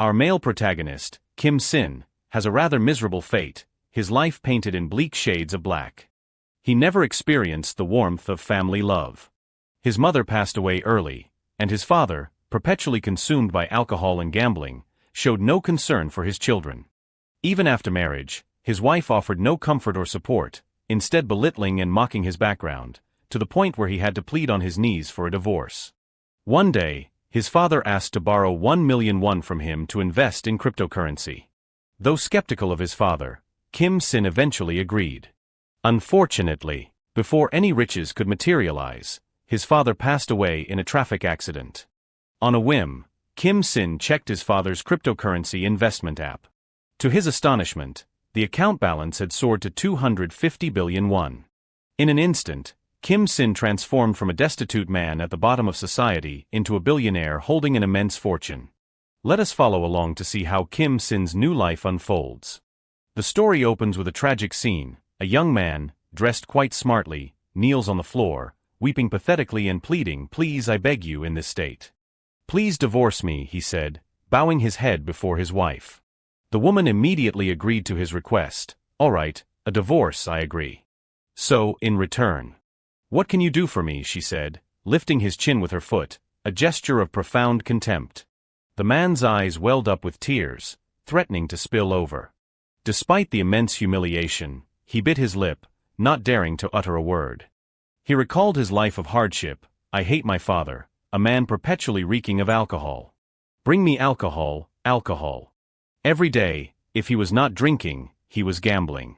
Our male protagonist, Kim Sin, has a rather miserable fate, his life painted in bleak shades of black. He never experienced the warmth of family love. His mother passed away early, and his father, perpetually consumed by alcohol and gambling, showed no concern for his children. Even after marriage, his wife offered no comfort or support, instead belittling and mocking his background, to the point where he had to plead on his knees for a divorce. One day, his father asked to borrow 1 million won from him to invest in cryptocurrency. Though skeptical of his father, Kim Sin eventually agreed. Unfortunately, before any riches could materialize, his father passed away in a traffic accident. On a whim, Kim Sin checked his father's cryptocurrency investment app. To his astonishment, the account balance had soared to 250 billion won. In an instant, Kim Sin transformed from a destitute man at the bottom of society into a billionaire holding an immense fortune. Let us follow along to see how Kim Sin's new life unfolds. The story opens with a tragic scene. A young man, dressed quite smartly, kneels on the floor, weeping pathetically and pleading, "Please, I beg you," in this state. "Please divorce me," he said, bowing his head before his wife. The woman immediately agreed to his request. "All right, a divorce, I agree. So, in return, what can you do for me?" she said, lifting his chin with her foot, a gesture of profound contempt. The man's eyes welled up with tears, threatening to spill over. Despite the immense humiliation, he bit his lip, not daring to utter a word. He recalled his life of hardship. "I hate my father, a man perpetually reeking of alcohol. Bring me alcohol, alcohol." Every day, if he was not drinking, he was gambling.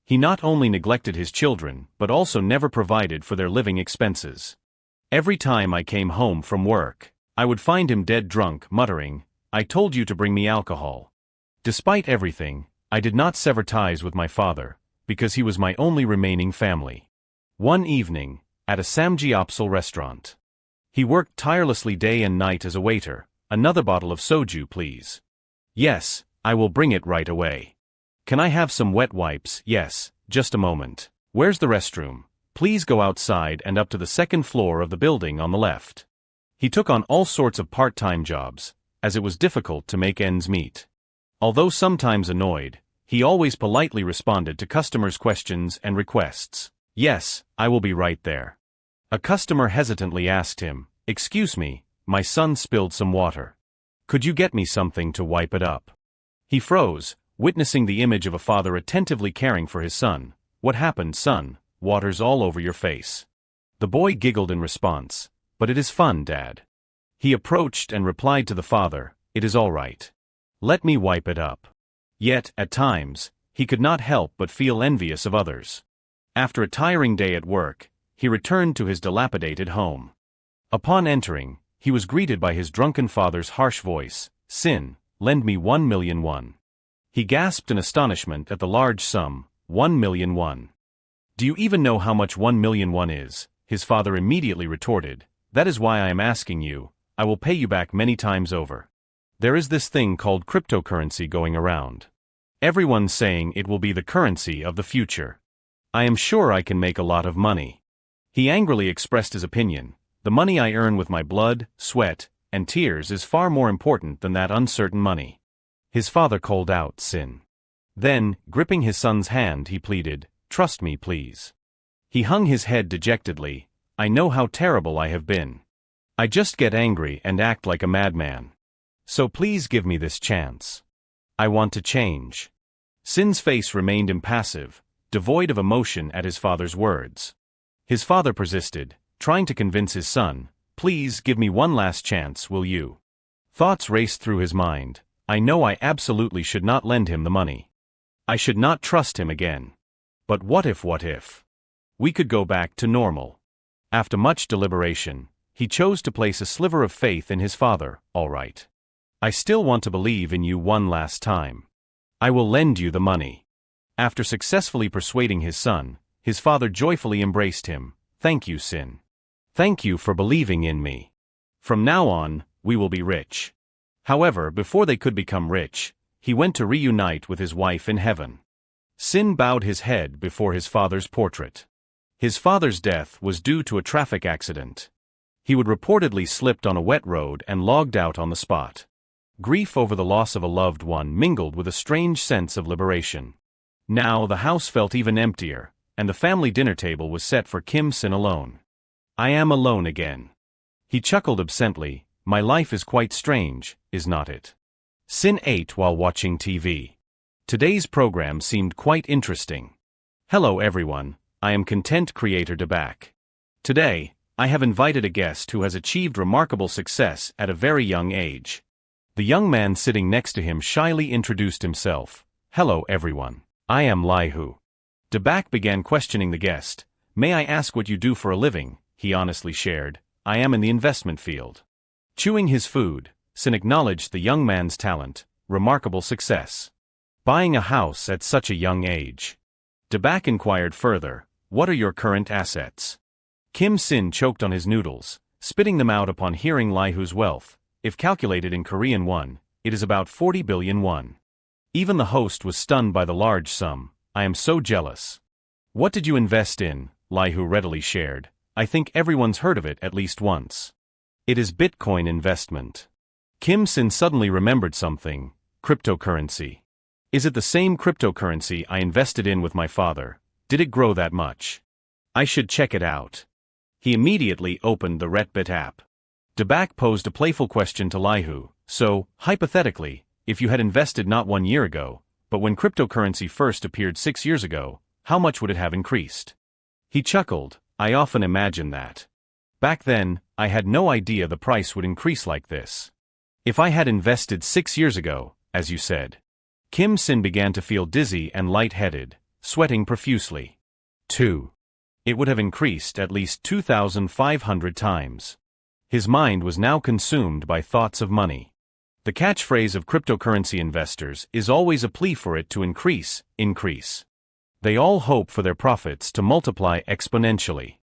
He not only neglected his children, but also never provided for their living expenses. Every time I came home from work, I would find him dead drunk, muttering, "I told you to bring me alcohol." Despite everything, I did not sever ties with my father, because he was my only remaining family. One evening, at a Samgyeopsal restaurant, he worked tirelessly day and night as a waiter. "Another bottle of soju, please." "Yes, I will bring it right away." "Can I have some wet wipes?" "Yes, just a moment." "Where's the restroom?" "Please go outside and up to the second floor of the building on the left." He took on all sorts of part-time jobs, as it was difficult to make ends meet. Although sometimes annoyed, he always politely responded to customers' questions and requests. "Yes, I will be right there." A customer hesitantly asked him, "Excuse me, my son spilled some water. Could you get me something to wipe it up?" He froze, witnessing the image of a father attentively caring for his son. "What happened, son? Water's all over your face." The boy giggled in response, "But it is fun, Dad." He approached and replied to the father, "It is all right. Let me wipe it up." Yet, at times, he could not help but feel envious of others. After a tiring day at work, he returned to his dilapidated home. Upon entering, he was greeted by his drunken father's harsh voice, "Sin, lend me 1 million won." He gasped in astonishment at the large sum, 1 million won. "Do you even know how much 1 million won is?" His father immediately retorted, "That is why I am asking you. I will pay you back many times over. There is this thing called cryptocurrency going around. Everyone's saying it will be the currency of the future. I am sure I can make a lot of money." He angrily expressed his opinion, "The money I earn with my blood, sweat, and tears is far more important than that uncertain money." His father called out, "Sin." Then, gripping his son's hand, he pleaded, "Trust me, please." He hung his head dejectedly, "I know how terrible I have been. I just get angry and act like a madman. So please give me this chance. I want to change." Sin's face remained impassive, devoid of emotion at his father's words. His father persisted, trying to convince his son, "Please give me one last chance, will you?" Thoughts raced through his mind. "I know I absolutely should not lend him the money. I should not trust him again. But what if? We could go back to normal." After much deliberation, he chose to place a sliver of faith in his father. "All right. I still want to believe in you one last time. I will lend you the money." After successfully persuading his son, his father joyfully embraced him. "Thank you, Sin. Thank you for believing in me. From now on, we will be rich." However, before they could become rich, he went to reunite with his wife in heaven. Sin bowed his head before his father's portrait. His father's death was due to a traffic accident. He would reportedly slipped on a wet road and logged out on the spot. Grief over the loss of a loved one mingled with a strange sense of liberation. Now the house felt even emptier, and the family dinner table was set for Kim Sin alone. I am alone again. He chuckled absently. My life is quite strange, is not it? Sin ate while watching TV. Today's program seemed quite interesting. Hello everyone, I am content creator Debak. Today, I have invited a guest who has achieved remarkable success at a very young age. The young man sitting next to him shyly introduced himself. Hello everyone, I am Laihu. Debak began questioning the guest. May I ask what you do for a living? He honestly shared. I am in the investment field. Chewing his food, Sin acknowledged the young man's talent, remarkable success. Buying a house at such a young age. Debak inquired further, what are your current assets? Kim Sin choked on his noodles, spitting them out upon hearing Laihu's wealth. If calculated in Korean won, it is about 40 billion won. Even the host was stunned by the large sum. I am so jealous. What did you invest in? Laihu readily shared. I think everyone's heard of it at least once. It is Bitcoin investment. Kim Sin suddenly remembered something. Cryptocurrency. Is it the same cryptocurrency I invested in with my father? Did it grow that much? I should check it out. He immediately opened the Redbit app. Debak posed a playful question to Laihu. So, hypothetically, if you had invested not 1 year ago, but when cryptocurrency first appeared 6 years ago, how much would it have increased? He chuckled. I often imagine that. Back then, I had no idea the price would increase like this. If I had invested 6 years ago, as you said. Kim Sin began to feel dizzy and light-headed, sweating profusely. 2. It would have increased at least 2,500 times. His mind was now consumed by thoughts of money. The catchphrase of cryptocurrency investors is always a plea for it to increase. They all hope for their profits to multiply exponentially.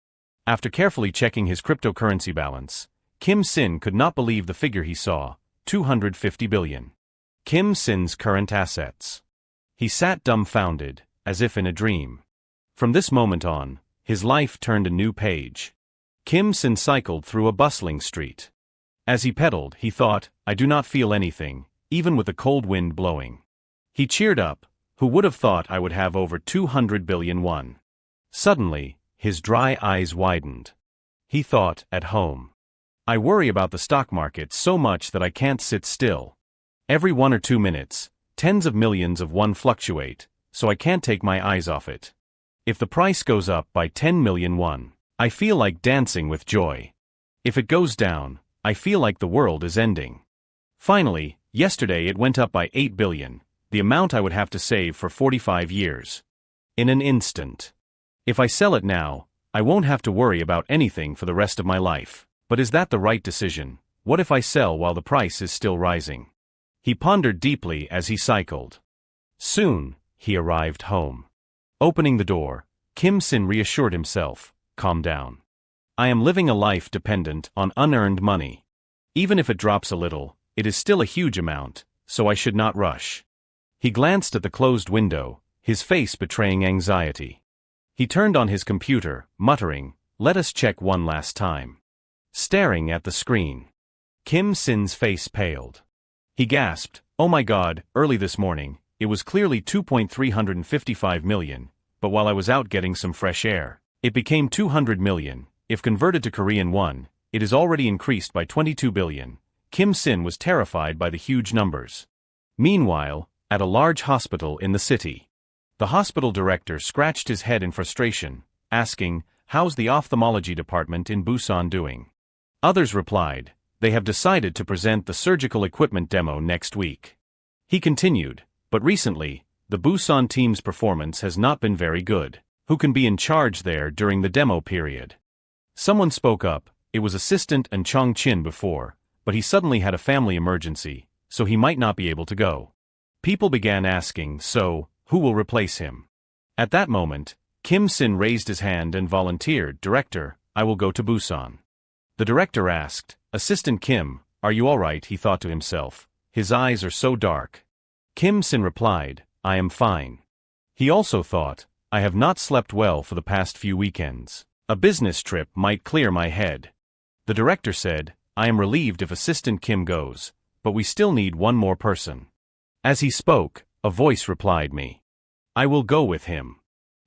After carefully checking his cryptocurrency balance, Kim Sin could not believe the figure he saw, 250 billion. Kim Sin's current assets. He sat dumbfounded, as if in a dream. From this moment on, his life turned a new page. Kim Sin cycled through a bustling street. As he pedaled, he thought, I do not feel anything, even with the cold wind blowing. He cheered up. Who would have thought I would have over 200 billion won? Suddenly, his dry eyes widened. He thought, at home. I worry about the stock market so much that I can't sit still. Every 1 or 2 minutes, tens of millions of won fluctuate, so I can't take my eyes off it. If the price goes up by 10 million won, I feel like dancing with joy. If it goes down, I feel like the world is ending. Finally, yesterday it went up by 8 billion, the amount I would have to save for 45 years. In an instant. If I sell it now, I won't have to worry about anything for the rest of my life. But is that the right decision? What if I sell while the price is still rising? He pondered deeply as he cycled. Soon, he arrived home. Opening the door, Kim Sin reassured himself, calm down. I am living a life dependent on unearned money. Even if it drops a little, it is still a huge amount, so I should not rush. He glanced at the closed window, his face betraying anxiety. He turned on his computer, muttering, let us check one last time. Staring at the screen. Kim Sin's face paled. He gasped, oh my god, early this morning, it was clearly 2.355 million, but while I was out getting some fresh air, it became 200 million, if converted to Korean won, it is already increased by 22 billion. Kim Sin was terrified by the huge numbers. Meanwhile, at a large hospital in the city. The hospital director scratched his head in frustration, asking, how's the ophthalmology department in Busousan doing? Others replied, they have decided to present the surgical equipment demo next week. He continued, but recently, the Busousan team's performance has not been very good. Who can be in charge there during the demo period? Someone spoke up, it was Assistant and Chong Chin before, but he suddenly had a family emergency, so he might not be able to go. People began asking, so, who will replace him? At that moment, Kim Sin raised his hand and volunteered, Director, I will go to Busousan. The director asked, Assistant Kim, are you alright? He thought to himself, his eyes are so dark. Kim Sin replied, I am fine. He also thought, I have not slept well for the past few weekends. A business trip might clear my head. The director said, I am relieved if Assistant Kim goes, but we still need one more person. As he spoke, a voice replied me. I will go with him.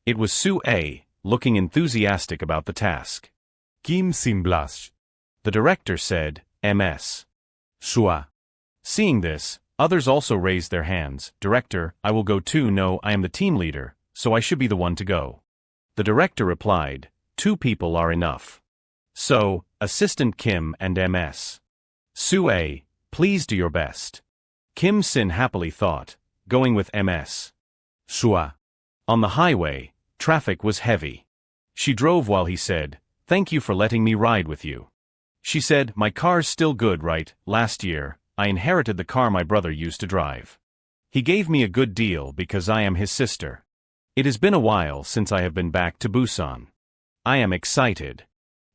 It was Sue, looking enthusiastic about the task. Kim Sin blush. The director said, MS. Shua. Seeing this, others also raised their hands. Director, I will go too. No, I am the team leader, so I should be the one to go. The director replied, 2 people are enough. So, Assistant Kim and MS. Sue, please do your best. Kim Sin happily thought, going with MS. Shua. On the highway, traffic was heavy. She drove while he said, thank you for letting me ride with you. She said, my car's still good, right? Last year, I inherited the car my brother used to drive. He gave me a good deal because I am his sister. It has been a while since I have been back to Busousan. I am excited.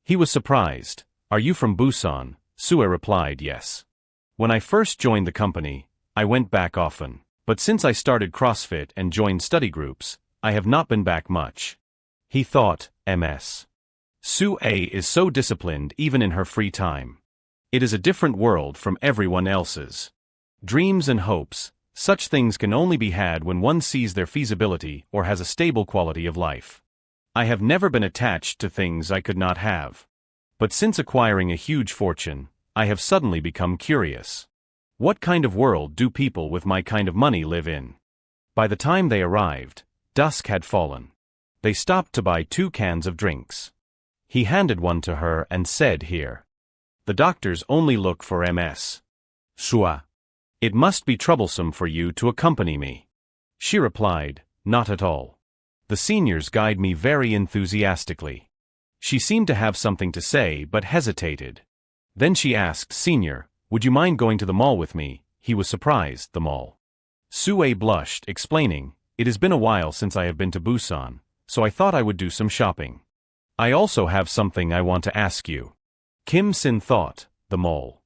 He was surprised. Are you from Busousan? Sue replied, yes. When I first joined the company, I went back often. But since I started CrossFit and joined study groups, I have not been back much. He thought, MS. Sue is so disciplined even in her free time. It is a different world from everyone else's. Dreams and hopes, such things can only be had when one sees their feasibility or has a stable quality of life. I have never been attached to things I could not have. But since acquiring a huge fortune, I have suddenly become curious. What kind of world do people with my kind of money live in? By the time they arrived, dusk had fallen. They stopped to buy 2 cans of drinks. He handed one to her and said, here. The doctors only look for MS. Shua. It must be troublesome for you to accompany me. She replied, not at all. The seniors guide me very enthusiastically. She seemed to have something to say but hesitated. Then she asked, Senior, would you mind going to the mall with me? He was surprised, the mall. Sue blushed, explaining, it has been a while since I have been to Busousan, so I thought I would do some shopping. I also have something I want to ask you. Kim Sin thought, the mall.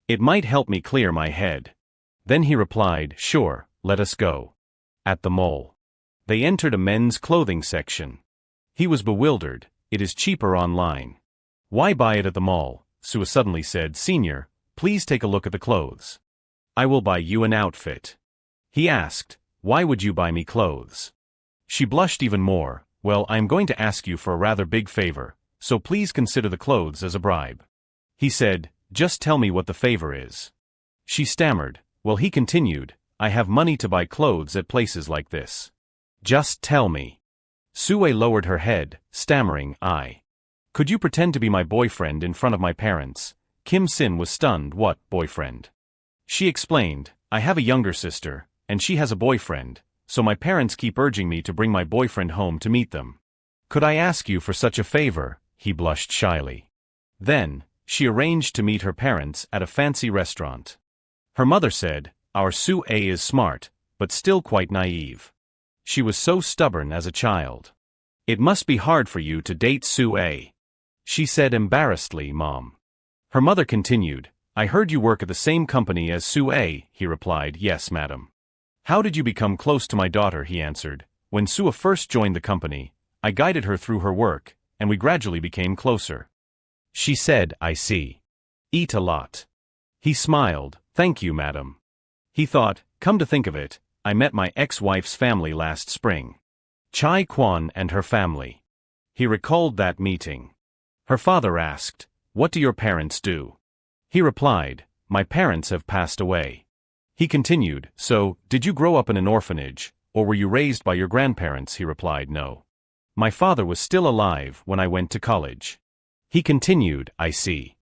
It might help me clear my head. Then he replied, sure, let us go. At the mall. They entered a men's clothing section. He was bewildered, it is cheaper online. Why buy it at the mall? Sue suddenly said, Senior, please take a look at the clothes. I will buy you an outfit. He asked, why would you buy me clothes? She blushed even more, well, I am going to ask you for a rather big favor, so please consider the clothes as a bribe. He said, just tell me what the favor is. She stammered, well, he continued, I have money to buy clothes at places like this. Just tell me. Sue lowered her head, stammering, Could you pretend to be my boyfriend in front of my parents? Kim Sin was stunned, what, boyfriend? She explained, I have a younger sister, and she has a boyfriend, so my parents keep urging me to bring my boyfriend home to meet them. Could I ask you for such a favor? He blushed shyly. Then, she arranged to meet her parents at a fancy restaurant. Her mother said, our Sue is smart, but still quite naive. She was so stubborn as a child. It must be hard for you to date Sue. She said embarrassedly, Mom. Her mother continued, I heard you work at the same company as Sue. He replied, yes, madam. How did you become close to my daughter? He answered, when Sue first joined the company, I guided her through her work, and we gradually became closer. She said, I see. Eat a lot. He smiled, thank you, madam. He thought, come to think of it, I met my ex-wife's family last spring. Chai Kwan and her family. He recalled that meeting. Her father asked, what do your parents do? He replied, my parents have passed away. He continued, so, did you grow up in an orphanage, or were you raised by your grandparents? He replied, no. My father was still alive when I went to college. He continued, I see.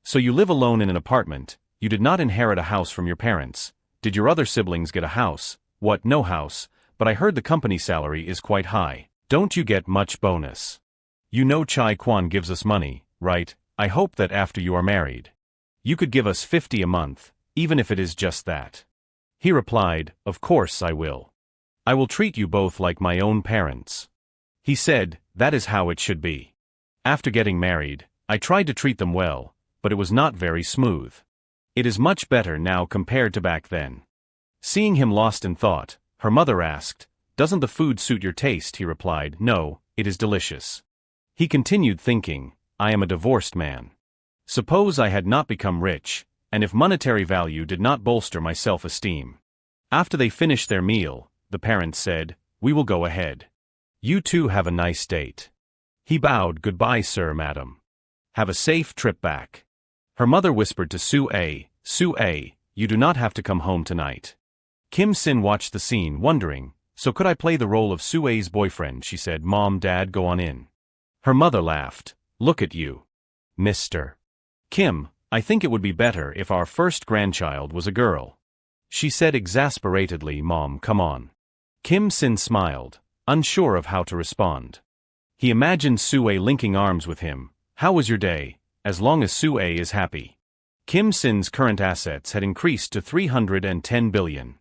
So you live alone in an apartment, you did not inherit a house from your parents. Did your other siblings get a house? What, no house, but I heard the company salary is quite high. Don't you get much bonus? You know Chai Kwan gives us money, right? I hope that after you are married, you could give us 50 a month, even if it is just that. He replied, of course I will. I will treat you both like my own parents. He said, that is how it should be. After getting married, I tried to treat them well, but it was not very smooth. It is much better now compared to back then. Seeing him lost in thought, her mother asked, doesn't the food suit your taste? He replied, no, it is delicious. He continued thinking, I am a divorced man. Suppose I had not become rich, and if monetary value did not bolster my self-esteem. After they finished their meal, the parents said, "We will go ahead. You two have a nice date." He bowed, "Goodbye, sir, madam. Have a safe trip back." Her mother whispered to Sue-A, "You do not have to come home tonight." Kim Sin watched the scene, wondering, "So could I play the role of Sue-A's boyfriend?" She said, "Mom, Dad, go on in." Her mother laughed. "Look at you, Mr. Kim, I think it would be better if our first grandchild was a girl." She said exasperatedly, "Mom, come on." Kim Sin smiled, unsure of how to respond. He imagined Sue-A linking arms with him. "How was your day? As long as Sue-A is happy." Kim Sin's current assets had increased to 310 billion.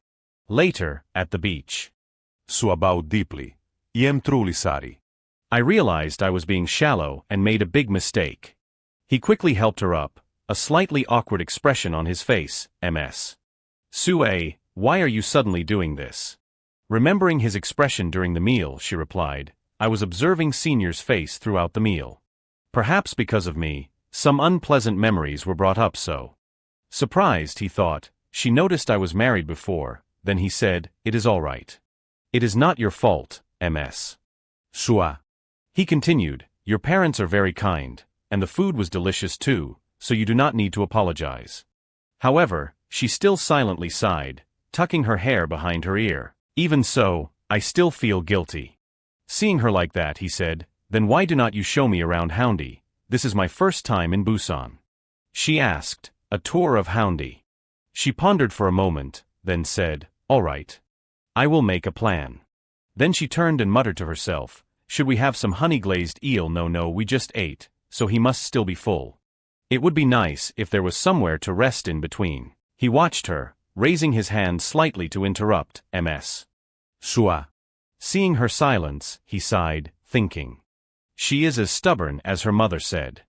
Later, at the beach. Suabau deeply. I am truly sorry. I realized I was being shallow and made a big mistake. He quickly helped her up, a slightly awkward expression on his face, Ms. "Sue-A, why are you suddenly doing this?" Remembering his expression during the meal, she replied, "I was observing Senior's face throughout the meal. Perhaps because of me, some unpleasant memories were brought up so." Surprised, he thought, she noticed I was married before, then he said, "It is all right. It is not your fault, Ms. Sua. He continued, "Your parents are very kind, and the food was delicious too, so you do not need to apologize." However, she still silently sighed, tucking her hair behind her ear. "Even so, I still feel guilty." Seeing her like that, he said, "Then why do not you show me around Houndy? This is my first time in Busan." She asked, "A tour of Houndy?" She pondered for a moment, then said, "All right. I will make a plan." Then she turned and muttered to herself, "Should we have some honey-glazed eel? No, we just ate, so he must still be full. It would be nice if there was somewhere to rest in between." He watched her, raising his hand slightly to interrupt, Ms. Sua. Seeing her silence, he sighed, thinking. She is as stubborn as her mother said.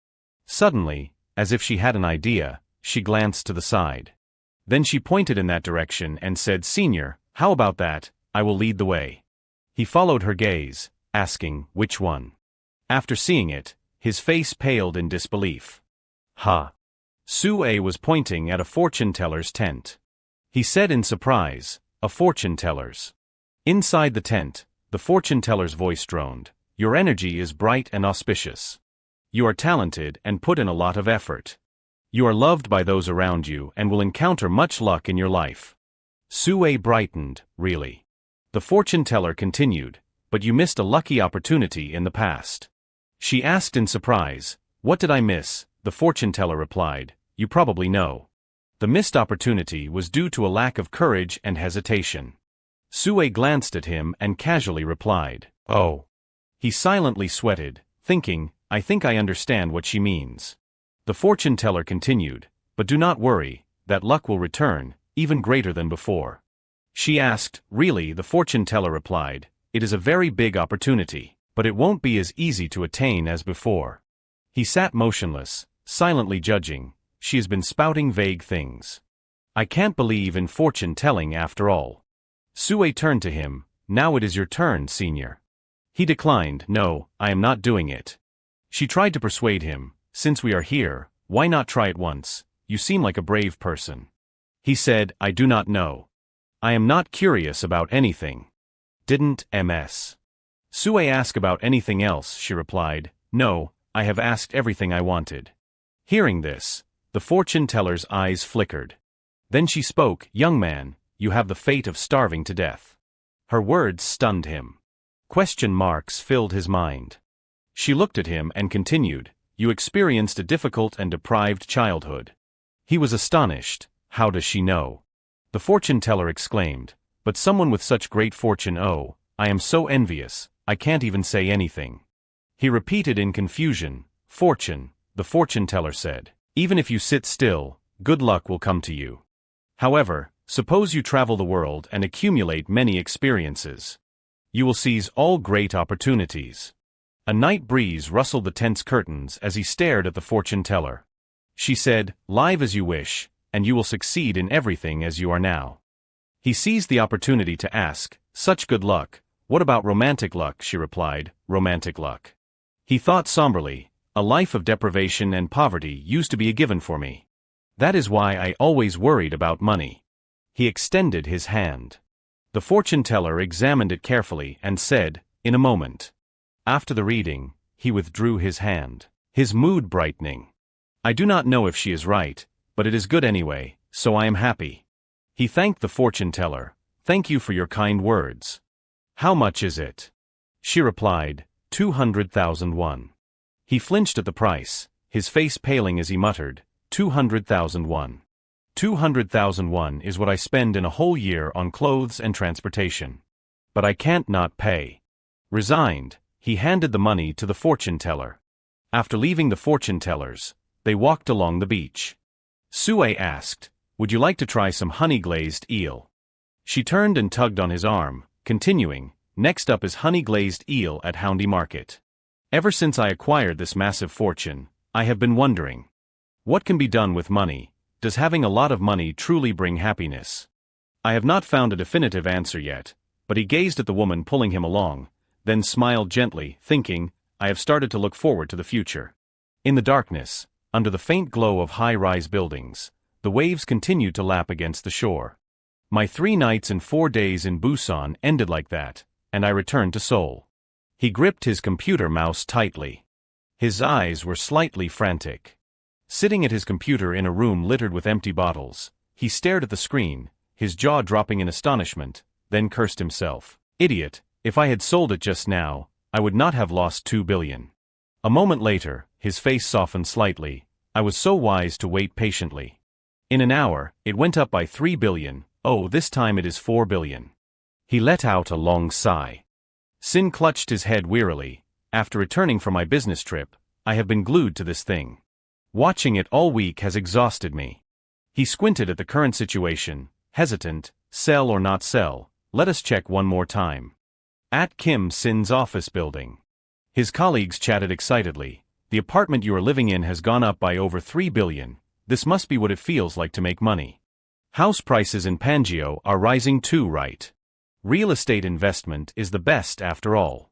Suddenly, as if she had an idea, she glanced to the side. Then she pointed in that direction and said, "Senior, how about that? I will lead the way." He followed her gaze, asking, "Which one?" After seeing it, his face paled in disbelief. "Ha!" Sue-A was pointing at a fortune-teller's tent. He said in surprise, "A fortune-teller's?" Inside the tent, the fortune-teller's voice droned, "Your energy is bright and auspicious. You are talented and put in a lot of effort. You are loved by those around you and will encounter much luck in your life." Sue-A brightened, "Really?" The fortune-teller continued, "But you missed a lucky opportunity in the past." She asked in surprise, "What did I miss?" The fortune-teller replied, "You probably know. The missed opportunity was due to a lack of courage and hesitation." Sue glanced at him and casually replied, "Oh." He silently sweated, thinking, "I think I understand what she means." The fortune-teller continued, "But do not worry, that luck will return, even greater than before." She asked, "Really?" The fortune-teller replied, "It is a very big opportunity, but it won't be as easy to attain as before." He sat motionless, silently judging. She has been spouting vague things. "I can't believe in fortune-telling after all." Sue turned to him, "Now it is your turn, Senior." He declined, "No, I am not doing it." She tried to persuade him, "Since we are here, why not try it once? You seem like a brave person." He said, "I do not know. I am not curious about anything." "Didn't Ms. Sue ask about anything else?" she replied, "No, I have asked everything I wanted." Hearing this, the fortune-teller's eyes flickered. Then she spoke, "Young man, you have the fate of starving to death." Her words stunned him. Question marks filled his mind. She looked at him and continued, "You experienced a difficult and deprived childhood." He was astonished. "How does she know?" The fortune-teller exclaimed, "But someone with such great fortune, oh, I am so envious, I can't even say anything." He repeated in confusion, "Fortune," the fortune-teller said, "Even if you sit still, good luck will come to you. However, suppose you travel the world and accumulate many experiences. You will seize all great opportunities." A night breeze rustled the tent's curtains as he stared at the fortune-teller. She said, "Live as you wish, and you will succeed in everything as you are now." He seized the opportunity to ask, "Such good luck, what about romantic luck?" She replied, "Romantic luck." He thought somberly, "A life of deprivation and poverty used to be a given for me. That is why I always worried about money. He extended his hand. The fortune teller examined it carefully and said, in a moment. After the reading, he withdrew his hand, his mood brightening. I do not know if she is right, but it is good anyway, so I am happy. He thanked the fortune teller. Thank you for your kind words. How much is it? She replied, 200,000 won. He flinched at the price, his face paling as he muttered, 200,000 won. 200,000 won is what I spend in a whole year on clothes and transportation. But I can't not pay. Resigned, he handed the money to the fortune teller. After leaving the fortune tellers, they walked along the beach. Sue asked, would you like to try some honey-glazed eel? She turned and tugged on his arm, continuing, next up is honey-glazed eel at Houndy Market. Ever since I acquired this massive fortune, I have been wondering. What can be done with money? Does having a lot of money truly bring happiness? I have not found a definitive answer yet, but he gazed at the woman pulling him along, then smiled gently, thinking, I have started to look forward to the future. In the darkness, under the faint glow of high-rise buildings, the waves continued to lap against the shore. My 3 nights and 4 days in Busousan ended like that, and I returned to Seoul. He gripped his computer mouse tightly. His eyes were slightly frantic. Sitting at his computer in a room littered with empty bottles, he stared at the screen, his jaw dropping in astonishment, then cursed himself. Idiot, if I had sold it just now, I would not have lost 2 billion. A moment later, his face softened slightly. I was so wise to wait patiently. In an hour, it went up by 3 billion, oh, this time it is 4 billion. He let out a long sigh. Sin clutched his head wearily. After returning from my business trip, I have been glued to this thing. Watching it all week has exhausted me. He squinted at the current situation, hesitant, sell or not sell, let us check one more time. At Kim Sin's office building. His colleagues chatted excitedly. The apartment you are living in has gone up by over 3 billion. This must be what it feels like to make money. House prices in Pangeo are rising too, right? Real estate investment is the best after all.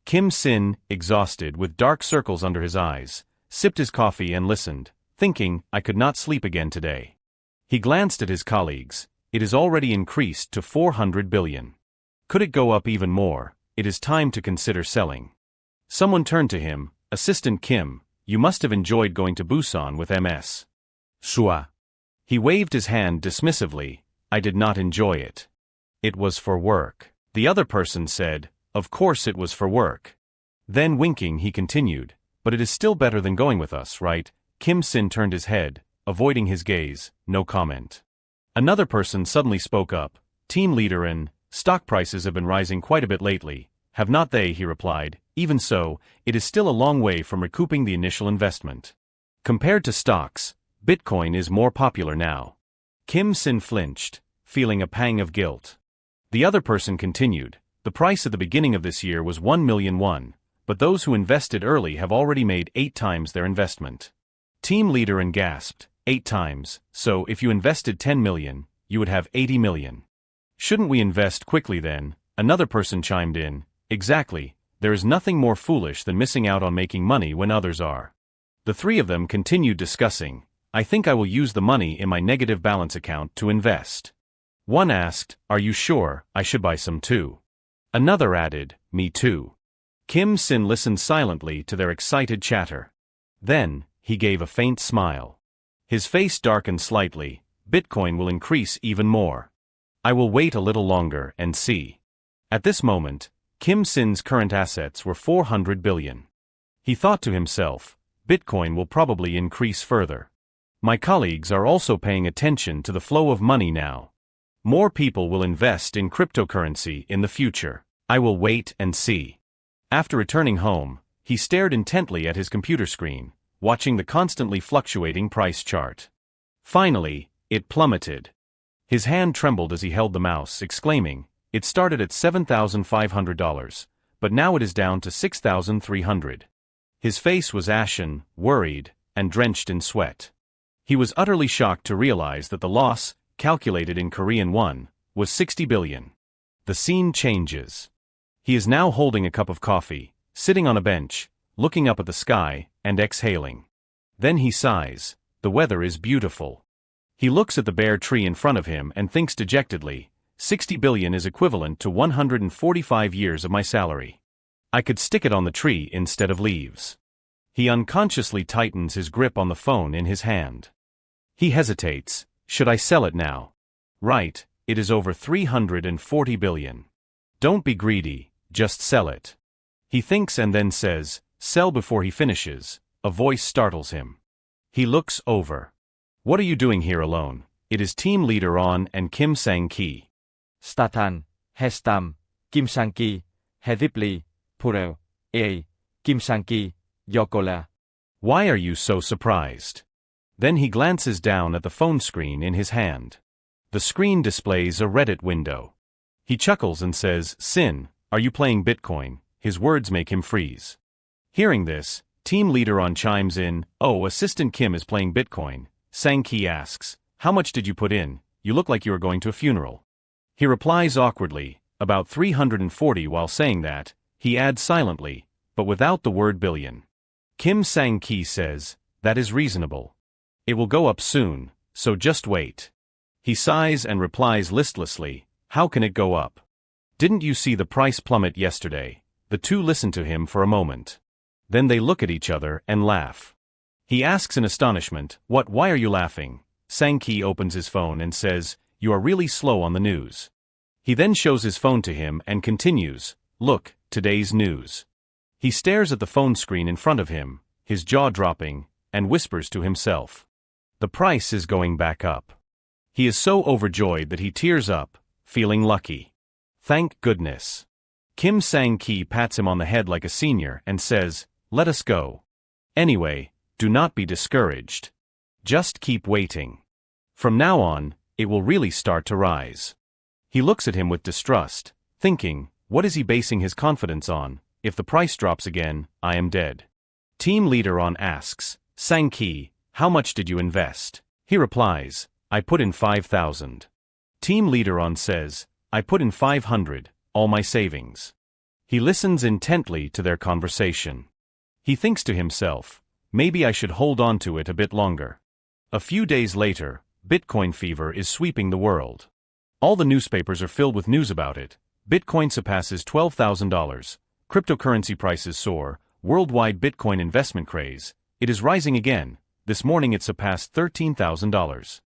Kim Sin, exhausted with dark circles under his eyes, sipped his coffee and listened, thinking, I could not sleep again today. He glanced at his colleagues. It is already increased to 400 billion. Could it go up even more? It is time to consider selling. Someone turned to him. Assistant Kim, you must have enjoyed going to Busan with Ms. Shua. He waved his hand dismissively. I did not enjoy it. It was for work. The other person said, of course it was for work. Then winking he continued, but it is still better than going with us, right? Kim Sin turned his head, avoiding his gaze, no comment. Another person suddenly spoke up, team leader and stock prices have been rising quite a bit lately, have not they? He replied. Even so, it is still a long way from recouping the initial investment. Compared to stocks, Bitcoin is more popular now. Kim Sin flinched, feeling a pang of guilt. The other person continued, the price at the beginning of this year was 1 million won, but those who invested early have already made 8 times their investment. Team leader and gasped, 8 times, so if you invested 10 million, you would have 80 million. Shouldn't we invest quickly then? Another person chimed in, exactly. There is nothing more foolish than missing out on making money when others are. The 3 of them continued discussing. I think I will use the money in my negative balance account to invest. One asked, are you sure? I should buy some too. Another added, me too. Kim Sin listened silently to their excited chatter. Then, he gave a faint smile. His face darkened slightly. Bitcoin will increase even more. I will wait a little longer and see. At this moment, Kim Sin's current assets were 400 billion. He thought to himself, Bitcoin will probably increase further. My colleagues are also paying attention to the flow of money now. More people will invest in cryptocurrency in the future. I will wait and see. After returning home, he stared intently at his computer screen, watching the constantly fluctuating price chart. Finally, it plummeted. His hand trembled as he held the mouse, exclaiming, it started at $7,500, but now it is down to $6,300. His face was ashen, worried, and drenched in sweat. He was utterly shocked to realize that the loss, calculated in Korean won, was 60 billion. The scene changes. He is now holding a cup of coffee, sitting on a bench, looking up at the sky, and exhaling. Then he sighs, the weather is beautiful. He looks at the bare tree in front of him and thinks dejectedly, 60 billion is equivalent to 145 years of my salary. I could stick it on the tree instead of leaves. He unconsciously tightens his grip on the phone in his hand. He hesitates, should I sell it now? Right, it is over 340 billion. Don't be greedy, just sell it. He thinks and then says, sell before he finishes. A voice startles him. He looks over. What are you doing here alone? It is team leader On and Kim Sang-ki. Statan, Hestam, Kim Sang-ki, Hedipli, Purel, Kim Sang-ki, Yokola. Why are you so surprised? Then he glances down at the phone screen in his hand. The screen displays a Reddit window. He chuckles and says, Sin, are you playing Bitcoin? His words make him freeze. Hearing this, team leader On chimes in, oh, Assistant Kim is playing Bitcoin. Sang-ki asks, how much did you put in? You look like you are going to a funeral. He replies awkwardly, about 340. While saying that, he adds silently, but without the word billion. Kim Sang-ki says, that is reasonable. It will go up soon, so just wait. He sighs and replies listlessly, how can it go up? Didn't you see the price plummet yesterday? The two listen to him for a moment. Then they look at each other and laugh. He asks in astonishment, why are you laughing? Sang-ki opens his phone and says, you are really slow on the news. He then shows his phone to him and continues, look, today's news. He stares at the phone screen in front of him, his jaw dropping, and whispers to himself. The price is going back up. He is so overjoyed that he tears up, feeling lucky. Thank goodness. Kim Sang-ki pats him on the head like a senior and says, let us go. Anyway, do not be discouraged. Just keep waiting. From now on, it will really start to rise. He looks at him with distrust, thinking, what is he basing his confidence on? If the price drops again, I am dead. Team leader On asks, Sang-ki, how much did you invest? He replies, I put in 5,000. Team leader On says, I put in 500, all my savings. He listens intently to their conversation. He thinks to himself, maybe I should hold on to it a bit longer. A few days later, Bitcoin fever is sweeping the world. All the newspapers are filled with news about it. Bitcoin surpasses $12,000. Cryptocurrency prices soar. Worldwide Bitcoin investment craze. It is rising again. This morning it surpassed $13,000.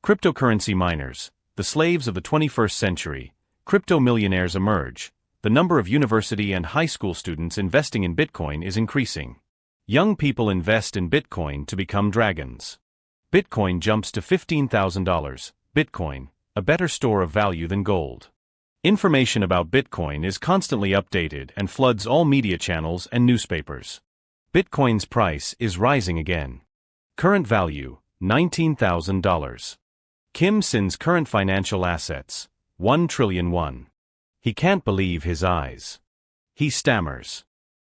Cryptocurrency miners, the slaves of the 21st century. Crypto millionaires emerge. The number of university and high school students investing in Bitcoin is increasing. Young people invest in Bitcoin to become dragons. Bitcoin jumps to $15,000. Bitcoin, a better store of value than gold. Information about Bitcoin is constantly updated and floods all media channels and newspapers. Bitcoin's price is rising again. Current value, $19,000. Kim Sin's current financial assets, 1 trillion won. He can't believe his eyes. He stammers.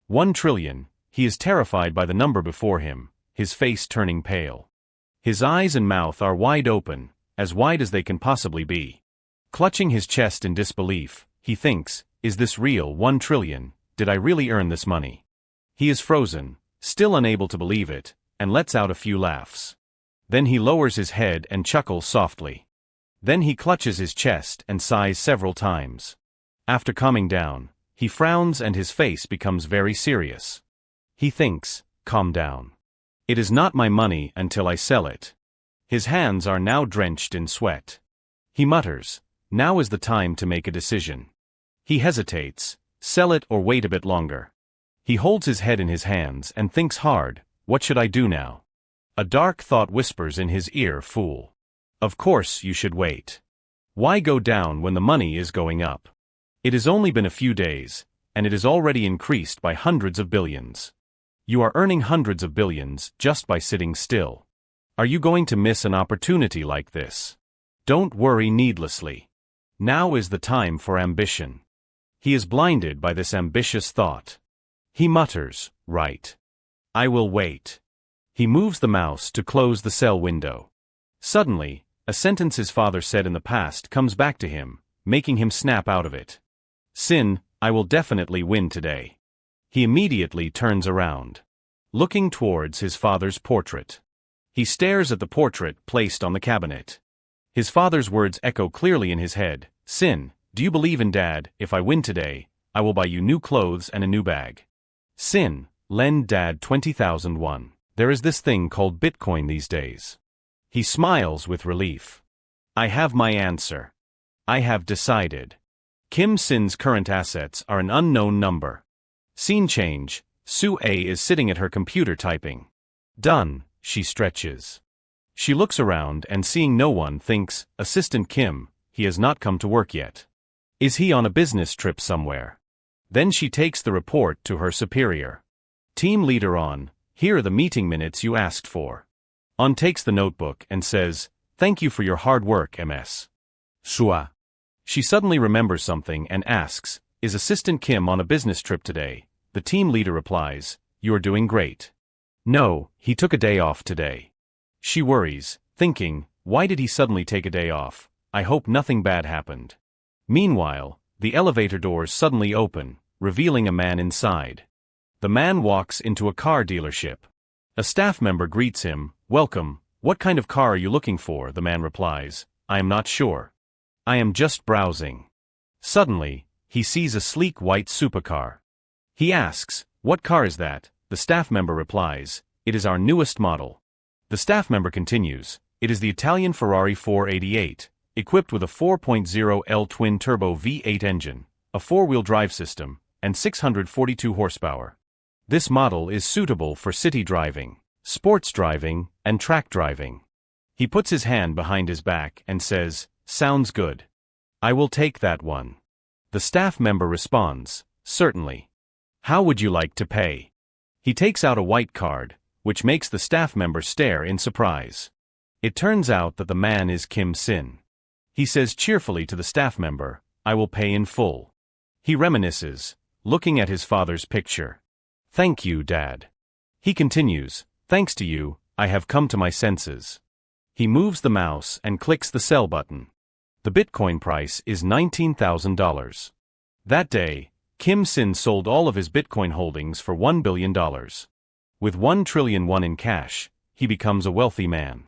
1 trillion, he is terrified by the number before him, his face turning pale. His eyes and mouth are wide open, as wide as they can possibly be. Clutching his chest in disbelief, he thinks, is this real 1 trillion, did I really earn this money? He is frozen, still unable to believe it, and lets out a few laughs. Then he lowers his head and chuckles softly. Then he clutches his chest and sighs several times. After calming down, he frowns and his face becomes very serious. He thinks, calm down. It is not my money until I sell it. His hands are now drenched in sweat. He mutters, now is the time to make a decision. He hesitates, sell it or wait a bit longer. He holds his head in his hands and thinks hard, what should I do now? A dark thought whispers in his ear, fool. Of course you should wait. Why go down when the money is going up? It has only been a few days, and it is already increased by hundreds of billions. You are earning hundreds of billions just by sitting still. Are you going to miss an opportunity like this? Don't worry needlessly. Now is the time for ambition. He is blinded by this ambitious thought. He mutters, right. I will wait. He moves the mouse to close the cell window. Suddenly, a sentence his father said in the past comes back to him, making him snap out of it. Sin, I will definitely win today. He immediately turns around, looking towards his father's portrait. He stares at the portrait placed on the cabinet. His father's words echo clearly in his head. Sin, do you believe in Dad? If I win today, I will buy you new clothes and a new bag. Sin, lend Dad 20,000 won. There is this thing called Bitcoin these days. He smiles with relief. I have my answer. I have decided. Kim Sin's current assets are an unknown number. Scene change. Sue-A is sitting at her computer typing. Done, she stretches. She looks around and seeing no one thinks, Assistant Kim, he has not come to work yet. Is he on a business trip somewhere? Then she takes the report to her superior. Team leader On, here are the meeting minutes you asked for. On takes the notebook and says, thank you for your hard work, MS. Shua. She suddenly remembers something and asks, is Assistant Kim on a business trip today? The team leader replies, you are doing great. No, he took a day off today. She worries, thinking, why did he suddenly take a day off? I hope nothing bad happened. Meanwhile, the elevator doors suddenly open, revealing a man inside. The man walks into a car dealership. A staff member greets him, welcome, what kind of car are you looking for? The man replies, I am not sure. I am just browsing. Suddenly, he sees a sleek white supercar. He asks, what car is that? The staff member replies, it is our newest model. The staff member continues, it is the Italian Ferrari 488, equipped with a 4.0L twin-turbo V8 engine, a four-wheel drive system, and 642 horsepower. This model is suitable for city driving, sports driving, and track driving. He puts his hand behind his back and says, sounds good. I will take that one. The staff member responds, certainly. How would you like to pay? He takes out a white card, which makes the staff member stare in surprise. It turns out that the man is Kim Sin. He says cheerfully to the staff member, I will pay in full. He reminisces, looking at his father's picture. Thank you, Dad. He continues, thanks to you, I have come to my senses. He moves the mouse and clicks the sell button. The Bitcoin price is $19,000. That day, Kim Sin sold all of his Bitcoin holdings for $1 billion. With 1 trillion won in cash, he becomes a wealthy man.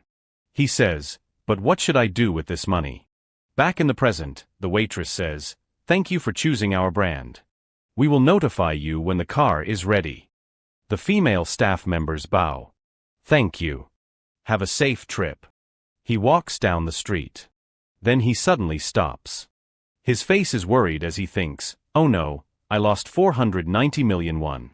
He says, but what should I do with this money? Back in the present, the waitress says, thank you for choosing our brand. We will notify you when the car is ready. The female staff members bow. Thank you. Have a safe trip. He walks down the street. Then he suddenly stops. His face is worried as he thinks, oh no, I lost 490 million won.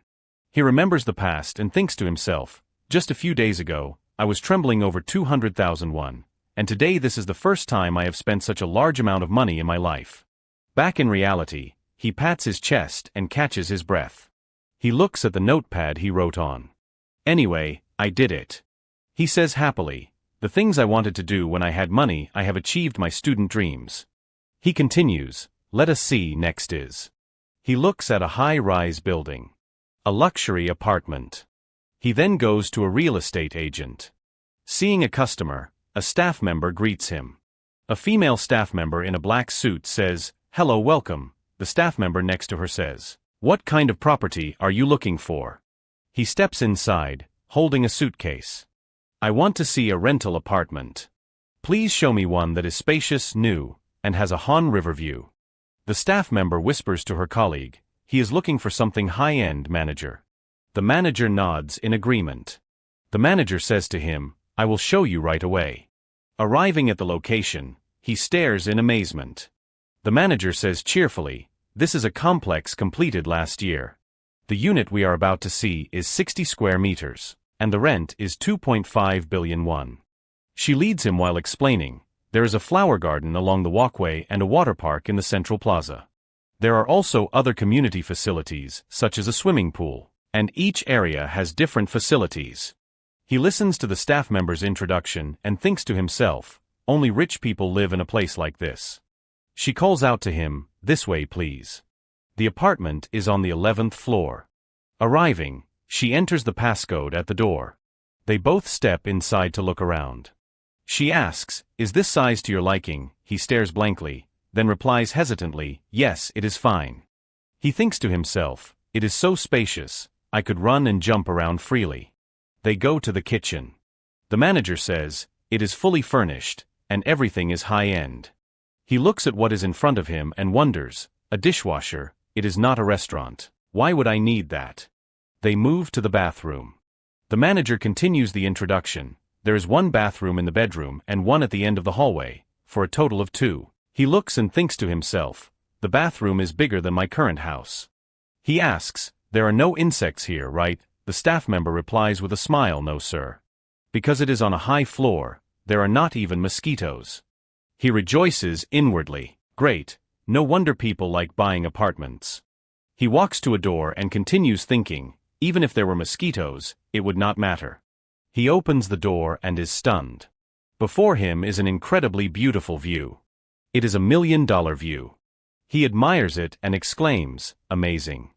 He remembers the past and thinks to himself, just a few days ago, I was trembling over 200,000 won, and today this is the first time I have spent such a large amount of money in my life. Back in reality, he pats his chest and catches his breath. He looks at the notepad he wrote on. Anyway, I did it. He says happily, the things I wanted to do when I had money, I have achieved my student dreams. He continues, let us see next is. He looks at a high-rise building. A luxury apartment. He then goes to a real estate agent. Seeing a customer, a staff member greets him. A female staff member in a black suit says, hello, welcome. The staff member next to her says, what kind of property are you looking for? He steps inside, holding a suitcase. I want to see a rental apartment. Please show me one that is spacious, new, and has a Han River view. The staff member whispers to her colleague, he is looking for something high-end, manager. The manager nods in agreement. The manager says to him, I will show you right away. Arriving at the location, he stares in amazement. The manager says cheerfully, this is a complex completed last year. The unit we are about to see is 60 square meters, and the rent is 2.5 billion won. She leads him while explaining, there is a flower garden along the walkway and a water park in the central plaza. There are also other community facilities, such as a swimming pool, and each area has different facilities. He listens to the staff member's introduction and thinks to himself, only rich people live in a place like this. She calls out to him, this way please. The apartment is on the 11th floor. Arriving, she enters the passcode at the door. They both step inside to look around. She asks, is this size to your liking? He stares blankly, then replies hesitantly, yes, it is fine. He thinks to himself, it is so spacious, I could run and jump around freely. They go to the kitchen. The manager says, it is fully furnished, and everything is high-end. He looks at what is in front of him and wonders, a dishwasher, it is not a restaurant. Why would I need that? They move to the bathroom. The manager continues the introduction. There is one bathroom in the bedroom and one at the end of the hallway, for a total of 2. He looks and thinks to himself, the bathroom is bigger than my current house. He asks, there are no insects here, right? The staff member replies with a smile, no sir. Because it is on a high floor, there are not even mosquitoes. He rejoices inwardly. Great, no wonder people like buying apartments. He walks to a door and continues thinking, even if there were mosquitoes, it would not matter. He opens the door and is stunned. Before him is an incredibly beautiful view. It is $1 million view. He admires it and exclaims, amazing.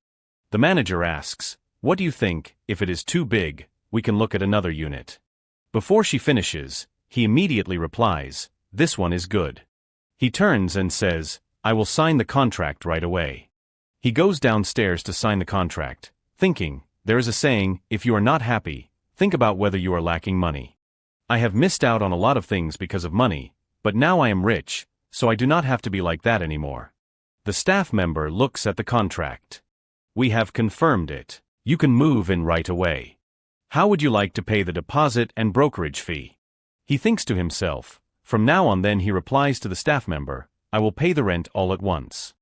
The manager asks, what do you think? If it is too big, we can look at another unit. Before she finishes, he immediately replies, this one is good. He turns and says, I will sign the contract right away. He goes downstairs to sign the contract, thinking, there is a saying, if you are not happy, think about whether you are lacking money. I have missed out on a lot of things because of money, but now I am rich, so I do not have to be like that anymore. The staff member looks at the contract. We have confirmed it. You can move in right away. How would you like to pay the deposit and brokerage fee? He thinks to himself. From now on then he replies to the staff member, I will pay the rent all at once.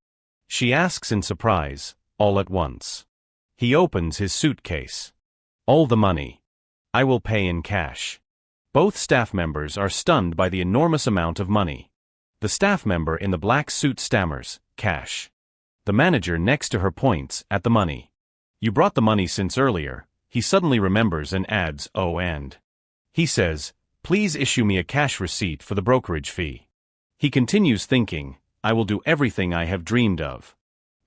She asks in surprise, all at once. He opens his suitcase. All the money. I will pay in cash. Both staff members are stunned by the enormous amount of money. The staff member in the black suit stammers, cash. The manager next to her points at the money. You brought the money since earlier. He suddenly remembers and adds, oh and. He says, please issue me a cash receipt for the brokerage fee. He continues thinking, I will do everything I have dreamed of.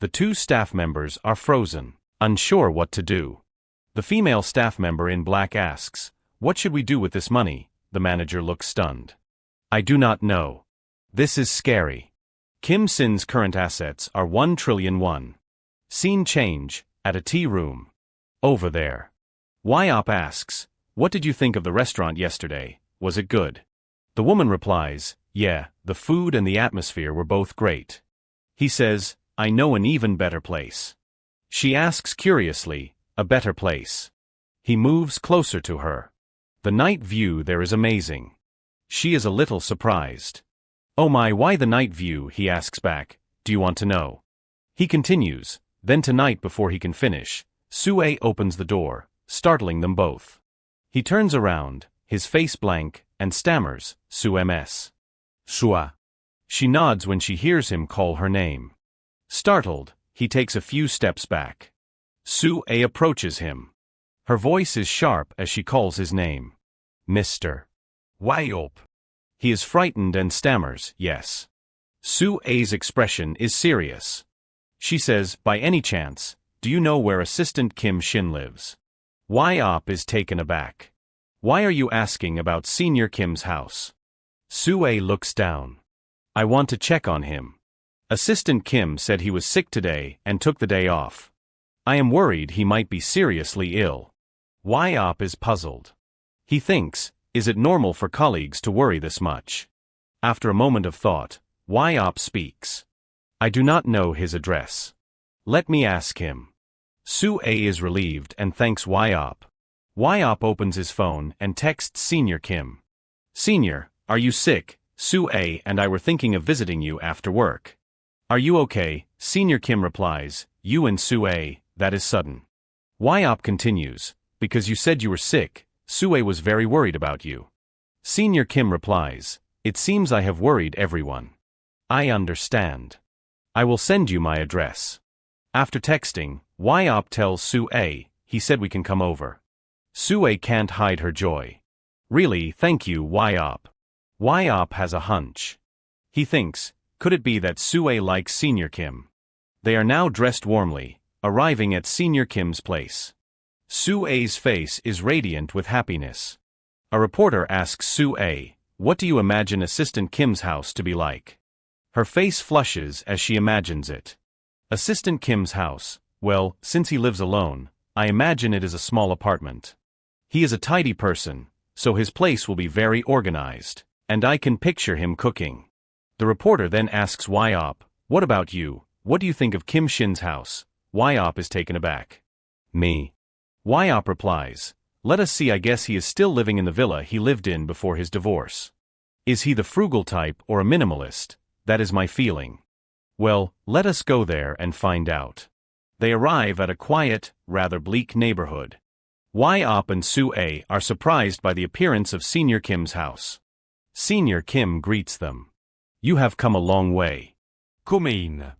The 2 staff members are frozen, unsure what to do. The female staff member in black asks, what should we do with this money? The manager looks stunned. I do not know. This is scary. Kim Sin's current assets are 1 trillion won. Scene change, at a tea room. Over there. Yop asks, what did you think of the restaurant yesterday? Was it good? The woman replies, yeah, the food and the atmosphere were both great. He says, I know an even better place. She asks curiously, a better place. He moves closer to her. The night view there is amazing. She is a little surprised. Oh my, why the night view? He asks back, do you want to know? He continues, then tonight before he can finish, Sue opens the door, startling them both. He turns around, his face blank, and stammers, Sue-ms. Sua. She nods when she hears him call her name. Startled, he takes a few steps back. Sue approaches him. Her voice is sharp as she calls his name. Mr. Yop. He is frightened and stammers, yes. Sue-a's expression is serious. She says, by any chance, do you know where Assistant Kim Shin lives? Yop is taken aback. Why are you asking about Senior Kim's house? Sue looks down. I want to check on him. Assistant Kim said he was sick today and took the day off. I am worried he might be seriously ill. Yop is puzzled. He thinks, is it normal for colleagues to worry this much? After a moment of thought, Yop speaks. I do not know his address. Let me ask him. Sue is relieved and thanks Yop. Yop opens his phone and texts Senior Kim. Senior, are you sick? Sue and I were thinking of visiting you after work. Are you okay? Senior Kim replies, you and Sue, that is sudden. Yop continues, because you said you were sick, Sue was very worried about you. Senior Kim replies, it seems I have worried everyone. I understand. I will send you my address. After texting, Yop tells Sue, he said we can come over. Sue can't hide her joy. Really, thank you, Yop. Yop has a hunch. He thinks, could it be that Sue likes Senior Kim? They are now dressed warmly, arriving at Senior Kim's place. Sue's face is radiant with happiness. A reporter asks Sue, what do you imagine Assistant Kim's house to be like? Her face flushes as she imagines it. Assistant Kim's house, well, since he lives alone, I imagine it is a small apartment. He is a tidy person, so his place will be very organized. And I can picture him cooking. The reporter then asks Yop, what about you? What do you think of Kim Shin's house? Yop is taken aback. Me. Yop replies, let us see, I guess he is still living in the villa he lived in before his divorce. Is he the frugal type or a minimalist? That is my feeling. Well, let us go there and find out. They arrive at a quiet, rather bleak neighborhood. Yop and Sue are surprised by the appearance of Senior Kim's house. Senior Kim greets them. You have come a long way. Come in.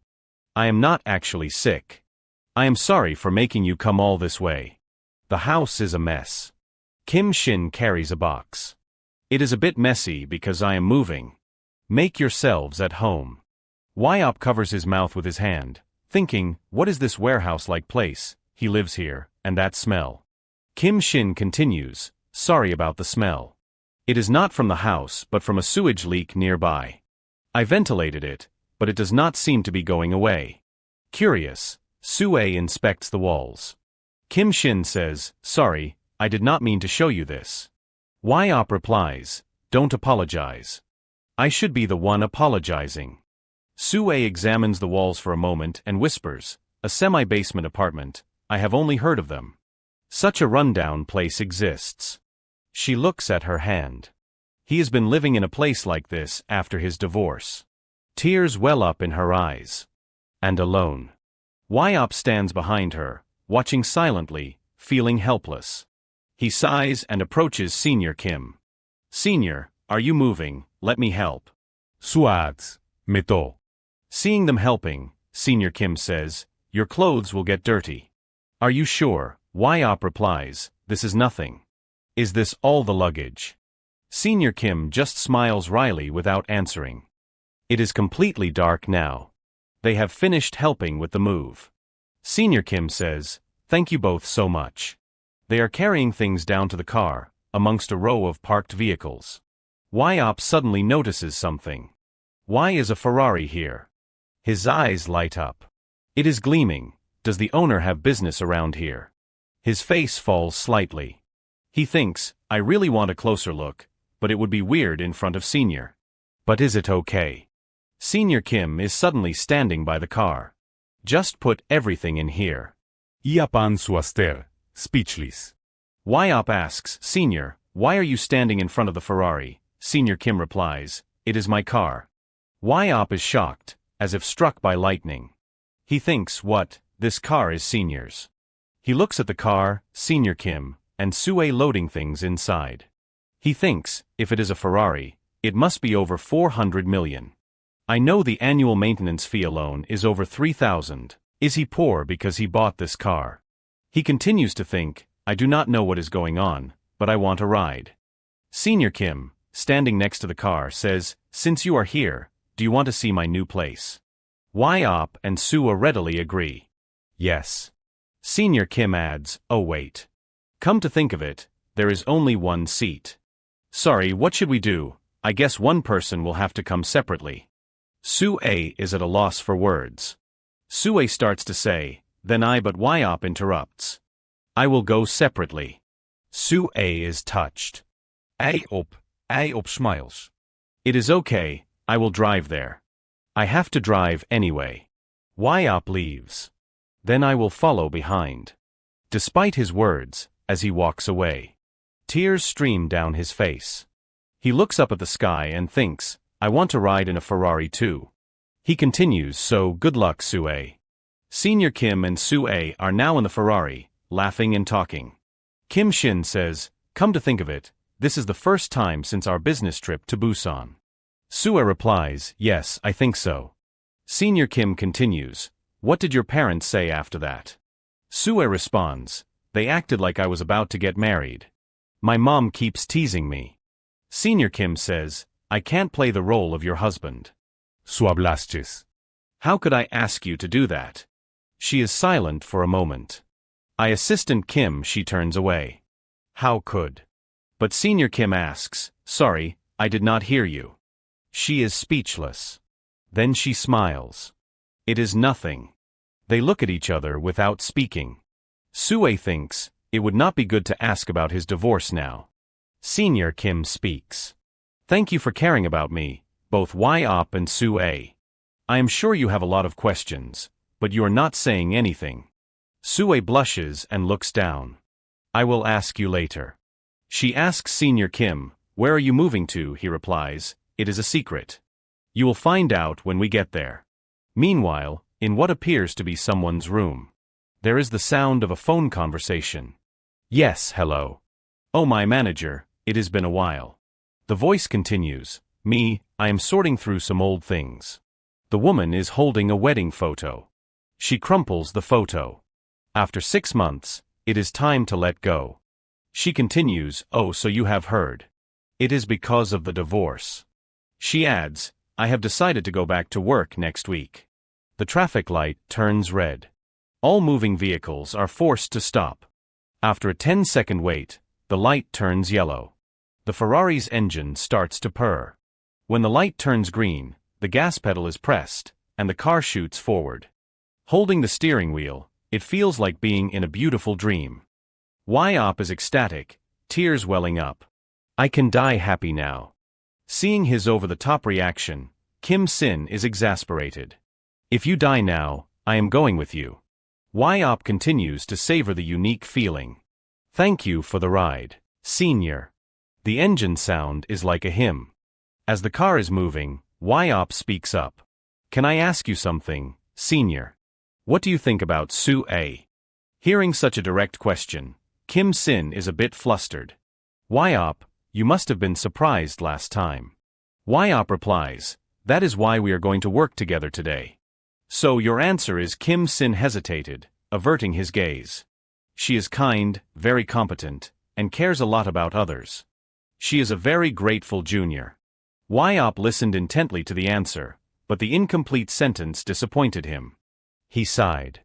I am not actually sick. I am sorry for making you come all this way. The house is a mess. Kim Shin carries a box. It is a bit messy because I am moving. Make yourselves at home. Yop covers his mouth with his hand, thinking, what is this warehouse-like place? He lives here, and that smell. Kim Shin continues, sorry about the smell. It is not from the house but from a sewage leak nearby. I ventilated it, but it does not seem to be going away. Curious, Sue inspects the walls. Kim Shin says, sorry, I did not mean to show you this. Yop replies, don't apologize. I should be the one apologizing. Sue examines the walls for a moment and whispers, a semi-basement apartment, I have only heard of them. Such a rundown place exists. She looks at her hand. He has been living in a place like this after his divorce. Tears well up in her eyes. And alone. Yop stands behind her, watching silently, feeling helpless. He sighs and approaches Senior Kim. Senior, are you moving? Let me help. Suads. Meto. Seeing them helping, Senior Kim says, your clothes will get dirty. Are you sure? Yop replies, this is nothing. Is this all the luggage? Senior Kim just smiles wryly without answering. It is completely dark now. They have finished helping with the move. Senior Kim says, thank you both so much. They are carrying things down to the car, amongst a row of parked vehicles. Yop suddenly notices something. Why is a Ferrari here? His eyes light up. It is gleaming. Does the owner have business around here? His face falls slightly. He thinks, I really want a closer look, but it would be weird in front of Senior. But is it okay? Senior Kim is suddenly standing by the car. Just put everything in here. Iapan suaster, speechless. Yop asks, Senior, why are you standing in front of the Ferrari? Senior Kim replies, it is my car. Yop is shocked, as if struck by lightning. He thinks, what, this car is Senior's. He looks at the car, Senior Kim, and Sue loading things inside. He thinks, if it is a Ferrari, it must be over 400 million. I know the annual maintenance fee alone is over 3,000. Is he poor because he bought this car? He continues to think, I do not know what is going on, but I want a ride. Senior Kim, standing next to the car, says, since you are here, do you want to see my new place? Yop and Sue readily agree. Yes. Senior Kim adds, oh wait. Come to think of it, there is only one seat. Sorry, what should we do? I guess one person will have to come separately. Sue is at a loss for words. Sue starts to say, then but Yop interrupts. I will go separately. Sue is touched. Op smiles. It is okay, I will drive there. I have to drive anyway. Yop leaves. Then I will follow behind. Despite his words, as he walks away, tears stream down his face. He looks up at the sky and thinks, I want to ride in a Ferrari too. He continues, so good luck, Sue. Senior Kim and Sue are now in the Ferrari, laughing and talking. Kim Shin says, come to think of it, this is the first time since our business trip to Busousan. Sue replies, yes, I think so. Senior Kim continues, what did your parents say after that? Sue responds, they acted like I was about to get married. My mom keeps teasing me. Senior Kim says, I can't play the role of your husband. Suablasches. How could I ask you to do that? She is silent for a moment. Assistant Kim, she turns away. How could? But Senior Kim asks, sorry, I did not hear you. She is speechless. Then she smiles. It is nothing. They look at each other without speaking. Sue thinks, it would not be good to ask about his divorce now. Senior Kim speaks. Thank you for caring about me, both Y-op and Sue. I am sure you have a lot of questions, but you are not saying anything. Sue blushes and looks down. I will ask you later. She asks Senior Kim, where are you moving to? He replies, it is a secret. You will find out when we get there. Meanwhile, in what appears to be someone's room, there is the sound of a phone conversation. Yes, hello. Oh, my manager, it has been a while. The voice continues, I am sorting through some old things. The woman is holding a wedding photo. She crumples the photo. After 6 months, it is time to let go. She continues, oh, so you have heard. It is because of the divorce. She adds, I have decided to go back to work next week. The traffic light turns red. All moving vehicles are forced to stop. After a 10-second wait, the light turns yellow. The Ferrari's engine starts to purr. When the light turns green, the gas pedal is pressed, and the car shoots forward. Holding the steering wheel, it feels like being in a beautiful dream. Y-op is ecstatic, tears welling up. I can die happy now. Seeing his over-the-top reaction, Kim Sin is exasperated. If you die now, I am going with you. Y-op continues to savor the unique feeling. Thank you for the ride, Senior. The engine sound is like a hymn. As the car is moving, Y-op speaks up. Can I ask you something, Senior? What do you think about Sue? Hearing such a direct question, Kim Sin is a bit flustered. Y-op, you must have been surprised last time. Y-op replies, that is why we are going to work together today. So your answer is? Kim Sin hesitated, averting his gaze. She is kind, very competent, and cares a lot about others. She is a very grateful junior. Y-op listened intently to the answer, but the incomplete sentence disappointed him. He sighed.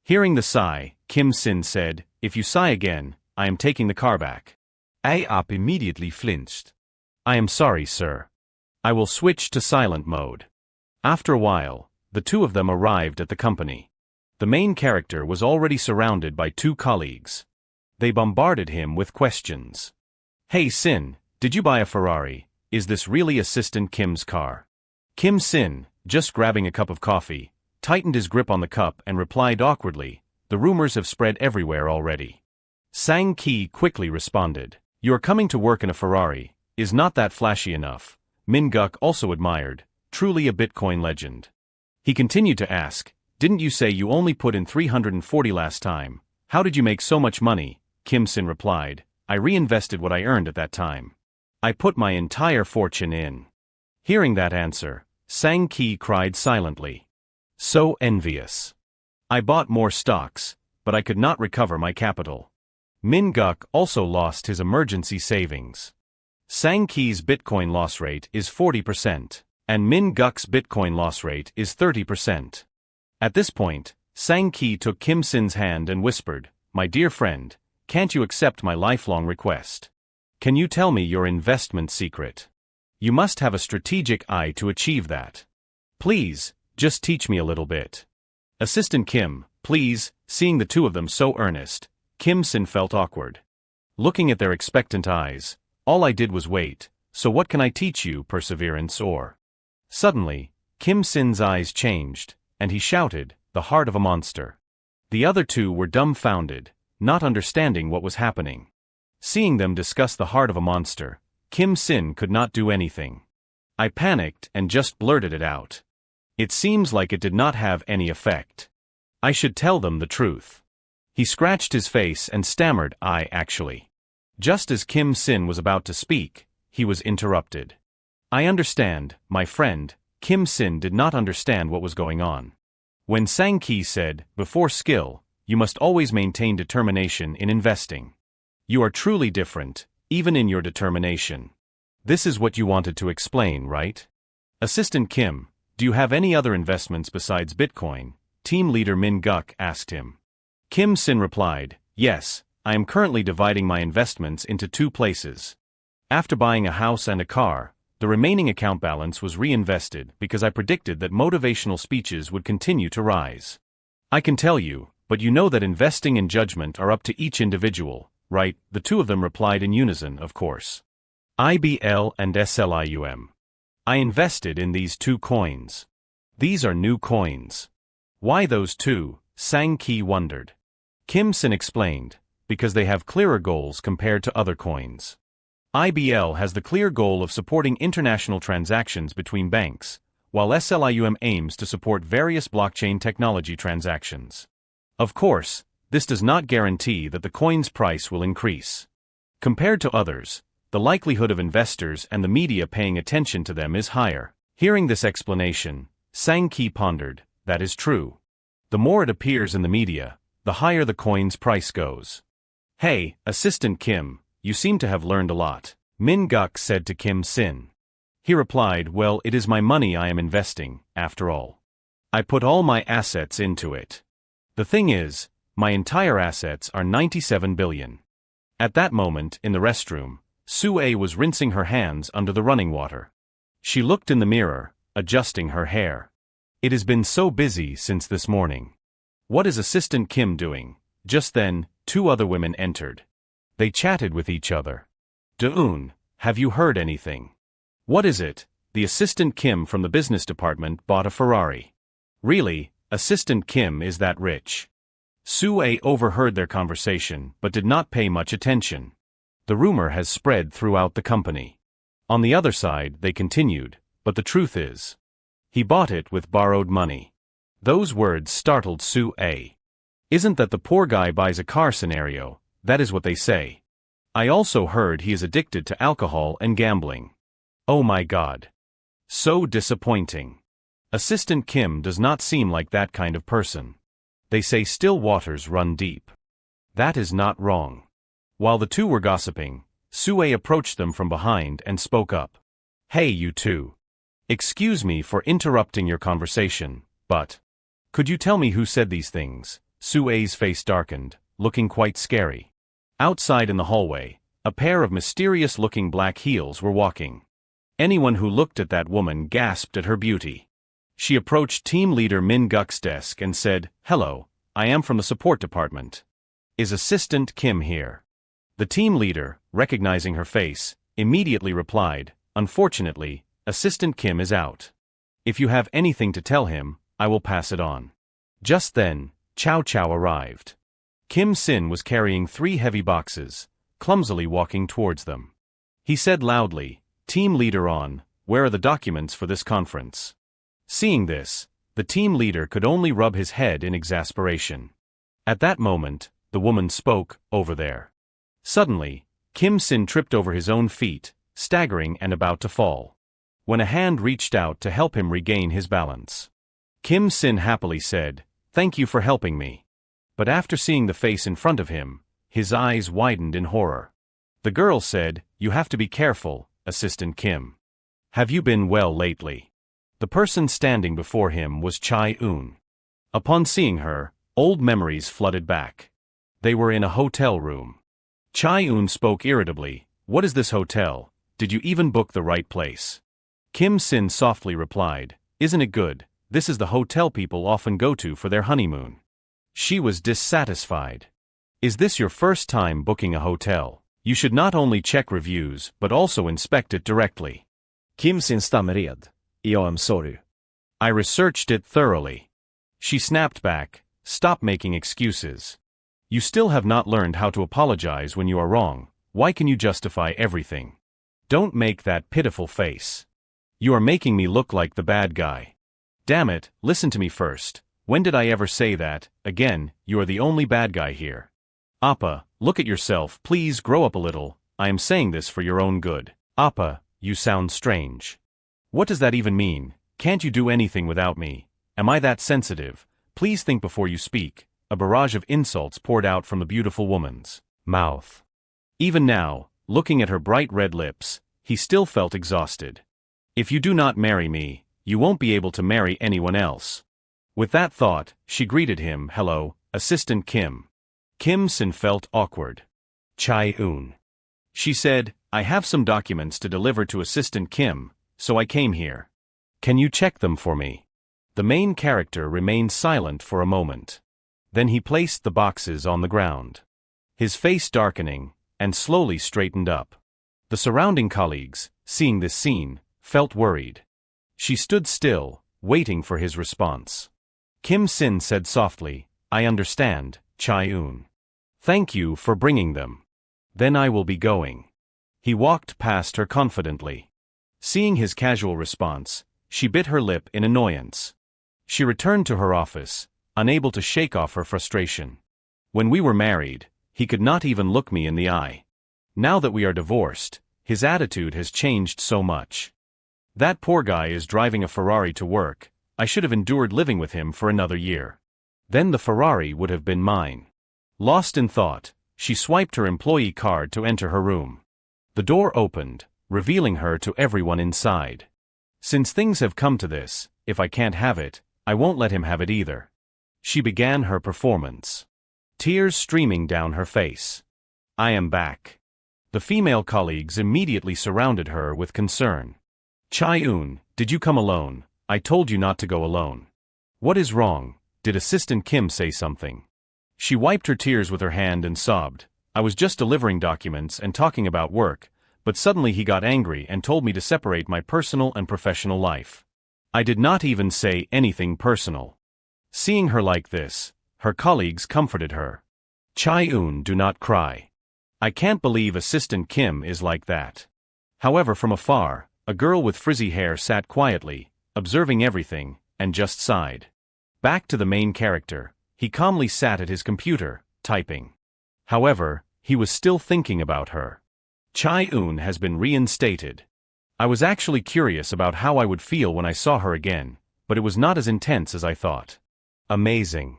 Hearing the sigh, Kim Sin said, if you sigh again, I am taking the car back. Y-op immediately flinched. I am sorry, sir. I will switch to silent mode. After a while, the two of them arrived at the company. The main character was already surrounded by 2 colleagues. They bombarded him with questions. Hey Sin, did you buy a Ferrari? Is this really Assistant Kim's car? Kim Sin, just grabbing a cup of coffee, tightened his grip on the cup and replied awkwardly, the rumors have spread everywhere already. Sang Ki quickly responded, you are coming to work in a Ferrari, is not that flashy enough. Min Guk also admired, truly a Bitcoin legend. He continued to ask, didn't you say you only put in 340 last time? How did you make so much money? Kim Sin replied, I reinvested what I earned at that time. I put my entire fortune in. Hearing that answer, Sang Ki cried silently. So envious. I bought more stocks, but I could not recover my capital. Min Guk also lost his emergency savings. Sang Ki's Bitcoin loss rate is 40%, and Min Guk's Bitcoin loss rate is 30%. At this point, Sang Ki took Kim Sin's hand and whispered, my dear friend, can't you accept my lifelong request? Can you tell me your investment secret? You must have a strategic eye to achieve that. Please, just teach me a little bit. Assistant Kim, please. Seeing the two of them so earnest, Kim Sin felt awkward. Looking at their expectant eyes, all I did was wait, so what can I teach you, perseverance or? Suddenly, Kim Sin's eyes changed, and he shouted, the heart of a monster. The other two were dumbfounded, not understanding what was happening. Seeing them discuss the heart of a monster, Kim Sin could not do anything. I panicked and just blurted it out. It seems like it did not have any effect. I should tell them the truth. He scratched his face and stammered, I actually. Just as Kim Sin was about to speak, he was interrupted. I understand, my friend. Kim Sin did not understand what was going on. When Sang Ki said, before skill, you must always maintain determination in investing. You are truly different, even in your determination. This is what you wanted to explain, right? Assistant Kim, do you have any other investments besides Bitcoin? Team leader Min Guk asked him. Kim Sin replied, yes, I am currently dividing my investments into 2 places. After buying a house and a car, the remaining account balance was reinvested because I predicted that motivational speeches would continue to rise. I can tell you, but you know that investing and judgment are up to each individual. right, the two of them replied in unison, of course. IBL and SLIUM. I invested in these two coins. These are new coins. Why those two? Sang Ki wondered. Kim Sin explained, because they have clearer goals compared to other coins. IBL has the clear goal of supporting international transactions between banks, while SLIUM aims to support various blockchain technology transactions. Of course, this does not guarantee that the coin's price will increase. Compared to others, the likelihood of investors and the media paying attention to them is higher. Hearing this explanation, Sang Ki pondered, that is true. The more it appears in the media, the higher the coin's price goes. Hey, Assistant Kim, you seem to have learned a lot, Min Guk said to Kim Sin. He replied, well, it is my money I am investing, after all. I put all my assets into it. The thing is, my entire assets are 97 billion. At that moment, in the restroom, Sue was rinsing her hands under the running water. She looked in the mirror, adjusting her hair. It has been so busy since this morning. What is Assistant Kim doing? Just then, two other women entered. They chatted with each other. Deun, have you heard anything? What is it? The Assistant Kim from the business department bought a Ferrari. Really, Assistant Kim is that rich? Sue overheard their conversation but did not pay much attention. The rumor has spread throughout the company. On the other side, they continued, but the truth is, he bought it with borrowed money. Those words startled Sue. Isn't that the poor guy buys a car scenario? That is what they say. I also heard he is addicted to alcohol and gambling. Oh my God. So disappointing. Assistant Kim does not seem like that kind of person. They say still waters run deep. That is not wrong. While the two were gossiping, Sue approached them from behind and spoke up. Hey, you two. Excuse me for interrupting your conversation, but could you tell me who said these things? Sue's face darkened, looking quite scary. Outside in the hallway, a pair of mysterious-looking black heels were walking. Anyone who looked at that woman gasped at her beauty. She approached team leader Min Guk's desk and said, hello, I am from the support department. Is Assistant Kim here? The team leader, recognizing her face, immediately replied, unfortunately, Assistant Kim is out. If you have anything to tell him, I will pass it on. Just then, Chow Chow arrived. Kim Sin was carrying 3 heavy boxes, clumsily walking towards them. He said loudly, Team leader on, where are the documents for this conference? Seeing this, the team leader could only rub his head in exasperation. At that moment, the woman spoke, over there. Suddenly, Kim Sin tripped over his own feet, staggering and about to fall. When a hand reached out to help him regain his balance. Kim Sin happily said, thank you for helping me. But after seeing the face in front of him, his eyes widened in horror. The girl said, you have to be careful, Assistant Kim. Have you been well lately? The person standing before him was Chai Un. Upon seeing her, old memories flooded back. They were in a hotel room. Chai Un spoke irritably, what is this hotel? Did you even book the right place? Kim Sin softly replied, isn't it good? This is the hotel people often go to for their honeymoon. She was dissatisfied. Is this your first time booking a hotel? You should not only check reviews but also inspect it directly. Kim Sin stammered. Jag am sorry. I researched it thoroughly. She snapped back, stop making excuses. You still have not learned how to apologize when you are wrong. Why can you justify everything? Don't make that pitiful face. You are making me look like the bad guy. Damn it, listen to me first. When did I ever say that? Again, you are the only bad guy here. Appa, look at yourself, please grow up a little. I am saying this for your own good. Appa, you sound strange. What does that even mean? Can't you do anything without me? Am I that sensitive? Please think before you speak. A barrage of insults poured out from the beautiful woman's mouth. Even now, looking at her bright red lips, he still felt exhausted. If you do not marry me, you won't be able to marry anyone else. With that thought, she greeted him, hello, Assistant Kim. Kim Sin felt awkward. Chai Un. She said, I have some documents to deliver to Assistant Kim, so I came here. Can you check them for me? The main character remained silent for a moment. Then he placed the boxes on the ground. his face darkening, and slowly straightened up. The surrounding colleagues, seeing this scene, felt worried. She stood still, waiting for his response. Kim Sin said softly, "I understand, Chae-un. Thank you for bringing them. Then I will be going." He walked past her confidently. Seeing his casual response, she bit her lip in annoyance. She returned to her office, unable to shake off her frustration. When we were married, he could not even look me in the eye. Now that we are divorced, his attitude has changed so much. That poor guy is driving a Ferrari to work. I should have endured living with him for another year. Then the Ferrari would have been mine. Lost in thought, she swiped her employee card to enter her room. The door opened, revealing her to everyone inside. Since things have come to this, if I can't have it, I won't let him have it either. She began her performance. Tears streaming down her face. "I am back." The female colleagues immediately surrounded her with concern. "Chae-un, did you come alone? I told you not to go alone." "What is wrong? Did Assistant Kim say something?" She wiped her tears with her hand and sobbed. "I was just delivering documents and talking about work, but suddenly he got angry and told me to separate my personal and professional life. I did not even say anything personal." Seeing her like this, her colleagues comforted her. "Chae-un, do not cry. I can't believe Assistant Kim is like that." However, from afar, a girl with frizzy hair sat quietly, observing everything, and just sighed. Back to the main character, he calmly sat at his computer, typing. However, he was still thinking about her. Chae-un has been reinstated. I was actually curious about how I would feel when I saw her again, but it was not as intense as I thought. Amazing.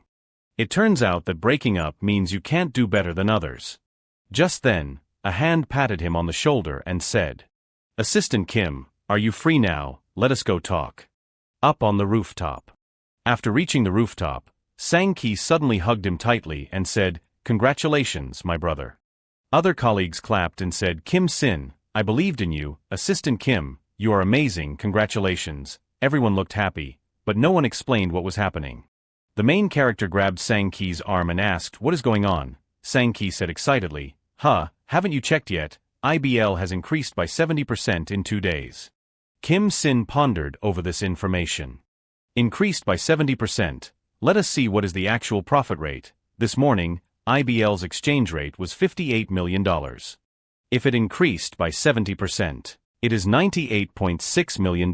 It turns out that breaking up means you can't do better than others. Just then, a hand patted him on the shoulder and said, "Assistant Kim, are you free now? Let us go talk." Up on the rooftop. After reaching the rooftop, Sang-ki suddenly hugged him tightly and said, "Congratulations, my brother." Other colleagues clapped and said, "Kim Sin, I believed in you, Assistant Kim, you are amazing, congratulations." Everyone looked happy, but no one explained what was happening. The main character grabbed Sang-ki's arm and asked, "What is going on?" Sang-ki said excitedly, Haven't you checked yet? IBL has increased by 70% in 2 days." Kim Sin pondered over this information. Increased by 70%. Let us see what is the actual profit rate. This morning, IBL's exchange rate was $58 million. If it increased by 70%, it is $98.6 million.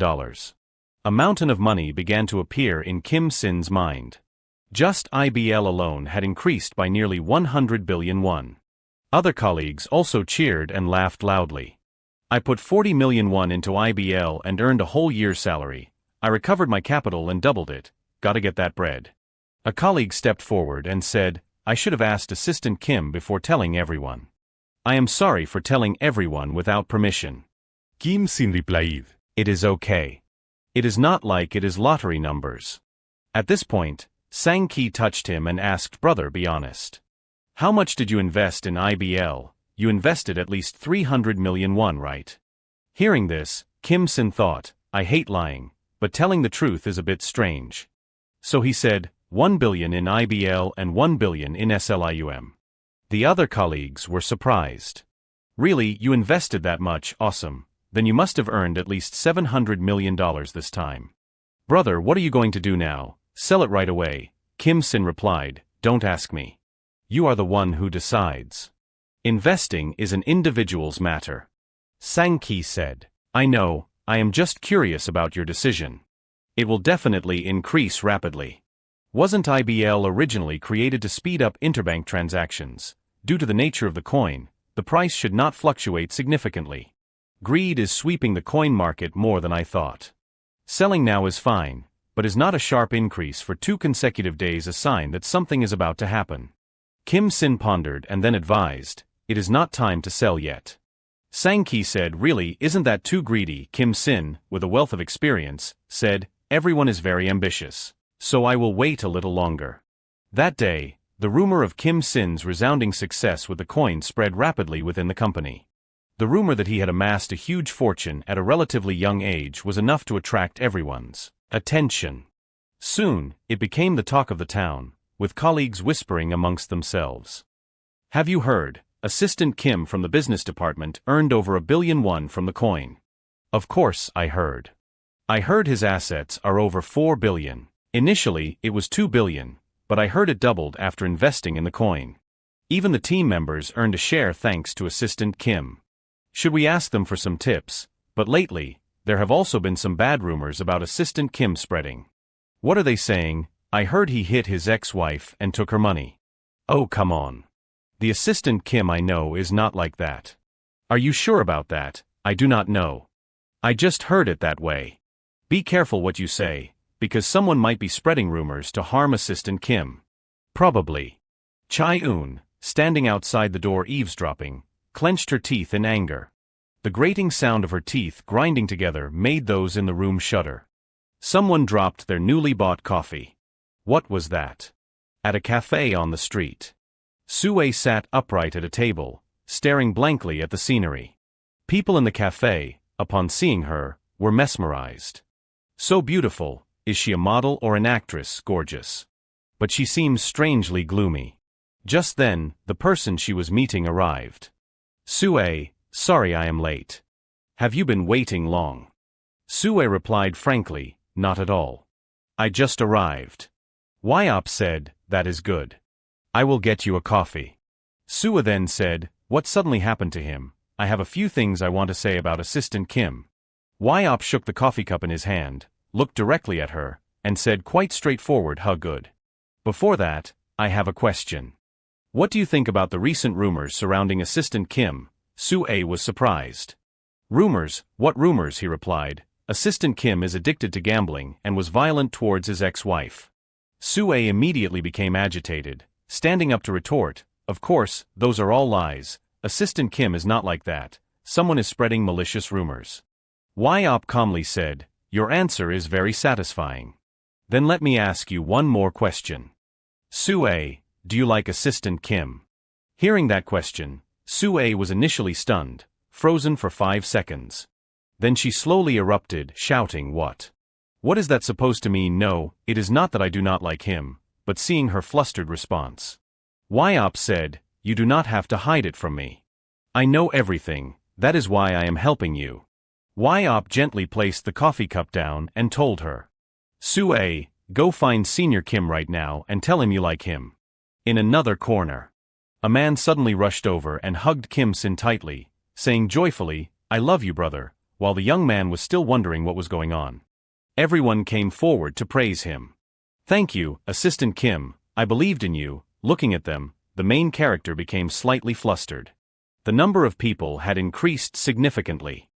A mountain of money began to appear in Kim Sin's mind. Just IBL alone had increased by nearly 100 billion won. Other colleagues also cheered and laughed loudly. "I put 40 million won into IBL and earned a whole year's salary. I recovered my capital and doubled it. Gotta get that bread." A colleague stepped forward and said, "I should have asked Assistant Kim before telling everyone. I am sorry for telling everyone without permission." Kim Sin replied, "It is okay. It is not like it is lottery numbers." At this point, Sang-ki touched him and asked, "Brother, be honest. How much did you invest in IBL? You invested at least 300 million won, right?" Hearing this, Kim Sin thought, "I hate lying, but telling the truth is a bit strange." So he said, 1 billion in IBL and 1 billion in SLIUM. The other colleagues were surprised. "Really, you invested that much? Awesome. Then you must have earned at least $700 million this time." "Brother, what are you going to do now? Sell it right away." Kim Sin replied, "Don't ask me. You are the one who decides. Investing is an individual's matter." Sang-ki said, "I know, I am just curious about your decision. It will definitely increase rapidly. Wasn't IBL originally created to speed up interbank transactions? Due to the nature of the coin, the price should not fluctuate significantly. Greed is sweeping the coin market more than I thought. Selling now is fine, but is not a sharp increase for 2 consecutive days a sign that something is about to happen?" Kim Sin pondered and then advised, "It is not time to sell yet." Sang-ki said, "Really, isn't that too greedy?" Kim Sin, with a wealth of experience, said, "Everyone is very ambitious, so I will wait a little longer." That day, the rumor of Kim Sin's resounding success with the coin spread rapidly within the company. The rumor that he had amassed a huge fortune at a relatively young age was enough to attract everyone's attention. Soon, it became the talk of the town, with colleagues whispering amongst themselves. Have you heard? Assistant Kim from the business department earned over $1 billion from the coin. Of course, I heard. I heard his assets are over $4 billion. Initially, it was $2 billion, but I heard it doubled after investing in the coin. Even the team members earned a share thanks to Assistant Kim. Should we ask them for some tips? But lately, there have also been some bad rumors about Assistant Kim spreading. What are they saying? I heard he hit his ex-wife and took her money. Oh, come on. The Assistant Kim I know is not like that. Are you sure about that? I do not know. I just heard it that way. Be careful what you say, because someone might be spreading rumors to harm Assistant Kim. Probably. Chai-eun, standing outside the door eavesdropping, clenched her teeth in anger. The grating sound of her teeth grinding together made those in the room shudder. Someone dropped their newly bought coffee. What was that? At a cafe on the street. Sue sat upright at a table, staring blankly at the scenery. People in the cafe, upon seeing her, were mesmerized. So beautiful, is she a model or an actress, gorgeous? But she seems strangely gloomy. Just then, the person she was meeting arrived. Sue, sorry I am late. Have you been waiting long? Sue replied frankly, not at all. I just arrived. Yop said, that is good. I will get you a coffee. Sue then said, what suddenly happened to him? I have a few things I want to say about Assistant Kim. Yop shook the coffee cup in his hand, looked directly at her, and said quite straightforward how good. Before that, I have a question. What do you think about the recent rumors surrounding Assistant Kim? Sue was surprised. Rumors? What rumors? He replied. Assistant Kim is addicted to gambling and was violent towards his ex-wife. Sue immediately became agitated, standing up to retort, of course, those are all lies. Assistant Kim is not like that. Someone is spreading malicious rumors. Yop calmly said, your answer is very satisfying. Then let me ask you one more question. Sue, do you like Assistant Kim? Hearing that question, Sue was initially stunned, frozen for 5 seconds. Then she slowly erupted, shouting, what? What is that supposed to mean? No, it is not that I do not like him, but seeing her flustered response. Yop said, you do not have to hide it from me. I know everything, that is why I am helping you. Yop gently placed the coffee cup down and told her. Sue, go find Senior Kim right now and tell him you like him. In another corner, a man suddenly rushed over and hugged Kim Sin tightly, saying joyfully, I love you, brother, while the young man was still wondering what was going on. Everyone came forward to praise him. Thank you, Assistant Kim, I believed in you. Looking at them, the main character became slightly flustered. The number of people had increased significantly.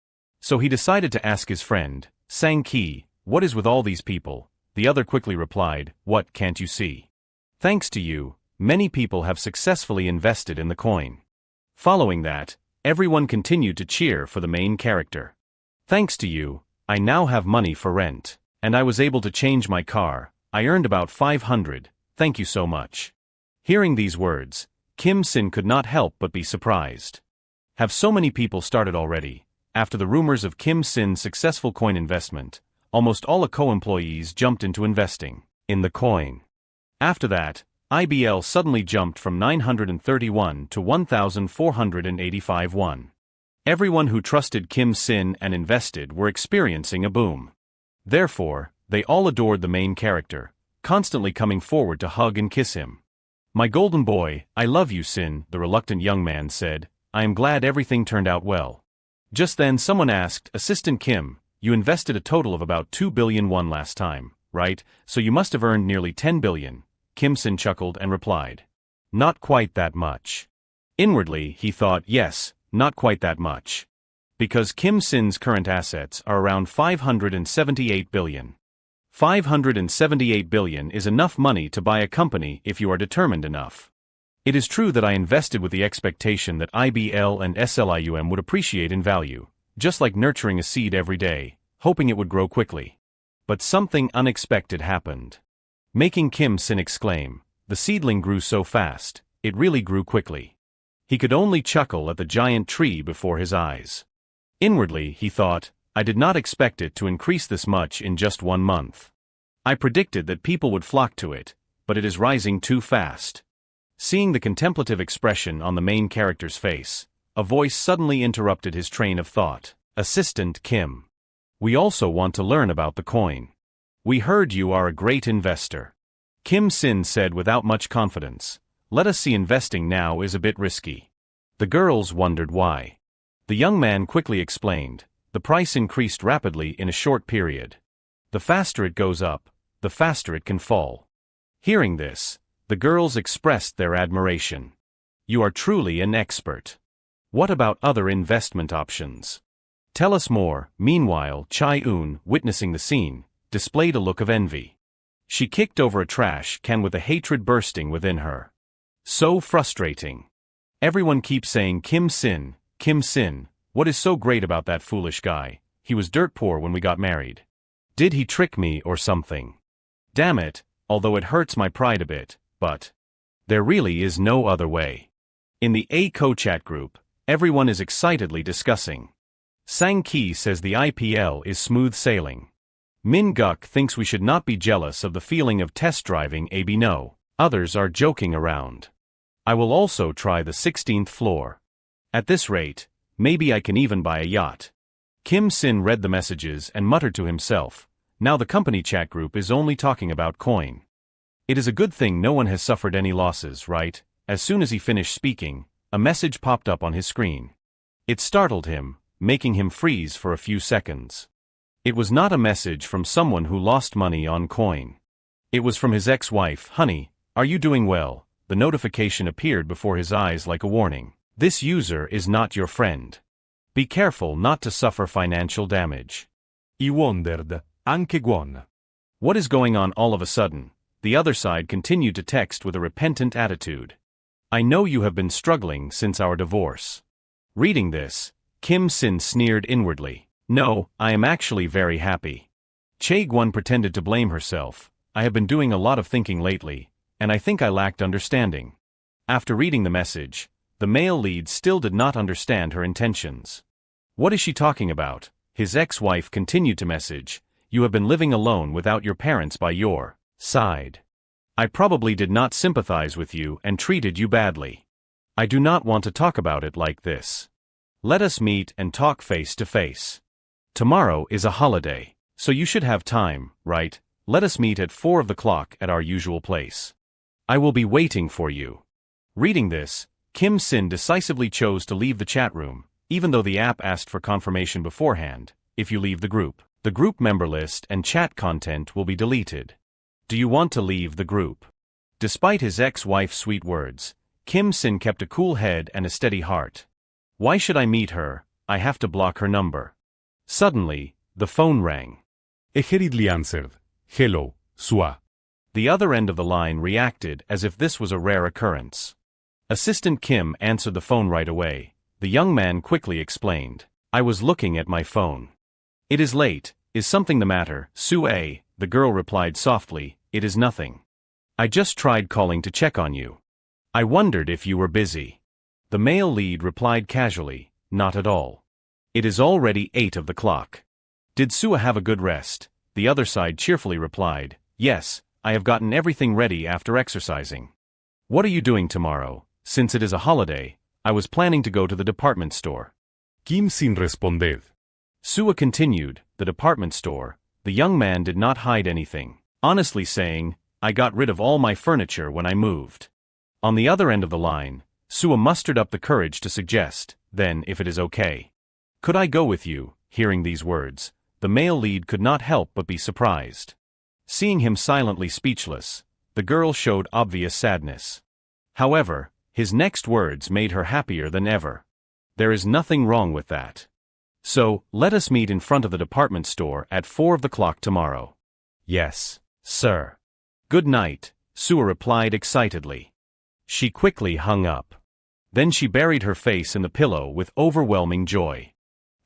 So he decided to ask his friend, Sang-ki, what is with all these people? The other quickly replied, what can't you see? Thanks to you, many people have successfully invested in the coin. Following that, everyone continued to cheer for the main character. Thanks to you, I now have money for rent, and I was able to change my car. I earned about 500, thank you so much. Hearing these words, Kim Sin could not help but be surprised. Have so many people started already? After the rumors of Kim Sin's successful coin investment, almost all co-employees jumped into investing in the coin. After that, IBL suddenly jumped from 931 to 1,485 won. Everyone who trusted Kim Sin and invested were experiencing a boom. Therefore, they all adored the main character, constantly coming forward to hug and kiss him. My golden boy, I love you, Sin, the reluctant young man said. I am glad everything turned out well. Just then someone asked, Assistant Kim, you invested a total of about 2 billion won last time, right? So you must have earned nearly 10 billion. Kim Sin chuckled and replied. Not quite that much. Inwardly, he thought, yes, not quite that much. Because Kim Sin's current assets are around 578 billion. 578 billion is enough money to buy a company if you are determined enough. It is true that I invested with the expectation that IBL and SLIUM would appreciate in value, just like nurturing a seed every day, hoping it would grow quickly. But something unexpected happened. Making Kim Sin exclaim, the seedling grew so fast, it really grew quickly. He could only chuckle at the giant tree before his eyes. Inwardly, he thought, I did not expect it to increase this much in just 1 month. I predicted that people would flock to it, but it is rising too fast. Seeing the contemplative expression on the main character's face, a voice suddenly interrupted his train of thought. Assistant Kim. We also want to learn about the coin. We heard you are a great investor. Kim Sin said without much confidence. Let us see, investing now is a bit risky. The girls wondered why. The young man quickly explained. The price increased rapidly in a short period. The faster it goes up, the faster it can fall. Hearing this, the girls expressed their admiration. You are truly an expert. What about other investment options? Tell us more. Meanwhile, Chai-eun, witnessing the scene, displayed a look of envy. She kicked over a trash can with a hatred bursting within her. So frustrating. Everyone keeps saying Kim Sin, what is so great about that foolish guy? He was dirt poor when we got married. Did he trick me or something? Damn it, although it hurts my pride a bit, but there really is no other way. In the A-Co chat group, everyone is excitedly discussing. Sang Ki says the IPL is smooth sailing. Min Guk thinks we should not be jealous of the feeling of test driving AB. No, others are joking around. I will also try the 16th floor. At this rate, maybe I can even buy a yacht. Kim Sin read the messages and muttered to himself, now the company chat group is only talking about coin. It is a good thing no one has suffered any losses, right? As soon as he finished speaking, a message popped up on his screen. It startled him, making him freeze for a few seconds. It was not a message from someone who lost money on coin. It was from his ex-wife. Honey, are you doing well? The notification appeared before his eyes like a warning. This user is not your friend. Be careful not to suffer financial damage. I wondered, anche Gwon. What is going on all of a sudden? The other side continued to text with a repentant attitude. I know you have been struggling since our divorce. Reading this, Kim Sin sneered inwardly. No, I am actually very happy. Chae-gwon pretended to blame herself. I have been doing a lot of thinking lately, and I think I lacked understanding. After reading the message, the male lead still did not understand her intentions. What is she talking about? His ex-wife continued to message. You have been living alone without your parents by your side. I probably did not sympathize with you and treated you badly. I do not want to talk about it like this. Let us meet and talk face to face. Tomorrow is a holiday, so you should have time, right? Let us meet at 4 o'clock at our usual place. I will be waiting for you. Reading this, Kim Sin decisively chose to leave the chat room, even though the app asked for confirmation beforehand. If you leave the group member list and chat content will be deleted. Do you want to leave the group? Despite his ex-wife's sweet words, Kim Sin kept a cool head and a steady heart. Why should I meet her? I have to block her number. Suddenly, the phone rang. E hurriedly answered, hello, Sua. The other end of the line reacted as if this was a rare occurrence. Assistant Kim answered the phone right away. The young man quickly explained. I was looking at my phone. It is late. Is something the matter, Sue? The girl replied softly. It is nothing. I just tried calling to check on you. I wondered if you were busy. The male lead replied casually. Not at all. It is already 8 o'clock. Did Sue have a good rest? The other side cheerfully replied. Yes, I have gotten everything ready after exercising. What are you doing tomorrow? Since it is a holiday, I was planning to go to the department store. Kim Sin responded. Sue continued, the department store. The young man did not hide anything, honestly saying, I got rid of all my furniture when I moved. On the other end of the line, Sue mustered up the courage to suggest, then if it is okay. Could I go with you? Hearing these words, the male lead could not help but be surprised. Seeing him silently speechless, the girl showed obvious sadness. However, his next words made her happier than ever. There is nothing wrong with that. So, let us meet in front of the department store at 4 o'clock tomorrow. Yes, sir. Good night, Sue replied excitedly. She quickly hung up. Then she buried her face in the pillow with overwhelming joy.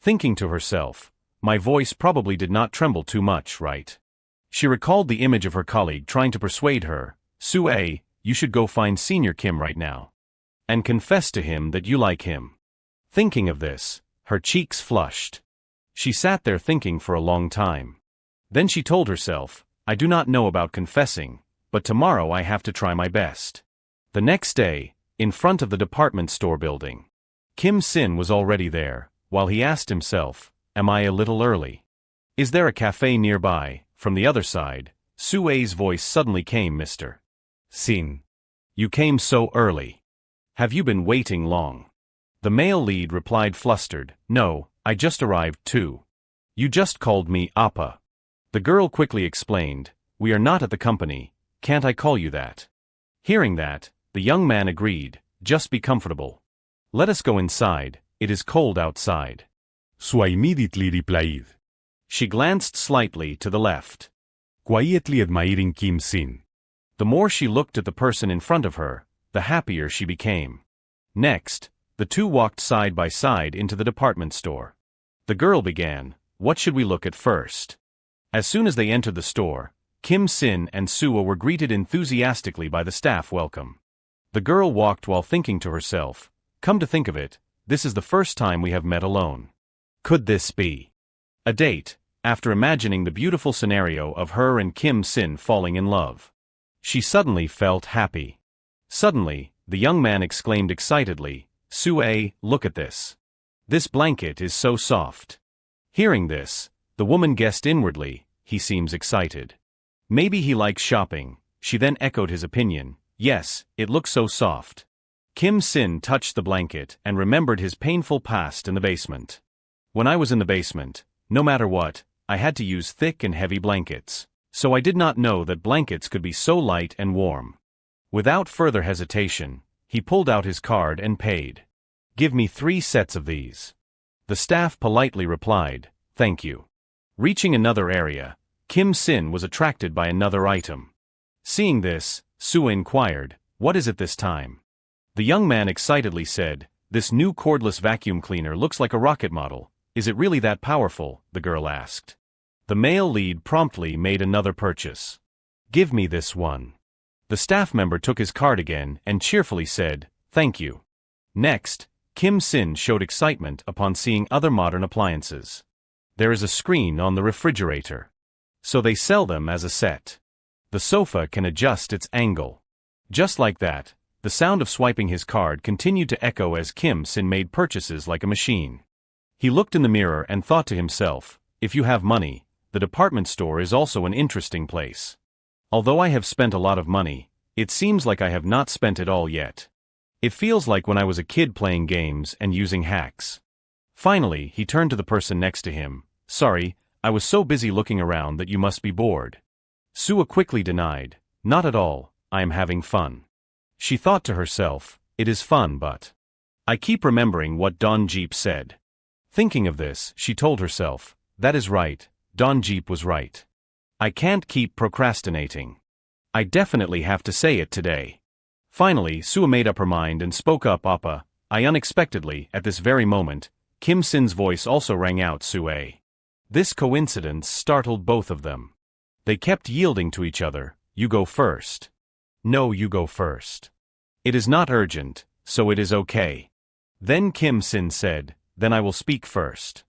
Thinking to herself, my voice probably did not tremble too much, right? She recalled the image of her colleague trying to persuade her, Sue, you should go find Senior Kim right now. And confess to him that you like him. Thinking of this, her cheeks flushed. She sat there thinking for a long time. Then she told herself, I do not know about confessing, but tomorrow I have to try my best. The next day, in front of the department store building, Kim Sin was already there, while he asked himself, am I a little early? Is there a cafe nearby? From the other side, Sue's voice suddenly came, Mr. Sin. You came so early. Have you been waiting long? The male lead replied flustered, no, I just arrived too. You just called me Appa. The girl quickly explained, we are not at the company, can't I call you that? Hearing that, the young man agreed, just be comfortable. Let us go inside, it is cold outside. Sua immediately replied. She glanced slightly to the left, Quietly admiring Kim Sin. The more she looked at the person in front of her, the happier she became. Next, the two walked side by side into the department store. The girl began, what should we look at first? As soon as they entered the store, Kim Sin and Sua were greeted enthusiastically by the staff welcome. The girl walked while thinking to herself, come to think of it, this is the first time we have met alone. Could this be a date? After imagining the beautiful scenario of her and Kim Sin falling in love, she suddenly felt happy. Suddenly, the young man exclaimed excitedly, Sue, look at this. This blanket is so soft. Hearing this, the woman guessed inwardly, he seems excited. Maybe he likes shopping. She then echoed his opinion, yes, it looks so soft. Kim Sin touched the blanket and remembered his painful past in the basement. When I was in the basement, no matter what, I had to use thick and heavy blankets, so I did not know that blankets could be so light and warm. Without further hesitation, he pulled out his card and paid. Give me 3 sets of these. The staff politely replied, thank you. Reaching another area, Kim Sin was attracted by another item. Seeing this, Sue inquired, what is it this time? The young man excitedly said, this new cordless vacuum cleaner looks like a rocket model. Is it really that powerful? The girl asked. The male lead promptly made another purchase. Give me this one. The staff member took his card again and cheerfully said, thank you. Next, Kim Sin showed excitement upon seeing other modern appliances. There is a screen on the refrigerator. So they sell them as a set. The sofa can adjust its angle. Just like that, the sound of swiping his card continued to echo as Kim Sin made purchases like a machine. He looked in the mirror and thought to himself, if you have money, the department store is also an interesting place. Although I have spent a lot of money, it seems like I have not spent it all yet. It feels like when I was a kid playing games and using hacks. Finally, he turned to the person next to him. Sorry, I was so busy looking around that you must be bored. Sue quickly denied, not at all, I am having fun. She thought to herself, it is fun but I keep remembering what Don Jeep said. Thinking of this, she told herself, that is right, Don Jeep was right. I can't keep procrastinating. I definitely have to say it today. Finally, Sue made up her mind and spoke up, Appa. I unexpectedly, at this very moment, Kim Sin's voice also rang out, Sue. This coincidence startled both of them. They kept yielding to each other, you go first. No, you go first. It is not urgent, so it is okay. Then Kim Sin said, then I will speak first.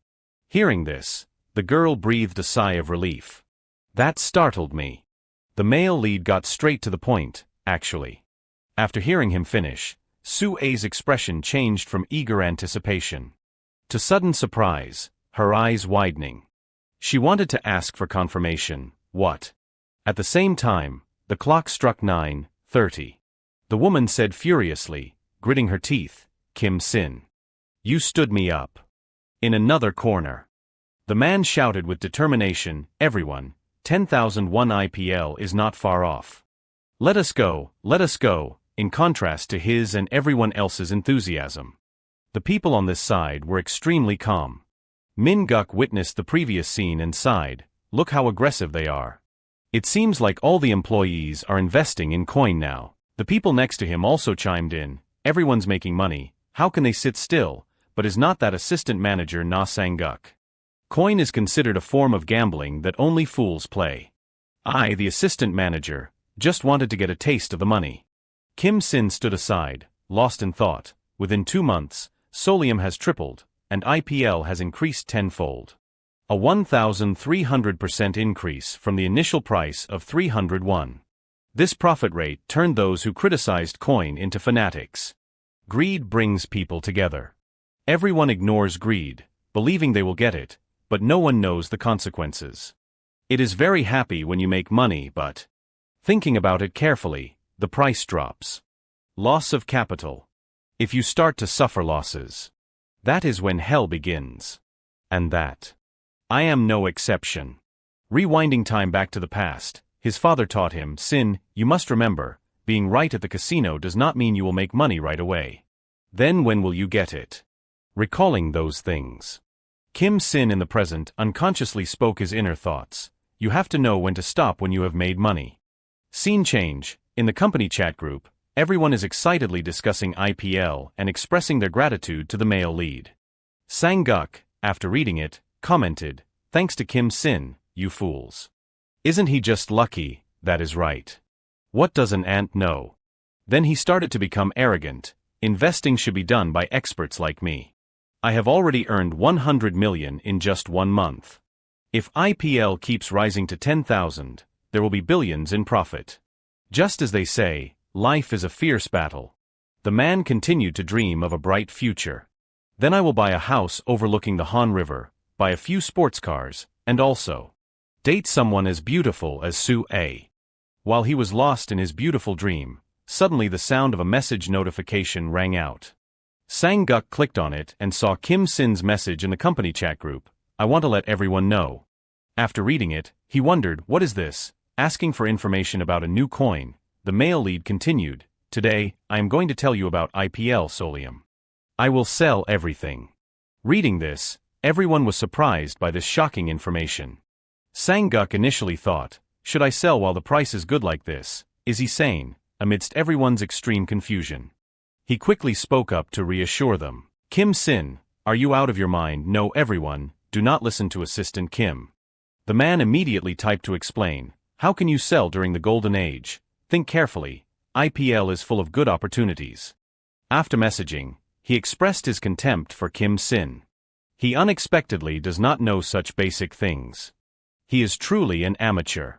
Hearing this, the girl breathed a sigh of relief. That startled me. The male lead got straight to the point, actually. After hearing him finish, Sue's expression changed from eager anticipation to sudden surprise, her eyes widening. She wanted to ask for confirmation, what? At the same time, the clock struck 9:30. The woman said furiously, gritting her teeth, Kim Sin. You stood me up. In another corner. The man shouted with determination, everyone, 10,001 IPL is not far off. Let us go, in contrast to his and everyone else's enthusiasm. The people on this side were extremely calm. Min Guk witnessed the previous scene and sighed, look how aggressive they are. It seems like all the employees are investing in coin now. The people next to him also chimed in, everyone's making money, how can they sit still? But is not that assistant manager Na Sanguk? Coin is considered a form of gambling that only fools play. I, the assistant manager, just wanted to get a taste of the money. Kim Sin stood aside, lost in thought. Within 2 months, Solium has tripled, and IPL has increased tenfold. A 1,300% increase from the initial price of 301. This profit rate turned those who criticized coin into fanatics. Greed brings people together. Everyone ignores greed, believing they will get it, but no one knows the consequences. It is very happy when you make money, but thinking about it carefully, the price drops. Loss of capital. If you start to suffer losses, that is when hell begins. And that. I am no exception. Rewinding time back to the past, his father taught him, Sin, you must remember, being right at the casino does not mean you will make money right away. Then when will you get it? Recalling those things. Kim Sin in the present unconsciously spoke his inner thoughts. You have to know when to stop when you have made money. Scene change. In the company chat group, everyone is excitedly discussing IPL and expressing their gratitude to the male lead. Sang-guk, after reading it, commented, thanks to Kim Sin, you fools. Isn't he just lucky? That is right. What does an ant know? Then he started to become arrogant. Investing should be done by experts like me. I have already earned 100 million in just 1 month. If IPL keeps rising to 10,000, there will be billions in profit. Just as they say, life is a fierce battle. The man continued to dream of a bright future. Then I will buy a house overlooking the Han River, buy a few sports cars, and also date someone as beautiful as Su A. While he was lost in his beautiful dream, suddenly the sound of a message notification rang out. Sang-guk clicked on it and saw Kim Sin's message in the company chat group. I want to let everyone know. After reading it, he wondered, what is this? Asking for information about a new coin, the male lead continued, today, I am going to tell you about IPL Solium. I will sell everything. Reading this, everyone was surprised by this shocking information. Sang-guk initially thought, should I sell while the price is good like this? Is he sane? Amidst everyone's extreme confusion. He quickly spoke up to reassure them. Kim Sin, are you out of your mind? No, everyone, do not listen to Assistant Kim. The man immediately typed to explain, how can you sell during the golden age? Think carefully, IPL is full of good opportunities. After messaging, he expressed his contempt for Kim Sin. He unexpectedly does not know such basic things. He is truly an amateur.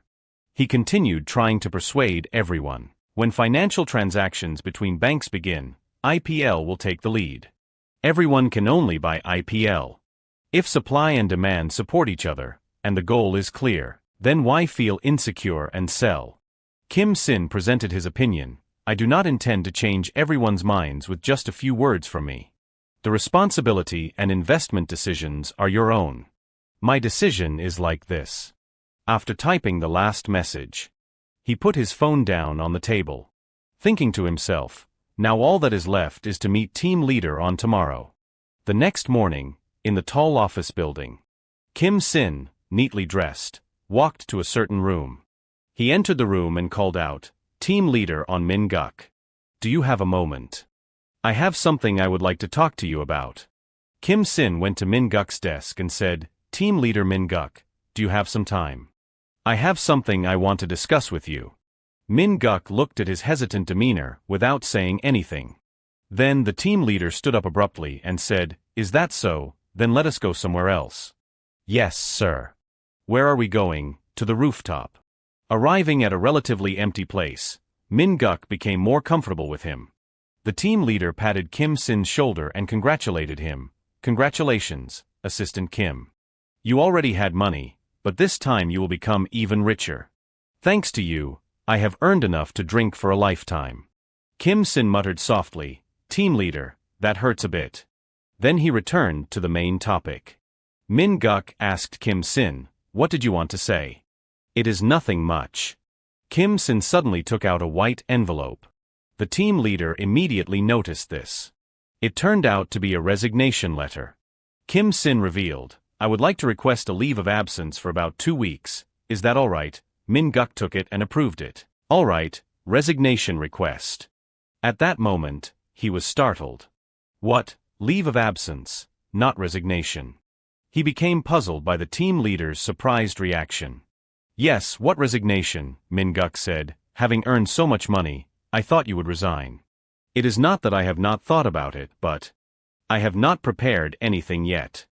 He continued trying to persuade everyone. When financial transactions between banks begin, IPL will take the lead. Everyone can only buy IPL. If supply and demand support each other, and the goal is clear, then why feel insecure and sell? Kim Sin presented his opinion. I do not intend to change everyone's minds with just a few words from me. The responsibility and investment decisions are your own. My decision is like this. After typing the last message, he put his phone down on the table. Thinking to himself, now all that is left is to meet team leader on tomorrow. The next morning, in the tall office building, Kim Sin, neatly dressed, walked to a certain room. He entered the room and called out, team leader on Min-guk. Do you have a moment? I have something I would like to talk to you about. Kim Sin went to Min-guk's desk and said, team leader Min-guk, do you have some time? I have something I want to discuss with you. Min-guk looked at his hesitant demeanor without saying anything. Then the team leader stood up abruptly and said, is that so? Then let us go somewhere else. Yes, sir. Where are we going? To the rooftop. Arriving at a relatively empty place, Min-guk became more comfortable with him. The team leader patted Kim Sin's shoulder and congratulated him. Congratulations, Assistant Kim. You already had money, but this time you will become even richer. Thanks to you, I have earned enough to drink for a lifetime. Kim Sin muttered softly, team leader, that hurts a bit. Then he returned to the main topic. Min-guk asked Kim Sin, what did you want to say? It is nothing much. Kim Sin suddenly took out a white envelope. The team leader immediately noticed this. It turned out to be a resignation letter. Kim Sin revealed, I would like to request a leave of absence for about 2 weeks. Is that all right? Min-guk took it and approved it. All right, resignation request. At that moment, he was startled. What? Leave of absence, not resignation. He became puzzled by the team leader's surprised reaction. Yes, what resignation? Min-guk said, having earned so much money, I thought you would resign. It is not that I have not thought about it, but I have not prepared anything yet.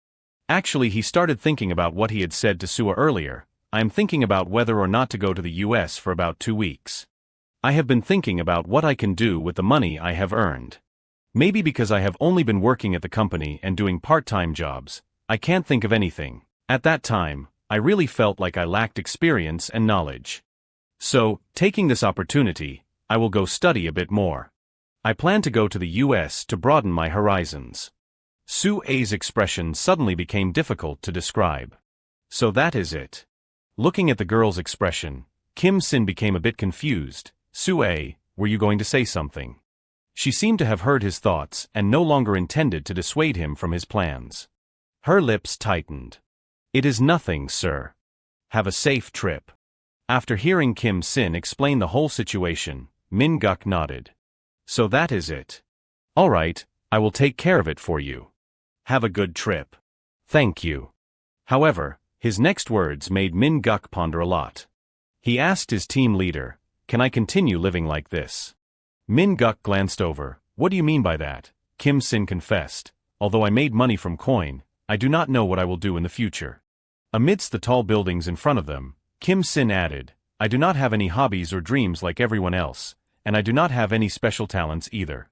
Actually, he started thinking about what he had said to Sua earlier. I am thinking about whether or not to go to the US for about 2 weeks. I have been thinking about what I can do with the money I have earned. Maybe because I have only been working at the company and doing part-time jobs, I can't think of anything. At that time, I really felt like I lacked experience and knowledge. So, taking this opportunity, I will go study a bit more. I plan to go to the US to broaden my horizons. Su-A's expression suddenly became difficult to describe. So that is it. Looking at the girl's expression, Kim Sin became a bit confused. Su-A, were you going to say something? She seemed to have heard his thoughts and no longer intended to dissuade him from his plans. Her lips tightened. It is nothing, sir. Have a safe trip. After hearing Kim Sin explain the whole situation, Min Guk nodded. So that is it. All right, I will take care of it for you. Have a good trip. Thank you. However, his next words made Min Guk ponder a lot. He asked his team leader, "Can I continue living like this?" Min Guk glanced over. "What do you mean by that?" Kim Sin confessed. "Although I made money from coin, I do not know what I will do in the future." Amidst the tall buildings in front of them, Kim Sin added, "I do not have any hobbies or dreams like everyone else, and I do not have any special talents either.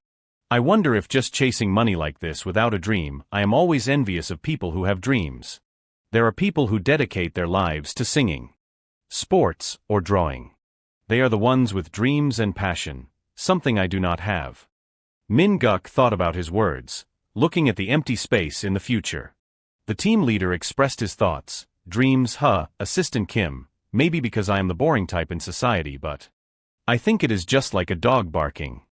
I wonder if just chasing money like this without a dream. I am always envious of people who have dreams. There are people who dedicate their lives to singing, sports, or drawing. They are the ones with dreams and passion, something I do not have." Min Guk thought about his words, looking at the empty space in the future. The team leader expressed his thoughts. "Dreams, huh, Assistant Kim, maybe because I am the boring type in society, but I think it is just like a dog barking."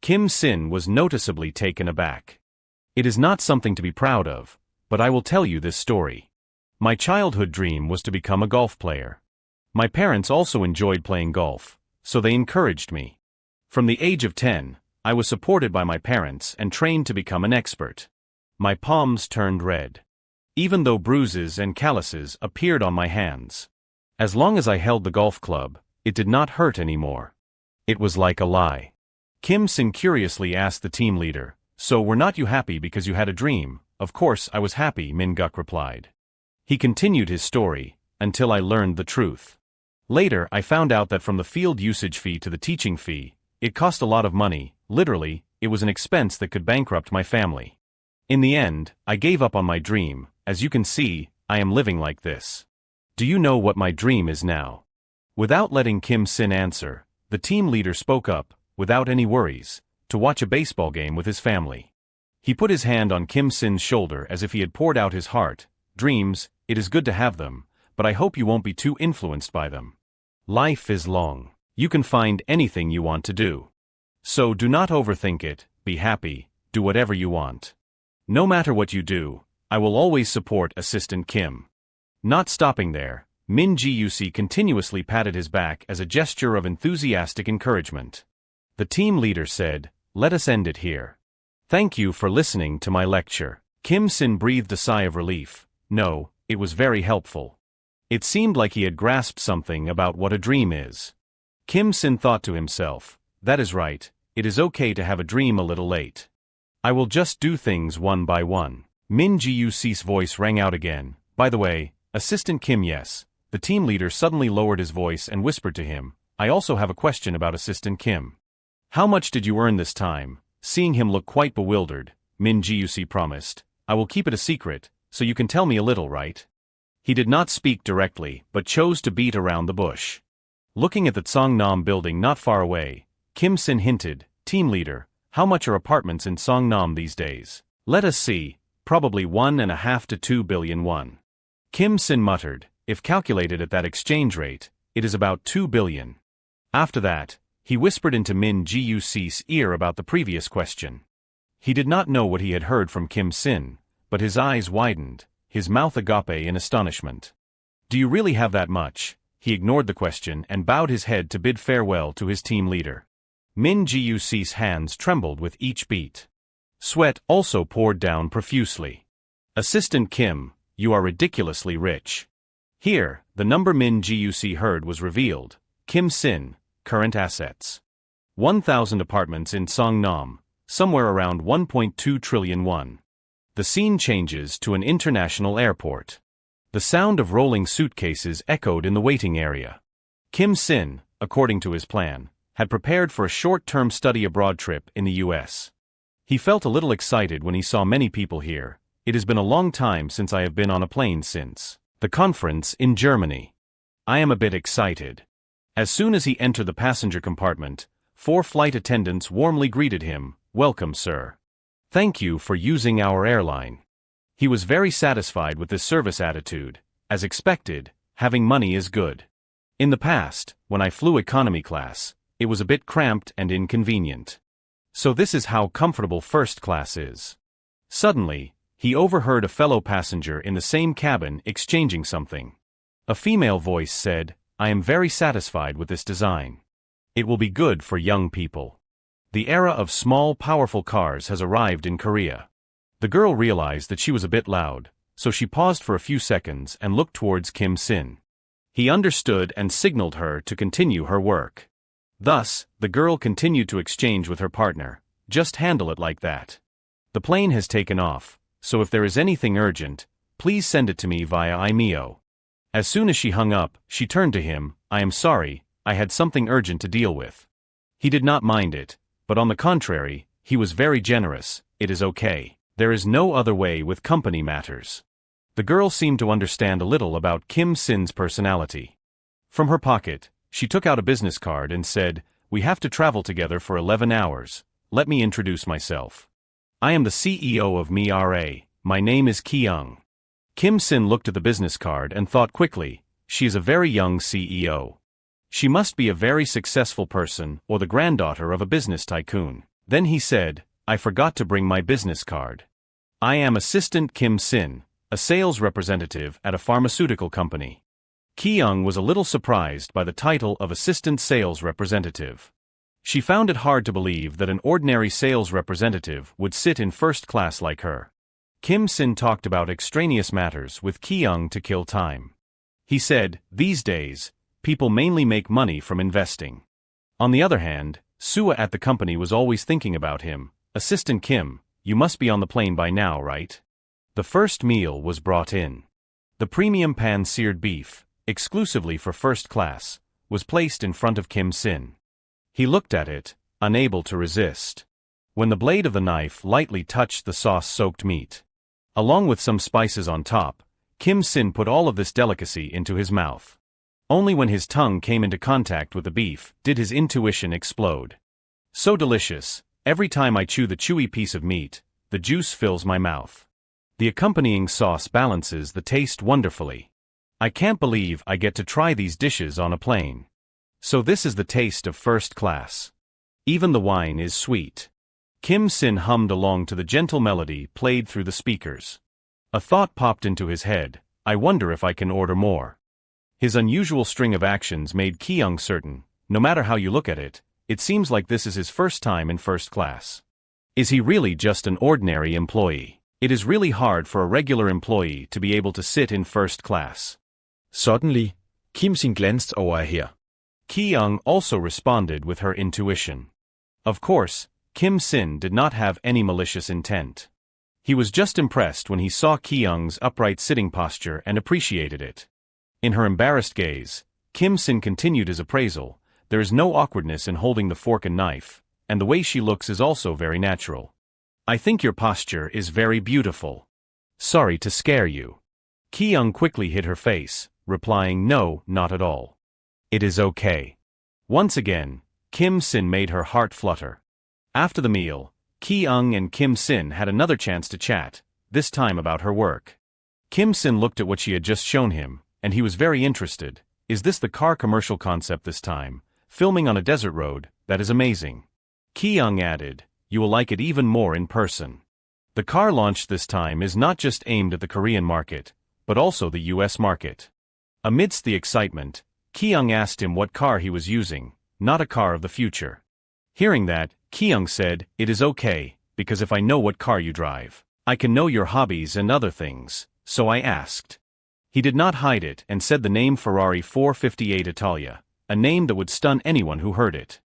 Kim Sin was noticeably taken aback. "It is not something to be proud of, but I will tell you this story. My childhood dream was to become a golf player. My parents also enjoyed playing golf, so they encouraged me. From the age of 10, I was supported by my parents and trained to become an expert. My palms turned red, even though bruises and calluses appeared on my hands. As long as I held the golf club, it did not hurt anymore. It was like a lie." Kim Sin curiously asked the team leader, "So were not you happy because you had a dream?" "Of course I was happy," Min Guk replied. He continued his story, "until I learned the truth. Later I found out that from the field usage fee to the teaching fee, it cost a lot of money. Literally, it was an expense that could bankrupt my family. In the end, I gave up on my dream. As you can see, I am living like this. Do you know what my dream is now?" Without letting Kim Sin answer, the team leader spoke up, without any worries, to watch a baseball game with his family. He put his hand on Kim Sin's shoulder as if he had poured out his heart. "Dreams, it is good to have them, but I hope you won't be too influenced by them. Life is long. You can find anything you want to do. So do not overthink it, be happy, do whatever you want. No matter what you do, I will always support Assistant Kim." Not stopping there, Min Guc continuously patted his back as a gesture of enthusiastic encouragement. The team leader said, "Let us end it here. Thank you for listening to my lecture." Kim Sin breathed a sigh of relief. No, it was very helpful. It seemed like he had grasped something about what a dream is. Kim Sin thought to himself, "That is right, it is okay to have a dream a little late. I will just do things one by one." Min Guc's voice rang out again. "By the way, Assistant Kim." "Yes." The team leader suddenly lowered his voice and whispered to him, "I also have a question about Assistant Kim. How much did you earn this time?" Seeing him look quite bewildered, Min Guc promised, "I will keep it a secret, so you can tell me a little, right?" He did not speak directly, but chose to beat around the bush. Looking at the Songnam building not far away, Kim Sin hinted, "Team leader, how much are apartments in Songnam these days?" "Let us see, probably 1.5 to 2 billion won." Kim Sin muttered, "If calculated at that exchange rate, it is about 2 billion. After that, he whispered into Min Guc's ear about the previous question. He did not know what he had heard from Kim Sin, but his eyes widened, his mouth agape in astonishment. "Do you really have that much?" He ignored the question and bowed his head to bid farewell to his team leader. Min Guc's hands trembled with each beat. Sweat also poured down profusely. "Assistant Kim, you are ridiculously rich." Here, the number Min Guc heard was revealed. Kim Sin, current assets. 1,000 apartments in Songnam, somewhere around 1.2 trillion won. The scene changes to an international airport. The sound of rolling suitcases echoed in the waiting area. Kim Sin, according to his plan, had prepared for a short-term study abroad trip in the US. He felt a little excited when he saw many people here. It has been a long time since I have been on a plane since the conference in Germany. I am a bit excited. As soon as he entered the passenger compartment, 4 flight attendants warmly greeted him. Welcome, sir. Thank you for using our airline. He was very satisfied with this service attitude. As expected, having money is good. In the past, when I flew economy class, it was a bit cramped and inconvenient. So this is how comfortable first class is. Suddenly, he overheard a fellow passenger in the same cabin exchanging something. A female voice said, I am very satisfied with this design. It will be good for young people. The era of small, powerful cars has arrived in Korea. The girl realized that she was a bit loud, so she paused for a few seconds and looked towards Kim Sin. He understood and signaled her to continue her work. Thus, the girl continued to exchange with her partner. Just handle it like that. The plane has taken off, so if there is anything urgent, please send it to me via IMEO. As soon as she hung up, she turned to him. I am sorry, I had something urgent to deal with. He did not mind it, but on the contrary, he was very generous. It is okay. There is no other way with company matters. The girl seemed to understand a little about Kim Sin's personality. From her pocket, she took out a business card and said, we have to travel together for 11 hours. Let me introduce myself. I am the CEO of MIRA. My name is Kyung. Kim Sin looked at the business card and thought quickly, she is a very young CEO. She must be a very successful person or the granddaughter of a business tycoon. Then he said, I forgot to bring my business card. I am Assistant Kim Sin, a sales representative at a pharmaceutical company. Kyung was a little surprised by the title of Assistant Sales Representative. She found it hard to believe that an ordinary sales representative would sit in first class like her. Kim Sin talked about extraneous matters with Kyung to kill time. He said, these days, people mainly make money from investing. On the other hand, Sua at the company was always thinking about him. Assistant Kim, you must be on the plane by now, right? The first meal was brought in. The premium pan-seared beef, exclusively for first class, was placed in front of Kim Sin. He looked at it, unable to resist. When the blade of the knife lightly touched the sauce-soaked meat, along with some spices on top, Kim Sin put all of this delicacy into his mouth. Only when his tongue came into contact with the beef did his intuition explode. So delicious, every time I chew the chewy piece of meat, the juice fills my mouth. The accompanying sauce balances the taste wonderfully. I can't believe I get to try these dishes on a plane. So this is the taste of first class. Even the wine is sweet. Kim Sin hummed along to the gentle melody played through the speakers. A thought popped into his head, I wonder if I can order more. His unusual string of actions made Kyung certain, no matter how you look at it, it seems like this is his first time in first class. Is he really just an ordinary employee? It is really hard for a regular employee to be able to sit in first class. Suddenly, Kim Sin glanced over here. Kyung also responded with her intuition. Of course, Kim Sin did not have any malicious intent. He was just impressed when he saw Kyung's upright sitting posture and appreciated it. In her embarrassed gaze, Kim Sin continued his appraisal. There is no awkwardness in holding the fork and knife, and the way she looks is also very natural. I think your posture is very beautiful. Sorry to scare you. Kyung quickly hid her face, replying no, not at all. It is okay. Once again, Kim Sin made her heart flutter. After the meal, Kyung and Kim Sin had another chance to chat, this time about her work. Kim Sin looked at what she had just shown him, and he was very interested. Is this the car commercial concept this time? Filming on a desert road, that is amazing. Kyung added, you will like it even more in person. The car launched this time is not just aimed at the Korean market, but also the US market. Amidst the excitement, Kyung asked him what car he was using, not a car of the future. Hearing that, Kyung said, it is okay, because if I know what car you drive, I can know your hobbies and other things, so I asked. He did not hide it and said the name Ferrari 458 Italia, a name that would stun anyone who heard it.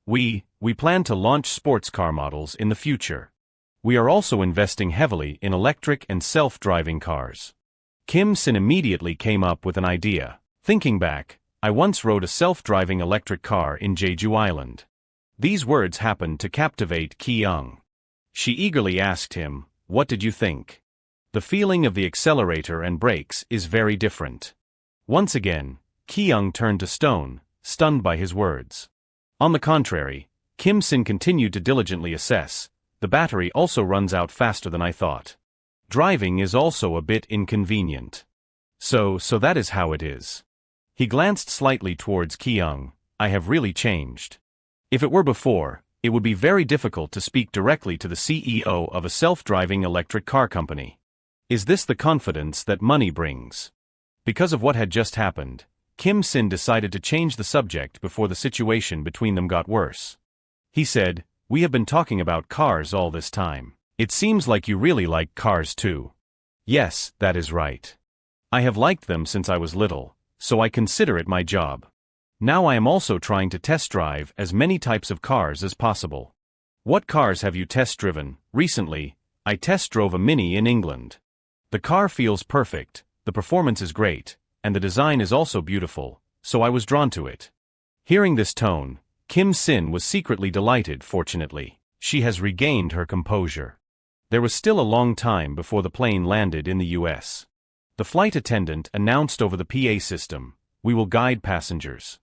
We plan to launch sports car models in the future. We are also investing heavily in electric and self-driving cars. Kim Sin immediately came up with an idea. Thinking back, I once rode a self-driving electric car in Jeju Island. These words happened to captivate Ki-young. She eagerly asked him, "What did you think?" The feeling of the accelerator and brakes is very different. Once again, Ki-young turned to stone, stunned by his words. On the contrary, Kim Sin continued to diligently assess. The battery also runs out faster than I thought. Driving is also a bit inconvenient. So that is how it is. He glanced slightly towards Ki-young. I have really changed. If it were before, it would be very difficult to speak directly to the CEO of a self-driving electric car company. Is this the confidence that money brings? Because of what had just happened, Kim Sin decided to change the subject before the situation between them got worse. He said, "We have been talking about cars all this time. It seems like you really like cars too." "Yes, that is right. I have liked them since I was little, so I consider it my job. Now I am also trying to test drive as many types of cars as possible." "What cars have you test driven?" "Recently, I test drove a Mini in England. The car feels perfect, the performance is great, and the design is also beautiful, so I was drawn to it." Hearing this tone, Kim Sin was secretly delighted. Fortunately, she has regained her composure. There was still a long time before the plane landed in the US. The flight attendant announced over the PA system, "We will guide passengers.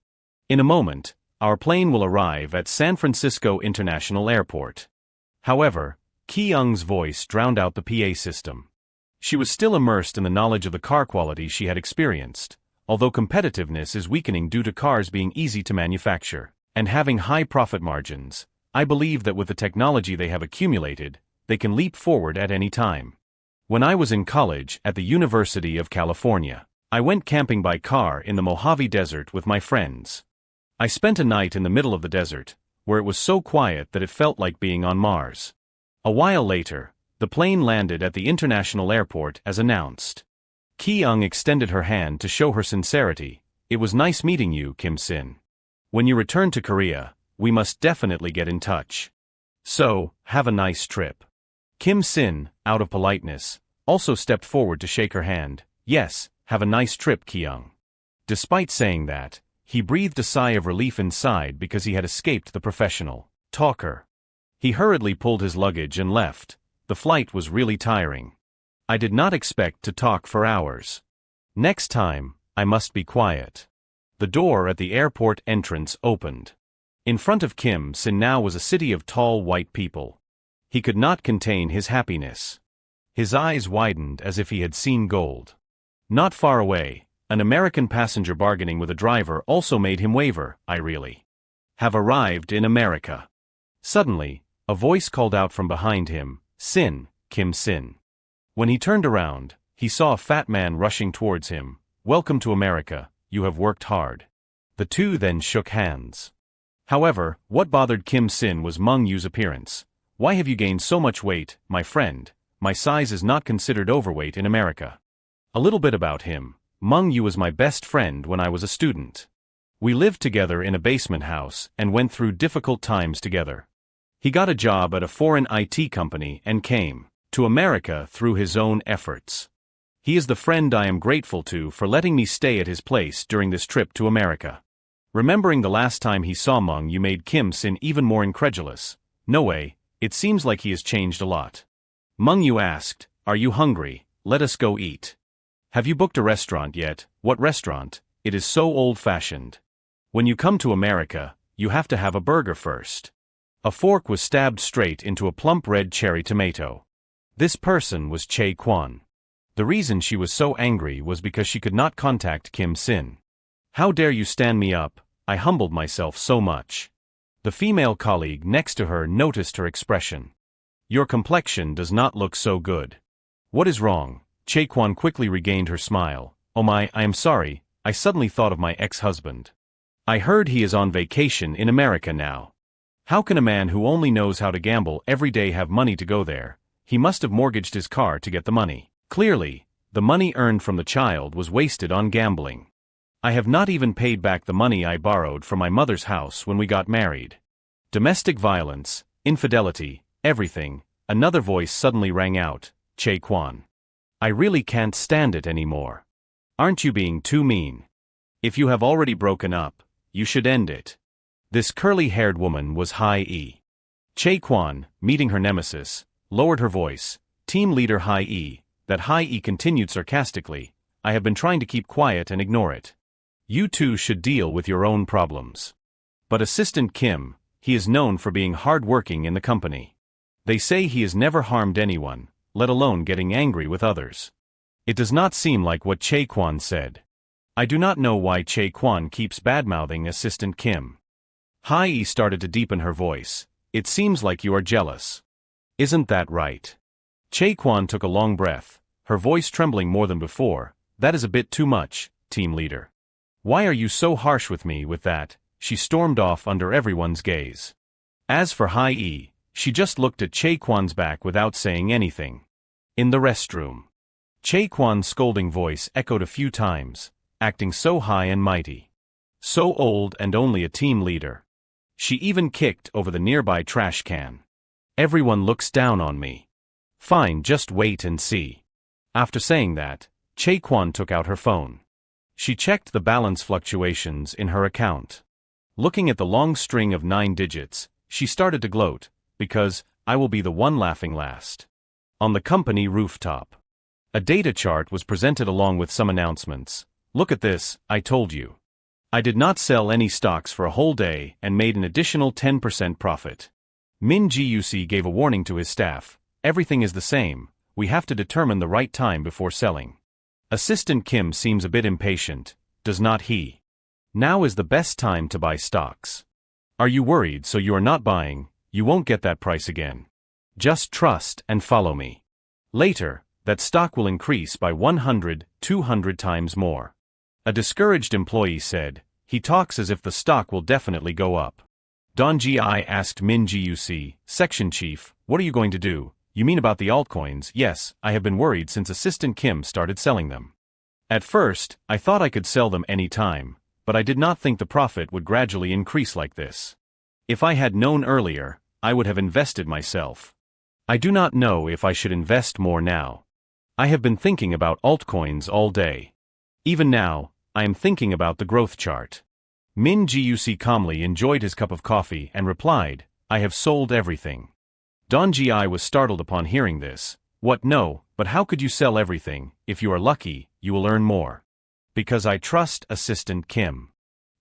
In a moment, our plane will arrive at San Francisco International Airport." However, Ki-young's voice drowned out the PA system. She was still immersed in the knowledge of the car quality she had experienced, although competitiveness is weakening due to cars being easy to manufacture and having high profit margins. I believe that with the technology they have accumulated, they can leap forward at any time. When I was in college at the University of California, I went camping by car in the Mojave Desert with my friends. I spent a night in the middle of the desert, where it was so quiet that it felt like being on Mars. A while later, the plane landed at the international airport as announced. Ki-young extended her hand to show her sincerity. "It was nice meeting you, Kim Sin. When you return to Korea, we must definitely get in touch. So, have a nice trip." Kim Sin, out of politeness, also stepped forward to shake her hand. "Yes, have a nice trip, Ki-young." Despite saying that, he breathed a sigh of relief inside because he had escaped the professional talker. He hurriedly pulled his luggage and left. The flight was really tiring. I did not expect to talk for hours. Next time, I must be quiet. The door at the airport entrance opened. In front of Kim Sin now was a city of tall white people. He could not contain his happiness. His eyes widened as if he had seen gold. Not far away, an American passenger bargaining with a driver also made him waver. "I really have arrived in America." Suddenly, a voice called out from behind him, "Sin, Kim Sin." When he turned around, he saw a fat man rushing towards him. "Welcome to America, you have worked hard." The two then shook hands. However, what bothered Kim Sin was Meng Yu's appearance. "Why have you gained so much weight, my friend? My size is not considered overweight in America." A little bit about him. Meng Yu was my best friend when I was a student. We lived together in a basement house and went through difficult times together. He got a job at a foreign IT company and came to America through his own efforts. He is the friend I am grateful to for letting me stay at his place during this trip to America. Remembering the last time he saw Meng Yu made Kim Sin even more incredulous. "No way, it seems like he has changed a lot." Meng Yu asked, "Are you hungry? Let us go eat." "Have you booked a restaurant yet?" "What restaurant? It is so old-fashioned. When you come to America, you have to have a burger first." A fork was stabbed straight into a plump red cherry tomato. This person was Che Kwan. The reason she was so angry was because she could not contact Kim Sin. "How dare you stand me up? I humbled myself so much." The female colleague next to her noticed her expression. "Your complexion does not look so good. What is wrong?" Che Kwan quickly regained her smile. "Oh my, I am sorry, I suddenly thought of my ex-husband. I heard he is on vacation in America now. How can a man who only knows how to gamble every day have money to go there? He must have mortgaged his car to get the money. Clearly, the money earned from the child was wasted on gambling. I have not even paid back the money I borrowed from my mother's house when we got married. Domestic violence, infidelity, everything." Another voice suddenly rang out, "Che Kwan. I really can't stand it anymore. Aren't you being too mean?" If you have already broken up, you should end it. This curly-haired woman was Hai-E. Chae-Kwan, meeting her nemesis, lowered her voice. Team leader Hai-E, that Hai-E continued sarcastically, I have been trying to keep quiet and ignore it. You two should deal with your own problems. But Assistant Kim, he is known for being hard-working in the company. They say he has never harmed anyone, let alone getting angry with others. It does not seem like what Chae-Kwan said. I do not know why Chae-Kwan keeps badmouthing Assistant Kim. Hai-E started to deepen her voice. It seems like you are jealous. Isn't that right? Chae-Kwan took a long breath, her voice trembling more than before. That is a bit too much, team leader. Why are you so harsh with me with that? She stormed off under everyone's gaze. As for Hai-E, she just looked at Chae-Kwan's back without saying anything. In the restroom. Chae-Kwan's scolding voice echoed a few times, acting so high and mighty. So old and only a team leader. She even kicked over the nearby trash can. Everyone looks down on me. Fine, just wait and see. After saying that, Chae-Kwan took out her phone. She checked the balance fluctuations in her account. Looking at the long string of 9 digits, she started to gloat, because I will be the one laughing last. On the company rooftop. A data chart was presented along with some announcements. Look at this, I told you. I did not sell any stocks for a whole day and made an additional 10% profit. Min Ji-Yusi gave a warning to his staff. Everything is the same, we have to determine the right time before selling. Assistant Kim seems a bit impatient, does not he? Now is the best time to buy stocks. Are you worried so you are not buying? You won't get that price again. Just trust and follow me. Later, that stock will increase by 100, 200 times more. A discouraged employee said, he talks as if the stock will definitely go up. Don Ji asked Min Ji-Yusi, section chief, what are you going to do? You mean about the altcoins? Yes, I have been worried since Assistant Kim started selling them. At first, I thought I could sell them any time, but I did not think the profit would gradually increase like this. If I had known earlier, I would have invested myself. I do not know if I should invest more now. I have been thinking about altcoins all day. Even now, I am thinking about the growth chart. Min Ji-Yusi calmly enjoyed his cup of coffee and replied, I have sold everything. Don Ji was startled upon hearing this. What? No, but how could you sell everything? If you are lucky, you will earn more. Because I trust Assistant Kim.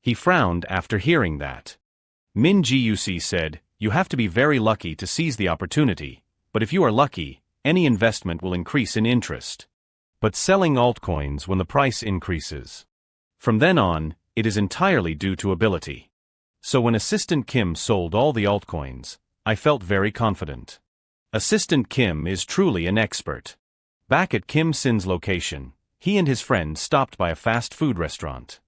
He frowned after hearing that. Min Ji-Yusi said, you have to be very lucky to seize the opportunity, but if you are lucky, any investment will increase in interest. But selling altcoins when the price increases. From then on, it is entirely due to ability. So when Assistant Kim sold all the altcoins, I felt very confident. Assistant Kim is truly an expert. Back at Kim Sin's location, he and his friend stopped by a fast food restaurant.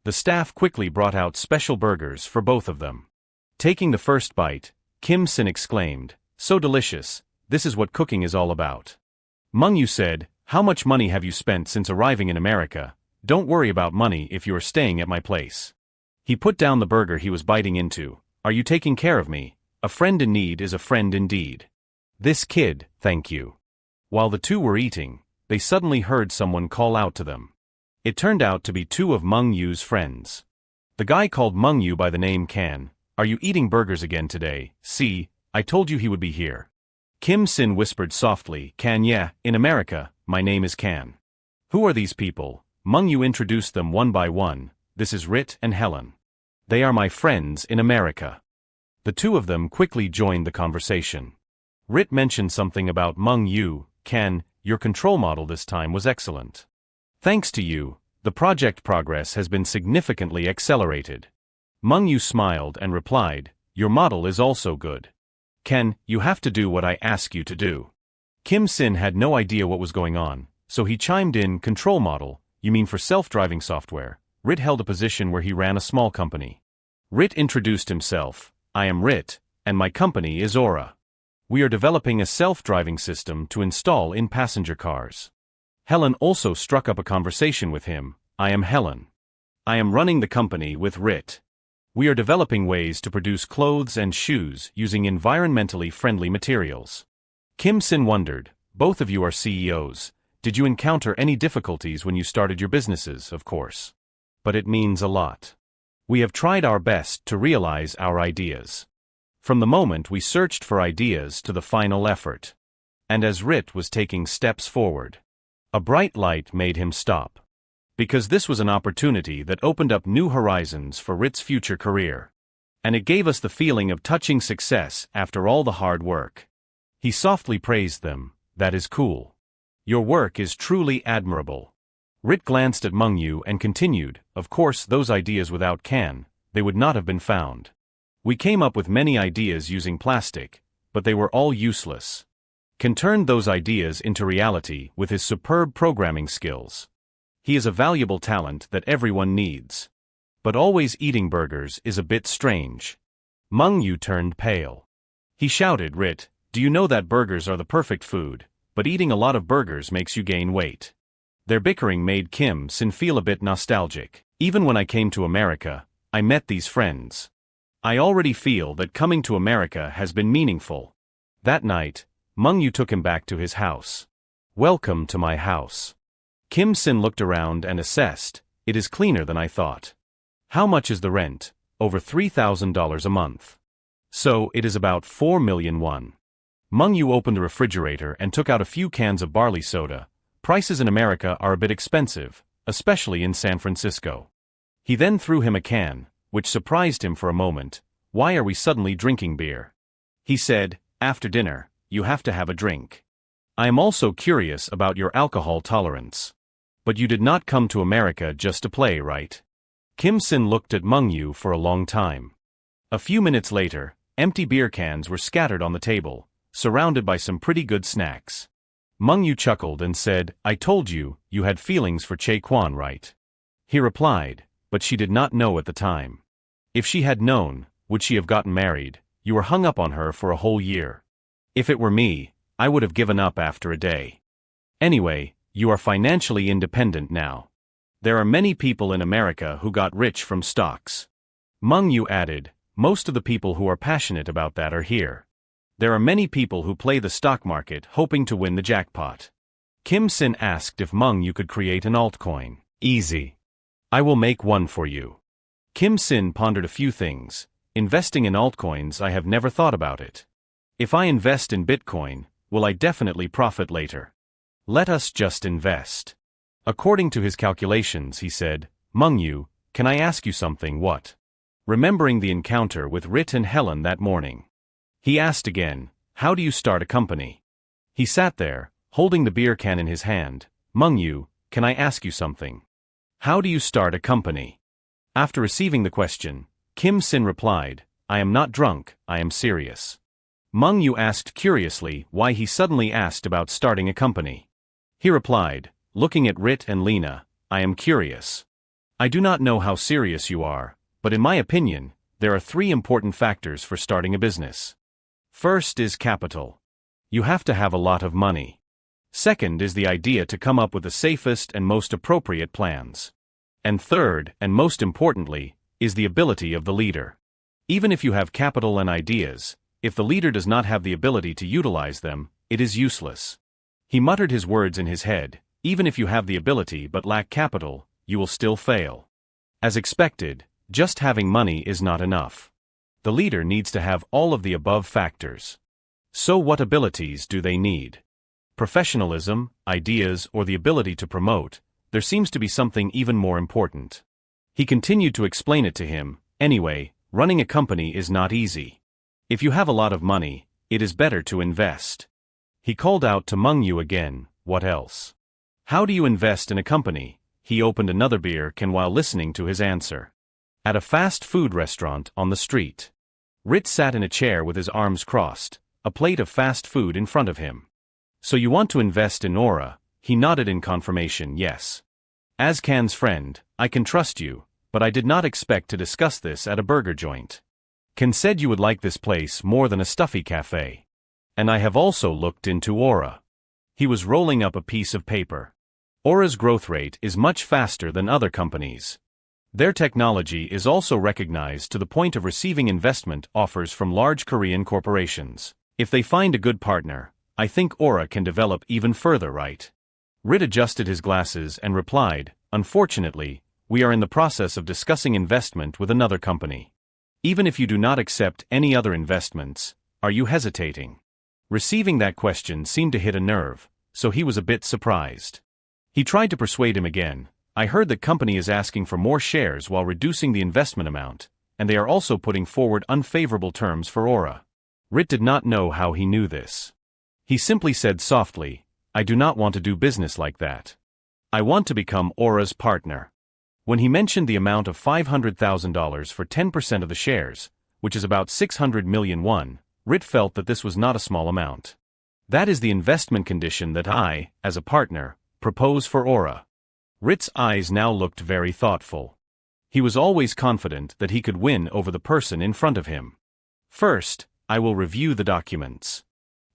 The staff quickly brought out special burgers for both of them. Taking the first bite, Kim Sin exclaimed, so delicious, this is what cooking is all about. Mung Yu said, how much money have you spent since arriving in America? Don't worry about money if you are staying at my place. He put down the burger he was biting into. Are you taking care of me? A friend in need is a friend indeed. This kid, thank you. While the two were eating, they suddenly heard someone call out to them. It turned out to be two of Mung Yu's friends. The guy called Mung Yu by the name Kan. Are you eating burgers again today? See, I told you he would be here. Kim Sin whispered softly, Kan, yeah, in America, my name is Kan. Who are these people? Mung Yu introduced them one by one. This is Rit and Helen. They are my friends in America. The two of them quickly joined the conversation. Rit mentioned something about Mung Yu. Kan, your control model this time was excellent. Thanks to you, the project progress has been significantly accelerated. Mung Yu smiled and replied, your model is also good. Kan, you have to do what I ask you to do. Kim Sin had no idea what was going on, so he chimed in, control model, you mean for self-driving software. Rit held a position where he ran a small company. Rit introduced himself, I am Rit, and my company is Aura. We are developing a self-driving system to install in passenger cars. Helen also struck up a conversation with him, I am Helen. I am running the company with Rit. We are developing ways to produce clothes and shoes using environmentally friendly materials. Kim Sin wondered, both of you are CEOs. Did you encounter any difficulties when you started your businesses? Of course. but it means a lot. We have tried our best to realize our ideas. From the moment we searched for ideas to the final effort. And as Rit was taking steps forward, a bright light made him stop. Because this was an opportunity that opened up new horizons for Rit's future career. And it gave us the feeling of touching success after all the hard work. He softly praised them. That is cool. Your work is truly admirable. Rit glanced at Mengyu and continued, of course those ideas without Can, they would not have been found. We came up with many ideas using plastic, but they were all useless. Can turned those ideas into reality with his superb programming skills. He is a valuable talent that everyone needs. But always eating burgers is a bit strange. Mengyu turned pale. He shouted, Rit, do you know that burgers are the perfect food, but eating a lot of burgers makes you gain weight? Their bickering made Kim Sin feel a bit nostalgic. Even when I came to America, I met these friends. I already feel that coming to America has been meaningful. That night, Mengyu took him back to his house. Welcome to my house. Kim Sin looked around and assessed, it is cleaner than I thought. How much is the rent? Over $3,000 a month. So, it is about 4 million won. Mengyu opened the refrigerator and took out a few cans of barley soda. Prices in America are a bit expensive, especially in San Francisco. He then threw him a can, which surprised him for a moment. Why are we suddenly drinking beer? He said, after dinner, you have to have a drink. I am also curious about your alcohol tolerance. But you did not come to America just to play, right? Kim Sin looked at Mengyu for a long time. A few minutes later, empty beer cans were scattered on the table, surrounded by some pretty good snacks. Mengyu chuckled and said, I told you, you had feelings for Che Quan, right? He replied, but she did not know at the time. If she had known, would she have gotten married? You were hung up on her for a whole year. If it were me, I would have given up after a day. Anyway, you are financially independent now. There are many people in America who got rich from stocks. Mengyu added, most of the people who are passionate about that are here. There are many people who play the stock market hoping to win the jackpot. Kim Sin asked if Mengyu could create an altcoin. Easy. I will make one for you. Kim Sin pondered a few things. Investing in altcoins, I have never thought about it. If I invest in Bitcoin, will I definitely profit later? Let us just invest. According to his calculations, he said, Mengyu, can I ask you something? What? Remembering the encounter with Rit and Helen that morning. He asked again, how do you start a company? He sat there, holding the beer can in his hand. Mengyu, can I ask you something? How do you start a company? After receiving the question, Kim Sin replied, I am not drunk, I am serious. Mengyu asked curiously why he suddenly asked about starting a company. He replied, looking at Rit and Lena, I am curious. I do not know how serious you are, but in my opinion, there are 3 important factors for starting a business. First is capital. You have to have a lot of money. Second is the idea to come up with the safest and most appropriate plans. And third, and most importantly, is the ability of the leader. Even if you have capital and ideas, if the leader does not have the ability to utilize them, it is useless. He muttered his words in his head, even if you have the ability but lack capital, you will still fail. As expected, just having money is not enough. The leader needs to have all of the above factors. So what abilities do they need? Professionalism, ideas, or the ability to promote? There seems to be something even more important. He continued to explain it to him. Anyway, running a company is not easy. If you have a lot of money, it is better to invest. He called out to Mengyu again, what else? How do you invest in a company? He opened another beer can while listening to his answer. At a fast food restaurant on the street. Rit sat in a chair with his arms crossed, a plate of fast food in front of him. So you want to invest in Aura? He nodded in confirmation, yes. As Can's friend, I can trust you, but I did not expect to discuss this at a burger joint. Can said you would like this place more than a stuffy cafe. And I have also looked into Aura. He was rolling up a piece of paper. Aura's growth rate is much faster than other companies. Their technology is also recognized to the point of receiving investment offers from large Korean corporations. If they find a good partner, I think Aura can develop even further, right? Rit adjusted his glasses and replied, unfortunately, We are in the process of discussing investment with another company. Even if you do not accept any other investments, are you hesitating? Receiving that question seemed to hit a nerve, so he was a bit surprised. He tried to persuade him again. I heard the company is asking for more shares while reducing the investment amount, and they are also putting forward unfavorable terms for Aura. Rit did not know how he knew this. He simply said softly, I do not want to do business like that. I want to become Aura's partner. When he mentioned the amount of $500,000 for 10% of the shares, which is about 600 million won, Rit felt that this was not a small amount. That is the investment condition that I, as a partner, propose for Aura. Rit's eyes now looked very thoughtful. He was always confident that he could win over the person in front of him. First, I will review the documents.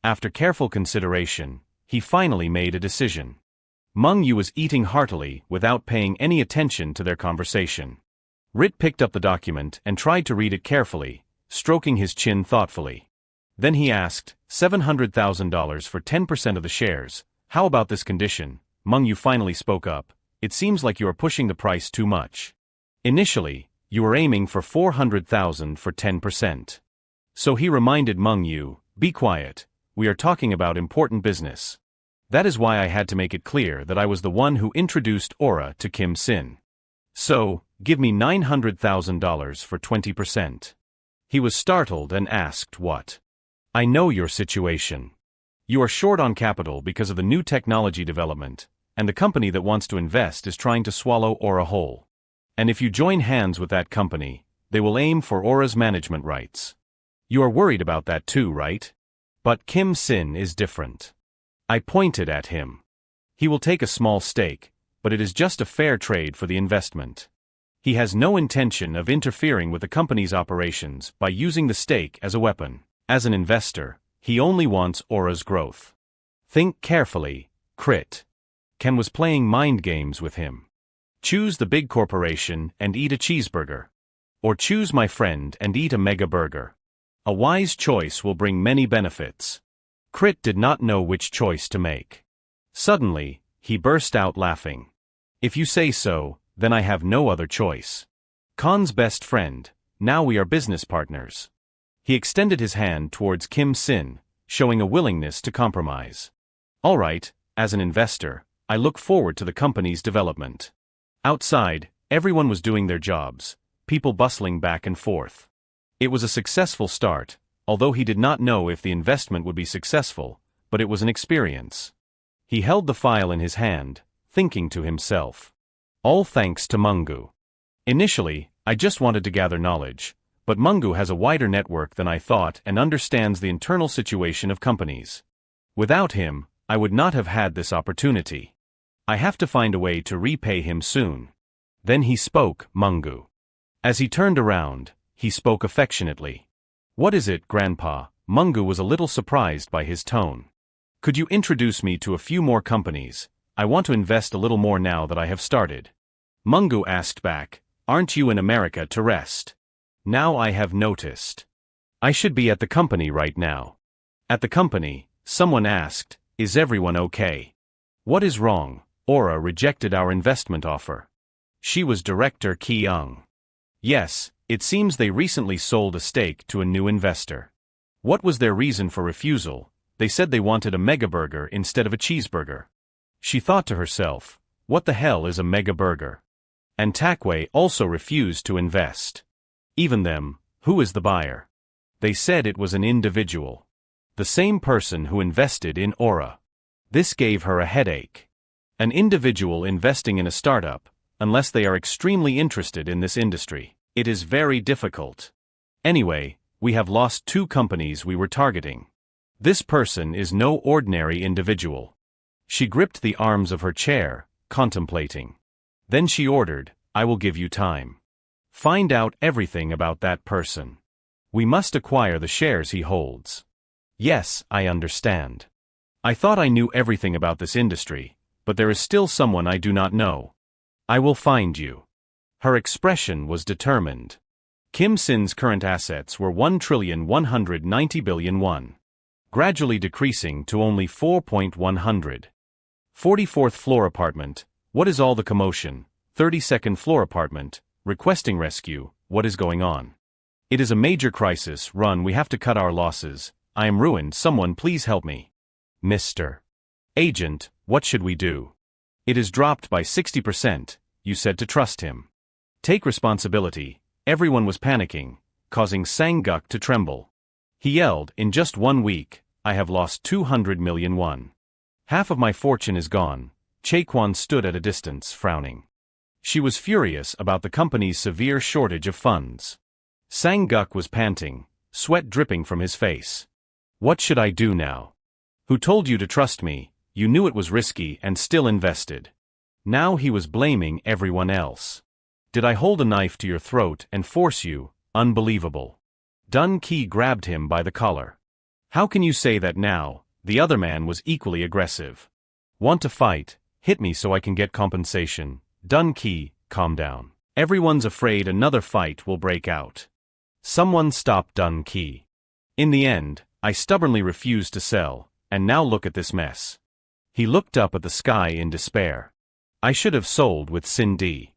After careful consideration, he finally made a decision. Meng Yu was eating heartily without paying any attention to their conversation. Rit picked up the document and tried to read it carefully, stroking his chin thoughtfully. Then he asked, $700,000 for 10% of the shares, how about this condition? Meng Yu finally spoke up, it seems like you are pushing the price too much. Initially, you were aiming for 400,000 for 10%. So he reminded Meng Yu, be quiet, we are talking about important business. That is why I had to make it clear that I was the one who introduced Aura to Kim Sin. So, give me $900,000 for 20%. He was startled and asked what? I know your situation. You are short on capital because of the new technology development, and the company that wants to invest is trying to swallow Aura whole. And if you join hands with that company, they will aim for Aura's management rights. You are worried about that too, right? But Kim Sin is different. I pointed at him. He will take a small stake, but it is just a fair trade for the investment. He has no intention of interfering with the company's operations by using the stake as a weapon. As an investor, he only wants Aura's growth. Think carefully, Crit. Ken was playing mind games with him. Choose the big corporation and eat a cheeseburger. Or choose my friend and eat a mega burger. A wise choice will bring many benefits. Crit did not know which choice to make. Suddenly, he burst out laughing. If you say so, then I have no other choice. Khan's best friend, now we are business partners. He extended his hand towards Kim Sin, showing a willingness to compromise. All right, as an investor, I look forward to the company's development. Outside, everyone was doing their jobs, people bustling back and forth. It was a successful start, although he did not know if the investment would be successful, but it was an experience. He held the file in his hand, thinking to himself. All thanks to Mungu. Initially, I just wanted to gather knowledge, but Mungu has a wider network than I thought and understands the internal situation of companies. Without him, I would not have had this opportunity. I have to find a way to repay him soon. Then he spoke, Mungu. As he turned around, he spoke affectionately. What is it, Grandpa? Mungu was a little surprised by his tone. Could you introduce me to a few more companies? I want to invest a little more now that I have started. Mungu asked back, aren't you in America to rest? Now I have noticed. I should be at the company right now. At the company, someone asked, is everyone okay? What is wrong? Aura rejected our investment offer. She was Director Ki Young. Yes, it seems they recently sold a stake to a new investor. What was their reason for refusal? They said they wanted a mega burger instead of a cheeseburger. She thought to herself, what the hell is a mega burger? And Takway also refused to invest. Even them, who is the buyer? They said it was an individual. The same person who invested in Aura. This gave her a headache. An individual investing in a startup, unless they are extremely interested in this industry, it is very difficult. Anyway, we have lost 2 companies we were targeting. This person is no ordinary individual. She gripped the arms of her chair, contemplating. Then she ordered, I will give you time. Find out everything about that person. We must acquire the shares he holds. Yes, I understand. I thought I knew everything about this industry, but there is still someone I do not know. I will find you. Her expression was determined. Kim Sin's current assets were 1,190 billion won, gradually decreasing to only 4.100. 44th floor apartment. What is all the commotion? 32nd floor apartment, requesting rescue. What is going on? It is a major crisis. Run, we have to cut our losses. I am ruined. Someone please help me. Mr. Agent, what should we do? It is dropped by 60%. You said to trust him. Take responsibility. Everyone was panicking, causing Sang-guk to tremble. He yelled, in just 1 week, I have lost 200 million won. Half of my fortune is gone. Chaekwon stood at a distance, frowning. She was furious about the company's severe shortage of funds. Sang-guk was panting, sweat dripping from his face. What should I do now? Who told you to trust me? You knew it was risky and still invested. Now he was blaming everyone else. Did I hold a knife to your throat and force you? Unbelievable. Dun-ki grabbed him by the collar. How can you say that now? The other man was equally aggressive. Want to fight? Hit me so I can get compensation. Dun-ki, calm down. Everyone's afraid another fight will break out. Someone stop Dun-ki. In the end, I stubbornly refused to sell, and now look at this mess. He looked up at the sky in despair. I should have sold with Cindy.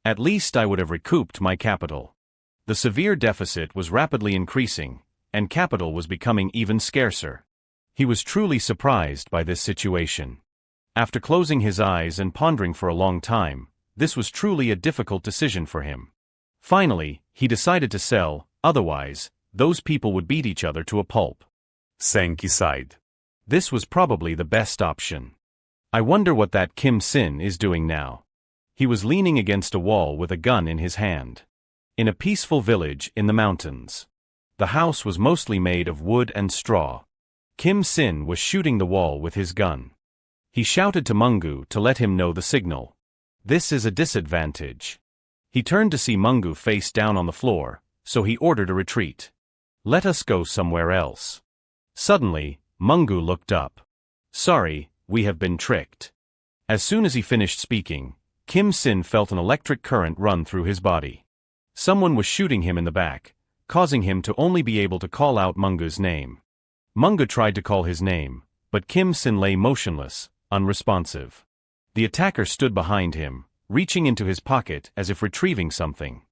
At least I would have recouped my capital. The severe deficit was rapidly increasing, and capital was becoming even scarcer. He was truly surprised by this situation. After closing his eyes and pondering for a long time, this was truly a difficult decision for him. Finally, he decided to sell, otherwise, those people would beat each other to a pulp. Sang-ki sighed. This was probably the best option. I wonder what that Kim Sin is doing now. He was leaning against a wall with a gun in his hand. In a peaceful village in the mountains. The house was mostly made of wood and straw. Kim Sin was shooting the wall with his gun. He shouted to Mungu to let him know the signal. This is a disadvantage. He turned to see Mungu face down on the floor, so he ordered a retreat. Let us go somewhere else. Suddenly, Mungu looked up. Sorry, we have been tricked. As soon as he finished speaking, Kim Sin felt an electric current run through his body. Someone was shooting him in the back, causing him to only be able to call out Mungu's name. Mungu tried to call his name, but Kim Sin lay motionless, unresponsive. The attacker stood behind him, reaching into his pocket as if retrieving something.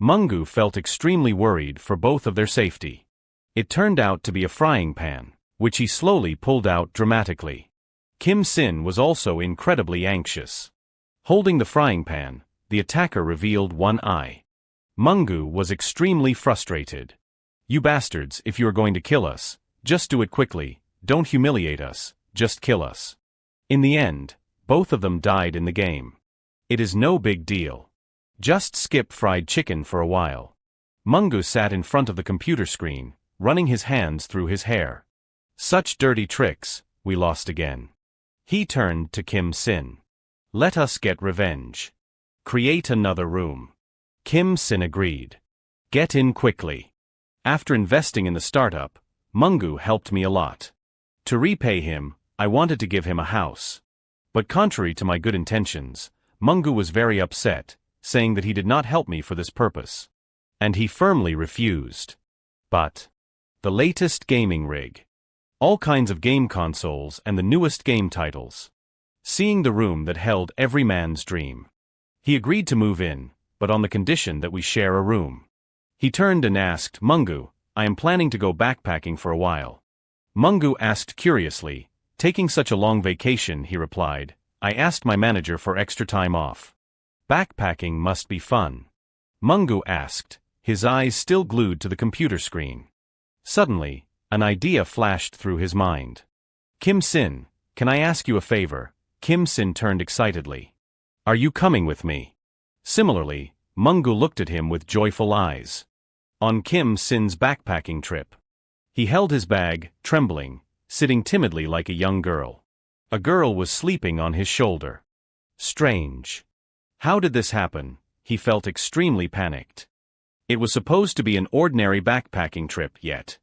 Mungu felt extremely worried for both of their safety. It turned out to be a frying pan, which he slowly pulled out dramatically. Kim Sin was also incredibly anxious. Holding the frying pan, the attacker revealed one eye. Mungu was extremely frustrated. You bastards, if you are going to kill us, just do it quickly, don't humiliate us, just kill us. In the end, both of them died in the game. It is no big deal. Just skip fried chicken for a while. Mungu sat in front of the computer screen, running his hands through his hair. Such dirty tricks, we lost again. He turned to Kim Sin. Let us get revenge. Create another room. Kim Sin agreed. Get in quickly. After investing in the startup, Mungu helped me a lot. To repay him, I wanted to give him a house. But contrary to my good intentions, Mungu was very upset, saying that he did not help me for this purpose. And he firmly refused. But the latest gaming rig. All kinds of game consoles and the newest game titles. Seeing the room that held every man's dream. He agreed to move in, but on the condition that we share a room. He turned and asked, Mungu, I am planning to go backpacking for a while. Mungu asked curiously, taking such a long vacation, he replied, I asked my manager for extra time off. Backpacking must be fun. Mungu asked, his eyes still glued to the computer screen. Suddenly, an idea flashed through his mind. Kim Sin, can I ask you a favor? Kim Sin turned excitedly. Are you coming with me? Similarly, Mungu looked at him with joyful eyes. On Kim Sin's backpacking trip. He held his bag, trembling, sitting timidly like a young girl. A girl was sleeping on his shoulder. Strange. How did this happen? He felt extremely panicked. It was supposed to be an ordinary backpacking trip, yet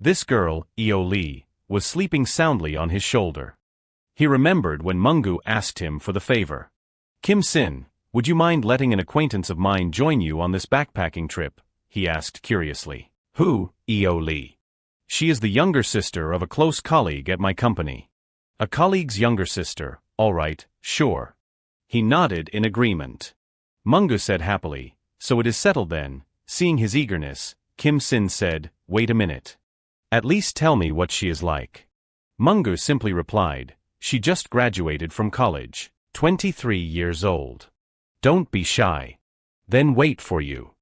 this girl, Eo Lee, was sleeping soundly on his shoulder. He remembered when Mungu asked him for the favor. Kim Sin, would you mind letting an acquaintance of mine join you on this backpacking trip? He asked curiously. Who? Eo Lee. She is the younger sister of a close colleague at my company. A colleague's younger sister, all right, sure. He nodded in agreement. Mungu said happily, so it is settled then. Seeing his eagerness, Kim Sin said, wait a minute. At least tell me what she is like. Mungu simply replied, she just graduated from college, 23 years old. Don't be shy. Then wait for you.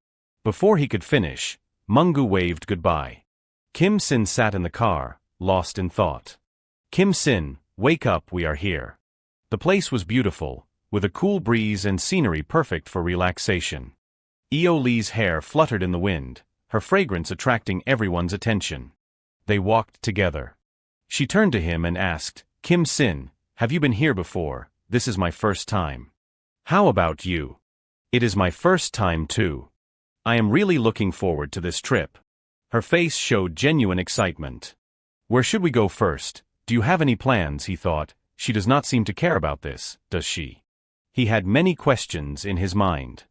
Before he could finish, Mungu waved goodbye. Kim Sin sat in the car, lost in thought. Kim Sin, wake up, we are here. The place was beautiful, with a cool breeze and scenery perfect for relaxation. Lee's hair fluttered in the wind, her fragrance attracting everyone's attention. They walked together. She turned to him and asked, Kim Sin, have you been here before? This is my first time. How about you? It is my first time too. I am really looking forward to this trip. Her face showed genuine excitement. Where should we go first? Do you have any plans? He thought. She does not seem to care about this, does she? He had many questions in his mind.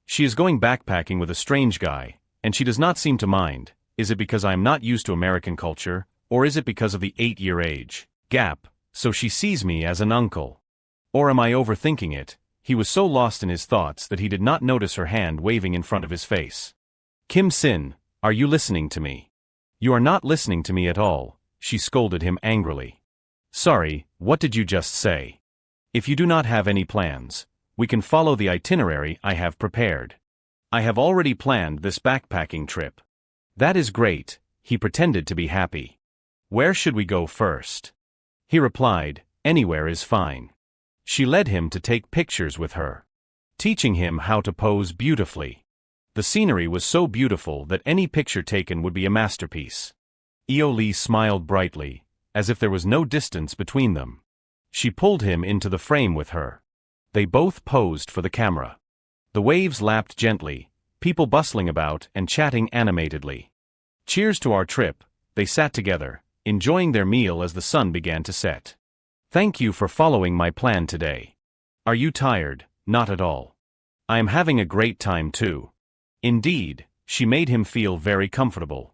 She is going backpacking with a strange guy, and she does not seem to mind. Is it because I am not used to American culture, or is it because of the 8-year age gap, so she sees me as an uncle? Or am I overthinking it? He was so lost in his thoughts that he did not notice her hand waving in front of his face. Kim Sin, are you listening to me? You are not listening to me at all, she scolded him angrily. Sorry, what did you just say? If you do not have any plans, we can follow the itinerary I have prepared. I have already planned this backpacking trip. That is great, he pretended to be happy. Where should we go first? He replied, anywhere is fine. She led him to take pictures with her, teaching him how to pose beautifully. The scenery was so beautiful that any picture taken would be a masterpiece. Lee smiled brightly, as if there was no distance between them. She pulled him into the frame with her. They both posed for the camera. The waves lapped gently, people bustling about and chatting animatedly. Cheers to our trip, they sat together, enjoying their meal as the sun began to set. Thank you for following my plan today. Are you tired? Not at all. I am having a great time too. Indeed, she made him feel very comfortable.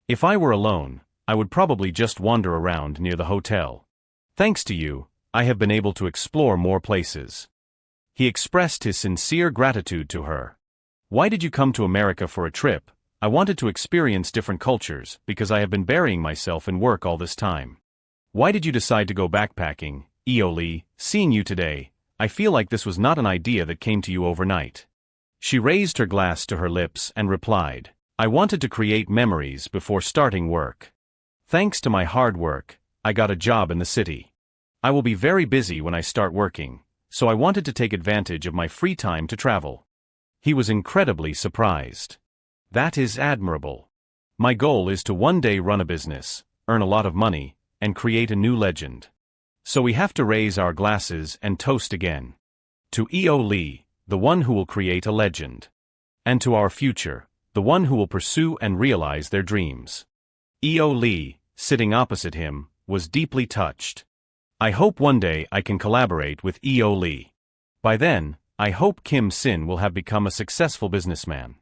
If I were alone, I would probably just wander around near the hotel. Thanks to you, I have been able to explore more places. He expressed his sincere gratitude to her. Why did you come to America for a trip? I wanted to experience different cultures because I have been burying myself in work all this time. Why did you decide to go backpacking, Lee? Seeing you today, I feel like this was not an idea that came to you overnight. She raised her glass to her lips and replied, I wanted to create memories before starting work. Thanks to my hard work, I got a job in the city. I will be very busy when I start working, so I wanted to take advantage of my free time to travel. He was incredibly surprised. That is admirable. My goal is to one day run a business, earn a lot of money, and create a new legend. So we have to raise our glasses and toast again. To Lee, the one who will create a legend. And to our future, the one who will pursue and realize their dreams. Lee, sitting opposite him, was deeply touched. I hope one day I can collaborate with Lee. By then, I hope Kim Sin will have become a successful businessman.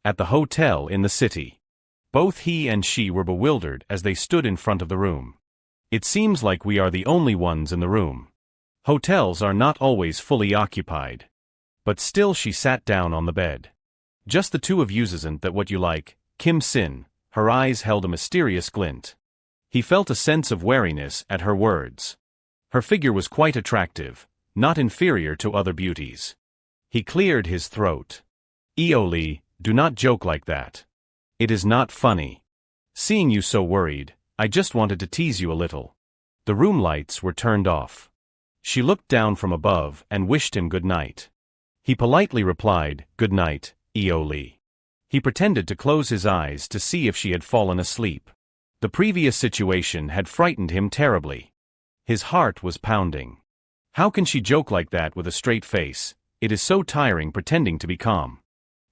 At the hotel in the city, both he and she were bewildered as they stood in front of the room. It seems like we are the only ones in the room. Hotels are not always fully occupied. But still she sat down on the bed. Just the two of you, isn't that what you like, Kim Sin? Her eyes held a mysterious glint. He felt a sense of wariness at her words. Her figure was quite attractive, not inferior to other beauties. He cleared his throat. Lee, do not joke like that. It is not funny. Seeing you so worried, I just wanted to tease you a little. The room lights were turned off. She looked down from above and wished him good night. He politely replied, good night, Lee. He pretended to close his eyes to see if she had fallen asleep. The previous situation had frightened him terribly. His heart was pounding. How can she joke like that with a straight face? It is so tiring pretending to be calm.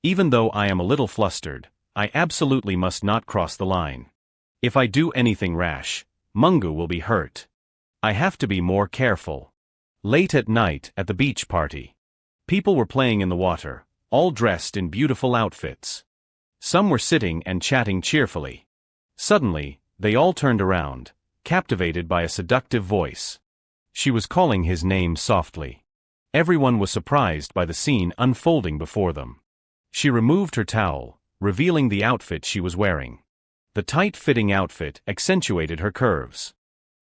Even though I am a little flustered, I absolutely must not cross the line. If I do anything rash, Mungu will be hurt. I have to be more careful. Late at night at the beach party. People were playing in the water, all dressed in beautiful outfits. Some were sitting and chatting cheerfully. Suddenly, they all turned around, captivated by a seductive voice. She was calling his name softly. Everyone was surprised by the scene unfolding before them. She removed her towel, revealing the outfit she was wearing. The tight-fitting outfit accentuated her curves.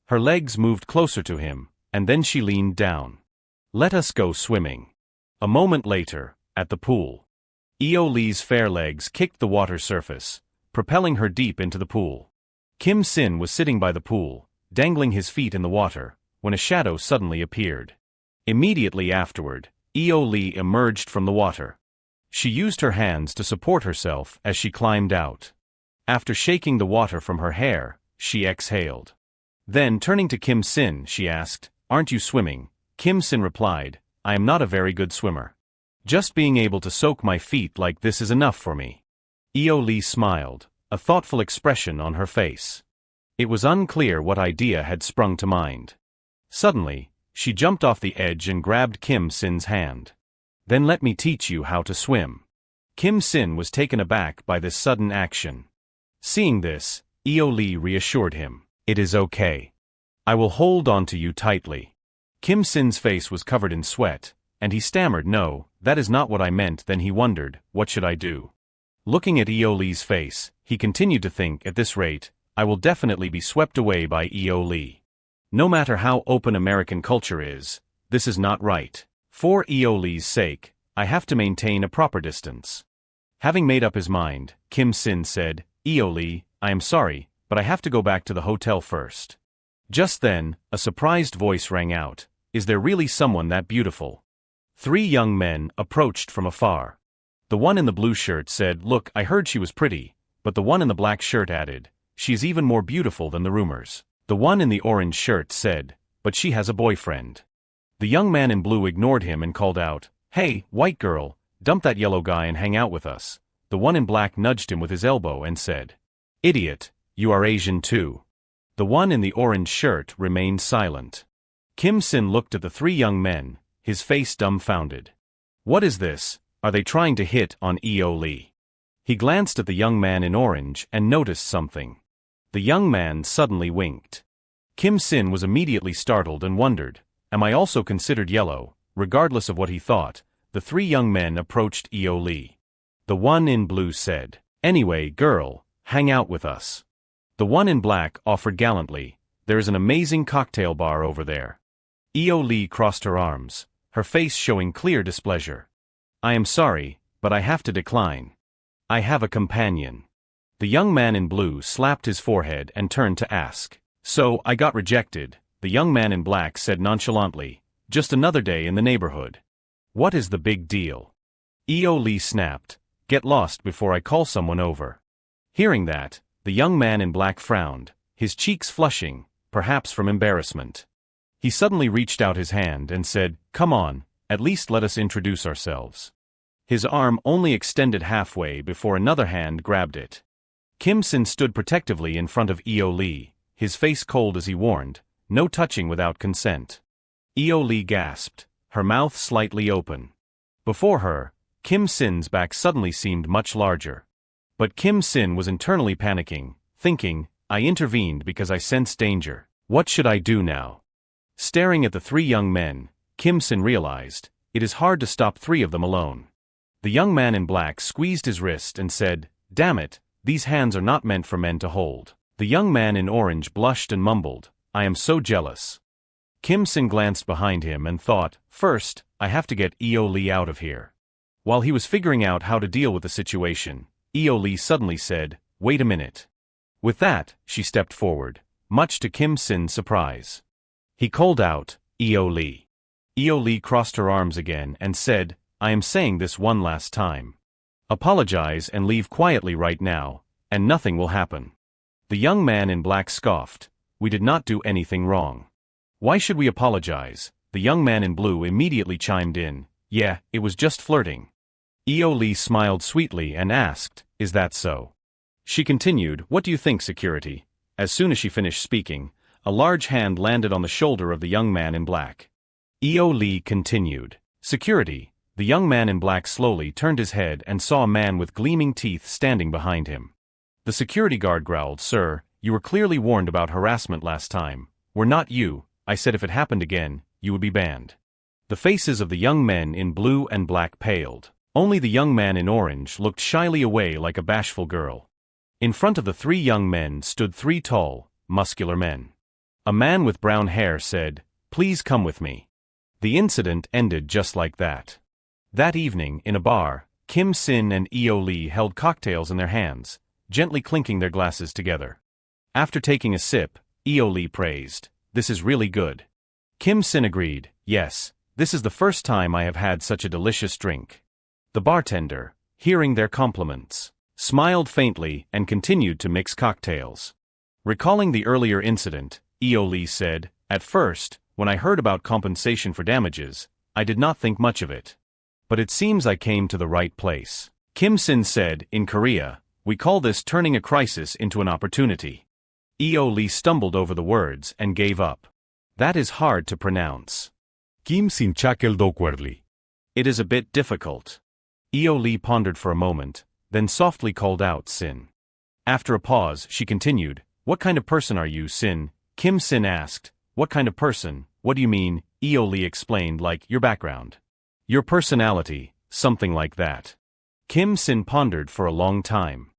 Her legs moved closer to him, and then she leaned down. "Let us go swimming." A moment later, at the pool, Eo Lee's fair legs kicked the water surface, propelling her deep into the pool. Kim Sin was sitting by the pool, dangling his feet in the water, when a shadow suddenly appeared. Immediately afterward, Eo Lee emerged from the water. She used her hands to support herself as she climbed out. After shaking the water from her hair, she exhaled. Then, turning to Kim Sin, she asked, "Aren't you swimming?" Kim Sin replied, "I am not a very good swimmer. Just being able to soak my feet like this is enough for me." Eo Lee smiled, a thoughtful expression on her face. It was unclear what idea had sprung to mind. Suddenly, she jumped off the edge and grabbed Kim Sin's hand. "Then let me teach you how to swim." Kim Sin was taken aback by this sudden action. Seeing this, Eo Lee reassured him, "It is okay. I will hold on to you tightly." Kim Sin's face was covered in sweat, and he stammered, "No, that is not what I meant." Then he wondered, what should I do? Looking at Eo Lee's face, he continued to think, at this rate, I will definitely be swept away by Eo Lee. No matter how open American culture is, this is not right. For Eo Lee's sake, I have to maintain a proper distance. Having made up his mind, Kim Sin said, "Eo Lee, I am sorry, but I have to go back to the hotel first." Just then, a surprised voice rang out, "Is there really someone that beautiful?" 3 young men approached from afar. The one in the blue shirt said, "Look, I heard she was pretty," but the one in the black shirt added, "She is even more beautiful than the rumors." The one in the orange shirt said, "But she has a boyfriend." The young man in blue ignored him and called out, "Hey, white girl, dump that yellow guy and hang out with us." The one in black nudged him with his elbow and said, "Idiot, you are Asian too." The one in the orange shirt remained silent. Kim Sin looked at the 3 young men, his face dumbfounded. What is this? Are they trying to hit on Eo Lee? He glanced at the young man in orange and noticed something. The young man suddenly winked. Kim Sin was immediately startled and wondered, am I also considered yellow? Regardless of what he thought, the 3 young men approached Eo Lee. The one in blue said, "Anyway, girl, hang out with us." The one in black offered gallantly, "There is an amazing cocktail bar over there." Eo Lee crossed her arms, her face showing clear displeasure. "I am sorry, but I have to decline. I have a companion." The young man in blue slapped his forehead and turned to ask, "So, I got rejected?" The young man in black said nonchalantly, "Just another day in the neighborhood. What is the big deal?" Eo Lee snapped, "Get lost before I call someone over." Hearing that, the young man in black frowned, his cheeks flushing, perhaps from embarrassment. He suddenly reached out his hand and said, "Come on, at least let us introduce ourselves." His arm only extended halfway before another hand grabbed it. Kim Sin stood protectively in front of Eo Lee, his face cold as he warned, "No touching without consent." Eo Lee gasped, her mouth slightly open. Before her, Kim Sin's back suddenly seemed much larger. But Kim Sin was internally panicking, thinking, I intervened because I sensed danger. What should I do now? Staring at the 3 young men, Kim Sin realized, it is hard to stop 3 of them alone. The young man in black squeezed his wrist and said, "Damn it, these hands are not meant for men to hold." The young man in orange blushed and mumbled, "I am so jealous." Kim Sin glanced behind him and thought, first, I have to get Eo Lee out of here. While he was figuring out how to deal with the situation, Eo Lee suddenly said, "Wait a minute." With that, she stepped forward, much to Kim Sin's surprise. He called out, "Eo Lee." Eo Lee crossed her arms again and said, "I am saying this one last time. Apologize and leave quietly right now, and nothing will happen." The young man in black scoffed, "We did not do anything wrong. Why should we apologize?" The young man in blue immediately chimed in, "Yeah, it was just flirting." Eo Lee smiled sweetly and asked, "Is that so?" She continued, "What do you think, security?" As soon as she finished speaking, a large hand landed on the shoulder of the young man in black. Eo Lee continued, "Security." The young man in black slowly turned his head and saw a man with gleaming teeth standing behind him. The security guard growled, "Sir, you were clearly warned about harassment last time. Were not you, I said if it happened again, you would be banned." The faces of the young men in blue and black paled. Only the young man in orange looked shyly away like a bashful girl. In front of the three young men stood three tall, muscular men. A man with brown hair said, "Please come with me." The incident ended just like that. That evening, in a bar, Kim Sin and Eo Lee held cocktails in their hands, gently clinking their glasses together. After taking a sip, Eo Lee praised, "This is really good." Kim Sin agreed, "Yes, this is the first time I have had such a delicious drink." The bartender, hearing their compliments, smiled faintly and continued to mix cocktails. Recalling the earlier incident, Eo Lee said, "At first, when I heard about compensation for damages, I did not think much of it. But it seems I came to the right place." Kim Sin said, "In Korea, we call this turning a crisis into an opportunity." Eo Lee stumbled over the words and gave up. That is hard to pronounce. Kim Sin chakel dokwardly. It is a bit difficult. Eo Lee pondered for a moment, then softly called out Sin. After a pause, she continued, "What kind of person are you, Sin?" Kim Sin asked, "What kind of person? What do you mean?" Eo Lee explained, "Like, your background. Your personality, something like that." Kim Sin pondered for a long time.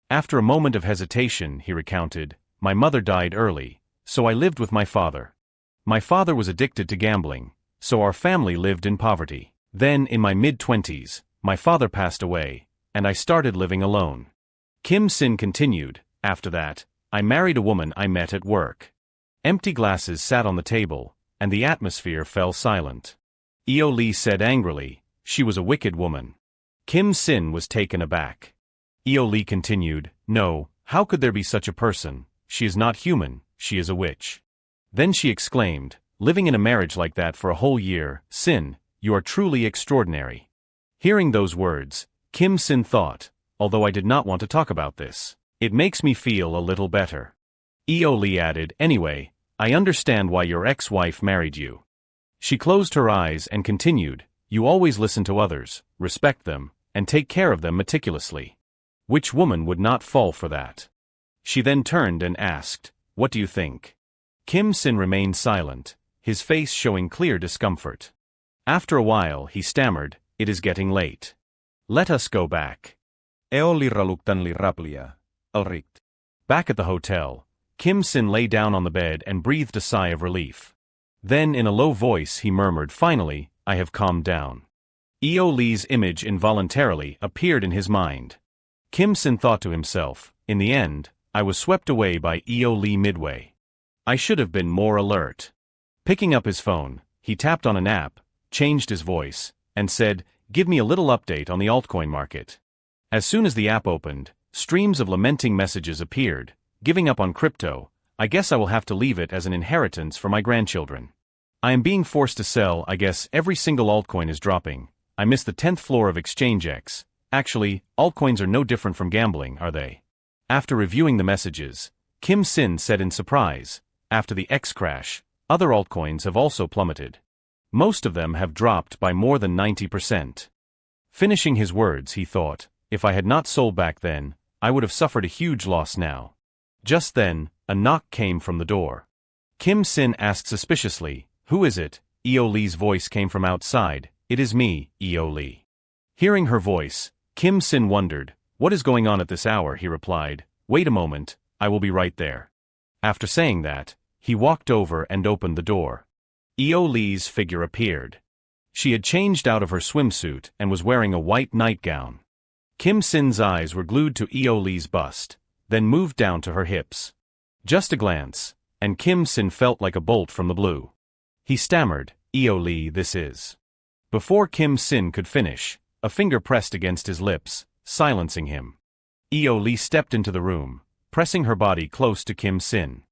After a moment of hesitation, he recounted, "My mother died early, so I lived with my father. My father was addicted to gambling, so our family lived in poverty. Then, in my mid-20s, my father passed away, and I started living alone." Kim Sin continued, "After that, I married a woman I met at work." Empty glasses sat on the table, and the atmosphere fell silent. Eo Lee said angrily, "She was a wicked woman." Kim Sin was taken aback. Eo Lee continued, "No, how could there be such a person? She is not human, she is a witch." Then she exclaimed, "Living in a marriage like that for a whole year, Sin, you are truly extraordinary." Hearing those words, Kim Sin thought, "Although I did not want to talk about this, it makes me feel a little better." Eo Lee added, "Anyway, I understand why your ex-wife married you." She closed her eyes and continued, "You always listen to others, respect them, and take care of them meticulously. Which woman would not fall for that?" She then turned and asked, "What do you think?" Kim Sin remained silent, his face showing clear discomfort. After a while, he stammered, "It is getting late. Let us go back." Eo Lee reluctantly raplia, alright. Back at the hotel, Kim Sin lay down on the bed and breathed a sigh of relief. Then in a low voice he murmured, "Finally, I have calmed down." Eo Lee's image involuntarily appeared in his mind. Kim Sin thought to himself, "In the end, I was swept away by Eo Lee midway. I should have been more alert." Picking up his phone, he tapped on an app, changed his voice, and said, "Give me a little update on the altcoin market." As soon as the app opened, streams of lamenting messages appeared, "Giving up on crypto, I guess I will have to leave it as an inheritance for my grandchildren. I am being forced to sell, I guess every single altcoin is dropping. I missed the 10th floor of ExchangeX. Actually, altcoins are no different from gambling, are they?" After reviewing the messages, Kim Sin said in surprise, "After the X crash, other altcoins have also plummeted. Most of them have dropped by more than 90%. Finishing his words, he thought, "If I had not sold back then, I would have suffered a huge loss now." Just then, a knock came from the door. Kim Sin asked suspiciously, "Who is it?" Eo Lee's voice came from outside, "It is me, Eo Lee." Hearing her voice, Kim Sin wondered, "What is going on at this hour?" He replied, "Wait a moment, I will be right there." After saying that, he walked over and opened the door. Eo Lee's figure appeared. She had changed out of her swimsuit and was wearing a white nightgown. Kim Sin's eyes were glued to Eo Lee's bust, then moved down to her hips. Just a glance, and Kim Sin felt like a bolt from the blue. He stammered, "Eo Lee, this is..." Before Kim Sin could finish, a finger pressed against his lips, silencing him. Eo Lee stepped into the room, pressing her body close to Kim Sin.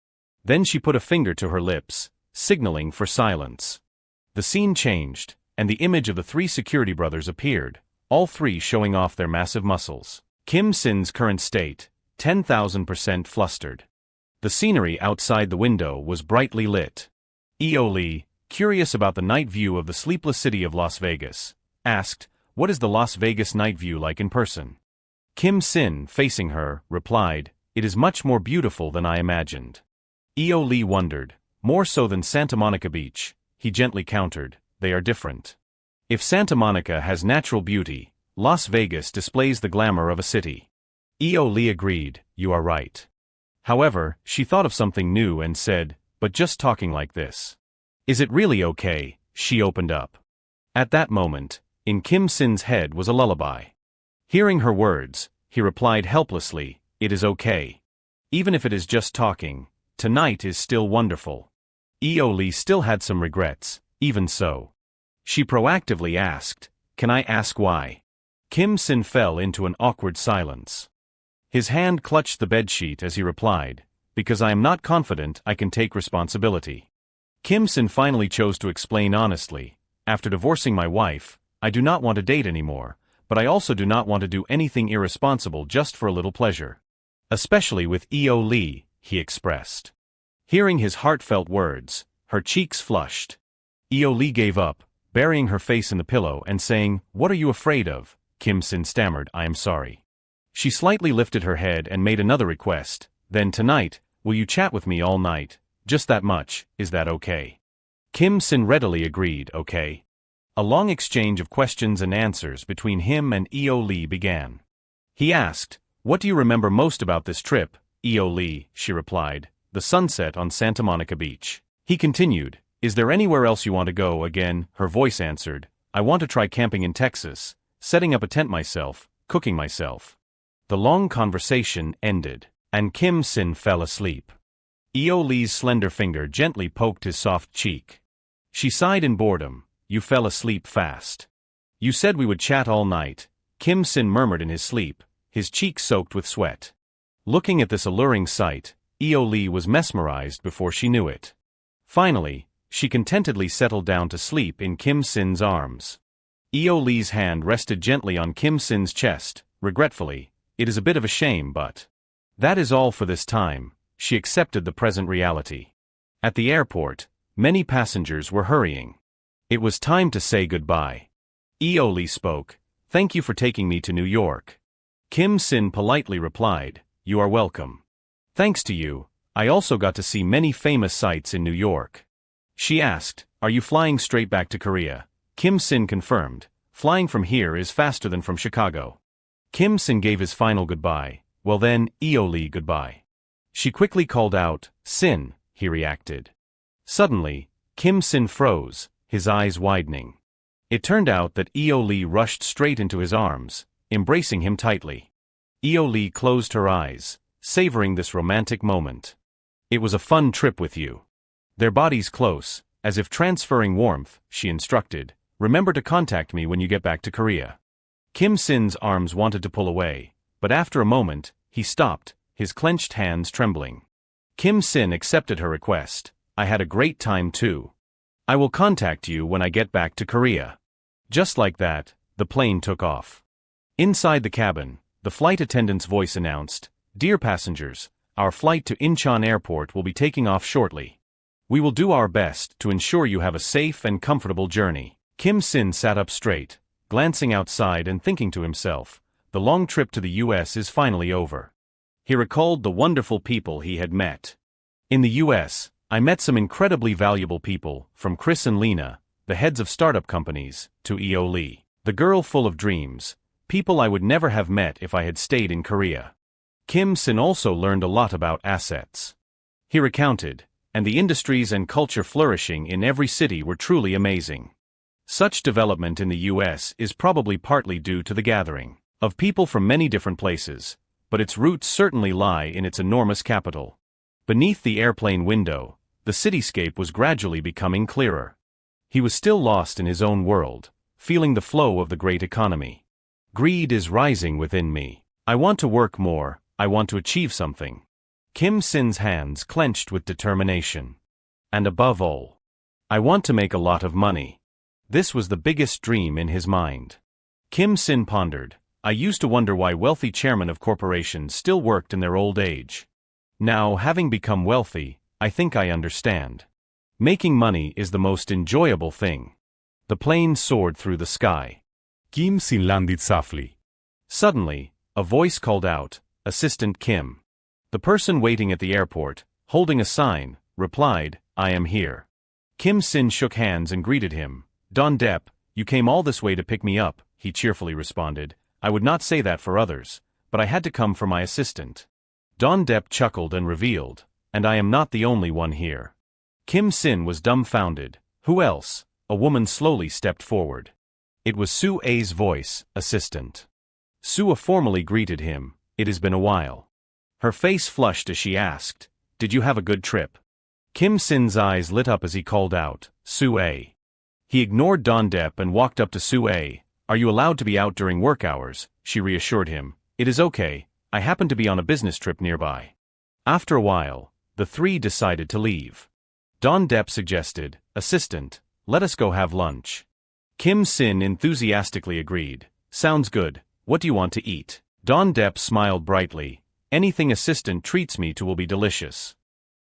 Then she put a finger to her lips, signaling for silence. The scene changed, and the image of the three security brothers appeared, all three showing off their massive muscles. Kim Sin's current state, 10,000% flustered. The scenery outside the window was brightly lit. Eo Lee, curious about the night view of the sleepless city of Las Vegas, asked, "What is the Las Vegas night view like in person?" Kim Sin, facing her, replied, "It is much more beautiful than I imagined." Eo Lee wondered, "More so than Santa Monica Beach?" He gently countered, they are different. If Santa Monica has natural beauty, Las Vegas displays the glamour of a city. Lee agreed, you are right. However, she thought of something new and said, but just talking like this. Is it really okay? She opened up. At that moment, in Kim Sin's head was a lullaby. Hearing her words, he replied helplessly, it is okay. Even if it is just talking, tonight is still wonderful. Lee still had some regrets, even so. She proactively asked, can I ask why? Kim Sin fell into an awkward silence. His hand clutched the bedsheet as he replied, because I am not confident I can take responsibility. Kim Sin finally chose to explain honestly, after divorcing my wife, I do not want to date anymore, but I also do not want to do anything irresponsible just for a little pleasure. Especially with Lee, he expressed. Hearing his heartfelt words, her cheeks flushed. Lee gave up, burying her face in the pillow and saying, what are you afraid of? Kim Sin stammered, I am sorry. She slightly lifted her head and made another request, then tonight, will you chat with me all night? Just that much, is that okay? Kim Sin readily agreed, okay. A long exchange of questions and answers between him and Lee began. He asked, what do you remember most about this trip? Lee, she replied, the sunset on Santa Monica Beach. He continued, is there anywhere else you want to go again? Her voice answered, I want to try camping in Texas, setting up a tent myself, cooking myself. The long conversation ended, and Kim Sin fell asleep. Lee's slender finger gently poked his soft cheek. She sighed in boredom, you fell asleep fast. You said we would chat all night, Kim Sin murmured in his sleep, his cheeks soaked with sweat. Looking at this alluring sight, Lee was mesmerized before she knew it. Finally, she contentedly settled down to sleep in Kim Sin's arms. Lee's hand rested gently on Kim Sin's chest, regretfully, it is a bit of a shame but. That is all for this time, she accepted the present reality. At the airport, many passengers were hurrying. It was time to say goodbye. Lee spoke, thank you for taking me to New York. Kim Sin politely replied, you are welcome. Thanks to you, I also got to see many famous sights in New York. She asked, are you flying straight back to Korea? Kim Sin confirmed, flying from here is faster than from Chicago. Kim Sin gave his final goodbye, well then, Lee goodbye. She quickly called out, Sin, he reacted. Suddenly, Kim Sin froze, his eyes widening. It turned out that Lee rushed straight into his arms, embracing him tightly. Lee closed her eyes, savoring this romantic moment. It was a fun trip with you. Their bodies close, as if transferring warmth, she instructed, remember to contact me when you get back to Korea. Kim Sin's arms wanted to pull away, but after a moment, he stopped, his clenched hands trembling. Kim Sin accepted her request, I had a great time too. I will contact you when I get back to Korea. Just like that, the plane took off. Inside the cabin, the flight attendant's voice announced, Dear passengers, our flight to Incheon Airport will be taking off shortly. We will do our best to ensure you have a safe and comfortable journey. Kim Sin sat up straight, glancing outside and thinking to himself, the long trip to the US is finally over. He recalled the wonderful people he had met. In the US, I met some incredibly valuable people, from Chris and Lena, the heads of startup companies, to Lee, the girl full of dreams, people I would never have met if I had stayed in Korea. Kim Sin also learned a lot about assets. He recounted, and the industries and culture flourishing in every city were truly amazing. Such development in the US is probably partly due to the gathering of people from many different places, but its roots certainly lie in its enormous capital. Beneath the airplane window, the cityscape was gradually becoming clearer. He was still lost in his own world, feeling the flow of the great economy. Greed is rising within me. I want to work more, I want to achieve something. Kim Sin's hands clenched with determination. And above all, I want to make a lot of money. This was the biggest dream in his mind. Kim Sin pondered, I used to wonder why wealthy chairmen of corporations still worked in their old age. Now, having become wealthy, I think I understand. Making money is the most enjoyable thing. The plane soared through the sky. Kim Sin landed safely. Suddenly, a voice called out, Assistant Kim. The person waiting at the airport, holding a sign, replied, I am here. Kim Sin shook hands and greeted him, Don Depp, you came all this way to pick me up, he cheerfully responded. I would not say that for others, but I had to come for my assistant. Don Depp chuckled and revealed, and I am not the only one here. Kim Sin was dumbfounded. Who else? A woman slowly stepped forward. It was Su-a's voice, assistant. Su-a formally greeted him. It has been a while. Her face flushed as she asked, did you have a good trip? Kim Sin's eyes lit up as he called out, Su-a. He ignored Don Depp and walked up to Su-a. Are you allowed to be out during work hours? She reassured him. It is okay, I happen to be on a business trip nearby. After a while, the three decided to leave. Don Depp suggested, assistant, let us go have lunch. Kim Sin enthusiastically agreed. Sounds good, what do you want to eat? Don Depp smiled brightly. Anything assistant treats me to will be delicious.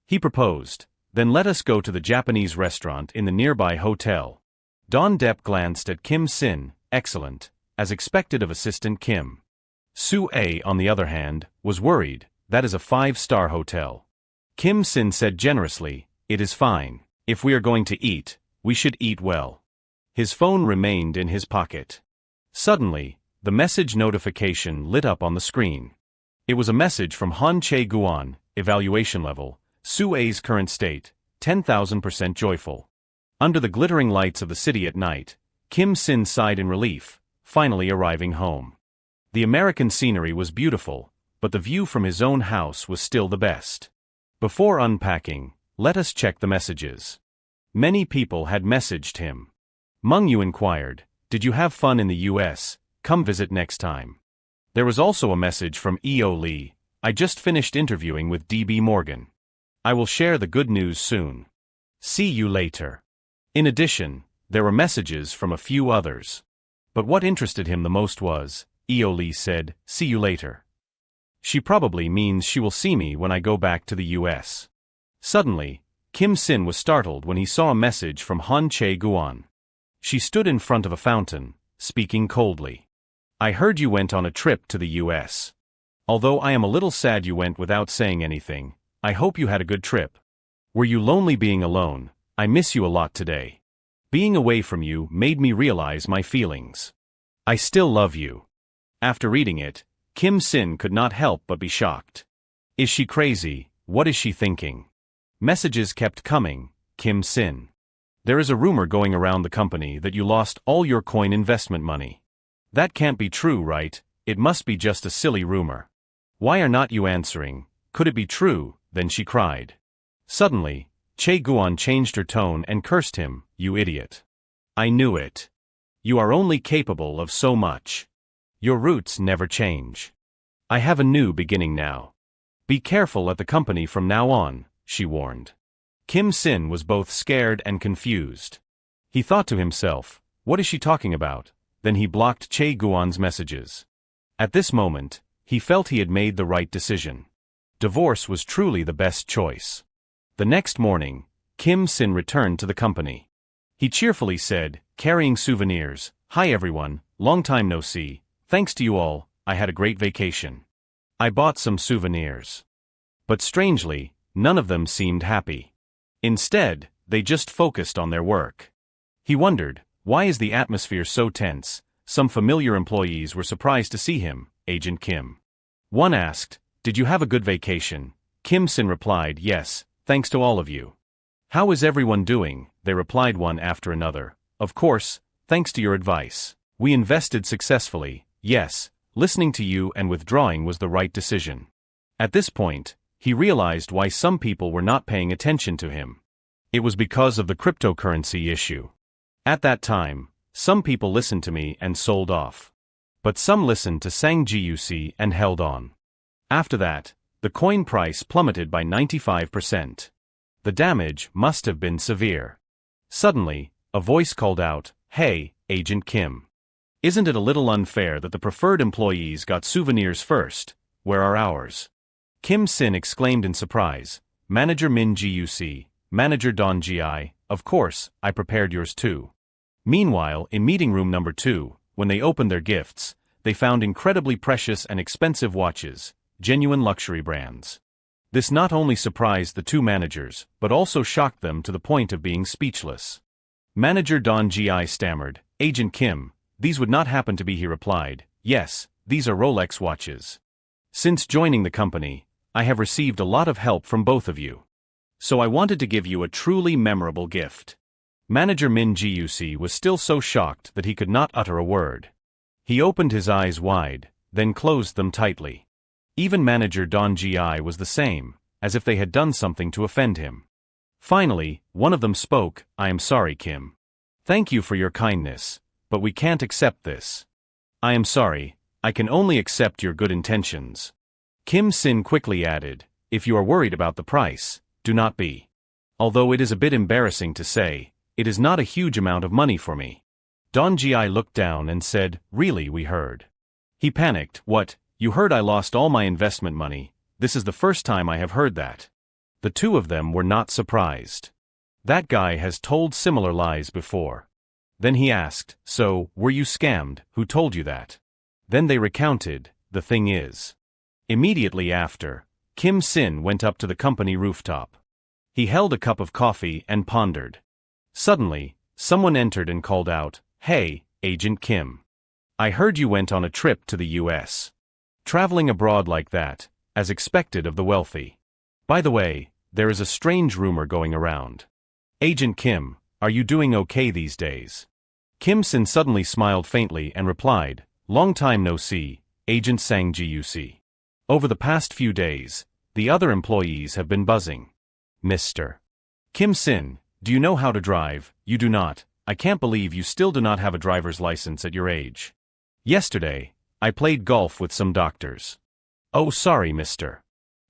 He proposed, then let us go to the Japanese restaurant in the nearby hotel. Don Depp glanced at Kim Sin. Excellent, as expected of assistant Kim. Su-a, on the other hand, was worried. That is a 5-star hotel. Kim Sin said generously, it is fine. If we are going to eat, we should eat well. His phone remained in his pocket. Suddenly, the message notification lit up on the screen. It was a message from Han Che-guan, evaluation level, Su-a's current state, 10,000% joyful. Under the glittering lights of the city at night, Kim Sin sighed in relief, finally arriving home. The American scenery was beautiful, but the view from his own house was still the best. Before unpacking, let us check the messages. Many people had messaged him. Meng Yu inquired, did you have fun in the US? Come visit next time. There was also a message from E.O. Lee. I just finished interviewing with D.B. Morgan. I will share the good news soon. See you later. In addition, there were messages from a few others. But what interested him the most was, E.O. Lee said, see you later. She probably means she will see me when I go back to the US. Suddenly, Kim Sin was startled when he saw a message from Han Che-guan. She stood in front of a fountain, speaking coldly. I heard you went on a trip to the US. Although I am a little sad you went without saying anything, I hope you had a good trip. Were you lonely being alone? I miss you a lot today. Being away from you made me realize my feelings. I still love you. After reading it, Kim Sin could not help but be shocked. Is she crazy? What is she thinking? Messages kept coming. Kim Sin. There is a rumor going around the company that you lost all your coin investment money. That can't be true, right? It must be just a silly rumor. Why are not you answering? Could it be true? Then she cried. Suddenly, Che-guan changed her tone and cursed him, you idiot. I knew it. You are only capable of so much. Your roots never change. I have a new beginning now. Be careful at the company from now on, she warned. Kim Sin was both scared and confused. He thought to himself, what is she talking about? Then he blocked Che-guan's messages. At this moment, he felt he had made the right decision. Divorce was truly the best choice. The next morning, Kim Sin returned to the company. He cheerfully said, carrying souvenirs, Hi everyone, long time no see, thanks to you all, I had a great vacation. I bought some souvenirs. But strangely, none of them seemed happy. Instead, they just focused on their work. He wondered, why is the atmosphere so tense? Some familiar employees were surprised to see him, Agent Kim. One asked, did you have a good vacation? Kim Sin replied, yes, thanks to all of you. How is everyone doing? They replied one after another. Of course, thanks to your advice. We invested successfully, yes, listening to you and withdrawing was the right decision. At this point, he realized why some people were not paying attention to him. It was because of the cryptocurrency issue. At that time, some people listened to me and sold off. But some listened to Sang Guc and held on. After that, the coin price plummeted by 95%. The damage must have been severe. Suddenly, a voice called out, Hey, Agent Kim. Isn't it a little unfair that the preferred employees got souvenirs first? Where are ours? Kim Sin exclaimed in surprise, Manager Min Guc, Manager Don Gi, of course, I prepared yours too. Meanwhile, in meeting room number 2, when they opened their gifts, they found incredibly precious and expensive watches, genuine luxury brands. This not only surprised the two managers, but also shocked them to the point of being speechless. Manager Don Gi stammered, Agent Kim, these would not happen to be, he replied. Yes, these are Rolex watches. Since joining the company, I have received a lot of help from both of you. So I wanted to give you a truly memorable gift. Manager Min Giusi was still so shocked that he could not utter a word. He opened his eyes wide, then closed them tightly. Even Manager Don Gi was the same, as if they had done something to offend him. Finally, one of them spoke, I am sorry, Kim. Thank you for your kindness, but we can't accept this. I am sorry, I can only accept your good intentions. Kim Sin quickly added, if you are worried about the price, do not be. Although it is a bit embarrassing to say, it is not a huge amount of money for me. Don Gi looked down and said, really, we heard. He panicked, what, you heard I lost all my investment money? This is the first time I have heard that. The two of them were not surprised. That guy has told similar lies before. Then he asked, so, were you scammed? Who told you that? Then they recounted, the thing is. Immediately after, Kim Sin went up to the company rooftop. He held a cup of coffee and pondered. Suddenly, someone entered and called out, hey, Agent Kim. I heard you went on a trip to the US. Traveling abroad like that, as expected of the wealthy. By the way, there is a strange rumor going around. Agent Kim, are you doing okay these days? Kim Sin suddenly smiled faintly and replied, long time no see, Agent Sang Giusi. Over the past few days, the other employees have been buzzing. Mr. Kim Sin, do you know how to drive? You do not. I can't believe you still do not have a driver's license at your age. Yesterday, I played golf with some doctors. Oh, sorry, Mr.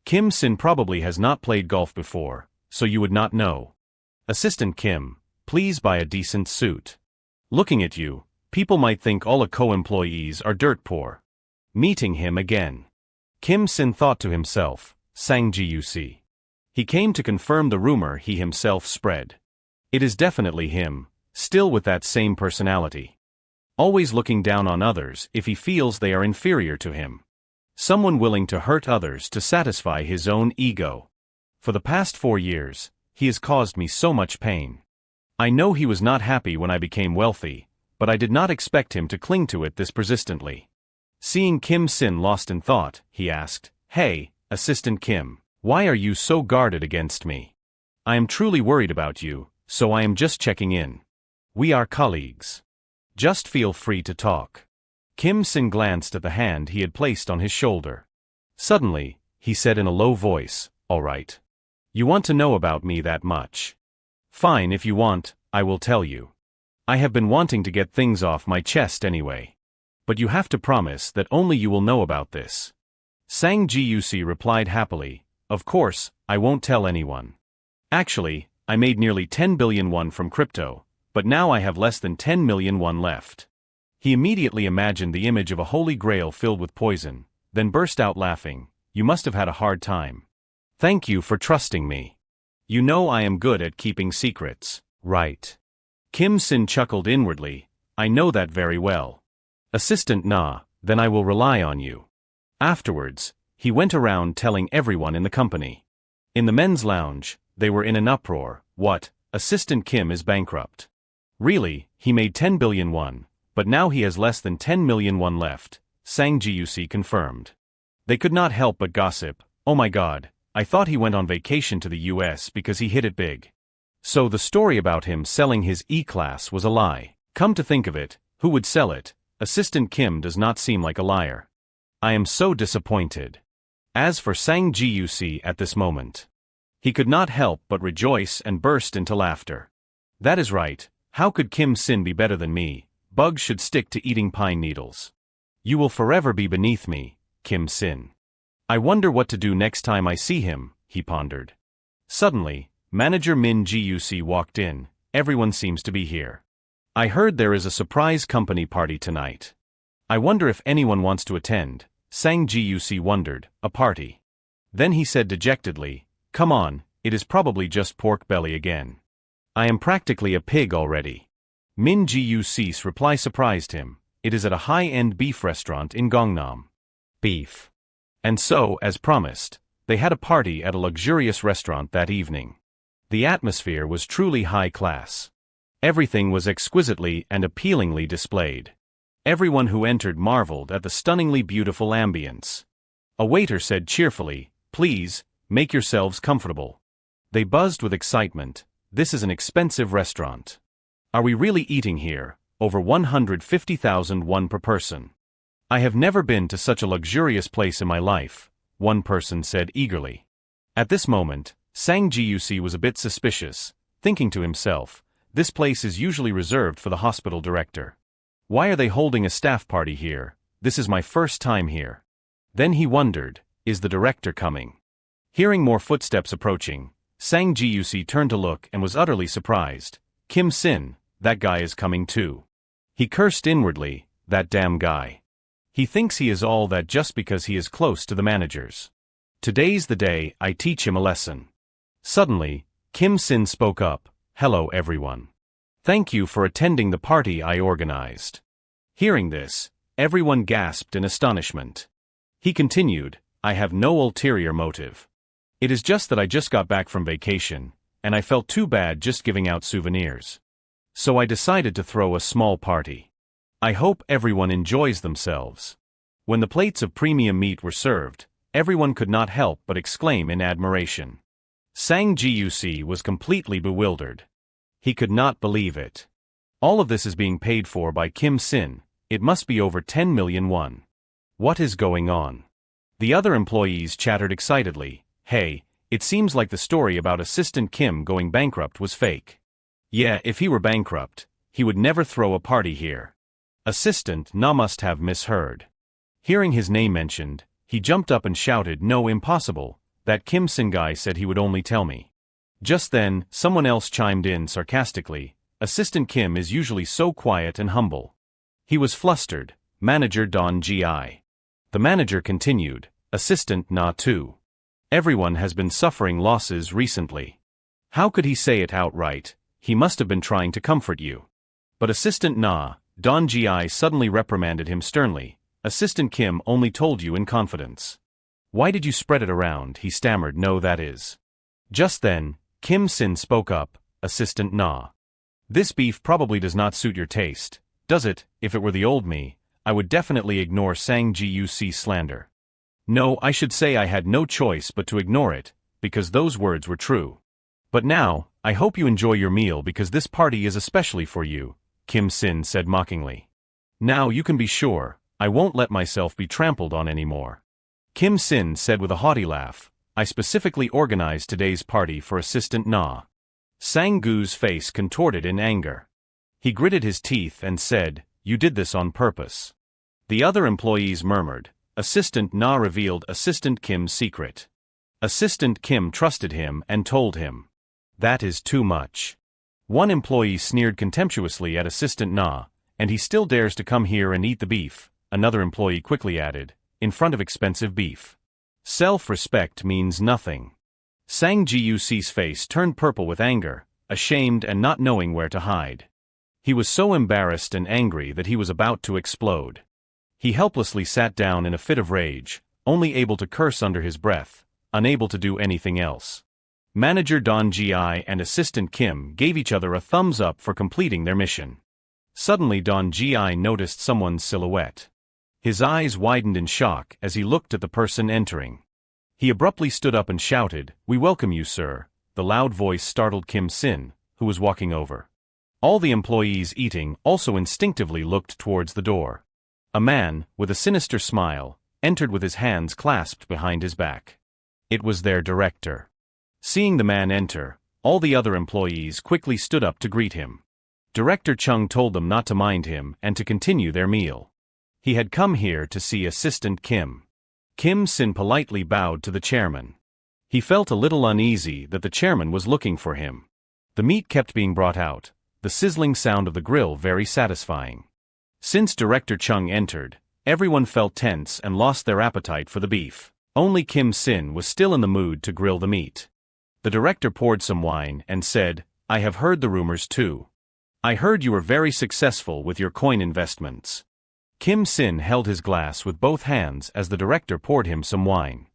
Kim Sin probably has not played golf before, so you would not know. Assistant Kim, please buy a decent suit. Looking at you, people might think all co-employees are dirt poor. Meeting him again. Kim Sin thought to himself, Sang Giusi. He came to confirm the rumor he himself spread. It is definitely him, still with that same personality. Always looking down on others if he feels they are inferior to him. Someone willing to hurt others to satisfy his own ego. For the past 4 years, he has caused me so much pain. I know he was not happy when I became wealthy, but I did not expect him to cling to it this persistently. Seeing Kim Sin lost in thought, he asked, hey, Assistant Kim, why are you so guarded against me? I am truly worried about you, so I am just checking in. We are colleagues. Just feel free to talk. Kim Sin glanced at the hand he had placed on his shoulder. Suddenly, he said in a low voice, all right. You want to know about me that much? Fine, if you want, I will tell you. I have been wanting to get things off my chest anyway. But you have to promise that only you will know about this. Sang Giusi replied happily, of course, I won't tell anyone. Actually, I made nearly 10 billion won from crypto, but now I have less than 10 million won left. He immediately imagined the image of a holy grail filled with poison, then burst out laughing, you must have had a hard time. Thank you for trusting me. You know I am good at keeping secrets, right? Kim Sin chuckled inwardly, I know that very well. Assistant Na, then I will rely on you. Afterwards, he went around telling everyone in the company. In the men's lounge, they were in an uproar, what, Assistant Kim is bankrupt. Really, he made 10 billion won, but now he has less than 10 million won left, Sang Giusi confirmed. They could not help but gossip, oh my god, I thought he went on vacation to the US because he hit it big. So the story about him selling his E-Class was a lie. Come to think of it, who would sell it? Assistant Kim does not seem like a liar. I am so disappointed. As for Sang Giusi at this moment, he could not help but rejoice and burst into laughter. That is right, how could Kim Sin be better than me? Bugs should stick to eating pine needles. You will forever be beneath me, Kim Sin. I wonder what to do next time I see him, he pondered. Suddenly, Manager Min Giusi walked in, everyone seems to be here. I heard there is a surprise company party tonight. I wonder if anyone wants to attend, Sang Giusi wondered, a party. Then he said dejectedly, come on, it is probably just pork belly again. I am practically a pig already. Min Giusi's reply surprised him, it is at a high-end beef restaurant in Gangnam. Beef. And so, as promised, they had a party at a luxurious restaurant that evening. The atmosphere was truly high class. Everything was exquisitely and appealingly displayed. Everyone who entered marveled at the stunningly beautiful ambience. A waiter said cheerfully, "Please, make yourselves comfortable." They buzzed with excitement. "This is an expensive restaurant. Are we really eating here? Over 150,000 won per person. I have never been to such a luxurious place in my life," one person said eagerly. At this moment, Sang Jiusi was a bit suspicious, thinking to himself, "This place is usually reserved for the hospital director. Why are they holding a staff party here? This is my first time here." Then he wondered, is the director coming? Hearing more footsteps approaching, Sang Jiusi turned to look and was utterly surprised. Kim Sin, that guy is coming too. He cursed inwardly, that damn guy. He thinks he is all that just because he is close to the managers. Today's the day I teach him a lesson. Suddenly, Kim Sin spoke up, "Hello everyone. Thank you for attending the party I organized." Hearing this, everyone gasped in astonishment. He continued, "I have no ulterior motive. It is just that I just got back from vacation, and I felt too bad just giving out souvenirs. So I decided to throw a small party. I hope everyone enjoys themselves." When the plates of premium meat were served, everyone could not help but exclaim in admiration. Sang Jiusi was completely bewildered. He could not believe it. All of this is being paid for by Kim Sin. It must be over 10 million won. What is going on? The other employees chattered excitedly. "Hey, it seems like the story about Assistant Kim going bankrupt was fake. Yeah, if he were bankrupt, he would never throw a party here. Assistant Na must have misheard." Hearing his name mentioned, he jumped up and shouted, "No, impossible. That Kim Sin guy said he would only tell me." Just then, someone else chimed in sarcastically, "Assistant Kim is usually so quiet and humble." He was flustered. Manager Don Gi. The manager continued, "Assistant Na too. Everyone has been suffering losses recently. How could he say it outright? He must have been trying to comfort you." But Assistant Na, Don Gi suddenly reprimanded him sternly. "Assistant Kim only told you in confidence. Why did you spread it around?" he stammered. "No, that is." Just then, Kim Sin spoke up, "Assistant Na. This beef probably does not suit your taste, does it? If it were the old me, I would definitely ignore Sang Jiusi slander. No, I should say I had no choice but to ignore it, because those words were true. But now, I hope you enjoy your meal because this party is especially for you," Kim Sin said mockingly. "Now you can be sure, I won't let myself be trampled on anymore." Kim Sin said with a haughty laugh, "I specifically organized today's party for Assistant Na." Sang Gu's face contorted in anger. He gritted his teeth and said, "You did this on purpose." The other employees murmured. Assistant Na revealed Assistant Kim's secret. Assistant Kim trusted him and told him. That is too much. One employee sneered contemptuously at Assistant Na, "And he still dares to come here and eat the beef," another employee quickly added, "in front of expensive beef. Self-respect means nothing." Sang Jiusi's face turned purple with anger, ashamed and not knowing where to hide. He was so embarrassed and angry that he was about to explode. He helplessly sat down in a fit of rage, only able to curse under his breath, unable to do anything else. Manager Don Gi and Assistant Kim gave each other a thumbs up for completing their mission. Suddenly Don Gi noticed someone's silhouette. His eyes widened in shock as he looked at the person entering. He abruptly stood up and shouted, "We welcome you, sir." The loud voice startled Kim Sin, who was walking over. All the employees eating also instinctively looked towards the door. A man, with a sinister smile, entered with his hands clasped behind his back. It was their director. Seeing the man enter, all the other employees quickly stood up to greet him. Director Chung told them not to mind him and to continue their meal. He had come here to see Assistant Kim. Kim Sin politely bowed to the chairman. He felt a little uneasy that the chairman was looking for him. The meat kept being brought out, the sizzling sound of the grill very satisfying. Since Director Chung entered, everyone felt tense and lost their appetite for the beef. Only Kim Sin was still in the mood to grill the meat. The director poured some wine and said, "I have heard the rumors too. I heard you were very successful with your coin investments." Kim Sin held his glass with both hands as the director poured him some wine.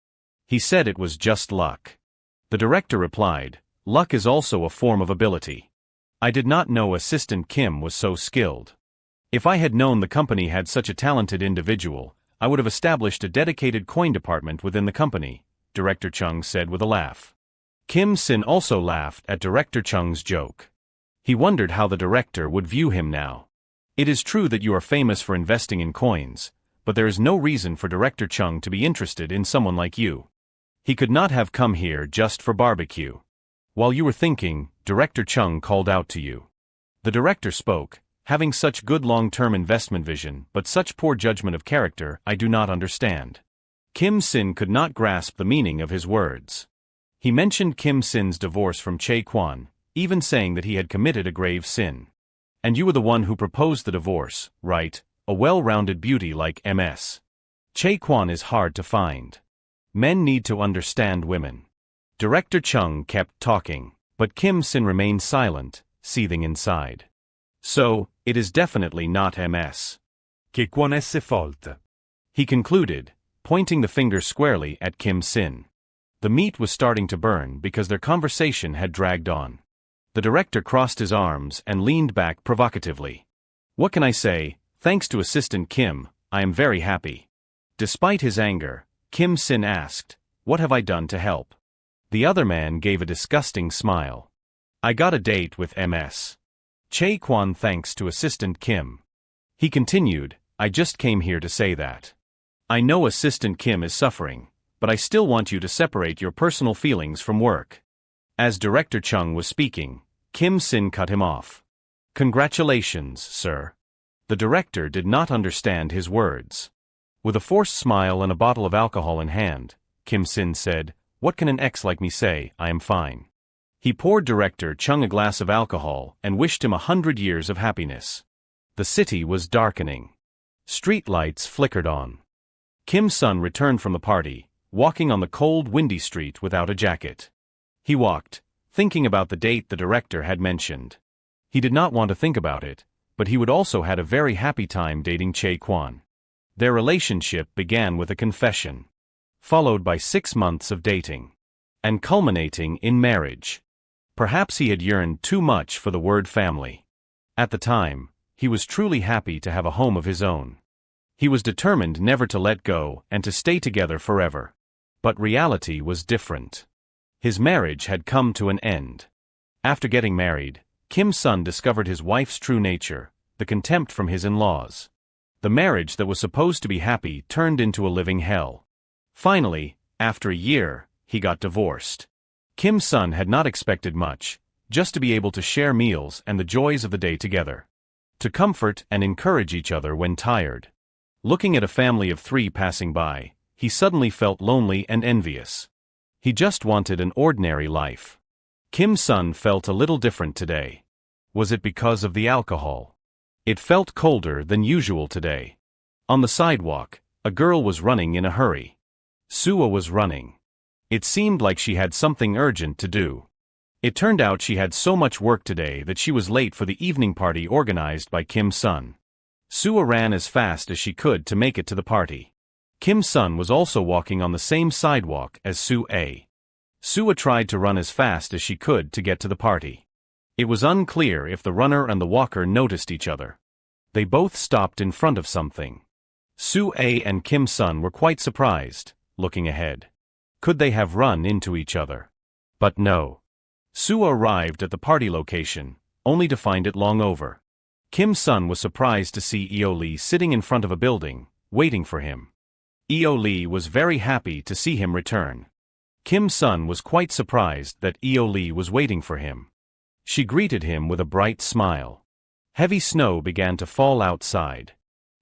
He said it was just luck. The director replied, "Luck is also a form of ability. I did not know Assistant Kim was so skilled. If I had known the company had such a talented individual, I would have established a dedicated coin department within the company, Director Chung said with a laugh. Kim Sin also laughed at Director Chung's joke. He wondered how the director would view him now. It is true that you are famous for investing in coins, but there is no reason for Director Chung to be interested in someone like you. He could not have come here just for barbecue. While you were thinking, Director Chung called out to you. The director spoke, having such good long-term investment vision but such poor judgment of character I do not understand. Kim Sin could not grasp the meaning of his words. He mentioned Kim Sin's divorce from Chae Kwan, even saying that he had committed a grave sin. And you were the one who proposed the divorce, right? A well-rounded beauty like MS. Chae Kwan is hard to find. Men need to understand women. Director Chung kept talking, but Kim Sin remained silent, seething inside. So, it is definitely not MS. Che Kwon esse fault. He concluded, pointing the finger squarely at Kim Sin. The meat was starting to burn because their conversation had dragged on. The director crossed his arms and leaned back provocatively. What can I say? Thanks to Assistant Kim, I am very happy. Despite his anger, Kim Sin asked, what have I done to help? The other man gave a disgusting smile. I got a date with MS. Chae Kwan thanks to Assistant Kim. He continued, I just came here to say that. I know Assistant Kim is suffering, but I still want you to separate your personal feelings from work. As Director Chung was speaking, Kim Sin cut him off. Congratulations, sir. The director did not understand his words. With a forced smile and a bottle of alcohol in hand, Kim Sin said, what can an ex like me say? I am fine. He poured Director Chung a glass of alcohol and wished him 100 years of happiness. The city was darkening. Street lights flickered on. Kim Sun returned from the party, walking on the cold, windy street without a jacket. He walked, thinking about the date the director had mentioned. He did not want to think about it, but he would also had a very happy time dating Chae Kwan. Their relationship began with a confession, followed by 6 months of dating, and culminating in marriage. Perhaps he had yearned too much for the word family. At the time, he was truly happy to have a home of his own. He was determined never to let go and to stay together forever. But reality was different. His marriage had come to an end. After getting married, Kim Sun discovered his wife's true nature, the contempt from his in-laws. The marriage that was supposed to be happy turned into a living hell. Finally, after a year, he got divorced. Kim Sun had not expected much, just to be able to share meals and the joys of the day together. To comfort and encourage each other when tired. Looking at a family of 3 passing by, he suddenly felt lonely and envious. He just wanted an ordinary life. Kim Sun felt a little different today. Was it because of the alcohol? It felt colder than usual today. On the sidewalk, a girl was running in a hurry. Suwa was running. It seemed like she had something urgent to do. It turned out she had so much work today that she was late for the evening party organized by Kim Sun. Suwa ran as fast as she could to make it to the party. Kim Sun was also walking on the same sidewalk as Su-A. Suwa tried to run as fast as she could to get to the party. It was unclear if the runner and the walker noticed each other. They both stopped in front of something. Su-A and Kim Sun were quite surprised, looking ahead. Could they have run into each other? But no. Suwa arrived at the party location, only to find it long over. Kim Sun was surprised to see Eo Lee sitting in front of a building, waiting for him. Eo Lee was very happy to see him return. Kim Sun was quite surprised that Eo Lee was waiting for him. She greeted him with a bright smile. Heavy snow began to fall outside.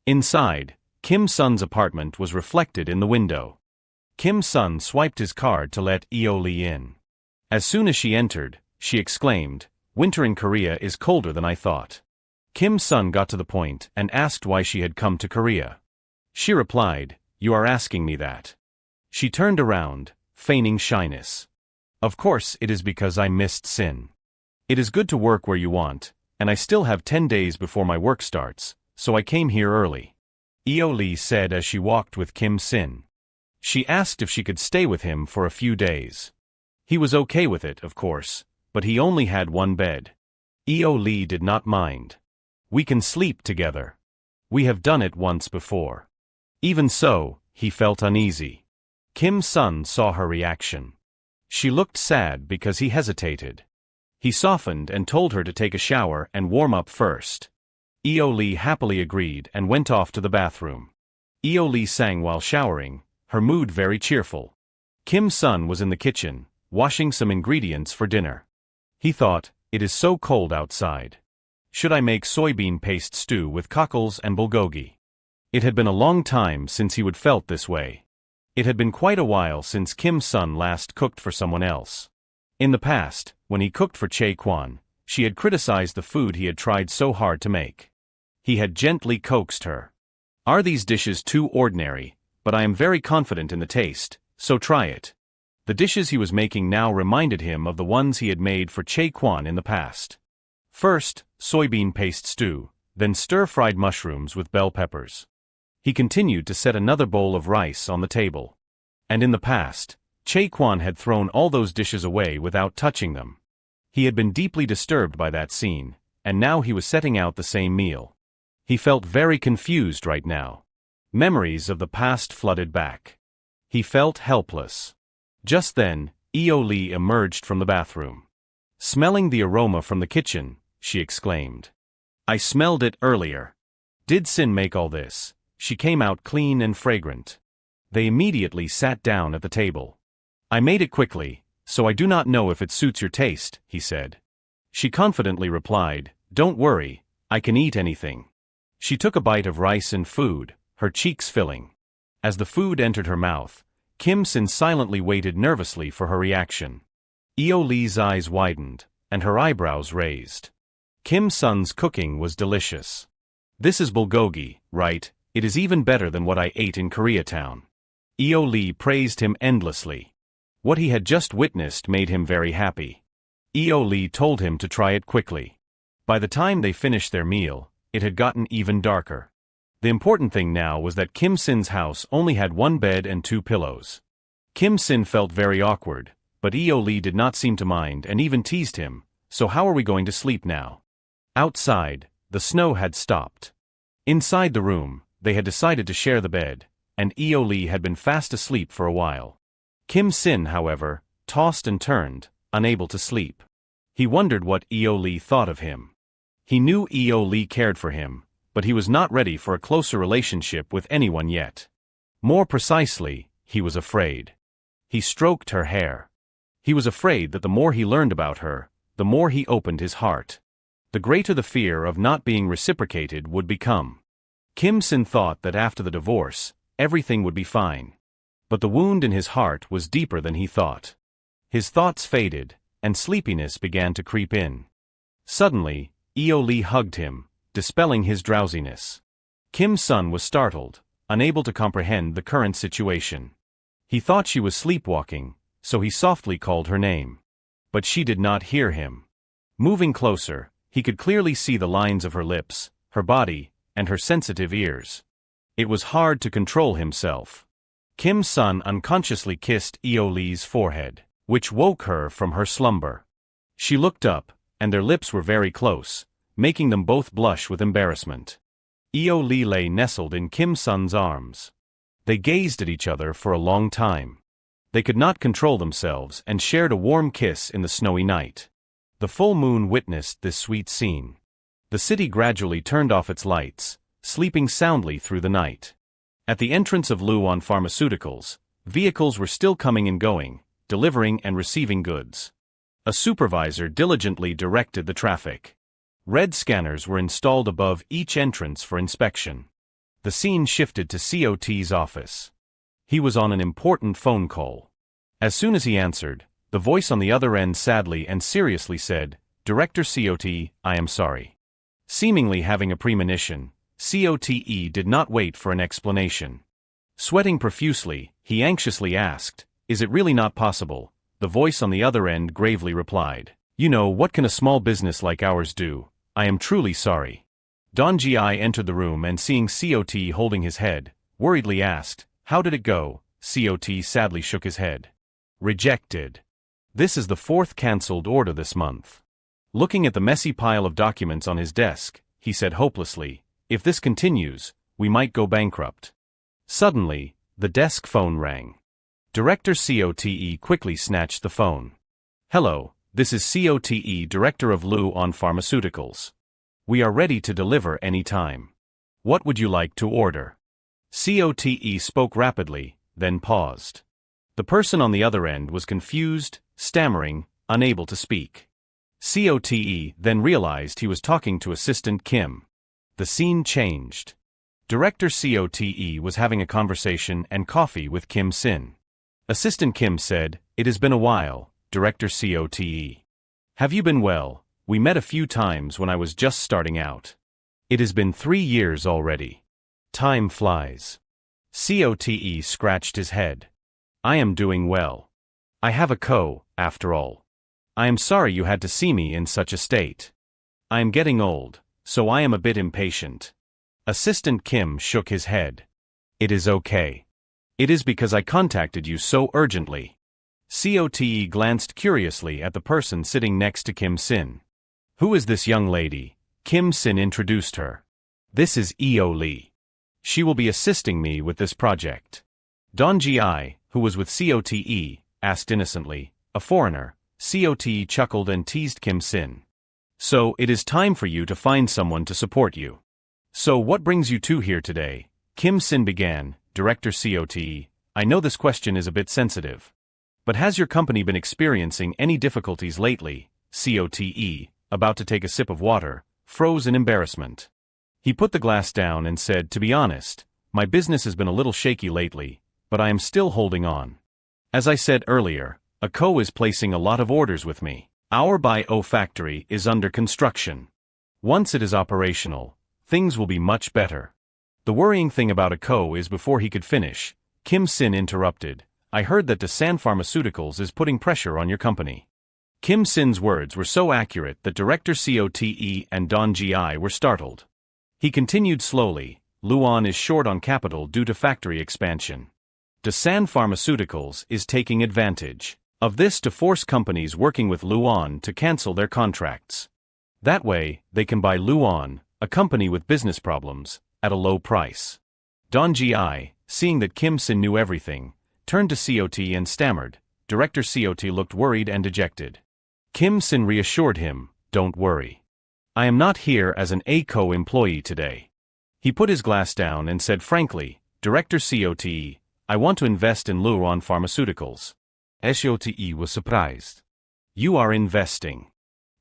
Inside, Kim Sun's apartment was reflected in the window. Kim Sun swiped his card to let Eo Lee in. As soon as she entered, she exclaimed, "Winter in Korea is colder than I thought." Kim Sun got to the point and asked why she had come to Korea. She replied, "You are asking me that." She turned around, feigning shyness. "Of course it is because I missed Sin. It is good to work where you want, and I still have 10 days before my work starts, so I came here early," Eo Lee said as she walked with Kim Sin. She asked if she could stay with him for a few days. He was okay with it, of course, but he only had one bed. Eo Lee did not mind. We can sleep together. We have done it once before. Even so, he felt uneasy. Kim Sun saw her reaction. She looked sad because he hesitated. He softened and told her to take a shower and warm up first. Eo Lee happily agreed and went off to the bathroom. Eo Lee sang while showering, her mood very cheerful. Kim Sun was in the kitchen, washing some ingredients for dinner. He thought, it is so cold outside. Should I make soybean paste stew with cockles and bulgogi? It had been a long time since he would felt this way. It had been quite a while since Kim Sun last cooked for someone else. In the past, when he cooked for Chae Kwan, she had criticized the food he had tried so hard to make. He had gently coaxed her. Are these dishes too ordinary? But I am very confident in the taste, so try it. The dishes he was making now reminded him of the ones he had made for Chae Kwan in the past. First, soybean paste stew, then stir-fried mushrooms with bell peppers. He continued to set another bowl of rice on the table. And in the past, Chae Kwan had thrown all those dishes away without touching them. He had been deeply disturbed by that scene, and now he was setting out the same meal. He felt very confused right now. Memories of the past flooded back. He felt helpless. Just then, Eo Lee emerged from the bathroom. Smelling the aroma from the kitchen, she exclaimed. I smelled it earlier. Did Sin make all this? She came out clean and fragrant. They immediately sat down at the table. I made it quickly, so I do not know if it suits your taste, he said. She confidently replied, don't worry, I can eat anything. She took a bite of rice and food, her cheeks filling. As the food entered her mouth, Kim Sin silently waited nervously for her reaction. Eo Lee's eyes widened, and her eyebrows raised. Kim Sun's cooking was delicious. This is bulgogi, right? It is even better than what I ate in Koreatown. Eo Lee praised him endlessly. What he had just witnessed made him very happy. Eo Lee told him to try it quickly. By the time they finished their meal, it had gotten even darker. The important thing now was that Kim Sin's house only had one bed and 2 pillows. Kim Sin felt very awkward, but Eo Lee did not seem to mind and even teased him, so how are we going to sleep now? Outside, the snow had stopped. Inside the room, they had decided to share the bed, and Eo Lee had been fast asleep for a while. Kim Sin, however, tossed and turned, unable to sleep. He wondered what Eo Lee thought of him. He knew Eo Lee cared for him, but he was not ready for a closer relationship with anyone yet. More precisely, he was afraid. He stroked her hair. He was afraid that the more he learned about her, the more he opened his heart. The greater the fear of not being reciprocated would become. Kim Sin thought that after the divorce, everything would be fine. But the wound in his heart was deeper than he thought. His thoughts faded, and sleepiness began to creep in. Suddenly, Eo Lee hugged him, dispelling his drowsiness. Kim Sun was startled, unable to comprehend the current situation. He thought she was sleepwalking, so he softly called her name. But she did not hear him. Moving closer, he could clearly see the lines of her lips, her body, and her sensitive ears. It was hard to control himself. Kim Sun unconsciously kissed Eo Lee's forehead, which woke her from her slumber. She looked up, and their lips were very close, making them both blush with embarrassment. Eo Lee lay nestled in Kim Sun's arms. They gazed at each other for a long time. They could not control themselves and shared a warm kiss in the snowy night. The full moon witnessed this sweet scene. The city gradually turned off its lights, sleeping soundly through the night. At the entrance of Luan Pharmaceuticals, vehicles were still coming and going, delivering and receiving goods. A supervisor diligently directed the traffic. Red scanners were installed above each entrance for inspection. The scene shifted to COT's office. He was on an important phone call. As soon as he answered, the voice on the other end sadly and seriously said, Director COT, I am sorry. Seemingly having a premonition, COTE did not wait for an explanation. Sweating profusely, he anxiously asked, Is it really not possible? The voice on the other end gravely replied, You know, what can a small business like ours do? I am truly sorry. Don Gi entered the room and seeing COT holding his head, worriedly asked, How did it go? COT sadly shook his head. Rejected. This is the 4th cancelled order this month. Looking at the messy pile of documents on his desk, he said hopelessly, "If this continues, we might go bankrupt." Suddenly, the desk phone rang. Director COTE quickly snatched the phone. "Hello, this is COTE, Director of Luon Pharmaceuticals. We are ready to deliver any time. What would you like to order?" COTE spoke rapidly, then paused. The person on the other end was confused, stammering, unable to speak. COTE then realized he was talking to Assistant Kim. The scene changed. Director COTE was having a conversation and coffee with Kim Sin. Assistant Kim said, "It has been a while, Director COTE. Have you been well? We met a few times when I was just starting out. It has been 3 years already. Time flies." COTE scratched his head. "I am doing well. I have a after all. I am sorry you had to see me in such a state. I am getting old, so I am a bit impatient." Assistant Kim shook his head. "It is okay. It is because I contacted you so urgently." COTE glanced curiously at the person sitting next to Kim Sin. "Who is this young lady?" Kim Sin introduced her. "This is Eo Lee. She will be assisting me with this project." Don Gi, who was with COTE, asked innocently, "A foreigner?" COTE chuckled and teased Kim Sin. "So, it is time for you to find someone to support you. So what brings you two here today?" Kim Sin began. "Director COTE, I know this question is a bit sensitive. But has your company been experiencing any difficulties lately?" COTE, about to take a sip of water, froze in embarrassment. He put the glass down and said, "To be honest, my business has been a little shaky lately, but I am still holding on. As I said earlier, a is placing a lot of orders with me. Our bio factory is under construction. Once it is operational, things will be much better." The worrying thing about a is before he could finish, Kim Sin interrupted, "I heard that Dasan Pharmaceuticals is putting pressure on your company." Kim Sin's words were so accurate that Director COTE and Don Gi were startled. He continued slowly, "Luon is short on capital due to factory expansion. Dasan Pharmaceuticals is taking advantage of this to force companies working with Luon to cancel their contracts. That way, they can buy Luon, a company with business problems, at a low price." Don Gi, seeing that Kim Sin knew everything, turned to COTE and stammered. Director COTE looked worried and dejected. Kim Sin reassured him, "Don't worry. I am not here as an ACO employee today." He put his glass down and said frankly, "Director COTE, I want to invest in Luon Pharmaceuticals." SOTE was surprised. "You are investing."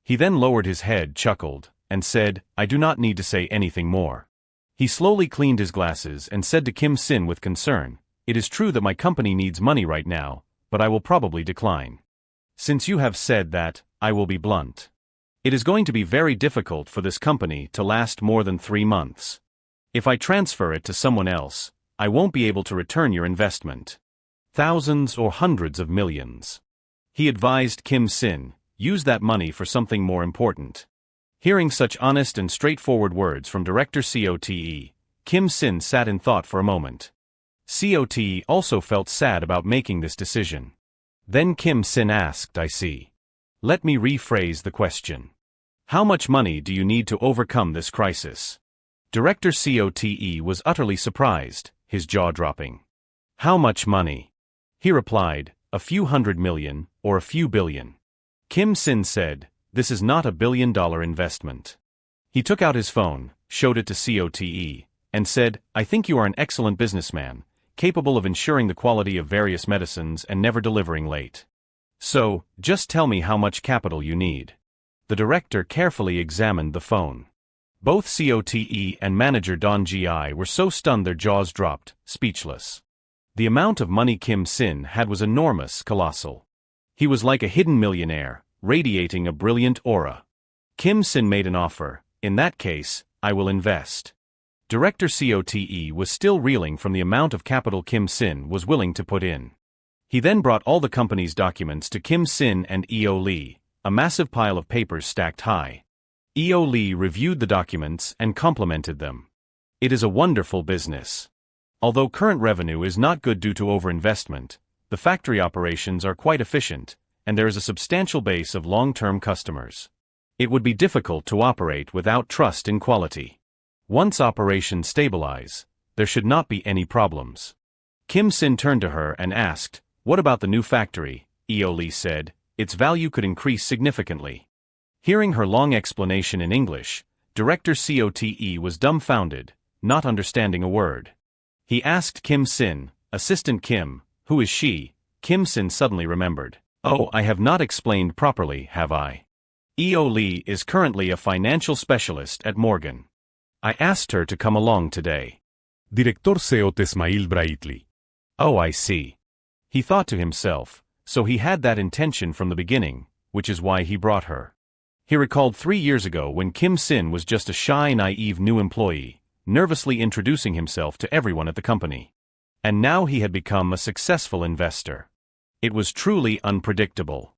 He then lowered his head, chuckled, and said, "I do not need to say anything more." He slowly cleaned his glasses and said to Kim Sin with concern, "It is true that my company needs money right now, but I will probably decline. Since you have said that, I will be blunt. It is going to be very difficult for this company to last more than 3 months. If I transfer it to someone else, I won't be able to return your investment. Thousands or hundreds of millions." He advised Kim Sin, "Use that money for something more important." Hearing such honest and straightforward words from Director COTE, Kim Sin sat in thought for a moment. COTE also felt sad about making this decision. Then Kim Sin asked, "I see. Let me rephrase the question. How much money do you need to overcome this crisis?" Director COTE was utterly surprised, his jaw dropping. "How much money?" He replied, "A few $100 million, or a few billion." Kim Sin said, "This is not a $1 billion investment." He took out his phone, showed it to COTE, and said, "I think you are an excellent businessman, capable of ensuring the quality of various medicines and never delivering late. So, just tell me how much capital you need." The director carefully examined the phone. Both COTE and manager Don Gi were so stunned their jaws dropped, speechless. The amount of money Kim Sin had was enormous, colossal. He was like a hidden millionaire, radiating a brilliant aura. Kim Sin made an offer. "In that case, I will invest." Director COTE was still reeling from the amount of capital Kim Sin was willing to put in. He then brought all the company's documents to Kim Sin and Eo Lee, a massive pile of papers stacked high. Eo Lee reviewed the documents and complimented them. "It is a wonderful business. Although current revenue is not good due to overinvestment, the factory operations are quite efficient, and there is a substantial base of long-term customers. It would be difficult to operate without trust in quality. Once operations stabilize, there should not be any problems. Kim Sin turned to her and asked, "What about the new factory?" Lee said, "Its value could increase significantly." Hearing her long explanation in English, Director Cote was dumbfounded, not understanding a word. He asked Kim Sin, "Assistant Kim, who is she?" Kim Sin suddenly remembered. "Oh, I have not explained properly, have I? Lee is currently a financial specialist at Morgan. I asked her to come along today." Director Cote smiled brightly. "Oh, I see." He thought to himself, so he had that intention from the beginning, which is why he brought her. He recalled 3 years ago when Kim Sin was just a shy, naive new employee, nervously introducing himself to everyone at the company. And now he had become a successful investor. It was truly unpredictable.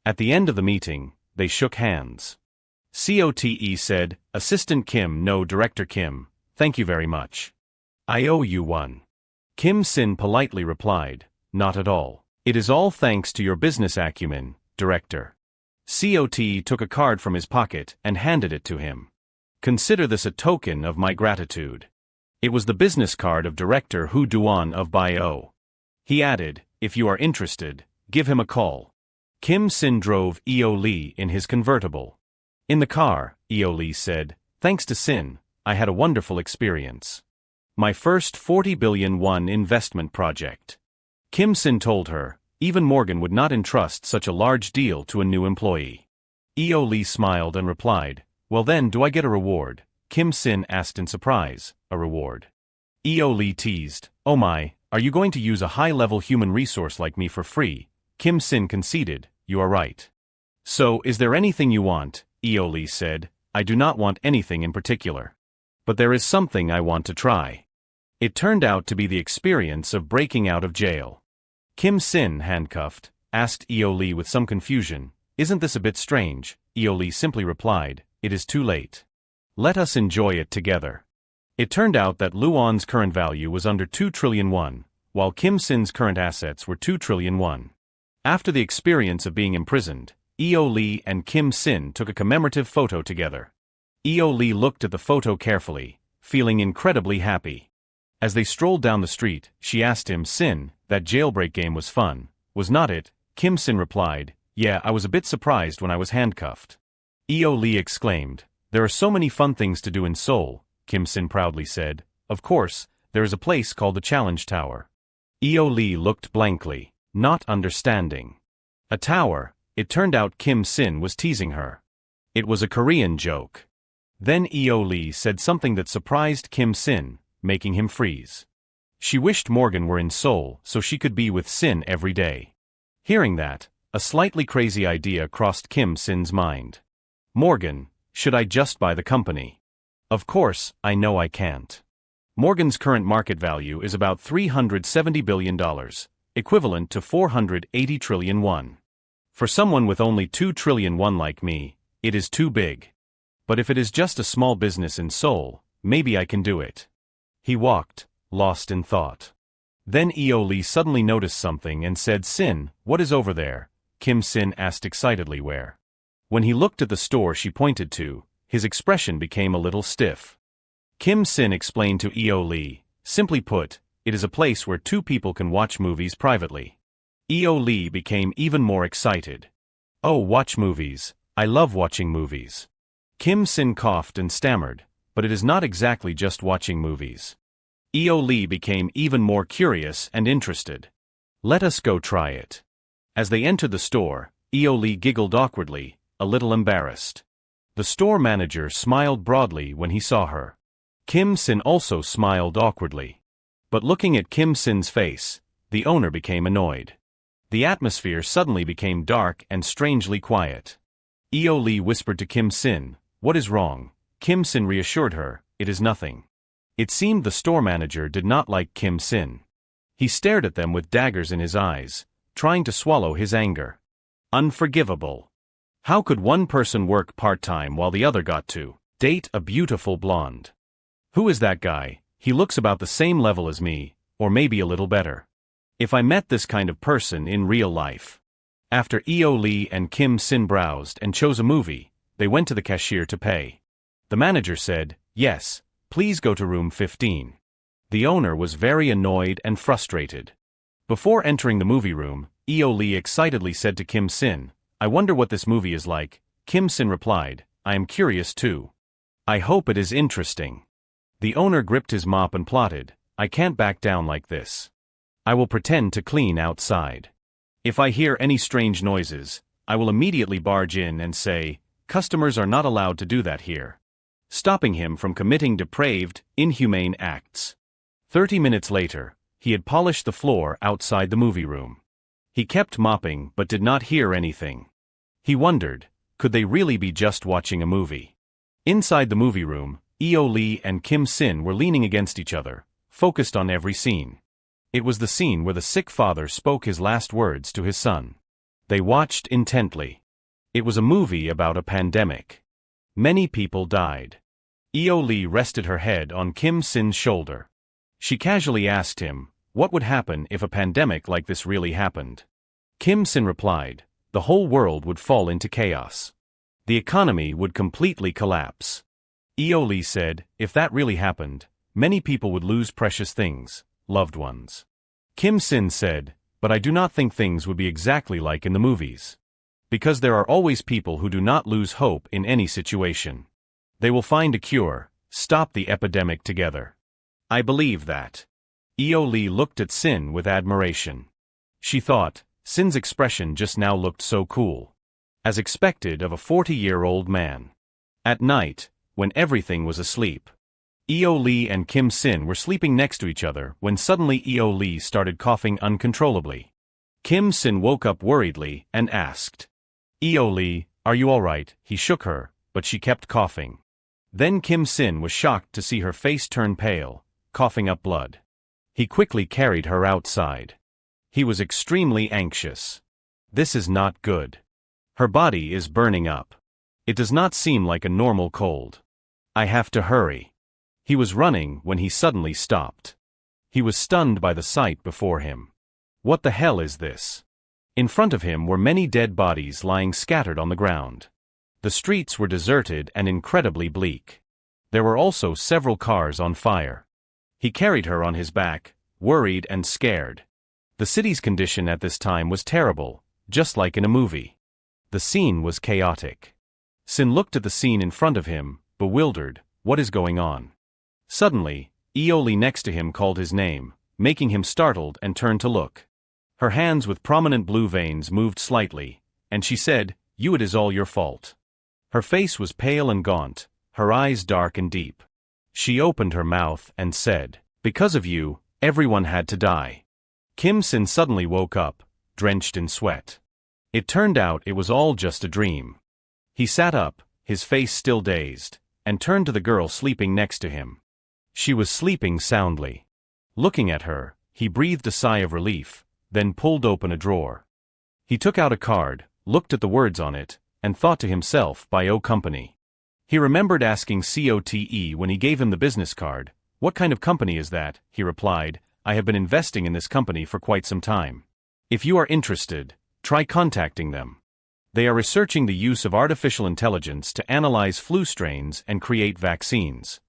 At the end of the meeting, they shook hands. Cote said, "Assistant Kim, no, Director Kim, thank you very much. I owe you one." Kim Sin politely replied, "Not at all. It is all thanks to your business acumen, Director." Cote took a card from his pocket and handed it to him. "Consider this a token of my gratitude." It was the business card of Director Hu Duan of Bio. He added, "If you are interested, give him a call." Kim Sin drove Lee in his convertible. In the car, Lee said, "Thanks to Sin, I had a wonderful experience. My first 40 billion won investment project." Kim Sin told her, even Morgan would not entrust such a large deal to a new employee. Lee smiled and replied, "Well then, do I get a reward?" Kim Sin asked in surprise, "A reward?" Lee teased, "Oh my, are you going to use a high-level human resource like me for free?" Kim Sin conceded, "You are right." "So, is there anything you want?" Lee said, "I do not want anything in particular. But there is something I want to try." It turned out to be the experience of breaking out of jail. Kim Sin, handcuffed, asked Lee with some confusion, "Isn't this a bit strange?" Lee simply replied, "It is too late. Let us enjoy it together." It turned out that Luan's current value was under 2 trillion won, while Kim Sin's current assets were 2 trillion won. After the experience of being imprisoned, Lee and Kim Sin took a commemorative photo together. Lee looked at the photo carefully, feeling incredibly happy. As they strolled down the street, she asked him, "Sin, that jailbreak game was fun, was not it?" Kim Sin replied, "Yeah, I was a bit surprised when I was handcuffed." Lee exclaimed, "There are so many fun things to do in Seoul," Kim Sin proudly said. "Of course, there is a place called the Challenge Tower." Lee looked blankly, not understanding. A tower? It turned out Kim Sin was teasing her. It was a Korean joke. Then Lee said something that surprised Kim Sin, making him freeze. She wished Morgan were in Seoul so she could be with Sin every day. Hearing that, a slightly crazy idea crossed Kim Sin's mind. "Morgan, should I just buy the company?" "Of course, I know I can't. Morgan's current market value is about $370 billion, equivalent to 480 trillion won. For someone with only 2 trillion won like me, it is too big. But if it is just a small business in Seoul, maybe I can do it." He walked, lost in thought. Then Lee suddenly noticed something and said, "Sin, what is over there?" Kim Sin asked excitedly where. When he looked at the store she pointed to, his expression became a little stiff. Kim Sin explained to Lee, "Simply put, it is a place where 2 people can watch movies privately." Lee became even more excited. "Oh, watch movies. I love watching movies." Kim Sin coughed and stammered, "But it is not exactly just watching movies." Lee became even more curious and interested. "Let us go try it." As they entered the store, Lee giggled awkwardly, a little embarrassed. The store manager smiled broadly when he saw her. Kim Sin also smiled awkwardly. But looking at Kim Sin's face, the owner became annoyed. The atmosphere suddenly became dark and strangely quiet. Lee whispered to Kim Sin, "What is wrong?" Kim Sin reassured her, "It is nothing." It seemed the store manager did not like Kim Sin. He stared at them with daggers in his eyes, trying to swallow his anger. Unforgivable. How could one person work part-time while the other got to date a beautiful blonde? "Who is that guy? He looks about the same level as me, or maybe a little better. If I met this kind of person in real life." After Lee and Kim Sin browsed and chose a movie, They went to the cashier to pay. The manager said, "Yes, please go to room 15. The owner was very annoyed and frustrated. Before entering the movie room, Lee excitedly said to Kim Sin, "I wonder what this movie is like." Kim Sin replied, "I am curious too. I hope it is interesting." The owner gripped his mop and plotted, "I can't back down like this. I will pretend to clean outside. If I hear any strange noises, I will immediately barge in and say, 'Customers are not allowed to do that here,' stopping him from committing depraved, inhumane acts." 30 minutes later, he had polished the floor outside the movie room. He kept mopping but did not hear anything. He wondered, could they really be just watching a movie? Inside the movie room, Lee and Kim Sin were leaning against each other, focused on every scene. It was the scene where the sick father spoke his last words to his son. They watched intently. It was a movie about a pandemic. Many people died. Lee rested her head on Kim Sin's shoulder. She casually asked him, what would happen if a pandemic like this really happened? Kim Sin replied, the whole world would fall into chaos. The economy would completely collapse. Lee said, if that really happened, many people would lose precious things, loved ones. Kim Sin said, but I do not think things would be exactly like in the movies. Because there are always people who do not lose hope in any situation. They will find a cure, stop the epidemic together. I believe that. Lee looked at Sin with admiration. She thought, Sin's expression just now looked so cool. As expected of a 40-year-old man. At night, when everything was asleep. Lee and Kim Sin were sleeping next to each other when suddenly Lee started coughing uncontrollably. Kim Sin woke up worriedly and asked, Lee, are you all right? He shook her, but she kept coughing. Then Kim Sin was shocked to see her face turn pale, coughing up blood. He quickly carried her outside. He was extremely anxious. This is not good. Her body is burning up. It does not seem like a normal cold. I have to hurry. He was running when he suddenly stopped. He was stunned by the sight before him. What the hell is this? In front of him were many dead bodies lying scattered on the ground. The streets were deserted and incredibly bleak. There were also several cars on fire. He carried her on his back, worried and scared. The city's condition at this time was terrible, just like in a movie. The scene was chaotic. Sin looked at the scene in front of him, bewildered. What is going on? Suddenly, Lee next to him called his name, making him startled and turned to look. Her hands with prominent blue veins moved slightly, and she said, it is all your fault. Her face was pale and gaunt, her eyes dark and deep. She opened her mouth and said, because of you, everyone had to die. Kim Sin suddenly woke up, drenched in sweat. It turned out it was all just a dream. He sat up, his face still dazed, and turned to the girl sleeping next to him. She was sleeping soundly. Looking at her, he breathed a sigh of relief, then pulled open a drawer. He took out a card, looked at the words on it, and thought to himself, Bio Company. He remembered asking COTE when he gave him the business card, what kind of company is that? He replied, I have been investing in this company for quite some time. If you are interested, try contacting them. They are researching the use of artificial intelligence to analyze flu strains and create vaccines.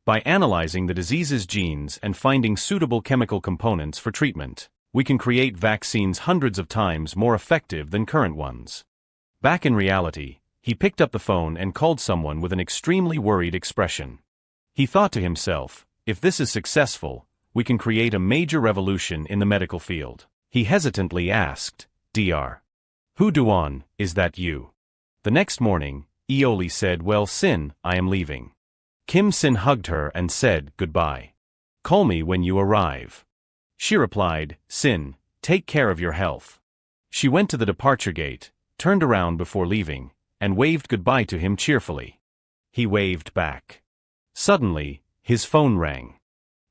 By analyzing the disease's genes and finding suitable chemical components for treatment, we can create vaccines hundreds of times more effective than current ones. Back in reality, he picked up the phone and called someone with an extremely worried expression. He thought to himself, if this is successful, we can create a major revolution in the medical field. He hesitantly asked, Dr. Hu Duan, is that you? The next morning, Lee said, well, Sin, I am leaving. Kim Sin hugged her and said, goodbye. Call me when you arrive. She replied, Sin, take care of your health. She went to the departure gate, turned around before leaving, and waved goodbye to him cheerfully. He waved back. Suddenly, his phone rang.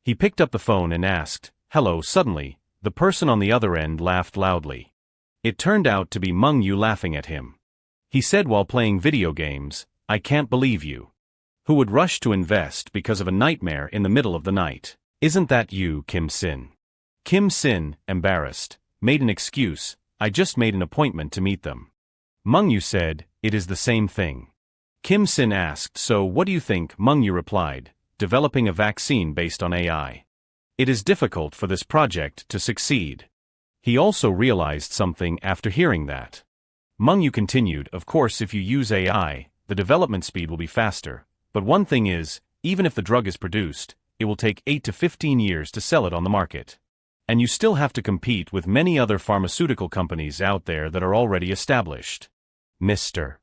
He picked up the phone and asked, hello. Suddenly, the person on the other end laughed loudly. It turned out to be Meng Yu laughing at him. He said while playing video games, I can't believe you. Who would rush to invest because of a nightmare in the middle of the night? Isn't that you, Kim Sin? Kim Sin, embarrassed, made an excuse, I just made an appointment to meet them. Meng Yu said, it is the same thing. Kim Sin asked, so what do you think? Mengyu replied, developing a vaccine based on AI. It is difficult for this project to succeed. He also realized something after hearing that. Mengyu continued, of course if you use AI, the development speed will be faster, but one thing is, even if the drug is produced, it will take 8 to 15 years to sell it on the market. And you still have to compete with many other pharmaceutical companies out there that are already established. Mr.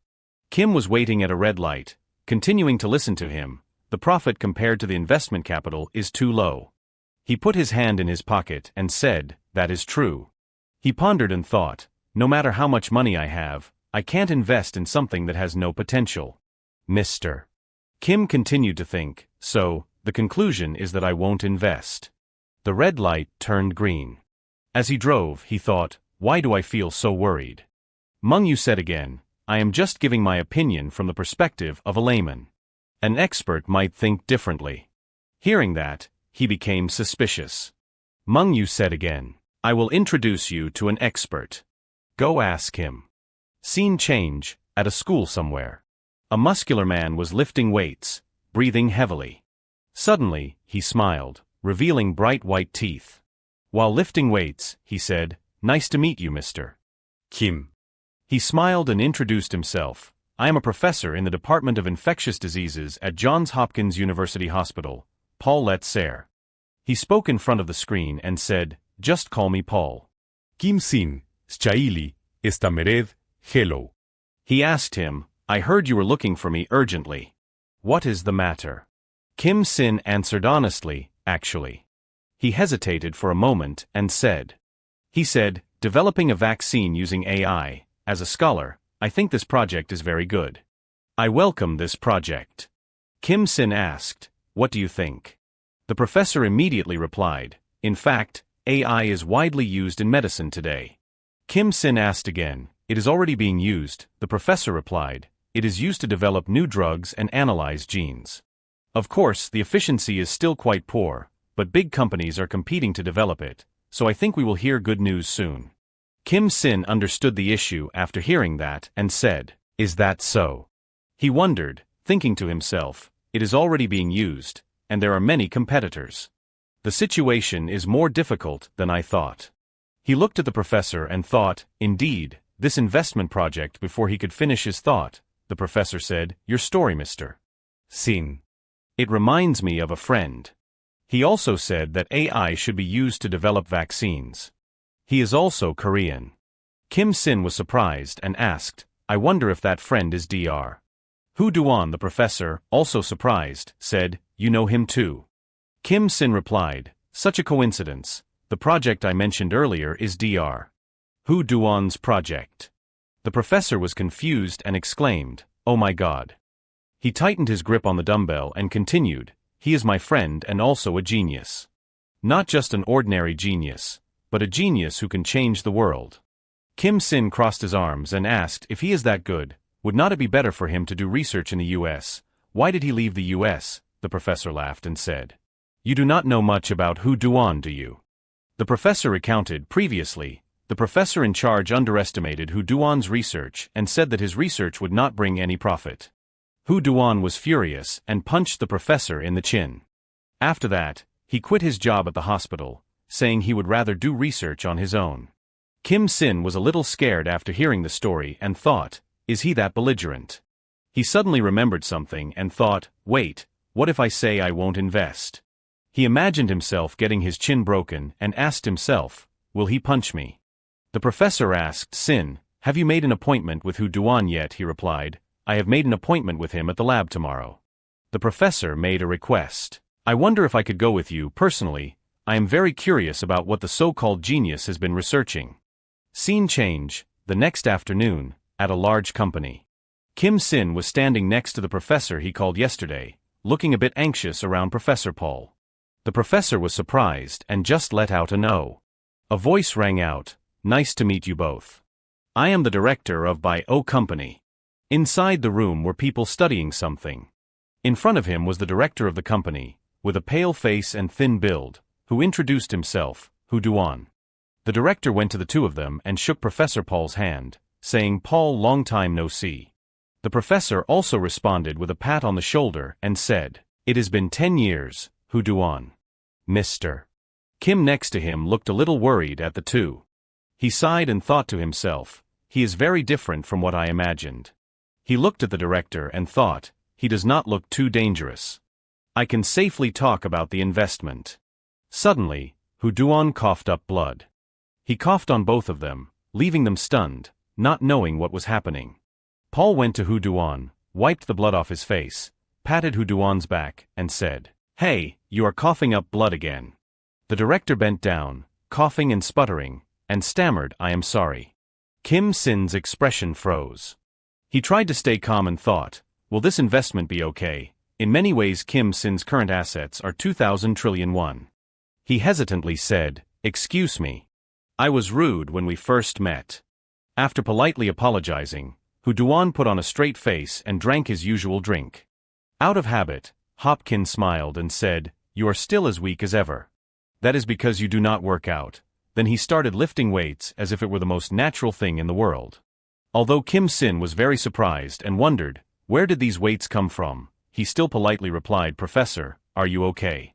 Kim was waiting at a red light, continuing to listen to him. The profit compared to the investment capital is too low. He put his hand in his pocket and said, that is true. He pondered and thought, no matter how much money I have, I can't invest in something that has no potential. Mr. Kim continued to think, so, the conclusion is that I won't invest. The red light turned green. As he drove, he thought, why do I feel so worried? Mengyu said again, I am just giving my opinion from the perspective of a layman. An expert might think differently. Hearing that, he became suspicious. Mengyu said again, I will introduce you to an expert. Go ask him. Scene change, at a school somewhere. A muscular man was lifting weights, breathing heavily. Suddenly, he smiled, revealing bright white teeth. While lifting weights, he said, nice to meet you, Mr. Kim. He smiled and introduced himself. I am a professor in the Department of Infectious Diseases at Johns Hopkins University Hospital, Paul Letzer. He spoke in front of the screen and said, just call me Paul. Kim Sin, Schaili, Stamered, hello. He asked him, I heard you were looking for me urgently. What is the matter? Kim Sin answered honestly, actually. He hesitated for a moment and said. He said, developing a vaccine using AI, as a scholar, I think this project is very good. I welcome this project. Kim Sin asked, what do you think? The professor immediately replied, in fact, AI is widely used in medicine today. Kim Sin asked again, it is already being used, the professor replied, it is used to develop new drugs and analyze genes. Of course, the efficiency is still quite poor, but big companies are competing to develop it, so I think we will hear good news soon. Kim Sin understood the issue after hearing that and said, is that so? He wondered, thinking to himself, it is already being used, and there are many competitors. The situation is more difficult than I thought. He looked at the professor and thought, indeed, this investment project. Before he could finish his thought, the professor said, your story, Mr. Sin. It reminds me of a friend. He also said that AI should be used to develop vaccines. He is also Korean. Kim Sin was surprised and asked, I wonder if that friend is Dr. Hu Duan. The professor, also surprised, said, you know him too. Kim Sin replied, such a coincidence. The project I mentioned earlier is Dr. Hu Duan's project. The professor was confused and exclaimed, oh my God. He tightened his grip on the dumbbell and continued, he is my friend and also a genius. Not just an ordinary genius, but a genius who can change the world. Kim Sin crossed his arms and asked, if he is that good, would not it be better for him to do research in the US? Why did he leave the US? The professor laughed and said, you do not know much about Hu Duan, do you? The professor recounted previously, the professor in charge underestimated Hu Duan's research and said that his research would not bring any profit. Hu Duan was furious and punched the professor in the chin. After that, he quit his job at the hospital, saying he would rather do research on his own. Kim Sin was a little scared after hearing the story and thought, is he that belligerent? He suddenly remembered something and thought, wait, what if I say I won't invest? He imagined himself getting his chin broken and asked himself, will he punch me? The professor asked Sin, have you made an appointment with Hu Duan yet? He replied, I have made an appointment with him at the lab tomorrow. The professor made a request. I wonder if I could go with you personally. I am very curious about what the so-called genius has been researching. Scene change, the next afternoon, at a large company. Kim Sin was standing next to the professor he called yesterday, looking a bit anxious around Professor Paul. The professor was surprised and just let out a no. A voice rang out, nice to meet you both. I am the director of Bio Company. Inside the room were people studying something. In front of him was the director of the company, with a pale face and thin build, who introduced himself, Hu Duan. The director went to the two of them and shook Professor Paul's hand, saying, Paul, long time no see. The professor also responded with a pat on the shoulder and said, "It has been 10 years, Hoo-duan. Mr. Kim next to him looked a little worried at the two. He sighed and thought to himself, he is very different from what I imagined. He looked at the director and thought, he does not look too dangerous. I can safely talk about the investment. Suddenly, Hoo-duan coughed up blood. He coughed on both of them, leaving them stunned, not knowing what was happening. Paul went to Hoo-duan, wiped the blood off his face, patted Hoo-duan's back, and said, "Hey, you are coughing up blood again." The director bent down, coughing and sputtering, and stammered, "I am sorry." Kim Sin's expression froze. He tried to stay calm and thought, will this investment be okay? In many ways Kim Sin's current assets are 2,000 trillion won. He hesitantly said, "Excuse me. I was rude when we first met." After politely apologizing, Hoo-duan put on a straight face and drank his usual drink. Out of habit, Hopkins smiled and said, "You are still as weak as ever. That is because you do not work out." Then he started lifting weights as if it were the most natural thing in the world. Although Kim Sin was very surprised and wondered, where did these weights come from, he still politely replied, "Professor, are you okay?"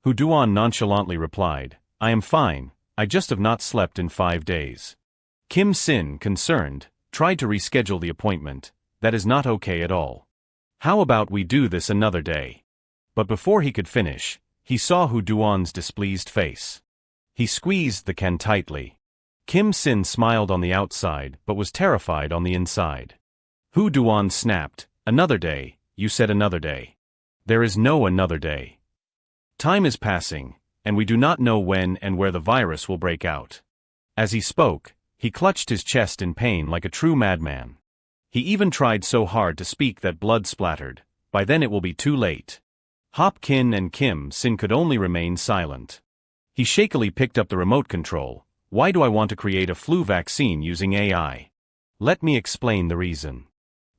Hoo-duan nonchalantly replied, "I am fine, I just have not slept in 5 days." Kim Sin, concerned, tried to reschedule the appointment. "That is not okay at all. How about we do this another day?" But before he could finish, he saw Hoo-duan's displeased face. He squeezed the can tightly. Kim Sin smiled on the outside but was terrified on the inside. Hoo-duan snapped, "Another day, you said another day. There is no another day. Time is passing, and we do not know when and where the virus will break out." As he spoke, he clutched his chest in pain like a true madman. He even tried so hard to speak that blood splattered. By then it will be too late. Hopkins and Kim Sin could only remain silent. He shakily picked up the remote control. "Why do I want to create a flu vaccine using AI? Let me explain the reason."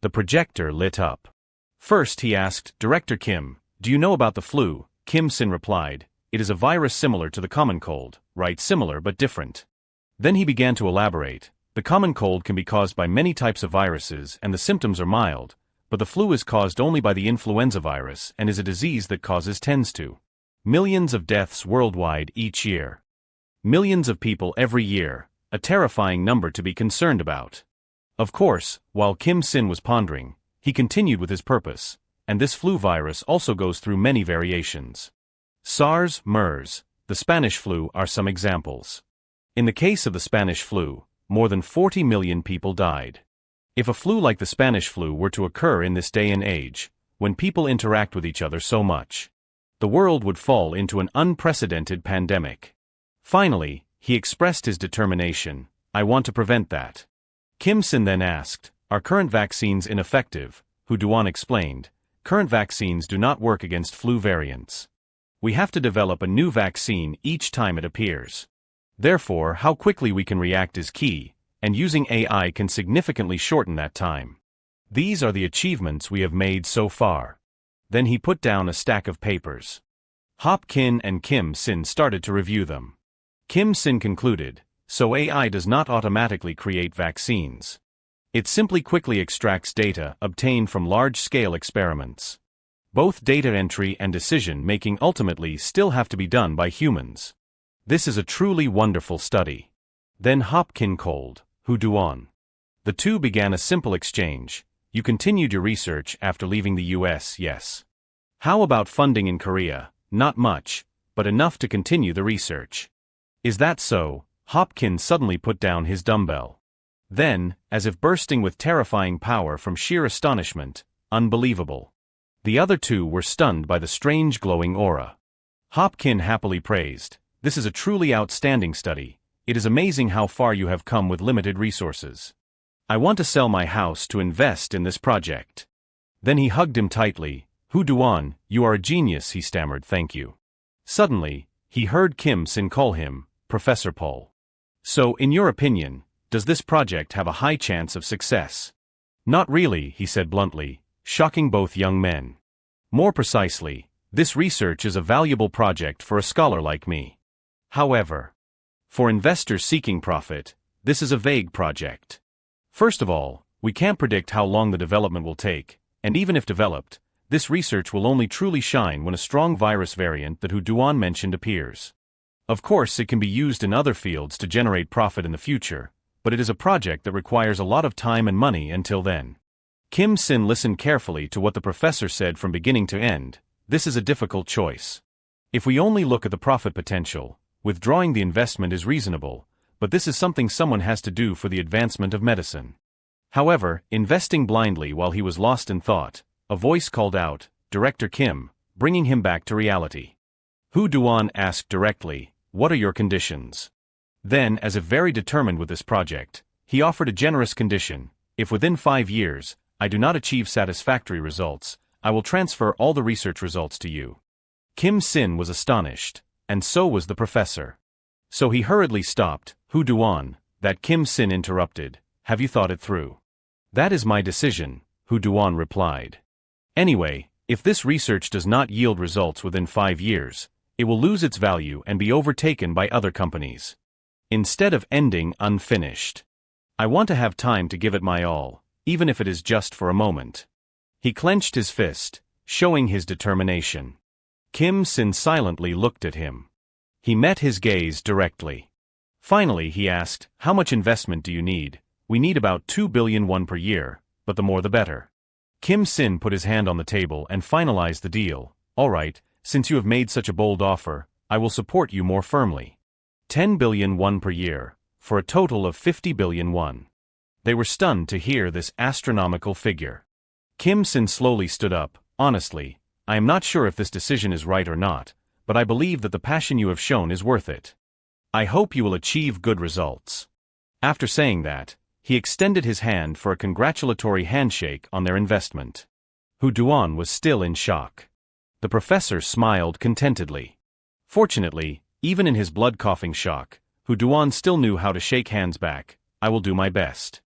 The projector lit up. First he asked, "Director Kim, do you know about the flu?" Kim Sin replied, "It is a virus similar to the common cold." "Right, similar but different." Then he began to elaborate. "The common cold can be caused by many types of viruses and the symptoms are mild, but the flu is caused only by the influenza virus and is a disease that causes tens to millions of deaths worldwide each year. Millions of people every year, a terrifying number to be concerned about." Of course, while Kim Sin was pondering, he continued with his purpose, and this flu virus also goes through many variations. SARS, MERS, the Spanish flu are some examples. In the case of the Spanish flu, more than 40 million people died. If a flu like the Spanish flu were to occur in this day and age, when people interact with each other so much, the world would fall into an unprecedented pandemic. Finally, he expressed his determination, "I want to prevent that." Kim Sin then asked, "Are current vaccines ineffective?" Hoo-duan explained, "Current vaccines do not work against flu variants. We have to develop a new vaccine each time it appears. Therefore, how quickly we can react is key, and using AI can significantly shorten that time. These are the achievements we have made so far." Then he put down a stack of papers. Hopkins and Kim Sin started to review them. Kim Sin concluded, "So AI does not automatically create vaccines. It simply quickly extracts data obtained from large-scale experiments. Both data entry and decision-making ultimately still have to be done by humans. This is a truly wonderful study." Then Hopkins called Hoo-duan. The two began a simple exchange. "You continued your research after leaving the US, yes? How about funding in Korea? Not much, but enough to continue the research." "Is that so?" Hopkins suddenly put down his dumbbell. Then, as if bursting with terrifying power from sheer astonishment, "Unbelievable." The other two were stunned by the strange glowing aura. Hopkins happily praised, "This is a truly outstanding study. It is amazing how far you have come with limited resources. I want to sell my house to invest in this project." Then he hugged him tightly. "Hoo-duan, you are a genius," he stammered, "thank you." Suddenly, he heard Kim Sin call him Professor Paul. "So, in your opinion, does this project have a high chance of success?" "Not really," he said bluntly, shocking both young men. "More precisely, this research is a valuable project for a scholar like me. However, for investors seeking profit, this is a vague project. First of all, We can't predict how long the development will take, and even if developed, this research will only truly shine when a strong virus variant that Hu Duan mentioned appears. Of course, it can be used in other fields to generate profit in the future, but it is a project that requires a lot of time and money until then. Kim Sin listened carefully to what the professor said from beginning to end. This is a difficult choice. If we only look at the profit potential, withdrawing the investment is reasonable, but this is something someone has to do for the advancement of medicine. However, investing blindly while he was lost in thought, a voice called out, "Director Kim," bringing him back to reality. Hu Duan asked directly, "What are your conditions?" Then, as if very determined with this project, he offered a generous condition: if within 5 years, I do not achieve satisfactory results, I will transfer all the research results to you. Kim Sin was astonished, and so was the professor. So he hurriedly stopped. "Hu Duan," that Kim Sin interrupted, "have you thought it through?" "That is my decision," Hu Duan replied. "Anyway, if this research does not yield results within 5 years, it will lose its value and be overtaken by other companies. Instead of ending unfinished, I want to have time to give it my all, even if it is just for a moment." He clenched his fist, showing his determination. Kim Sin silently looked at him. He met his gaze directly. Finally he asked, "How much investment do you need?" "We need about 2 billion won per year, but the more the better." Kim Sin put his hand on the table and finalized the deal. "All right, since you have made such a bold offer, I will support you more firmly. 10 billion won per year, for a total of 50 billion won. They were stunned to hear this astronomical figure. Kim Sin slowly stood up. "Honestly, I am not sure if this decision is right or not, but I believe that the passion you have shown is worth it. I hope you will achieve good results." After saying that, he extended his hand for a congratulatory handshake on their investment. Hu Duan was still in shock. The professor smiled contentedly. Fortunately, even in his blood-coughing shock, Hu Duan still knew how to shake hands back. "I will do my best."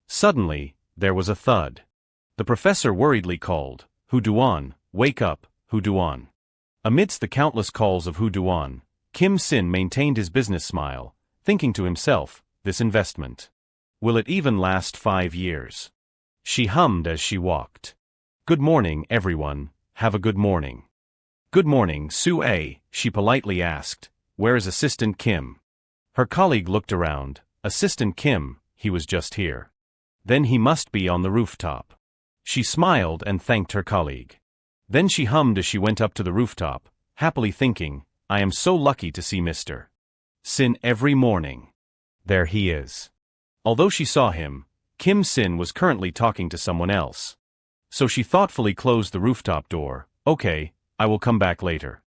Suddenly, there was a thud. The professor worriedly called, "Hu Duan, wake up, Hu Duan." Amidst the countless calls of Hu Duan, Kim Sin maintained his business smile, thinking to himself, "This investment. Will it even last 5 years?" She hummed as she walked. "Good morning, everyone. Have a good morning." "Good morning, Sue," she politely asked. "Where is Assistant Kim?" Her colleague looked around. "Assistant Kim, he was just here. Then he must be on the rooftop." She smiled and thanked her colleague. Then she hummed as she went up to the rooftop, happily thinking, "I am so lucky to see Mr. Sin every morning. There he is." Although she saw him, Kim Sin was currently talking to someone else. So she thoughtfully closed the rooftop door. "Okay, I will come back later."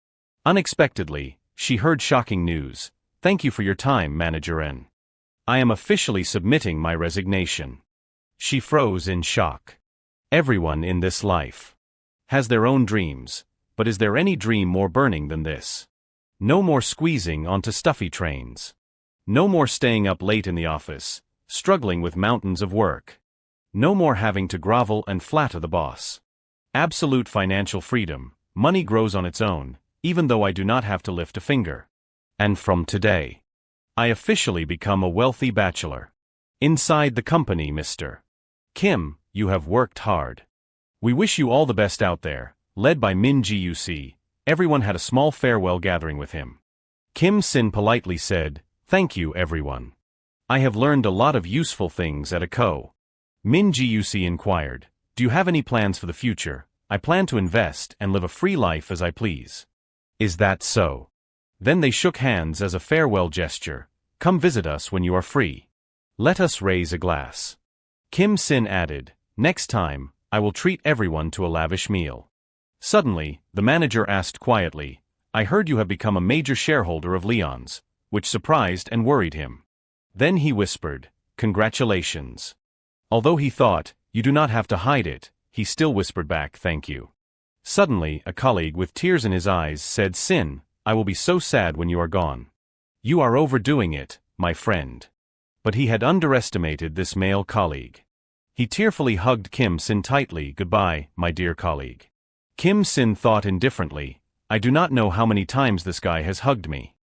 Unexpectedly, she heard shocking news. "Thank you for your time, Manager N. I am officially submitting my resignation." She froze in shock. Everyone in this life has their own dreams, but is there any dream more burning than this? No more squeezing onto stuffy trains. No more staying up late in the office, struggling with mountains of work. No more having to grovel and flatter the boss. Absolute financial freedom. Money grows on its own, even though I do not have to lift a finger. And from today, I officially become a wealthy bachelor. Inside the company, Mr. Kim, you have worked hard. We wish you all the best out there." Led by Min Guc, everyone had a small farewell gathering with him. Kim Sin politely said, "Thank you, everyone. I have learned a lot of useful things at ACO." Min Guc inquired, "Do you have any plans for the future?" "I plan to invest and live a free life as I please." "Is that so?" Then they shook hands as a farewell gesture. "Come visit us when you are free. Let us raise a glass." Kim Sin added, "Next time, I will treat everyone to a lavish meal." Suddenly, the manager asked quietly, "I heard you have become a major shareholder of Leon's," which surprised and worried him. Then he whispered, "Congratulations." Although he thought, "You do not have to hide it," he still whispered back, "Thank you." Suddenly, a colleague with tears in his eyes said, "Sin, I will be so sad when you are gone." "You are overdoing it, my friend." But he had underestimated this male colleague. He tearfully hugged Kim Sin tightly. "Goodbye, my dear colleague." Kim Sin thought indifferently, "I do not know how many times this guy has hugged me."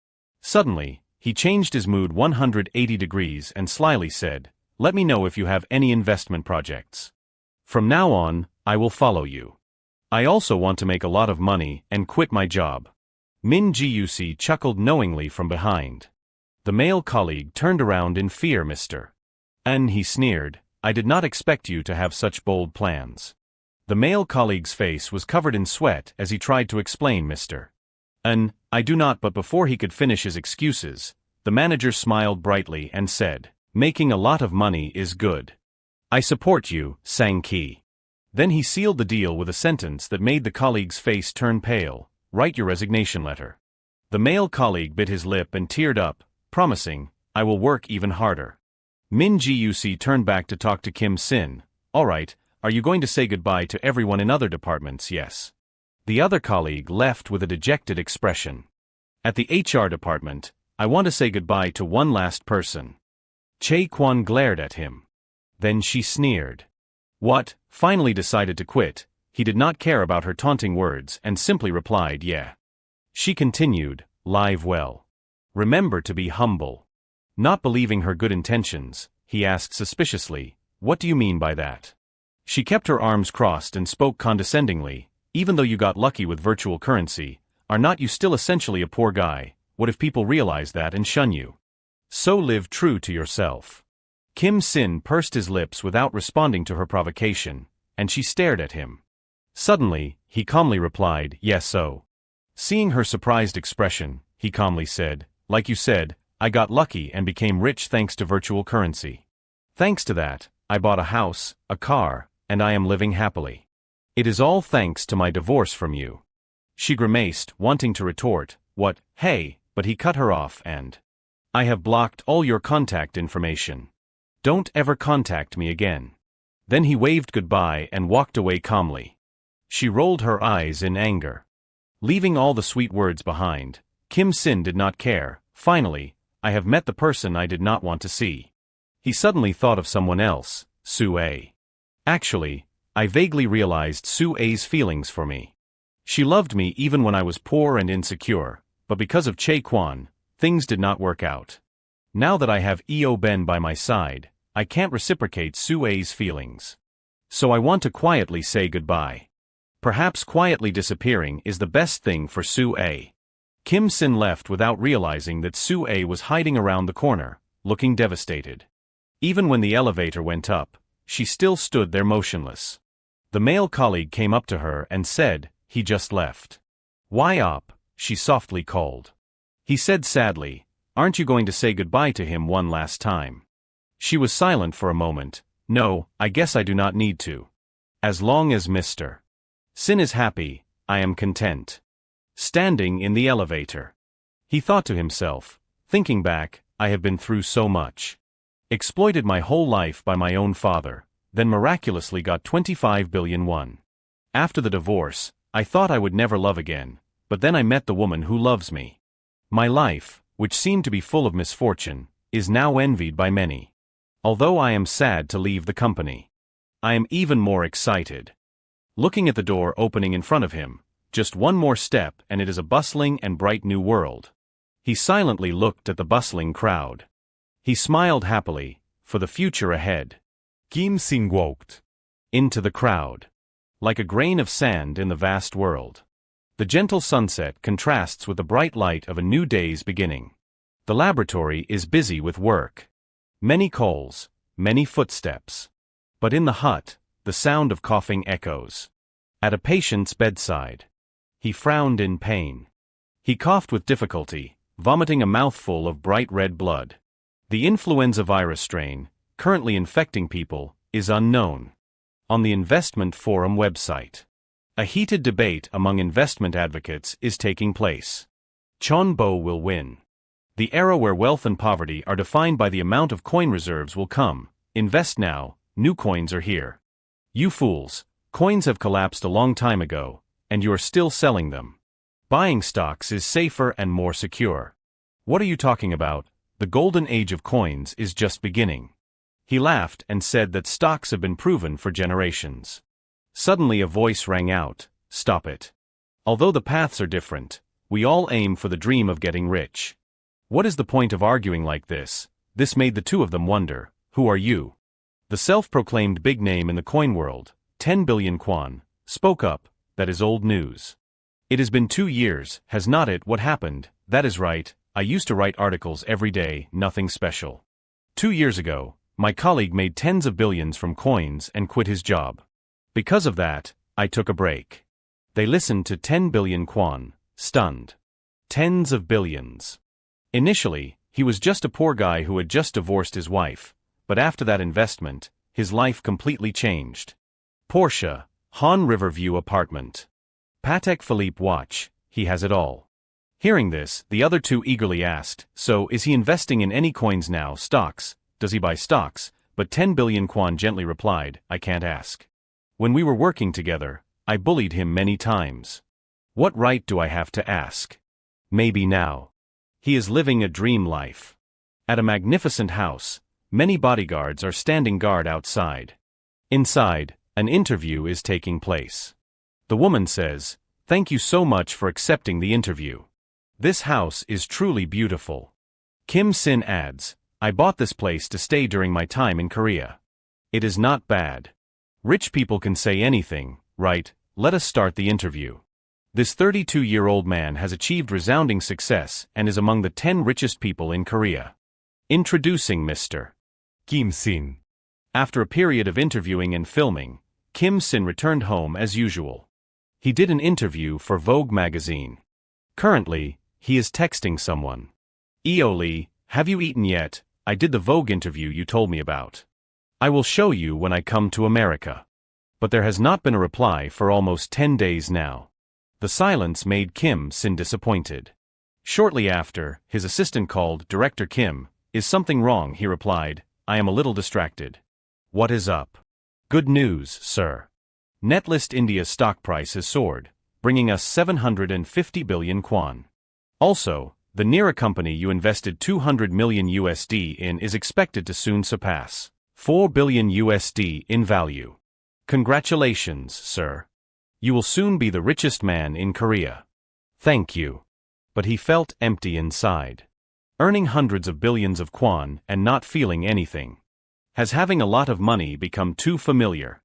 Suddenly, he changed his mood 180 degrees and slyly said, Let me know if you have any investment projects. From now on, I will follow you. I also want to make a lot of money and quit my job. Min Guc chuckled knowingly from behind. The male colleague turned around in fear. Mr. N, he sneered, I did not expect you to have such bold plans. The male colleague's face was covered in sweat as he tried to explain. Mr. N, I do not. But before he could finish his excuses, the manager smiled brightly and said, making a lot of money is good. I support you, Sang Ki. Then he sealed the deal with a sentence that made the colleague's face turn pale. Write your resignation letter. The male colleague bit his lip and teared up, promising, I will work even harder. Min Guc turned back to talk to Kim Sin. All right, are you going to say goodbye to everyone in other departments? Yes. The other colleague left with a dejected expression. At the HR department, I want to say goodbye to one last person. Che Kwan glared at him. Then she sneered. What? Finally decided to quit. He did not care about her taunting words and simply replied, yeah. She continued, live well. Remember to be humble. Not believing her good intentions, he asked suspiciously, what do you mean by that? She kept her arms crossed and spoke condescendingly, even though you got lucky with virtual currency, are not you still essentially a poor guy? What if people realize that and shun you? So live true to yourself. Kim Sin pursed his lips without responding to her provocation, and she stared at him. Suddenly, he calmly replied, yes so. Seeing her surprised expression, he calmly said, like you said, I got lucky and became rich thanks to virtual currency. Thanks to that, I bought a house, a car, and I am living happily. It is all thanks to my divorce from you. She grimaced, wanting to retort, what, hey, but he cut her off and, I have blocked all your contact information. Don't ever contact me again. Then he waved goodbye and walked away calmly. She rolled her eyes in anger. Leaving all the sweet words behind, Kim Sin did not care. Finally, I have met the person I did not want to see. He suddenly thought of someone else, Su A. Actually, I vaguely realized Su A's feelings for me. She loved me even when I was poor and insecure, but because of Che Kwan, things did not work out. Now that I have Eo Ben by my side, I can't reciprocate Su A's feelings. So I want to quietly say goodbye. Perhaps quietly disappearing is the best thing for Su A. Kim Sin left without realizing that Su A was hiding around the corner, looking devastated. Even when the elevator went up, she still stood there motionless. The male colleague came up to her and said, he just left. Why up? She softly called. He said sadly, aren't you going to say goodbye to him one last time? She was silent for a moment. No, I guess I do not need to. As long as Mr. Sin is happy, I am content. Standing in the elevator. He thought to himself, thinking back, I have been through so much. Exploited my whole life by my own father, then miraculously got 25 billion won. After the divorce, I thought I would never love again, but then I met the woman who loves me. My life, which seemed to be full of misfortune, is now envied by many. Although I am sad to leave the company, I am even more excited. Looking at the door opening in front of him, just one more step and it is a bustling and bright new world. He silently looked at the bustling crowd. He smiled happily, for the future ahead. Kim Sin walked into the crowd. Like a grain of sand in the vast world. The gentle sunset contrasts with the bright light of a new day's beginning. The laboratory is busy with work. Many calls, many footsteps. But in the hut, the sound of coughing echoes. At a patient's bedside. He frowned in pain. He coughed with difficulty, vomiting a mouthful of bright red blood. The influenza virus strain, currently infecting people, is unknown. On the Investment Forum website, a heated debate among investment advocates is taking place. Chon Bo will win. The era where wealth and poverty are defined by the amount of coin reserves will come. Invest now, new coins are here. You fools, coins have collapsed a long time ago, and you are still selling them. Buying stocks is safer and more secure. What are you talking about? The golden age of coins is just beginning. He laughed and said that stocks have been proven for generations. Suddenly a voice rang out, stop it. Although the paths are different, we all aim for the dream of getting rich. What is the point of arguing like this? This made the two of them wonder, Who are you? The self-proclaimed big name in the coin world, 10 billion kwon, spoke up. That is old news. It has been 2 years, has not it? What happened? That is right, I used to write articles every day, nothing special. 2 years ago, my colleague made tens of billions from coins and quit his job. Because of that, I took a break. They listened to 10 billion kwon, stunned. Tens of billions. Initially, he was just a poor guy who had just divorced his wife, but after that investment, his life completely changed. Porsche, Han Riverview apartment. Patek Philippe watch, he has it all. Hearing this, the other two eagerly asked, so is he investing in any coins now? Stocks? Does he buy stocks? But 10 billion kwon gently replied, I can't ask. When we were working together, I bullied him many times. What right do I have to ask? Maybe now. He is living a dream life. At a magnificent house, many bodyguards are standing guard outside. Inside, an interview is taking place. The woman says, thank you so much for accepting the interview. This house is truly beautiful. Kim Sin adds, I bought this place to stay during my time in Korea. It is not bad. Rich people can say anything, right? Let us start the interview. This 32-year-old man has achieved resounding success and is among the 10 richest people in Korea. Introducing Mr. Kim Sin. After a period of interviewing and filming, Kim Sin returned home as usual. He did an interview for Vogue magazine. Currently, he is texting someone. Eoli, have you eaten yet? I did the Vogue interview you told me about. I will show you when I come to America. But there has not been a reply for almost 10 days now. The silence made Kim Sin disappointed. Shortly after, his assistant called, Director Kim, is something wrong? He replied, I am a little distracted. What is up? Good news, sir. Netlist India's stock price has soared, bringing us 750 billion kwon. Also, the Nira company you invested 200 million USD in is expected to soon surpass 4 billion USD in value. Congratulations, sir. You will soon be the richest man in Korea. Thank you. But he felt empty inside. Earning hundreds of billions of kwon and not feeling anything. Has having a lot of money become too familiar?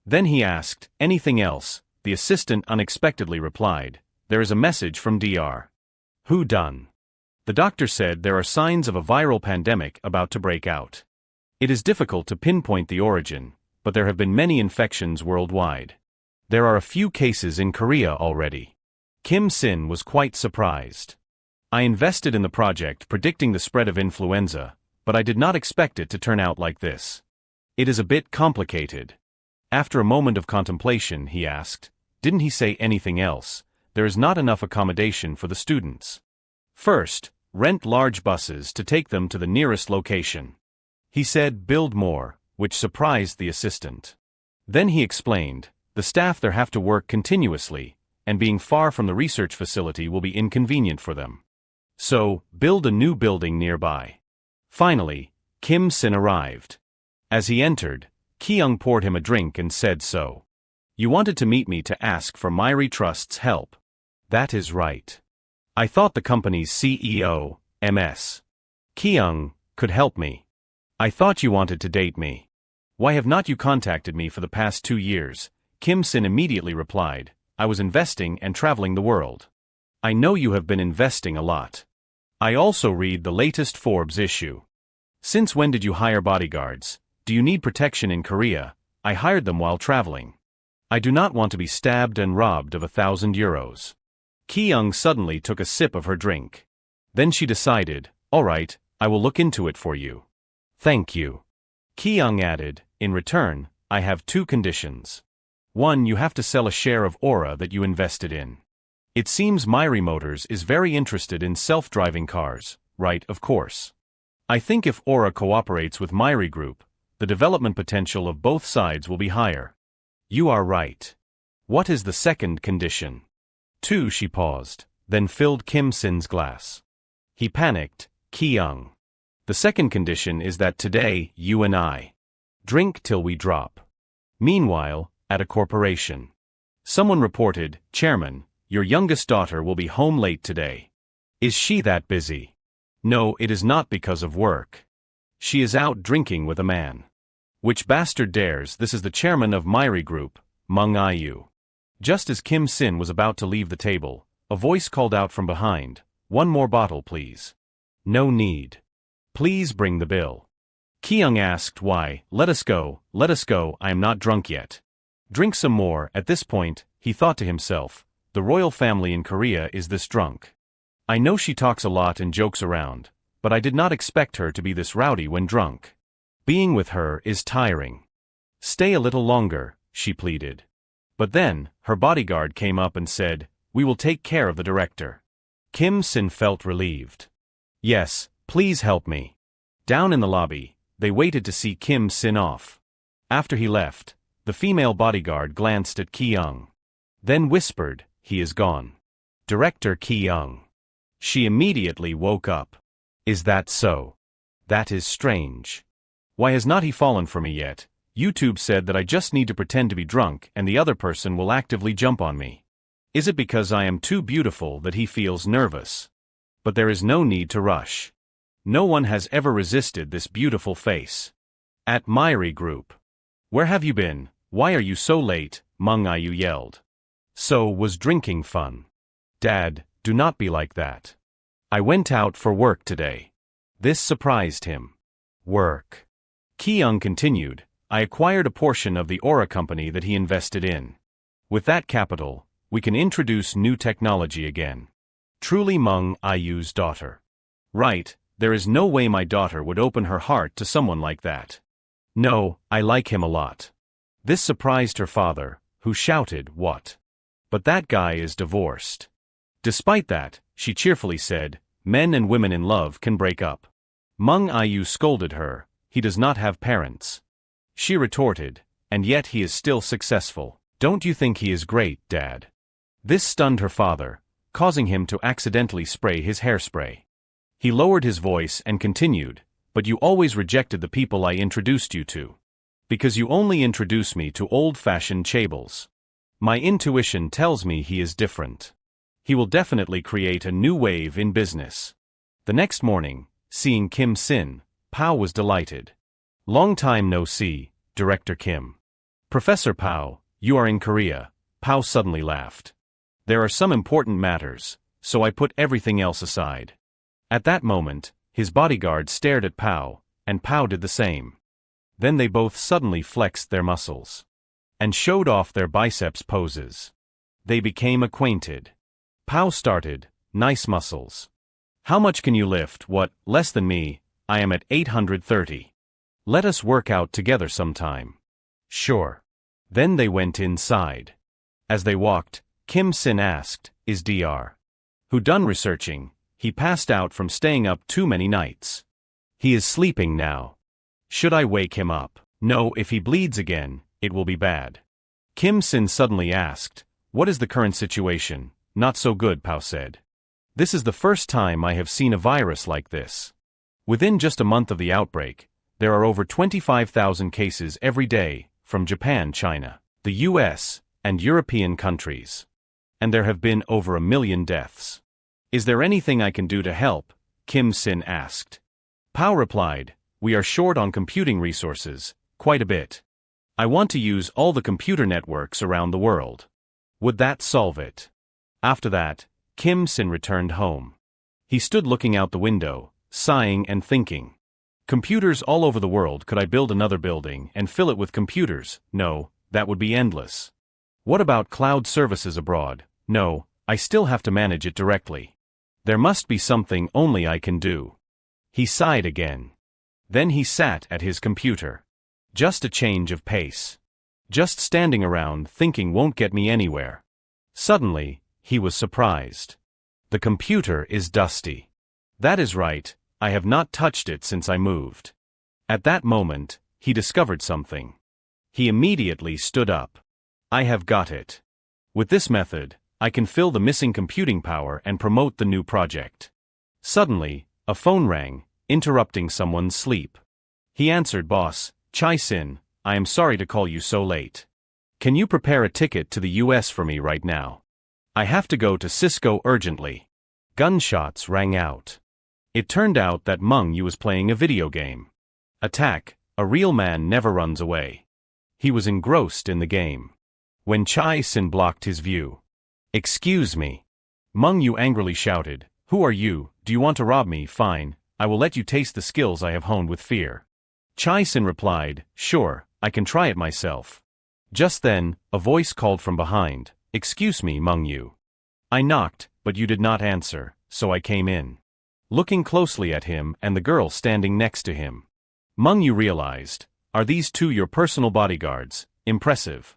Then he asked, anything else? The assistant unexpectedly replied, there is a message from Dr. Who done? The doctor said there are signs of a viral pandemic about to break out. It is difficult to pinpoint the origin, but there have been many infections worldwide. There are a few cases in Korea already. Kim Sin was quite surprised. I invested in the project predicting the spread of influenza, but I did not expect it to turn out like this. It is a bit complicated. After a moment of contemplation, he asked, didn't he say anything else? There is not enough accommodation for the students. First, rent large buses to take them to the nearest location. He said build more, which surprised the assistant. Then he explained, the staff there have to work continuously, and being far from the research facility will be inconvenient for them. So, build a new building nearby. Finally, Kim Sin arrived. As he entered, Kyung poured him a drink and said so. You wanted to meet me to ask for Myri Trust's help. That is right. I thought the company's CEO, Ms. Kyung, could help me. I thought you wanted to date me. Why have not you contacted me for the past 2 years? Kim Sin immediately replied, I was investing and traveling the world. I know you have been investing a lot. I also read the latest Forbes issue. Since when did you hire bodyguards? Do you need protection in Korea? I hired them while traveling. I do not want to be stabbed and robbed of 1,000 euros. Kyung suddenly took a sip of her drink. Then she decided, all right, I will look into it for you. Thank you. Kyung added, in return, I have 2 conditions. 1, you have to sell a share of Aura that you invested in. It seems Myri Motors is very interested in self-driving cars, right? Of course. I think if Aura cooperates with Myri Group, the development potential of both sides will be higher. You are right. What is the second condition? 2, she paused, then filled Kim Sin's glass. He panicked, Kyung. The second condition is that today, you and I drink till we drop. Meanwhile, at a corporation. Someone reported, Chairman, your youngest daughter will be home late today. Is she that busy? No, it is not because of work. She is out drinking with a man. Which bastard dares? This is the chairman of Myri Group, Mung Ayu. Just as Kim Sin was about to leave the table, a voice called out from behind, "One more bottle, please." "No need. Please bring the bill." Kyung asked why. Let us go, I am not drunk yet." Drink some more. At this point, he thought to himself, the royal family in Korea is this drunk. I know she talks a lot and jokes around, but I did not expect her to be this rowdy when drunk. Being with her is tiring. Stay a little longer, she pleaded. But then, her bodyguard came up and said, "We will take care of the director." Kim Sin felt relieved. "Yes, please help me." Down in the lobby, they waited to see Kim Sin off. After he left, the female bodyguard glanced at Ki-young. Then whispered, "He is gone." Director Ki-young. She immediately woke up. "Is that so? That is strange. Why has not he fallen for me yet? YouTube said that I just need to pretend to be drunk and the other person will actively jump on me. Is it because I am too beautiful that he feels nervous? But there is no need to rush. No one has ever resisted this beautiful face." At Myri Group. "Where have you been? Why are you so late?" Mung Ayu yelled. "So was drinking fun?" "Dad, do not be like that. I went out for work today." This surprised him. "Work?" Ki-young continued, "I acquired a portion of the Aura company that he invested in. With that capital, we can introduce new technology again." Truly Mung Ayu's daughter. "Right, there is no way my daughter would open her heart to someone like that. No, I like him a lot." This surprised her father, who shouted, "What? But that guy is divorced." Despite that, she cheerfully said, "Men and women in love can break up." Mung Ayu scolded her, "He does not have parents." She retorted, "And yet he is still successful. Don't you think he is great, Dad?" This stunned her father, causing him to accidentally spray his hairspray. He lowered his voice and continued, "But you always rejected the people I introduced you to. Because you only introduce me to old-fashioned chaebol. My intuition tells me he is different. He will definitely create a new wave in business." The next morning, seeing Kim Sin, Pao was delighted. "Long time no see, Director Kim." "Professor Pao, you are in Korea," Pao suddenly laughed. "There are some important matters, so I put everything else aside." At that moment, his bodyguard stared at Pao, and Pao did the same. Then they both suddenly flexed their muscles and showed off their biceps poses. They became acquainted. Pao started, "Nice muscles. How much can you lift? What, less than me? I am at 830. Let us work out together sometime." "Sure." Then they went inside. As they walked, Kim Sin asked, "Is Dr. Who done researching? He passed out from staying up too many nights. He is sleeping now. Should I wake him up?" "No, if he bleeds again, it will be bad." Kim Sin suddenly asked, "What is the current situation?" "Not so good," Pao said. "This is the first time I have seen a virus like this. Within just a month of the outbreak, there are over 25,000 cases every day, from Japan, China, the US, and European countries. And there have been over 1 million deaths. Is there anything I can do to help?" Kim Sin asked. Pao replied, "We are short on computing resources, quite a bit. I want to use all the computer networks around the world. Would that solve it?" After that, Kim Sin returned home. He stood looking out the window, sighing and thinking. Computers all over the world. Could I build another building and fill it with computers? No, that would be endless. What about cloud services abroad? No, I still have to manage it directly. There must be something only I can do. He sighed again. Then he sat at his computer. Just a change of pace. Just standing around thinking won't get me anywhere. Suddenly, he was surprised. The computer is dusty. That is right, I have not touched it since I moved. At that moment, he discovered something. He immediately stood up. I have got it. With this method, I can fill the missing computing power and promote the new project. Suddenly, a phone rang, interrupting someone's sleep. He answered, "Boss, Chai Sin, I am sorry to call you so late. Can you prepare a ticket to the US for me right now? I have to go to Cisco urgently." Gunshots rang out. It turned out that Mung Yu was playing a video game. Attack, a real man never runs away. He was engrossed in the game. When Chai Sin blocked his view. Excuse me. Meng Yu angrily shouted, Who are you? Do you want to rob me? Fine, I will let you taste the skills I have honed with fear. Chai Sin replied, Sure, I can try it myself. Just then, a voice called from behind, Excuse me, Meng Yu. I knocked, but you did not answer, so I came in. Looking closely at him and the girl standing next to him. Meng Yu realized, Are these two your personal bodyguards? Impressive.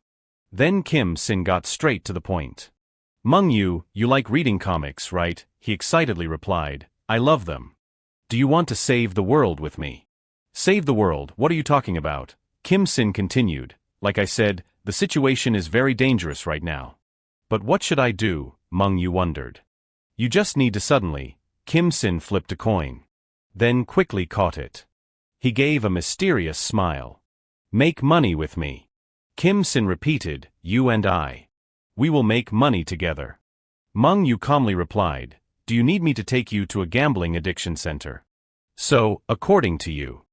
Then Kim Sin got straight to the point. Meng Yu, you like reading comics, right? He excitedly replied, I love them. Do you want to save the world with me? Save the world, what are you talking about? Kim Sin continued, Like I said, the situation is very dangerous right now. But what should I do? Meng Yu wondered. You just need to suddenly. Kim Sin flipped a coin. Then quickly caught it. He gave a mysterious smile. Make money with me. Kim Sin repeated, You and I. We will make money together. Meng Yu calmly replied, Do you need me to take you to a gambling addiction center? So, according to you,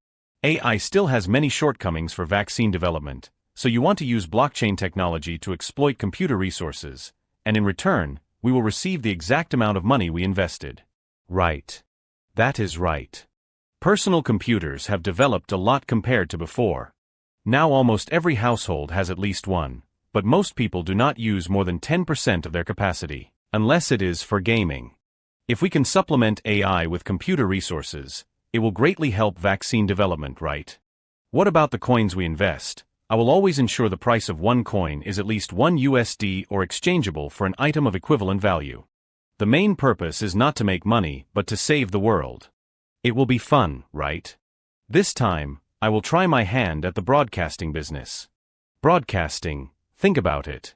AI still has many shortcomings for vaccine development, so you want to use blockchain technology to exploit computer resources, and in return, we will receive the exact amount of money we invested. Right. That is right. Personal computers have developed a lot compared to before. Now almost every household has at least one, but most people do not use more than 10% of their capacity, unless it is for gaming. If we can supplement AI with computer resources, it will greatly help vaccine development, right? What about the coins we invest? I will always ensure the price of one coin is at least $1 or exchangeable for an item of equivalent value. The main purpose is not to make money, but to save the world. It will be fun, right? This time, I will try my hand at the broadcasting business. Broadcasting, think about it.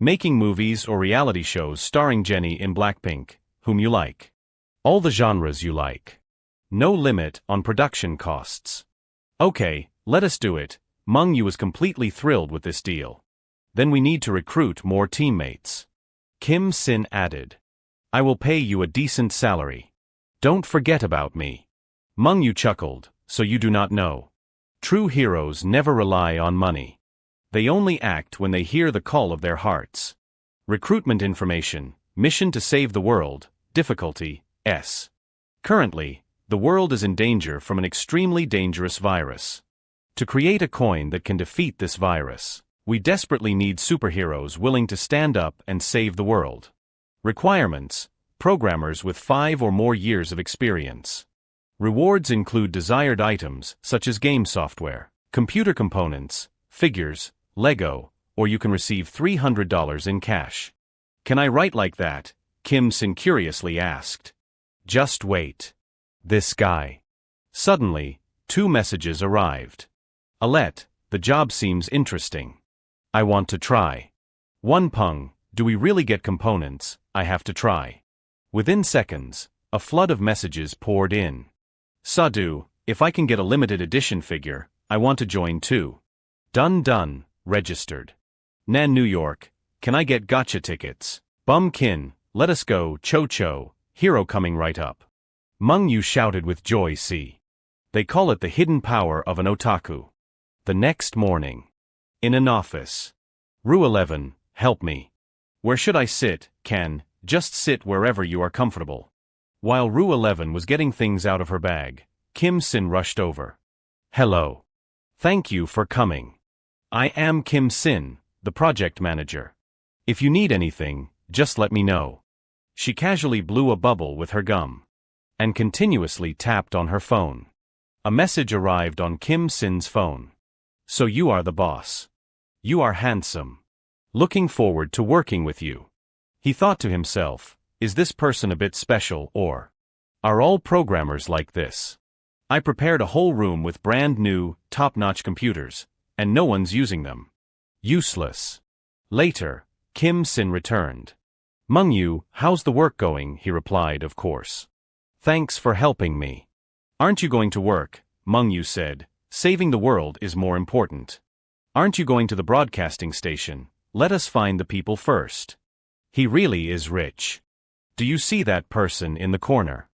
Making movies or reality shows starring Jennie in Blackpink, whom you like. All the genres you like. No limit on production costs. Okay, let us do it. Meng Yu was completely thrilled with this deal. Then we need to recruit more teammates. Kim Sin added. I will pay you a decent salary. Don't forget about me. Meng Yu chuckled, so you do not know. True heroes never rely on money. They only act when they hear the call of their hearts. Recruitment information, mission to save the world, difficulty, S. Currently, the world is in danger from an extremely dangerous virus. To create a coin that can defeat this virus, we desperately need superheroes willing to stand up and save the world. Requirements: programmers with 5 or more years of experience. Rewards include desired items such as game software, computer components, figures, Lego, or you can receive $300 in cash. Can I write like that? Kim Sin curiously asked. Just wait. This guy. Suddenly, 2 messages arrived. Alette, the job seems interesting. I want to try. 1 Peng, do we really get components? I have to try. Within seconds, a flood of messages poured in. Sadu, if I can get a limited edition figure, I want to join too. Done, registered. Nan New York, can I get gotcha tickets? Bum Kin, let us go, Cho, hero coming right up. Meng Yu shouted with joy. See. They call it the hidden power of an otaku. The next morning. In an office. Rue 11, help me. Where should I sit? Can, just sit wherever you are comfortable. While Rue 11 was getting things out of her bag, Kim Sin rushed over. Hello. Thank you for coming. I am Kim Sin, the project manager. If you need anything, just let me know. She casually blew a bubble with her gum. And continuously tapped on her phone. A message arrived on Kim Sin's phone. So you are the boss. You are handsome. Looking forward to working with you. He thought to himself, is this person a bit special or are all programmers like this? I prepared a whole room with brand new, top-notch computers, and no one's using them. Useless. Later, Kim Sin returned. Meng Yu, how's the work going? He replied, of course. Thanks for helping me. Aren't you going to work? Meng Yu said, saving the world is more important. Aren't you going to the broadcasting station? Let us find the people first. He really is rich. Do you see that person in the corner?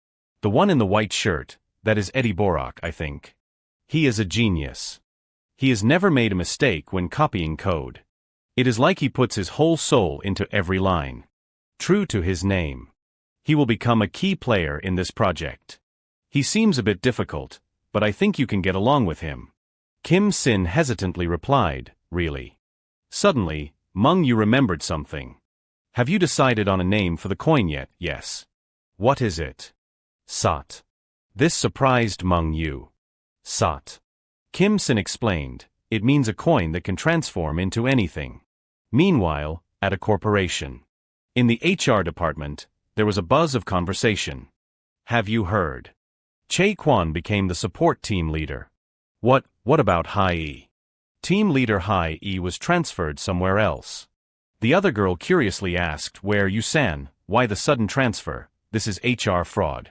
The one in the white shirt, that is Eddie Borak, I think. He is a genius. He has never made a mistake when copying code. It is like he puts his whole soul into every line. True to his name. He will become a key player in this project. He seems a bit difficult, but I think you can get along with him. Kim Sin hesitantly replied, really. Suddenly, Meng Yu remembered something. Have you decided on a name for the coin yet? Yes. What is it? Sot. This surprised Meng Yu. Sot. Kim Sin explained, it means a coin that can transform into anything. Meanwhile, at a corporation. In the HR department, there was a buzz of conversation. Have you heard? Che Quan became the support team leader. What about Hai E? Team leader Hai E was transferred somewhere else. The other girl curiously asked where Yusan, why the sudden transfer, this is HR fraud.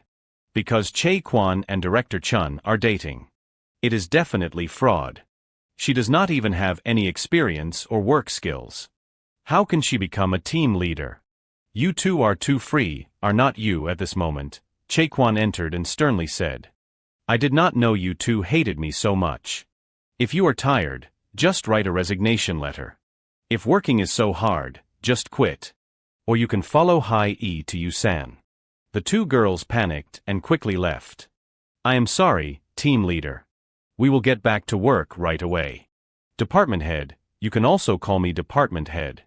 Because Che Quan and Director Chun are dating. It is definitely fraud. She does not even have any experience or work skills. How can she become a team leader? You two are too free, are not you at this moment? Che Quan entered and sternly said. I did not know you two hated me so much. If you are tired, just write a resignation letter. If working is so hard, just quit. Or you can follow Hai E to Yusan. The two girls panicked and quickly left. I am sorry, team leader. We will get back to work right away. Department head, you can also call me department head.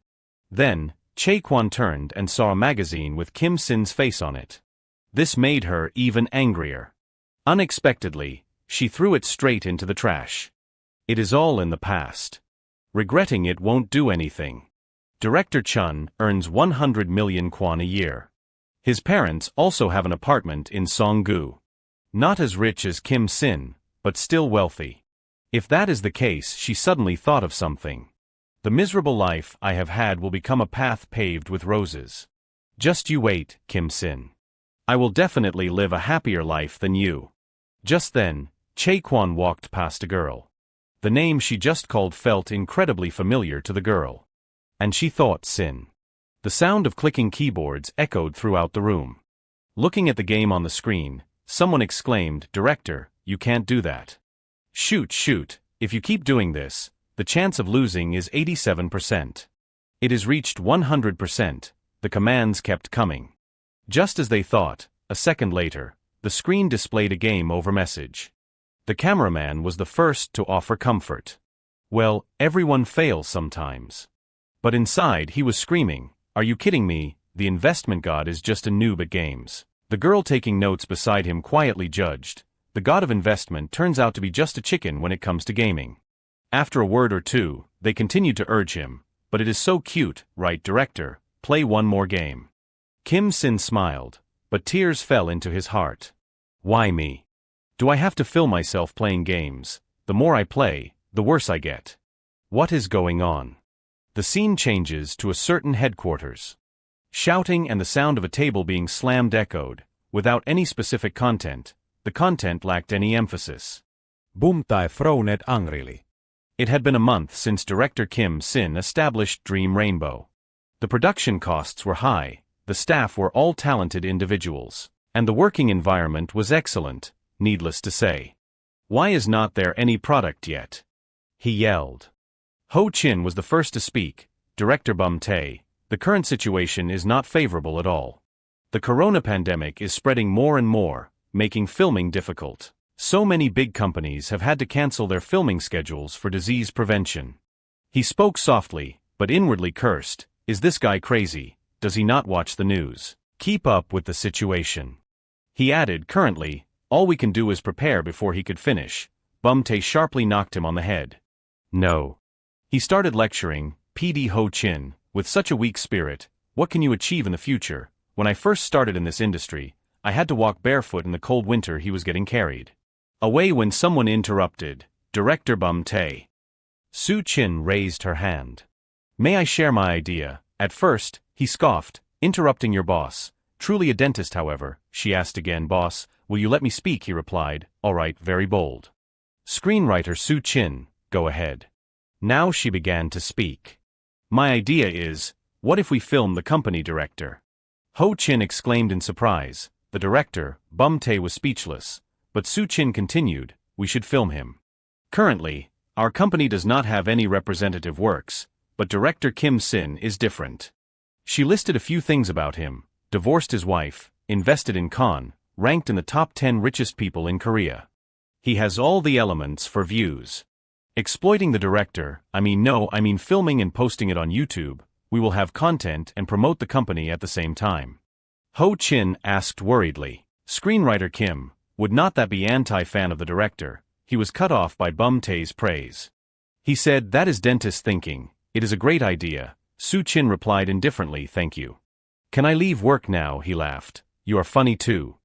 Then, Che Quan turned and saw a magazine with Kim Sin's face on it. This made her even angrier. Unexpectedly, she threw it straight into the trash. It is all in the past. Regretting it won't do anything. Director Chun earns 100 million kwon a year. His parents also have an apartment in Songgu. Not as rich as Kim Sin, but still wealthy. If that is the case, she suddenly thought of something. The miserable life I have had will become a path paved with roses. Just you wait, Kim Sin. I will definitely live a happier life than you. Just then, Che Quan walked past a girl. The name she just called felt incredibly familiar to the girl. And she thought Sin. The sound of clicking keyboards echoed throughout the room. Looking at the game on the screen, someone exclaimed, Director, you can't do that. Shoot, if you keep doing this, the chance of losing is 87%. It has reached 100%, the commands kept coming. Just as they thought, a second later, the screen displayed a game over message. The cameraman was the first to offer comfort. Well, everyone fails sometimes. But inside he was screaming, are you kidding me, the investment god is just a noob at games. The girl taking notes beside him quietly judged, the god of investment turns out to be just a chicken when it comes to gaming. After a word or two, they continued to urge him, but it is so cute, right director, play one more game. Kim Sin smiled, but tears fell into his heart. Why me? Do I have to fill myself playing games? The more I play, the worse I get. What is going on? The scene changes to a certain headquarters. Shouting and the sound of a table being slammed echoed, without any specific content. The content lacked any emphasis. Bumtai frowned angrily. It had been a month since director Kim Sin established Dream Rainbow. The production costs were high, the staff were all talented individuals, and the working environment was excellent, needless to say. Why is not there any product yet? He yelled. Ho Chin was the first to speak. Director Bum Tae, the current situation is not favorable at all. The corona pandemic is spreading more and more, making filming difficult. So many big companies have had to cancel their filming schedules for disease prevention. He spoke softly, but inwardly cursed, is this guy crazy? Does he not watch the news? Keep up with the situation. He added, currently, all we can do is prepare before he could finish. Bum Tae sharply knocked him on the head. No. He started lecturing, PD Ho Chin, with such a weak spirit, what can you achieve in the future? When I first started in this industry, I had to walk barefoot in the cold winter. He was getting carried away when someone interrupted, Director Bum Tae. Su Chin raised her hand. May I share my idea? At first, he scoffed, interrupting your boss. Truly a dentist, however, she asked again. Boss, will you let me speak? He replied, all right, very bold. Screenwriter Su Chin, go ahead. Now she began to speak. My idea is, what if we film the company director? Ho Chin exclaimed in surprise. The director, Bum Tae, was speechless, but Su Chin continued, we should film him. Currently, our company does not have any representative works, but director Kim Sin is different. She listed a few things about him: divorced his wife, invested in con, ranked in the top 10 richest people in Korea. He has all the elements for views. Exploiting the director, I mean filming and posting it on YouTube. We will have content and promote the company at the same time. Ho Chin asked worriedly. Screenwriter Kim, would not that be anti-fan of the director? He was cut off by Bum Tae's praise. He said, that is dentist thinking. It is a great idea. Soo Chin replied indifferently, thank you. Can I leave work now? He laughed. You are funny too.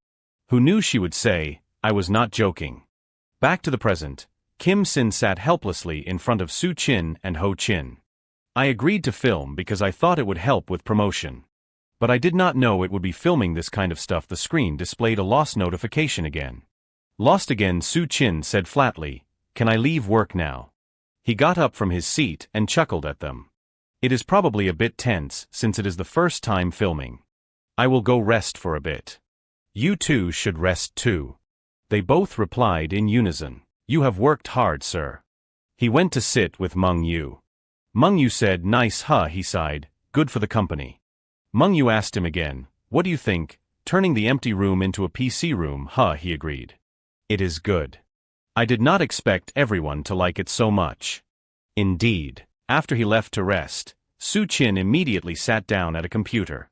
Who knew she would say, I was not joking. Back to the present, Kim Sin sat helplessly in front of Soo Chin and Ho Chin. I agreed to film because I thought it would help with promotion. But I did not know it would be filming this kind of stuff. The screen displayed a lost notification again. Lost again, Soo Chin said flatly, can I leave work now? He got up from his seat and chuckled at them. It is probably a bit tense since it is the first time filming. I will go rest for a bit. You two should rest too. They both replied in unison. You have worked hard, sir. He went to sit with Meng Yu. Meng Yu said, nice, huh? He sighed, good for the company. Meng Yu asked him again, what do you think? Turning the empty room into a PC room, huh? He agreed. It is good. I did not expect everyone to like it so much. Indeed. After he left to rest, Soo Chin immediately sat down at a computer.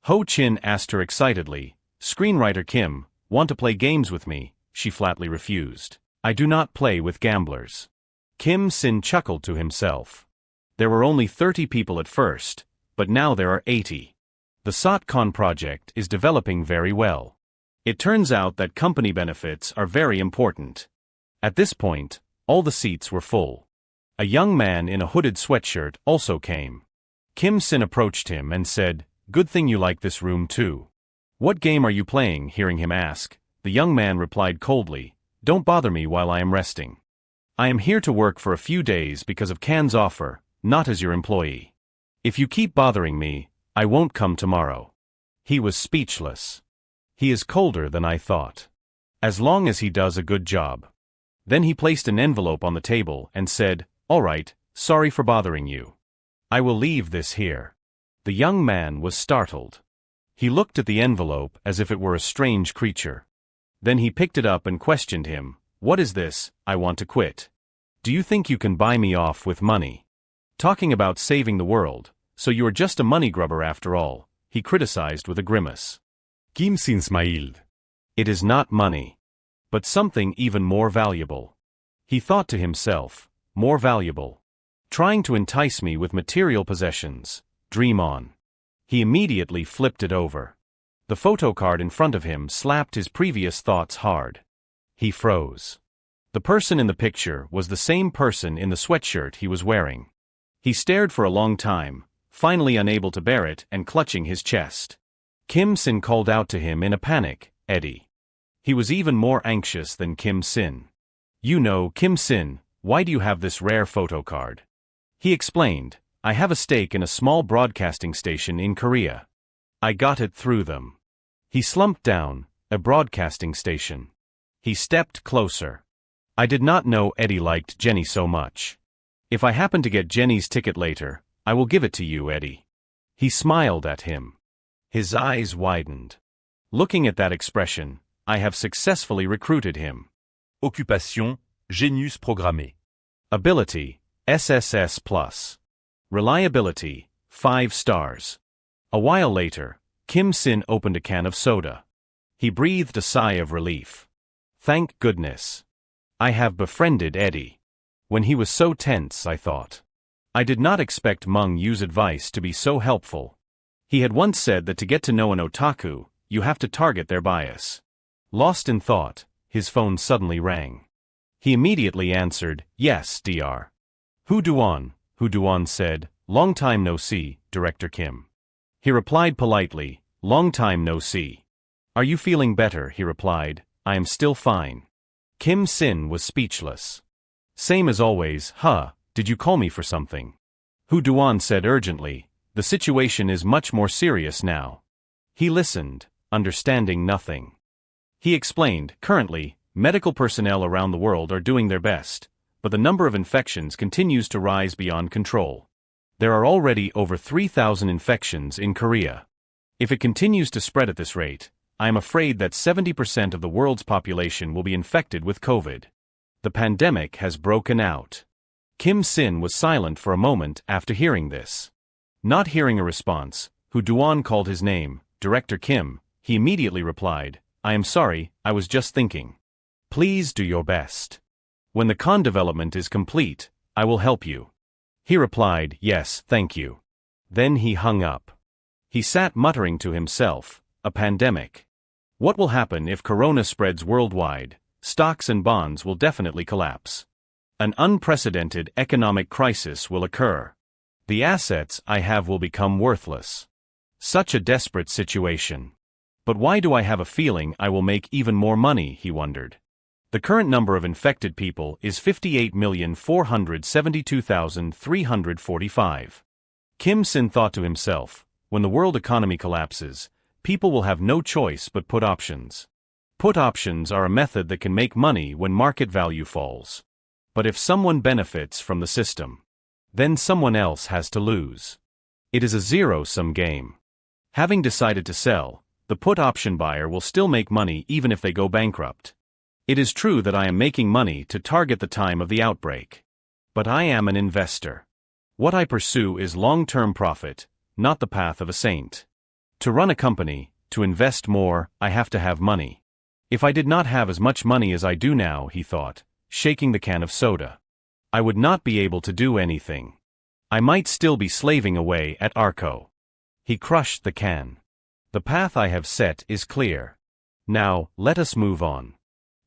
Ho Chin asked her excitedly, Screenwriter Kim, want to play games with me? She flatly refused. I do not play with gamblers. Kim Sin chuckled to himself. There were only 30 people at first, but now there are 80. The SotCon project is developing very well. It turns out that company benefits are very important. At this point, all the seats were full. A young man in a hooded sweatshirt also came. Kim Sin approached him and said, good thing you like this room too. What game are you playing? Hearing him ask, the young man replied coldly, don't bother me while I am resting. I am here to work for a few days because of Kan's offer, not as your employee. If you keep bothering me, I won't come tomorrow. He was speechless. He is colder than I thought. As long as he does a good job. Then he placed an envelope on the table and said, all right, sorry for bothering you. I will leave this here. The young man was startled. He looked at the envelope as if it were a strange creature. Then he picked it up and questioned him, what is this? I want to quit. Do you think you can buy me off with money? Talking about saving the world, so you are just a money grubber after all, he criticized with a grimace. Kim Sin smiled. It is not money. But something even more valuable. He thought to himself, more valuable. Trying to entice me with material possessions. Dream on. He immediately flipped it over. The photo card in front of him slapped his previous thoughts hard. He froze. The person in the picture was the same person in the sweatshirt he was wearing. He stared for a long time, finally unable to bear it and clutching his chest. Kim Sin called out to him in a panic, Eddie. He was even more anxious than Kim Sin. You know, Kim Sin, why do you have this rare photo card? He explained, I have a stake in a small broadcasting station in Korea. I got it through them. He slumped down, a broadcasting station. He stepped closer. I did not know Eddie liked Jenny so much. If I happen to get Jenny's ticket later, I will give it to you, Eddie. He smiled at him. His eyes widened. Looking at that expression, I have successfully recruited him. Occupation, génius programmé. Ability, SSS+. Reliability, 5 stars. A while later, Kim Sin opened a can of soda. He breathed a sigh of relief. Thank goodness. I have befriended Eddie. When he was so tense, I thought. I did not expect Meng Yu's advice to be so helpful. He had once said that to get to know an otaku, you have to target their bias. Lost in thought, his phone suddenly rang. He immediately answered, yes, Dr. Hu Duan said, long time no see, Director Kim. He replied politely, long time no see. Are you feeling better? He replied, I am still fine. Kim Sin was speechless. Same as always, huh, did you call me for something? Hu Duan said urgently, the situation is much more serious now. He listened, understanding nothing. He explained, currently, medical personnel around the world are doing their best, but the number of infections continues to rise beyond control. There are already over 3,000 infections in Korea. If it continues to spread at this rate, I am afraid that 70% of the world's population will be infected with COVID. The pandemic has broken out. Kim Sin was silent for a moment after hearing this. Not hearing a response, who Duan called his name, Director Kim, he immediately replied, "I am sorry, I was just thinking. Please do your best. When the con development is complete, I will help you." He replied, "Yes, thank you." Then he hung up. He sat muttering to himself, a pandemic. What will happen if corona spreads worldwide? Stocks and bonds will definitely collapse. An unprecedented economic crisis will occur. The assets I have will become worthless. Such a desperate situation. But why do I have a feeling I will make even more money, he wondered. The current number of infected people is 58,472,345. Kim Sin thought to himself, when the world economy collapses, people will have no choice but put options. Put options are a method that can make money when market value falls. But if someone benefits from the system, then someone else has to lose. It is a zero-sum game. Having decided to sell, the put option buyer will still make money even if they go bankrupt. It is true that I am making money to target the time of the outbreak. But I am an investor. What I pursue is long-term profit, not the path of a saint. To run a company, to invest more, I have to have money. If I did not have as much money as I do now, he thought, shaking the can of soda, I would not be able to do anything. I might still be slaving away at Arco. He crushed the can. The path I have set is clear. Now, let us move on.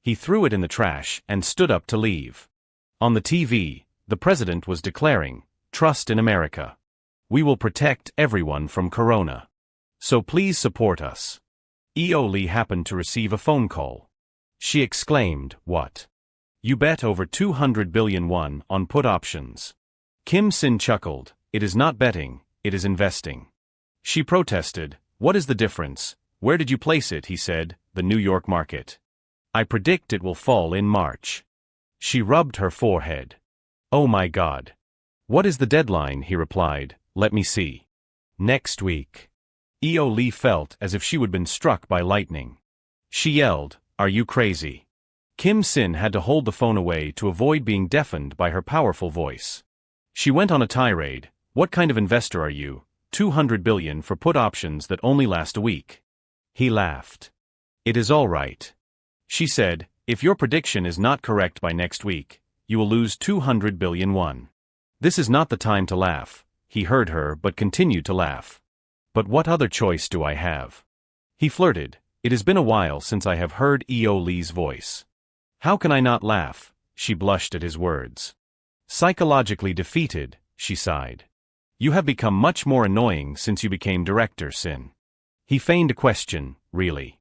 He threw it in the trash and stood up to leave. On the TV, the president was declaring, "Trust in America. We will protect everyone from corona. So please support us." Lee happened to receive a phone call. She exclaimed, "What? You bet over 200 billion won on put options." Kim Sin chuckled, "It is not betting, it is investing." She protested, "What is the difference? Where did you place it?" he said, "The New York market. I predict it will fall in March." She rubbed her forehead. "Oh my God. What is the deadline?" he replied, "Let me see. Next week." Lee felt as if she would have been struck by lightning. She yelled, "Are you crazy?" Kim Sin had to hold the phone away to avoid being deafened by her powerful voice. She went on a tirade, "What kind of investor are you? 200 billion for put options that only last a week." He laughed. "It is all right." She said, "If your prediction is not correct by next week, you will lose 200 billion won." "This is not the time to laugh," he heard her but continued to laugh. "But what other choice do I have?" He flirted, "It has been a while since I have heard Lee's voice." "How can I not laugh?" She blushed at his words. "Psychologically defeated," she sighed. "You have become much more annoying since you became director, Sin." He feigned a question, "Really?"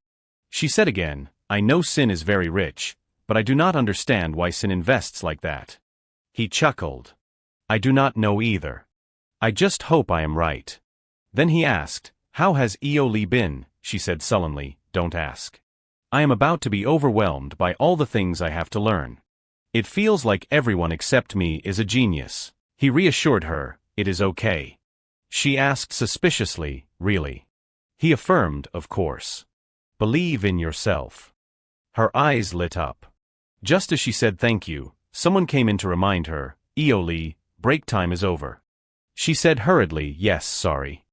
She said again, "I know Sin is very rich, but I do not understand why Sin invests like that." He chuckled. "I do not know either. I just hope I am right." Then he asked, "How has Lee been?" She said sullenly, "Don't ask. I am about to be overwhelmed by all the things I have to learn. It feels like everyone except me is a genius." He reassured her, "It is okay." She asked suspiciously, "Really?" He affirmed, "Of course. Believe in yourself." Her eyes lit up. Just as she said thank you, someone came in to remind her, "Lee, break time is over." She said hurriedly, "Yes, sorry.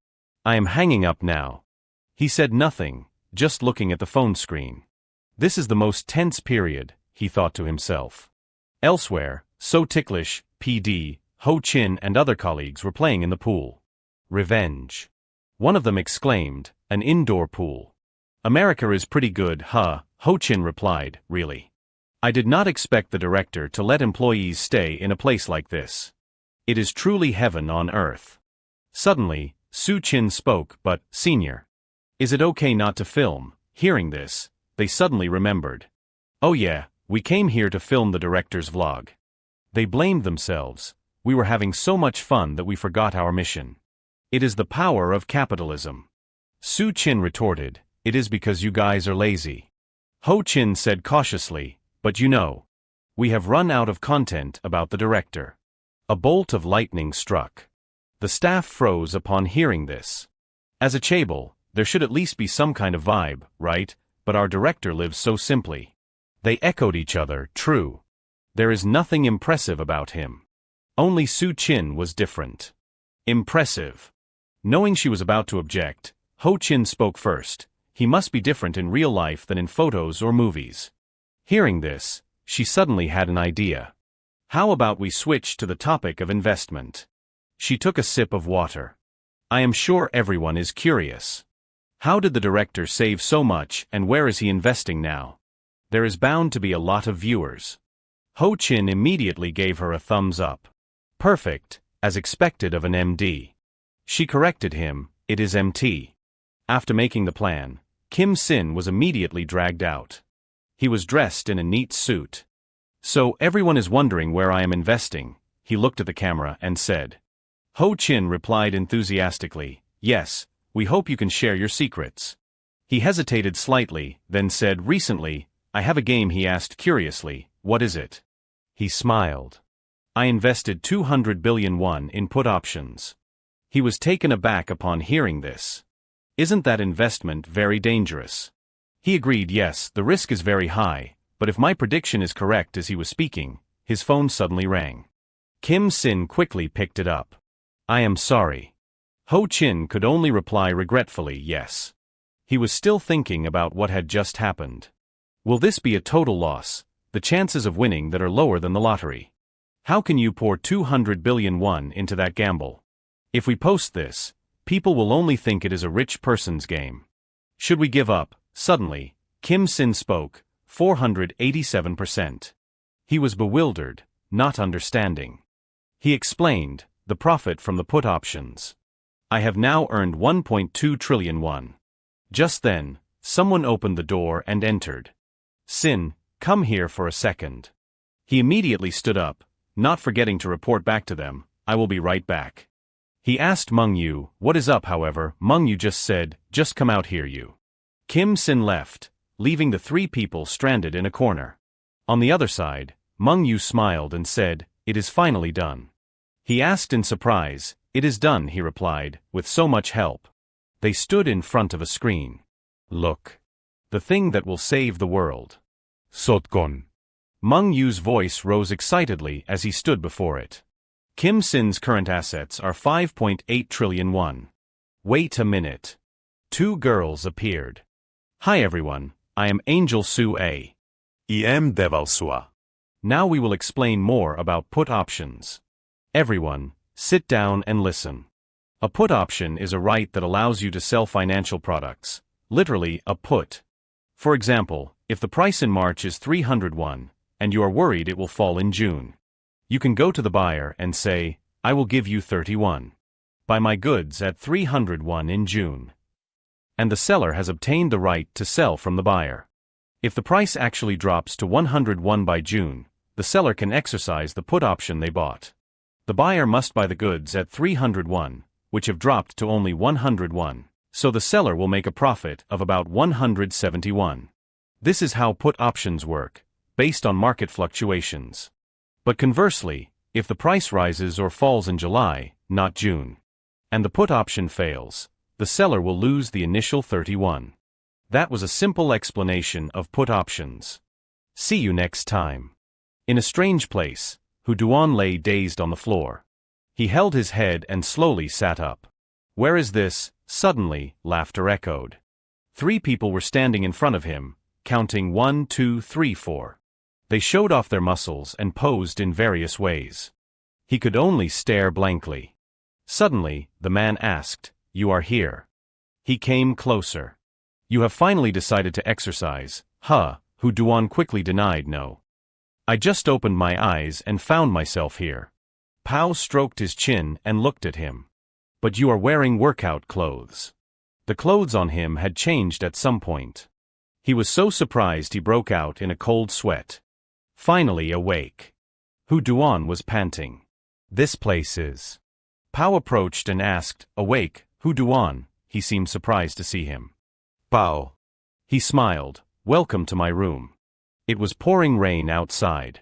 I am hanging up now." He said nothing, just looking at the phone screen. This is the most tense period, he thought to himself. Elsewhere, So Ticklish, PD, Ho Chin and other colleagues were playing in the pool. Revenge. One of them exclaimed, "An indoor pool. America is pretty good, huh?" Ho Chin replied, "Really? I did not expect the director to let employees stay in a place like this. It is truly heaven on earth." Suddenly, Su Chin spoke, "But, senior, is it okay not to film?" Hearing this, they suddenly remembered. "Oh yeah, we came here to film the director's vlog." They blamed themselves. "We were having so much fun that we forgot our mission." "It is the power of capitalism." Su Chin retorted, "It is because you guys are lazy." Ho Chin said cautiously, "But you know, We have run out of content about the director. A bolt of lightning struck. The staff froze upon hearing this. As a chaebol, there should at least be some kind of vibe, right? But our director lives so simply. They echoed each other, true. There is nothing impressive about him. Only Su Chin was different. Impressive. Knowing she was about to object, Ho Chin spoke first. He must be different in real life than in photos or movies. Hearing this, she suddenly had an idea. How about we switch to the topic of investment? She took a sip of water. I am sure everyone is curious. How did the director save so much and where is he investing now? There is bound to be a lot of viewers. Ho Chin immediately gave her a thumbs up. Perfect, as expected of an MD. She corrected him, it is MT. After making the plan, Kim Sin was immediately dragged out. He was dressed in a neat suit. So everyone is wondering where I am investing, he looked at the camera and said. Ho Chin replied enthusiastically, yes, we hope you can share your secrets. He hesitated slightly, then said recently, I have a game he asked curiously, what is it? He smiled. I invested 200 billion won in put options. He was taken aback upon hearing this. Isn't that investment very dangerous? He agreed yes, the risk is very high, but if my prediction is correct as he was speaking, his phone suddenly rang. Kim Sin quickly picked it up. I am sorry. Ho Chin could only reply regretfully yes. He was still thinking about what had just happened. Will this be a total loss, the chances of winning that are lower than the lottery? How can you pour 200 billion won into that gamble? If we post this, people will only think it is a rich person's game. Should we give up? Suddenly, Kim Sin spoke, 487%. He was bewildered, not understanding. He explained, the profit from the put options. I have now earned 1.2 trillion won. Just then, someone opened the door and entered. Sin, come here for a second. He immediately stood up, not forgetting to report back to them, I will be right back. He asked Meng Yu, what is up however, Meng Yu just said, just come out here you. Kim Sin left, leaving the three people stranded in a corner. On the other side, Meng Yu smiled and said, it is finally done. He asked in surprise, it is done, he replied, with so much help. They stood in front of a screen. Look. The thing that will save the world. Sotgon. Meng Yu's voice rose excitedly as he stood before it. Kim Sin's current assets are 5.8 trillion won. Wait a minute. Two girls appeared. Hi everyone, I am Angel Su A. Em Devalsua. Now we will explain more about put options. Everyone, sit down and listen. A put option is a right that allows you to sell financial products, literally a put. For example, if the price in March is 300 won, and you are worried it will fall in June. You can go to the buyer and say, I will give you 31. Buy my goods at 300 won in June. And the seller has obtained the right to sell from the buyer. If the price actually drops to 100 won by June, the seller can exercise the put option they bought. The buyer must buy the goods at 300 won, which have dropped to only 100 won, so the seller will make a profit of about 171. This is how put options work, based on market fluctuations. But conversely, if the price rises or falls in July, not June, and the put option fails, the seller will lose the initial 31. That was a simple explanation of put options. See you next time. In a strange place, Hu Duan lay dazed on the floor. He held his head and slowly sat up. Where is this? Suddenly, laughter echoed. Three people were standing in front of him, counting 1, 2, 3, 4. They showed off their muscles and posed in various ways. He could only stare blankly. Suddenly, the man asked, You are here. He came closer. You have finally decided to exercise, huh? Hu Duan quickly denied no. I just opened my eyes and found myself here. Pao stroked his chin and looked at him. But you are wearing workout clothes. The clothes on him had changed at some point. He was so surprised he broke out in a cold sweat. Finally awake. Hu Duan was panting. This place is. Pao approached and asked, Awake, Hu Duan? He seemed surprised to see him. Pao. He smiled, Welcome to my room. It was pouring rain outside.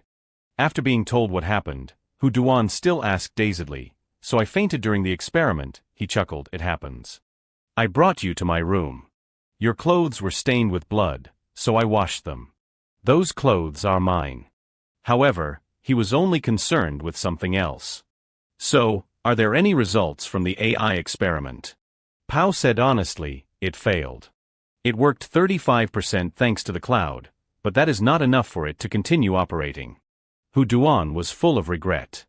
After being told what happened, Hu Duan still asked dazedly, "So I fainted during the experiment," he chuckled, "it happens. I brought you to my room. Your clothes were stained with blood, so I washed them. Those clothes are mine." However, he was only concerned with something else. "So, are there any results from the AI experiment?" Pao said honestly, "It failed. It worked 35% thanks to the cloud, but that is not enough for it to continue operating." Hu Duan was full of regret.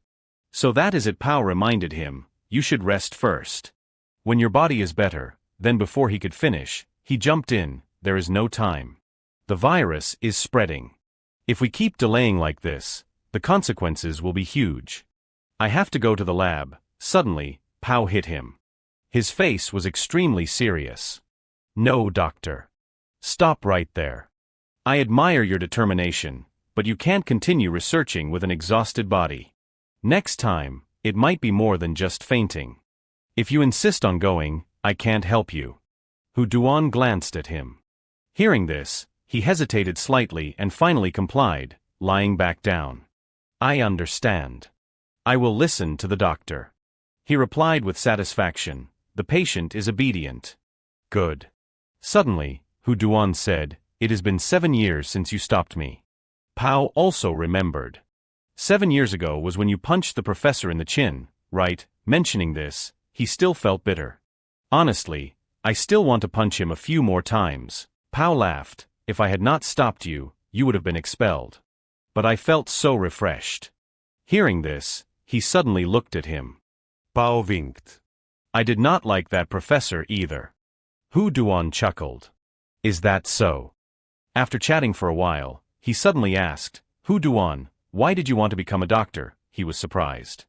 "So that is it," Pao reminded him, "you should rest first. When your body is better." Then before he could finish, he jumped in, "There is no time. The virus is spreading. If we keep delaying like this, the consequences will be huge. I have to go to the lab." Suddenly, Pao hit him. His face was extremely serious. "No, doctor. Stop right there. I admire your determination, but you can't continue researching with an exhausted body. Next time, it might be more than just fainting. If you insist on going, I can't help you." Hu Duan glanced at him. Hearing this, he hesitated slightly and finally complied, lying back down. "I understand. I will listen to the doctor," he replied with satisfaction. "The patient is obedient." "Good." Suddenly, Hu Duan said, "It has been 7 years since you stopped me." Pao also remembered. 7 years ago was when you punched the professor in the chin, right? Mentioning this, he still felt bitter. "Honestly, I still want to punch him a few more times." Pao laughed. "If I had not stopped you, you would have been expelled. But I felt so refreshed." Hearing this, he suddenly looked at him. Pao winked. "I did not like that professor either." Hu Duan chuckled. "Is that so?" After chatting for a while, he suddenly asked, "Hu Duan, why did you want to become a doctor?" He was surprised.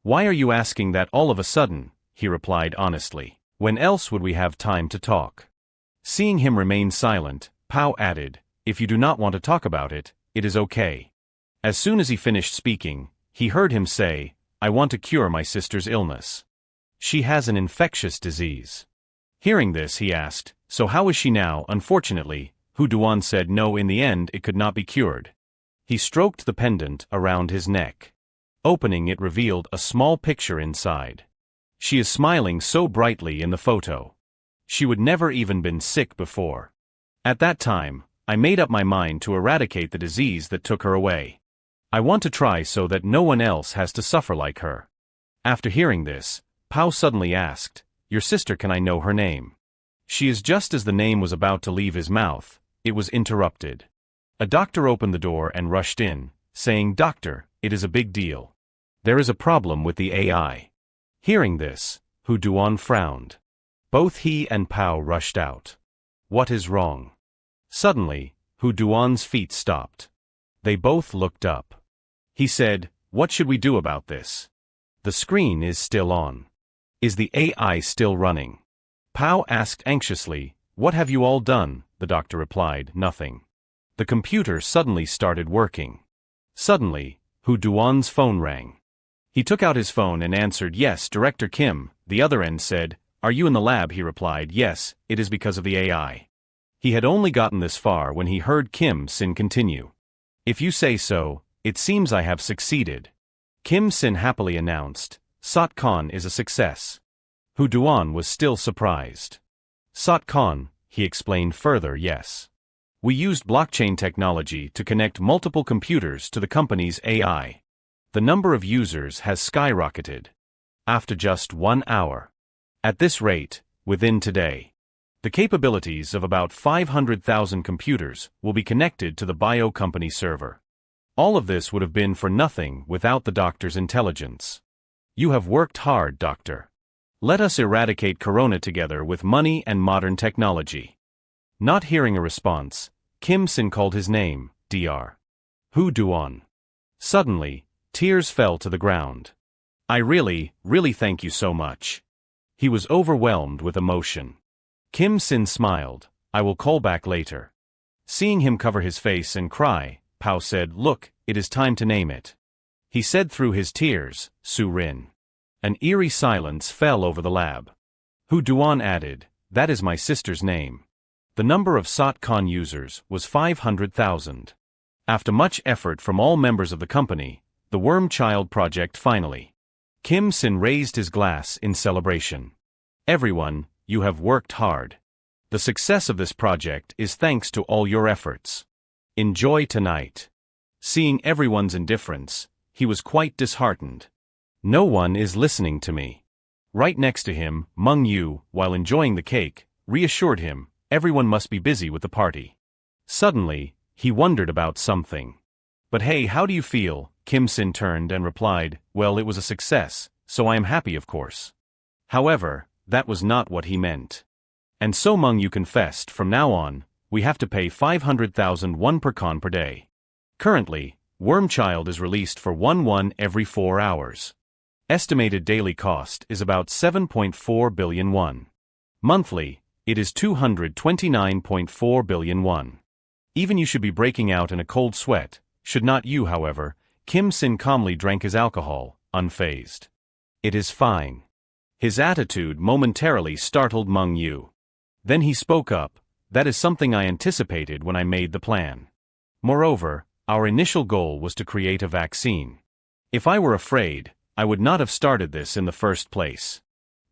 "Why are you asking that all of a sudden?" he replied honestly. "When else would we have time to talk?" Seeing him remain silent, Pao added, "If you do not want to talk about it, it is okay." As soon as he finished speaking, he heard him say, "I want to cure my sister's illness. She has an infectious disease." Hearing this, he asked, "So how is she now?" Unfortunately, Hu Duan said no, in the end it could not be cured. He stroked the pendant around his neck. Opening it revealed a small picture inside. She is smiling so brightly in the photo. She would never even been sick before. At that time, I made up my mind to eradicate the disease that took her away. I want to try so that no one else has to suffer like her." After hearing this, Pao suddenly asked, "Your sister, can I know her name?" She is just as the name was about to leave his mouth, it was interrupted. A doctor opened the door and rushed in, saying, "Doctor, it is a big deal. There is a problem with the AI." Hearing this, Hu Duan frowned. Both he and Pao rushed out. "What is wrong?" Suddenly, Hu Duan's feet stopped. They both looked up. He said, "What should we do about this? The screen is still on. Is the AI still running?" Pao asked anxiously, "What have you all done?" The doctor replied, "Nothing." The computer suddenly started working. Suddenly, Hu Duan's phone rang. He took out his phone and answered, "Yes, Director Kim." The other end said, "Are you in the lab?" He replied, "Yes, it is because of the AI." He had only gotten this far when he heard Kim Sin continue. "If you say so, it seems I have succeeded." Kim Sin happily announced, "Satcon is a success." Hu Duan was still surprised. "Satcon," he explained further, "yes. We used blockchain technology to connect multiple computers to the company's AI. The number of users has skyrocketed. After just 1 hour. At this rate, within today, the capabilities of about 500,000 computers will be connected to the bio company server. All of this would have been for nothing without the doctor's intelligence. You have worked hard, doctor. Let us eradicate Corona together with money and modern technology." Not hearing a response, Kim Sin called his name, Dr. Hu Duan. Suddenly, tears fell to the ground. "I really thank you so much." He was overwhelmed with emotion. Kim Sin smiled, "I will call back later." Seeing him cover his face and cry, Pao said, "Look, it is time to name it." He said through his tears, "Su Rin." An eerie silence fell over the lab. Hu Duan added, "That is my sister's name." The number of Satcon users was 500,000. After much effort from all members of the company, the Worm Child project finally. Kim Sin raised his glass in celebration. Everyone, you have worked hard. The success of this project is thanks to all your efforts. Enjoy tonight. Seeing everyone's indifference, he was quite disheartened. No one is listening to me. Right next to him, Meng Yu, while enjoying the cake, reassured him, everyone must be busy with the party. Suddenly, he wondered about something. But hey, how do you feel? Kim Sin turned and replied, well, it was a success, so I am happy of course. However, that was not what he meant. And so Meng Yu confessed, from now on, we have to pay 500,000 won per con per day. Currently, Worm Child is released for 1 won every 4 hours. Estimated daily cost is about 7.4 billion won. Monthly, it is 229.4 billion won. Even you should be breaking out in a cold sweat, should not you, however? Kim Sin calmly drank his alcohol, unfazed. It is fine. His attitude momentarily startled Meng Yu. Then he spoke up, that is something I anticipated when I made the plan. Moreover, our initial goal was to create a vaccine. If I were afraid, I would not have started this in the first place.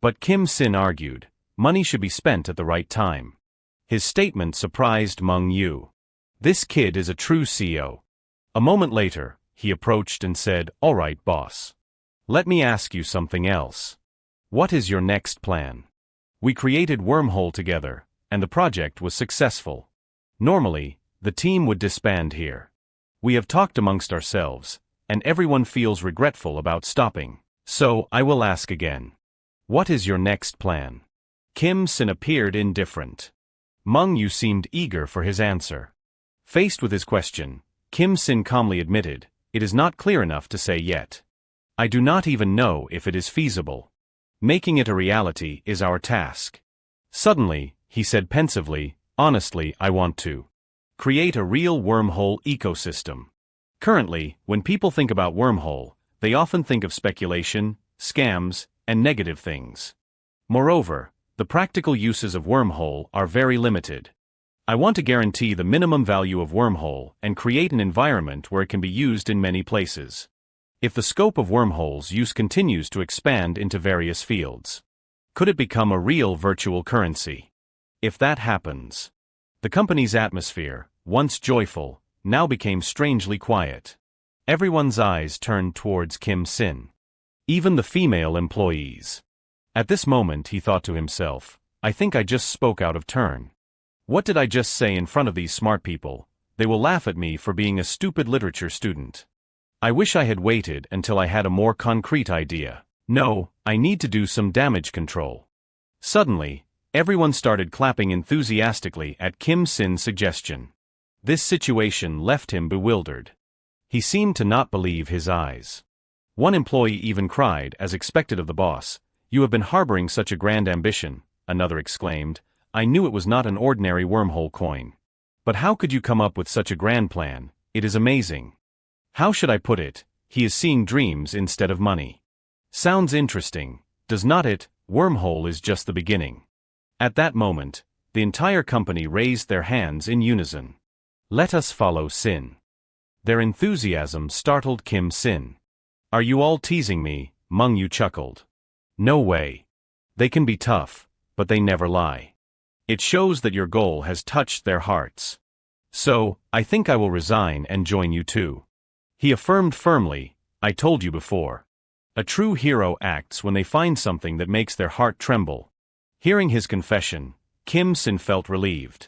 But Kim Sin argued, money should be spent at the right time. His statement surprised Meng Yu. This kid is a true CEO. A moment later, he approached and said, all right, boss. Let me ask you something else. What is your next plan? We created Wormhole together, and the project was successful. Normally, the team would disband here. We have talked amongst ourselves, and everyone feels regretful about stopping. So, I will ask again. What is your next plan? Kim Sin appeared indifferent. Meng Yu seemed eager for his answer. Faced with his question, Kim Sin calmly admitted, it is not clear enough to say yet. I do not even know if it is feasible. Making it a reality is our task. Suddenly, he said pensively, honestly, I want to create a real wormhole ecosystem. Currently, when people think about wormhole, they often think of speculation, scams, and negative things. Moreover, the practical uses of wormhole are very limited. I want to guarantee the minimum value of wormhole and create an environment where it can be used in many places. If the scope of wormhole's use continues to expand into various fields, could it become a real virtual currency? If that happens, the company's atmosphere, once joyful, now became strangely quiet. Everyone's eyes turned towards Kim Sin. Even the female employees. At this moment he thought to himself, I think I just spoke out of turn. What did I just say in front of these smart people? They will laugh at me for being a stupid literature student. I wish I had waited until I had a more concrete idea. No, I need to do some damage control. Suddenly, everyone started clapping enthusiastically at Kim Sin's suggestion. This situation left him bewildered. He seemed to not believe his eyes. One employee even cried, as expected of the boss, you have been harboring such a grand ambition, another exclaimed, I knew it was not an ordinary wormhole coin. But how could you come up with such a grand plan? It is amazing. How should I put it? He is seeing dreams instead of money. Sounds interesting, does not it? Wormhole is just the beginning. At that moment, the entire company raised their hands in unison. Let us follow Sin. Their enthusiasm startled Kim Sin. Are you all teasing me? Meng Yu chuckled. No way. They can be tough, but they never lie. It shows that your goal has touched their hearts. So, I think I will resign and join you too. He affirmed firmly, I told you before. A true hero acts when they find something that makes their heart tremble. Hearing his confession, Kim Sin felt relieved.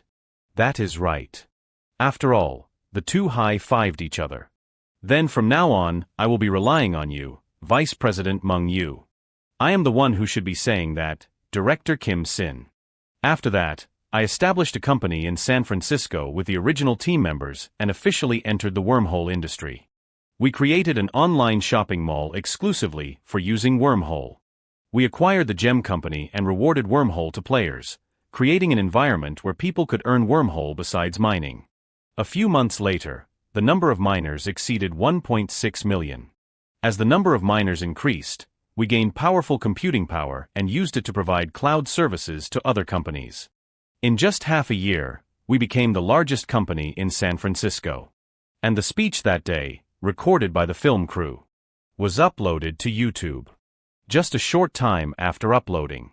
That is right. After all, the two high-fived each other. Then from now on, I will be relying on you, Vice President Meng Yu. I am the one who should be saying that, Director Kim Sin. After that, I established a company in San Francisco with the original team members and officially entered the wormhole industry. We created an online shopping mall exclusively for using Wormhole. We acquired the gem company and rewarded Wormhole to players, creating an environment where people could earn Wormhole besides mining. A few months later, the number of miners exceeded 1.6 million. As the number of miners increased, we gained powerful computing power and used it to provide cloud services to other companies. In just half a year, we became the largest company in San Francisco. And the speech that day, recorded by the film crew, was uploaded to YouTube. Just a short time after uploading,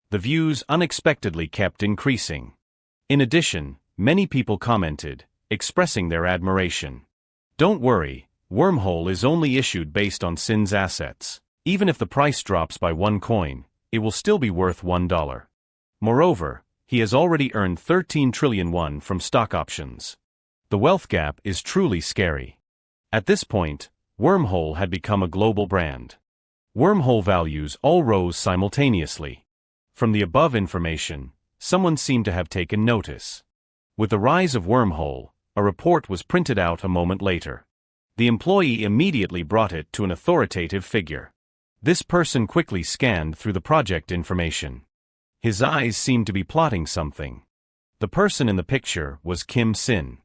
the views unexpectedly kept increasing. In addition, many people commented, expressing their admiration. Don't worry, Wormhole is only issued based on Sin's assets. Even if the price drops by 1 coin, it will still be worth $1. Moreover, he has already earned 13 trillion won from stock options. The wealth gap is truly scary. At this point, Wormhole had become a global brand. Wormhole values all rose simultaneously. From the above information, someone seemed to have taken notice. With the rise of Wormhole, a report was printed out a moment later. The employee immediately brought it to an authoritative figure. This person quickly scanned through the project information. His eyes seemed to be plotting something. The person in the picture was Kim Sin.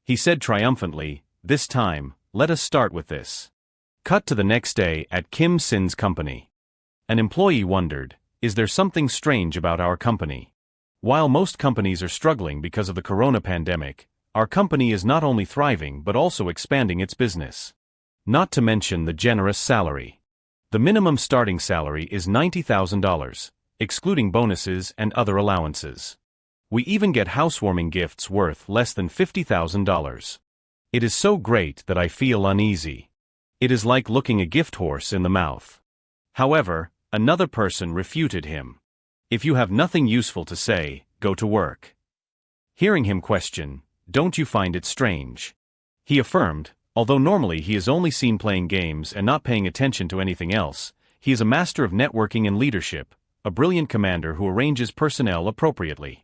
He said triumphantly, "This time, let us start with this." Cut to the next day at Kim Sin's company. An employee wondered, is there something strange about our company? While most companies are struggling because of the corona pandemic, our company is not only thriving but also expanding its business. Not to mention the generous salary. The minimum starting salary is $90,000, excluding bonuses and other allowances. We even get housewarming gifts worth less than $50,000. It is so great that I feel uneasy. It is like looking a gift horse in the mouth. However, another person refuted him. If you have nothing useful to say, go to work. Hearing him question, don't you find it strange? He affirmed, although normally he is only seen playing games and not paying attention to anything else, he is a master of networking and leadership, a brilliant commander who arranges personnel appropriately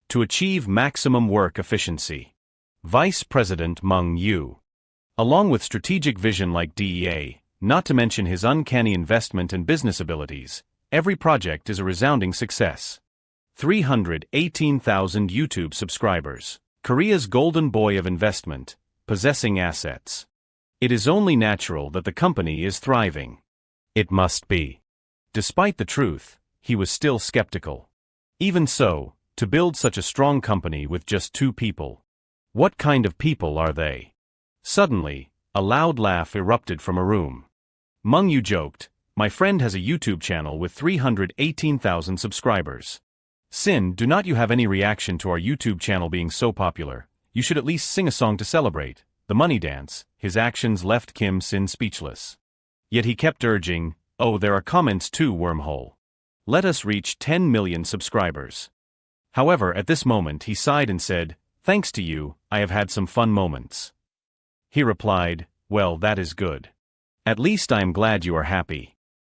to achieve maximum work efficiency. Vice President Meng Yu. Along with strategic vision like DEA, not to mention his uncanny investment and business abilities, every project is a resounding success. 318,000 YouTube subscribers. Korea's golden boy of investment, possessing assets. It is only natural that the company is thriving. It must be. Despite the truth, he was still skeptical. Even so, to build such a strong company with just 2 people. What kind of people are they? Suddenly, a loud laugh erupted from a room. Meng Yu joked, my friend has a YouTube channel with 318,000 subscribers. Sin, do not you have any reaction to our YouTube channel being so popular? You should at least sing a song to celebrate. The money dance. His actions left Kim Sin speechless. Yet he kept urging, oh, there are comments too, Wormhole. Let us reach 10 million subscribers. However, at this moment he sighed and said, thanks to you, I have had some fun moments. He replied, well, that is good. At least I am glad you are happy.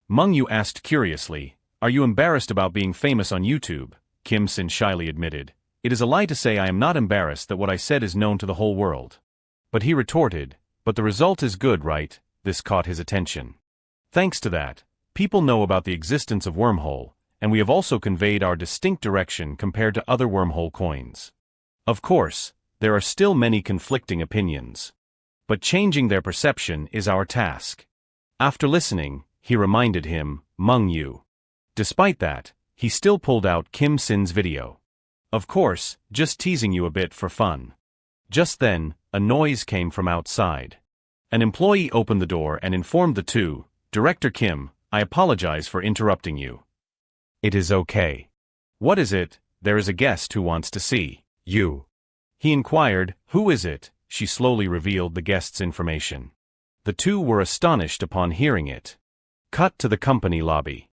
Meng Yu asked curiously, are you embarrassed about being famous on YouTube? Kim Sin shyly admitted, it is a lie to say I am not embarrassed that what I said is known to the whole world. But he retorted, but the result is good, right? This caught his attention. Thanks to that, people know about the existence of Wormhole, and we have also conveyed our distinct direction compared to other Wormhole coins. Of course, there are still many conflicting opinions. But changing their perception is our task. After listening, he reminded him, Meng Yu. Despite that, he still pulled out Kim Sin's video. Of course, just teasing you a bit for fun. Just then, a noise came from outside. An employee opened the door and informed the two, Director Kim, I apologize for interrupting you. It is okay. What is it? There is a guest who wants to see you. He inquired, who is it? She slowly revealed the guest's information. The two were astonished upon hearing it. Cut to the company lobby.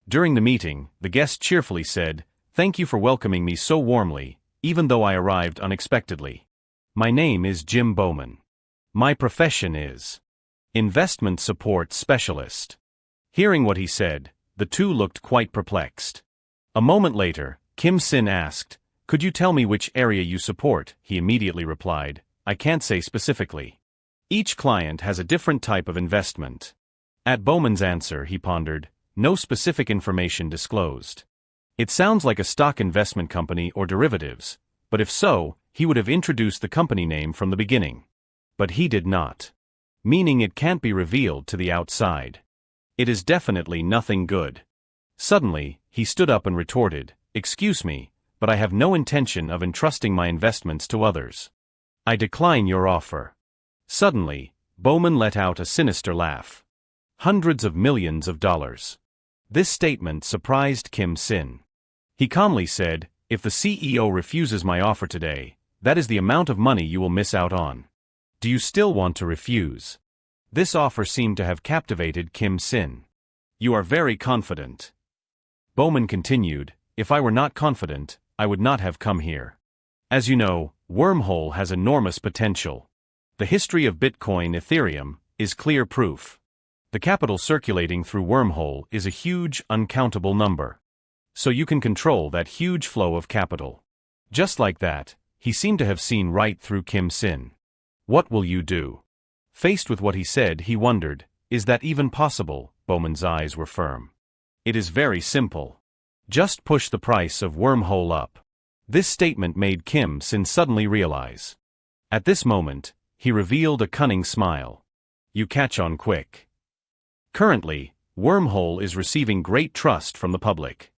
During the meeting, the guest cheerfully said, thank you for welcoming me so warmly, even though I arrived unexpectedly. My name is Jim Bowman. My profession is investment support specialist. Hearing what he said, the two looked quite perplexed. A moment later, Kim Sin asked, could you tell me which area you support? He immediately replied, I can't say specifically. Each client has a different type of investment. At Bowman's answer, he pondered, no specific information disclosed. It sounds like a stock investment company or derivatives, but if so, he would have introduced the company name from the beginning. But he did not. Meaning it can't be revealed to the outside. It is definitely nothing good. Suddenly, he stood up and retorted, excuse me, but I have no intention of entrusting my investments to others. I decline your offer. Suddenly, Bowman let out a sinister laugh. Hundreds of millions of dollars. This statement surprised Kim Sin. He calmly said, "If the CEO refuses my offer today, that is the amount of money you will miss out on. Do you still want to refuse?" This offer seemed to have captivated Kim Sin. "You are very confident." Bowman continued, "If I were not confident, I would not have come here. As you know, Wormhole has enormous potential. The history of Bitcoin Ethereum is clear proof. The capital circulating through Wormhole is a huge, uncountable number. So you can control that huge flow of capital." Just like that, he seemed to have seen right through Kim Sin. "What will you do?" Faced with what he said, he wondered, is that even possible? Bowman's eyes were firm. "It is very simple. Just push the price of Wormhole up." This statement made Kim Sin suddenly realize. At this moment, he revealed a cunning smile. "You catch on quick. Currently, Wormhole is receiving great trust from the public.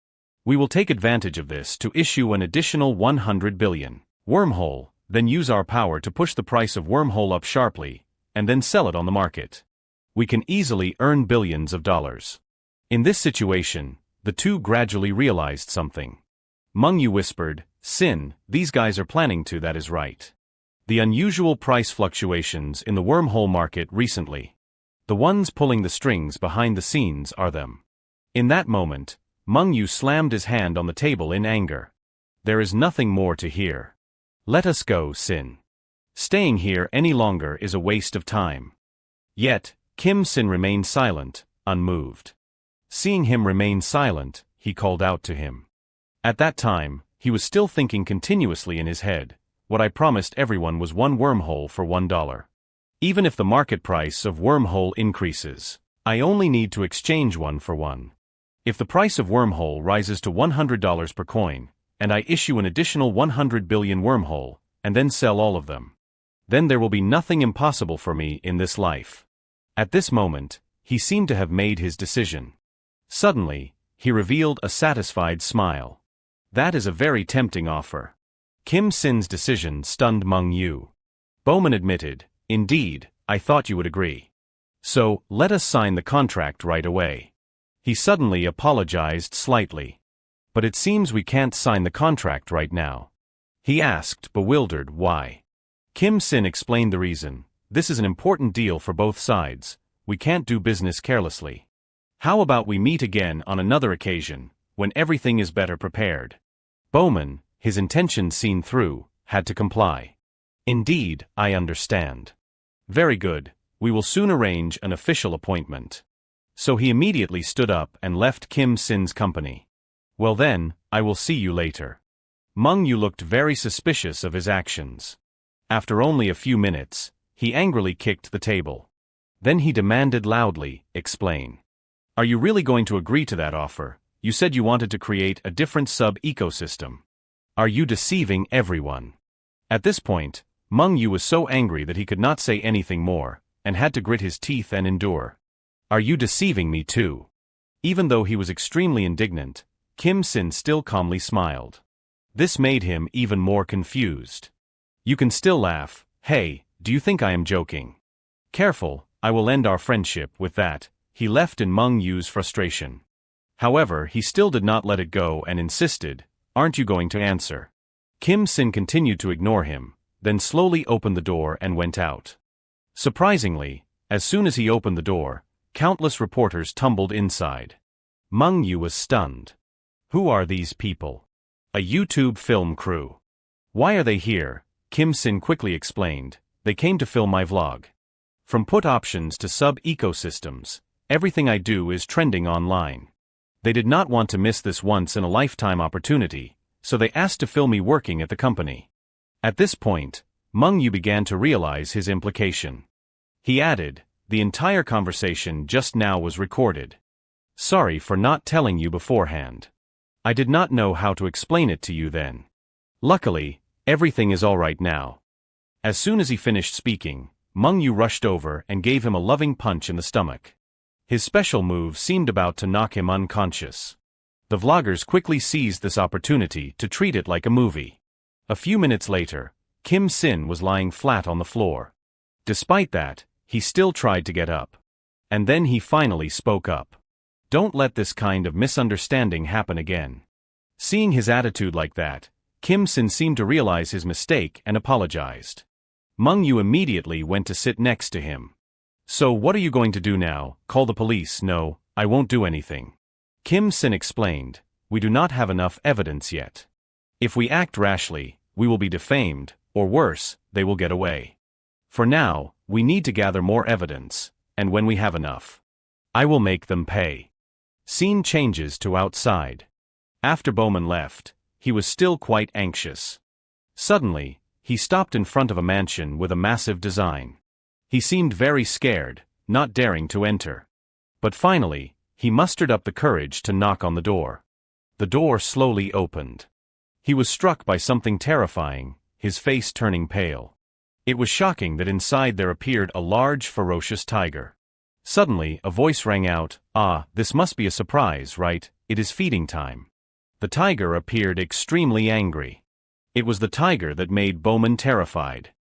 We will take advantage of this to issue an additional 100 billion. Wormhole, then use our power to push the price of Wormhole up sharply, and then sell it on the market. We can easily earn billions of dollars." In this situation, the two gradually realized something. Meng Yu whispered, "Sin, these guys are planning to, that is right. The unusual price fluctuations in the Wormhole market recently. The ones pulling the strings behind the scenes are them." In that moment, Meng Yu slammed his hand on the table in anger. "There is nothing more to hear. Let us go, Sin. Staying here any longer is a waste of time." Yet, Kim Sin remained silent, unmoved. Seeing him remain silent, he called out to him. At that time, he was still thinking continuously in his head, "What I promised everyone was one Wormhole for $1. Even if the market price of Wormhole increases, I only need to exchange one for one. If the price of Wormhole rises to $100 per coin, and I issue an additional 100 billion Wormhole, and then sell all of them, then there will be nothing impossible for me in this life." At this moment, he seemed to have made his decision. Suddenly, he revealed a satisfied smile. "That is a very tempting offer." Kim Sin's decision stunned Meng Yu. Bowman admitted, "Indeed, I thought you would agree. So, let us sign the contract right away." He suddenly apologized slightly. "But it seems we can't sign the contract right now." He asked, bewildered, why. Kim Sin explained the reason. "This is an important deal for both sides. We can't do business carelessly. How about we meet again on another occasion, when everything is better prepared?" Bowman, his intentions seen through, had to comply. "Indeed, I understand. Very good, we will soon arrange an official appointment." So he immediately stood up and left Kim Sin's company. "Well then, I will see you later." Meng Yu looked very suspicious of his actions. After only a few minutes, he angrily kicked the table. Then he demanded loudly, "Explain. Are you really going to agree to that offer? You said you wanted to create a different sub-ecosystem. Are you deceiving everyone?" At this point, Meng Yu was so angry that he could not say anything more, and had to grit his teeth and endure. "Are you deceiving me too?" Even though he was extremely indignant, Kim Sin still calmly smiled. This made him even more confused. "You can still laugh. Hey, do you think I am joking? Careful, I will end our friendship with that." He left in Meng Yu's frustration. However, he still did not let it go and insisted, "Aren't you going to answer?" Kim Sin continued to ignore him, then slowly opened the door and went out. Surprisingly, as soon as he opened the door, countless reporters tumbled inside. Meng Yu was stunned. Who are these people? A YouTube film crew. Why are they here? Kim Sin quickly explained, "They came to film my vlog. From put options to sub-ecosystems, everything I do is trending online. They did not want to miss this once-in-a-lifetime opportunity, so they asked to film me working at the company." At this point, Meng Yu began to realize his implication. He added, "The entire conversation just now was recorded. Sorry for not telling you beforehand. I did not know how to explain it to you then. Luckily, everything is all right now." As soon as he finished speaking, Meng Yu rushed over and gave him a loving punch in the stomach. His special move seemed about to knock him unconscious. The vloggers quickly seized this opportunity to treat it like a movie. A few minutes later, Kim Sin was lying flat on the floor. Despite that, he still tried to get up. And then he finally spoke up. Don't let this kind of misunderstanding happen again. Seeing his attitude like that, Kim Sin seemed to realize his mistake and apologized. Meng Yu immediately went to sit next to him. So what are you going to do now? Call the police? No, I won't do anything. Kim Sin explained, we do not have enough evidence yet. If we act rashly, we will be defamed, or worse, they will get away. For now, we need to gather more evidence, and when we have enough, I will make them pay. Scene changes to outside. After Bowman left, he was still quite anxious. Suddenly, he stopped in front of a mansion with a massive design. He seemed very scared, not daring to enter. But finally, he mustered up the courage to knock on the door. The door slowly opened. He was struck by something terrifying, his face turning pale. It was shocking that inside there appeared a large, ferocious tiger. Suddenly, a voice rang out, "Ah, this must be a surprise, right? It is feeding time." The tiger appeared extremely angry. It was the tiger that made Bowman terrified.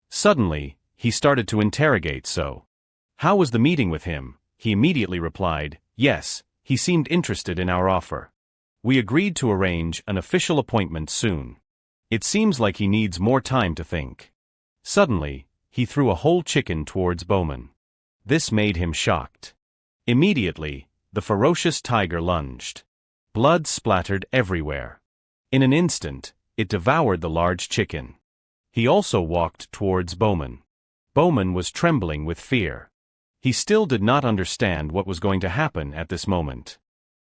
Suddenly, he started to interrogate So. How was the meeting with him? He immediately replied, yes, he seemed interested in our offer. We agreed to arrange an official appointment soon. It seems like he needs more time to think. Suddenly, he threw a whole chicken towards Bowman. This made him shocked. Immediately, the ferocious tiger lunged. Blood splattered everywhere. In an instant, it devoured the large chicken. He also walked towards Bowman. Bowman was trembling with fear. He still did not understand what was going to happen at this moment.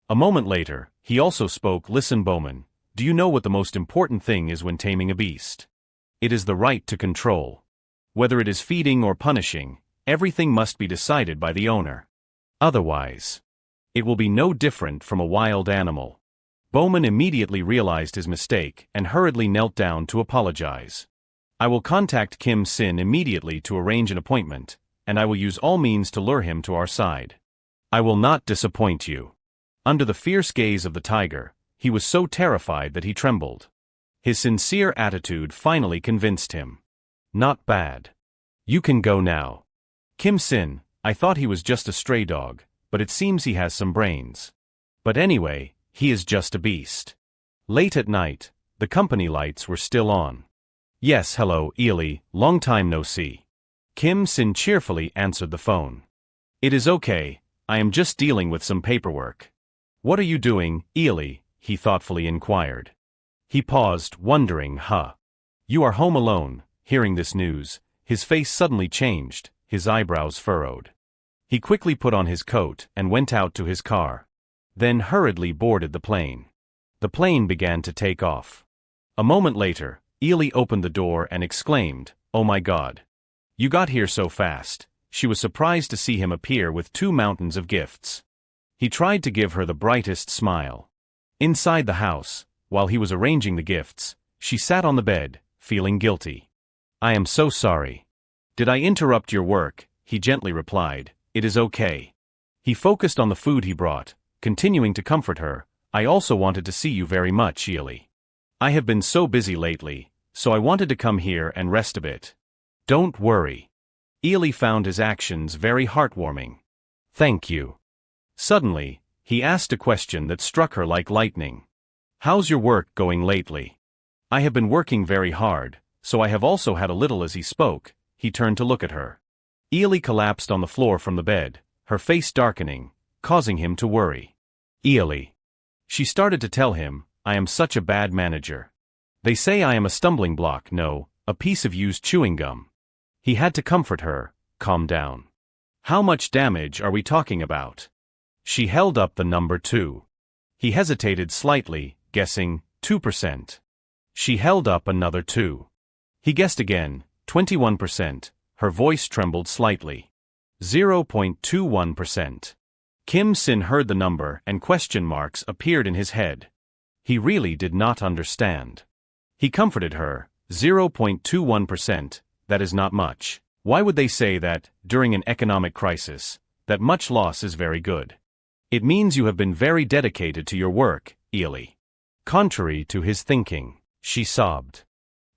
A moment later, he also spoke, "Listen, Bowman, do you know what the most important thing is when taming a beast? It is the right to control. Whether it is feeding or punishing, everything must be decided by the owner. Otherwise, it will be no different from a wild animal." Bowman immediately realized his mistake and hurriedly knelt down to apologize. "I will contact Kim Sin immediately to arrange an appointment, and I will use all means to lure him to our side. I will not disappoint you." Under the fierce gaze of the tiger, he was so terrified that he trembled. His sincere attitude finally convinced him. "Not bad. You can go now. Kim Sin, I thought he was just a stray dog, but it seems he has some brains. But anyway, he is just a beast." Late at night, the company lights were still on. "Yes, hello, Ely, long time no see." Kim Sin cheerfully answered the phone. "It is okay, I am just dealing with some paperwork." "What are you doing, Ely?" he thoughtfully inquired. He paused, wondering, You are home alone." Hearing this news, his face suddenly changed, his eyebrows furrowed. He quickly put on his coat and went out to his car. Then hurriedly boarded the plane. The plane began to take off. A moment later, Ely opened the door and exclaimed, "Oh my God. You got here so fast." She was surprised to see him appear with 2 mountains of gifts. He tried to give her the brightest smile. Inside the house, while he was arranging the gifts, she sat on the bed, feeling guilty. "I am so sorry. Did I interrupt your work?" He gently replied, "It is okay." He focused on the food he brought, continuing to comfort her. "I also wanted to see you very much, Ely. I have been so busy lately, so I wanted to come here and rest a bit." "Don't worry." Ely found his actions very heartwarming. "Thank you." Suddenly, he asked a question that struck her like lightning. "How's your work going lately?" "I have been working very hard, so I have also had a little." As he spoke, he turned to look at her. Ely collapsed on the floor from the bed, her face darkening, causing him to worry. "Ely." She started to tell him, "I am such a bad manager. They say I am a stumbling block, no, a piece of used chewing gum." He had to comfort her, "Calm down. How much damage are we talking about?" She held up the number 2. He hesitated slightly, guessing 2%. She held up another 2. He guessed again, 21%. Her voice trembled slightly. 0.21%. Kim Sin heard the number and question marks appeared in his head. He really did not understand. He comforted her, 0.21%, that is not much. Why would they say that, during an economic crisis, that much loss is very good? It means you have been very dedicated to your work, Ely. Contrary to his thinking, she sobbed.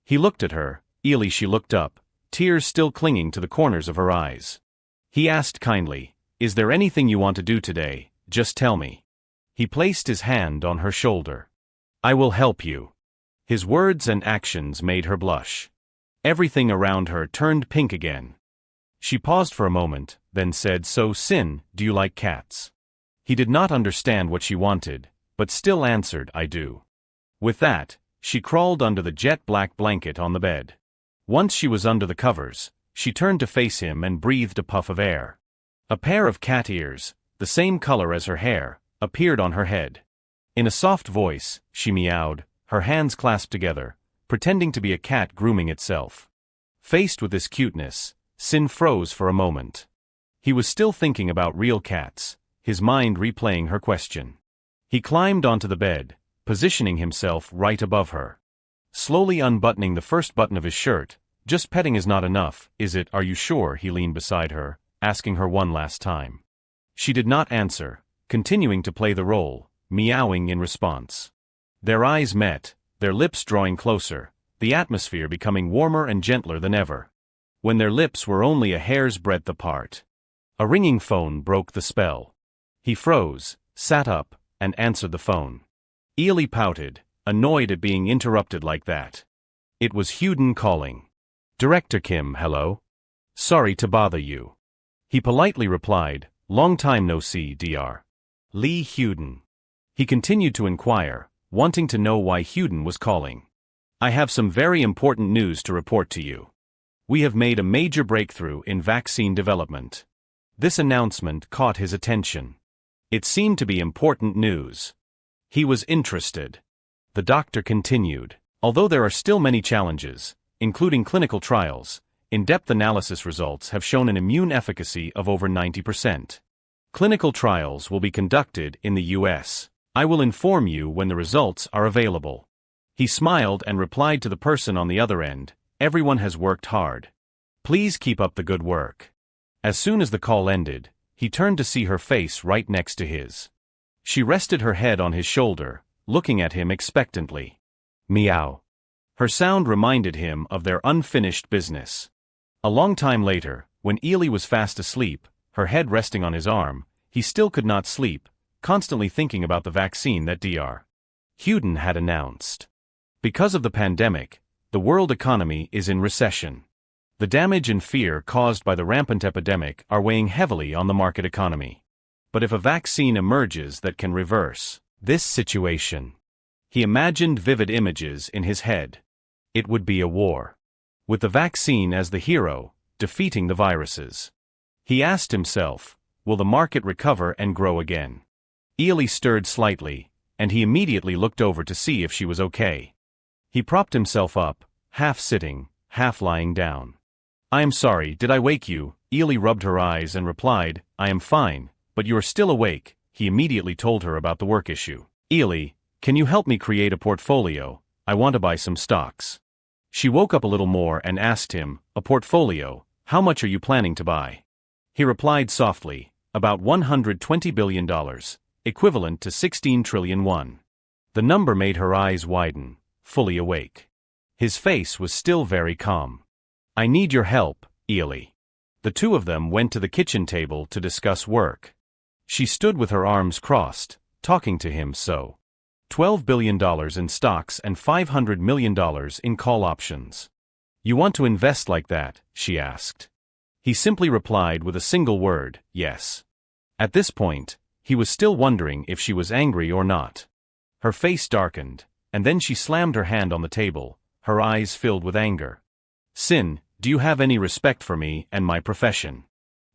He looked at her, Ely. She looked up, tears still clinging to the corners of her eyes. He asked kindly, "Is there anything you want to do today? Just tell me." He placed his hand on her shoulder. "I will help you." His words and actions made her blush. Everything around her turned pink again. She paused for a moment, then said, "So, Sin, do you like cats?" He did not understand what she wanted, but still answered, "I do." With that, she crawled under the jet black blanket on the bed. Once she was under the covers, she turned to face him and breathed a puff of air. A pair of cat ears, the same color as her hair, appeared on her head. In a soft voice, she meowed, her hands clasped together, pretending to be a cat grooming itself. Faced with this cuteness, Sin froze for a moment. He was still thinking about real cats, his mind replaying her question. He climbed onto the bed, positioning himself right above her. Slowly unbuttoning the first button of his shirt, "Just petting is not enough, is it? Are you sure?" He leaned beside her, asking her one last time. She did not answer, continuing to play the role, meowing in response. Their eyes met, their lips drawing closer, the atmosphere becoming warmer and gentler than ever. When their lips were only a hair's breadth apart. A ringing phone broke the spell. He froze, sat up, and answered the phone. Ely pouted, annoyed at being interrupted like that. It was Huden calling. "Director Kim, hello? Sorry to bother you." He politely replied, "Long time no see, Dr. Lee Huden." He continued to inquire, wanting to know why Huden was calling. "I have some very important news to report to you. We have made a major breakthrough in vaccine development." This announcement caught his attention. It seemed to be important news. He was interested. The doctor continued, "Although there are still many challenges, including clinical trials, in-depth analysis results have shown an immune efficacy of over 90%. Clinical trials will be conducted in the US. I will inform you when the results are available." He smiled and replied to the person on the other end, "Everyone has worked hard. Please keep up the good work." As soon as the call ended, he turned to see her face right next to his. She rested her head on his shoulder, looking at him expectantly. Meow. Her sound reminded him of their unfinished business. A long time later, when Ely was fast asleep, her head resting on his arm, he still could not sleep, constantly thinking about the vaccine that Dr. Huden had announced. Because of the pandemic, the world economy is in recession. The damage and fear caused by the rampant epidemic are weighing heavily on the market economy. But if a vaccine emerges that can reverse this situation, he imagined vivid images in his head. It would be a war. With the vaccine as the hero, defeating the viruses. He asked himself, will the market recover and grow again? Ely stirred slightly, and he immediately looked over to see if she was okay. He propped himself up, half sitting, half lying down. "I am sorry, did I wake you?" Ely rubbed her eyes and replied, "I am fine, but you are still awake." He immediately told her about the work issue. "Ely, can you help me create a portfolio? I want to buy some stocks." She woke up a little more and asked him, "A portfolio, how much are you planning to buy?" He replied softly, "About $120 billion, equivalent to 16 trillion won." The number made her eyes widen, fully awake. His face was still very calm. "I need your help, Ely." The two of them went to the kitchen table to discuss work. She stood with her arms crossed, talking to him. "So, $12 billion in stocks and $500 million in call options. You want to invest like that?" she asked. He simply replied with a single word, "Yes." At this point, he was still wondering if she was angry or not. Her face darkened, and then she slammed her hand on the table, her eyes filled with anger. "Sin, do you have any respect for me and my profession?"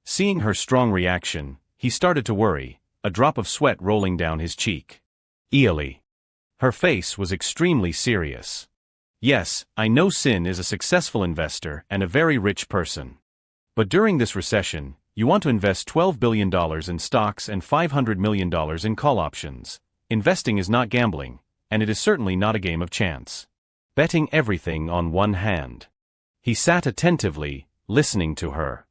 Seeing her strong reaction, he started to worry, a drop of sweat rolling down his cheek. "Ely." Her face was extremely serious. "Yes, I know Sin is a successful investor and a very rich person. But during this recession, you want to invest $12 billion in stocks and $500 million in call options. Investing is not gambling, and it is certainly not a game of chance. Betting everything on one hand." He sat attentively, listening to her.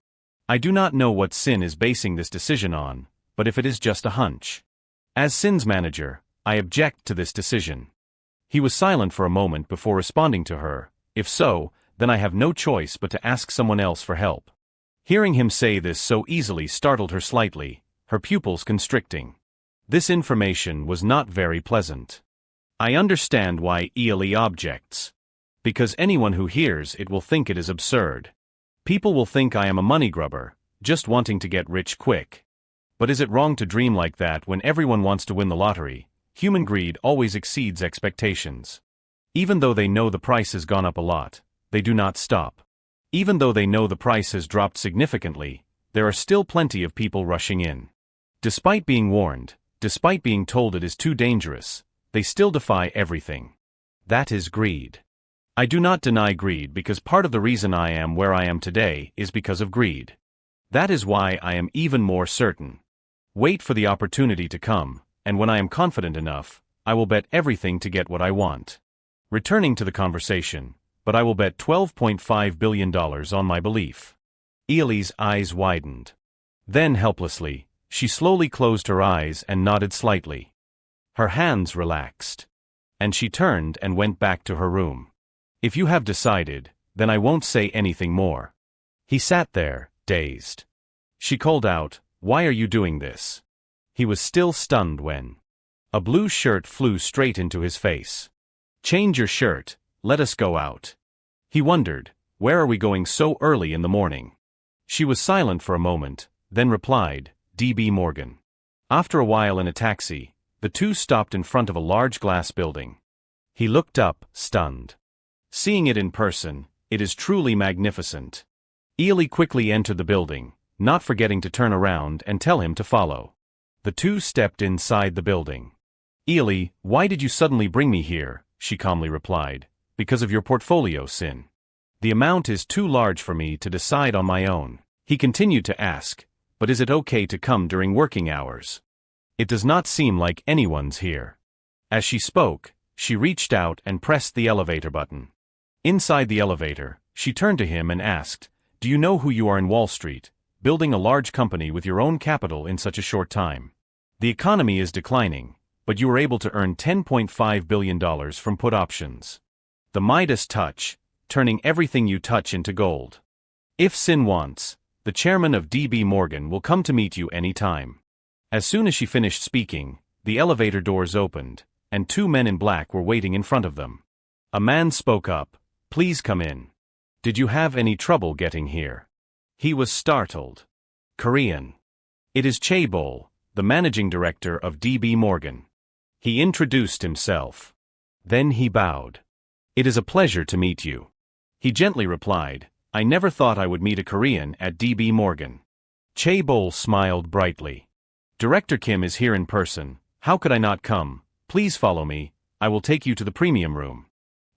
"I do not know what Sin is basing this decision on, but if it is just a hunch. As Sin's manager, I object to this decision." He was silent for a moment before responding to her, "If so, then I have no choice but to ask someone else for help. Hearing him say this so easily startled her slightly, her pupils constricting. This information was not very pleasant. I understand why Ely objects. Because anyone who hears it will think it is absurd. People will think I am a money grubber, just wanting to get rich quick. But is it wrong to dream like that when everyone wants to win the lottery? Human greed always exceeds expectations. Even though they know the price has gone up a lot, they do not stop. Even though they know the price has dropped significantly, there are still plenty of people rushing in. Despite being warned, despite being told it is too dangerous, they still defy everything. That is greed. I do not deny greed because part of the reason I am where I am today is because of greed. That is why I am even more certain. Wait for the opportunity to come, and when I am confident enough, I will bet everything to get what I want. Returning to the conversation, but I will bet $12.5 billion on my belief. Ely's eyes widened. Then helplessly, she slowly closed her eyes and nodded slightly. Her hands relaxed. And she turned and went back to her room. If you have decided, then I won't say anything more. He sat there, dazed. She called out, "Why are you doing this?" He was still stunned when a blue shirt flew straight into his face. "Change your shirt, let us go out." He wondered, "Where are we going so early in the morning?" She was silent for a moment, then replied, "DB Morgan." After a while in a taxi, the two stopped in front of a large glass building. He looked up, stunned. Seeing it in person, it is truly magnificent. Ely quickly entered the building, not forgetting to turn around and tell him to follow. The two stepped inside the building. "Ely, why did you suddenly bring me here?" she calmly replied. "Because of your portfolio, Sin. The amount is too large for me to decide on my own." He continued to ask, "But is it okay to come during working hours? It does not seem like anyone's here." As she spoke, she reached out and pressed the elevator button. Inside the elevator, she turned to him and asked, "Do you know who you are in Wall Street, building a large company with your own capital in such a short time? The economy is declining, but you were able to earn $10.5 billion from put options. The Midas touch, turning everything you touch into gold. If Sin wants, the chairman of DB Morgan will come to meet you any time." As soon as she finished speaking, the elevator doors opened, and two men in black were waiting in front of them. A man spoke up, "Please come in. Did you have any trouble getting here?" He was startled. Korean. "It is Chaebol, the managing director of DB Morgan." He introduced himself. Then he bowed. "It is a pleasure to meet you." He gently replied, "I never thought I would meet a Korean at DB Morgan." Chaebol smiled brightly. "Director Kim is here in person. How could I not come? Please follow me, I will take you to the premium room."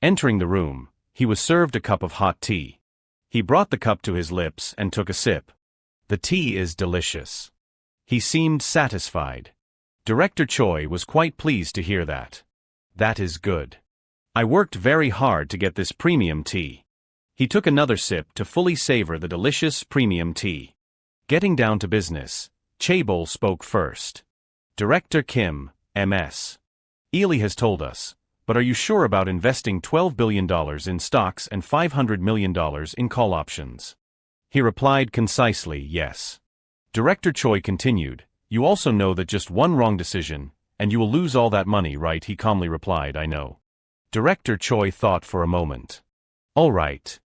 Entering the room, he was served a cup of hot tea. He brought the cup to his lips and took a sip. "The tea is delicious." He seemed satisfied. Director Choi was quite pleased to hear that. "That is good. I worked very hard to get this premium tea." He took another sip to fully savor the delicious premium tea. Getting down to business, Chaebol spoke first. "Director Kim, MS. Ely has told us, but are you sure about investing $12 billion in stocks and $500 million in call options?" He replied concisely, "Yes." Director Choi continued, "You also know that just one wrong decision, and you will lose all that money, right?" He calmly replied, "I know." Director Choi thought for a moment. "All right."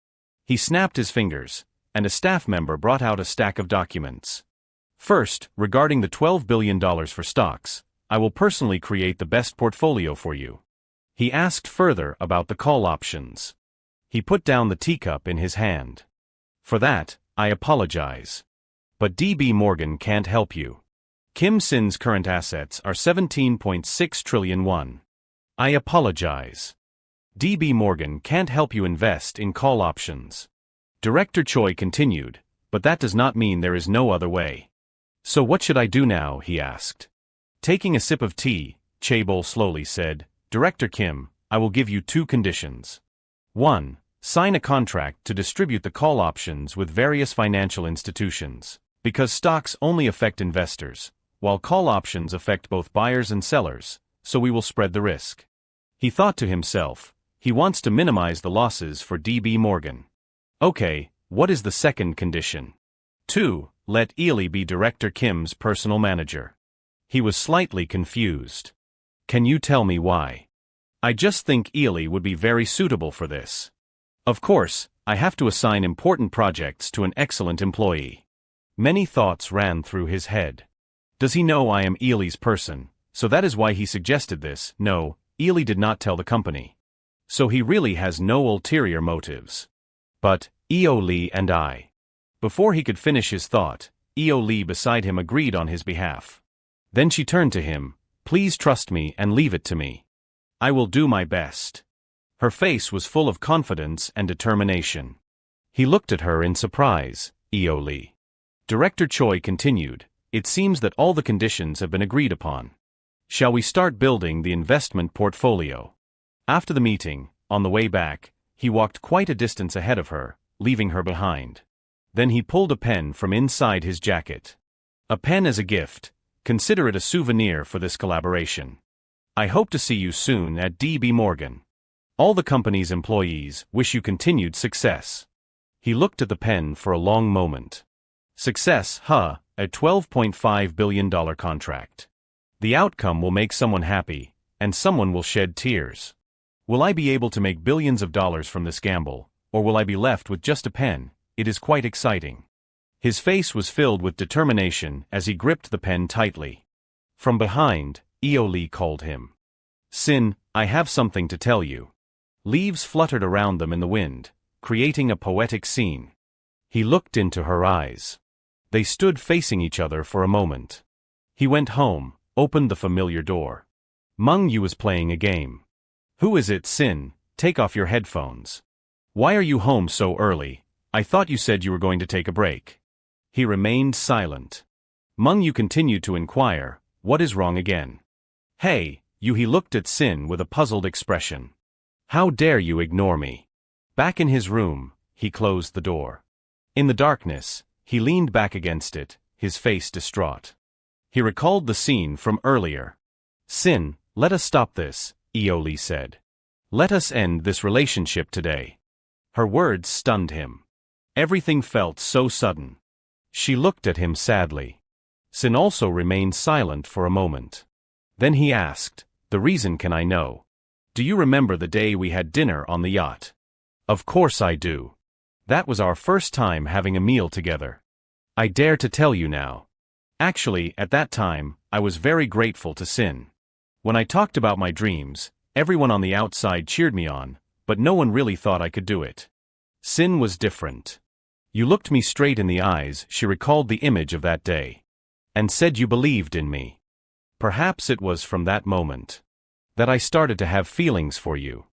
He snapped his fingers, and a staff member brought out a stack of documents. "First, regarding the $12 billion for stocks, I will personally create the best portfolio for you." He asked further about the call options. He put down the teacup in his hand. "For that, I apologize. But DB Morgan can't help you. Kim Sin's current assets are 17.6 trillion won. I apologize. DB Morgan can't help you invest in call options." Director Choi continued, "But that does not mean there is no other way." "So what should I do now?" he asked. Taking a sip of tea, Chaebol slowly said, "Director Kim, I will give you two conditions. 1. Sign a contract to distribute the call options with various financial institutions, because stocks only affect investors, while call options affect both buyers and sellers, so we will spread the risk." He thought to himself, He wants to minimize the losses for DB Morgan. Okay, what is the second condition? 2. Let Ely be Director Kim's personal manager. He was slightly confused. Can you tell me why? I just think Ely would be very suitable for this. Of course, I have to assign important projects to an excellent employee. Many thoughts ran through his head. Does he know I am Ely's person, so that is why he suggested this? No, Ely did not tell the company. So he really has no ulterior motives. But, Ely and I. Before he could finish his thought, Ely beside him agreed on his behalf. Then she turned to him, please trust me and leave it to me. I will do my best. Her face was full of confidence and determination. He looked at her in surprise. Ely. Director Choi continued, it seems that all the conditions have been agreed upon. Shall we start building the investment portfolio? After the meeting, on the way back, he walked quite a distance ahead of her, leaving her behind. Then he pulled a pen from inside his jacket. A pen as a gift. Consider it a souvenir for this collaboration. I hope to see you soon at DB Morgan. All the company's employees wish you continued success. He looked at the pen for a long moment. Success, huh? A $12.5 billion contract. The outcome will make someone happy, and someone will shed tears. Will I be able to make billions of dollars from this gamble, or will I be left with just a pen? It is quite exciting. His face was filled with determination as he gripped the pen tightly. From behind, Ely called him. Sin, I have something to tell you. Leaves fluttered around them in the wind, creating a poetic scene. He looked into her eyes. They stood facing each other for a moment. He went home, opened the familiar door. Meng Yu was playing a game. Who is it, Sin? Take off your headphones. Why are you home so early? I thought you said you were going to take a break. He remained silent. Meng Yu continued to inquire, what is wrong again? Hey, you. He looked at Sin with a puzzled expression. How dare you ignore me? Back in his room, he closed the door. In the darkness, he leaned back against it, his face distraught. He recalled the scene from earlier. Sin, let us stop this, Ely said. Let us end this relationship today. Her words stunned him. Everything felt so sudden. She looked at him sadly. Sin also remained silent for a moment. Then he asked, the reason can I know? Do you remember the day we had dinner on the yacht? Of course I do. That was our first time having a meal together. I dare to tell you now. Actually, at that time, I was very grateful to Sin. When I talked about my dreams, everyone on the outside cheered me on, but no one really thought I could do it. Sin was different. You looked me straight in the eyes, she recalled the image of that day. And said you believed in me. Perhaps it was from that moment that I started to have feelings for you,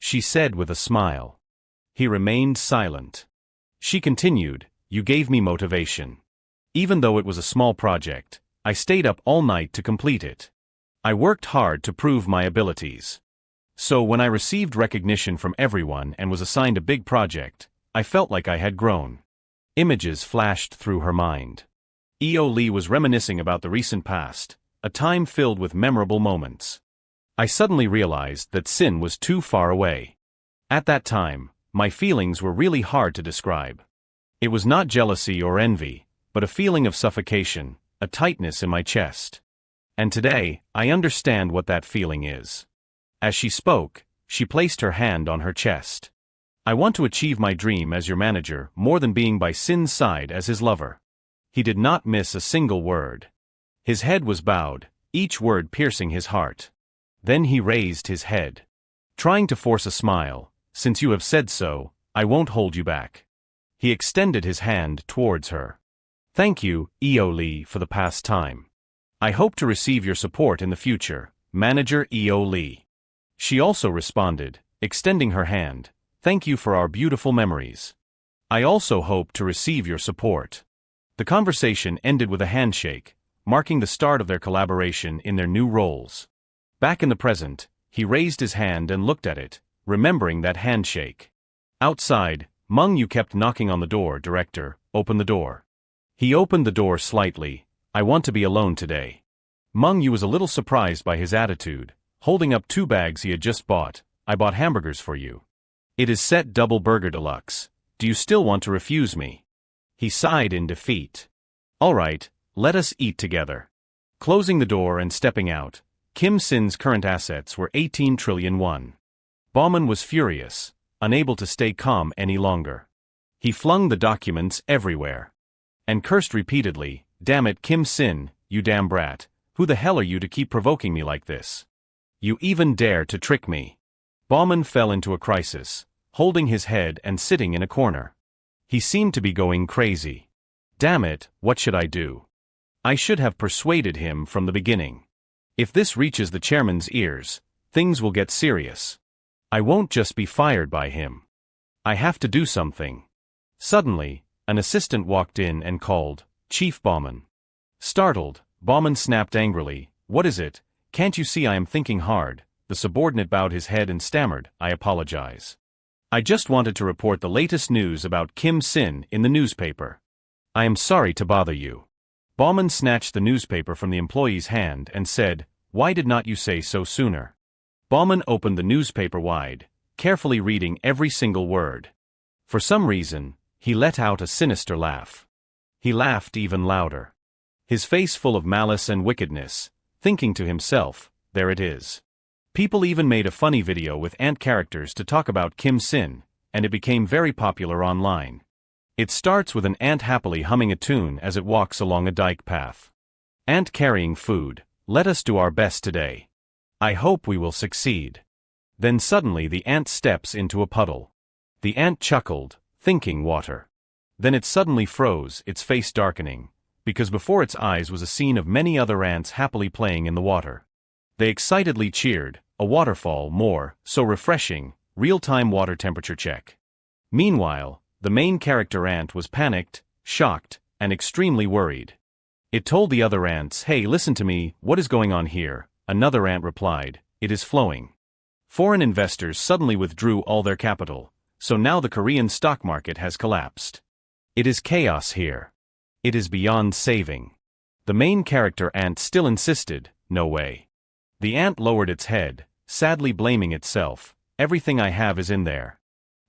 she said with a smile. He remained silent. She continued, you gave me motivation. Even though it was a small project, I stayed up all night to complete it. I worked hard to prove my abilities. So when I received recognition from everyone and was assigned a big project, I felt like I had grown. Images flashed through her mind. Ely was reminiscing about the recent past, a time filled with memorable moments. I suddenly realized that Sin was too far away. At that time, my feelings were really hard to describe. It was not jealousy or envy, but a feeling of suffocation, a tightness in my chest. And today, I understand what that feeling is. As she spoke, she placed her hand on her chest. I want to achieve my dream as your manager more than being by Sin's side as his lover. He did not miss a single word. His head was bowed, each word piercing his heart. Then he raised his head. Trying to force a smile, since you have said so, I won't hold you back. He extended his hand towards her. Thank you, Ely, for the past time. I hope to receive your support in the future, Manager Ely. She also responded, extending her hand. Thank you for our beautiful memories. I also hope to receive your support. The conversation ended with a handshake, marking the start of their collaboration in their new roles. Back in the present, he raised his hand and looked at it, remembering that handshake. Outside, Meng Yu kept knocking on the door. Director, open the door. He opened the door slightly. I want to be alone today. Meng Yu was a little surprised by his attitude, holding up 2 bags he had just bought, I bought hamburgers for you. It is set double burger deluxe. Do you still want to refuse me? He sighed in defeat. All right, let us eat together. Closing the door and stepping out, Kim Sin's current assets were 18 trillion won. Bauman was furious, unable to stay calm any longer. He flung the documents everywhere and cursed repeatedly, "Damn it, Kim Sin, you damn brat, who the hell are you to keep provoking me like this? You even dare to trick me." Bauman fell into a crisis, holding his head and sitting in a corner. He seemed to be going crazy. Damn it, what should I do? I should have persuaded him from the beginning. If this reaches the chairman's ears, things will get serious. I won't just be fired by him. I have to do something. Suddenly, an assistant walked in and called, "Chief Bauman." Startled, Bauman snapped angrily, "What is it? Can't you see I am thinking hard?" The subordinate bowed his head and stammered, "I apologize. I just wanted to report the latest news about Kim Sin in the newspaper. I am sorry to bother you." Bauman snatched the newspaper from the employee's hand and said, "Why did not you say so sooner?" Bauman opened the newspaper wide, carefully reading every single word. For some reason, he let out a sinister laugh. He laughed even louder. His face full of malice and wickedness, thinking to himself, there it is. People even made a funny video with ant characters to talk about Kim Sin, and it became very popular online. It starts with an ant happily humming a tune as it walks along a dike path. "Ant carrying food, let us do our best today. I hope we will succeed." Then suddenly the ant steps into a puddle. The ant chuckled, thinking water. Then it suddenly froze, its face darkening, because before its eyes was a scene of many other ants happily playing in the water. They excitedly cheered, "A waterfall more, so refreshing, real-time water temperature check." Meanwhile, the main character ant was panicked, shocked, and extremely worried. It told the other ants, "Hey, listen to me, what is going on here?" Another ant replied, "It is flowing." Foreign investors suddenly withdrew all their capital, so now the Korean stock market has collapsed. It is chaos here. It is beyond saving. The main character ant still insisted, "No way." The ant lowered its head, sadly blaming itself, "Everything I have is in there.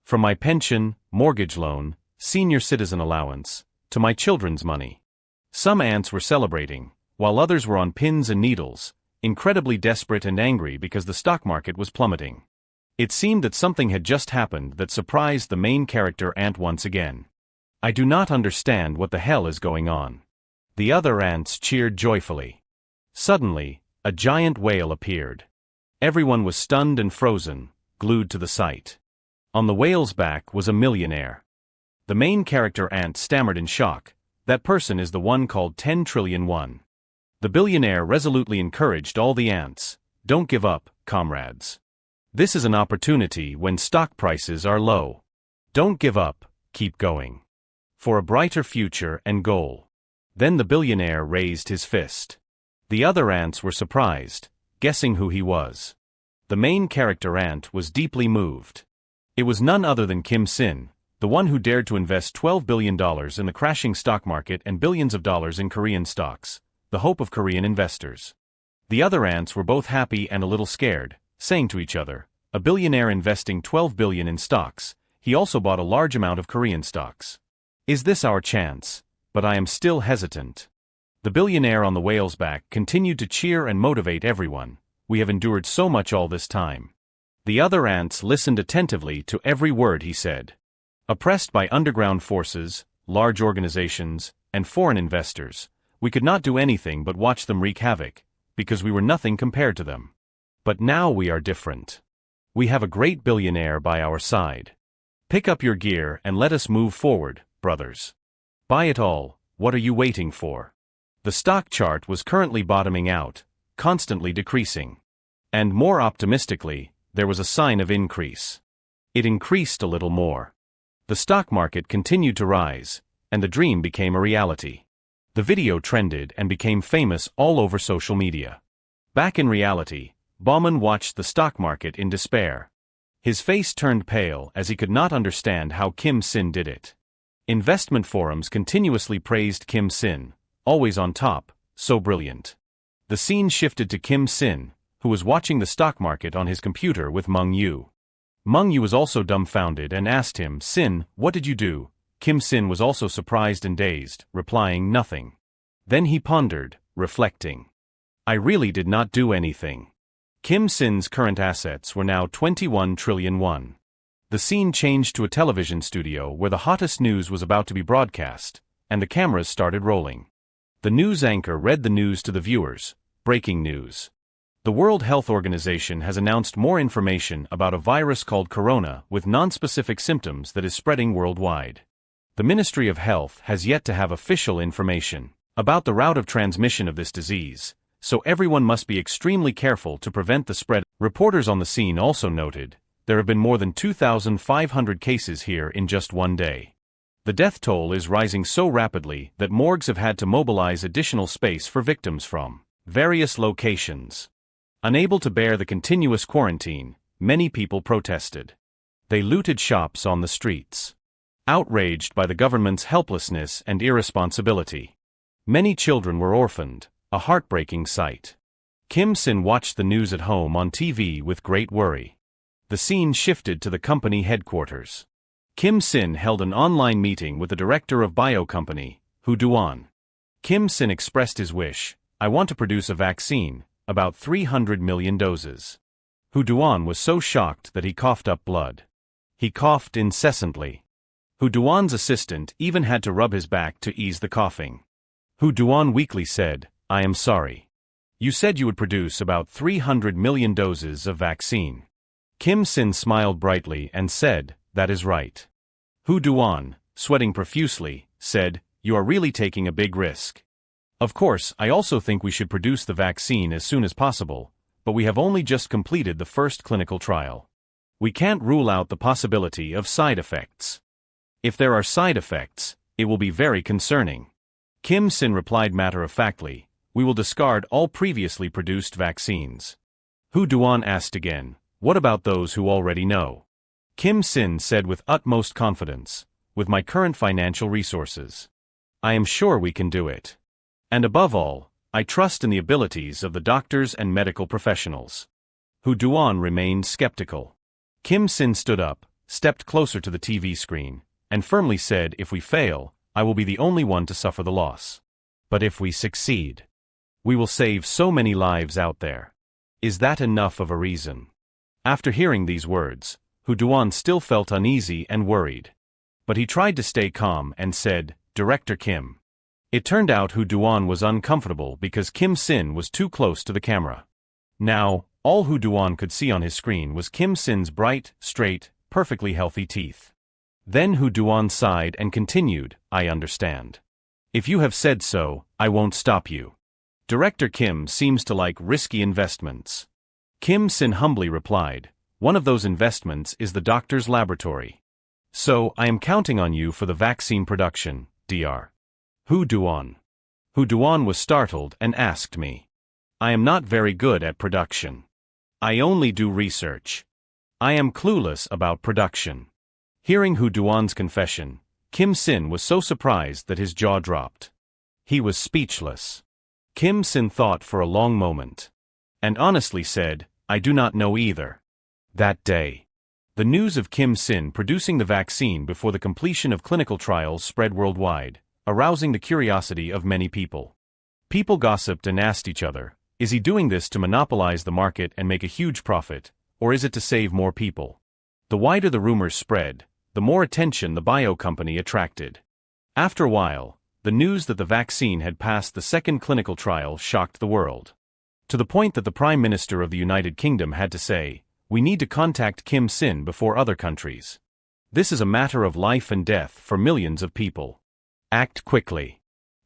From my pension, mortgage loan, senior citizen allowance, to my children's money." Some ants were celebrating, while others were on pins and needles, incredibly desperate and angry because the stock market was plummeting. It seemed that something had just happened that surprised the main character ant once again. "I do not understand what the hell is going on." The other ants cheered joyfully. Suddenly, a giant whale appeared. Everyone was stunned and frozen, glued to the sight. On the whale's back was a millionaire. The main character ant stammered in shock, "That person is the one called 10 trillion won." The billionaire resolutely encouraged all the ants, "Don't give up, comrades. This is an opportunity when stock prices are low. Don't give up, keep going. For a brighter future and goal." Then the billionaire raised his fist. The other ants were surprised, guessing who he was. The main character ant was deeply moved. It was none other than Kim Sin, the one who dared to invest $12 billion in the crashing stock market and billions of dollars in Korean stocks, the hope of Korean investors. The other ants were both happy and a little scared, saying to each other, "A billionaire investing 12 billion in stocks, he also bought a large amount of Korean stocks. Is this our chance?" But I am still hesitant. The billionaire on the whale's back continued to cheer and motivate everyone. "We have endured so much all this time." The other ants listened attentively to every word he said. Oppressed by underground forces, large organizations, and foreign investors, we could not do anything but watch them wreak havoc, because we were nothing compared to them. But now we are different. We have a great billionaire by our side. Pick up your gear and let us move forward, brothers. Buy it all, what are you waiting for? The stock chart was currently bottoming out, constantly decreasing. And more optimistically, there was a sign of increase. It increased a little more. The stock market continued to rise, and the dream became a reality. The video trended and became famous all over social media. Back in reality, Bauman watched the stock market in despair. His face turned pale as he could not understand how Kim Sin did it. Investment forums continuously praised Kim Sin, always on top, so brilliant. The scene shifted to Kim Sin, who was watching the stock market on his computer with Meng Yu. Meng Yu was also dumbfounded and asked him, "Sin, what did you do?" Kim Sin was also surprised and dazed, replying nothing. Then he pondered, reflecting. "I really did not do anything." Kim Sin's current assets were now 21 trillion won. The scene changed to a television studio where the hottest news was about to be broadcast, and the cameras started rolling. The news anchor read the news to the viewers. Breaking news. The World Health Organization has announced more information about a virus called corona with non-specific symptoms that is spreading worldwide. The Ministry of Health has yet to have official information about the route of transmission of this disease, so everyone must be extremely careful to prevent the spread. Reporters on the scene also noted, there have been more than 2,500 cases here in just one day. The death toll is rising so rapidly that morgues have had to mobilize additional space for victims from various locations. Unable to bear the continuous quarantine, many people protested. They looted shops on the streets. Outraged by the government's helplessness and irresponsibility. Many children were orphaned, a heartbreaking sight. Kim Sin watched the news at home on TV with great worry. The scene shifted to the company headquarters. Kim Sin held an online meeting with the director of bio company, Hu Duan. Kim Sin expressed his wish, "I want to produce a vaccine, about 300 million doses." Hu Duan was so shocked that he coughed up blood. He coughed incessantly. Hu Duan's assistant even had to rub his back to ease the coughing. Hu Duan weakly said, "I am sorry. You said you would produce about 300 million doses of vaccine." Kim Sin smiled brightly and said, "That is right." Hu Duan, sweating profusely, said, "You are really taking a big risk. Of course, I also think we should produce the vaccine as soon as possible, but we have only just completed the first clinical trial. We can't rule out the possibility of side effects. If there are side effects, it will be very concerning." Kim Sin replied matter-of-factly, "We will discard all previously produced vaccines." Hu Duan asked again, "What about those who already know?" Kim Sin said with utmost confidence, "With my current financial resources, I am sure we can do it. And above all, I trust in the abilities of the doctors and medical professionals." Hu Duan remained skeptical. Kim Sin stood up, stepped closer to the TV screen, and firmly said, "If we fail, I will be the only one to suffer the loss. But if we succeed, we will save so many lives out there. Is that enough of a reason?" After hearing these words, Hu Duan still felt uneasy and worried. But he tried to stay calm and said, "Director Kim." It turned out Hu Duan was uncomfortable because Kim Sin was too close to the camera. Now, all Hu Duan could see on his screen was Kim Sin's bright, straight, perfectly healthy teeth. Then Hu Duan sighed and continued, "I understand. If you have said so, I won't stop you. Director Kim seems to like risky investments." Kim Sin humbly replied, "One of those investments is the doctor's laboratory. So, I am counting on you for the vaccine production, Dr. Hu Duan." Hu Duan was startled and asked me. "I am not very good at production. I only do research. I am clueless about production." Hearing Hu Duan's confession, Kim Sin was so surprised that his jaw dropped. He was speechless. Kim Sin thought for a long moment. And honestly said, "I do not know either." That day, the news of Kim Sin producing the vaccine before the completion of clinical trials spread worldwide, arousing the curiosity of many people. People gossiped and asked each other, is he doing this to monopolize the market and make a huge profit, or is it to save more people? The wider the rumors spread, the more attention the bio company attracted. After a while, the news that the vaccine had passed the second clinical trial shocked the world. To the point that the Prime Minister of the United Kingdom had to say, "We need to contact Kim Sin before other countries. This is a matter of life and death for millions of people. Act quickly."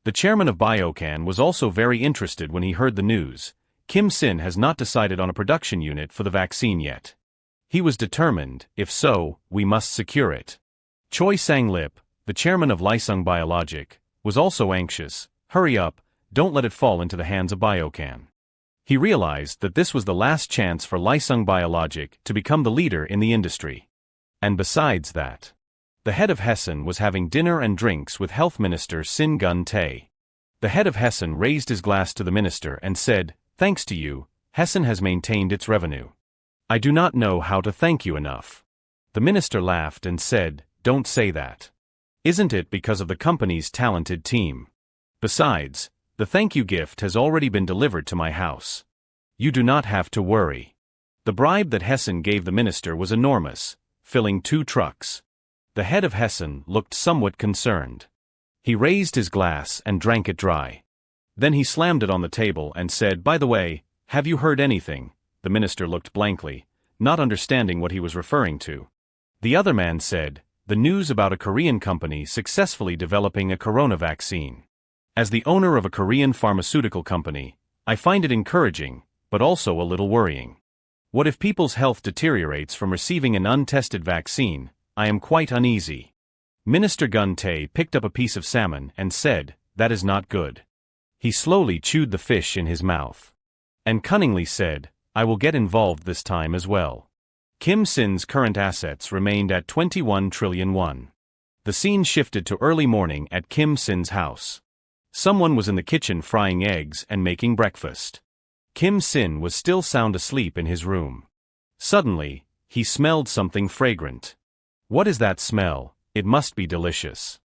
The chairman of Biocan was also very interested when he heard the news. Kim Sin has not decided on a production unit for the vaccine yet. He was determined, if so, we must secure it. Choi Sang-lip, the chairman of Lysung Biologic, was also anxious. "Hurry up, don't let it fall into the hands of Biocan." He realized that this was the last chance for Lysung Biologic to become the leader in the industry. And besides that, the head of Hessen was having dinner and drinks with Health Minister Sin Gun Tae. The head of Hessen raised his glass to the minister and said, "Thanks to you, Hessen has maintained its revenue. I do not know how to thank you enough. The minister laughed and said, don't say that. Isn't it because of the company's talented team? Besides, the thank you gift has already been delivered to my house. You do not have to worry. The bribe that Hessen gave the minister was enormous, filling 2 trucks. The head of Hessen looked somewhat concerned. He raised his glass and drank it dry. Then he slammed it on the table and said, by the way, have you heard anything? The minister looked blankly, not understanding what he was referring to. The other man said, the news about a Korean company successfully developing a corona vaccine. As the owner of a Korean pharmaceutical company, I find it encouraging, but also a little worrying. What if people's health deteriorates from receiving an untested vaccine? I am quite uneasy. Minister Gun Tae picked up a piece of salmon and said, that is not good. He slowly chewed the fish in his mouth. And cunningly said, I will get involved this time as well. Kim Sin's current assets remained at 21 trillion won. The scene shifted to early morning at Kim Sin's house. Someone was in the kitchen frying eggs and making breakfast. Kim Sin was still sound asleep in his room. Suddenly, he smelled something fragrant. What is that smell? It must be delicious.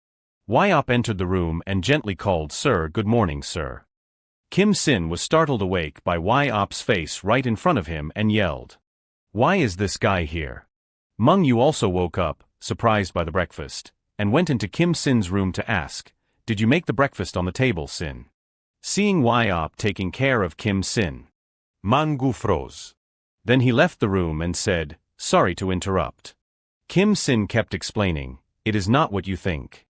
Whyop entered the room and gently called, Sir, good morning, sir. Kim Sin was startled awake by Whyop's face right in front of him and yelled, why is this guy here? Mung Yu also woke up, surprised by the breakfast, and went into Kim Sin's room to ask, did you make the breakfast on the table, Sin? Seeing Whyop taking care of Kim Sin, Mung Yu froze. Then he left the room and said, sorry to interrupt. Kim Sin kept explaining, it is not what you think.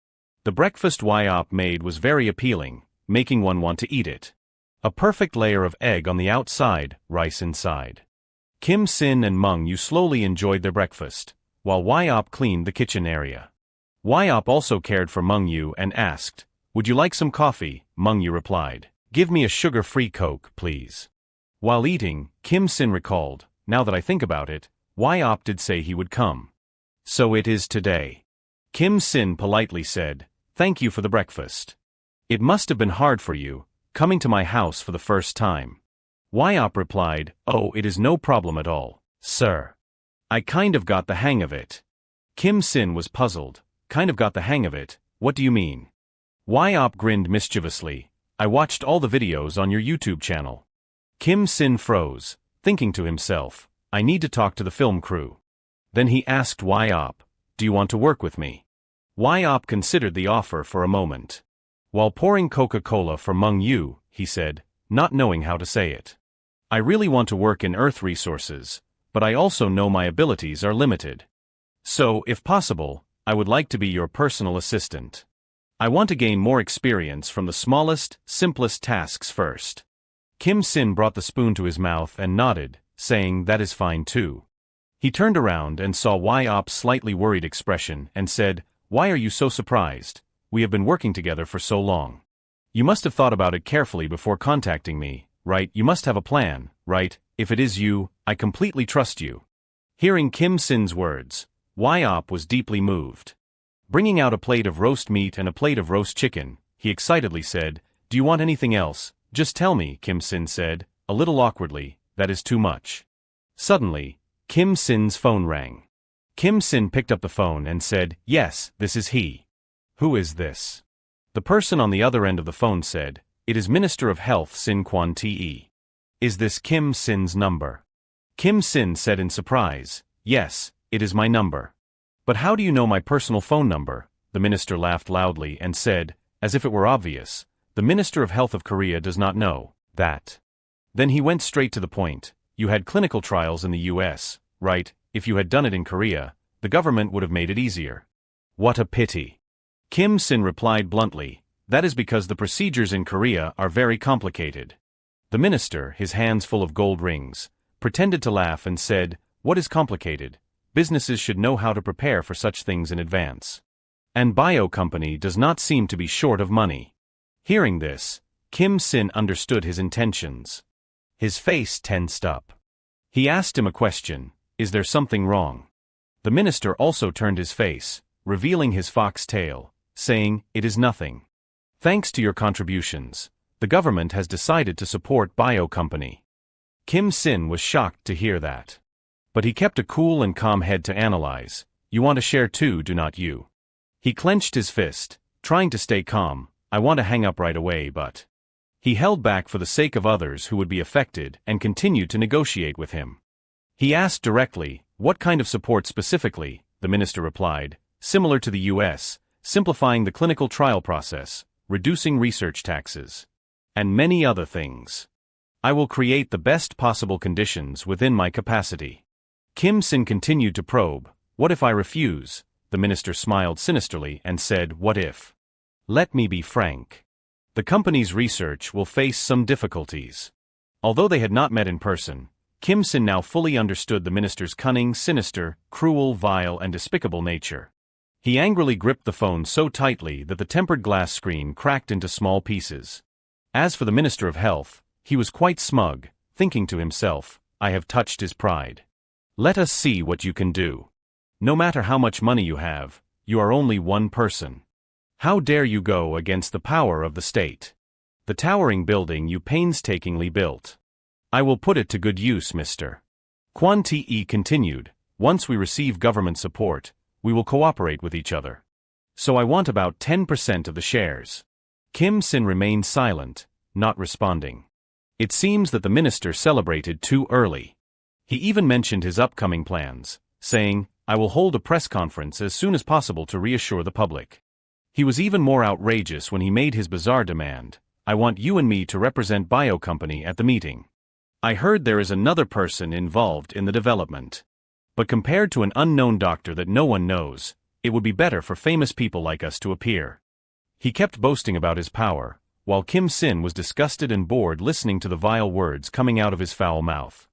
The breakfast Whyop made was very appealing, making one want to eat it. A perfect layer of egg on the outside, rice inside. Kim Sin and Mung Yu slowly enjoyed their breakfast, while Whyop cleaned the kitchen area. Whyop also cared for Mung Yu and asked, would you like some coffee? Mung Yu replied, give me a sugar-free Coke, please. While eating, Kim Sin recalled, now that I think about it, Whyop did say he would come. So it is today. Kim Sin politely said, thank you for the breakfast. It must have been hard for you, coming to my house for the first time. Whyop replied, oh, it is no problem at all, sir. I kind of got the hang of it. Kim Sin was puzzled, kind of got the hang of it, what do you mean? Whyop grinned mischievously, I watched all the videos on your YouTube channel. Kim Sin froze, thinking to himself, I need to talk to the film crew. Then he asked Whyop, do you want to work with me? Whyop considered the offer for a moment. While pouring Coca-Cola for Mung Yu, he said, not knowing how to say it. I really want to work in Earth resources, but I also know my abilities are limited. So, if possible, I would like to be your personal assistant. I want to gain more experience from the smallest, simplest tasks first. Kim Sin brought the spoon to his mouth and nodded, saying that is fine too. He turned around and saw Whyop's slightly worried expression and said, why are you so surprised? We have been working together for so long. You must have thought about it carefully before contacting me, right? You must have a plan, right? If it is you, I completely trust you. Hearing Kim Sin's words, Whyop was deeply moved. Bringing out a plate of roast meat and a plate of roast chicken, he excitedly said, do you want anything else? Just tell me, Kim Sin said, a little awkwardly, that is too much. Suddenly, Kim Sin's phone rang. Kim Sin picked up the phone and said, yes, this is he. Who is this? The person on the other end of the phone said, it is Minister of Health Sin Kwan Te. Is this Kim Sin's number? Kim Sin said in surprise, yes, it is my number. But how do you know my personal phone number? The minister laughed loudly and said, as if it were obvious, the Minister of Health of Korea does not know that. Then he went straight to the point, you had clinical trials in the US, right? If you had done it in Korea, the government would have made it easier. What a pity. Kim Sin replied bluntly, that is because the procedures in Korea are very complicated. The minister, his hands full of gold rings, pretended to laugh and said, what is complicated? Businesses should know how to prepare for such things in advance. And bio company does not seem to be short of money. Hearing this, Kim Sin understood his intentions. His face tensed up. He asked him a question, is there something wrong? The minister also turned his face, revealing his fox tail, saying, it is nothing. Thanks to your contributions, the government has decided to support bio company. Kim Sin was shocked to hear that. But he kept a cool and calm head to analyze. You want to share too, do not you? He clenched his fist, trying to stay calm. I want to hang up right away, but... He held back for the sake of others who would be affected and continued to negotiate with him. He asked directly, what kind of support specifically? The minister replied, similar to the US, simplifying the clinical trial process, reducing research taxes, and many other things. I will create the best possible conditions within my capacity. Kim Sin continued to probe. What if I refuse? The minister smiled sinisterly and said, what if? Let me be frank. The company's research will face some difficulties. Although they had not met in person, Kim Sin now fully understood the minister's cunning, sinister, cruel, vile, and despicable nature. He angrily gripped the phone so tightly that the tempered glass screen cracked into small pieces. As for the Minister of Health, he was quite smug, thinking to himself, I have touched his pride. Let us see what you can do. No matter how much money you have, you are only one person. How dare you go against the power of the state? The towering building you painstakingly built. I will put it to good use, Mr. Kwon Te continued. Once we receive government support, we will cooperate with each other. So I want about 10% of the shares. Kim Sin remained silent, not responding. It seems that the minister celebrated too early. He even mentioned his upcoming plans, saying, I will hold a press conference as soon as possible to reassure the public. He was even more outrageous when he made his bizarre demand, I want you and me to represent Bio Company at the meeting. I heard there is another person involved in the development. But compared to an unknown doctor that no one knows, it would be better for famous people like us to appear. He kept boasting about his power, while Kim Sin was disgusted and bored listening to the vile words coming out of his foul mouth.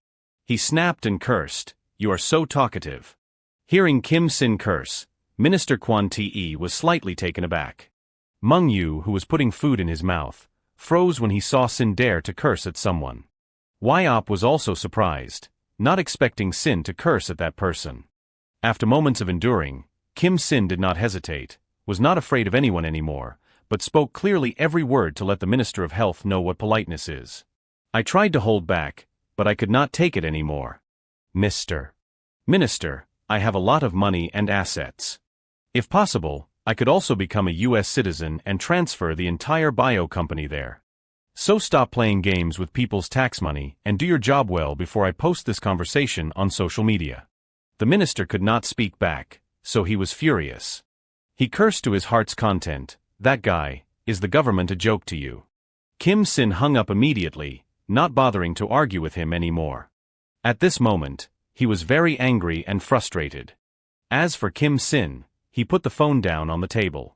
He snapped and cursed, you are so talkative. Hearing Kim Sin curse, Minister Kwon Te was slightly taken aback. Meng Yu, who was putting food in his mouth, froze when he saw Sin dare to curse at someone. Yop was also surprised, not expecting Sin to curse at that person. After moments of enduring, Kim Sin did not hesitate, was not afraid of anyone anymore, but spoke clearly every word to let the Minister of Health know what politeness is. I tried to hold back, but I could not take it anymore. Mr. Minister, I have a lot of money and assets. If possible, I could also become a US citizen and transfer the entire bio company there. So stop playing games with people's tax money and do your job well before I post this conversation on social media. The minister could not speak back, so he was furious. He cursed to his heart's content, that guy, is the government a joke to you? Kim Sin hung up immediately, not bothering to argue with him anymore. At this moment, he was very angry and frustrated. As for Kim Sin, he put the phone down on the table.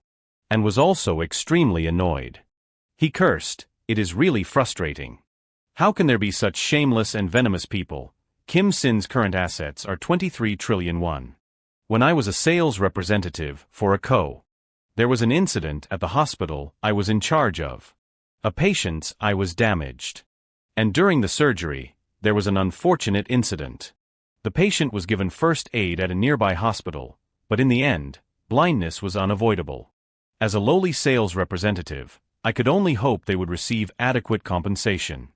And was also extremely annoyed. He cursed, it is really frustrating. How can there be such shameless and venomous people? Kim Sin's current assets are 23 trillion won. When I was a sales representative for a co. There was an incident at the hospital I was in charge of. A patient's eye was damaged. And during the surgery, there was an unfortunate incident. The patient was given first aid at a nearby hospital, but in the end, blindness was unavoidable. As a lowly sales representative, I could only hope they would receive adequate compensation.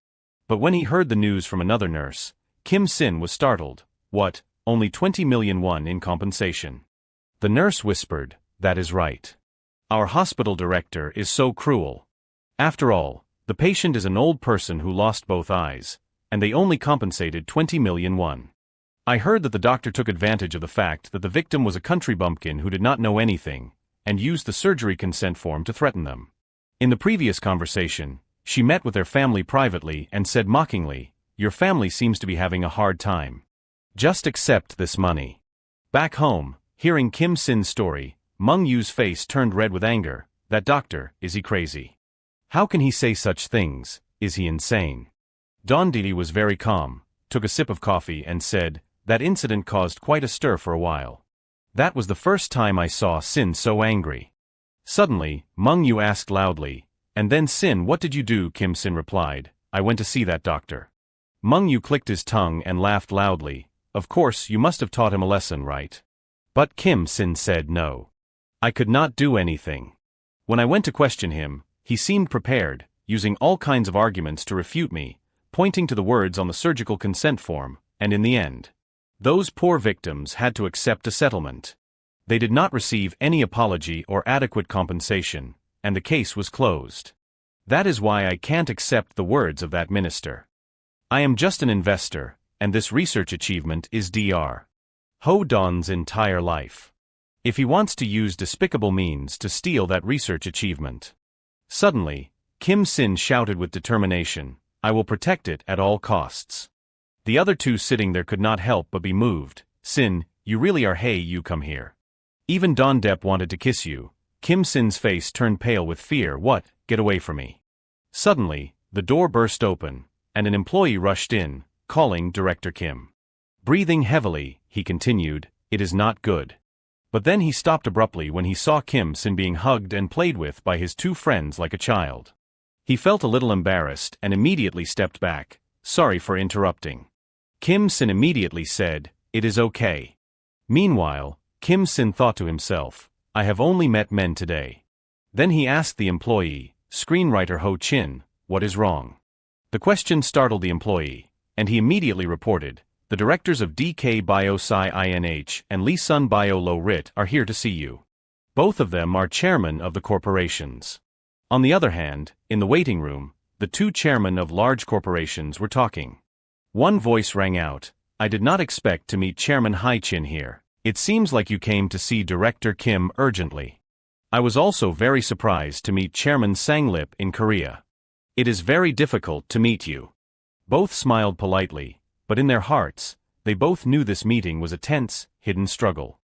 But when he heard the news from another nurse, Kim Sin was startled. What, only 20 million won in compensation? The nurse whispered, that is right. Our hospital director is so cruel. After all, the patient is an old person who lost both eyes, and they only compensated 20 million won. I heard that the doctor took advantage of the fact that the victim was a country bumpkin who did not know anything, and used the surgery consent form to threaten them. In the previous conversation, she met with their family privately and said mockingly, your family seems to be having a hard time. Just accept this money. Back home, hearing Kim Sin's story, Meng Yu's face turned red with anger. That doctor, is he crazy? How can he say such things? Is he insane? Don Didi was very calm, took a sip of coffee and said, that incident caused quite a stir for a while. That was the first time I saw Sin so angry. Suddenly, Meng Yu asked loudly, and then Sin, what did you do? Kim Sin replied, I went to see that doctor. Meng Yu clicked his tongue and laughed loudly. Of course, you must have taught him a lesson, right? But Kim Sin said no. I could not do anything. When I went to question him, he seemed prepared, using all kinds of arguments to refute me, pointing to the words on the surgical consent form, and in the end, those poor victims had to accept a settlement. They did not receive any apology or adequate compensation, and the case was closed. That is why I can't accept the words of that minister. I am just an investor, and this research achievement is Dr. Ho Don's entire life. If he wants to use despicable means to steal that research achievement. Suddenly, Kim Sin shouted with determination, I will protect it at all costs. The other two sitting there could not help but be moved. Sin, you really are. Hey, you come here. Even Don Depp wanted to kiss you. Kim Sin's face turned pale with fear. What? Get away from me. Suddenly, the door burst open, and an employee rushed in, calling Director Kim. Breathing heavily, he continued, it is not good. But then he stopped abruptly when he saw Kim Sin being hugged and played with by his two friends like a child. He felt a little embarrassed and immediately stepped back. Sorry for interrupting. Kim Sin immediately said, it is okay. Meanwhile, Kim Sin thought to himself, I have only met men today. Then he asked the employee, screenwriter Ho Chin, what is wrong? The question startled the employee, and he immediately reported, the directors of DK Bio Sci INH and Lee Sun Bio Lo Rit are here to see you. Both of them are chairmen of the corporations. On the other hand, in the waiting room, the two chairmen of large corporations were talking. One voice rang out, I did not expect to meet Chairman Hai Chin here. It seems like you came to see Director Kim urgently. I was also very surprised to meet Chairman Sang Lip in Korea. It is very difficult to meet you. Both smiled politely, but in their hearts, they both knew this meeting was a tense, hidden struggle.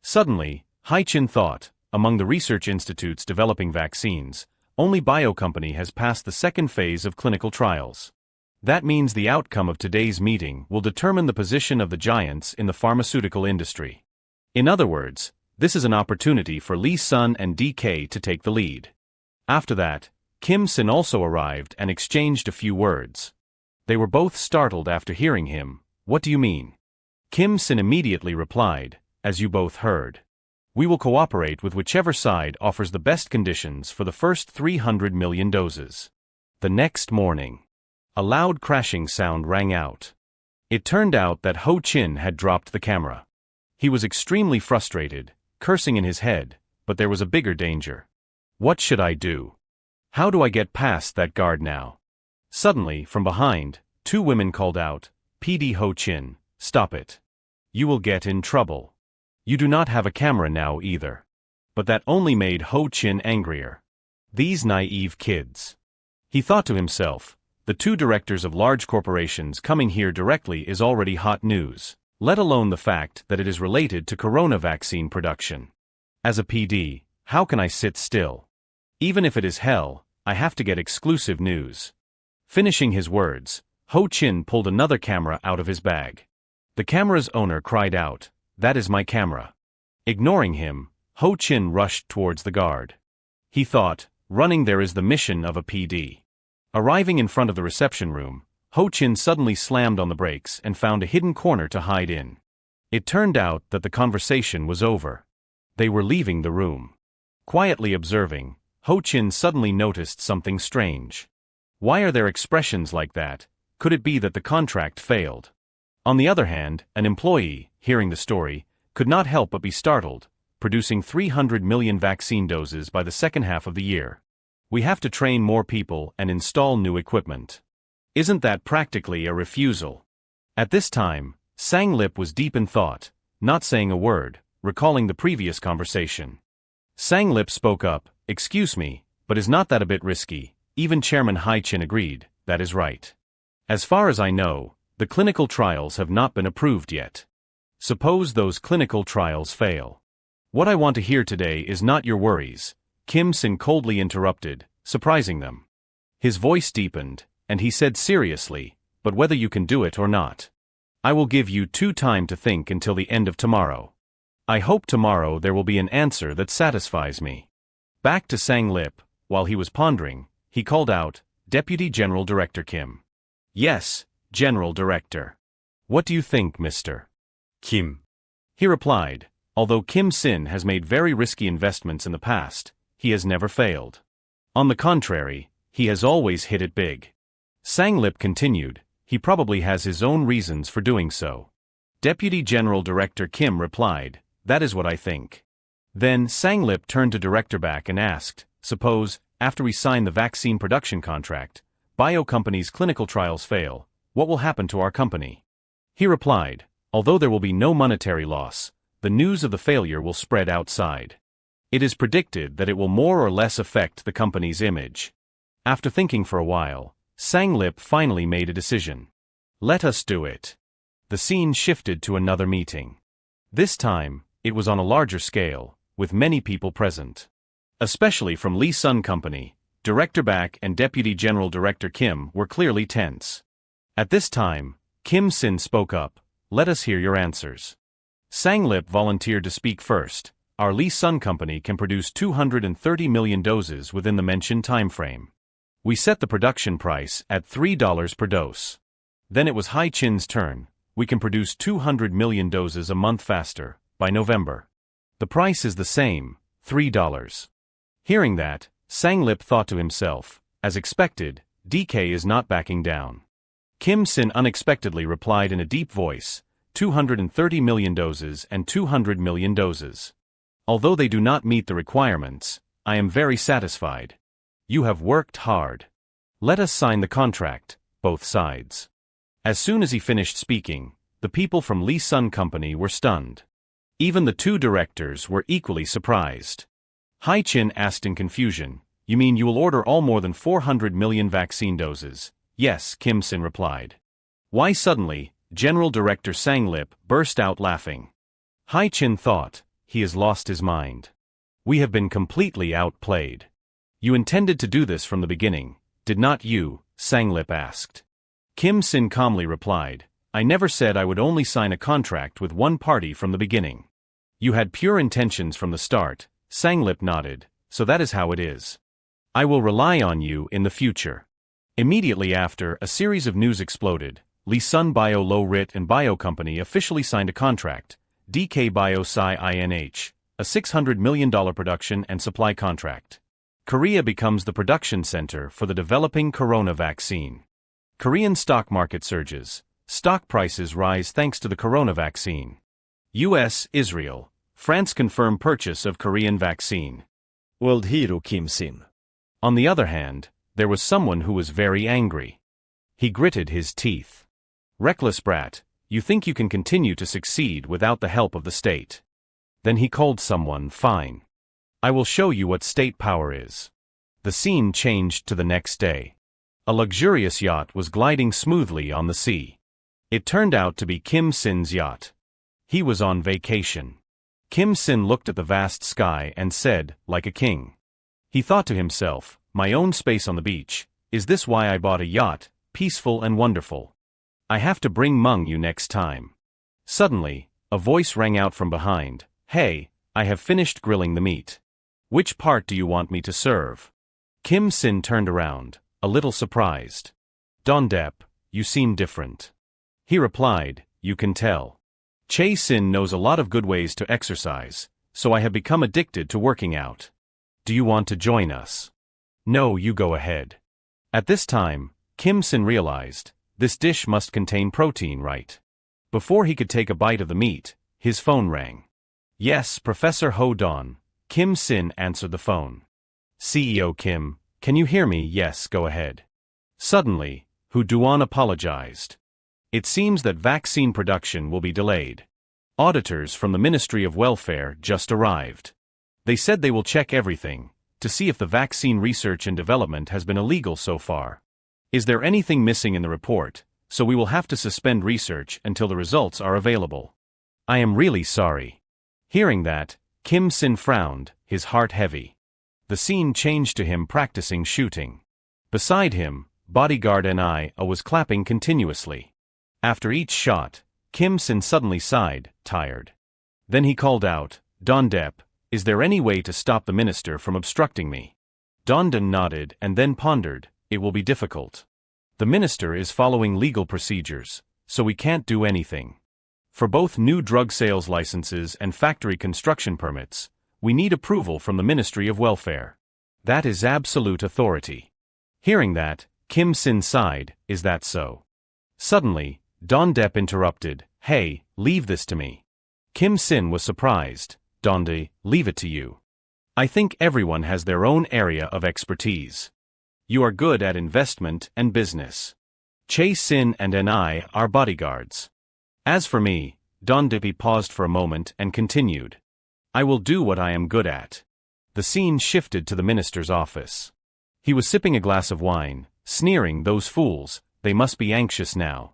Suddenly, Hai Chin thought, among the research institutes developing vaccines, only Bio Company has passed the second phase of clinical trials. That means the outcome of today's meeting will determine the position of the giants in the pharmaceutical industry. In other words, this is an opportunity for Lee Sun and DK to take the lead. After that, Kim Sin also arrived and exchanged a few words. They were both startled after hearing him. What do you mean? Kim Sin immediately replied, as you both heard. We will cooperate with whichever side offers the best conditions for the first 300 million doses. The next morning, a loud crashing sound rang out. It turned out that Ho Chin had dropped the camera. He was extremely frustrated, cursing in his head, but there was a bigger danger. What should I do? How do I get past that guard now? Suddenly, from behind, two women called out, PD Ho Chin, stop it. You will get in trouble. You do not have a camera now either. But that only made Ho Chin angrier. These naive kids. He thought to himself, the two directors of large corporations coming here directly is already hot news, let alone the fact that it is related to corona vaccine production. As a PD, how can I sit still? Even if it is hell, I have to get exclusive news. Finishing his words, Ho Chin pulled another camera out of his bag. The camera's owner cried out, that is my camera. Ignoring him, Ho Chin rushed towards the guard. He thought, running there is the mission of a PD. Arriving in front of the reception room, Ho Chin suddenly slammed on the brakes and found a hidden corner to hide in. It turned out that the conversation was over. They were leaving the room. Quietly observing, Ho Chin suddenly noticed something strange. Why are there expressions like that? Could it be that the contract failed? On the other hand, an employee, hearing the story, could not help but be startled, producing 300 million vaccine doses by the second half of the year. We have to train more people and install new equipment. Isn't that practically a refusal? At this time, Sang Lip was deep in thought, not saying a word, recalling the previous conversation. Sang Lip spoke up, excuse me, but is not that a bit risky? Even Chairman Hai Chin agreed, that is right. As far as I know, the clinical trials have not been approved yet. Suppose those clinical trials fail. What I want to hear today is not your worries, Kim Sin coldly interrupted, surprising them. His voice deepened, and he said seriously, but whether you can do it or not. I will give you time to think until the end of tomorrow. I hope tomorrow there will be an answer that satisfies me. Back to Sang Lip, while he was pondering, he called out, Deputy General Director Kim. Yes, General Director. What do you think, Mr. Kim. He replied, although Kim Sin has made very risky investments in the past, he has never failed. On the contrary, he has always hit it big. Sang Lip continued, he probably has his own reasons for doing so. Deputy General Director Kim replied, that is what I think. Then Sang Lip turned to Director Back and asked, suppose, after we sign the vaccine production contract, bio company's clinical trials fail, what will happen to our company? He replied, although there will be no monetary loss, the news of the failure will spread outside. It is predicted that it will more or less affect the company's image. After thinking for a while, Sang Lip finally made a decision. Let us do it. The scene shifted to another meeting. This time, it was on a larger scale, with many people present. Especially from Lee Sun Company, Director Back and Deputy General Director Kim were clearly tense. At this time, Kim Sin spoke up, let us hear your answers. Sang Lip volunteered to speak first. Our Lee Sun Company can produce 230 million doses within the mentioned time frame. We set the production price at $3 per dose. Then it was Hai Chin's turn. We can produce 200 million doses a month faster, by November. The price is the same, $3. Hearing that, Sang Lip thought to himself, as expected, DK is not backing down. Kim Sin unexpectedly replied in a deep voice, 230 million doses and 200 million doses. Although they do not meet the requirements, I am very satisfied. You have worked hard. Let us sign the contract, both sides. As soon as he finished speaking, the people from Lee Sun Company were stunned. Even the two directors were equally surprised. Hai Chin asked in confusion, you mean you will order all more than 400 million vaccine doses? Yes, Kim Sin replied. Why suddenly, General Director Sang Lip burst out laughing. Hai Chin thought, he has lost his mind. We have been completely outplayed. You intended to do this from the beginning, did not you? Sang Lip asked. Kim Sin calmly replied, I never said I would only sign a contract with one party from the beginning. You had pure intentions from the start, Sang Lip nodded, so that is how it is. I will rely on you in the future. Immediately after, a series of news exploded. Lee Sun Bio Low Rit and Bio Company officially signed a contract, DK Bio Sci INH, a $600 million production and supply contract. Korea becomes the production center for the developing corona vaccine. Korean stock market surges. Stock prices rise thanks to the corona vaccine. US, Israel, France confirm purchase of Korean vaccine. World hero Kim Sin. On the other hand, there was someone who was very angry. He gritted his teeth. Reckless brat, you think you can continue to succeed without the help of the state. Then he called someone, fine. I will show you what state power is. The scene changed to the next day. A luxurious yacht was gliding smoothly on the sea. It turned out to be Kim Sin's yacht. He was on vacation. Kim Sin looked at the vast sky and said, like a king. He thought to himself, my own space on the beach, is this why I bought a yacht, peaceful and wonderful? I have to bring Mung you next time. Suddenly, a voice rang out from behind, hey, I have finished grilling the meat. Which part do you want me to serve? Kim Sin turned around, a little surprised. Don Depp, you seem different. He replied, you can tell. Chae Sin knows a lot of good ways to exercise, so I have become addicted to working out. Do you want to join us? No, you go ahead. At this time, Kim Sin realized, this dish must contain protein, right? Before he could take a bite of the meat, his phone rang. Yes, Professor Ho Don. Kim Sin answered the phone. CEO Kim, can you hear me? Yes, go ahead. Suddenly, Hu Duan apologized. It seems that vaccine production will be delayed. Auditors from the Ministry of Welfare just arrived. They said they will check everything, to see if the vaccine research and development has been illegal so far. Is there anything missing in the report, so we will have to suspend research until the results are available. I am really sorry. Hearing that, Kim Sin frowned, his heart heavy. The scene changed to him practicing shooting. Beside him, bodyguard Ni was clapping continuously. After each shot, Kim Sin suddenly sighed, tired. Then he called out, Don Depp, is there any way to stop the minister from obstructing me? Dondon nodded and then pondered, it will be difficult. The minister is following legal procedures, so we can't do anything. For both new drug sales licenses and factory construction permits, we need approval from the Ministry of Welfare. That is absolute authority. Hearing that, Kim Sin sighed, is that so? Suddenly, Don Depp interrupted, hey, leave this to me. Kim Sin was surprised, Donde, leave it to you. I think everyone has their own area of expertise. You are good at investment and business. Che Sin and I are bodyguards. As for me, Don Dippy paused for a moment and continued. I will do what I am good at. The scene shifted to the minister's office. He was sipping a glass of wine, sneering, those fools, they must be anxious now.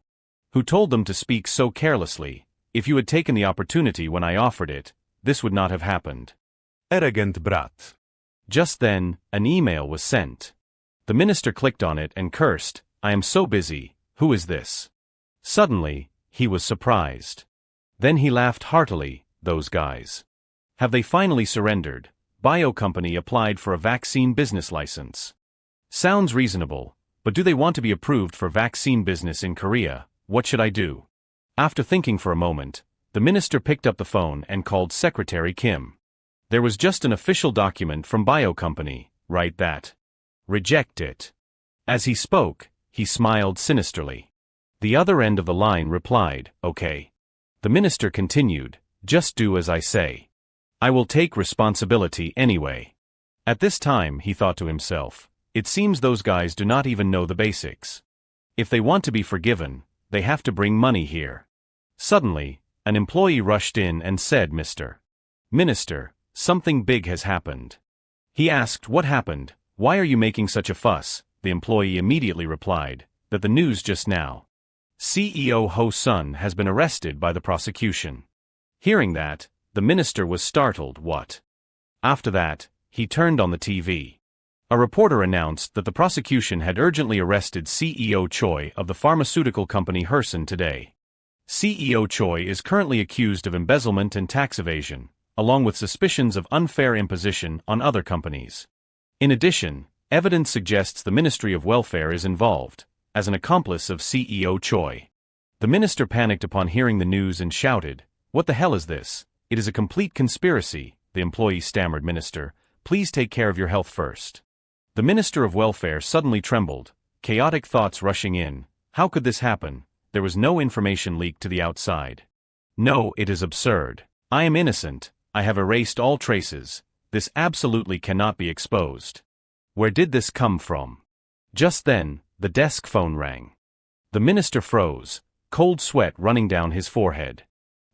Who told them to speak so carelessly? If you had taken the opportunity when I offered it, this would not have happened. Arrogant brat. Just then, an email was sent. The minister clicked on it and cursed, I am so busy, who is this? Suddenly, he was surprised. Then he laughed heartily, those guys. Have they finally surrendered? Bio company applied for a vaccine business license. Sounds reasonable, but do they want to be approved for vaccine business in Korea? What should I do? After thinking for a moment, the minister picked up the phone and called Secretary Kim. There was just an official document from Bio company, write that. Reject it. As he spoke, he smiled sinisterly. The other end of the line replied, okay. The minister continued, just do as I say. I will take responsibility anyway. At this time, he thought to himself, it seems those guys do not even know the basics. If they want to be forgiven, they have to bring money here. Suddenly, an employee rushed in and said, Mr. Minister, something big has happened. He asked, what happened? Why are you making such a fuss? The employee immediately replied, that the news just now. CEO Ho Sun has been arrested by the prosecution. Hearing that, the minister was startled. What? After that, he turned on the TV. A reporter announced that the prosecution had urgently arrested CEO Choi of the pharmaceutical company Herson today. CEO Choi is currently accused of embezzlement and tax evasion, along with suspicions of unfair imposition on other companies. In addition, evidence suggests the Ministry of Welfare is involved, as an accomplice of CEO Choi. The minister panicked upon hearing the news and shouted, what the hell is this? It is a complete conspiracy, the employee stammered. Minister, please take care of your health first. The Minister of Welfare suddenly trembled, chaotic thoughts rushing in. How could this happen? There was no information leaked to the outside. No, it is absurd. I am innocent. I have erased all traces. This absolutely cannot be exposed. Where did this come from? Just then, the desk phone rang. The minister froze, cold sweat running down his forehead.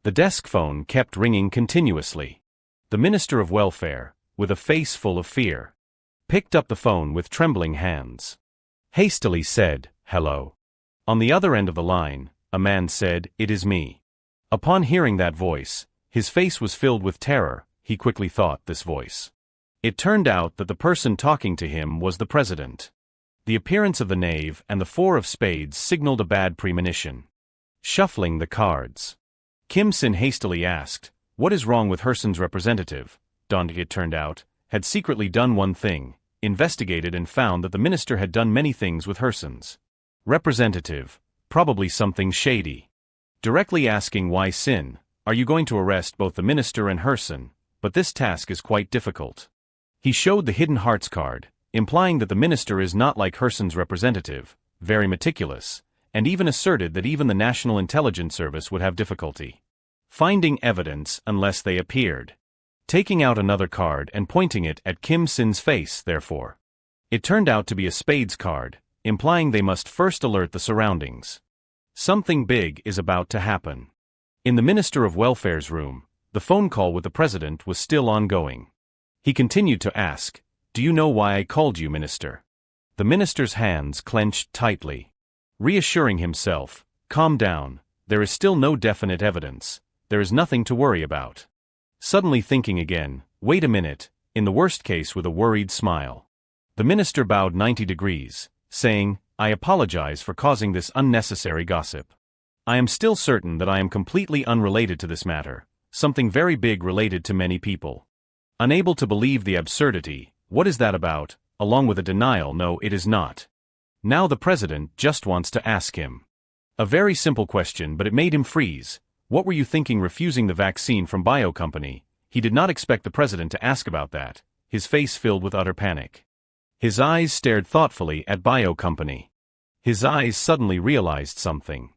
The desk phone kept ringing continuously. The Minister of Welfare, with a face full of fear, picked up the phone with trembling hands. Hastily said, hello. On the other end of the line, a man said, it is me. Upon hearing that voice, his face was filled with terror. He quickly thought this voice. It turned out that the person talking to him was the president. The appearance of the knave and the four of spades signaled a bad premonition. Shuffling the cards, Kim Sin hastily asked, what is wrong with Herson's representative? Don, it turned out, had secretly done one thing, investigated and found that the minister had done many things with Herson's representative, probably something shady. Directly asking why Sin, are you going to arrest both the minister and Herson? But this task is quite difficult. He showed the hidden hearts card, implying that the minister is not like Herson's representative, very meticulous, and even asserted that even the National Intelligence Service would have difficulty finding evidence unless they appeared. Taking out another card and pointing it at Kim Sin's face, therefore. It turned out to be a spades card, implying they must first alert the surroundings. Something big is about to happen. In the Minister of Welfare's room, the phone call with the president was still ongoing. He continued to ask, do you know why I called you, Minister? The minister's hands clenched tightly. Reassuring himself, calm down, there is still no definite evidence, there is nothing to worry about. Suddenly thinking again, wait a minute, in the worst case with a worried smile. The minister bowed 90 degrees, saying, I apologize for causing this unnecessary gossip. I am still certain that I am completely unrelated to this matter, something very big related to many people. Unable to believe the absurdity, what is that about, along with a denial, no it is not. Now the president just wants to ask him. A very simple question, but it made him freeze. What were you thinking refusing the vaccine from Bio company? He did not expect the president to ask about that, his face filled with utter panic. His eyes stared thoughtfully at Bio Company. His eyes suddenly realized something.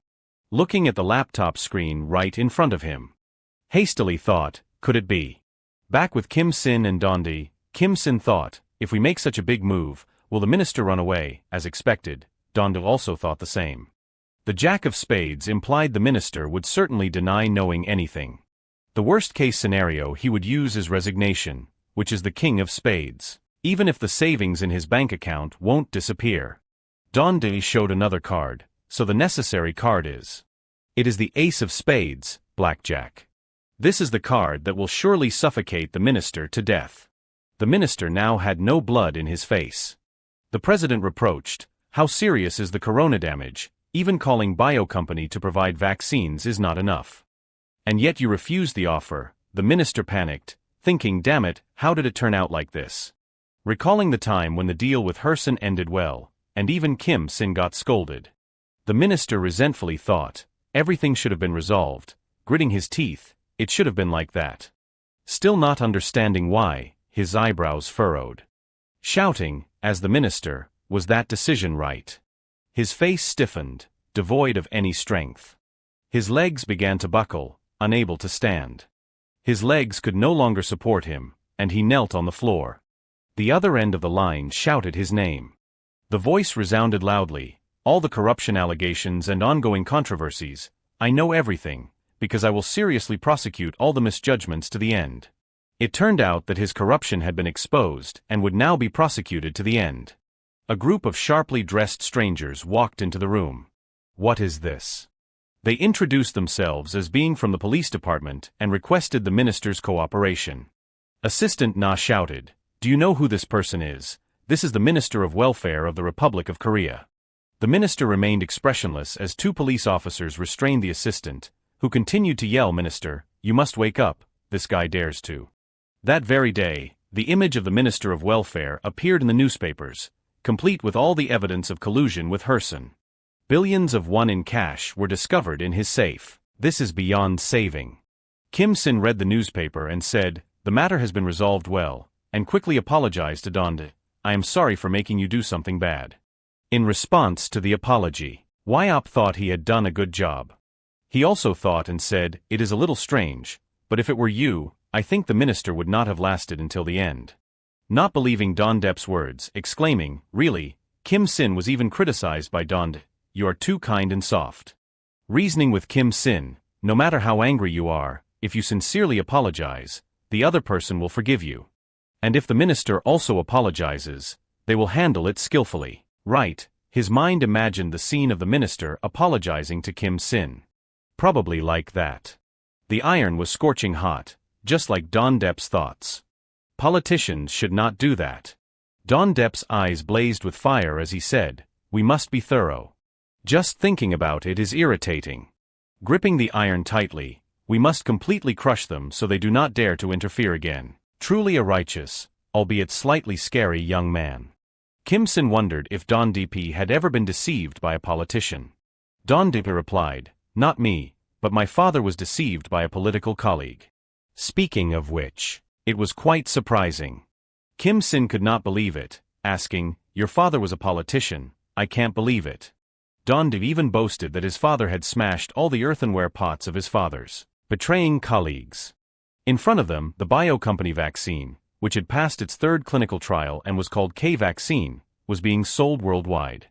Looking at the laptop screen right in front of him. Hastily thought, could it be? Back with Kim Sin and Dondi, Kim Sin thought, if we make such a big move, will the minister run away, as expected? Dondi also thought the same. The Jack of Spades implied the minister would certainly deny knowing anything. The worst-case scenario he would use is resignation, which is the King of Spades, even if the savings in his bank account won't disappear. Dondi showed another card, so the necessary card is. It is the Ace of Spades, Blackjack. This is the card that will surely suffocate the minister to death. The minister now had no blood in his face. The president reproached, how serious is the corona damage? Even calling Bio Company to provide vaccines is not enough. And yet you refused the offer. The minister panicked, thinking, damn it, how did it turn out like this? Recalling the time when the deal with Herson ended well, and even Kim Sin got scolded. The minister resentfully thought, everything should have been resolved. Gritting his teeth, it should have been like that. Still not understanding why, his eyebrows furrowed. Shouting, as the minister, was that decision right? His face stiffened, devoid of any strength. His legs began to buckle, unable to stand. His legs could no longer support him, and he knelt on the floor. The other end of the line shouted his name. The voice resounded loudly, all the corruption allegations and ongoing controversies, I know everything, because I will seriously prosecute all the misjudgments to the end. It turned out that his corruption had been exposed and would now be prosecuted to the end. A group of sharply dressed strangers walked into the room. What is this? They introduced themselves as being from the police department and requested the minister's cooperation. Assistant Na shouted, do you know who this person is? This is the Minister of Welfare of the Republic of Korea. The minister remained expressionless as two police officers restrained the assistant, who continued to yell, Minister, you must wake up, this guy dares to. That very day, the image of the Minister of Welfare appeared in the newspapers, complete with all the evidence of collusion with Herson. Billions of won in cash were discovered in his safe. This is beyond saving. Kim Sin read the newspaper and said, the matter has been resolved well, and quickly apologized to Dondi. I am sorry for making you do something bad. In response to the apology, Wyop thought he had done a good job. He also thought and said, it is a little strange, but if it were you, I think the minister would not have lasted until the end. Not believing Dondep's words, exclaiming, really, Kim Sin was even criticized by Dond. You are too kind and soft. Reasoning with Kim Sin, no matter how angry you are, if you sincerely apologize, the other person will forgive you. And if the minister also apologizes, they will handle it skillfully. Right, his mind imagined the scene of the minister apologizing to Kim Sin. Probably like that. The iron was scorching hot, just like Dondep's thoughts. Politicians should not do that. Dondep's eyes blazed with fire as he said, we must be thorough. Just thinking about it is irritating. Gripping the iron tightly, we must completely crush them so they do not dare to interfere again. Truly a righteous, albeit slightly scary young man. Kim Sin wondered if Don DP had ever been deceived by a politician. Don DP replied, not me, but my father was deceived by a political colleague. Speaking of which, it was quite surprising. Kim Sin could not believe it, asking, your father was a politician, I can't believe it. Don DP even boasted that his father had smashed all the earthenware pots of his father's, betraying colleagues. In front of them, the Bio Company vaccine, which had passed its third clinical trial and was called K-Vaccine, was being sold worldwide.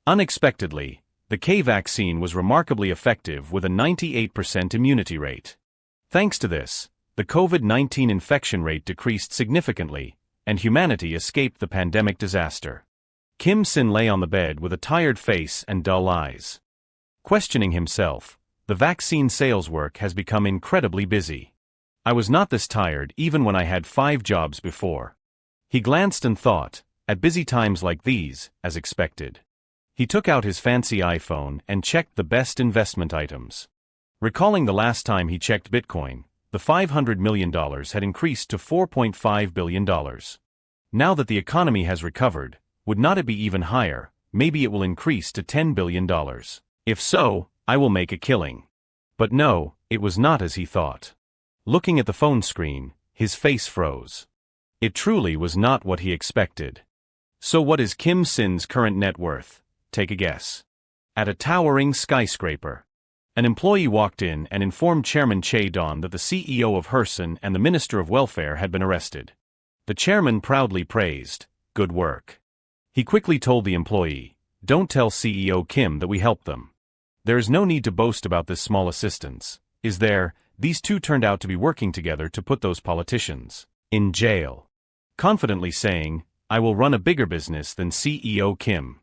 Unexpectedly, the K-Vaccine was remarkably effective with a 98% immunity rate. Thanks to this, the COVID-19 infection rate decreased significantly, and humanity escaped the pandemic disaster. Kim Sin lay on the bed with a tired face and dull eyes. Questioning himself, the vaccine sales work has become incredibly busy. I was not this tired even when I had 5 jobs before. He glanced and thought, at busy times like these, as expected. He took out his fancy iPhone and checked the best investment items. Recalling the last time he checked Bitcoin, the $500 million had increased to $4.5 billion. Now that the economy has recovered, would not it be even higher? Maybe it will increase to $10 billion. If so, I will make a killing. But no, it was not as he thought. Looking at the phone screen, his face froze. It truly was not what he expected. So what is Kim Sin's current net worth? Take a guess. At a towering skyscraper. An employee walked in and informed Chairman Che-don that the CEO of Hardship and the Minister of Welfare had been arrested. The chairman proudly praised, "Good work." He quickly told the employee, "Don't tell CEO Kim that we helped them. There is no need to boast about this small assistance, is there? These two turned out to be working together to put those politicians in jail." Confidently saying, "I will run a bigger business than CEO Kim."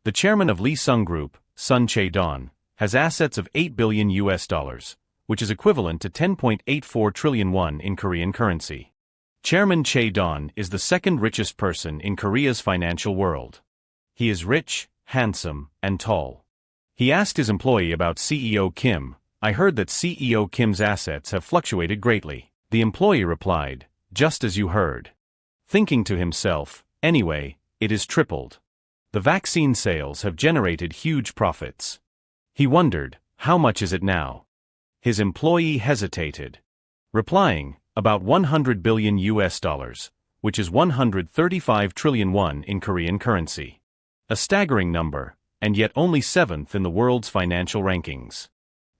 The chairman of Lee Sung Group, Sun Che-don, has assets of $8 billion, which is equivalent to 10.84 trillion won in Korean currency. Chairman Che-don is the second richest person in Korea's financial world. He is rich, handsome, and tall. He asked his employee about CEO Kim. "I heard that CEO Kim's assets have fluctuated greatly." The employee replied, "Just as you heard." Thinking to himself, "Anyway, it is tripled. The vaccine sales have generated huge profits." He wondered, "How much is it now?" His employee hesitated, replying, "About $100 billion, which is 135 trillion won in Korean currency. A staggering number, and yet only 7th in the world's financial rankings."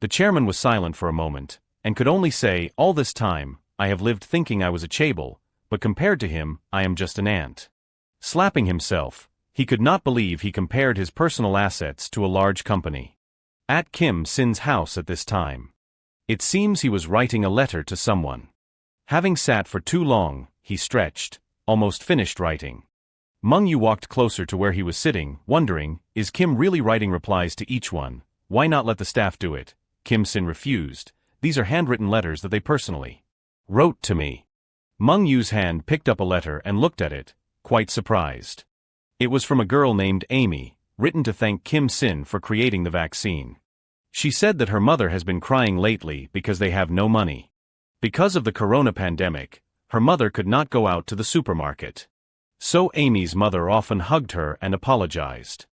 The chairman was silent for a moment, and could only say, "All this time, I have lived thinking I was a chaebol, but compared to him, I am just an ant." Slapping himself, he could not believe he compared his personal assets to a large company. At Kim Sin's house at this time. It seems he was writing a letter to someone. Having sat for too long, he stretched, almost finished writing. Mung-yu walked closer to where he was sitting, wondering, is Kim really writing replies to each one? Why not let the staff do it? Kim Sin refused. "These are handwritten letters that they personally wrote to me." Mung-yu's hand picked up a letter and looked at it, quite surprised. It was from a girl named Amy, written to thank Kim Sin for creating the vaccine. She said that her mother has been crying lately because they have no money. Because of the corona pandemic, her mother could not go out to the supermarket. So Amy's mother often hugged her and apologized.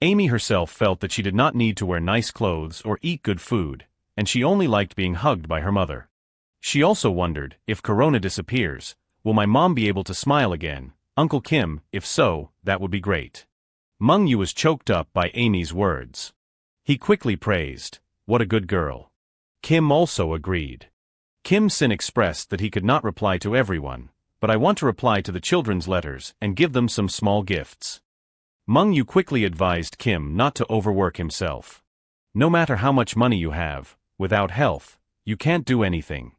Amy herself felt that she did not need to wear nice clothes or eat good food, and she only liked being hugged by her mother. She also wondered, if corona disappears, will my mom be able to smile again? Uncle Kim, if so, that would be great. Mung-yu was choked up by Amy's words. He quickly praised, "What a good girl." Kim also agreed. Kim Sin expressed that he could not reply to everyone, but I want to reply to the children's letters and give them some small gifts. Mung-yu quickly advised Kim not to overwork himself. No matter how much money you have, without health, you can't do anything.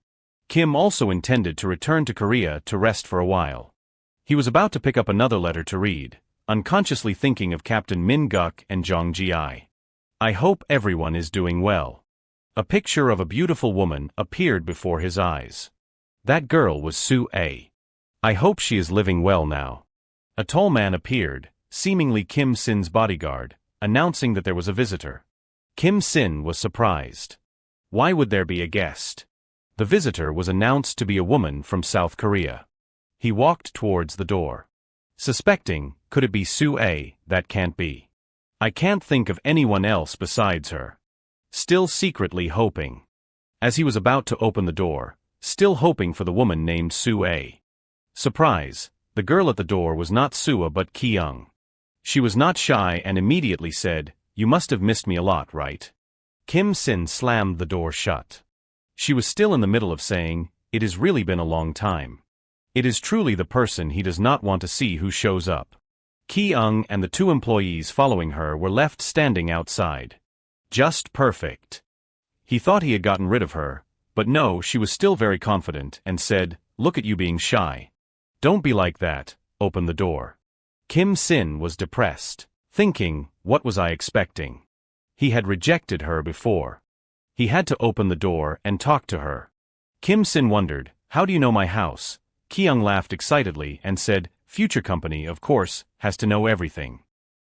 Kim also intended to return to Korea to rest for a while. He was about to pick up another letter to read, unconsciously thinking of Captain Min Guk and Jong Ji-I. "I hope everyone is doing well." A picture of a beautiful woman appeared before his eyes. That girl was Soo-ae. "I hope she is living well now." A tall man appeared, seemingly Kim Sin's bodyguard, announcing that there was a visitor. Kim Sin was surprised. Why would there be a guest? The visitor was announced to be a woman from South Korea. He walked towards the door. Suspecting, could it be Soo-ae? That can't be. I can't think of anyone else besides her. Still secretly hoping. As he was about to open the door, still hoping for the woman named Soo-ae. Surprise, the girl at the door was not Sua but Ki-young. She was not shy and immediately said, "You must have missed me a lot, right?" Kim Sin slammed the door shut. She was still in the middle of saying, "It has really been a long time." It is truly the person he does not want to see who shows up. Ki-young and the two employees following her were left standing outside. Just perfect. He thought he had gotten rid of her, but no, she was still very confident and said, "Look at you being shy. Don't be like that, open the door." Kim Sin was depressed, thinking, what was I expecting? He had rejected her before. He had to open the door and talk to her. Kim Sin wondered, "How do you know my house?" Ki-young laughed excitedly and said, "Future company, of course, has to know everything."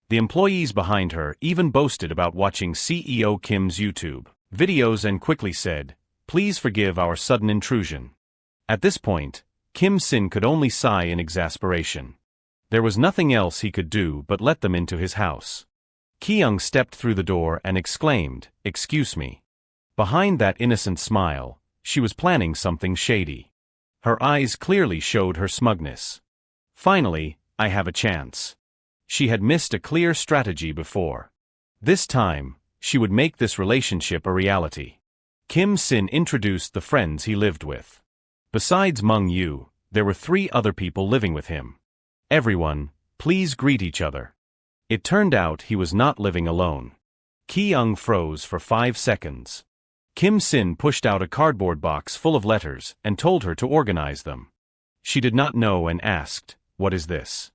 The employees behind her even boasted about watching CEO Kim's YouTube videos and quickly said, "Please forgive our sudden intrusion." At this point, Kim Sin could only sigh in exasperation. There was nothing else he could do but let them into his house. Ki-young stepped through the door and exclaimed, "Excuse me." Behind that innocent smile, she was planning something shady. Her eyes clearly showed her smugness. "Finally, I have a chance." She had missed a clear strategy before. This time, she would make this relationship a reality. Kim Sin introduced the friends he lived with. Besides Meng Yu, there were 3 other people living with him. Everyone, please greet each other. It turned out he was not living alone. Ki-young froze for 5 seconds. Kim Sin pushed out a cardboard box full of letters and told her to organize them. She did not know and asked, "What is this?"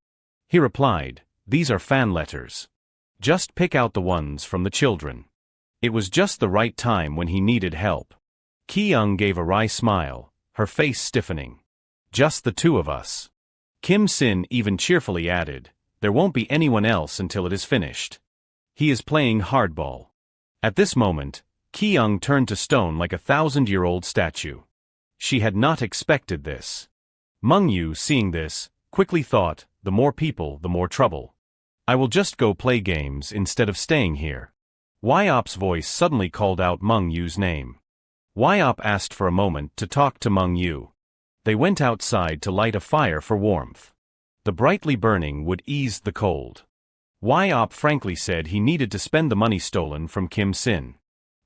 He replied, "These are fan letters. Just pick out the ones from the children." It was just the right time when he needed help. Ki-young gave a wry smile, her face stiffening. "Just the 2 of us." Kim Sin even cheerfully added, "There won't be anyone else until it is finished. He is playing hardball." At this moment, Ki-young turned to stone like a 1,000-year-old statue. She had not expected this. Meng Yu, seeing this, quickly thought, the more people, the more trouble. I will just go play games instead of staying here. Yop's voice suddenly called out Meng Yu's name. Yop asked for a moment to talk to Meng Yu. They went outside to light a fire for warmth. The brightly burning would ease the cold. Yop frankly said he needed to spend the money stolen from Kim Sin.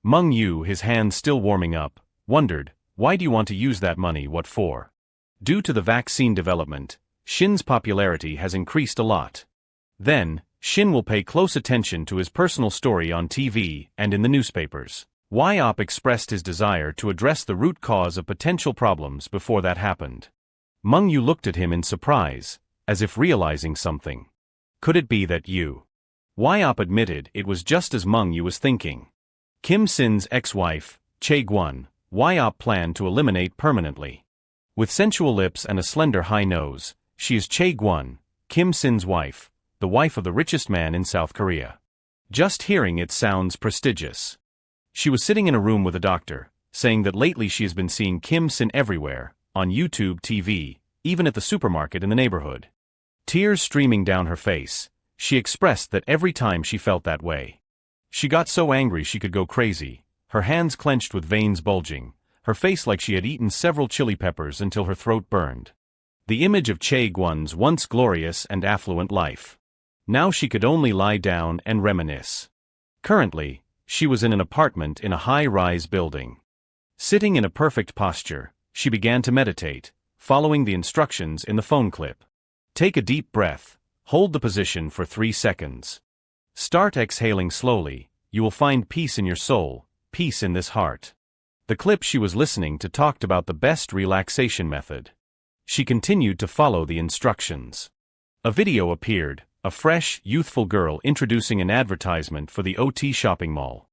Meng Yu, his hands still warming up, wondered, "Why do you want to use that money? What for?" Due to the vaccine development, Shin's popularity has increased a lot. Then, Shin will pay close attention to his personal story on TV and in the newspapers. Yop expressed his desire to address the root cause of potential problems before that happened. Meng Yu looked at him in surprise, as if realizing something. "Could it be that you?" Yop admitted it was just as Meng Yu was thinking. Kim Sin's ex-wife, Chae-gwon, Yop planned to eliminate permanently. With sensual lips and a slender high nose, she is Chae-gwon, Kim Sin's wife, the wife of the richest man in South Korea. Just hearing it sounds prestigious. She was sitting in a room with a doctor, saying that lately she has been seeing Kim Sin everywhere, on YouTube TV, even at the supermarket in the neighborhood. Tears streaming down her face, she expressed that every time she felt that way. She got so angry she could go crazy, her hands clenched with veins bulging, her face like she had eaten several chili peppers until her throat burned. The image of Chae-gwon's once glorious and affluent life. Now she could only lie down and reminisce. Currently, she was in an apartment in a high-rise building. Sitting in a perfect posture, she began to meditate, following the instructions in the phone clip. Take a deep breath, hold the position for 3 seconds. Start exhaling slowly, you will find peace in your soul, peace in this heart. The clip she was listening to talked about the best relaxation method. She continued to follow the instructions. A video appeared, a fresh, youthful girl introducing an advertisement for the OT shopping mall.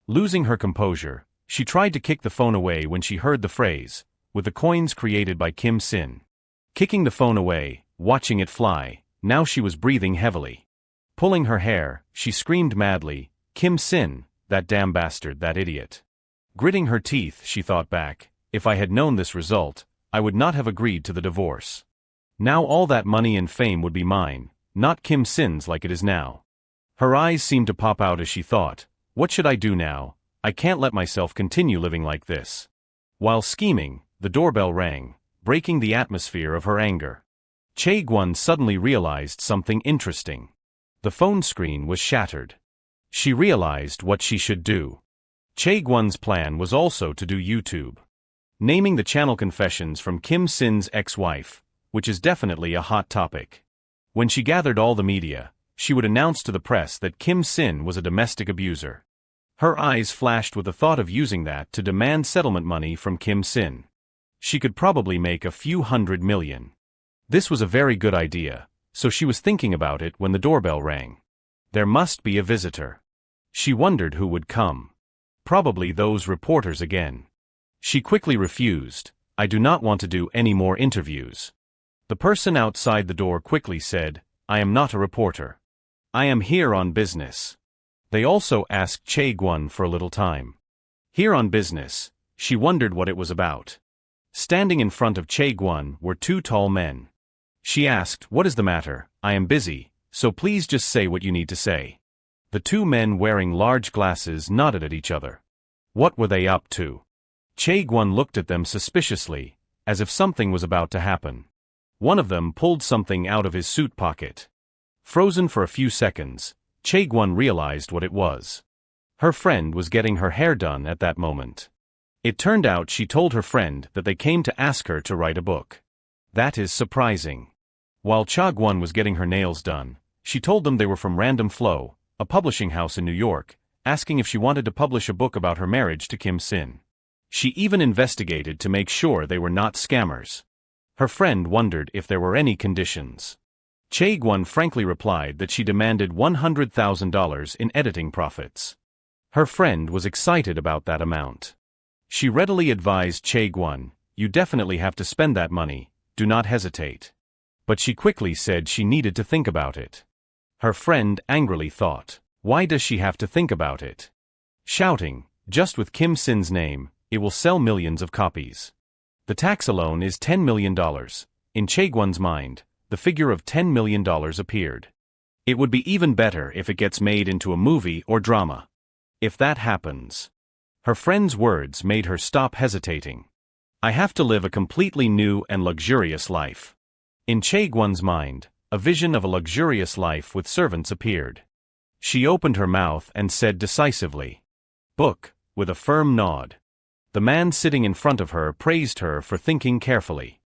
Losing her composure, she tried to kick the phone away when she heard the phrase, "with the coins created by Kim Sin." Kicking the phone away, watching it fly, now she was breathing heavily. Pulling her hair, she screamed madly, "Kim Sin, that damn bastard, that idiot." Gritting her teeth, she thought back, "If I had known this result, I would not have agreed to the divorce. Now all that money and fame would be mine, not Kim Sin's like it is now." Her eyes seemed to pop out as she thought, "What should I do now? I can't let myself continue living like this." While scheming, the doorbell rang, breaking the atmosphere of her anger. Chae-gwon suddenly realized something interesting. The phone screen was shattered. She realized what she should do. Chae-gwon's plan was also to do YouTube. Naming the channel Confessions from Kim Sin's ex-wife, which is definitely a hot topic. When she gathered all the media, she would announce to the press that Kim Sin was a domestic abuser. Her eyes flashed with the thought of using that to demand settlement money from Kim Sin. She could probably make a few $100 million. This was a very good idea, so she was thinking about it when the doorbell rang. There must be a visitor. She wondered who would come. Probably those reporters again. She quickly refused, "I do not want to do any more interviews." The person outside the door quickly said, "I am not a reporter. I am here on business." They also asked Chae-gwon for a little time. Here on business, she wondered what it was about. Standing in front of Chae-gwon were 2 tall men. She asked, "What is the matter? I am busy, so please just say what you need to say." The 2 men wearing large glasses nodded at each other. What were they up to? Chae-gwon looked at them suspiciously, as if something was about to happen. One of them pulled something out of his suit pocket. Frozen for a few seconds, Chae-gwon realized what it was. Her friend was getting her hair done at that moment. It turned out she told her friend that they came to ask her to write a book. That is surprising. While Cha-gwon was getting her nails done, she told them they were from Random Flow, a publishing house in New York, asking if she wanted to publish a book about her marriage to Kim Sin. She even investigated to make sure they were not scammers. Her friend wondered if there were any conditions. Chae-gwon frankly replied that she demanded $100,000 in editing profits. Her friend was excited about that amount. She readily advised Chae-gwon, "You definitely have to spend that money, do not hesitate." But she quickly said she needed to think about it. Her friend angrily thought, "Why does she have to think about it?" Shouting, "Just with Kim Sin's name, it will sell millions of copies. The tax alone is $10 million. In Chae-gwon's mind, the figure of $10 million appeared. It would be even better if it gets made into a movie or drama. If that happens. Her friend's words made her stop hesitating. I have to live a completely new and luxurious life. In Chae-gwon's mind, a vision of a luxurious life with servants appeared. She opened her mouth and said decisively, "Book," with a firm nod. The man sitting in front of her praised her for thinking carefully.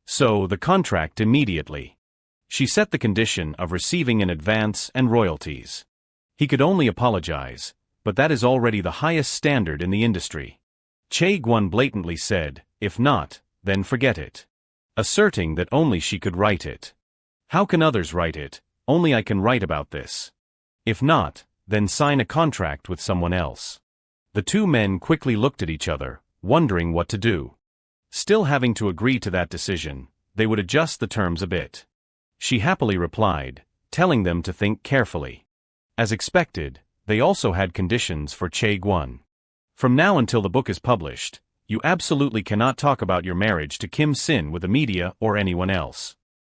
So, the contract immediately. She set the condition of receiving an advance and royalties. He could only apologize, but that is already the highest standard in the industry. Chae-gwon blatantly said, "If not, then forget it," asserting that only she could write it. "How can others write it? Only I can write about this. If not, then sign a contract with someone else." The two men quickly looked at each other, wondering what to do. Still having to agree to that decision, they would adjust the terms a bit. She happily replied, telling them to think carefully. As expected, they also had conditions for Chae-gwon. From now until the book is published, you absolutely cannot talk about your marriage to Kim Sin with the media or anyone else.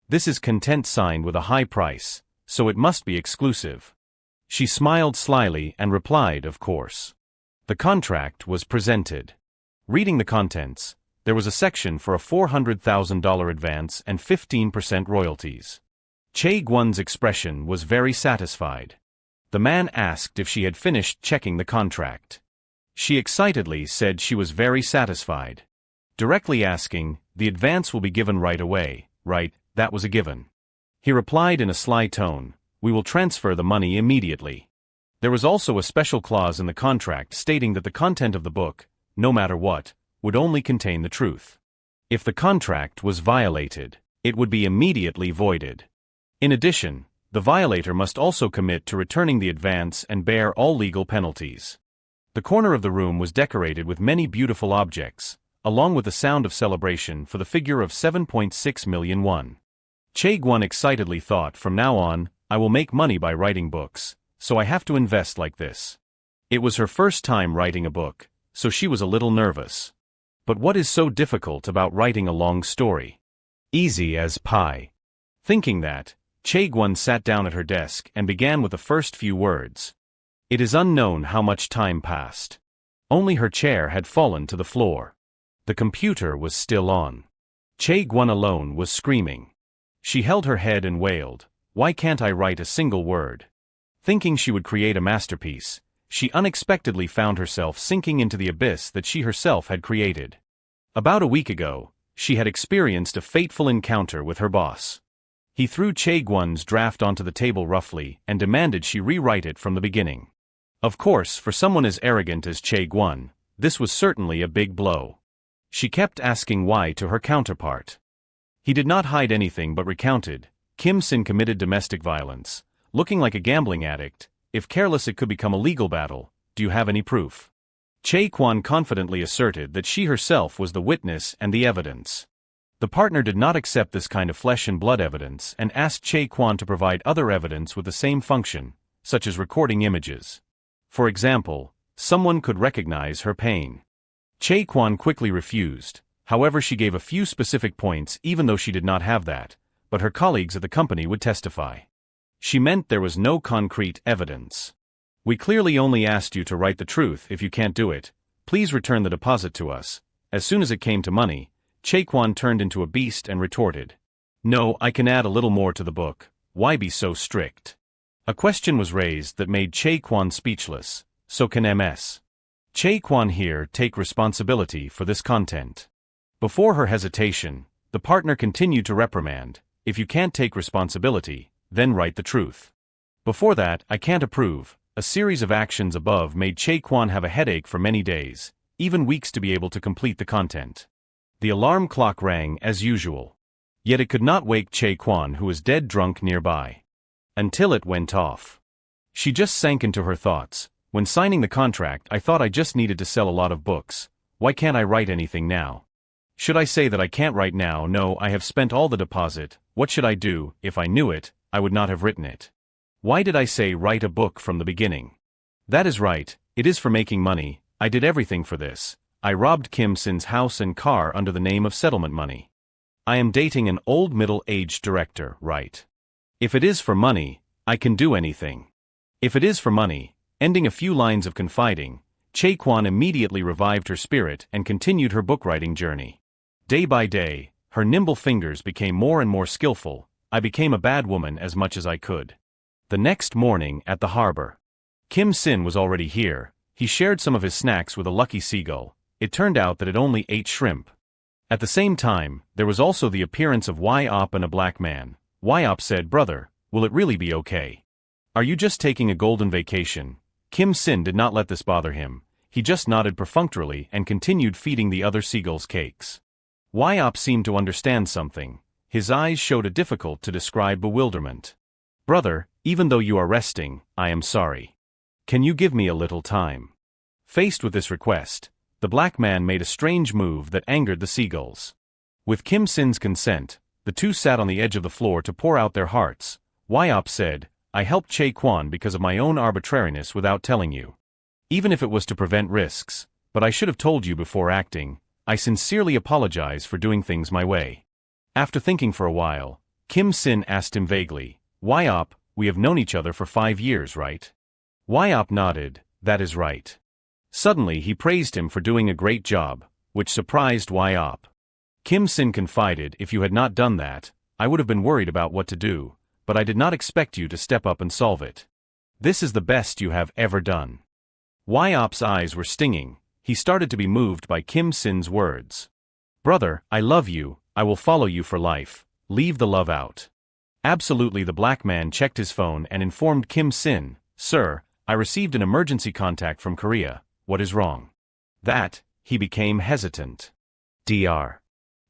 This is content signed with a high price, so it must be exclusive. She smiled slyly and replied, "Of course." The contract was presented. Reading the contents, there was a section for a $400,000 advance and 15% royalties. Chae-gwon's expression was very satisfied. The man asked if she had finished checking the contract. She excitedly said she was very satisfied. Directly asking, "The advance will be given right away, right?" That was a given. He replied in a sly tone, "We will transfer the money immediately." There was also a special clause in the contract stating that the content of the book, no matter what, would only contain the truth. If the contract was violated, it would be immediately voided. In addition, the violator must also commit to returning the advance and bear all legal penalties. The corner of the room was decorated with many beautiful objects, along with the sound of celebration for the figure of 7.6 million won. Chae-gwon excitedly thought, "From now on, I will make money by writing books, so I have to invest like this." It was her first time writing a book, so she was a little nervous. But what is so difficult about writing a long story? Easy as pie. Thinking that, Chae-gwon sat down at her desk and began with the first few words. It is unknown how much time passed. Only her chair had fallen to the floor. The computer was still on. Chae-gwon alone was screaming. She held her head and wailed, "Why can't I write a single word?" Thinking she would create a masterpiece, she unexpectedly found herself sinking into the abyss that she herself had created. About a week ago, she had experienced a fateful encounter with her boss. He threw Chae-gwon's draft onto the table roughly and demanded she rewrite it from the beginning. Of course, for someone as arrogant as Chae-gwon, this was certainly a big blow. She kept asking why to her counterpart. He did not hide anything but recounted, "Kim Sin committed domestic violence. Looking like a gambling addict. If careless it could become a legal battle. Do you have any proof?" Chae-gwon confidently asserted that she herself was the witness and the evidence. The partner did not accept this kind of flesh and blood evidence and asked Chae-gwon to provide other evidence with the same function, such as recording images. For example, someone could recognize her pain. Chae-gwon quickly refused, however she gave a few specific points even though she did not have that, but her colleagues at the company would testify. She meant there was no concrete evidence. "We clearly only asked you to write the truth. If you can't do it, please return the deposit to us." As soon as it came to money, Chae-gwon turned into a beast and retorted, "No, I can add a little more to the book. why be so strict? A question was raised that made Jae-kwon speechless. So can Ms. Jae-kwon here take responsibility for this content? Before her hesitation, the partner continued to reprimand, if you can't take responsibility, then write the truth. Before that, I can't approve. A series of actions above made Jae-kwon have a headache for many days, even weeks to be able to complete the content. The alarm clock rang as usual. Yet it could not wake Jae-kwon, who was dead drunk nearby. Until it went off. She just sank into her thoughts. When signing the contract, I thought I just needed to sell a lot of books. Why can't I write anything now? Should I say that I can't write now? No, I have spent all the deposit. What should I do? If I knew it, I would not have written it. Why did I say write a book from the beginning? That is right, it is for making money. I did everything for this. I robbed Kim Sin's house and car under the name of settlement money. I am dating an old middle-aged director, right? If it is for money, I can do anything. If it is for money, ending a few lines of confiding, Jae-kwon immediately revived her spirit and continued her book-writing journey. Day by day, her nimble fingers became more and more skillful. I became a bad woman as much as I could. The next morning at the harbor. Kim Sin was already here. He shared some of his snacks with a lucky seagull. It turned out that it only ate shrimp. At the same time, there was also the appearance of Yop and a black man. Yop said, "Brother, will it really be okay? Are you just taking a golden vacation?" Kim Sin did not let this bother him. He just nodded perfunctorily and continued feeding the other seagulls cakes. Yop seemed to understand something. His eyes showed a difficult to describe bewilderment. "Brother, even though you are resting, I am sorry. Can you give me a little time?" Faced with this request, the black man made a strange move that angered the seagulls. With Kim Sin's consent, the two sat on the edge of the floor to pour out their hearts. Yop said, "I helped Jae-kwon because of my own arbitrariness without telling you. Even if it was to prevent risks, but I should have told you before acting. I sincerely apologize for doing things my way." After thinking for a while, Kim Sin asked him vaguely, "Yop, we have known each other for 5 years, right?" Yop nodded, "That is right." Suddenly he praised him for doing a great job, which surprised Yop. Kim Sin confided, "If you had not done that, I would have been worried about what to do, but I did not expect you to step up and solve it. This is the best you have ever done." Yop's eyes were stinging. He started to be moved by Kim Sin's words. "Brother, I love you, I will follow you for life, leave the love out." Absolutely. The black man checked his phone and informed Kim Sin, "Sir, I received an emergency contact from Korea. What is wrong?" That, he became hesitant. Dr.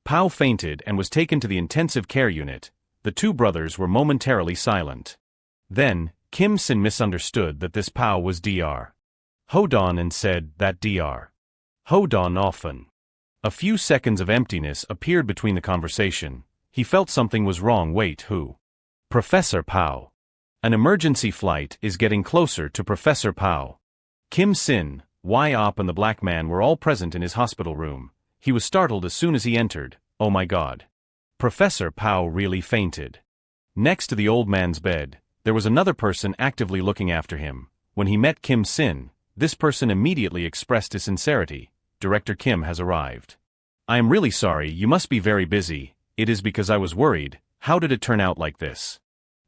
Pao fainted and was taken to the intensive care unit. The two brothers were momentarily silent. Then, Kim Sin misunderstood that this Pao was Dr. Hodon and said that Dr. Hodon often. A few seconds of emptiness appeared between the conversation. He felt something was wrong. Wait, who? Professor Pao. An emergency flight is getting closer to Professor Pao. Kim Sin, Yop and the black man were all present in his hospital room. He was startled as soon as he entered. Oh my God. Professor Pao really fainted. Next to the old man's bed, there was another person actively looking after him. When he met Kim Sin, this person immediately expressed his sincerity. "Director Kim has arrived. I am really sorry, you must be very busy. It is because I was worried. How did it turn out like this?"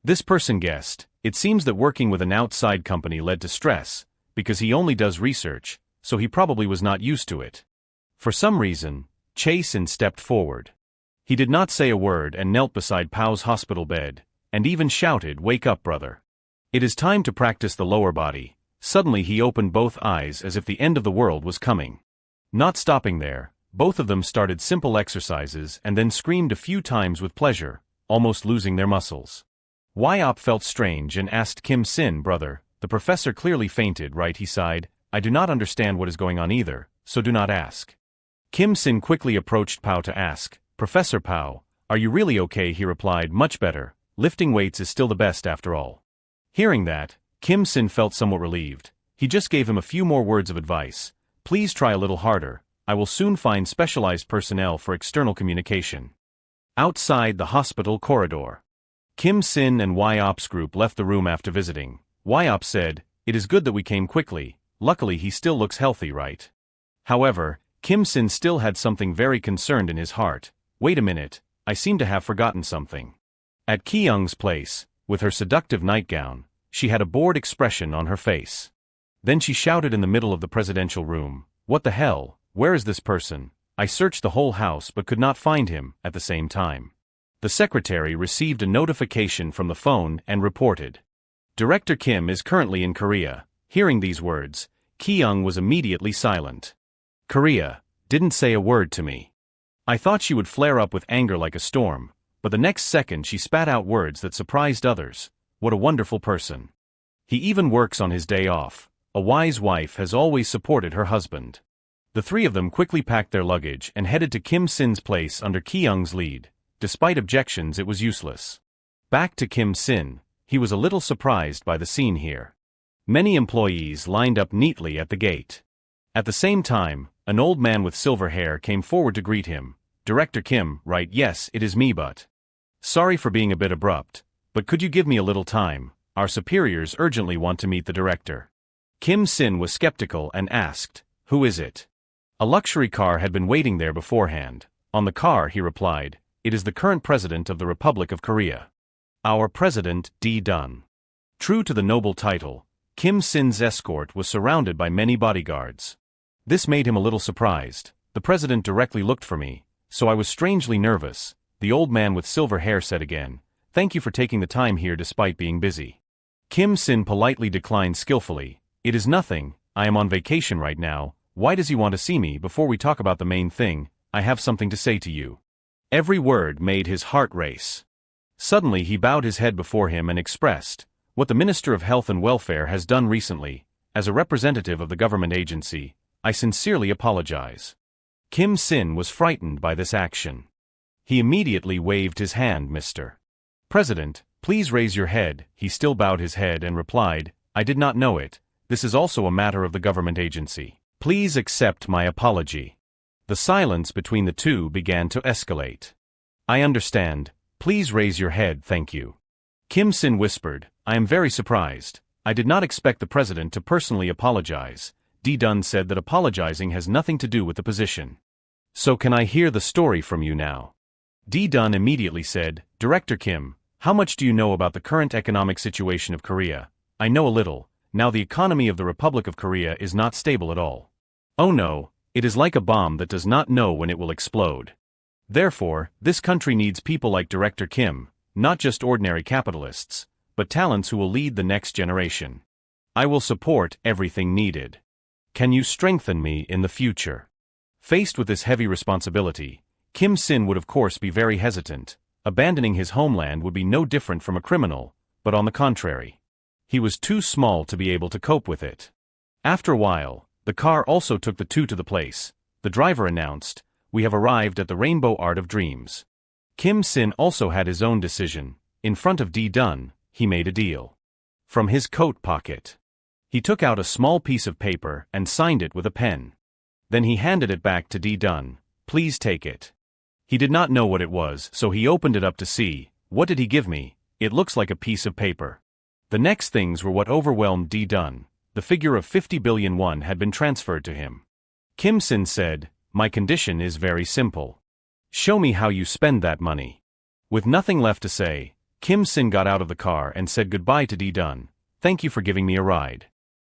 This person guessed, "It seems that working with an outside company led to stress, because he only does research, so he probably was not used to it." For some reason, Jae-sin stepped forward. He did not say a word and knelt beside Pao's hospital bed, and even shouted, "Wake up, brother. It is time to practice the lower body." Suddenly he opened both eyes as if the end of the world was coming. Not stopping there, both of them started simple exercises and then screamed a few times with pleasure, almost losing their muscles. Yop felt strange and asked Kim Sin, "Brother, the professor clearly fainted, right?" He sighed, "I do not understand what is going on either, so do not ask." Kim Sin quickly approached Pao to ask, "Professor Pao, are you really okay?" He replied, "Much better. Lifting weights is still the best after all." Hearing that, Kim Sin felt somewhat relieved. He just gave him a few more words of advice. "Please try a little harder. I will soon find specialized personnel for external communication." Outside the hospital corridor, Kim Sin and Yop's group left the room after visiting. Yop said, "It is good that we came quickly. Luckily he still looks healthy, right?" However, Kim Sin still had something very concerned in his heart. "Wait a minute, I seem to have forgotten something." At Ki-young's place, With her seductive nightgown, she had a bored expression on her face. Then she shouted in the middle of the presidential room, "What the hell, where is this person? I searched the whole house but could not find him," at the same time. The secretary received a notification from the phone and reported. Director Kim is currently in Korea. Hearing these words, Ki-young was immediately silent. Korea, didn't say a word to me. I thought she would flare up with anger like a storm, but the next second she spat out words that surprised others. What a wonderful person. He even works on his day off. A wise wife has always supported her husband. The three of them quickly packed their luggage and headed to Kim Sin's place under Ki-young's lead. Despite objections, it was useless. Back to Kim Sin, he was a little surprised by the scene here. Many employees lined up neatly at the gate. At the same time, an old man with silver hair came forward to greet him. "Director Kim, right? Yes, it is me, but sorry for being a bit abrupt, but could you give me a little time? Our superiors urgently want to meet the director." Kim Sin was skeptical and asked, "Who is it?" A luxury car had been waiting there beforehand. On the car, he replied, "It is the current president of the Republic of Korea. Our president, D-Dun." True to the noble title, Kim Sin's escort was surrounded by many bodyguards. This made him a little surprised. "The president directly looked for me, so I was strangely nervous," the old man with silver hair said again. "Thank you for taking the time here despite being busy." Kim Sin politely declined skillfully. "It is nothing, I am on vacation right now. Why does he want to see me? Before we talk about the main thing, I have something to say to you." Every word made his heart race. Suddenly he bowed his head before him and expressed, "What the Minister of Health and Welfare has done recently, as a representative of the government agency, I sincerely apologize." Kim Sin was frightened by this action. He immediately waved his hand. "Mr. President, please raise your head." He still bowed his head and replied, "I did not know it. This is also a matter of the government agency. Please accept my apology." The silence between the two began to escalate. "I understand. Please raise your head, thank you." Kim Sin whispered, "I am very surprised. I did not expect the president to personally apologize." D-Dun said that apologizing has nothing to do with the position. "So can I hear the story from you now?" D-Dun immediately said, "Director Kim, how much do you know about the current economic situation of Korea?" "I know a little. Now the economy of the Republic of Korea is not stable at all. Oh no, it is like a bomb that does not know when it will explode. Therefore, this country needs people like Director Kim, not just ordinary capitalists, but talents who will lead the next generation. I will support everything needed. Can you strengthen me in the future?" Faced with this heavy responsibility, Kim Sin would of course be very hesitant. Abandoning his homeland would be no different from a criminal, but on the contrary, he was too small to be able to cope with it. After a while, the car also took the two to the place. The driver announced, "We have arrived at the Rainbow Art of Dreams." Kim Sin also had his own decision. In front of D-Dun, he made a deal. From his coat pocket, he took out a small piece of paper and signed it with a pen. Then he handed it back to D-Dun. "Please take it." He did not know what it was, so he opened it up to see. "What did he give me? It looks like a piece of paper." The next things were what overwhelmed D-Dun. The figure of 50 billion won had been transferred to him. Kim Sin said, "My condition is very simple. Show me how you spend that money." With nothing left to say, Kim Sin got out of the car and said goodbye to D-Dun. "Thank you for giving me a ride."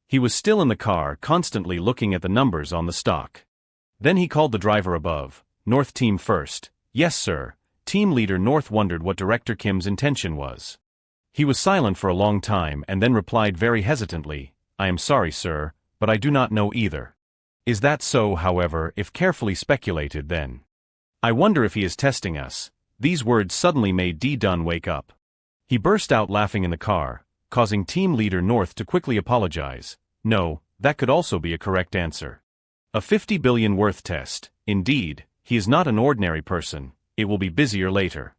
He was still in the car, constantly looking at the numbers on the stock. Then he called the driver above. "North team first." "Yes, sir." Team leader North wondered what Director Kim's intention was. He was silent for a long time and then replied very hesitantly, "I am sorry, sir, but I do not know either." "Is that so?" However, if carefully speculated, then I wonder if he is testing us. These words suddenly made D-Dun wake up. He burst out laughing in the car, causing team leader North to quickly apologize. "No, that could also be a correct answer. A 50 billion worth test. Indeed, he is not an ordinary person. It will be busier later."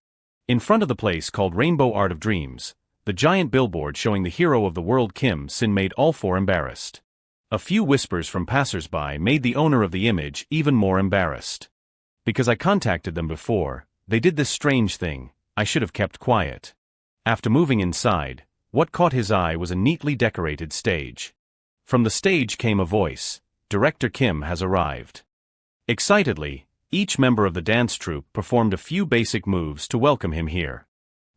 In front of the place called Rainbow Art of Dreams, the giant billboard showing the hero of the world Kim Sin made all four embarrassed. A few whispers from passers-by made the owner of the image even more embarrassed. "Because I contacted them before, they did this strange thing. I should have kept quiet." After moving inside, what caught his eye was a neatly decorated stage. From the stage came a voice, "Director Kim has arrived." Excitedly, each member of the dance troupe performed a few basic moves to welcome him here.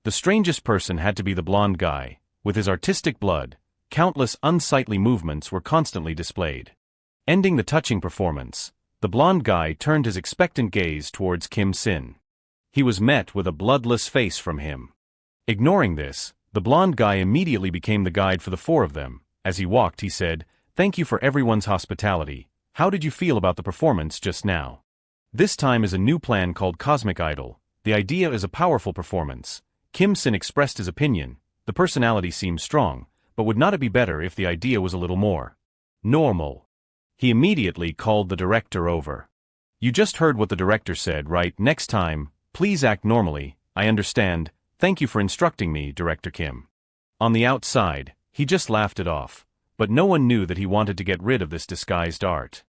The strangest person had to be the blonde guy. With his artistic blood, countless unsightly movements were constantly displayed. Ending the touching performance, the blonde guy turned his expectant gaze towards Kim Sin. He was met with a bloodless face from him. Ignoring this, the blonde guy immediately became the guide for the four of them. As he walked, he said, "Thank you for everyone's hospitality. How did you feel about the performance just now? This time is a new plan called Cosmic Idol. The idea is a powerful performance." Kim Sin expressed his opinion. The personality seemed strong, but would not it be better if the idea was a little more normal? He immediately called the director over. "You just heard what the director said, right? Next time, please act normally. I understand. Thank you for instructing me, Director Kim." On the outside, he just laughed it off, but no one knew that he wanted to get rid of this disguised art.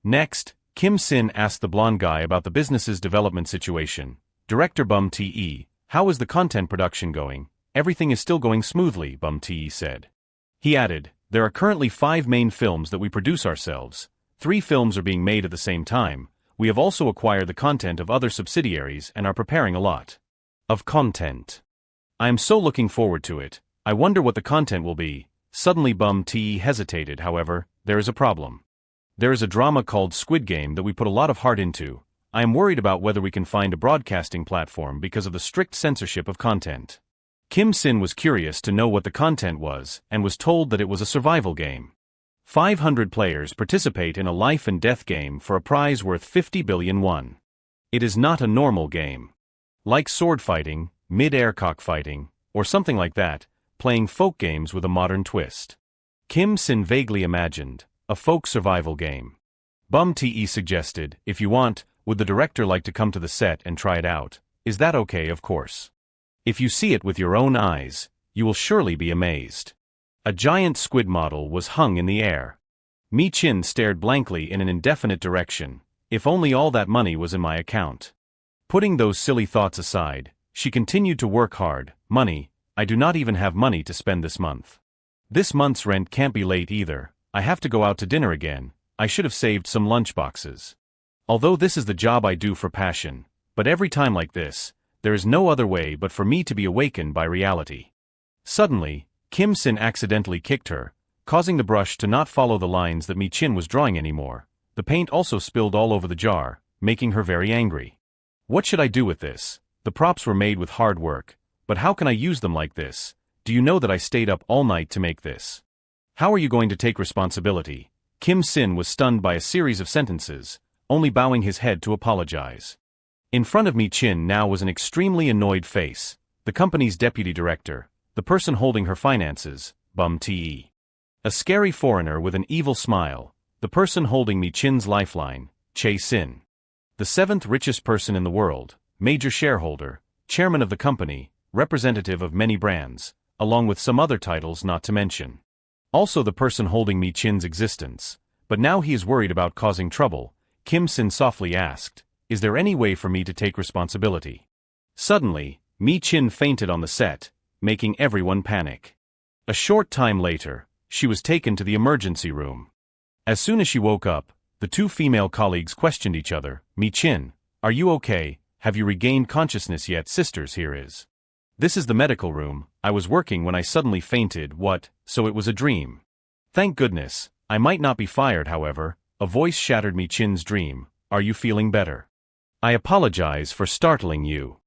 Next, Kim Sin asked the blonde guy about the business's development situation. "Director Bum Te, how is the content production going?" "Everything is still going smoothly," Bum Te said. He added, "There are currently 5 main films that we produce ourselves. 3 films are being made at the same time. We have also acquired the content of other subsidiaries and are preparing a lot of content. I am so looking forward to it. I wonder what the content will be." Suddenly Bum Te hesitated. "However, there is a problem. There is a drama called Squid Game that we put a lot of heart into. I am worried about whether we can find a broadcasting platform because of the strict censorship of content." Kim Sin was curious to know what the content was and was told that it was a survival game. 500 players participate in a life and death game for a prize worth 50 billion won. It is not a normal game. Like sword fighting, mid-air cockfighting, or something like that, playing folk games with a modern twist. Kim Sin vaguely imagined a folk survival game. Bum Te suggested, "If you want, would the director like to come to the set and try it out?" "Is that okay?" "Of course. If you see it with your own eyes, you will surely be amazed." A giant squid model was hung in the air. Mi Chin stared blankly in an indefinite direction. If only all that money was in my account. Putting those silly thoughts aside, she continued to work hard. "Money, I do not even have money to spend this month. This month's rent can't be late either. I have to go out to dinner again. I should have saved some lunch boxes. Although this is the job I do for passion, but every time like this, there is no other way but for me to be awakened by reality." Suddenly, Kim Sin accidentally kicked her, causing the brush to not follow the lines that Mi Chin was drawing anymore. The paint also spilled all over the jar, making her very angry. "What should I do with this? The props were made with hard work, but how can I use them like this? Do you know that I stayed up all night to make this? How are you going to take responsibility?" Kim Sin was stunned by a series of sentences, only bowing his head to apologize. In front of Mi Chin now was an extremely annoyed face, the company's deputy director, the person holding her finances, Bum Te. A scary foreigner with an evil smile, the person holding Mi Chin's lifeline, Che Sin. The 7th richest person in the world, major shareholder, chairman of the company, representative of many brands, along with some other titles not to mention. Also the person holding Mi Chin's existence. But now he is worried about causing trouble. Kim Sin softly asked, "Is there any way for me to take responsibility?" Suddenly, Mi Chin fainted on the set, making everyone panic. A short time later, she was taken to the emergency room. As soon as she woke up, the 2 female colleagues questioned each other. "Mi Chin, are you okay? Have you regained consciousness yet?" "Sisters, here is. This is the medical room. I was working when I suddenly fainted." "What? So it was a dream?" "Thank goodness. I might not be fired, however." A voice shattered Mi Chin's dream. "Are you feeling better?" "I apologize for startling you."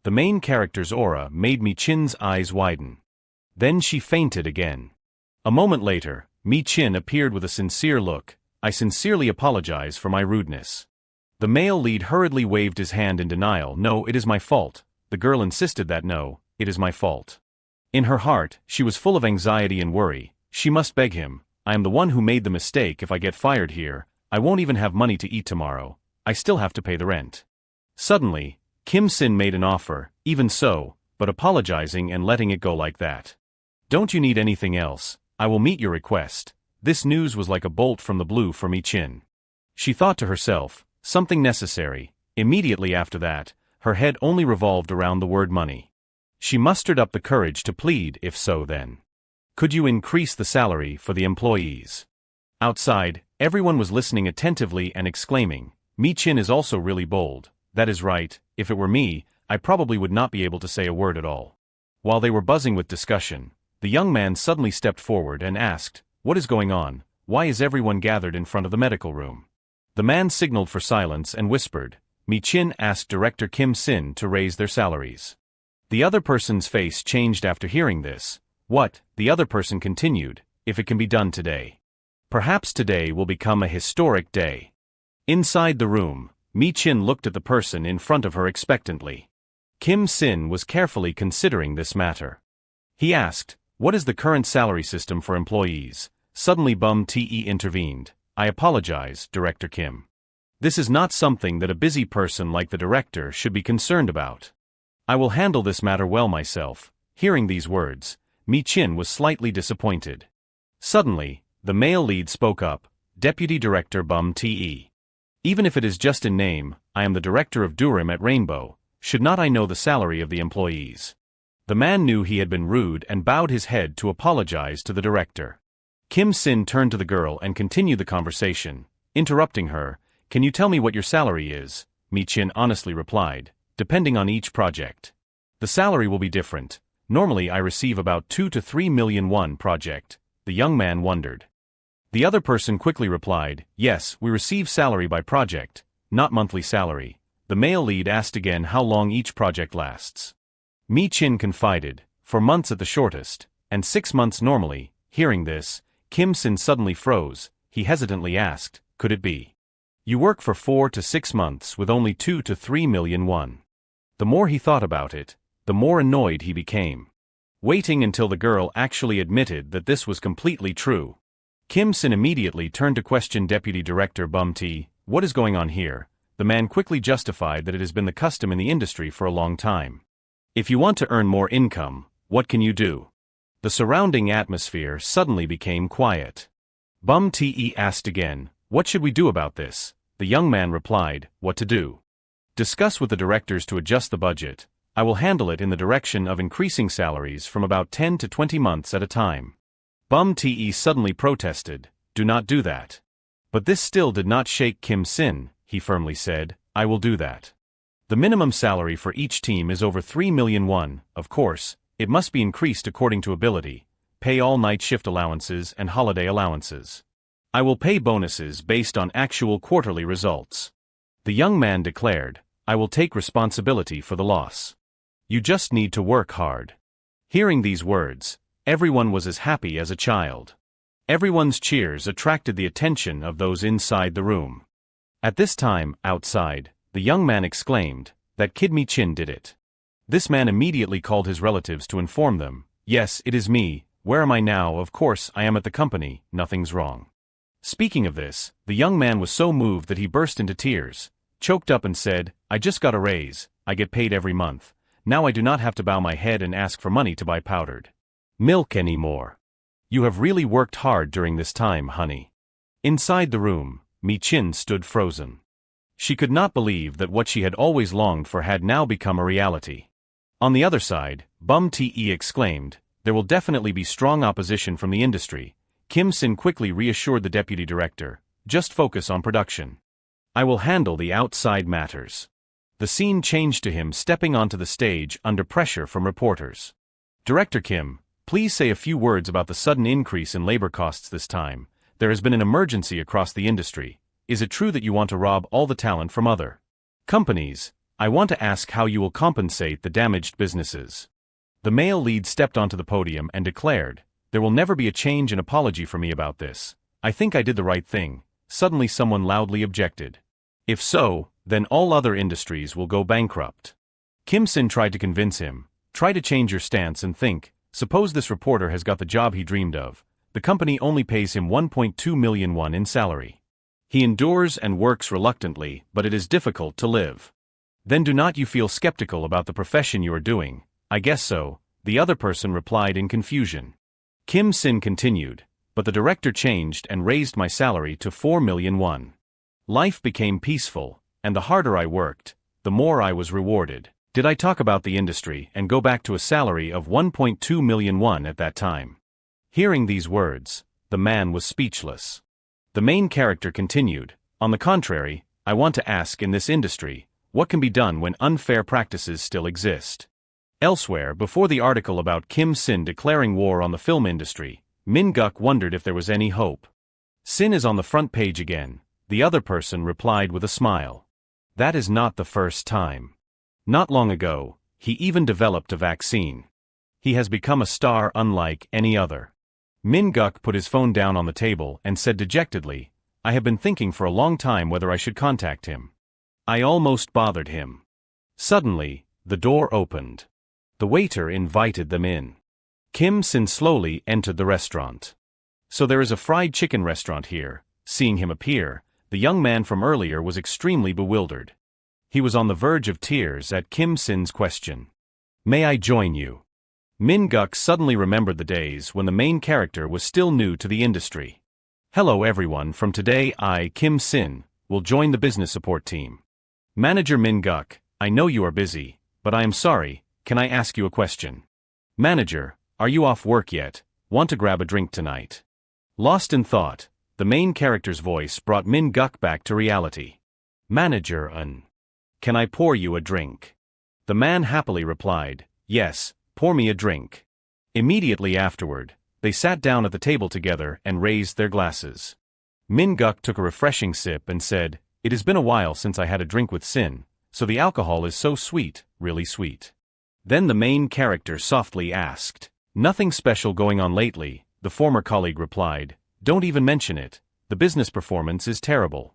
The main character's aura made Mi Chin's eyes widen. Then she fainted again. A moment later, Mi Chin appeared with a sincere look. "I sincerely apologize for my rudeness." The male lead hurriedly waved his hand in denial. "No, it is my fault." The girl insisted that no, it is my fault. In her heart, she was full of anxiety and worry. She must beg him, "I am the one who made the mistake. If I get fired here, I won't even have money to eat tomorrow. I still have to pay the rent." Suddenly, Kim Sin made an offer, "Even so, but apologizing and letting it go like that. Don't you need anything else? I will meet your request." This news was like a bolt from the blue for Mi Chin. She thought to herself, something necessary. Immediately after that, her head only revolved around the word money. She mustered up the courage to plead. "If so, then could you increase the salary for the employees?" Outside, everyone was listening attentively and exclaiming, "Mi Chin is also really bold." "That is right. If it were me, I probably would not be able to say a word at all." While they were buzzing with discussion, the young man suddenly stepped forward and asked, "What is going on? Why is everyone gathered in front of the medical room?" The man signaled for silence and whispered, "Mi-chin asked Director Kim Sin to raise their salaries." The other person's face changed after hearing this. "What?" the other person continued, "if it can be done today. Perhaps today will become a historic day." Inside the room, Mi-chin looked at the person in front of her expectantly. Kim Sin was carefully considering this matter. He asked, "What is the current salary system for employees?" Suddenly Bum-te intervened. "I apologize, Director Kim. This is not something that a busy person like the director should be concerned about. I will handle this matter well myself." Hearing these words, Mi-chin was slightly disappointed. Suddenly, the male lead spoke up, "Deputy Director Bum-te. Even if it is just in name, I am the director of Durham at Rainbow. Should not I know the salary of the employees?" The man knew he had been rude and bowed his head to apologize to the director. Kim Sin turned to the girl and continued the conversation, interrupting her. "Can you tell me what your salary is?" Mi-chin honestly replied, "Depending on each project. The salary will be different. Normally I receive about 2 to 3 million won project." The young man wondered. The other person quickly replied, "Yes, we receive salary by project, not monthly salary." The male lead asked again how long each project lasts. Mi-chin confided, "For months at the shortest, and 6 months normally." Hearing this, Kim Sin suddenly froze. He hesitantly asked, "Could it be? You work for 4 to 6 months with only 2 to 3 million won?" The more he thought about it, the more annoyed he became. Waiting until the girl actually admitted that this was completely true, Kim Sin immediately turned to question Deputy Director Bum-te. "What is going on here?" The man quickly justified that it has been the custom in the industry for a long time. "If you want to earn more income, what can you do?" The surrounding atmosphere suddenly became quiet. Bum-te asked again, "What should we do about this?" The young man replied, "What to do? Discuss with the directors to adjust the budget. I will handle it in the direction of increasing salaries from about 10 to 20 months at a time." Bum-te suddenly protested, "Do not do that." But this still did not shake Kim Sin. He firmly said, "I will do that. The minimum salary for each team is over 3 million won, of course, it must be increased according to ability, pay all night shift allowances and holiday allowances. I will pay bonuses based on actual quarterly results." The young man declared, "I will take responsibility for the loss. You just need to work hard." Hearing these words, everyone was as happy as a child. Everyone's cheers attracted the attention of those inside the room. At this time, outside, the young man exclaimed, "That kid Mi-chin did it." This man immediately called his relatives to inform them, "Yes, it is me. Where am I now? Of course, I am at the company, nothing's wrong." Speaking of this, the young man was so moved that he burst into tears, choked up and said, "I just got a raise, I get paid every month. Now I do not have to bow my head and ask for money to buy powdered milk anymore. You have really worked hard during this time, honey." Inside the room, Mi-chin stood frozen. She could not believe that what she had always longed for had now become a reality. On the other side, Bum-te exclaimed, "There will definitely be strong opposition from the industry." Kim Sin quickly reassured the deputy director, "Just focus on production. I will handle the outside matters." The scene changed to him stepping onto the stage under pressure from reporters. "Director Kim, please say a few words about the sudden increase in labor costs this time. There has been an emergency across the industry. Is it true that you want to rob all the talent from other companies? I want to ask how you will compensate the damaged businesses." The male lead stepped onto the podium and declared, "There will never be a change and apology for me about this. I think I did the right thing." Suddenly someone loudly objected, "If so, then all other industries will go bankrupt." Kim Sin tried to convince him, "Try to change your stance and think. Suppose this reporter has got the job he dreamed of. The company only pays him 1.2 million won in salary. He endures and works reluctantly, but it is difficult to live. Then do not you feel skeptical about the profession you are doing?" "I guess so," the other person replied in confusion. Kim Sin continued, "But the director changed and raised my salary to 4 million won. Life became peaceful, and the harder I worked, the more I was rewarded. Did I talk about the industry and go back to a salary of 1.2 million won at that time?" Hearing these words, the man was speechless. The main character continued, "On the contrary, I want to ask in this industry, what can be done when unfair practices still exist? Elsewhere, before the article about Kim Sin declaring war on the film industry, Min Guk wondered if there was any hope. Sin is on the front page again, the other person replied with a smile. That is not the first time. Not long ago, he even developed a vaccine. He has become a star unlike any other. Min Guk put his phone down on the table and said dejectedly, I have been thinking for a long time whether I should contact him. I almost bothered him. Suddenly, the door opened. The waiter invited them in. Kim Sin slowly entered the restaurant. So there is a fried chicken restaurant here. Seeing him appear, the young man from earlier was extremely bewildered. He was on the verge of tears at Kim Sin's question. May I join you? Min Guk suddenly remembered the days when the main character was still new to the industry. Hello everyone, from today I, Kim Sin, will join the business support team. Manager Min Guk, I know you are busy, but I am sorry, can I ask you a question? Manager, are you off work yet? Want to grab a drink tonight? Lost in thought, the main character's voice brought Min Guk back to reality. Manager, can I pour you a drink? The man happily replied, yes, pour me a drink. Immediately afterward, they sat down at the table together and raised their glasses. Min Guk took a refreshing sip and said, it has been a while since I had a drink with Sin, so the alcohol is so sweet, really sweet. Then the main character softly asked, nothing special going on lately, the former colleague replied, don't even mention it, the business performance is terrible.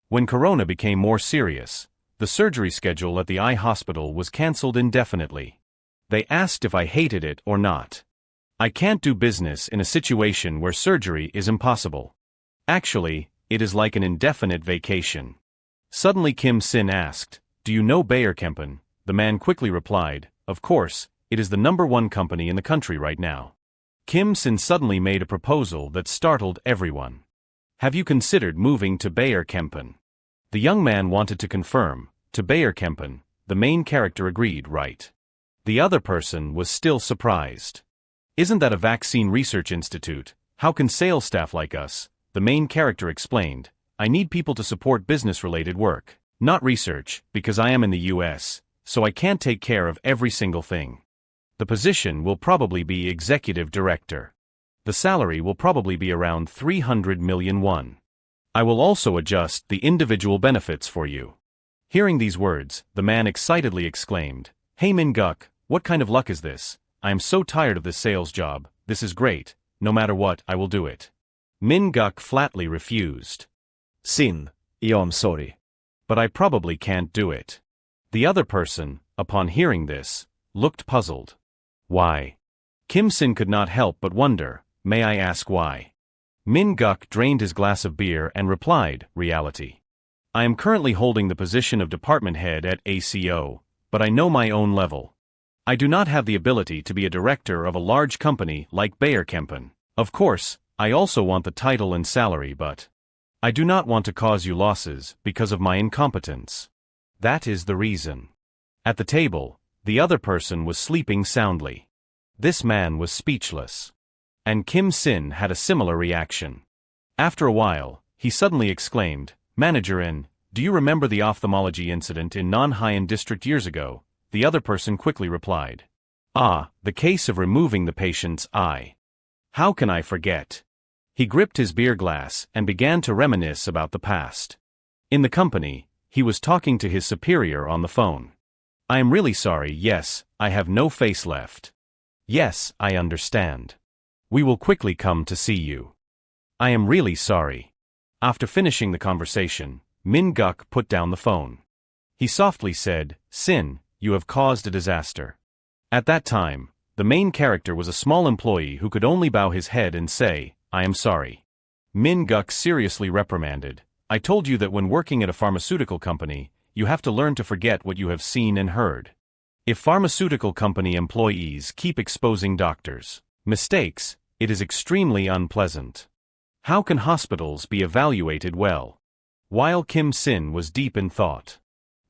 When Corona became more serious, the surgery schedule at the eye hospital was cancelled indefinitely. They asked if I hated it or not. I can't do business in a situation where surgery is impossible. Actually, it is like an indefinite vacation. Suddenly Kim Sin asked, do you know Bayerkempen? The man quickly replied, of course, it is the #1 company in the country right now. Kim Sin suddenly made a proposal that startled everyone. Have you considered moving to Bayerkempen? The young man wanted to confirm, to Bayerkempen, the main character agreed right. The other person was still surprised. Isn't that a vaccine research institute? How can sales staff like us? The main character explained, I need people to support business-related work, not research, because I am in the US, so I can't take care of every single thing. The position will probably be executive director. The salary will probably be around 300 million won. I will also adjust the individual benefits for you. Hearing these words, the man excitedly exclaimed, hey Min Guk, what kind of luck is this? I am so tired of this sales job, this is great, no matter what, I will do it. Min Guk flatly refused. Sin, I'm sorry. But I probably can't do it. The other person, upon hearing this, looked puzzled. Why? Kim Sin could not help but wonder, may I ask why? Min Guk drained his glass of beer and replied, reality. I am currently holding the position of department head at ACO, but I know my own level. I do not have the ability to be a director of a large company like Bayerkempen. Of course, I also want the title and salary, but I do not want to cause you losses because of my incompetence. That is the reason. At the table, the other person was sleeping soundly. This man was speechless. And Kim Sin had a similar reaction. After a while, he suddenly exclaimed, Manager N, do you remember the ophthalmology incident in Non-Hyan district years ago? The other person quickly replied. Ah, the case of removing the patient's eye. How can I forget? He gripped his beer glass and began to reminisce about the past. In the company, he was talking to his superior on the phone. I am really sorry, yes, I have no face left. Yes, I understand. We will quickly come to see you. I am really sorry. After finishing the conversation, Min Guk put down the phone. He softly said, Sin, you have caused a disaster. At that time, the main character was a small employee who could only bow his head and say, I am sorry. Min Guk seriously reprimanded, I told you that when working at a pharmaceutical company, you have to learn to forget what you have seen and heard. If pharmaceutical company employees keep exposing doctors' mistakes, it is extremely unpleasant. How can hospitals be evaluated well? While Kim Sin was deep in thought,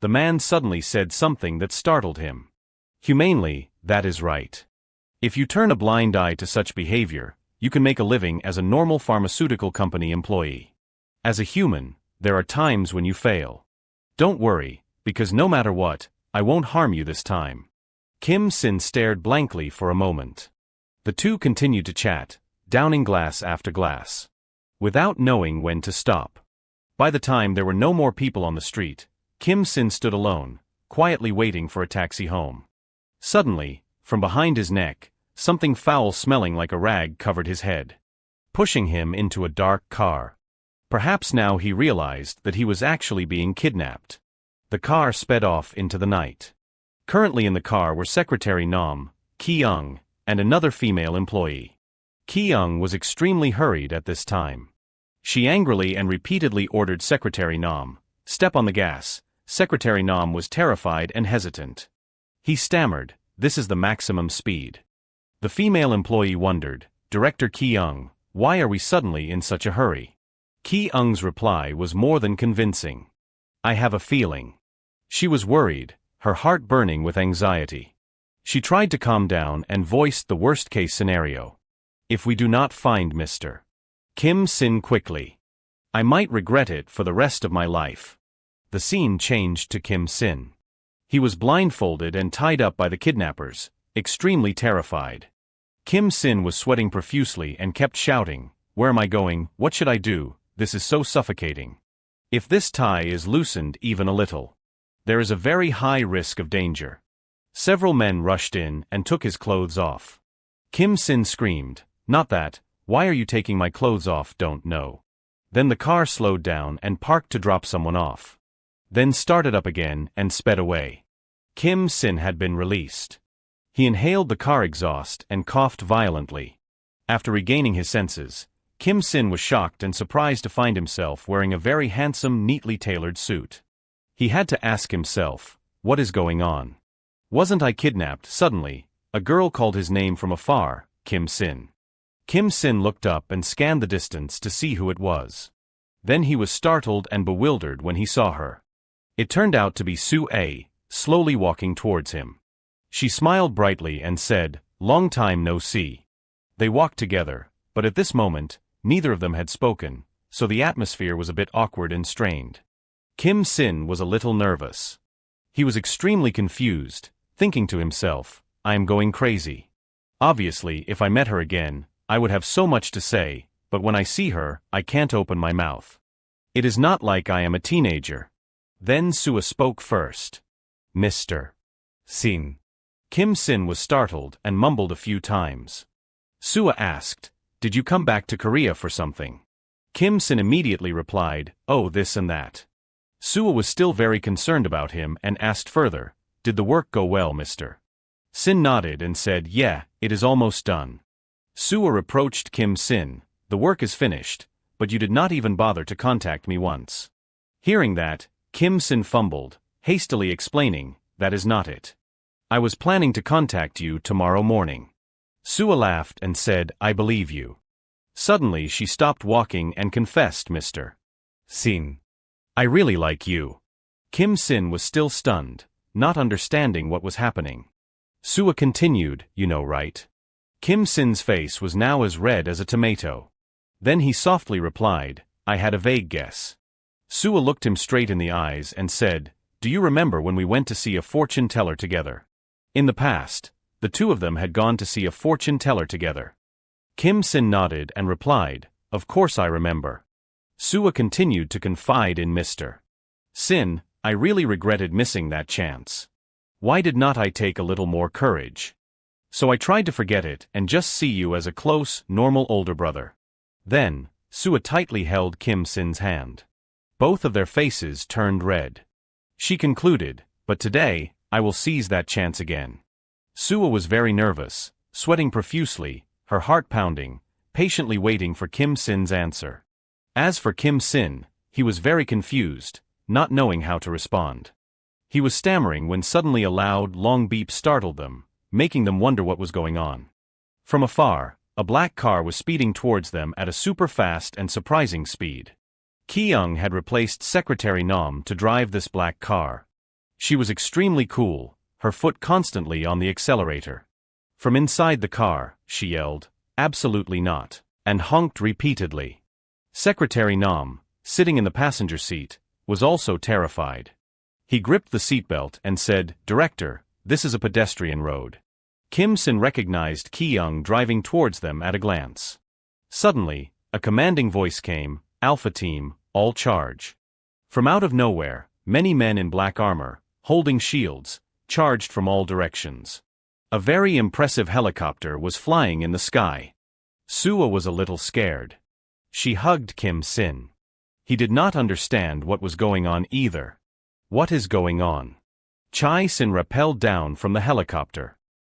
the man suddenly said something that startled him. Humanely, that is right. If you turn a blind eye to such behavior, you can make a living as a normal pharmaceutical company employee. As a human, there are times when you fail. Don't worry, because no matter what, I won't harm you this time. Kim Sin stared blankly for a moment. The two continued to chat, downing glass after glass, without knowing when to stop. By the time there were no more people on the street, Kim Sin stood alone, quietly waiting for a taxi home. Suddenly, from behind his neck, something foul smelling like a rag covered his head, pushing him into a dark car. Perhaps now he realized that he was actually being kidnapped. The car sped off into the night. Currently in the car were Secretary Nam, Ki-young, and another female employee. Ki-young was extremely hurried at this time. She angrily and repeatedly ordered Secretary Nam, "Step on the gas." Secretary Nam was terrified and hesitant. He stammered, "This is the maximum speed." The female employee wondered, "Director Ki-young, why are we suddenly in such a hurry?" Ki-young's reply was more than convincing. "I have a feeling." She was worried, her heart burning with anxiety. She tried to calm down and voiced the worst-case scenario. "If we do not find Mr. Kim Sin quickly, I might regret it for the rest of my life." The scene changed to Kim Sin. He was blindfolded and tied up by the kidnappers, extremely terrified. Kim Sin was sweating profusely and kept shouting, "Where am I going? What should I do? This is so suffocating. If this tie is loosened even a little, there is a very high risk of danger." Several men rushed in and took his clothes off. Kim Sin screamed, "Not that, why are you taking my clothes off? Don't know." Then the car slowed down and parked to drop someone off. Then started up again and sped away. Kim Sin had been released. He inhaled the car exhaust and coughed violently. After regaining his senses, Kim Sin was shocked and surprised to find himself wearing a very handsome, neatly tailored suit. He had to ask himself, "What is going on? Wasn't I kidnapped?" Suddenly, a girl called his name from afar, "Kim Sin." Kim Sin looked up and scanned the distance to see who it was. Then he was startled and bewildered when he saw her. It turned out to be Su-a, slowly walking towards him. She smiled brightly and said, "Long time no see." They walked together, but at this moment, neither of them had spoken, so the atmosphere was a bit awkward and strained. Kim Sin was a little nervous. He was extremely confused, thinking to himself, "I am going crazy. Obviously, if I met her again, I would have so much to say, but when I see her, I can't open my mouth. It is not like I am a teenager." Then Sua spoke first. "Mr. Sin." Kim Sin was startled and mumbled a few times. Sua asked, "Did you come back to Korea for something?" Kim Sin immediately replied, "Oh, this and that." Sua was still very concerned about him and asked further, "Did the work go well, Mr. Sin?" Nodded and said, "Yeah, it is almost done." Sua reproached Kim Sin, "The work is finished, but you did not even bother to contact me once." Hearing that, Kim Sin fumbled, hastily explaining, "That is not it. I was planning to contact you tomorrow morning." Sua laughed and said, "I believe you." Suddenly she stopped walking and confessed, "Mr. Sin, I really like you." Kim Sin was still stunned, not understanding what was happening. Sua continued, "You know, right?" Kim Sin's face was now as red as a tomato. Then he softly replied, "I had a vague guess." Sua looked him straight in the eyes and said, "Do you remember when we went to see a fortune teller together?" In the past, the two of them had gone to see a fortune teller together. Kim Sin nodded and replied, "Of course I remember." Sua continued to confide in Mr. Sin, "I really regretted missing that chance. Why did not I take a little more courage? So I tried to forget it and just see you as a close, normal older brother." Then, Sua tightly held Kim Sin's hand. Both of their faces turned red. She concluded, "But today, I will seize that chance again." Sua was very nervous, sweating profusely, her heart pounding, patiently waiting for Kim Sin's answer. As for Kim Sin, he was very confused, not knowing how to respond. He was stammering when suddenly a loud, long beep startled them, making them wonder what was going on. From afar, a black car was speeding towards them at a super-fast and surprising speed. Ki-young had replaced Secretary Nam to drive this black car. She was extremely cool, her foot constantly on the accelerator. From inside the car, she yelled, "Absolutely not," and honked repeatedly. Secretary Nam, sitting in the passenger seat, was also terrified. He gripped the seatbelt and said, "Director, this is a pedestrian road. Kim Sin recognized Ki-young driving towards them at a glance. Suddenly, a commanding voice came, Alpha Team, all charge. From out of nowhere, many men in black armor, holding shields, charged from all directions. A very impressive helicopter was flying in the sky. Suwa was a little scared. She hugged Kim Sin. He did not understand what was going on either. What is going on? Chai Sin rappelled down from the helicopter.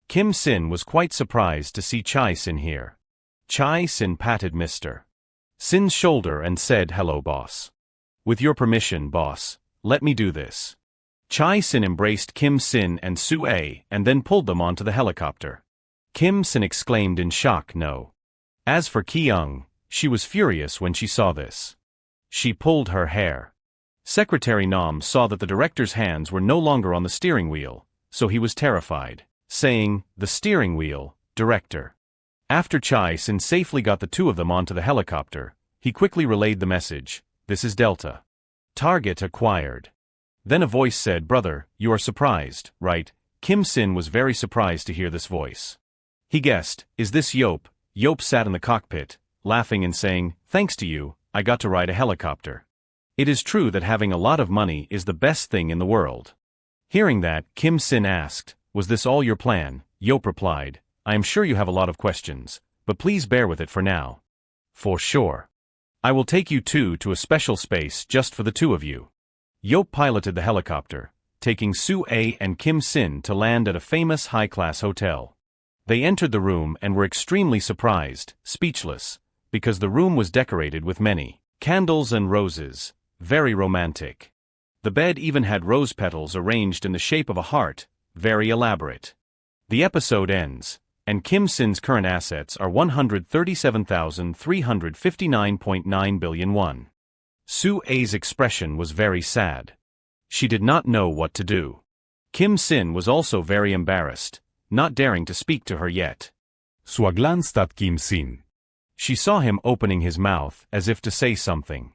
Kim Sin was quite surprised to see Chai Sin here. Chai Sin patted Mr. Sin's shoulder and said, "Hello, boss. With your permission, boss, let me do this." Chai Sin embraced Kim Sin and Su-a and then pulled them onto the helicopter. Kim Sin exclaimed in shock, "No." As for Ki-young, she was furious when she saw this. She pulled her hair. Secretary Nam saw that the director's hands were no longer on the steering wheel, so he was terrified, saying, "The steering wheel, director." After Chai Sin safely got the two of them onto the helicopter, he quickly relayed the message, "This is Delta. Target acquired." Then a voice said, "Brother, you are surprised, right?" Kim Sin was very surprised to hear this voice. He guessed, "Is this Yop?" Yop sat in the cockpit, laughing and saying, "Thanks to you, I got to ride a helicopter. It is true that having a lot of money is the best thing in the world." Hearing that, Kim Sin asked, "Was this all your plan?" Yop replied, "I am sure you have a lot of questions, but please bear with it for now." "For sure. I will take you two to a special space just for the two of you." Yop piloted the helicopter, taking Su-a and Kim Sin to land at a famous high-class hotel. They entered the room and were extremely surprised, speechless, because the room was decorated with many candles and roses, very romantic. The bed even had rose petals arranged in the shape of a heart, very elaborate. The episode ends, and Kim Sin's current assets are 137,359.9 billion won. Su-a's expression was very sad. She did not know what to do. Kim Sin was also very embarrassed, not daring to speak to her yet. Sua glanced at Kim Sin. She saw him opening his mouth as if to say something.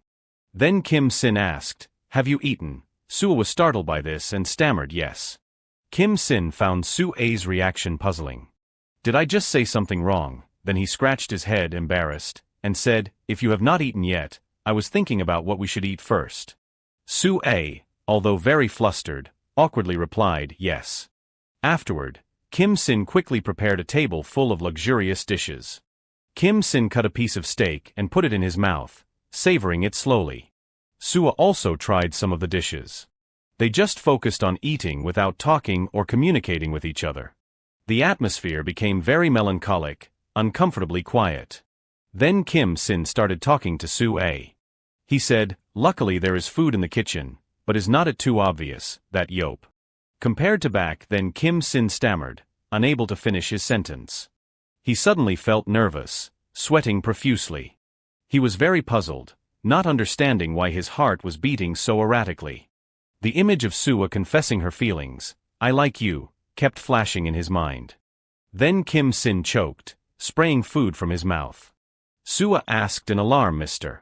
Then Kim Sin asked, "Have you eaten?" Sua was startled by this and stammered yes. Kim Sin found Su-a's reaction puzzling. "Did I just say something wrong?" Then he scratched his head embarrassed, and said, "If you have not eaten yet, I was thinking about what we should eat first." Su-a, although very flustered, awkwardly replied, "Yes." Afterward, Kim Sin quickly prepared a table full of luxurious dishes. Kim Sin cut a piece of steak and put it in his mouth, savoring it slowly. Sua also tried some of the dishes. They just focused on eating without talking or communicating with each other. The atmosphere became very melancholic, uncomfortably quiet. Then Kim Sin started talking to Su-a. He said, "Luckily there is food in the kitchen, but is not it too obvious, that Yop?" Compared to back then Kim Sin stammered, unable to finish his sentence. He suddenly felt nervous, sweating profusely. He was very puzzled, not understanding why his heart was beating so erratically. The image of Sua confessing her feelings, "I like you," kept flashing in his mind. Then Kim Sin choked, spraying food from his mouth. Sua asked in alarm, "Mr.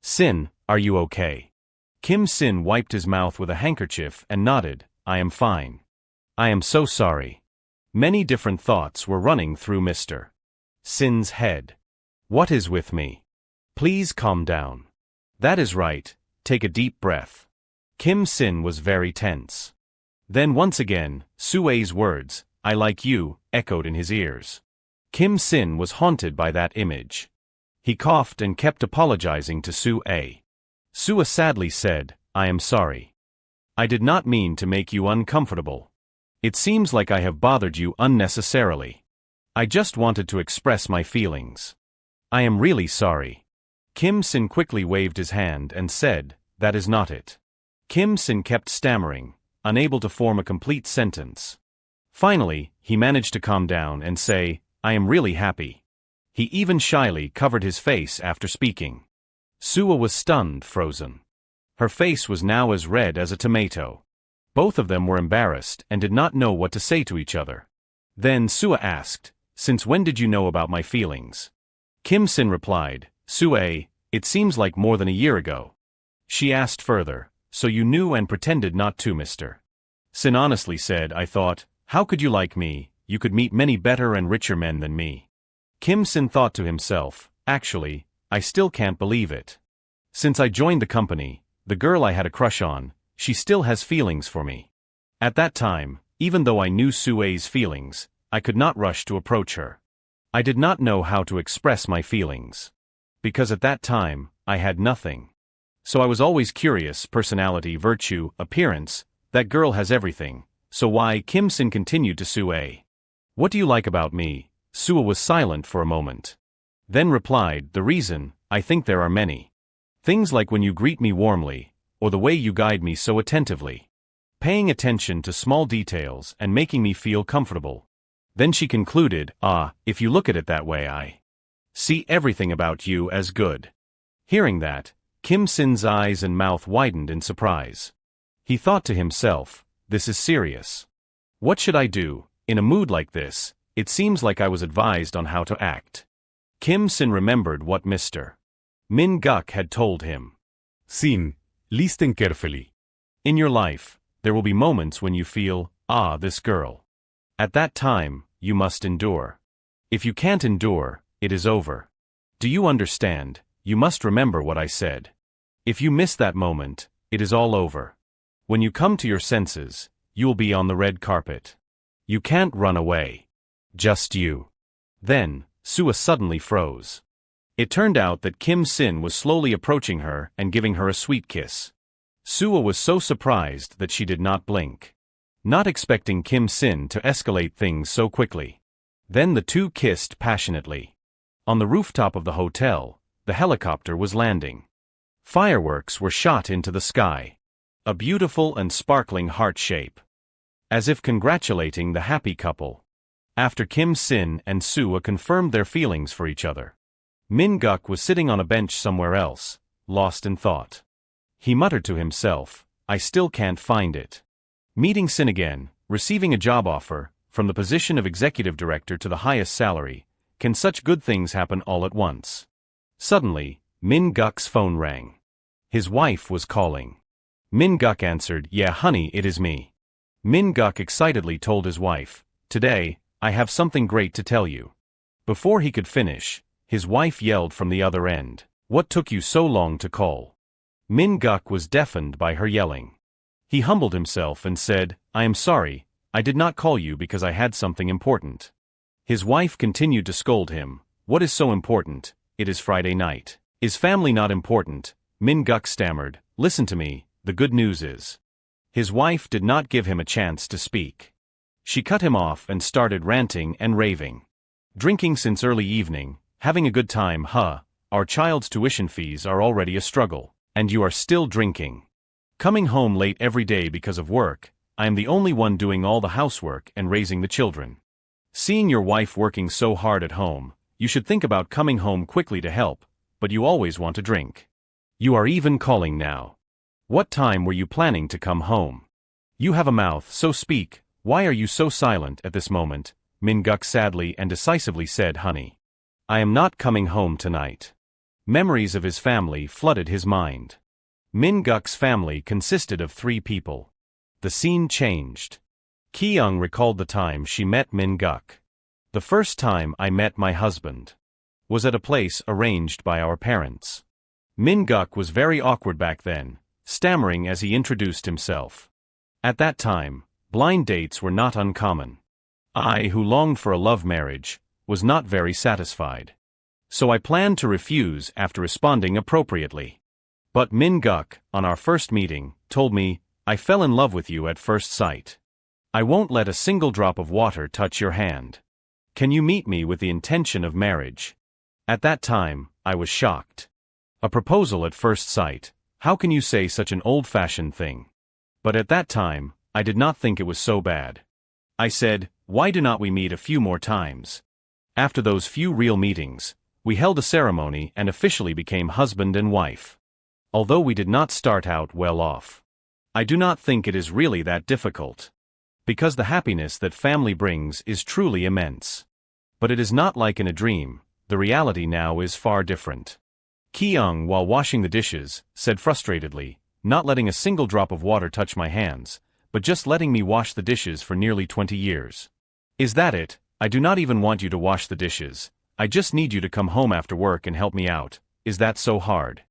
Sin, are you okay?" Kim Sin wiped his mouth with a handkerchief and nodded, "I am fine. I am so sorry." Many different thoughts were running through Mr. Sin's head. "What is with me? Please calm down. That is right, take a deep breath." Kim Sin was very tense. Then once again, Su-a's words, "I like you," echoed in his ears. Kim Sin was haunted by that image. He coughed and kept apologizing to Su-a. Sua sadly said, "I am sorry. I did not mean to make you uncomfortable. It seems like I have bothered you unnecessarily. I just wanted to express my feelings. I am really sorry." Kim Sin quickly waved his hand and said, "That is not it." Kim Sin kept stammering, unable to form a complete sentence. Finally, he managed to calm down and say, "I am really happy." He even shyly covered his face after speaking. Sua was stunned, frozen. Her face was now as red as a tomato. Both of them were embarrassed and did not know what to say to each other. Then Sua asked, "Since when did you know about my feelings?" Kim Sin replied, "Sua, it seems like more than a year ago." She asked further, "So you knew and pretended not to?" Mr. Sin honestly said, "I thought, How could you like me? You could meet many better and richer men than me. Kim Sin thought to himself, actually, I still can't believe it. Since I joined the company, the girl I had a crush on, she still has feelings for me. At that time, even though I knew Sue's feelings, I could not rush to approach her. I did not know how to express my feelings. Because at that time, I had nothing. So I was always curious, personality, virtue, appearance, that girl has everything, so why? Kim Sin continued to Sue. What do you like about me? Sue was silent for a moment. Then replied, the reason, I think there are many. Things like when you greet me warmly, or the way you guide me so attentively. Paying attention to small details and making me feel comfortable. Then she concluded, if you look at it that way I see everything about you as good. Hearing that, Kim Sin's eyes and mouth widened in surprise. He thought to himself, this is serious. What should I do? In a mood like this, it seems like I was advised on how to act. Kim Sin remembered what Mr. Min Guk had told him. Sin, listen carefully. In your life, there will be moments when you feel, this girl. At that time, you must endure. If you can't endure, it is over. Do you understand? You must remember what I said. If you miss that moment, it is all over. When you come to your senses, you will be on the red carpet. You can't run away. Just you. Then, Sue suddenly froze. It turned out that Kim Sin was slowly approaching her and giving her a sweet kiss. Sue was so surprised that she did not blink. Not expecting Kim Sin to escalate things so quickly. Then the two kissed passionately. On the rooftop of the hotel, the helicopter was landing. Fireworks were shot into the sky. A beautiful and sparkling heart shape. As if congratulating the happy couple. After Kim Sin and Sue confirmed their feelings for each other, Min Guk was sitting on a bench somewhere else, lost in thought. He muttered to himself, I still can't find it. Meeting Sin again, receiving a job offer, from the position of executive director to the highest salary, can such good things happen all at once? Suddenly, Min Guk's phone rang. His wife was calling. Min Guk answered, yeah honey, it is me. Min Guk excitedly told his wife, today, I have something great to tell you. Before he could finish, his wife yelled from the other end, what took you so long to call? Min Guk was deafened by her yelling. He humbled himself and said, I am sorry, I did not call you because I had something important. His wife continued to scold him, what is so important? It is Friday night. Is family not important? Min Guk stammered, listen to me, the good news is. His wife did not give him a chance to speak. She cut him off and started ranting and raving. Drinking since early evening, having a good time, our child's tuition fees are already a struggle, and you are still drinking. Coming home late every day because of work, I am the only one doing all the housework and raising the children. Seeing your wife working so hard at home, you should think about coming home quickly to help, but you always want to drink. You are even calling now. What time were you planning to come home? You have a mouth, so speak, why are you so silent at this moment? Min Guk sadly and decisively said, honey. I am not coming home tonight. Memories of his family flooded his mind. Min Guk's family consisted of 3 people. The scene changed. Ki-young recalled the time she met Min Guk. The first time I met my husband was at a place arranged by our parents. Min Guk was very awkward back then, stammering as he introduced himself. At that time, blind dates were not uncommon. I, who longed for a love marriage, was not very satisfied. So I planned to refuse after responding appropriately. But Min Guk, on our first meeting, told me, I fell in love with you at first sight. I won't let a single drop of water touch your hand. Can you meet me with the intention of marriage? At that time, I was shocked. A proposal at first sight, how can you say such an old-fashioned thing? But at that time, I did not think it was so bad. I said, why do not we meet a few more times? After those few real meetings, we held a ceremony and officially became husband and wife. Although we did not start out well off. I do not think it is really that difficult. Because the happiness that family brings is truly immense. But it is not like in a dream, the reality now is far different. Ki-young, while washing the dishes, said frustratedly, not letting a single drop of water touch my hands, but just letting me wash the dishes for nearly 20 years. Is that it? I do not even want you to wash the dishes. I just need you to come home after work and help me out. Is that so hard?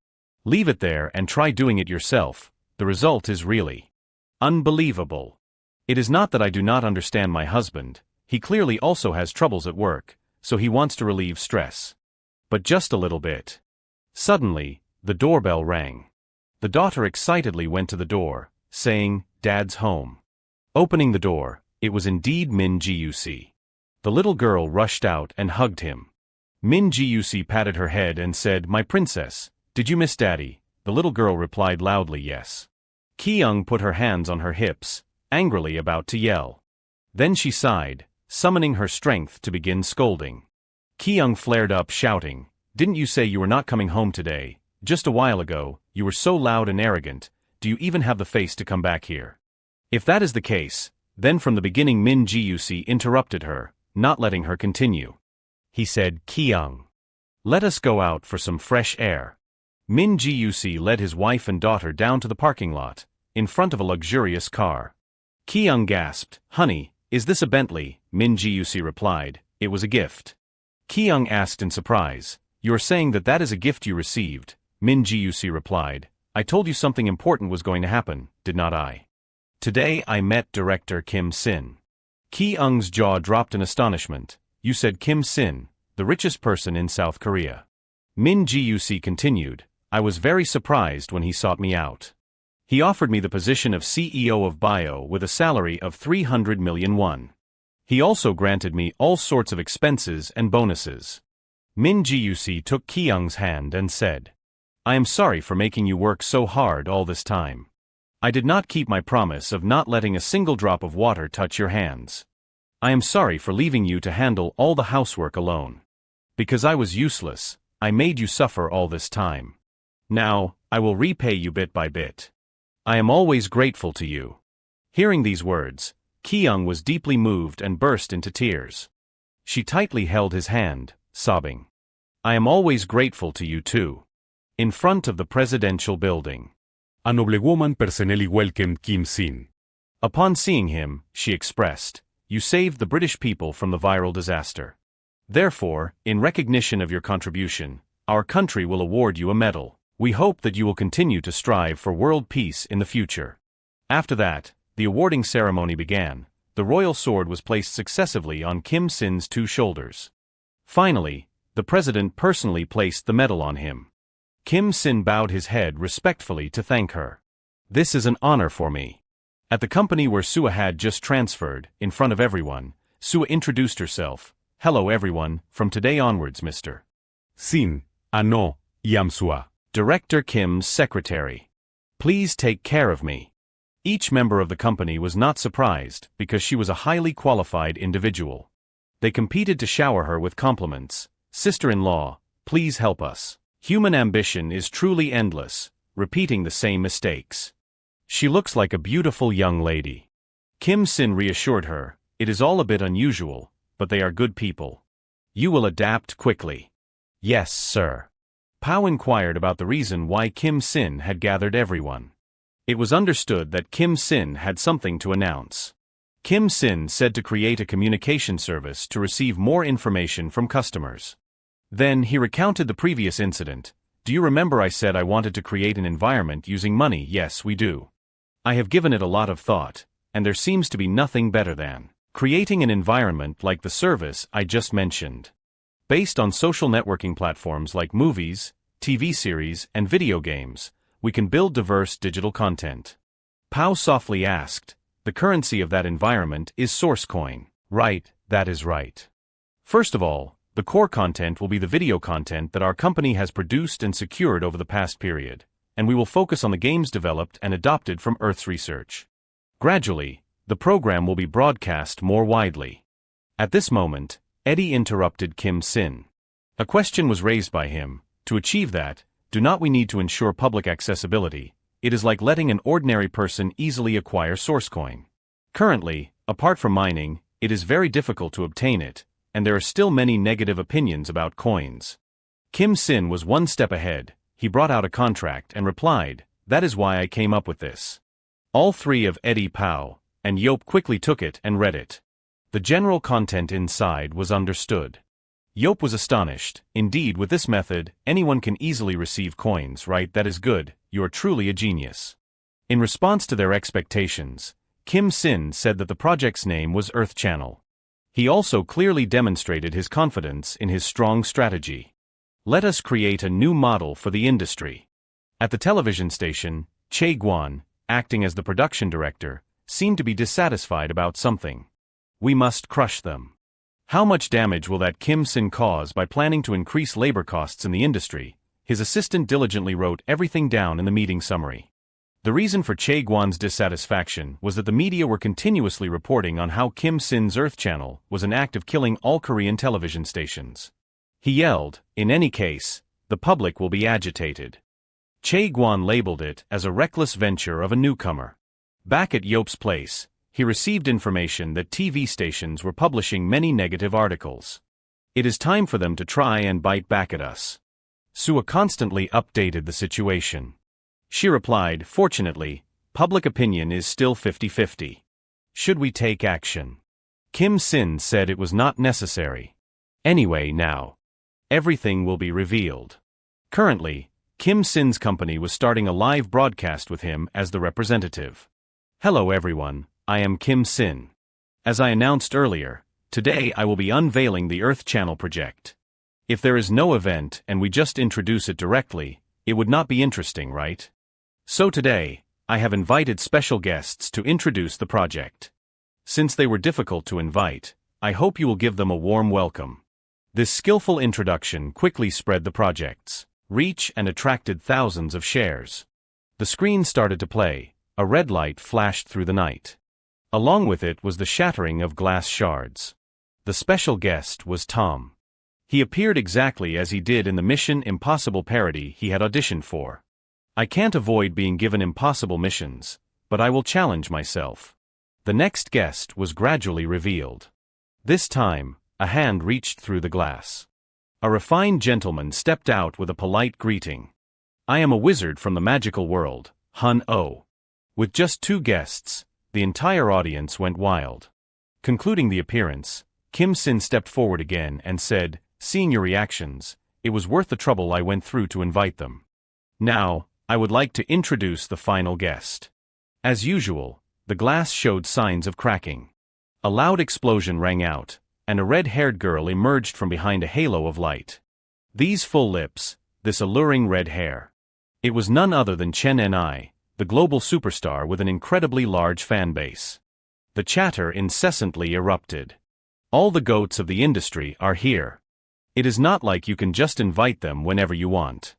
Leave it there and try doing it yourself. The result is really unbelievable. It is not that I do not understand my husband. He clearly also has troubles at work, so he wants to relieve stress. But just a little bit. Suddenly, the doorbell rang. The daughter excitedly went to the door, saying, "Dad's home." Opening the door, it was indeed Min Guc. The little girl rushed out and hugged him. Min Guc patted her head and said, "My princess, did you miss Daddy?" The little girl replied loudly, "Yes." Ki-young put her hands on her hips, angrily about to yell. Then she sighed, summoning her strength to begin scolding. Ki-young flared up, shouting, "Didn't you say you were not coming home today? Just a while ago, you were so loud and arrogant. Do you even have the face to come back here?" If that is the case, then from the beginning Min Guc interrupted her, not letting her continue. He said, "Ki-young, let us go out for some fresh air." Min Guc led his wife and daughter down to the parking lot, in front of a luxurious car. Ki-young gasped, "Honey, is this a Bentley?" Min Guc replied, "It was a gift." Ki-young asked in surprise, "You are saying that that is a gift you received?" Min Guc replied, "I told you something important was going to happen, did not I? Today I met director Kim Sin." Ki-young's jaw dropped in astonishment. "You said Kim Sin, the richest person in South Korea." Min Guc continued, "I was very surprised when he sought me out. He offered me the position of CEO of Bio with a salary of 300 million won. He also granted me all sorts of expenses and bonuses." Min Guc took Ki-young's hand and said, "I am sorry for making you work so hard all this time. I did not keep my promise of not letting a single drop of water touch your hands. I am sorry for leaving you to handle all the housework alone. Because I was useless, I made you suffer all this time. Now, I will repay you bit by bit. I am always grateful to you." Hearing these words, Ki-young was deeply moved and burst into tears. She tightly held his hand, sobbing, "I am always grateful to you too." In front of the presidential building, A noblewoman personally welcomed Kim Sin. upon seeing him, she expressed, "You saved the British people from the viral disaster. Therefore, in recognition of your contribution, our country will award you a medal. We hope that you will continue to strive for world peace in the future." After that, the awarding ceremony began. The royal sword was placed successively on Kim Sin's two shoulders. Finally, the president personally placed the medal on him. Kim Sin bowed his head respectfully to thank her. "This is an honor for me." At the company where Sua had just transferred, in front of everyone, Sua introduced herself. "Hello everyone, from today onwards Mr. Sin, ano, Yamsua. Director Kim's secretary. Please take care of me." Each member of the company was not surprised because she was a highly qualified individual. They competed to shower her with compliments. "Sister-in-law, please help us. Human ambition is truly endless, repeating the same mistakes. She looks like a beautiful young lady." Kim Sin reassured her, "It is all a bit unusual, but they are good people. You will adapt quickly." "Yes, sir." Pao inquired about the reason why Kim Sin had gathered everyone. It was understood that Kim Sin had something to announce. Kim Sin said to create a communication service to receive more information from customers. Then he recounted the previous incident. "Do you remember I said I wanted to create an environment using money?" "Yes, we do. I have given it a lot of thought, and there seems to be nothing better than creating an environment like the service I just mentioned. Based on social networking platforms like movies, TV series, and video games, we can build diverse digital content." Pao softly asked, "The currency of that environment is Sourcecoin." "Right, that is right. First of all, the core content will be the video content that our company has produced and secured over the past period, and we will focus on the games developed and adopted from Earth's research. Gradually, the program will be broadcast more widely." At this moment, Eddie interrupted Kim Sin. A question was raised by him. "To achieve that, do not we need to ensure public accessibility? It is like letting an ordinary person easily acquire Sourcecoin. Currently, apart from mining, it is very difficult to obtain it, and there are still many negative opinions about coins." Kim Sin was one step ahead. He brought out a contract and replied, "That is why I came up with this." All three of Eddie Pao and Yop quickly took it and read it. The general content inside was understood. Yop was astonished. Indeed, with this method, anyone can easily receive coins, right? That is good, you are truly a genius. In response to their expectations, Kim Sin said that the project's name was Earth Channel. He also clearly demonstrated his confidence in his strong strategy. Let us create a new model for the industry. At the television station, Che Guan, acting as the production director, seemed to be dissatisfied about something. We must crush them. How much damage will that Kim Sin cause by planning to increase labor costs in the industry? His assistant diligently wrote everything down in the meeting summary. The reason for Che Guan's dissatisfaction was that the media were continuously reporting on how Kim Sin's Earth Channel was an act of killing all Korean television stations. He yelled, in any case, the public will be agitated. Che Guan labeled it as a reckless venture of a newcomer. Back at Yop's place, he received information that TV stations were publishing many negative articles. It is time for them to try and bite back at us. Sua constantly updated the situation. She replied, fortunately, public opinion is still 50-50. Should we take action? Kim Sin said it was not necessary. Anyway, now, everything will be revealed. Currently, Kim Sin's company was starting a live broadcast with him as the representative. Hello everyone, I am Kim Sin. As I announced earlier, today I will be unveiling the Earth Channel project. If there is no event and we just introduce it directly, it would not be interesting, right? So today, I have invited special guests to introduce the project. Since they were difficult to invite, I hope you will give them a warm welcome. This skillful introduction quickly spread the project's reach and attracted thousands of shares. The screen started to play, a red light flashed through the night. Along with it was the shattering of glass shards. The special guest was Tom. He appeared exactly as he did in the Mission Impossible parody he had auditioned for. I can't avoid being given impossible missions, but I will challenge myself. The next guest was gradually revealed. This time, a hand reached through the glass. A refined gentleman stepped out with a polite greeting. I am a wizard from the magical world, Hun-Oh. With just two guests, the entire audience went wild. Concluding the appearance, Kim Sin stepped forward again and said, seeing your reactions, it was worth the trouble I went through to invite them. Now, I would like to introduce the final guest. As usual, the glass showed signs of cracking. A loud explosion rang out, and a red-haired girl emerged from behind a halo of light. These full lips, this alluring red hair. It was none other than Chen Ni, the global superstar with an incredibly large fan base. The chatter incessantly erupted. All the goats of the industry are here. It is not like you can just invite them whenever you want.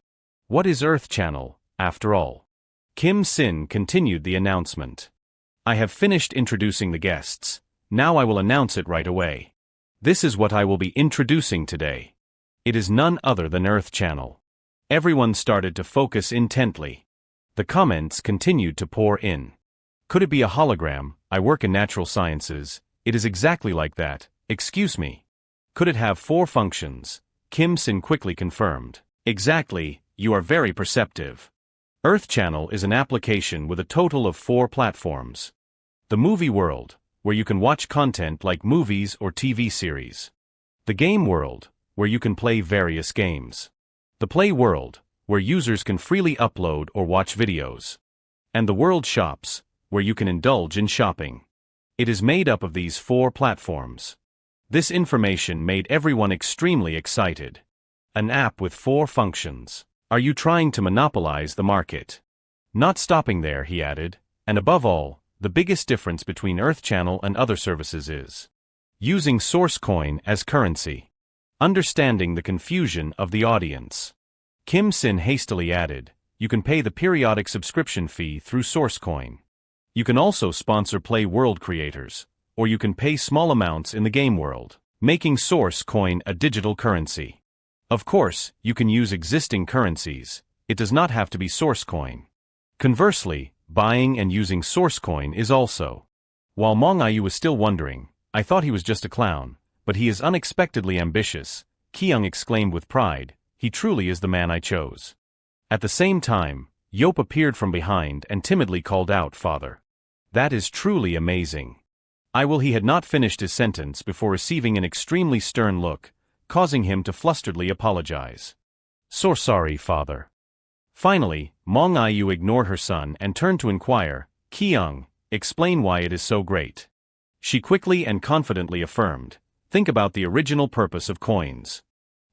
What is Earth Channel, after all? Kim Sin continued the announcement. I have finished introducing the guests, now I will announce it right away. This is what I will be introducing today. It is none other than Earth Channel. Everyone started to focus intently. The comments continued to pour in. Could it be a hologram? I work in natural sciences. It is exactly like that. Excuse me. Could it have 4 functions? Kim Sin quickly confirmed. Exactly, you are very perceptive. Earth Channel is an application with a total of 4 platforms. The movie world, where you can watch content like movies or TV series. The game world, where you can play various games. The play world, where users can freely upload or watch videos. And the world shops, where you can indulge in shopping. It is made up of these 4 platforms. This information made everyone extremely excited. An app with 4 functions. Are you trying to monopolize the market? Not stopping there, he added, and above all, the biggest difference between Earth Channel and other services is using source coin as currency. Understanding the confusion of the audience. Kim Sin hastily added, you can pay the periodic subscription fee through source coin. You can also sponsor play world creators, or you can pay small amounts in the game world, making source coin a digital currency. Of course, you can use existing currencies, it does not have to be source coin. Conversely, buying and using source coin is also. While Mong Ayu was still wondering, I thought he was just a clown, but he is unexpectedly ambitious, Kyung exclaimed with pride, he truly is the man I chose. At the same time, Yop appeared from behind and timidly called out, Father. That is truly amazing. He had not finished his sentence before receiving an extremely stern look, causing him to flusteredly apologize. So sorry, father. Finally, Mong Iu ignored her son and turned to inquire, Kyung, explain why it is so great. She quickly and confidently affirmed, think about the original purpose of coins.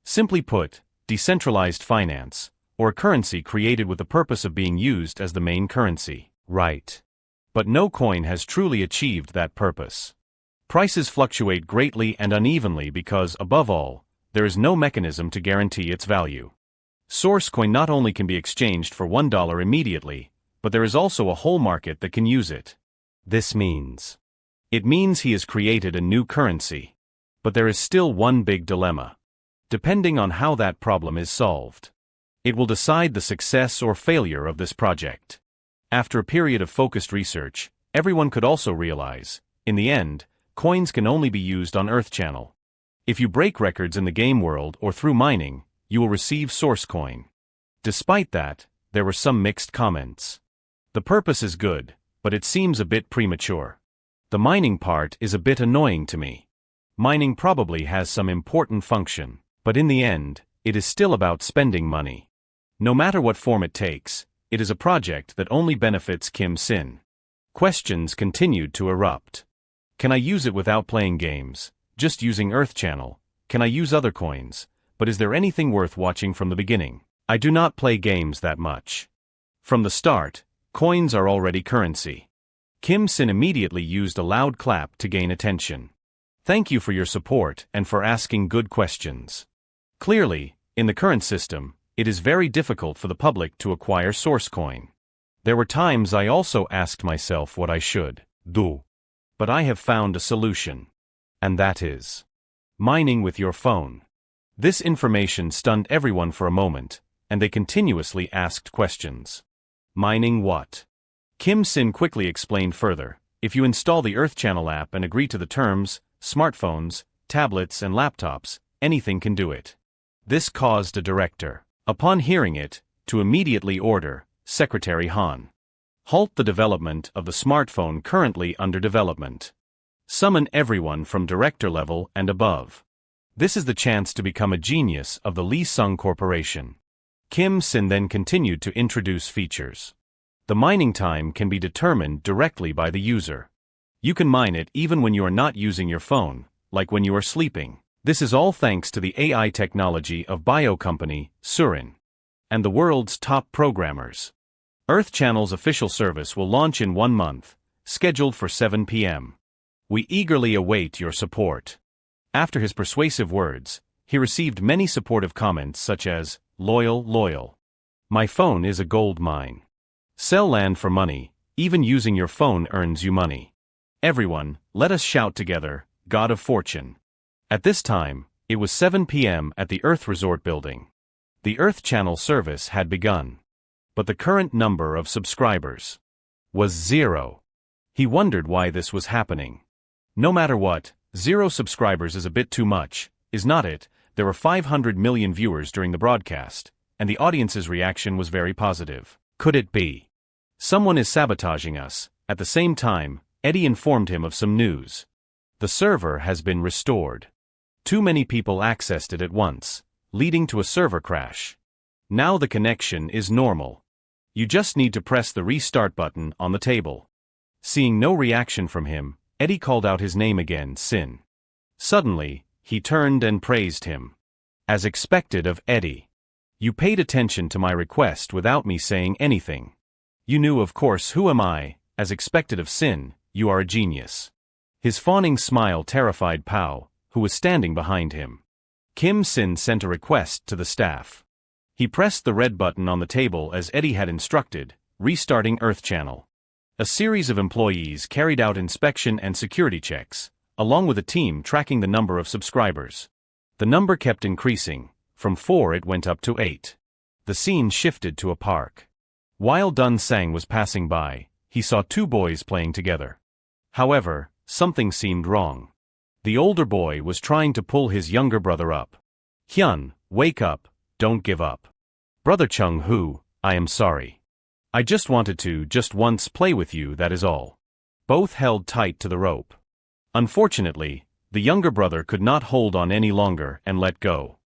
Simply put, decentralized finance, or a currency created with the purpose of being used as the main currency. Right. But no coin has truly achieved that purpose. Prices fluctuate greatly and unevenly because, above all, there is no mechanism to guarantee its value. Source coin not only can be exchanged for $1 immediately, but there is also a whole market that can use it. This means. It means he has created a new currency. But there is still one big dilemma. Depending on how that problem is solved, it will decide the success or failure of this project. After a period of focused research, everyone could also realize, in the end, coins can only be used on Earth Channel. If you break records in the game world or through mining, you will receive source coin. Despite that, there were some mixed comments. The purpose is good, but it seems a bit premature. The mining part is a bit annoying to me. Mining probably has some important function, but in the end, it is still about spending money. No matter what form it takes, it is a project that only benefits Kim Sin. Questions continued to erupt. Can I use it without playing games, just using Earth Channel? Can I use other coins? But is there anything worth watching from the beginning? I do not play games that much. From the start, coins are already currency. Kim Sin immediately used a loud clap to gain attention. Thank you for your support and for asking good questions. Clearly, in the current system, it is very difficult for the public to acquire source coin. There were times I also asked myself what I should do. But I have found a solution. And that is mining with your phone. This information stunned everyone for a moment, and they continuously asked questions. Mining what? Kim Sin quickly explained further. If you install the Earth Channel app and agree to the terms, smartphones, tablets and laptops, anything can do it. This caused a director, upon hearing it, to immediately order, Secretary Han. Halt the development of the smartphone currently under development. Summon everyone from director level and above. This is the chance to become a genius of the Lee Sung Corporation. Kim Sin then continued to introduce features. The mining time can be determined directly by the user. You can mine it even when you are not using your phone, like when you are sleeping. This is all thanks to the AI technology of bio company, Surin, and the world's top programmers. Earth Channel's official service will launch in 1 month, scheduled for 7 p.m. We eagerly await your support. After his persuasive words, he received many supportive comments such as, loyal. My phone is a gold mine. Sell land for money, even using your phone earns you money. Everyone, let us shout together, God of Fortune. At this time, it was 7 p.m. at the Earth Resort building. The Earth Channel service had begun. But the current number of subscribers was 0. He wondered why this was happening. No matter what, 0 subscribers is a bit too much, is not it? There were 500 million viewers during the broadcast, and the audience's reaction was very positive. Could it be? Someone is sabotaging us. At the same time, Eddie informed him of some news. The server has been restored. Too many people accessed it at once, leading to a server crash. Now the connection is normal. You just need to press the restart button on the table. Seeing no reaction from him, Eddie called out his name again, Sin. Suddenly, he turned and praised him. As expected of Eddie. You paid attention to my request without me saying anything. You knew, of course, who am I? As expected of Sin, you are a genius. His fawning smile terrified Pao, who was standing behind him. Kim Sin sent a request to the staff. He pressed the red button on the table as Eddie had instructed, restarting Earth Channel. A series of employees carried out inspection and security checks, along with a team tracking the number of subscribers. The number kept increasing. From 4 it went up to 8. The scene shifted to a park. While Dun Sang was passing by, he saw 2 boys playing together. However, something seemed wrong. The older boy was trying to pull his younger brother up. Hyun, wake up, don't give up. Brother Chung Hoo, I am sorry. I just wanted to just once play with you, that is all. Both held tight to the rope. Unfortunately, the younger brother could not hold on any longer and let go.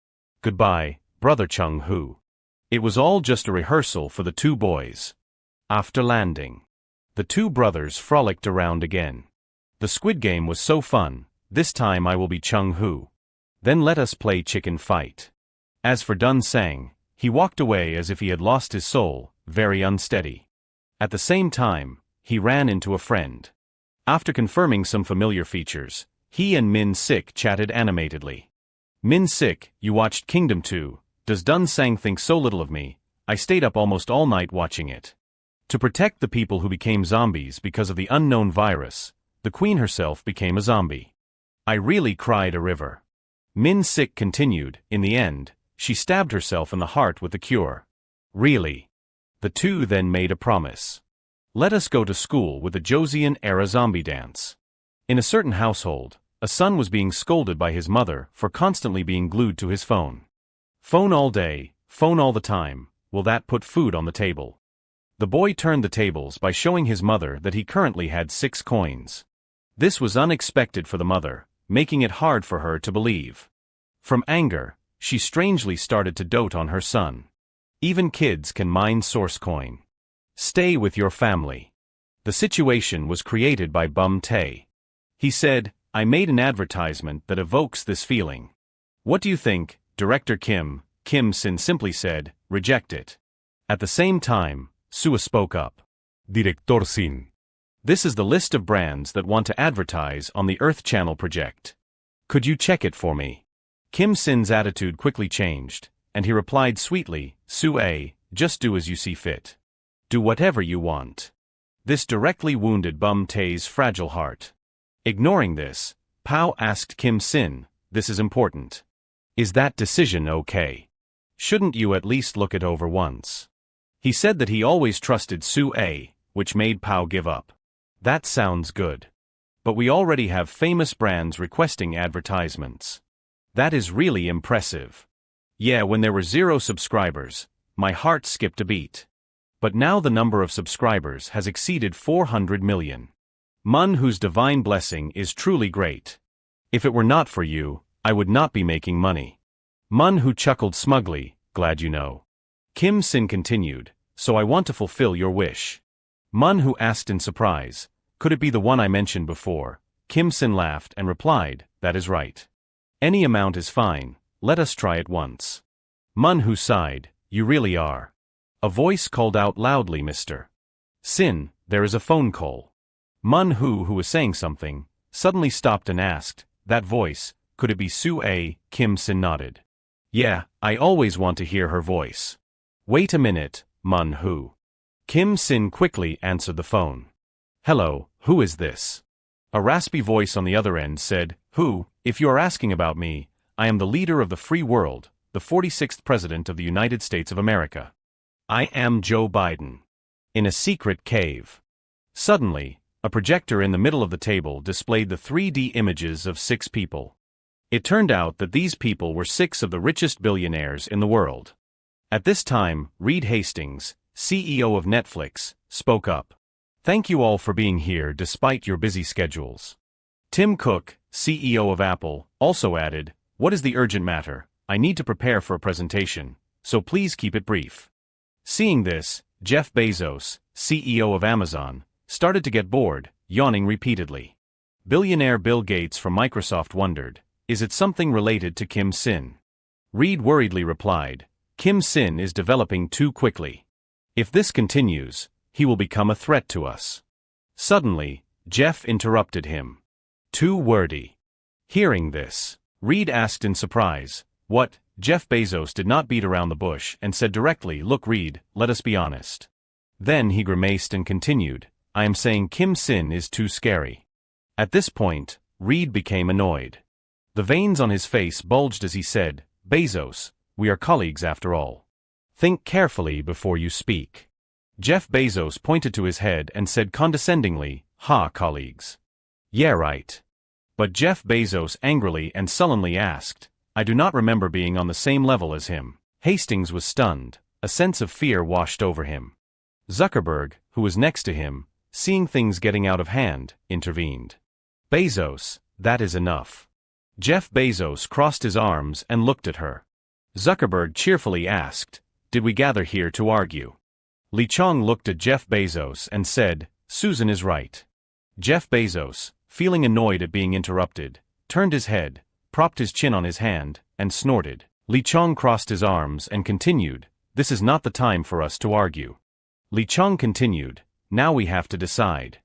Goodbye, Brother Chung-hoo. It was all just a rehearsal for the two boys. After landing, the two brothers frolicked around again. The squid game was so fun. This time I will be Chung-hoo. Then let us play chicken fight. As for Dun Sang, he walked away as if he had lost his soul, very unsteady. At the same time, he ran into a friend. After confirming some familiar features, he and Min Sik chatted animatedly. Min Sik, you watched Kingdom 2, does Dun Sang think so little of me? I stayed up almost all night watching it. To protect the people who became zombies because of the unknown virus, the queen herself became a zombie. I really cried a river. Min Sik continued, in the end, she stabbed herself in the heart with the cure. Really? The two then made a promise. Let us go to school with the Joseon-era zombie dance. In a certain household, a son was being scolded by his mother for constantly being glued to his phone. Phone all day, phone all the time, will that put food on the table? The boy turned the tables by showing his mother that he currently had 6 coins. This was unexpected for the mother, making it hard for her to believe. From anger, she strangely started to dote on her son. Even kids can mine source coin. Stay with your family. The situation was created by Bum Tae. He said, I made an advertisement that evokes this feeling. What do you think, Director Kim? Kim Sin simply said, reject it. At the same time, Sua spoke up. Director Sin. This is the list of brands that want to advertise on the Earth Channel project. Could you check it for me? Kim Sin's attitude quickly changed, and he replied sweetly, Sue, just do as you see fit. Do whatever you want. This directly wounded Bum Tae's fragile heart. Ignoring this, Pao asked Kim Sin, this is important. Is that decision okay? Shouldn't you at least look it over once? He said that he always trusted Sue, which made Pao give up. That sounds good. But we already have famous brands requesting advertisements. That is really impressive. Yeah, when there were 0 subscribers, my heart skipped a beat. But now the number of subscribers has exceeded 400 million. Manhwa's divine blessing is truly great. If it were not for you, I would not be making money. Manhwa chuckled smugly, glad you know. Kim Sin continued, so I want to fulfill your wish. Manhwa asked in surprise, could it be the one I mentioned before? Kim Sin laughed and replied, that is right. Any amount is fine, let us try it once. Manhwa sighed, you really are. A voice called out loudly, Mr. Sin, there is a phone call. Manhwa, who was saying something, suddenly stopped and asked, that voice, could it be Sue? Kim Sin nodded. Yeah, I always want to hear her voice. Wait a minute, Manhwa. Kim Sin quickly answered the phone. Hello, who is this? A raspy voice on the other end said, who, if you are asking about me, I am the leader of the free world, the 46th President of the United States of America. I am Joe Biden. In a secret cave. Suddenly, a projector in the middle of the table displayed the 3D images of 6 people. It turned out that these people were 6 of the richest billionaires in the world. At this time, Reed Hastings, CEO of Netflix, spoke up. Thank you all for being here despite your busy schedules. Tim Cook, CEO of Apple, also added, what is the urgent matter? I need to prepare for a presentation, so please keep it brief. Seeing this, Jeff Bezos, CEO of Amazon, started to get bored, yawning repeatedly. Billionaire Bill Gates from Microsoft wondered, is it something related to Kim Sin? Reed worriedly replied, Kim Sin is developing too quickly. If this continues, he will become a threat to us. Suddenly, Jeff interrupted him. Too wordy. Hearing this, Reed asked in surprise, what? Jeff Bezos did not beat around the bush and said directly, look Reed, let us be honest. Then he grimaced and continued, I am saying Kim Sin is too scary. At this point, Reed became annoyed. The veins on his face bulged as he said, Bezos, we are colleagues after all. Think carefully before you speak. Jeff Bezos pointed to his head and said condescendingly, ha, colleagues. Yeah, right. But Jeff Bezos angrily and sullenly asked, I do not remember being on the same level as him. Hastings was stunned, a sense of fear washed over him. Zuckerberg, who was next to him, seeing things getting out of hand, intervened. Bezos, that is enough. Jeff Bezos crossed his arms and looked at her. Zuckerberg cheerfully asked, "Did we gather here to argue?" Li Chong looked at Jeff Bezos and said, "Susan is right." Jeff Bezos, feeling annoyed at being interrupted, turned his head, propped his chin on his hand, and snorted. Li Chong crossed his arms and continued, "This is not the time for us to argue." Li Chong continued, "Now we have to decide."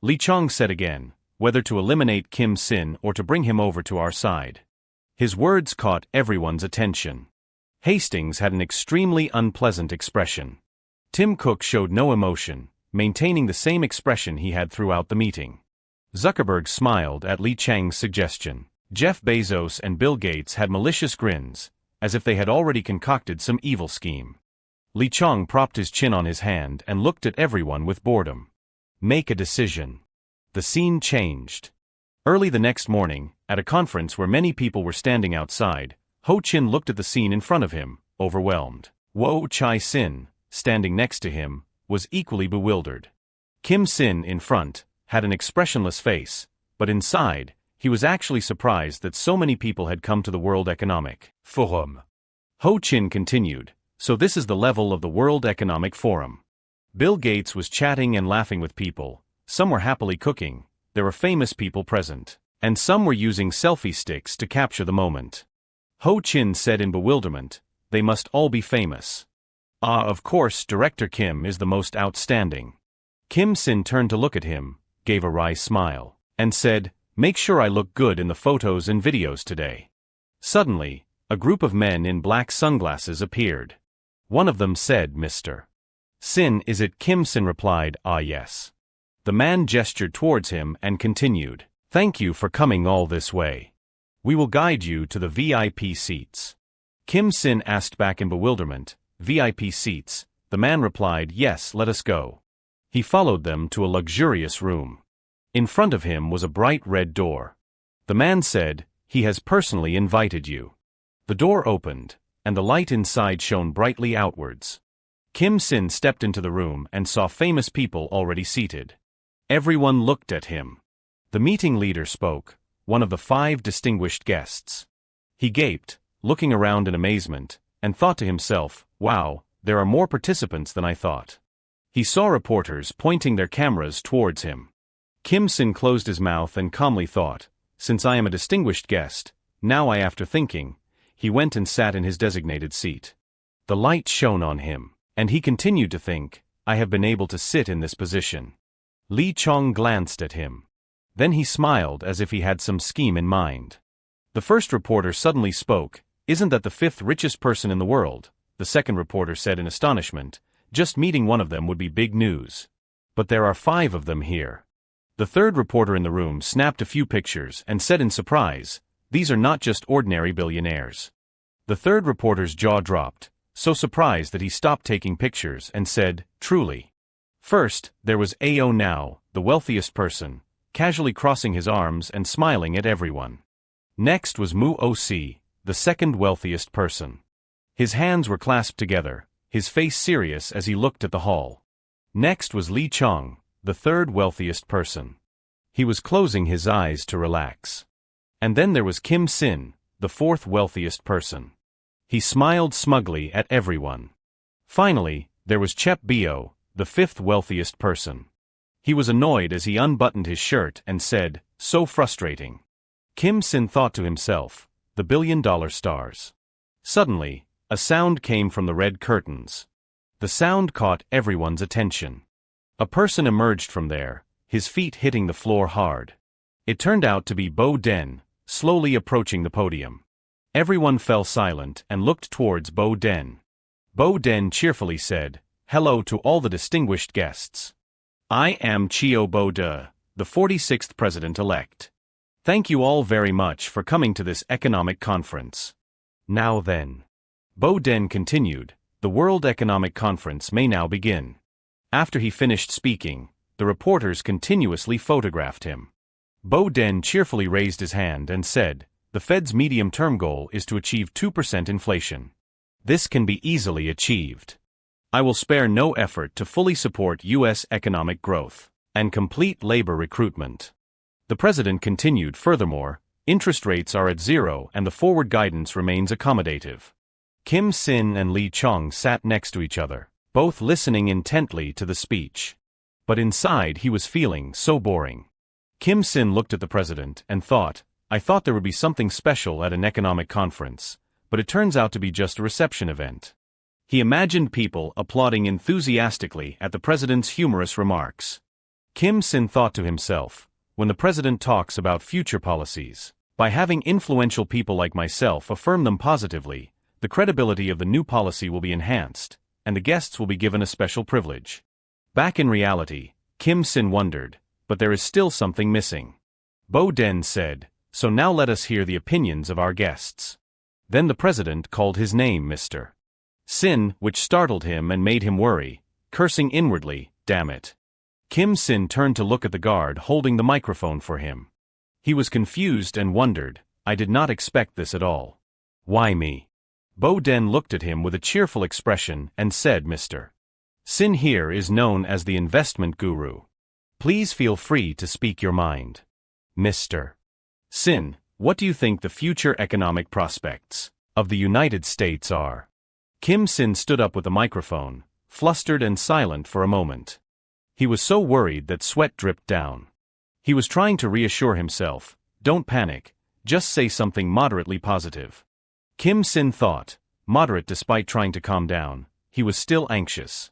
Li Chong said again, "Whether to eliminate Kim Sin or to bring him over to our side." His words caught everyone's attention. Hastings had an extremely unpleasant expression. Tim Cook showed no emotion, maintaining the same expression he had throughout the meeting. Zuckerberg smiled at Li Chang's suggestion. Jeff Bezos and Bill Gates had malicious grins, as if they had already concocted some evil scheme. Li Chong propped his chin on his hand and looked at everyone with boredom. Make a decision. The scene changed. Early the next morning, at a conference where many people were standing outside, Ho Chin looked at the scene in front of him, overwhelmed. Wo Chai Sin, standing next to him, was equally bewildered. Kim Sin, in front, had an expressionless face, but inside, he was actually surprised that so many people had come to the World Economic Forum. Ho Chin continued, "So this is the level of the World Economic Forum." Bill Gates was chatting and laughing with people. Some were happily cooking, there were famous people present, and some were using selfie sticks to capture the moment. Ho Chin said in bewilderment, "They must all be famous." "Ah, of course, Director Kim is the most outstanding." Kim Sin turned to look at him, gave a wry smile, and said, "Make sure I look good in the photos and videos today." Suddenly, a group of men in black sunglasses appeared. One of them said, "Mr. Sin, is it?" Kim Sin replied, "Ah, yes." The man gestured towards him and continued, "Thank you for coming all this way. We will guide you to the VIP seats." Kim Sin asked back in bewilderment, "VIP seats?" The man replied, "Yes, let us go." He followed them to a luxurious room. In front of him was a bright red door. The man said, "He has personally invited you." The door opened, and the light inside shone brightly outwards. Kim Sin stepped into the room and saw famous people already seated. Everyone looked at him. The meeting leader spoke, one of the 5 distinguished guests. He gaped, looking around in amazement, and thought to himself, "Wow, there are more participants than I thought." He saw reporters pointing their cameras towards him. Kim Sin closed his mouth and calmly thought, "Since I am a distinguished guest, now after thinking," he went and sat in his designated seat. The light shone on him, and he continued to think, "I have been able to sit in this position." Li Chong glanced at him. Then he smiled as if he had some scheme in mind. The first reporter suddenly spoke, "Isn't that the 5th richest person in the world?" The second reporter said in astonishment, "Just meeting one of them would be big news. But there are 5 of them here." The third reporter in the room snapped a few pictures and said in surprise, "These are not just ordinary billionaires." The third reporter's jaw dropped, so surprised that he stopped taking pictures and said, "Truly." First, there was Ao Now, the wealthiest person, casually crossing his arms and smiling at everyone. Next was Mu Oc, the second wealthiest person. His hands were clasped together, his face serious as he looked at the hall. Next was Li Chong, the third wealthiest person. He was closing his eyes to relax. And then there was Kim Sin, the 4th wealthiest person. He smiled smugly at everyone. Finally, there was Chep Bio, the 5th wealthiest person. He was annoyed as he unbuttoned his shirt and said, "So frustrating." Kim Sin thought to himself, "The billion-dollar stars." Suddenly, a sound came from the red curtains. The sound caught everyone's attention. A person emerged from there, his feet hitting the floor hard. It turned out to be Bo Den, slowly approaching the podium. Everyone fell silent and looked towards Bo Den. Bo Den cheerfully said, "Hello to all the distinguished guests. I am Chio Bo De, the 46th president-elect. Thank you all very much for coming to this economic conference. Now then," Bo Den continued, "the World Economic Conference may now begin." After he finished speaking, the reporters continuously photographed him. Bo Den cheerfully raised his hand and said, "The Fed's medium-term goal is to achieve 2% inflation. This can be easily achieved. I will spare no effort to fully support U.S. economic growth. and complete labor recruitment. The president continued, furthermore, interest rates are at zero and the forward guidance remains accommodative. Kim Sin and Lee Chong sat next to each other, both listening intently to the speech. But inside he was feeling so boring. Kim Sin looked at the president and thought, I thought there would be something special at an economic conference, but it turns out to be just a reception event. He imagined people applauding enthusiastically at the president's humorous remarks. Kim Sin thought to himself, when the president talks about future policies, by having influential people like myself affirm them positively, the credibility of the new policy will be enhanced, and the guests will be given a special privilege. Back in reality, Kim Sin wondered, but there is still something missing. Bo Den said, so now let us hear the opinions of our guests. Then the president called his name Mr. Sin, which startled him and made him worry, cursing inwardly, damn it. Kim Sin turned to look at the guard holding the microphone for him. He was confused and wondered, I did not expect this at all. Why me? Bo Den looked at him with a cheerful expression and said, Mr. Sin here is known as the investment guru. Please feel free to speak your mind. Mr. Sin, what do you think the future economic prospects of the United States are? Kim Sin stood up with the microphone, flustered and silent for a moment. He was so worried that sweat dripped down. He was trying to reassure himself, don't panic, just say something moderately positive. Kim Sin thought, moderate despite trying to calm down, he was still anxious.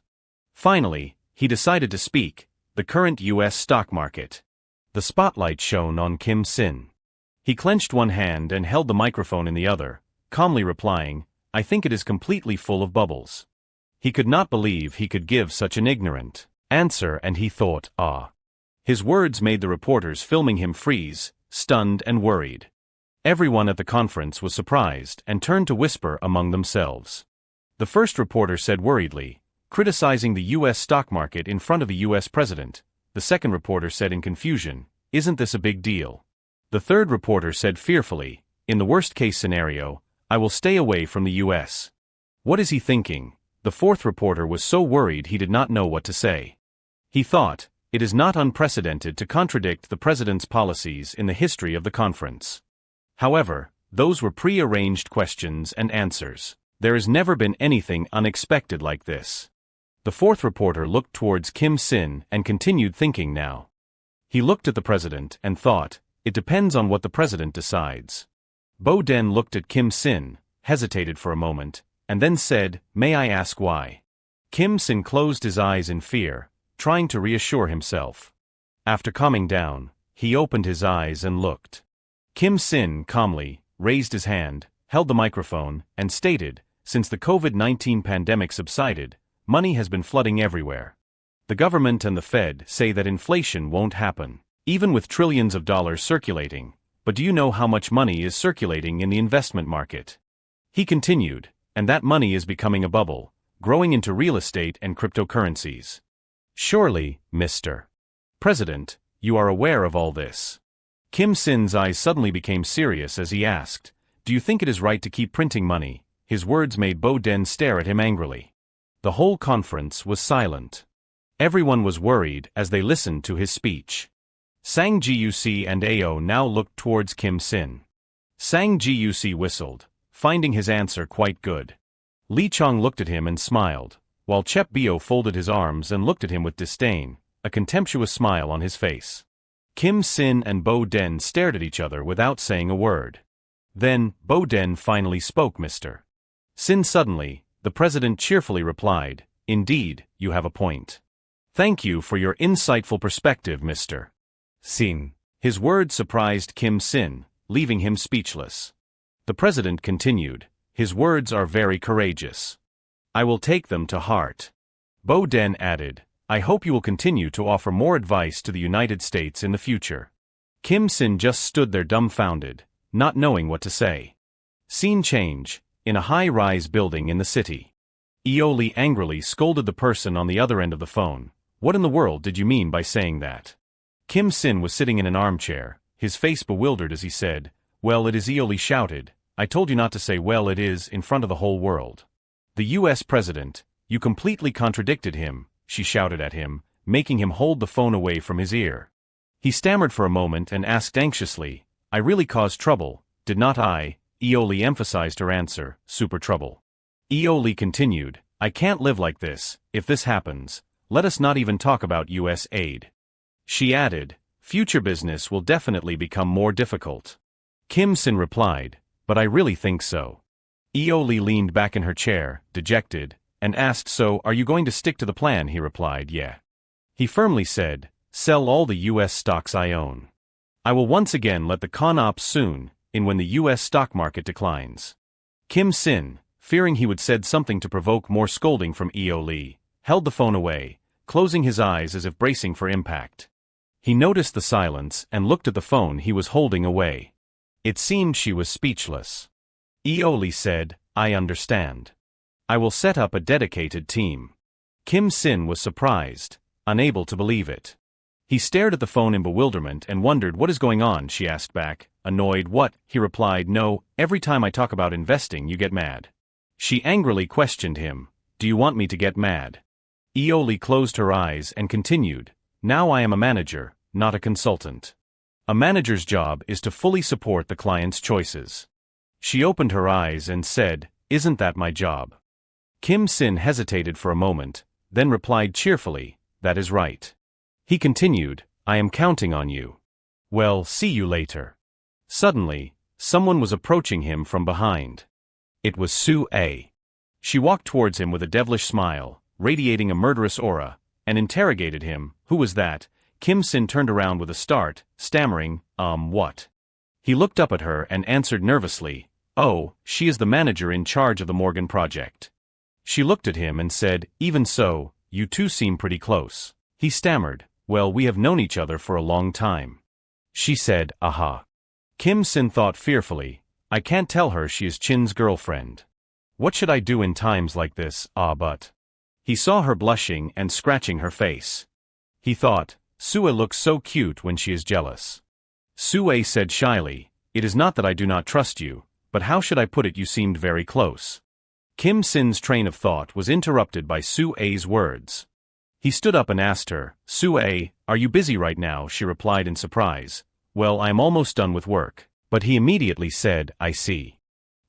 Finally, he decided to speak, the current U.S. stock market. The spotlight shone on Kim Sin. He clenched one hand and held the microphone in the other, calmly replying, I think it is completely full of bubbles. He could not believe he could give such an ignorant answer and he thought, ah. His words made the reporters filming him freeze, stunned and worried. Everyone at the conference was surprised and turned to whisper among themselves. The first reporter said worriedly, criticizing the U.S. stock market in front of the U.S. president. The second reporter said in confusion, isn't this a big deal? The third reporter said fearfully, in the worst-case scenario, I will stay away from the U.S. What is he thinking? The fourth reporter was so worried he did not know what to say. He thought, it is not unprecedented to contradict the president's policies in the history of the conference. However, those were pre-arranged questions and answers. There has never been anything unexpected like this. The fourth reporter looked towards Kim Sin and continued thinking now. He looked at the president and thought, it depends on what the president decides. Bo Den looked at Kim Sin, hesitated for a moment, and then said, may I ask why? Kim Sin closed his eyes in fear, trying to reassure himself. After calming down, he opened his eyes and looked. Kim Sin calmly raised his hand, held the microphone, and stated, since the COVID-19 pandemic subsided, money has been flooding everywhere. The government and the Fed say that inflation won't happen, even with trillions of dollars circulating, but do you know how much money is circulating in the investment market? He continued, and that money is becoming a bubble, growing into real estate and cryptocurrencies. Surely, Mr. President, you are aware of all this. Kim Sin's eyes suddenly became serious as he asked, do you think it is right to keep printing money? His words made Bo Den stare at him angrily. The whole conference was silent. Everyone was worried as they listened to his speech. Sang Guc and Ao now looked towards Kim Sin. Sang Guc whistled, finding his answer quite good. Lee Chong looked at him and smiled, while Chep Bio folded his arms and looked at him with disdain, a contemptuous smile on his face. Kim Sin and Bo Den stared at each other without saying a word. Then, Bo Den finally spoke. Mr. Sin suddenly, the president cheerfully replied, indeed, you have a point. Thank you for your insightful perspective, Mr. Sin. His words surprised Kim Sin, leaving him speechless. The president continued, his words are very courageous. I will take them to heart. Bo Den added, I hope you will continue to offer more advice to the United States in the future. Kim Sin just stood there dumbfounded, not knowing what to say. Scene change, in a high-rise building in the city. Eoli angrily scolded the person on the other end of the phone. What in the world did you mean by saying that? Kim Sin was sitting in an armchair, his face bewildered as he said, well it is. Eoli shouted, I told you not to say well it is in front of the whole world. The U.S. president, you completely contradicted him, she shouted at him, making him hold the phone away from his ear. He stammered for a moment and asked anxiously, I really caused trouble, did not I? Ioli emphasized her answer, super trouble. Ioli continued, I can't live like this. If this happens, let us not even talk about US aid. She added, future business will definitely become more difficult. Kim Sin replied, but I really think so. Ioli leaned back in her chair, dejected, and asked, so are you going to stick to the plan? He replied, yeah. He firmly said, sell all the US stocks I own. I will once again let the con ops soon, in when the US stock market declines. Kim Sin, fearing he would said something to provoke more scolding from Ioli, held the phone away, closing his eyes as if bracing for impact. He noticed the silence and looked at the phone he was holding away. It seemed she was speechless. Ioli said, I understand. I will set up a dedicated team. Kim Sin was surprised, unable to believe it. He stared at the phone in bewilderment and wondered what is going on, she asked back, annoyed. What? He replied, no, every time I talk about investing you get mad. She angrily questioned him, do you want me to get mad? Ioli closed her eyes and continued, now I am a manager, not a consultant. A manager's job is to fully support the client's choices. She opened her eyes and said, isn't that my job? Kim Sin hesitated for a moment, then replied cheerfully, that is right. He continued, I am counting on you. Well, see you later. Suddenly, someone was approaching him from behind. It was Sue. She walked towards him with a devilish smile, radiating a murderous aura, and interrogated him, who was that? Kim Sin turned around with a start, stammering, what? He looked up at her and answered nervously, oh, she is the manager in charge of the Morgan project. She looked at him and said, even so, you two seem pretty close. He stammered, well, we have known each other for a long time. She said, aha. Kim Sin thought fearfully, I can't tell her she is Chin's girlfriend. What should I do in times like this, but? He saw her blushing and scratching her face. He thought, Sue looks so cute when she is jealous. Sue said shyly, it is not that I do not trust you, but how should I put it, you seemed very close. Kim Sin's train of thought was interrupted by Sue's words. He stood up and asked her, Sue, are you busy right now? She replied in surprise, well, I am almost done with work. But he immediately said, I see.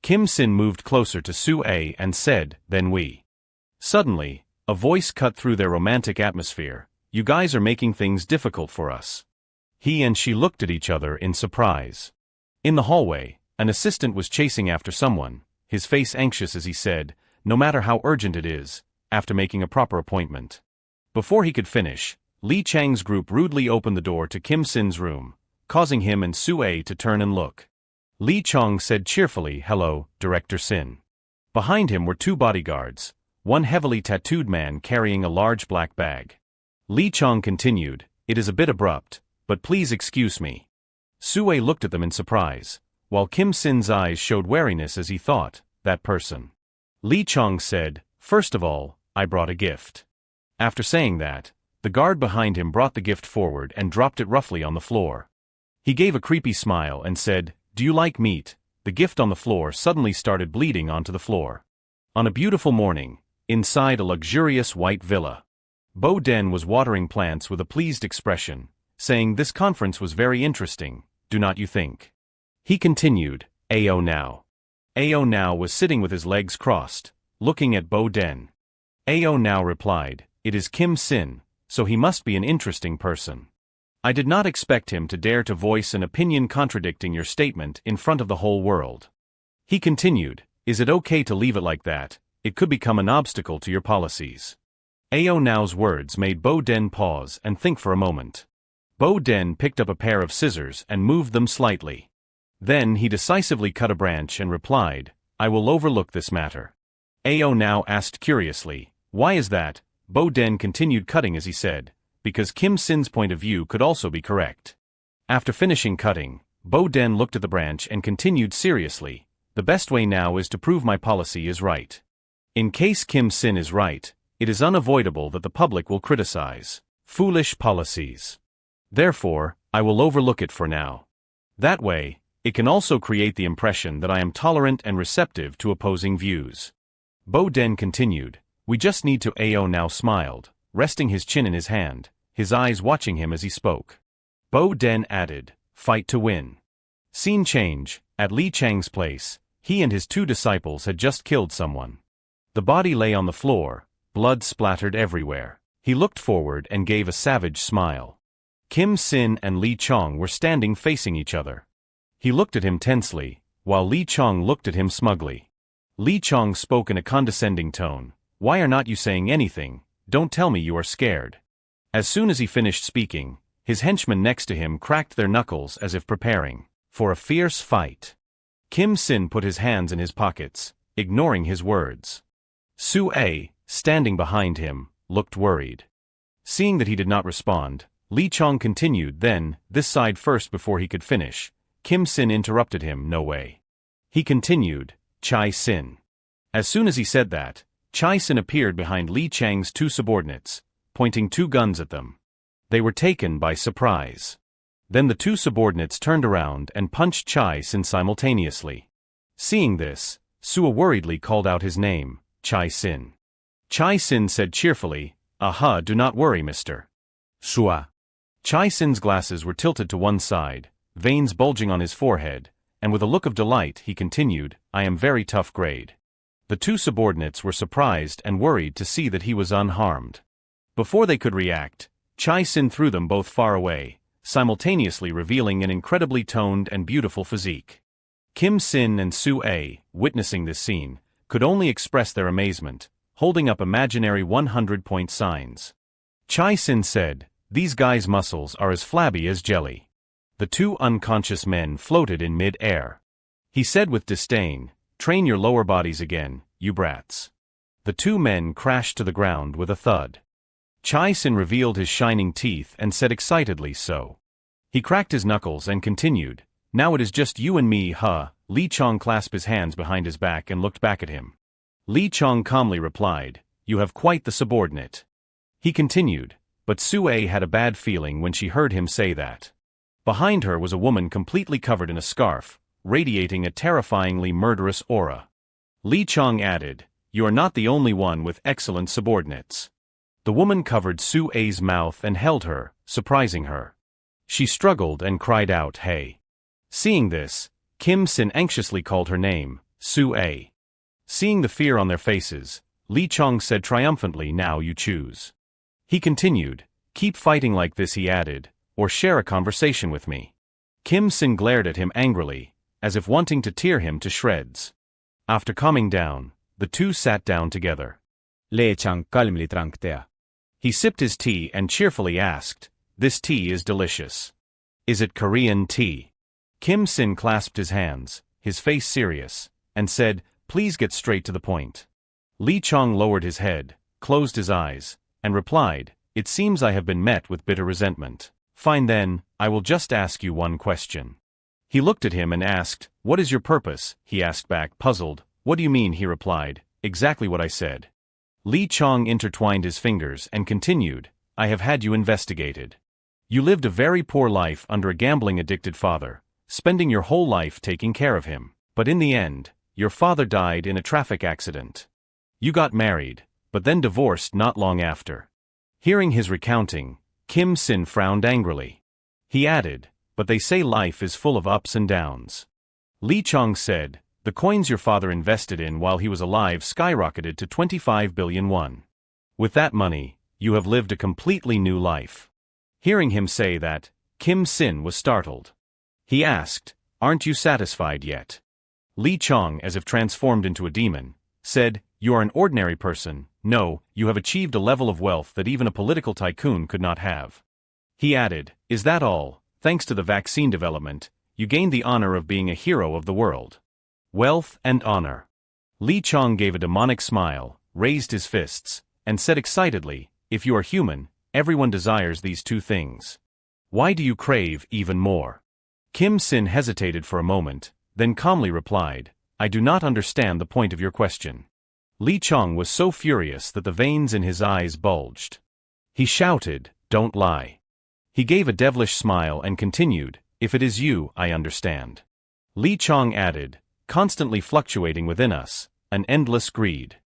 Kim Sin moved closer to Sue and said, then we. Suddenly, a voice cut through their romantic atmosphere, you guys are making things difficult for us. He and she looked at each other in surprise. In the hallway, an assistant was chasing after someone, his face anxious as he said, no matter how urgent it is, after making a proper appointment. Before he could finish, Li Chang's group rudely opened the door to Kim Sin's room, causing him and Sue to turn and look. Li Chang said cheerfully, hello, Director Sin. Behind him were two bodyguards, one heavily tattooed man carrying a large black bag. Li Chang continued, it is a bit abrupt, but please excuse me. Sue looked at them in surprise, while Kim Sin's eyes showed wariness as he thought, that person. Li Chang said, first of all, I brought a gift. After saying that, the guard behind him brought the gift forward and dropped it roughly on the floor. He gave a creepy smile and said, do you like meat? The gift on the floor suddenly started bleeding onto the floor. On a beautiful morning, inside a luxurious white villa, Bo Den was watering plants with a pleased expression, saying this conference was very interesting, do not you think? He continued, Ao now. Ao now was sitting with his legs crossed, looking at Bo Den. Ao now replied, it is Kim Sin, so he must be an interesting person. I did not expect him to dare to voice an opinion contradicting your statement in front of the whole world. He continued, is it okay to leave it like that? It could become an obstacle to your policies. Ao Now's words made Bo Den pause and think for a moment. Bo Den picked up a pair of scissors and moved them slightly. Then he decisively cut a branch and replied, I will overlook this matter. Ao Now asked curiously, why is that? Bo Den continued cutting as he said, because Kim Sin's point of view could also be correct. After finishing cutting, Bo Den looked at the branch and continued seriously, the best way now is to prove my policy is right. In case Kim Sin is right, it is unavoidable that the public will criticize foolish policies. Therefore, I will overlook it for now. That way, it can also create the impression that I am tolerant and receptive to opposing views. Bo Den continued, we just need to. Ao Now smiled, resting his chin in his hand, his eyes watching him as he spoke. Bo Den added, "Fight to win." Scene change. At Li Chang's place, he and his 2 disciples had just killed someone. The body lay on the floor, blood splattered everywhere. He looked forward and gave a savage smile. Kim Sin and Li Chong were standing facing each other. He looked at him tensely, while Li Chong looked at him smugly. Li Chong spoke in a condescending tone, "Why are not you saying anything? Don't tell me you are scared." As soon as he finished speaking, his henchmen next to him cracked their knuckles as if preparing for a fierce fight. Kim Sin put his hands in his pockets, ignoring his words. Su A, standing behind him, looked worried. Seeing that he did not respond, Li Chong continued. "Then, this side first." Before he could finish, Kim Sin interrupted him. "No way." He continued, "Chai Sin." As soon as he said that, Chai Sin appeared behind Li Chang's 2 subordinates, pointing 2 guns at them. They were taken by surprise. Then the 2 subordinates turned around and punched Chai Sin simultaneously. Seeing this, Sua worriedly called out his name, Chai Sin. Chai Sin said cheerfully, "Aha, do not worry, Mr. Sua." Chai Sin's glasses were tilted to one side, veins bulging on his forehead, and with a look of delight he continued, "I am very tough grade." The 2 subordinates were surprised and worried to see that he was unharmed. Before they could react, Chai Sin threw them both far away, simultaneously revealing an incredibly toned and beautiful physique. Kim Sin and Su A, witnessing this scene, could only express their amazement, holding up imaginary 100-point signs. Chai Sin said, "These guys' muscles are as flabby as jelly." The 2 unconscious men floated in mid-air. He said with disdain, "Train your lower bodies again, you brats." The 2 men crashed to the ground with a thud. Chai Sin revealed his shining teeth and said excitedly, "So." He cracked his knuckles and continued, "Now it is just you and me, huh?" Li Chong clasped his hands behind his back and looked back at him. Li Chong calmly replied, "You have quite the subordinate." He continued, but Su A had a bad feeling when she heard him say that. Behind her was a woman completely covered in a scarf, radiating a terrifyingly murderous aura. Li Chong added, "You are not the only one with excellent subordinates." The woman covered Su A's mouth and held her, surprising her. She struggled and cried out, "Hey." Seeing this, Kim Sin anxiously called her name, Su A. Seeing the fear on their faces, Li Chong said triumphantly, "Now you choose." He continued, "Keep fighting like this," he added, "or share a conversation with me." Kim Sin glared at him angrily, as if wanting to tear him to shreds. After calming down, the 2 sat down together. Li Chang calmly drank tea. He sipped his tea and cheerfully asked, "This tea is delicious. Is it Korean tea?" Kim Sin clasped his hands, his face serious, and said, "Please get straight to the point." Li Chong lowered his head, closed his eyes, and replied, "It seems I have been met with bitter resentment. Fine then, I will just ask you one question." He looked at him and asked, "What is your purpose?" He asked back, puzzled. "What do you mean?" He replied, "Exactly what I said." Li Chong intertwined his fingers and continued, "I have had you investigated. You lived a very poor life under a gambling-addicted father, spending your whole life taking care of him. But in the end, your father died in a traffic accident. You got married, but then divorced not long after." Hearing his recounting, Kim Sin frowned angrily. He added, "But they say life is full of ups and downs." Li Chong said, "The coins your father invested in while he was alive skyrocketed to 25 billion won. With that money, you have lived a completely new life." Hearing him say that, Kim Sin was startled. He asked, "Aren't you satisfied yet?" Li Chong, as if transformed into a demon, said, "You are an ordinary person. No, you have achieved a level of wealth that even a political tycoon could not have." He added, "Is that all? Thanks to the vaccine development, you gained the honor of being a hero of the world. Wealth and honor." Li Chong gave a demonic smile, raised his fists, and said excitedly, "If you are human, everyone desires these 2 things. Why do you crave even more?" Kim Sin hesitated for a moment, then calmly replied, "I do not understand the point of your question." Li Chong was so furious that the veins in his eyes bulged. He shouted, "Don't lie." He gave a devilish smile and continued, "If it is you, I understand." Li Chong added, "Constantly fluctuating within us, an endless greed."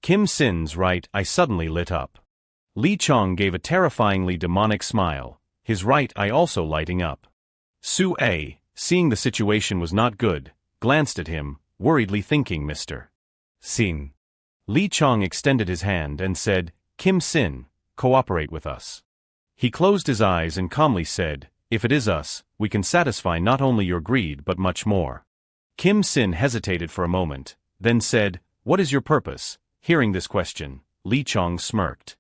Kim Sin's right eye suddenly lit up. Li Chong gave a terrifyingly demonic smile, his right eye also lighting up. Su A, seeing the situation was not good, glanced at him, worriedly thinking Mr. Sin. Li Chong extended his hand and said, Kim Sin, cooperate with us. He closed his eyes and calmly said, if it is us, we can satisfy not only your greed but much more. Kim Sin hesitated for a moment, then said, what is your purpose? Hearing this question, Li Chong smirked.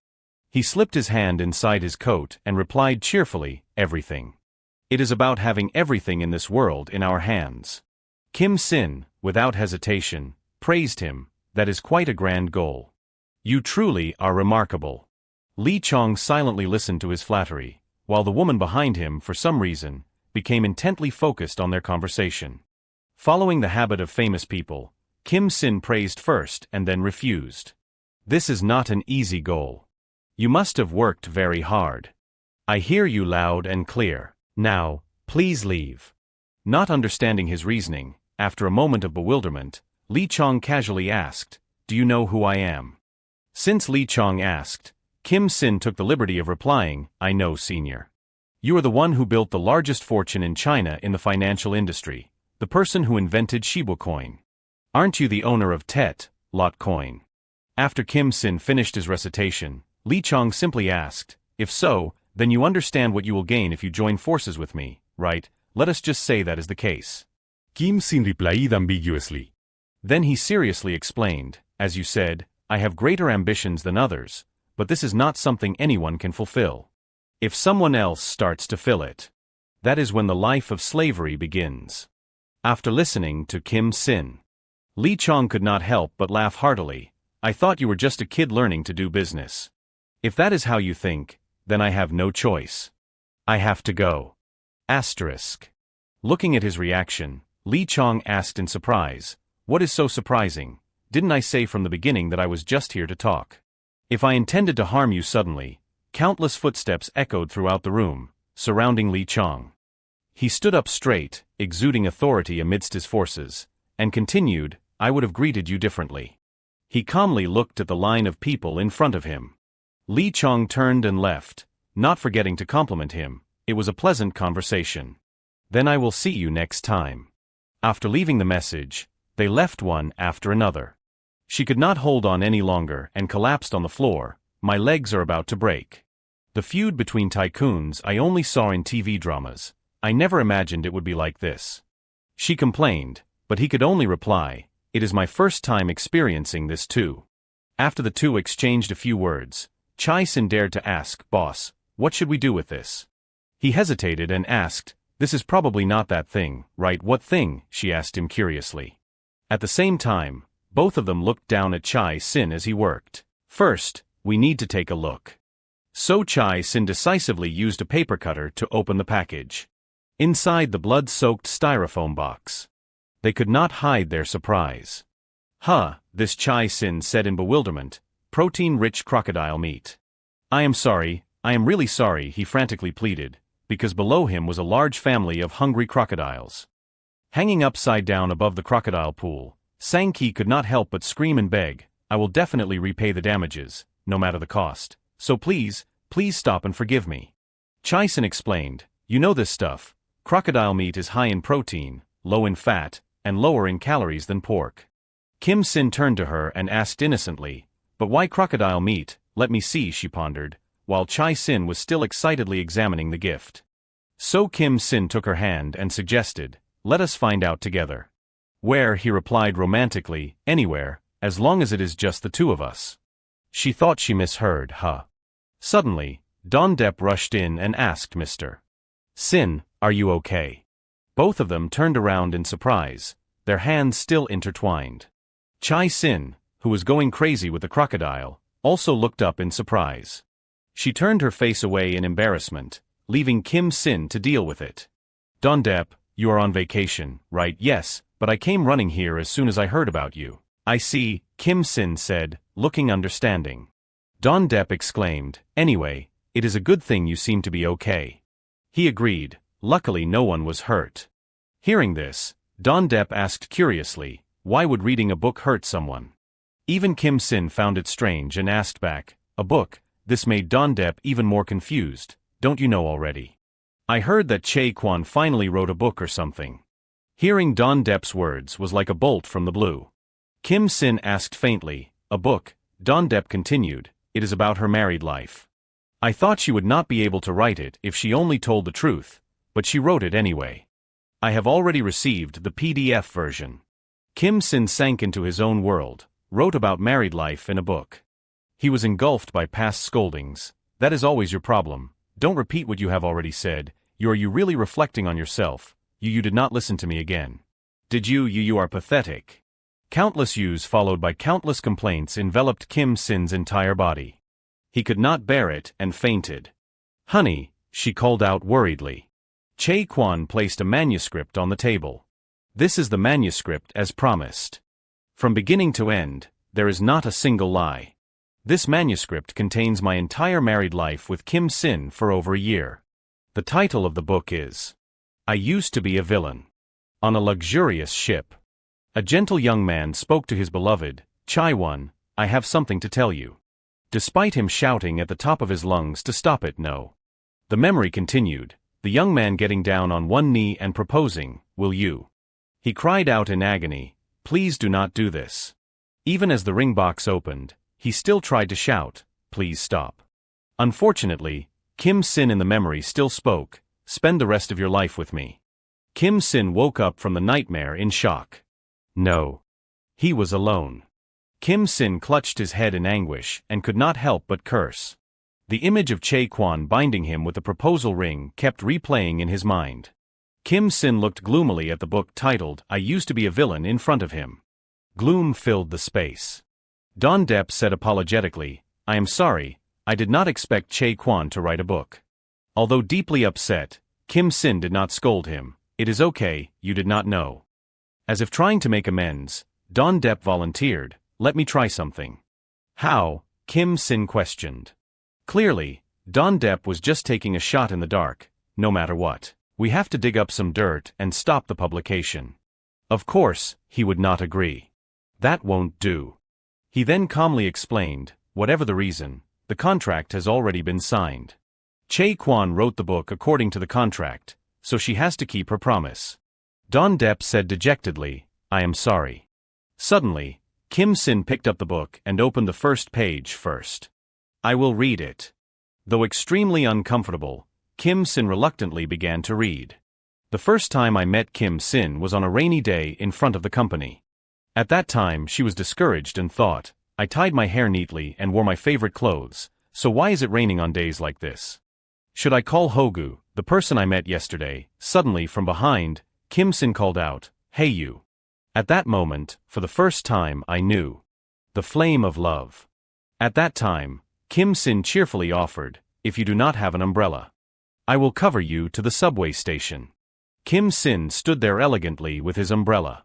He slipped his hand inside his coat and replied cheerfully, everything. It is about having everything in this world in our hands. Kim Sin, without hesitation, praised him, that is quite a grand goal. You truly are remarkable. Li Chong silently listened to his flattery, while the woman behind him, for some reason, became intently focused on their conversation. Following the habit of famous people, Kim Sin praised first and then refused. This is not an easy goal. You must have worked very hard. I hear you loud and clear. Now, please leave. Not understanding his reasoning, after a moment of bewilderment, Li Chong casually asked, do you know who I am? Since Li Chong asked, Kim Sin took the liberty of replying, I know, senior. You are the one who built the largest fortune in China in the financial industry, the person who invented Shiba coin. Aren't you the owner of Tet, Lot coin? After Kim Sin finished his recitation, Li Chong simply asked, if so, then you understand what you will gain if you join forces with me, right? Let us just say that is the case. Kim Sin replied ambiguously. Then he seriously explained, as you said, I have greater ambitions than others, but this is not something anyone can fulfill. If someone else starts to fill it, that is when the life of slavery begins. After listening to Kim Sin, Li Chong could not help but laugh heartily. I thought you were just a kid learning to do business. If that is how you think, then I have no choice. I have to go. Asterisk. Looking at his reaction, Li Chong asked in surprise, what is so surprising? Didn't I say from the beginning that I was just here to talk? If I intended to harm you suddenly, countless footsteps echoed throughout the room, surrounding Li Chong. He stood up straight, exuding authority amidst his forces, and continued, I would have greeted you differently. He calmly looked at the line of people in front of him. Li Chong turned and left, not forgetting to compliment him. It was a pleasant conversation. Then I will see you next time. After leaving the message, they left one after another. She could not hold on any longer and collapsed on the floor. My legs are about to break. The feud between tycoons I only saw in TV dramas. I never imagined it would be like this. She complained, but he could only reply, it is my first time experiencing this too. After the two exchanged a few words, Chai Sin dared to ask, boss, what should we do with this? He hesitated and asked, this is probably not that thing, right? What thing? She asked him curiously. At the same time, both of them looked down at Chai Sin as he worked. First, we need to take a look. So Chai Sin decisively used a paper cutter to open the package. Inside the blood-soaked styrofoam box. They could not hide their surprise. This Chai Sin said in bewilderment, protein-rich crocodile meat. I am sorry, I am really sorry, he frantically pleaded, because below him was a large family of hungry crocodiles. Hanging upside down above the crocodile pool, Sang-ki could not help but scream and beg, I will definitely repay the damages, no matter the cost, so please stop and forgive me. Chai Sin explained, you know this stuff, crocodile meat is high in protein, low in fat, and lower in calories than pork. Kim Sin turned to her and asked innocently, but why crocodile meat? Let me see, she pondered, while Chai Sin was still excitedly examining the gift. So Kim Sin took her hand and suggested, let us find out together. Where, he replied romantically, anywhere, as long as it is just the two of us. She thought she misheard, Suddenly, Don Depp rushed in and asked Mr. Sin, are you okay? Both of them turned around in surprise, their hands still intertwined. Chai Sin, who was going crazy with the crocodile, also looked up in surprise. She turned her face away in embarrassment, leaving Kim Sin to deal with it. Don Depp, you are on vacation, right? Yes, but I came running here as soon as I heard about you. I see, Kim Sin said, looking understanding. Don Depp exclaimed, anyway, it is a good thing you seem to be okay. He agreed, luckily no one was hurt. Hearing this, Don Depp asked curiously, why would reading a book hurt someone? Even Kim Sin found it strange and asked back, a book, This made Don Depp even more confused. Don't you know already? I heard that Chae Kwan finally wrote a book or something. Hearing Don Depp's words was like a bolt from the blue. Kim Sin asked faintly, a book? Don Depp continued, it is about her married life. I thought she would not be able to write it if she only told the truth, but she wrote it anyway. I have already received the PDF version. Kim Sin sank into his own world, wrote about married life in a book. He was engulfed by past scoldings. That is always your problem. Don't repeat what you have already said. You really reflecting on yourself? You did not listen to me again. Did you? You are pathetic. Countless yous followed by countless complaints enveloped Kim Sin's entire body. He could not bear it and fainted. Honey, she called out worriedly. Chae Kwan placed a manuscript on the table. This is the manuscript as promised. From beginning to end, there is not a single lie. This manuscript contains my entire married life with Kim Sin for over a year. The title of the book is I Used to Be a Villain. On a luxurious ship. A gentle young man spoke to his beloved, Chai-won, I have something to tell you. Despite him shouting at the top of his lungs to stop it, no. The memory continued, the young man getting down on one knee and proposing, will you? He cried out in agony, please do not do this. Even as the ring box opened, he still tried to shout, please stop. Unfortunately, Kim Sin in the memory still spoke, spend the rest of your life with me. Kim Sin woke up from the nightmare in shock. No. He was alone. Kim Sin clutched his head in anguish and could not help but curse. The image of Chae Kwan binding him with the proposal ring kept replaying in his mind. Kim Sin looked gloomily at the book titled I Used to Be a Villain in front of him. Gloom filled the space. Don Depp said apologetically, I am sorry, I did not expect Chae Kwan to write a book. Although deeply upset, Kim Sin did not scold him, it is okay, you did not know. As if trying to make amends, Don Depp volunteered, let me try something. How? Kim Sin questioned. Clearly, Don Depp was just taking a shot in the dark, no matter what. We have to dig up some dirt and stop the publication. Of course, he would not agree. That won't do. He then calmly explained, whatever the reason, the contract has already been signed. Chae Kwan wrote the book according to the contract, so she has to keep her promise. Don Depp said dejectedly, I am sorry. Suddenly, Kim Sin picked up the book and opened the first page first. I will read it. Though extremely uncomfortable, Kim Sin reluctantly began to read. The first time I met Kim Sin was on a rainy day in front of the company. At that time she was discouraged and thought, I tied my hair neatly and wore my favorite clothes, so why is it raining on days like this? Should I call Hogu, the person I met yesterday? Suddenly from behind, Kim Sin called out, hey you. At that moment, for the first time I knew. The flame of love. At that time, Kim Sin cheerfully offered, if you do not have an umbrella, I will cover you to the subway station. Kim Sin stood there elegantly with his umbrella.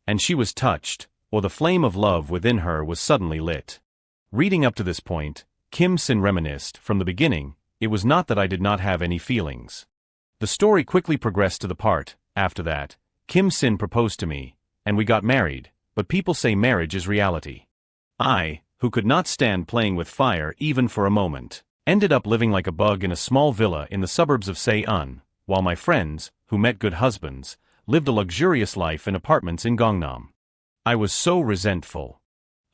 And she was touched, or the flame of love within her was suddenly lit. Reading up to this point, Kim Sin reminisced, from the beginning, it was not that I did not have any feelings. The story quickly progressed to the part, after that, Kim Sin proposed to me, and we got married, but people say marriage is reality. I, who could not stand playing with fire even for a moment, ended up living like a bug in a small villa in the suburbs of Seoul, while my friends, who met good husbands, lived a luxurious life in apartments in Gangnam. I was so resentful.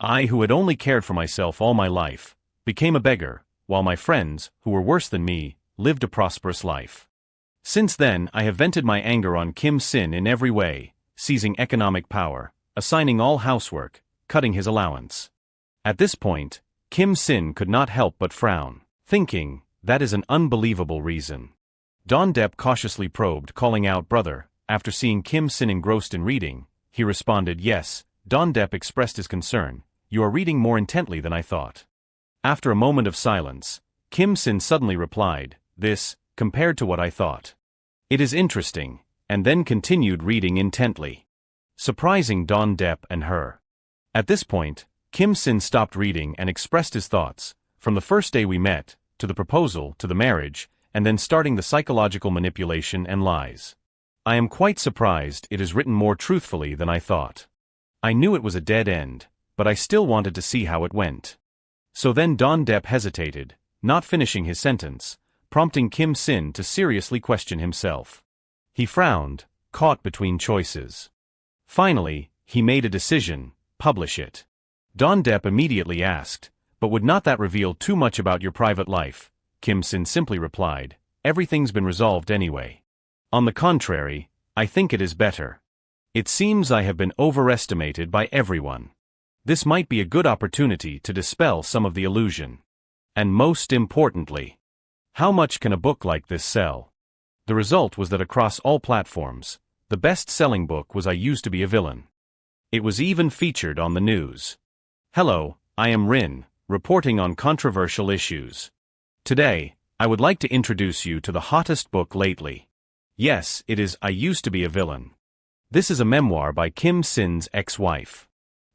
I, who had only cared for myself all my life, became a beggar, while my friends, who were worse than me, lived a prosperous life. Since then I have vented my anger on Kim Sin in every way, seizing economic power, assigning all housework, cutting his allowance. At this point, Kim Sin could not help but frown, thinking, that is an unbelievable reason. Don Depp cautiously probed, calling out, brother. After seeing Kim Sin engrossed in reading, he responded, yes. Don Depp expressed his concern, you are reading more intently than I thought. After a moment of silence, Kim Sin suddenly replied, this, compared to what I thought. It is interesting, and then continued reading intently, surprising Don Depp and her. At this point, Kim Sin stopped reading and expressed his thoughts, from the first day we met, to the proposal, to the marriage, and then starting the psychological manipulation and lies. I am quite surprised it is written more truthfully than I thought. I knew it was a dead end, but I still wanted to see how it went. So then Don Depp hesitated, not finishing his sentence, prompting Kim Sin to seriously question himself. He frowned, caught between choices. Finally, he made a decision: publish it. Don Depp immediately asked, "But would not that reveal too much about your private life?" Kim Sin simply replied, "Everything's been resolved anyway. On the contrary, I think it is better. It seems I have been overestimated by everyone. This might be a good opportunity to dispel some of the illusion. And most importantly, how much can a book like this sell?" The result was that across all platforms, the best-selling book was I Used to Be a Villain. It was even featured on the news. Hello, I am Rin, reporting on controversial issues. Today, I would like to introduce you to the hottest book lately. Yes, it is I Used to Be a Villain. This is a memoir by Kim Sin's ex-wife.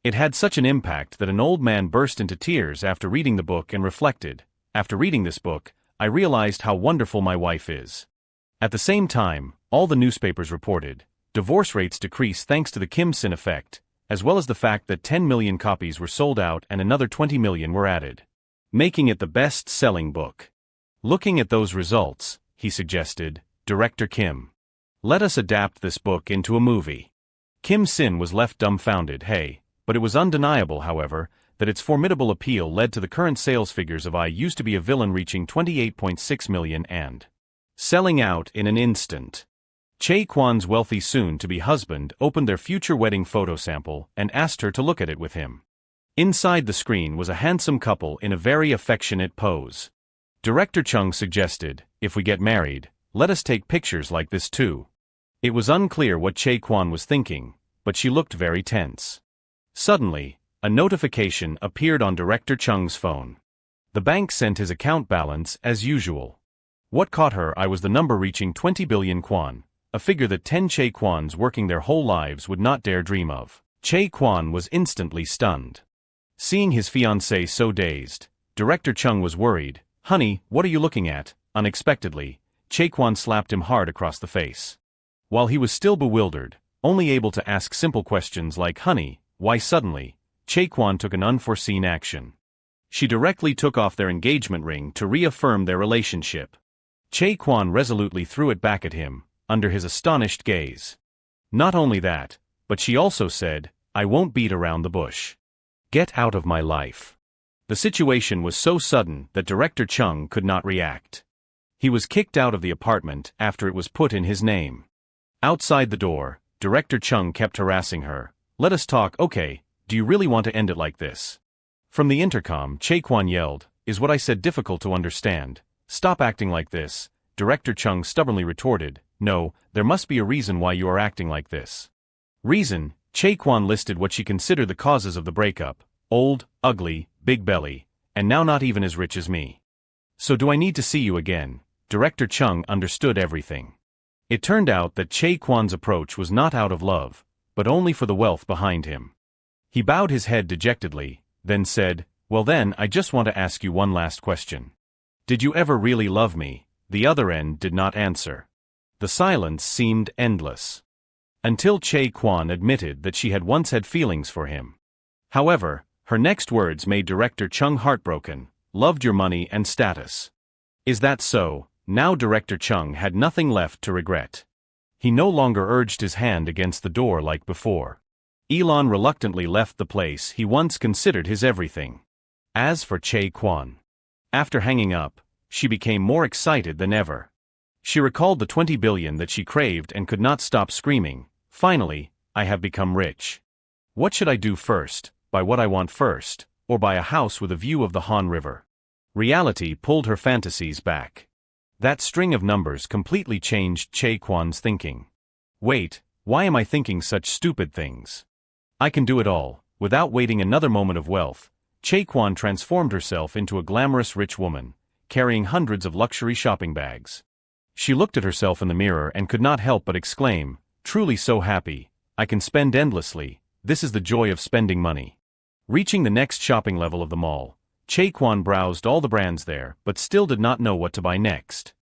It had such an impact that an old man burst into tears after reading the book and reflected, "After reading this book, I realized how wonderful my wife is." At the same time, all the newspapers reported, divorce rates decrease thanks to the Kim Sin effect, as well as the fact that 10 million copies were sold out and another 20 million were added, making it the best-selling book. Looking at those results, he suggested, "Director Kim, let us adapt this book into a movie." Kim Sin was left dumbfounded, but it was undeniable, however, that its formidable appeal led to the current sales figures of I Used to Be a Villain reaching 28.6 million and selling out in an instant. Chae Kwan's wealthy soon-to-be husband opened their future wedding photo sample and asked her to look at it with him. Inside the screen was a handsome couple in a very affectionate pose. Director Chung suggested, "If we get married, let us take pictures like this too." It was unclear what Chae Kwan was thinking, but she looked very tense. Suddenly, a notification appeared on Director Chung's phone. The bank sent his account balance as usual. What caught her eye was the number reaching 20 billion Kwan, a figure that 10 Chae Kwans working their whole lives would not dare dream of. Chae Kwan was instantly stunned. Seeing his fiancée so dazed, Director Chung was worried. "Honey, what are you looking at?" Unexpectedly, Chae Kwan slapped him hard across the face. While he was still bewildered, only able to ask simple questions like, "Honey, why suddenly?" Chae Kwan took an unforeseen action. She directly took off their engagement ring to reaffirm their relationship. Chae Kwan resolutely threw it back at him, under his astonished gaze. Not only that, but she also said, "I won't beat around the bush. Get out of my life." The situation was so sudden that Director Chung could not react. He was kicked out of the apartment after it was put in his name. Outside the door, Director Chung kept harassing her. "Let us talk, okay? Do you really want to end it like this?" From the intercom, Chae Kwan yelled, "Is what I said difficult to understand? Stop acting like this." Director Chung stubbornly retorted, "No, there must be a reason why you are acting like this." Reason? Chae Kwan listed what she considered the causes of the breakup: old, ugly, big belly, and now not even as rich as me. "So do I need to see you again?" Director Chung understood everything. It turned out that Chae Kwan's approach was not out of love, but only for the wealth behind him. He bowed his head dejectedly, then said, "Well then, I just want to ask you one last question. Did you ever really love me?" The other end did not answer. The silence seemed endless. Until Chae Kwan admitted that she had once had feelings for him. However, her next words made Director Chung heartbroken. "Loved your money and status." Is that so? Now Director Chung had nothing left to regret. He no longer urged his hand against the door like before. Elon reluctantly left the place he once considered his everything. As for Chae Kwan, after hanging up, she became more excited than ever. She recalled the 20 billion that she craved and could not stop screaming, "Finally, I have become rich. What should I do first, buy what I want first, or buy a house with a view of the Han River?" Reality pulled her fantasies back. That string of numbers completely changed Chae Kwan's thinking. "Wait, why am I thinking such stupid things? I can do it all." Without waiting another moment of wealth, Chae Kwan transformed herself into a glamorous rich woman, carrying hundreds of luxury shopping bags. She looked at herself in the mirror and could not help but exclaim, "Truly so happy, I can spend endlessly, this is the joy of spending money." Reaching the next shopping level of the mall, Chae Kwan browsed all the brands there but still did not know what to buy next.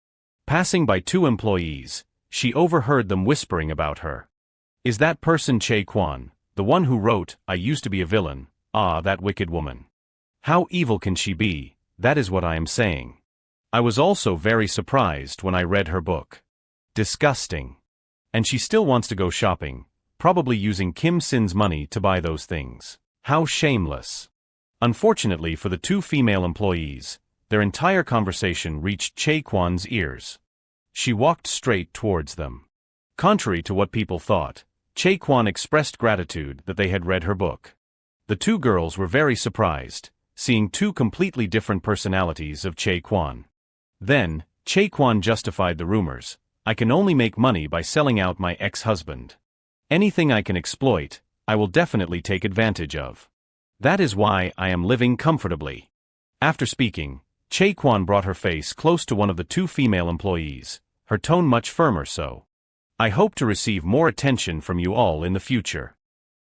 Passing by two employees, she overheard them whispering about her. "Is that person Chae Kwan, the one who wrote, I Used to Be a Villain? Ah, that wicked woman. How evil can she be?" That is what I am saying. I was also very surprised when I read her book. Disgusting. And she still wants to go shopping, probably using Kim Sin's money to buy those things. How shameless. Unfortunately for the two female employees, their entire conversation reached Chae Kwan's ears. She walked straight towards them. Contrary to what people thought, Chae Kwan expressed gratitude that they had read her book. The two girls were very surprised, seeing two completely different personalities of Chae Kwan. Then, Chae Kwan justified the rumors. I can only make money by selling out my ex-husband. Anything I can exploit, I will definitely take advantage of. That is why I am living comfortably. After speaking, Chae Kwan brought her face close to one of the two female employees, her tone much firmer so. I hope to receive more attention from you all in the future.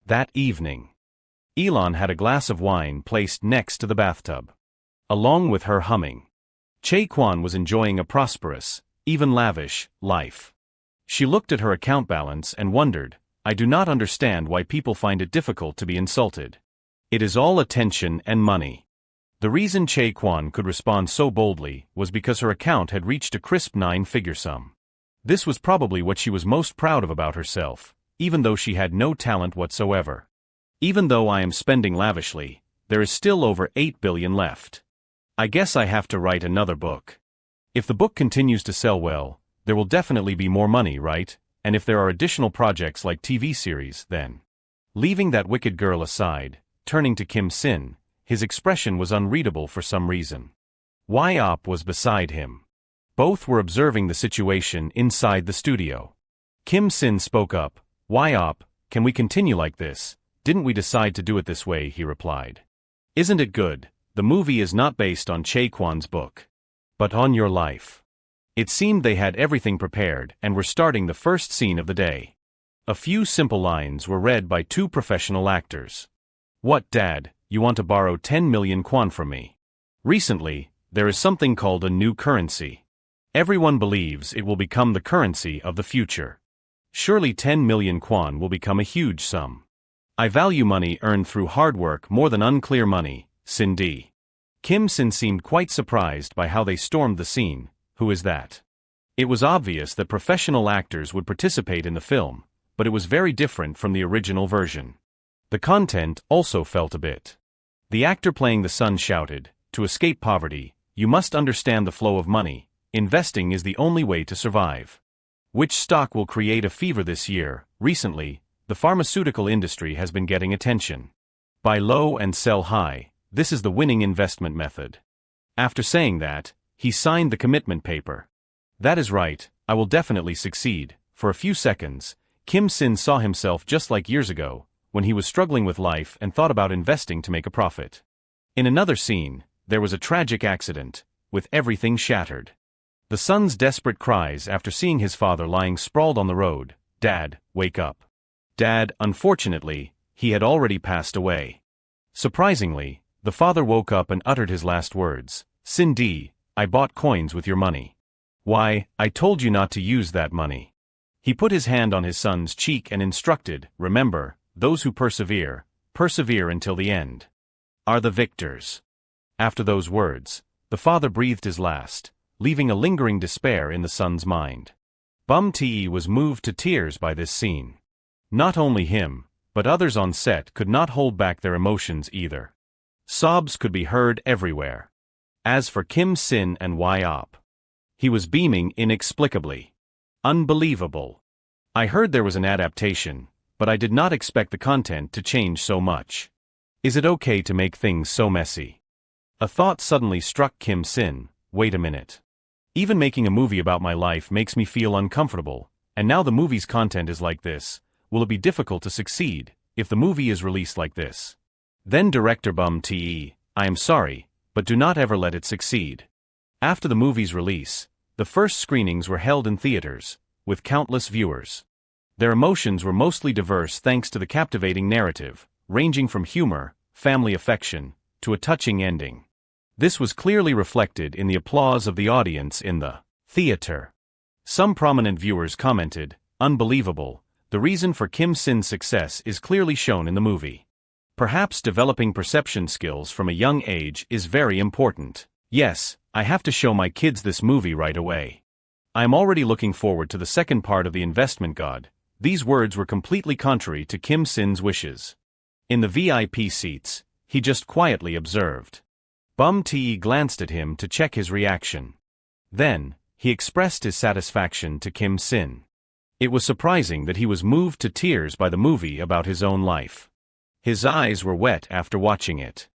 That evening, Elon had a glass of wine placed next to the bathtub. Along with her humming, Chae Kwan was enjoying a prosperous, even lavish, life. She looked at her account balance and wondered, I do not understand why people find it difficult to be insulted. It is all attention and money. The reason Chae Kwan could respond so boldly was because her account had reached a crisp 9-figure sum. This was probably what she was most proud of about herself, even though she had no talent whatsoever. Even though I am spending lavishly, there is still over 8 billion left. I guess I have to write another book. If the book continues to sell well, there will definitely be more money, right? And if there are additional projects like TV series, then. Leaving that wicked girl aside, turning to Kim Sin, his expression was unreadable for some reason. Yop was beside him. Both were observing the situation inside the studio. Kim Sin spoke up, Yop, can we continue like this? Didn't we decide to do it this way? He replied. Isn't it good? The movie is not based on Chae Kwan's book, but on your life. It seemed they had everything prepared and were starting the first scene of the day. A few simple lines were read by two professional actors. What, Dad, you want to borrow 10 million kwan from me? Recently, there is something called a new currency. Everyone believes it will become the currency of the future. Surely 10 million kwan will become a huge sum. I value money earned through hard work more than unclear money, Cindy. Kim Sin seemed quite surprised by how they stormed the scene. Who is that? It was obvious that professional actors would participate in the film, but it was very different from the original version. The content also felt a bit. The actor playing the son shouted, to escape poverty, you must understand the flow of money, investing is the only way to survive. Which stock will create a fever this year? Recently, the pharmaceutical industry has been getting attention. Buy low and sell high, this is the winning investment method. After saying that, he signed the commitment paper. That is right, I will definitely succeed. For a few seconds, Kim Sin saw himself just like years ago, when he was struggling with life and thought about investing to make a profit. In another scene, there was a tragic accident, with everything shattered. The son's desperate cries after seeing his father lying sprawled on the road, Dad, wake up. Dad, unfortunately, he had already passed away. Surprisingly, the father woke up and uttered his last words, Cindy, I bought coins with your money. Why, I told you not to use that money. He put his hand on his son's cheek and instructed, remember, those who persevere until the end, are the victors. After those words, the father breathed his last, leaving a lingering despair in the son's mind. Bum Te was moved to tears by this scene. Not only him, but others on set could not hold back their emotions either. Sobs could be heard everywhere. As for Kim Sin and Yop, he was beaming inexplicably. Unbelievable. I heard there was an adaptation, but I did not expect the content to change so much. Is it okay to make things so messy? A thought suddenly struck Kim Sin, wait a minute. Even making a movie about my life makes me feel uncomfortable, and now the movie's content is like this. Will it be difficult to succeed if the movie is released like this? Then director Bum Te, I am sorry, but do not ever let it succeed. After the movie's release, the first screenings were held in theaters, with countless viewers. Their emotions were mostly diverse thanks to the captivating narrative, ranging from humor, family affection, to a touching ending. This was clearly reflected in the applause of the audience in the theater. Some prominent viewers commented, unbelievable, the reason for Kim Sin's success is clearly shown in the movie. Perhaps developing perception skills from a young age is very important. Yes, I have to show my kids this movie right away. I am already looking forward to the second part of the investment guide. These words were completely contrary to Kim Sin's wishes. In the VIP seats, he just quietly observed. Bum Te glanced at him to check his reaction. Then, he expressed his satisfaction to Kim Sin. It was surprising that he was moved to tears by the movie about his own life. His eyes were wet after watching it.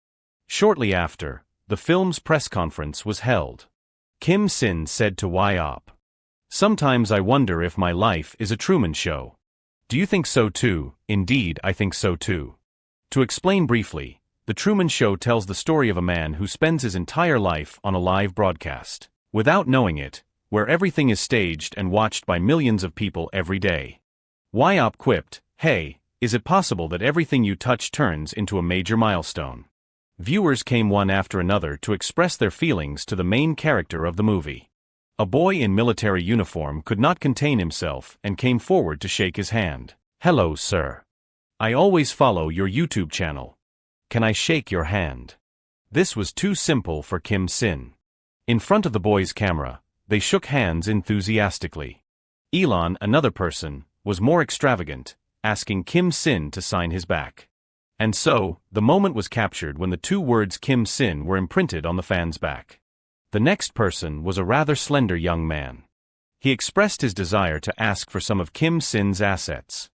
Shortly after, the film's press conference was held. Kim Sin said to YOP, "Sometimes I wonder if my life is a Truman Show. Do you think so too?" "Indeed, I think so too." To explain briefly, The Truman Show tells the story of a man who spends his entire life on a live broadcast, without knowing it, where everything is staged and watched by millions of people every day. YOP quipped, "Hey, is it possible that everything you touch turns into a major milestone?" Viewers came one after another to express their feelings to the main character of the movie. A boy in military uniform could not contain himself and came forward to shake his hand. "Hello, sir. I always follow your YouTube channel. Can I shake your hand?" This was too simple for Kim Sin. In front of the boy's camera, they shook hands enthusiastically. Elon, another person, was more extravagant, asking Kim Sin to sign his back. And so, the moment was captured when the two words Kim Sin were imprinted on the fan's back. The next person was a rather slender young man. He expressed his desire to ask for some of Kim Sin's assets.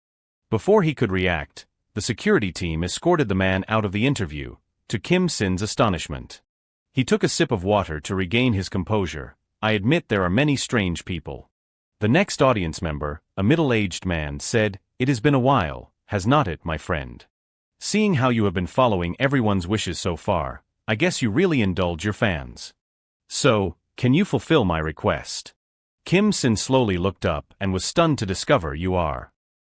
Before he could react, the security team escorted the man out of the interview, to Kim Sin's astonishment. He took a sip of water to regain his composure. "I admit there are many strange people." The next audience member, a middle-aged man, said, "It has been a while, has not it, my friend? Seeing how you have been following everyone's wishes so far, I guess you really indulge your fans. So, can you fulfill my request?" Kim Sin slowly looked up and was stunned to discover you are.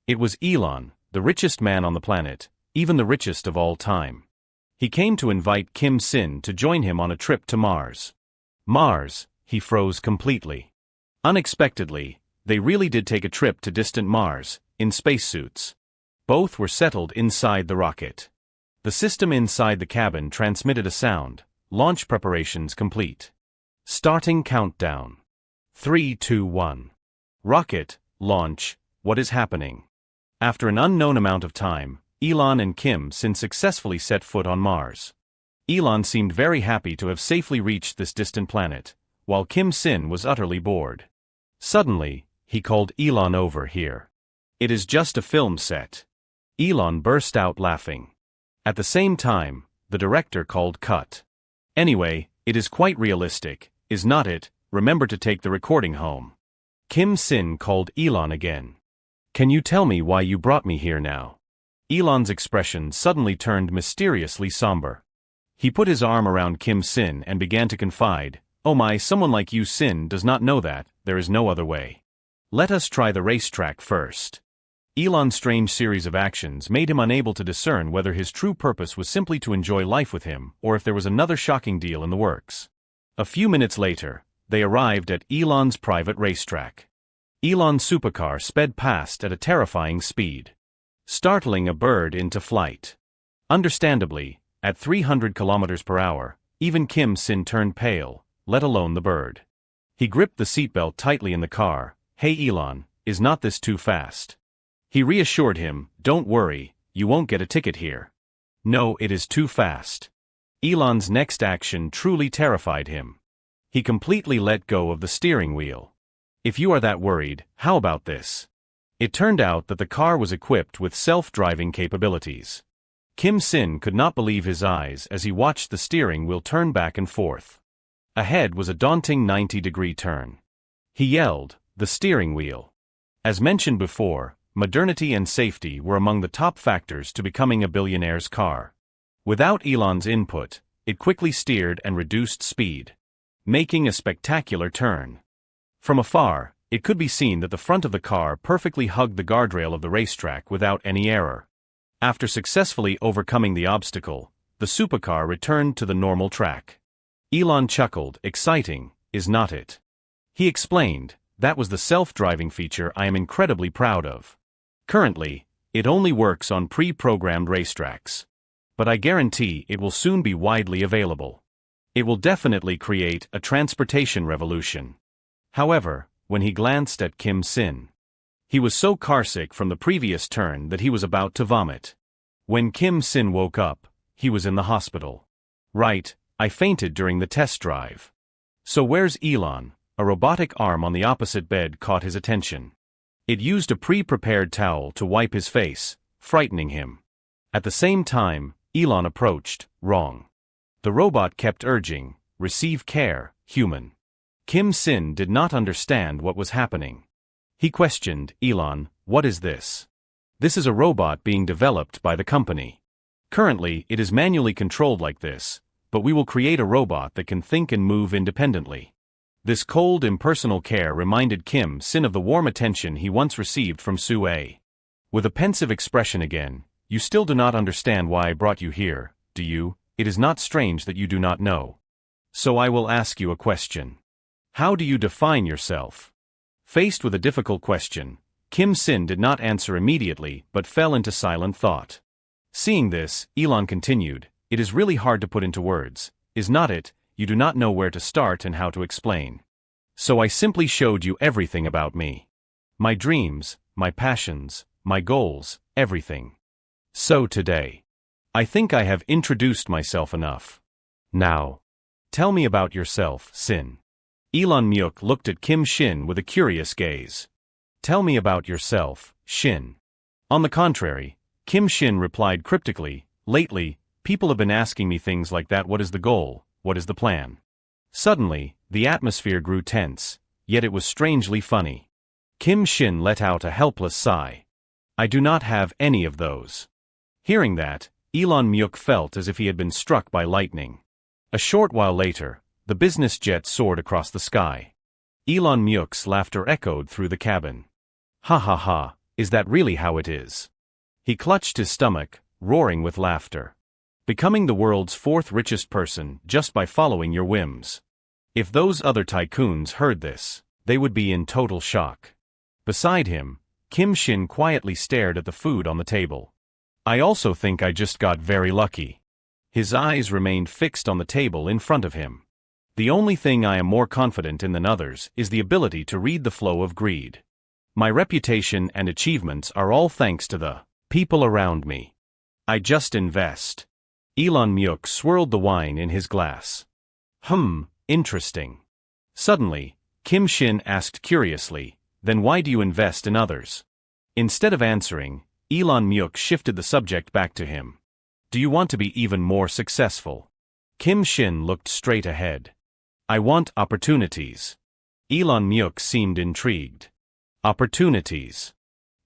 It was Elon, the richest man on the planet, even the richest of all time. He came to invite Kim Sin to join him on a trip to Mars. Mars, he froze completely. Unexpectedly, they really did take a trip to distant Mars, in spacesuits. Both were settled inside the rocket. The system inside the cabin transmitted a sound. Launch preparations complete. Starting countdown. 3, 2, 1. Rocket, launch, what is happening? After an unknown amount of time, Elon and Kim Sin successfully set foot on Mars. Elon seemed very happy to have safely reached this distant planet, while Kim Sin was utterly bored. Suddenly, he called Elon over here. "It is just a film set." Elon burst out laughing. At the same time, the director called cut. "Anyway, it is quite realistic, is not it? Remember to take the recording home." Kim Sin called Elon again. "Can you tell me why you brought me here now?" Elon's expression suddenly turned mysteriously somber. He put his arm around Kim Sin and began to confide, "Oh my, someone like you Sin does not know that, there is no other way. Let us try the racetrack first." Elon's strange series of actions made him unable to discern whether his true purpose was simply to enjoy life with him or if there was another shocking deal in the works. A few minutes later, they arrived at Elon's private racetrack. Elon's supercar sped past at a terrifying speed, startling a bird into flight. Understandably, at 300 kilometers per hour, even Kim Sin turned pale, let alone the bird. He gripped the seatbelt tightly in the car. "Hey Elon, is not this too fast?" He reassured him, "Don't worry, you won't get a ticket here." "No, it is too fast." Elon's next action truly terrified him. He completely let go of the steering wheel. "If you are that worried, how about this?" It turned out that the car was equipped with self-driving capabilities. Kim Sin could not believe his eyes as he watched the steering wheel turn back and forth. Ahead was a daunting 90-degree turn. He yelled, "The steering wheel." As mentioned before, modernity and safety were among the top factors to becoming a billionaire's car. Without Elon's input, it quickly steered and reduced speed, making a spectacular turn. From afar, it could be seen that the front of the car perfectly hugged the guardrail of the racetrack without any error. After successfully overcoming the obstacle, the supercar returned to the normal track. Elon chuckled, "Exciting, is not it?" He explained, "That was the self-driving feature I am incredibly proud of. Currently, it only works on pre-programmed racetracks. But I guarantee it will soon be widely available." It will definitely create a transportation revolution. However, when he glanced at Kim Sin, he was so carsick from the previous turn that he was about to vomit. When Kim Sin woke up, he was in the hospital. Right, I fainted during the test drive. So where's Elon? A robotic arm on the opposite bed caught his attention. It used a pre-prepared towel to wipe his face, frightening him. At the same time, Elon approached, wrong. The robot kept urging, receive care, human. Kim Sin did not understand what was happening. He questioned, Elon, what is this? This is a robot being developed by the company. Currently, it is manually controlled like this, but we will create a robot that can think and move independently. This cold, impersonal care reminded Kim Sin of the warm attention he once received from Sue. With a pensive expression again, you still do not understand why I brought you here, do you? It is not strange that you do not know. So I will ask you a question. How do you define yourself? Faced with a difficult question, Kim Sin did not answer immediately but fell into silent thought. Seeing this, Elon continued, it is really hard to put into words, is not it? You do not know where to start and how to explain. So I simply showed you everything about me. My dreams, my passions, my goals, everything. So today, I think I have introduced myself enough. Now, tell me about yourself, Sin. Elon Myuk looked at Kim Shin with a curious gaze. Tell me about yourself, Shin. On the contrary, Kim Shin replied cryptically, lately, people have been asking me things like that. What is the goal? What is the plan? Suddenly, the atmosphere grew tense, yet it was strangely funny. Kim Shin let out a helpless sigh. I do not have any of those. Hearing that, Elon Myuk felt as if he had been struck by lightning. A short while later, the business jet soared across the sky. Elon Myuk's laughter echoed through the cabin. Ha ha ha, is that really how it is? He clutched his stomach, roaring with laughter. Becoming the world's fourth richest person just by following your whims. If those other tycoons heard this, they would be in total shock. Beside him, Kim Shin quietly stared at the food on the table. I also think I just got very lucky. His eyes remained fixed on the table in front of him. The only thing I am more confident in than others is the ability to read the flow of greed. My reputation and achievements are all thanks to the people around me. I just invest. Elon Myuk swirled the wine in his glass. Interesting. Suddenly, Kim Shin asked curiously, then why do you invest in others? Instead of answering, Elon Myuk shifted the subject back to him. Do you want to be even more successful? Kim Shin looked straight ahead. I want opportunities. Elon Myuk seemed intrigued. Opportunities.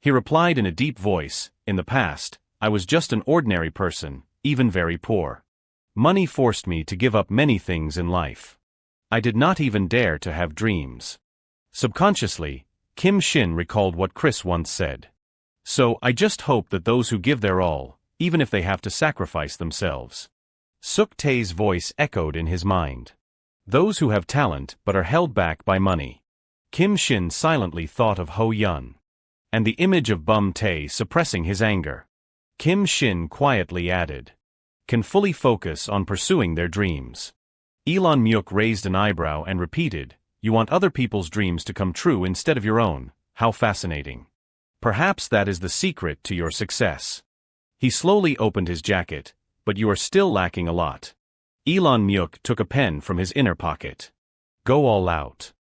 He replied in a deep voice, in the past, I was just an ordinary person, even very poor. Money forced me to give up many things in life. I did not even dare to have dreams. Subconsciously, Kim Shin recalled what Chris once said. So I just hope that those who give their all, even if they have to sacrifice themselves. Suk Tae's voice echoed in his mind. Those who have talent but are held back by money. Kim Shin silently thought of Ho Yun. And the image of Bum Tae suppressing his anger. Kim Shin quietly added. Can fully focus on pursuing their dreams. Elon Myuk raised an eyebrow and repeated, you want other people's dreams to come true instead of your own, how fascinating. Perhaps that is the secret to your success. He slowly opened his jacket, but you are still lacking a lot. Elon Myuk took a pen from his inner pocket. Go all out.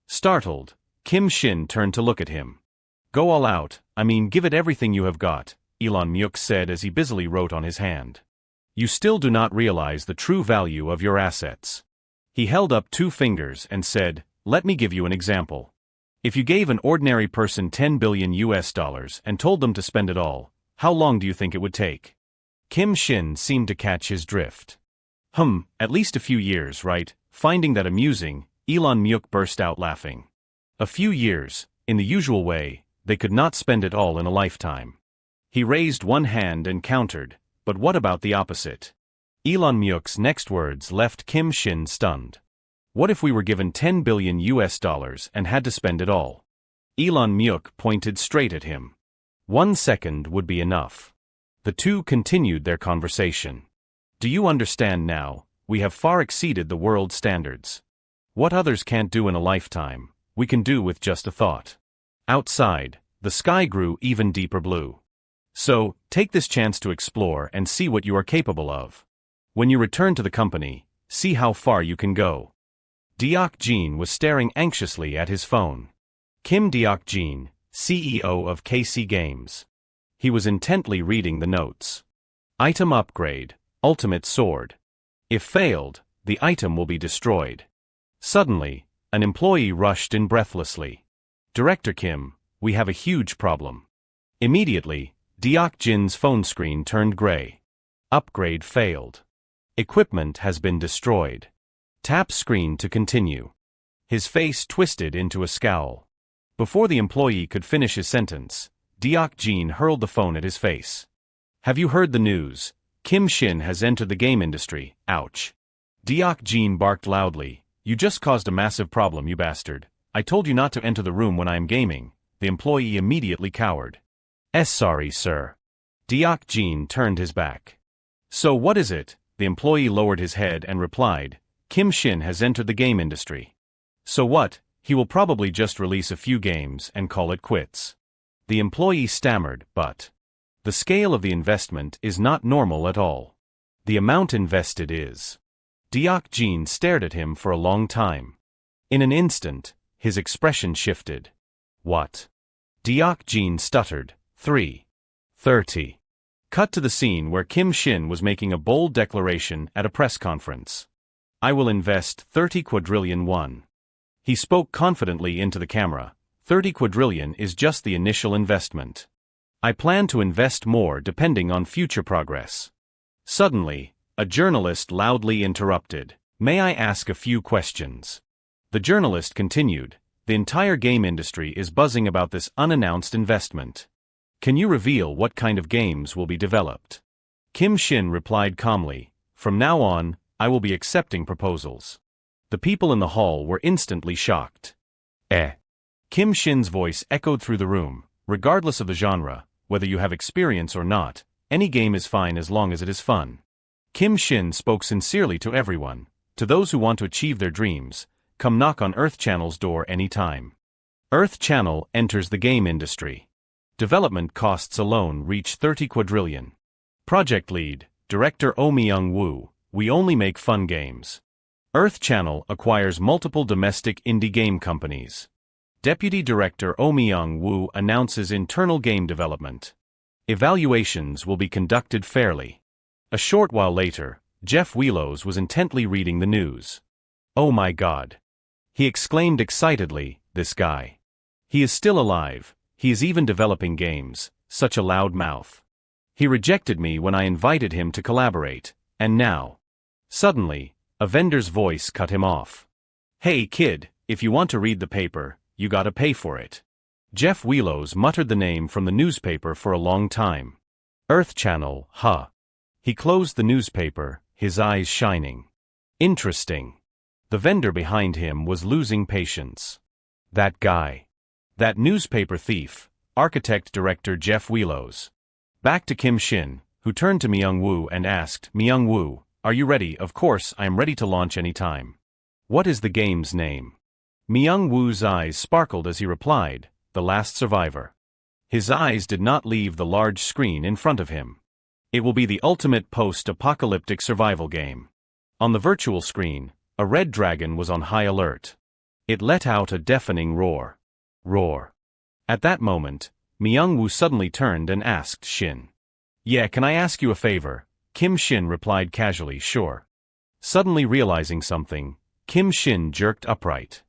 Startled, Kim Shin turned to look at him. Go all out, I mean give it everything you have got, Elon Myuk said as he busily wrote on his hand. You still do not realize the true value of your assets. He held up 2 fingers and said, let me give you an example. If you gave an ordinary person $10 billion and told them to spend it all, how long do you think it would take? Kim Shin seemed to catch his drift. At least a few years, right? Finding that amusing, Elon Myuk burst out laughing. A few years, in the usual way, they could not spend it all in a lifetime. He raised one hand and countered, but what about the opposite? Elon Myuk's next words left Kim Shin stunned. What if we were given $10 billion and had to spend it all? Elon Myuk pointed straight at him. 1 second would be enough. The two continued their conversation. Do you understand now? we have far exceeded the world standards. What others can't do in a lifetime, we can do with just a thought. Outside, the sky grew even deeper blue. So, take this chance to explore and see what you are capable of. When you return to the company, see how far you can go. Deok-jin was staring anxiously at his phone. Kim Deok-jin, CEO of KC Games. He was intently reading the notes. Item upgrade, ultimate sword. If failed, the item will be destroyed. Suddenly, an employee rushed in breathlessly. Director Kim, we have a huge problem. Immediately, Deok-jin's phone screen turned gray. Upgrade failed. Equipment has been destroyed. Tap screen to continue. His face twisted into a scowl. Before the employee could finish his sentence, Deok-jin hurled the phone at his face. Have you heard the news? Kim Shin has entered the game industry, ouch. Deok-jin barked loudly. You just caused a massive problem, you bastard. I told you not to enter the room when I am gaming. The employee immediately cowered. Sorry, sir. Deok-jin turned his back. So what is it? The employee lowered his head and replied, Kim Shin has entered the game industry. So what? He will probably just release a few games and call it quits. The employee stammered, but the scale of the investment is not normal at all. The amount invested is. Deok-jin stared at him for a long time. In an instant, his expression shifted. What? Deok-jin stuttered. 3:30. Cut to the scene where Kim Shin was making a bold declaration at a press conference. I will invest 30 quadrillion won. He spoke confidently into the camera. 30 quadrillion is just the initial investment. I plan to invest more depending on future progress. Suddenly, a journalist loudly interrupted. May I ask a few questions? The journalist continued. The entire game industry is buzzing about this unannounced investment. Can you reveal what kind of games will be developed? Kim Shin replied calmly. From now on, I will be accepting proposals. The people in the hall were instantly shocked. Kim Shin's voice echoed through the room. Regardless of the genre, whether you have experience or not, any game is fine as long as it is fun. Kim Shin spoke sincerely to everyone. To those who want to achieve their dreams, come knock on Earth Channel's door anytime. Earth Channel enters the game industry. Development costs alone reach 30 quadrillion. Project lead, Director Oh Myung-woo, we only make fun games. Earth Channel acquires multiple domestic indie game companies. Deputy Director Oh Myung-woo announces internal game development. Evaluations will be conducted fairly. A short while later, Jeff Wheelos was intently reading the news. Oh my God! He exclaimed excitedly, this guy. He is still alive, he is even developing games, such a loud mouth. He rejected me when I invited him to collaborate, and now. Suddenly, a vendor's voice cut him off. Hey kid, if you want to read the paper, you gotta pay for it. Jeff Wheelos muttered the name from the newspaper for a long time. Earth Channel, huh? He closed the newspaper, his eyes shining. Interesting. The vendor behind him was losing patience. That guy. That newspaper thief, architect director Jeff Wheelos. Back to Kim Shin, who turned to Myung-woo and asked, Myung-woo, are you ready? Of course, I am ready to launch any time. What is the game's name? Myung-woo's eyes sparkled as he replied, The Last Survivor. His eyes did not leave the large screen in front of him. It will be the ultimate post-apocalyptic survival game. On the virtual screen, a red dragon was on high alert. It let out a deafening roar. Roar. At that moment, Myung-woo suddenly turned and asked Shin. Yeah, can I ask you a favor? Kim Shin replied casually, sure. Suddenly realizing something, Kim Shin jerked upright.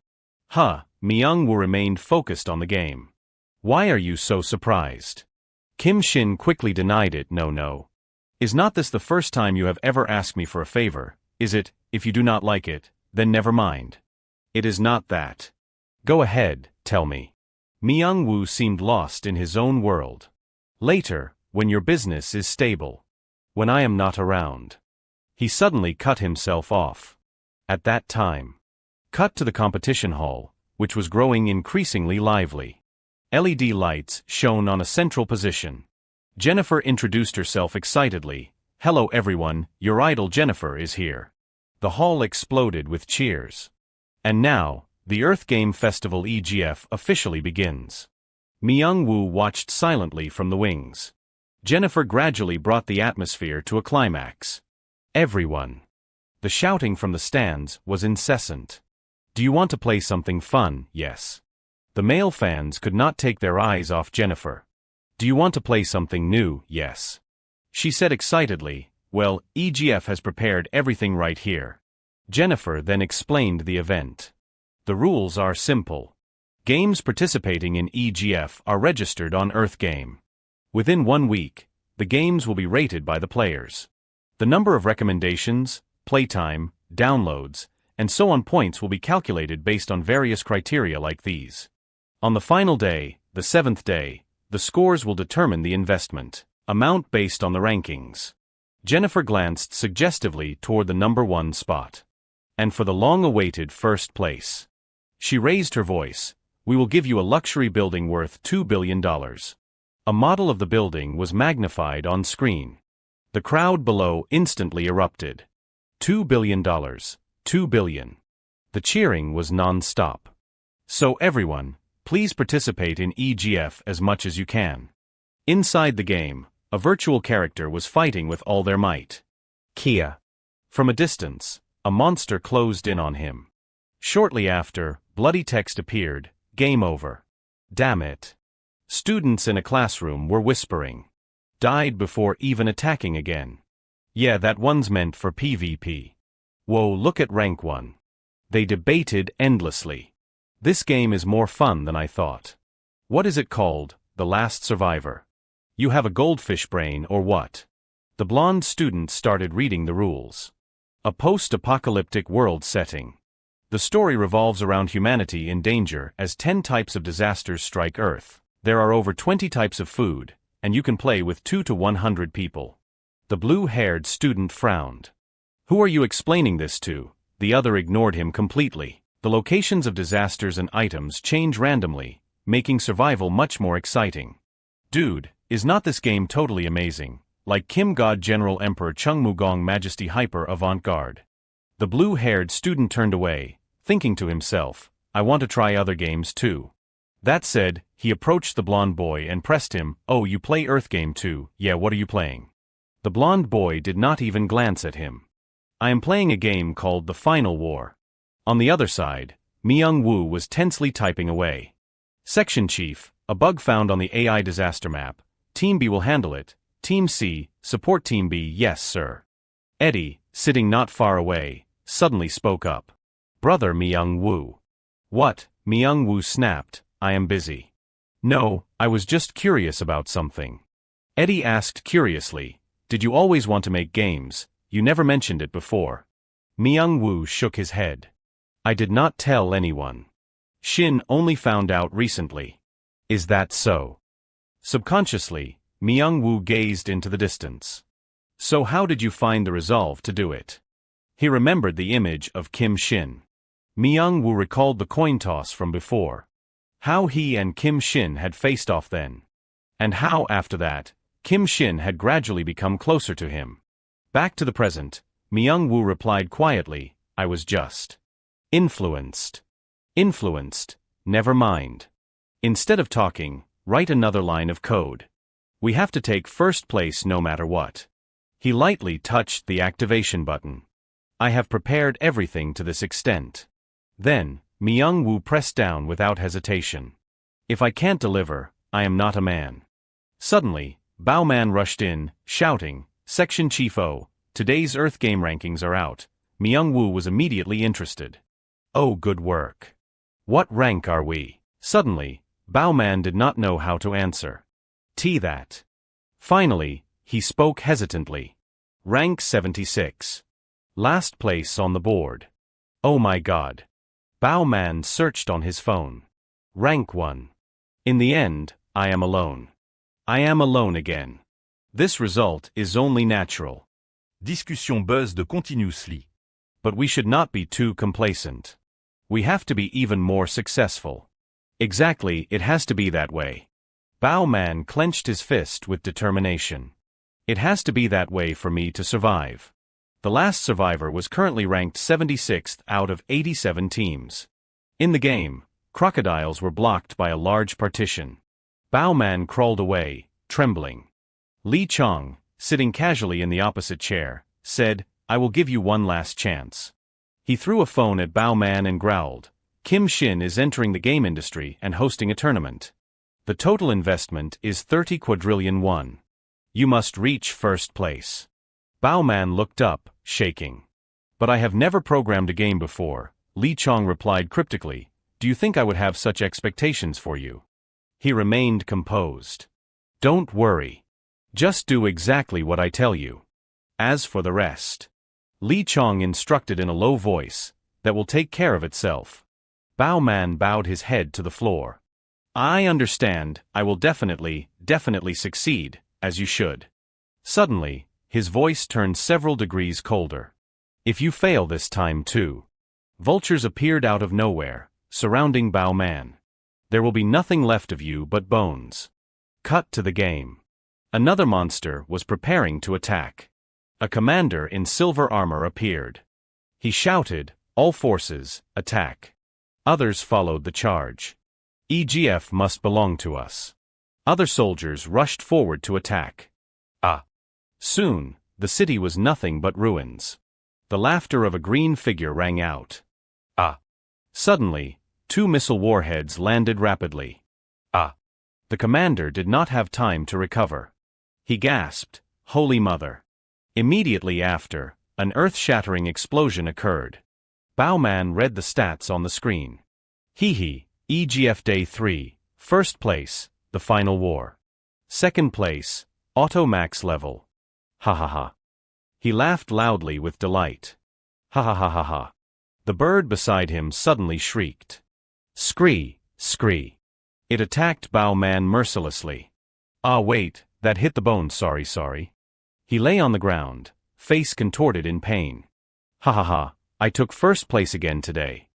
Myung-woo remained focused on the game. Why are you so surprised? Kim Shin quickly denied it. No. Is not this the first time you have ever asked me for a favor? Is it? If you do not like it, then never mind. It is not that. Go ahead, tell me. Myung-woo seemed lost in his own world. Later, when your business is stable. When I am not around. He suddenly cut himself off. At that time. Cut to the competition hall, which was growing increasingly lively. LED lights shone on a central position. Jennifer introduced herself excitedly. Hello everyone, your idol Jennifer is here. The hall exploded with cheers. And now, the Earth Game Festival EGF officially begins. Myung-woo watched silently from the wings. Jennifer gradually brought the atmosphere to a climax. Everyone. The shouting from the stands was incessant. Do you want to play something fun? Yes. The male fans could not take their eyes off Jennifer. Do you want to play something new? Yes. She said excitedly, well, EGF has prepared everything right here. Jennifer then explained the event. The rules are simple. Games participating in EGF are registered on Earth Game. Within 1 week, the games will be rated by the players. The number of recommendations, playtime, downloads, and so on points will be calculated based on various criteria like these. On the final day, the 7th day, the scores will determine the investment amount based on the rankings. Jennifer glanced suggestively toward the number 1 spot. And for the long-awaited first place. She raised her voice, we will give you a luxury building worth $2 billion. A model of the building was magnified on screen. The crowd below instantly erupted. $2 billion. $2 billion. The cheering was non-stop. So everyone, please participate in EGF as much as you can. Inside the game, a virtual character was fighting with all their might. Kia. From a distance, a monster closed in on him. Shortly after, bloody text appeared, game over. Damn it. Students in a classroom were whispering. Died before even attacking again. Yeah, that one's meant for PvP. Whoa, look at rank 1. They debated endlessly. This game is more fun than I thought. What is it called, The Last Survivor? You have a goldfish brain or what? The blonde student started reading the rules. A post-apocalyptic world setting. The story revolves around humanity in danger as 10 types of disasters strike Earth. There are over 20 types of food, and you can play with 2 to 100 people. The blue-haired student frowned. Who are you explaining this to? The other ignored him completely. The locations of disasters and items change randomly, making survival much more exciting. Dude, is not this game totally amazing? Like Kim God General Emperor Chung Mugong Majesty Hyper Avant-Garde. The blue-haired student turned away, thinking to himself, I want to try other games too. That said, he approached the blonde boy and pressed him, oh, you play Earth Game too? Yeah, what are you playing? The blonde boy did not even glance at him. I am playing a game called The Final War. On the other side, Myung-woo was tensely typing away. Section Chief, a bug found on the AI disaster map. Team B will handle it. Team C, support Team B. Yes, sir. Eddie, sitting not far away, suddenly spoke up. Brother Myung-woo. What? Myung-woo snapped, I am busy. No, I was just curious about something. Eddie asked curiously, did you always want to make games? You never mentioned it before. Myung-woo shook his head. I did not tell anyone. Shin only found out recently. Is that so? Subconsciously, Myung-woo gazed into the distance. So how did you find the resolve to do it? He remembered the image of Kim Shin. Myung-woo recalled the coin toss from before. How he and Kim Shin had faced off then. And how, after that, Kim Shin had gradually become closer to him. Back to the present, Myung-woo replied quietly, I was just influenced. Influenced, never mind. Instead of talking, write another line of code. We have to take first place no matter what. He lightly touched the activation button. I have prepared everything to this extent. Then, Myung-woo pressed down without hesitation. If I can't deliver, I am not a man. Suddenly, Bowman rushed in, shouting, Section Chief O, today's Earth Game rankings are out. Myung-woo was immediately interested. Oh, good work. What rank are we? Suddenly, Bowman did not know how to answer. That. Finally, he spoke hesitantly. Rank 76. Last place on the board. Oh my god. Bowman searched on his phone. Rank 1. In the end, I am alone. I am alone again. This result is only natural. Discussion buzzed continuously. But we should not be too complacent. We have to be even more successful. Exactly, it has to be that way. Bowman clenched his fist with determination. It has to be that way for me to survive. The last survivor was currently ranked 76th out of 87 teams. In the game, crocodiles were blocked by a large partition. Bao Man crawled away, trembling. Li Chong, sitting casually in the opposite chair, said, "I will give you one last chance." He threw a phone at Bao Man and growled, "Kim Shin is entering the game industry and hosting a tournament. The total investment is 30 quadrillion won. You must reach first place." Bao Man looked up, shaking. "But I have never programmed a game before," Li Chong replied cryptically. "Do you think I would have such expectations for you?" He remained composed. "Don't worry. Just do exactly what I tell you. As for the rest," Li Chong instructed in a low voice, "that will take care of itself." Bao Man bowed his head to the floor. "I understand, I will definitely succeed, as you should." Suddenly, his voice turned several degrees colder. "If you fail this time too." Vultures appeared out of nowhere, surrounding Bao Man. "There will be nothing left of you but bones." Cut to the game. Another monster was preparing to attack. A commander in silver armor appeared. He shouted, "All forces, attack." Others followed the charge. "EGF must belong to us." Other soldiers rushed forward to attack. Soon, the city was nothing but ruins. The laughter of a green figure rang out. Suddenly, 2 missile warheads landed rapidly. The commander did not have time to recover. He gasped, "Holy Mother." Immediately after, an earth-shattering explosion occurred. Bao Man read the stats on the screen. EGF Day 3, first place, the final war. Second place, auto max level. Ha ha ha. He laughed loudly with delight. Ha ha ha ha ha. The bird beside him suddenly shrieked. Scree, scree. It attacked Bao Man mercilessly. Wait, that hit the bone, sorry. He lay on the ground, face contorted in pain. Ha ha ha, I took first place again today.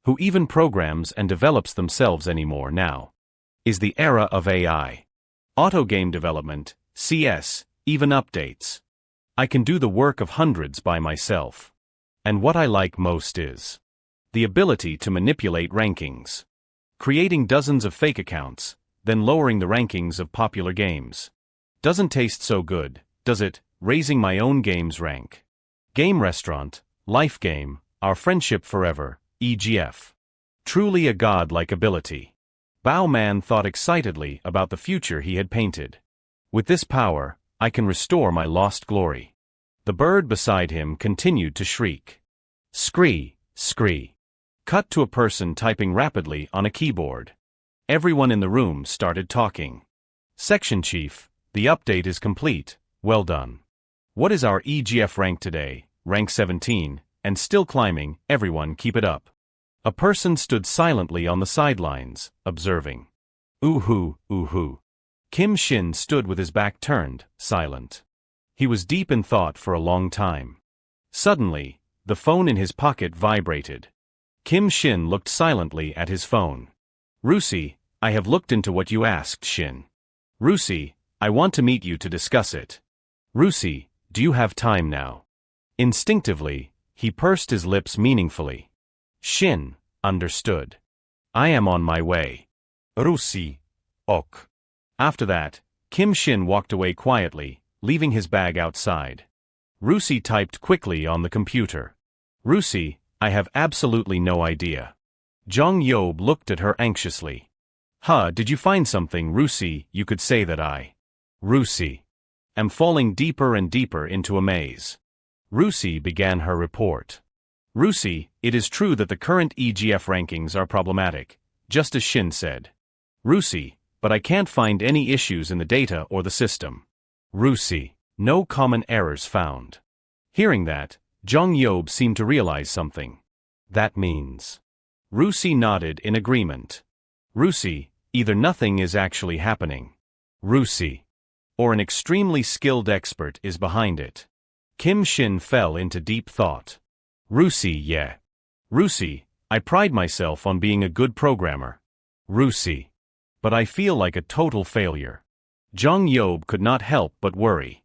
Who even programs and develops themselves anymore now? Is the era of AI. Auto game development, CS, even updates. I can do the work of hundreds by myself. And what I like most is the ability to manipulate rankings. Creating dozens of fake accounts, then lowering the rankings of popular games. Doesn't taste so good, does it? Raising my own game's rank. Game restaurant, life game, our friendship forever, EGF. Truly a god-like ability. Bao Man thought excitedly about the future he had painted. With this power, I can restore my lost glory. The bird beside him continued to shriek. Scree, scree. Cut to a person typing rapidly on a keyboard. Everyone in the room started talking. Section Chief, the update is complete, well done. What is our EGF rank today? Rank 17, and still climbing, everyone keep it up. A person stood silently on the sidelines, observing. Ooh-hoo, ooh-hoo. Kim Shin stood with his back turned, silent. He was deep in thought for a long time. Suddenly, the phone in his pocket vibrated. Kim Shin looked silently at his phone. Rusi, I have looked into what you asked, Shin. Rusi, I want to meet you to discuss it. Rusi, do you have time now? Instinctively, he pursed his lips meaningfully. Shin understood. I am on my way. Rusi, ok. After that, Kim Shin walked away quietly, leaving his bag outside. Rusi typed quickly on the computer. Rusi, I have absolutely no idea. Jong Yob looked at her anxiously. Did you find something, Rusi? You could say that I. Rusi. Am falling deeper and deeper into a maze. Rusi began her report. Rusi, it is true that the current EGF rankings are problematic, just as Shin said. Rusi, but I can't find any issues in the data or the system. Rusi, no common errors found. Hearing that, Jong Yob seemed to realize something. That means. Rusi nodded in agreement. Rusi, either nothing is actually happening. Rusi. Or an extremely skilled expert is behind it. Kim Shin fell into deep thought. Rusi, yeah. Rusi, I pride myself on being a good programmer. Rusi. But I feel like a total failure. Jong Yob could not help but worry.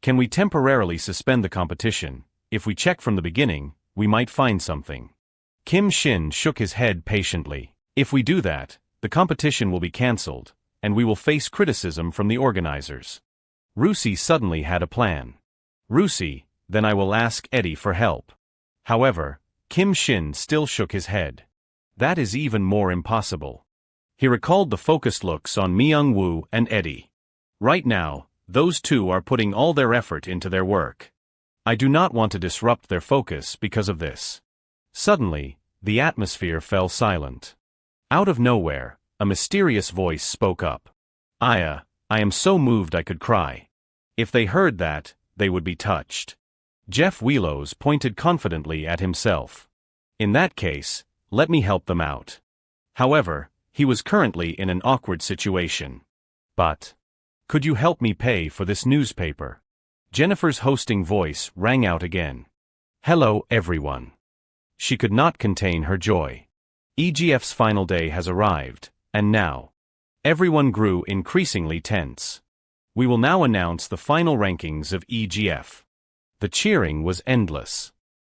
Can we temporarily suspend the competition? if we check from the beginning, we might find something. Kim Shin shook his head patiently. If we do that, the competition will be cancelled, and we will face criticism from the organizers. Rusi suddenly had a plan. Rusi, then I will ask Eddie for help. However, Kim Shin still shook his head. That is even more impossible. He recalled the focused looks on Myung-woo and Eddie. Right now, those two are putting all their effort into their work. I do not want to disrupt their focus because of this. Suddenly, the atmosphere fell silent. Out of nowhere, a mysterious voice spoke up. Aya, I am so moved I could cry. If they heard that, they would be touched. Jeff Wheelos pointed confidently at himself. In that case, let me help them out. However, he was currently in an awkward situation. But, could you help me pay for this newspaper? Jennifer's hosting voice rang out again. Hello, everyone. She could not contain her joy. EGF's final day has arrived, and now. Everyone grew increasingly tense. We will now announce the final rankings of EGF. The cheering was endless.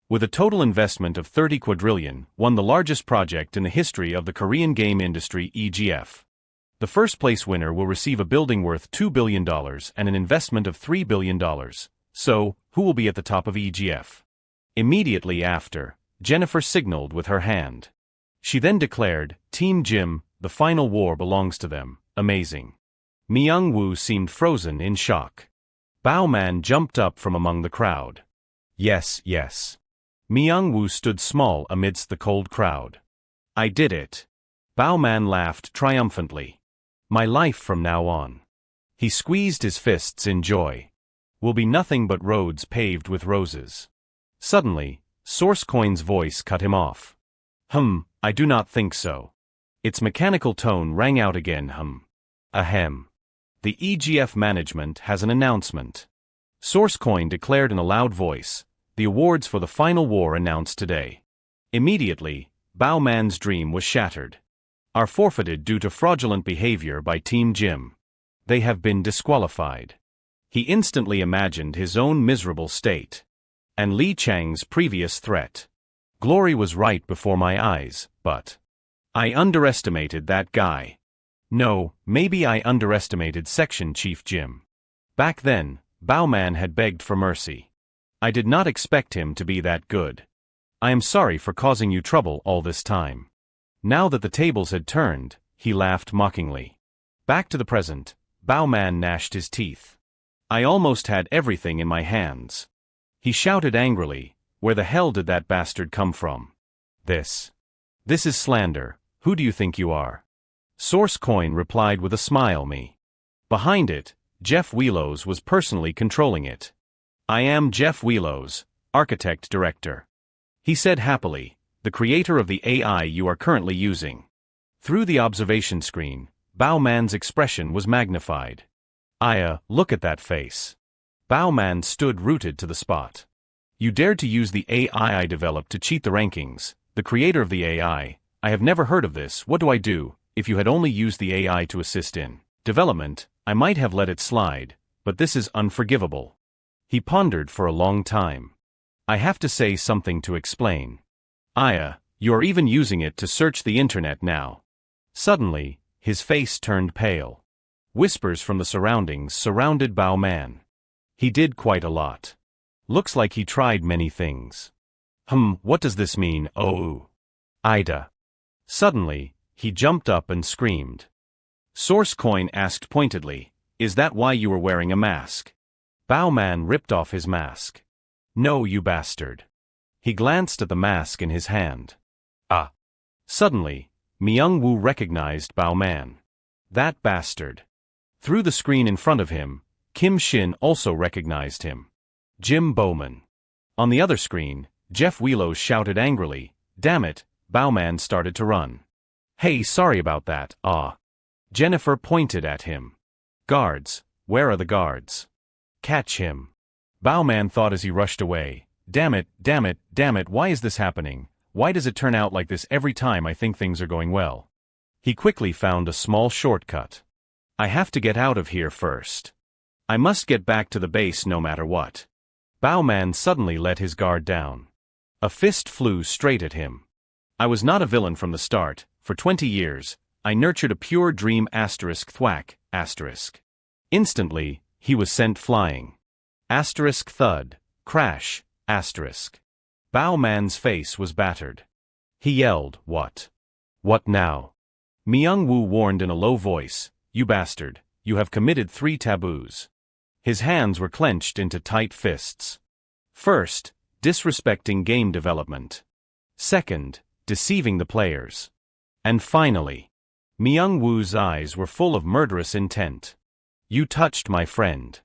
With a total investment of 30 quadrillion, won the largest project in the history of the Korean game industry EGF. The first place winner will receive a building worth $2 billion and an investment of $3 billion. So, who will be at the top of EGF? Immediately after, Jennifer signaled with her hand. She then declared, Team Jim, the final war belongs to them. Amazing. Myung-woo seemed frozen in shock. Bao-man jumped up from among the crowd. Yes, yes. Myung-woo stood small amidst the cold crowd. I did it. Bao-man laughed triumphantly. My life from now on. He squeezed his fists in joy. Will be nothing but roads paved with roses. Suddenly, Sourcecoin's voice cut him off. I do not think so. Its mechanical tone rang out again. Ahem. The EGF management has an announcement. Sourcecoin declared in a loud voice, the awards for the final war announced today. Immediately, Bao-man's dream was shattered. Are forfeited due to fraudulent behavior by Team Jim. They have been disqualified. He instantly imagined his own miserable state. And Li Chang's previous threat. Glory was right before my eyes, but I underestimated that guy. No, maybe I underestimated Section Chief Jim. Back then, Bao-man had begged for mercy. I did not expect him to be that good. I am sorry for causing you trouble all this time. Now that the tables had turned, he laughed mockingly. Back to the present, Bao-man gnashed his teeth. I almost had everything in my hands. He shouted angrily, where the hell did that bastard come from? This is slander. Who do you think you are? Sourcecoin replied with a smile. Me. Behind it, Jeff Wheelos was personally controlling it. I am Jeff Wheelos, Architect Director. He said happily, the creator of the AI you are currently using. Through the observation screen, Bao-man's expression was magnified. Aya, look at that face. Bao-man stood rooted to the spot. You dared to use the AI I developed to cheat the rankings, the creator of the AI. I have never heard of this. What do I do? If you had only used the AI to assist in development, I might have let it slide, but this is unforgivable. He pondered for a long time. I have to say something to explain. Aya, you are even using it to search the internet now. Suddenly, his face turned pale. Whispers from the surroundings surrounded Bao-man. He did quite a lot. Looks like he tried many things. What does this mean? Oh. Ida. Suddenly, he jumped up and screamed. Sourcecoin asked pointedly, is that why you were wearing a mask? Bao-man ripped off his mask. No, you bastard. He glanced at the mask in his hand. Ah. Suddenly, Myung-woo recognized Bao-man. That bastard. Through the screen in front of him, Kim Shin also recognized him. Jim Bowman. On the other screen, Jeff Wheelos shouted angrily, damn it, Bao-man started to run. Hey, sorry about that, Jennifer pointed at him. Guards, where are the guards? Catch him. Bao-man thought as he rushed away, damn it, why is this happening? Why does it turn out like this every time I think things are going well? He quickly found a small shortcut. I have to get out of here first. I must get back to the base no matter what. Bao Man suddenly let his guard down. A fist flew straight at him. I was not a villain from the start. For 20 years, I nurtured a pure dream thwack. Instantly, he was sent flying. Thud. Crash. Bao Man's face was battered. He yelled, "What? What now?" Myung-woo warned in a low voice, "You bastard, you have committed 3 taboos." His hands were clenched into tight fists. First, disrespecting game development. Second, deceiving the players. And finally, Myung-woo's eyes were full of murderous intent. "You touched my friend."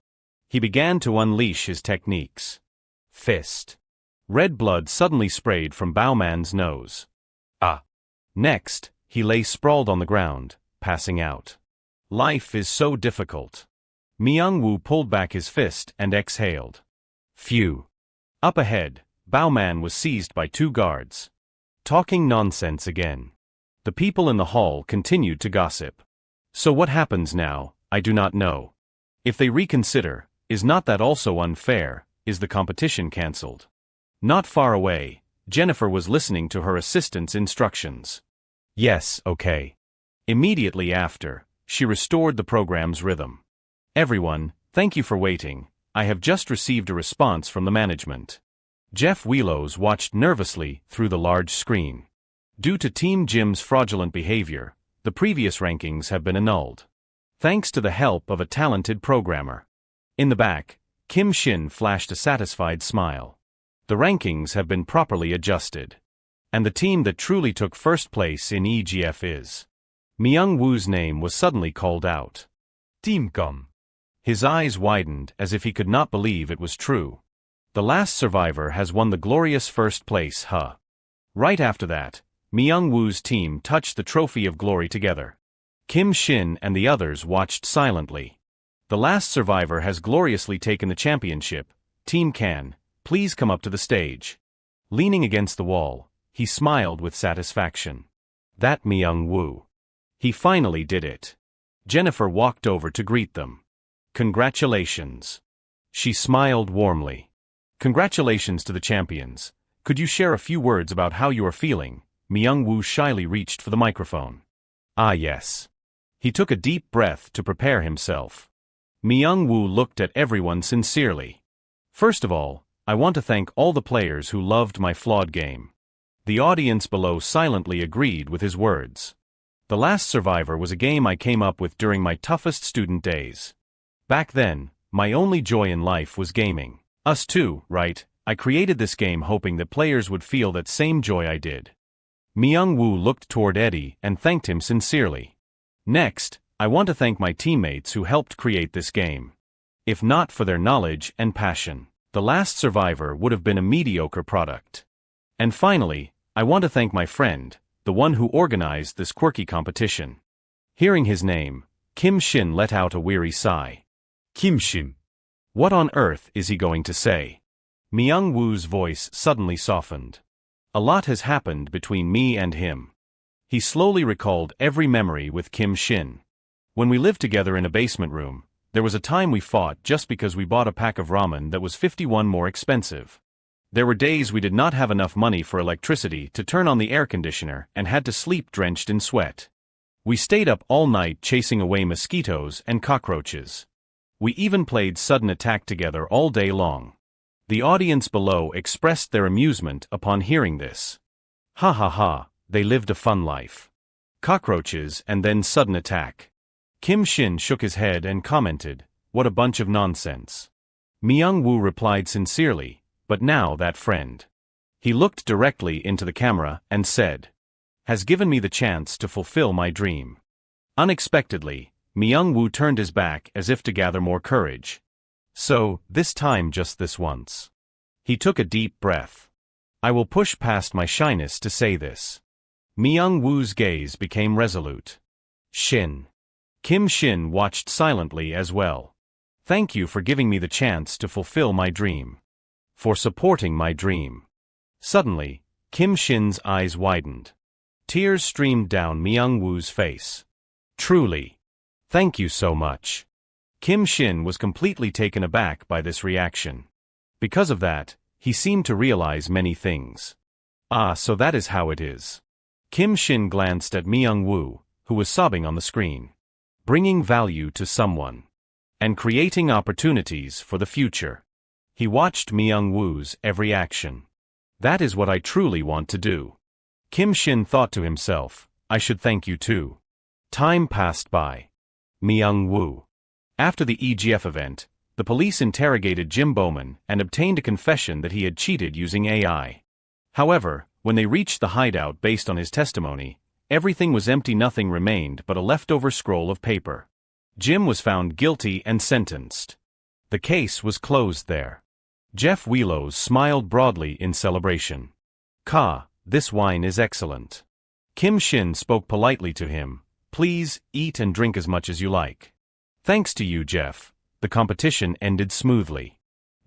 He began to unleash his techniques. Fist. Red blood suddenly sprayed from Bao Man's nose. Ah! Next, he lay sprawled on the ground, passing out. Life is so difficult. Myung-woo pulled back his fist and exhaled. Phew. Up ahead, Bao Man was seized by 2 guards. Talking nonsense again. The people in the hall continued to gossip. So what happens now, I do not know. If they reconsider, is not that also unfair? Is the competition cancelled? Not far away, Jennifer was listening to her assistant's instructions. Yes, okay. Immediately after, she restored the program's rhythm. Everyone, thank you for waiting. I have just received a response from the management. Jeff Wheelos watched nervously through the large screen. Due to Team Jim's fraudulent behavior, the previous rankings have been annulled. Thanks to the help of a talented programmer. In the back, Kim Shin flashed a satisfied smile. The rankings have been properly adjusted. And the team that truly took first place in EGF is. Myung-woo's name was suddenly called out. Team Gum. His eyes widened as if he could not believe it was true. The last survivor has won the glorious first place, huh? Right after that, Myung-woo's team touched the trophy of glory together. Kim Shin and the others watched silently. The last survivor has gloriously taken the championship. Team Can, please come up to the stage. Leaning against the wall, he smiled with satisfaction. That Myung-woo. He finally did it. Jennifer walked over to greet them. Congratulations. She smiled warmly. Congratulations to the champions. Could you share a few words about how you are feeling? Myung-woo shyly reached for the microphone. Ah yes. He took a deep breath to prepare himself. Myung-woo looked at everyone sincerely. First of all, I want to thank all the players who loved my flawed game. The audience below silently agreed with his words. The last survivor was a game I came up with during my toughest student days. Back then, my only joy in life was gaming. Us too, right? I created this game hoping that players would feel that same joy I did. Myung-woo looked toward Eddie and thanked him sincerely. Next, I want to thank my teammates who helped create this game. If not for their knowledge and passion, the last survivor would have been a mediocre product. And finally, I want to thank my friend, the one who organized this quirky competition. Hearing his name, Kim Shin let out a weary sigh. Kim Shin. What on earth is he going to say? Myung-woo's voice suddenly softened. A lot has happened between me and him. He slowly recalled every memory with Kim Shin. When we lived together in a basement room, there was a time we fought just because we bought a pack of ramen that was 51 more expensive. There were days we did not have enough money for electricity to turn on the air conditioner and had to sleep drenched in sweat. We stayed up all night chasing away mosquitoes and cockroaches. We even played sudden attack together all day long. The audience below expressed their amusement upon hearing this. Ha ha ha, they lived a fun life. Cockroaches and then sudden attack. Kim Shin shook his head and commented, what a bunch of nonsense. Myung-woo replied sincerely, but now that friend. He looked directly into the camera and said, has given me the chance to fulfill my dream. Unexpectedly, Myung-woo turned his back as if to gather more courage. So, this time just this once. He took a deep breath. I will push past my shyness to say this. Myung-woo's gaze became resolute. Shin. Kim Shin watched silently as well. Thank you for giving me the chance to fulfill my dream. For supporting my dream. Suddenly, Kim Shin's eyes widened. Tears streamed down Myung-woo's face. Truly. Thank you so much. Kim Shin was completely taken aback by this reaction. Because of that, he seemed to realize many things. Ah, so that is how it is. Kim Shin glanced at Myung-woo, who was sobbing on the screen. Bringing value to someone. And creating opportunities for the future. He watched Myung-woo's every action. That is what I truly want to do. Kim Shin thought to himself, I should thank you too. Time passed by. Myung-woo. After the EGF event, the police interrogated Jim Bowman and obtained a confession that he had cheated using AI. However, when they reached the hideout based on his testimony, everything was empty. Nothing remained but a leftover scroll of paper. Jim was found guilty and sentenced. The case was closed there. Jeff Wheelos smiled broadly in celebration. Ka, this wine is excellent. Kim Shin spoke politely to him. Please, eat and drink as much as you like. Thanks to you, Jeff. The competition ended smoothly.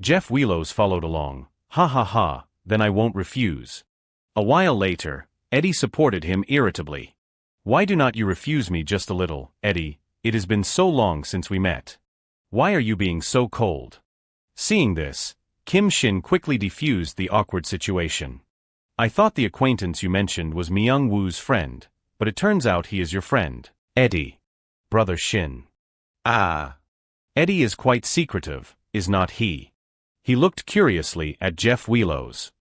Jeff Wheelos followed along. Ha ha ha, then I won't refuse. A while later, Eddie supported him irritably. Why do not you refuse me just a little, Eddie? It has been so long since we met. Why are you being so cold? Seeing this, Kim Shin quickly defused the awkward situation. I thought the acquaintance you mentioned was Myung-woo's friend, but it turns out he is your friend, Eddie. Brother Shin. Ah. Eddie is quite secretive, is not he? He looked curiously at Jeff Wheelos.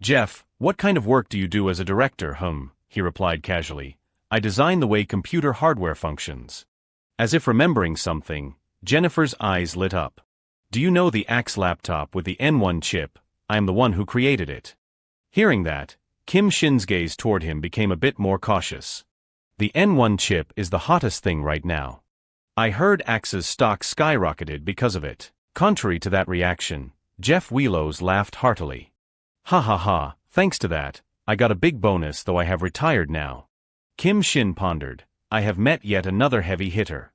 Jeff, what kind of work do you do as a director? He replied casually. I design the way computer hardware functions. As if remembering something, Jennifer's eyes lit up. Do you know the Axe laptop with the N1 chip? I am the one who created it. Hearing that, Kim Shin's gaze toward him became a bit more cautious. The N1 chip is the hottest thing right now. I heard Axe's stock skyrocketed because of it. Contrary to that reaction, Jeff Wheelos laughed heartily. Ha ha ha, thanks to that, I got a big bonus though I have retired now. Kim Shin pondered. I have met yet another heavy hitter.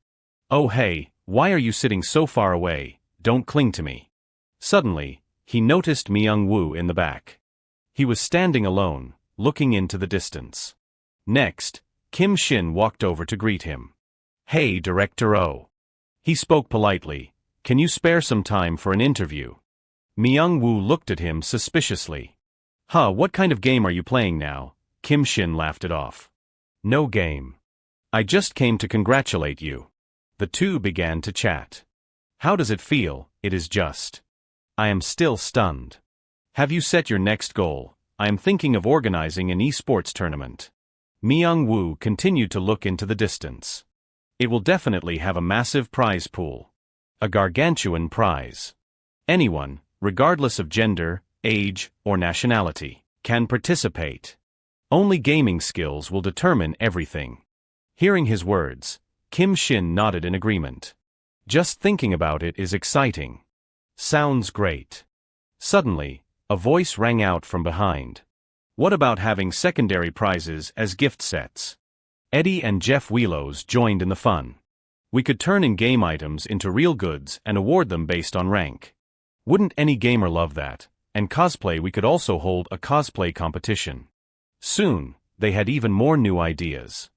Oh hey, why are you sitting so far away? Don't cling to me. Suddenly, he noticed Myung-woo in the back. He was standing alone, looking into the distance. Next, Kim Shin walked over to greet him. Hey Director O. He spoke politely. Can you spare some time for an interview? Myung-woo looked at him suspiciously. Huh, what kind of game are you playing now? Kim Shin laughed it off. No game. I just came to congratulate you. The two began to chat. How does it feel? It is just. I am still stunned. Have you set your next goal? I am thinking of organizing an esports tournament. Myung-woo continued to look into the distance. It will definitely have a massive prize pool. A gargantuan prize. Anyone, regardless of gender, age, or nationality, can participate. Only gaming skills will determine everything. Hearing his words, Kim Shin nodded in agreement. Just thinking about it is exciting. Sounds great. Suddenly, a voice rang out from behind. What about having secondary prizes as gift sets? Eddie and Jeff Wheelos joined in the fun. We could turn in-game items into real goods and award them based on rank. Wouldn't any gamer love that? And cosplay, we could also hold a cosplay competition. Soon, they had even more new ideas.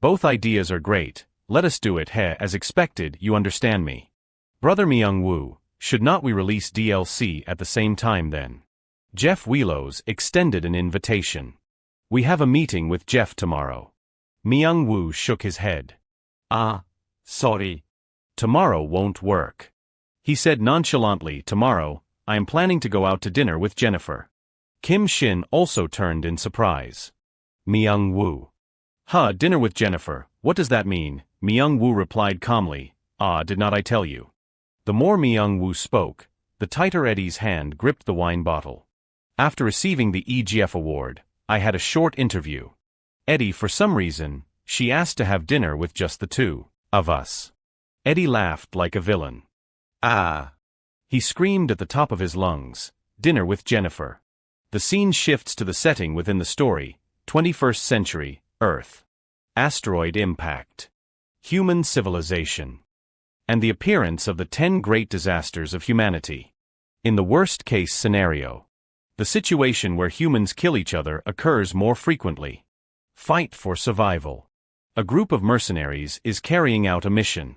Both ideas are great, let us do it as expected, you understand me. Brother Myung-woo, should not we release DLC at the same time then? Jeff Wheelos extended an invitation. We have a meeting with Jeff tomorrow. Myung-woo shook his head. Ah, sorry. Tomorrow won't work. He said nonchalantly, tomorrow, I am planning to go out to dinner with Jennifer. Kim Shin also turned in surprise. Myung-woo. Dinner with Jennifer, what does that mean? Myung-woo replied calmly, did not I tell you? The more Myung-woo spoke, the tighter Eddie's hand gripped the wine bottle. After receiving the EGF award, I had a short interview. Eddie, for some reason, she asked to have dinner with just the two of us. Eddie laughed like a villain. Ah! He screamed at the top of his lungs, dinner with Jennifer. The scene shifts to the setting within the story, 21st century, Earth. Asteroid impact. Human civilization. And the appearance of the 10 great disasters of humanity. In the worst-case scenario, the situation where humans kill each other occurs more frequently. Fight for survival. A group of mercenaries is carrying out a mission.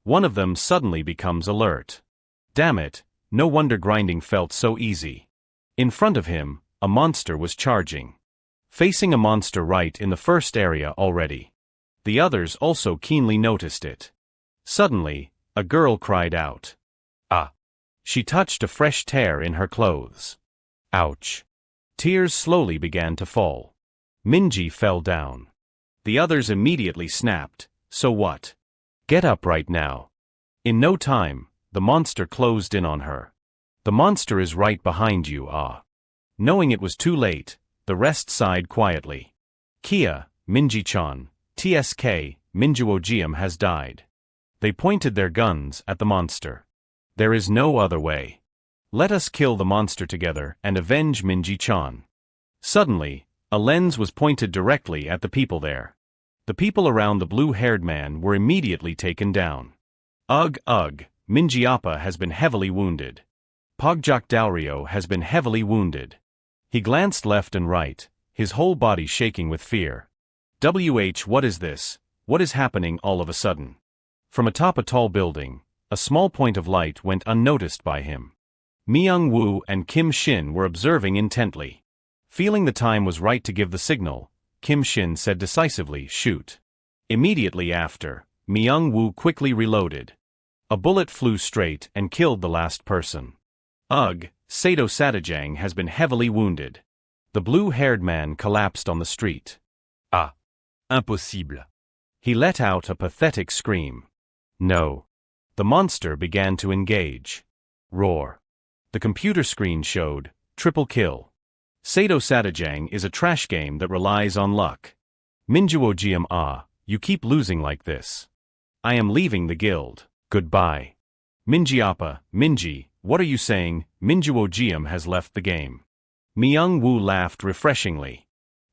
One of them suddenly becomes alert. Damn it, No wonder grinding felt so easy. In front of him, a monster was charging. Facing a monster right in the first area already. The others also keenly noticed it. Suddenly, a girl cried out. Ah! She touched a fresh tear in her clothes. Ouch! Tears slowly began to fall. Minji fell down. The others immediately snapped, so what? Get up right now. In no time, the monster closed in on her. The monster is right behind you, ah. Knowing it was too late, the rest sighed quietly. Kia, Minji-chan, TSK, Minjuojium has died. They pointed their guns at the monster. There is no other way. Let us kill the monster together and avenge Minji-chan. Suddenly, a lens was pointed directly at the people there. The people around the blue-haired man were immediately taken down. Ugh, Minji-appa has been heavily wounded. Pogjak Dalrio has been heavily wounded. He glanced left and right, his whole body shaking with fear. What is this? What is happening all of a sudden? From atop a tall building, a small point of light went unnoticed by him. Myung-woo and Kim Shin were observing intently. Feeling the time was right to give the signal, Kim Shin said decisively, "Shoot." Immediately after, Myung-woo quickly reloaded. A bullet flew straight and killed the last person. Ugh, Sato Satajang has been heavily wounded. The blue-haired man collapsed on the street. Ah! Impossible. He let out a pathetic scream. No. The monster began to engage. Roar. The computer screen showed, triple kill. Sato Satajang is a trash game that relies on luck. Minjuojium, you keep losing like this. I am leaving the guild. Goodbye. Minji-appa, Minji, what are you saying? Minjuojium has left the game. Myung-woo laughed refreshingly.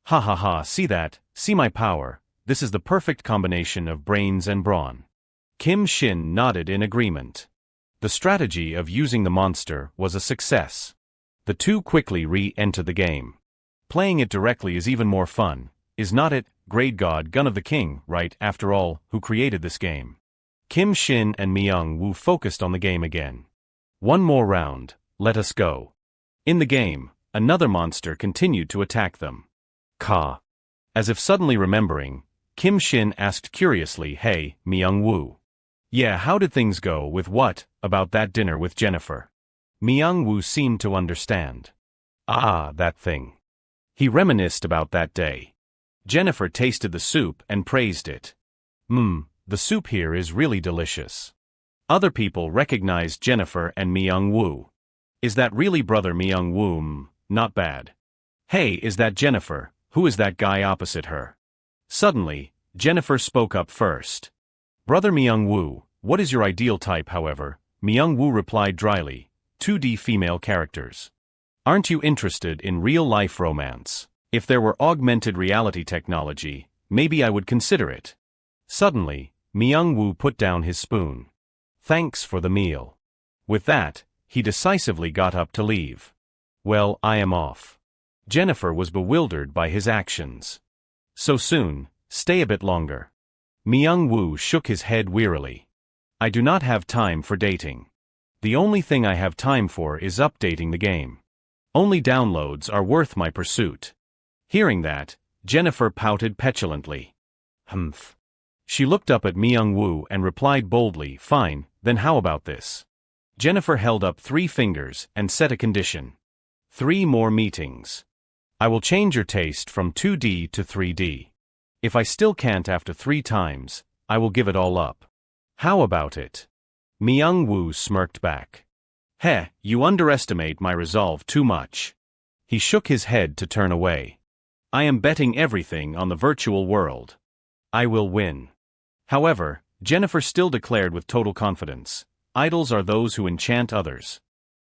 Ha ha ha, see that, see my power, this is the perfect combination of brains and brawn. Kim Shin nodded in agreement. The strategy of using the monster was a success. The two quickly re-entered the game. Playing it directly is even more fun, is not it? Great God, Gun of the King, right, after all, who created this game? Kim Shin and Myung-woo focused on the game again. One more round, let us go. In the game, another monster continued to attack them. Ka. As if suddenly remembering, Kim Shin asked curiously, "Hey, Myung-woo. Yeah, how did things go with what, about that dinner with Jennifer?" Myung-woo seemed to understand. Ah, that thing. He reminisced about that day. Jennifer tasted the soup and praised it. The soup here is really delicious. Other people recognized Jennifer and Myung-woo. Is that really brother Myung-woo? Not bad. Hey, is that Jennifer? Who is that guy opposite her? Suddenly, Jennifer spoke up first. Brother Myung-woo, what is your ideal type, however? Myung-woo replied dryly, 2D female characters. Aren't you interested in real-life romance? If there were augmented reality technology, maybe I would consider it. Suddenly, Myung-woo put down his spoon. Thanks for the meal. With that, he decisively got up to leave. Well, I am off. Jennifer was bewildered by his actions. So soon, stay a bit longer. Myung-woo shook his head wearily. I do not have time for dating. The only thing I have time for is updating the game. Only downloads are worth my pursuit. Hearing that, Jennifer pouted petulantly. Humph. She looked up at Myung-woo and replied boldly, fine, then how about this? Jennifer held up 3 fingers and set a condition. 3 more meetings. I will change your taste from 2D to 3D. If I still can't after 3 times, I will give it all up. How about it? Myung-woo smirked back. Heh, you underestimate my resolve too much. He shook his head to turn away. I am betting everything on the virtual world. I will win. However, Jennifer still declared with total confidence, idols are those who enchant others.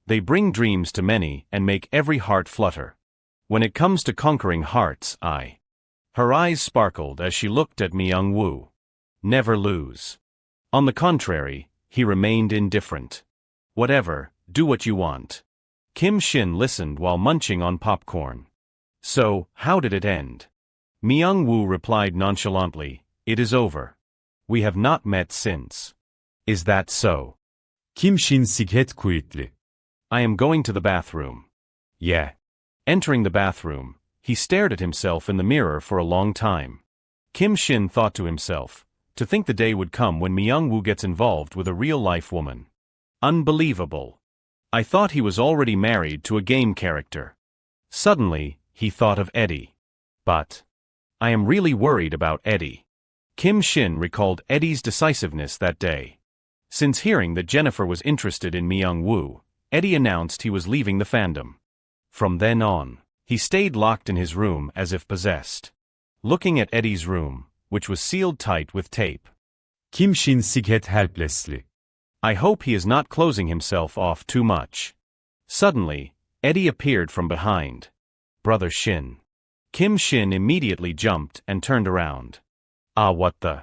They bring dreams to many and make every heart flutter. When it comes to conquering hearts, Her eyes sparkled as she looked at Myung-woo. Never lose. On the contrary, he remained indifferent. Whatever, do what you want. Kim Shin listened while munching on popcorn. So, how did it end? Myung-woo replied nonchalantly, it is over. We have not met since. Is that so? Kim Shin sighet quietly. I am going to the bathroom. Yeah. Entering the bathroom, he stared at himself in the mirror for a long time. Kim Shin thought to himself, to think the day would come when Myung-woo gets involved with a real-life woman. Unbelievable. I thought he was already married to a game character. Suddenly, he thought of Eddie. But I am really worried about Eddie. Kim Shin recalled Eddie's decisiveness that day. Since hearing that Jennifer was interested in Myung-woo, Eddie announced he was leaving the fandom. From then on, he stayed locked in his room as if possessed. Looking at Eddie's room, which was sealed tight with tape. Kim Shin sighed helplessly. I hope he is not closing himself off too much. Suddenly, Eddie appeared from behind. Brother Shin. Kim Shin immediately jumped and turned around. Ah, what the?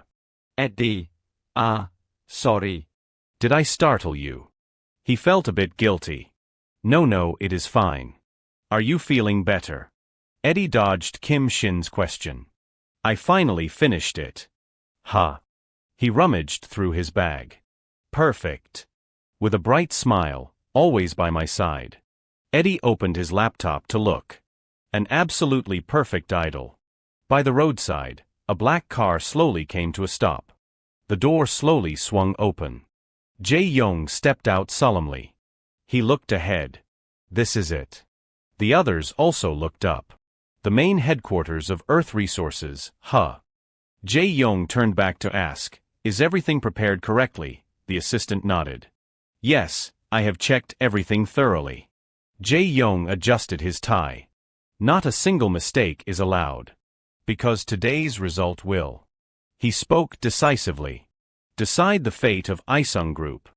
Eddie. Sorry. Did I startle you? He felt a bit guilty. No, it is fine. Are you feeling better? Eddie dodged Kim Shin's question. I finally finished it. Ha. He rummaged through his bag. Perfect. With a bright smile, always by my side, Eddie opened his laptop to look. An absolutely perfect idol. By the roadside, a black car slowly came to a stop. The door slowly swung open. Jae-young stepped out solemnly. He looked ahead. This is it. The others also looked up. The main headquarters of Earth Resources, Jae-young turned back to ask, is everything prepared correctly? The assistant nodded. Yes, I have checked everything thoroughly. Jae-young adjusted his tie. Not a single mistake is allowed. Because today's result will. He spoke decisively. Decide the fate of Isung Group.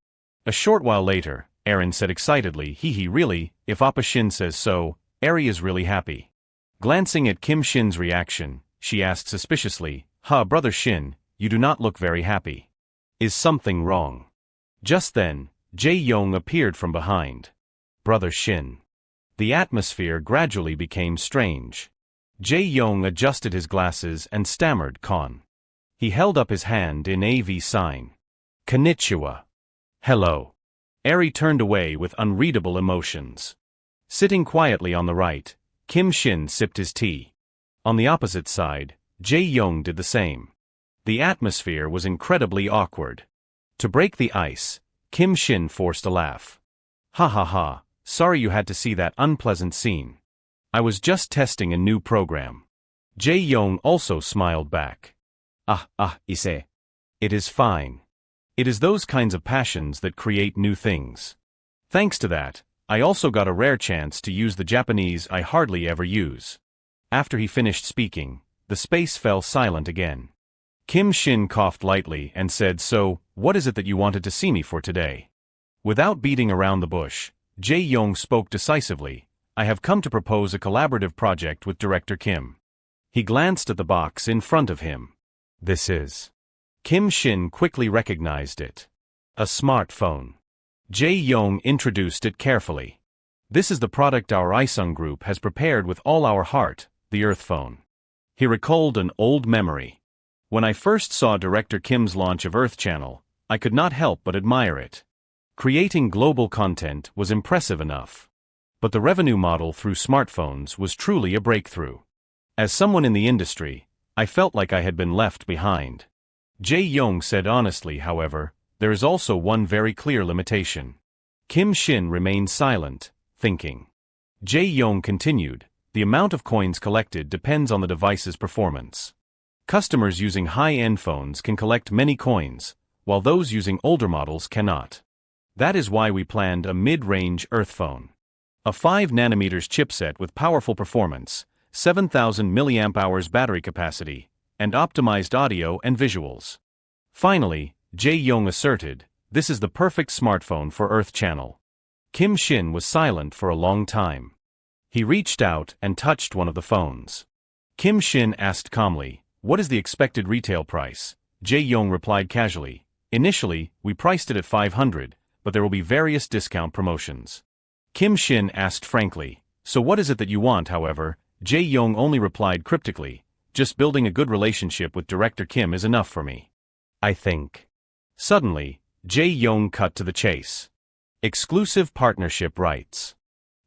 A short while later, Aaron said excitedly, really, if Appa Shin says so, Eri is really happy. Glancing at Kim Shin's reaction, she asked suspiciously, Brother Shin, you do not look very happy. Is something wrong? Just then, Jae-young appeared from behind. Brother Shin. The atmosphere gradually became strange. Jae-young adjusted his glasses and stammered Kon. He held up his hand in AV sign. Konnichiwa. Hello. Eri turned away with unreadable emotions. Sitting quietly on the right, Kim Shin sipped his tea. On the opposite side, Jae-young did the same. The atmosphere was incredibly awkward. To break the ice, Kim Shin forced a laugh. Ha, sorry you had to see that unpleasant scene. I was just testing a new program. Jae-young also smiled back. Ise. It is fine. It is those kinds of passions that create new things. Thanks to that, I also got a rare chance to use the Japanese I hardly ever use. After he finished speaking, the space fell silent again. Kim Shin coughed lightly and said, so, what is it that you wanted to see me for today? Without beating around the bush, Jae-young spoke decisively, I have come to propose a collaborative project with Director Kim. He glanced at the box in front of him. This is. Kim Shin quickly recognized it. A smartphone. Jae-young introduced it carefully. This is the product our Isung Group has prepared with all our heart, the Earth phone. He recalled an old memory. When I first saw Director Kim's launch of Earth Channel, I could not help but admire it. Creating global content was impressive enough. But the revenue model through smartphones was truly a breakthrough. As someone in the industry, I felt like I had been left behind. Jae-young said honestly, however, there is also one very clear limitation. Kim Shin remained silent, thinking. Jae-young continued, the amount of coins collected depends on the device's performance. Customers using high-end phones can collect many coins, while those using older models cannot. That is why we planned a mid-range Earth phone. A 5nm chipset with powerful performance, 7,000 mAh battery capacity, and optimized audio and visuals. Finally, Jae-young asserted, this is the perfect smartphone for Earth Channel. Kim Shin was silent for a long time. He reached out and touched one of the phones. Kim Shin asked calmly, what is the expected retail price? Jae-young replied casually, initially, we priced it at 500, but there will be various discount promotions. Kim Shin asked frankly, so what is it that you want, however? Jae-young only replied cryptically, just building a good relationship with Director Kim is enough for me. I think. Suddenly, Jae-young cut to the chase. Exclusive partnership rights.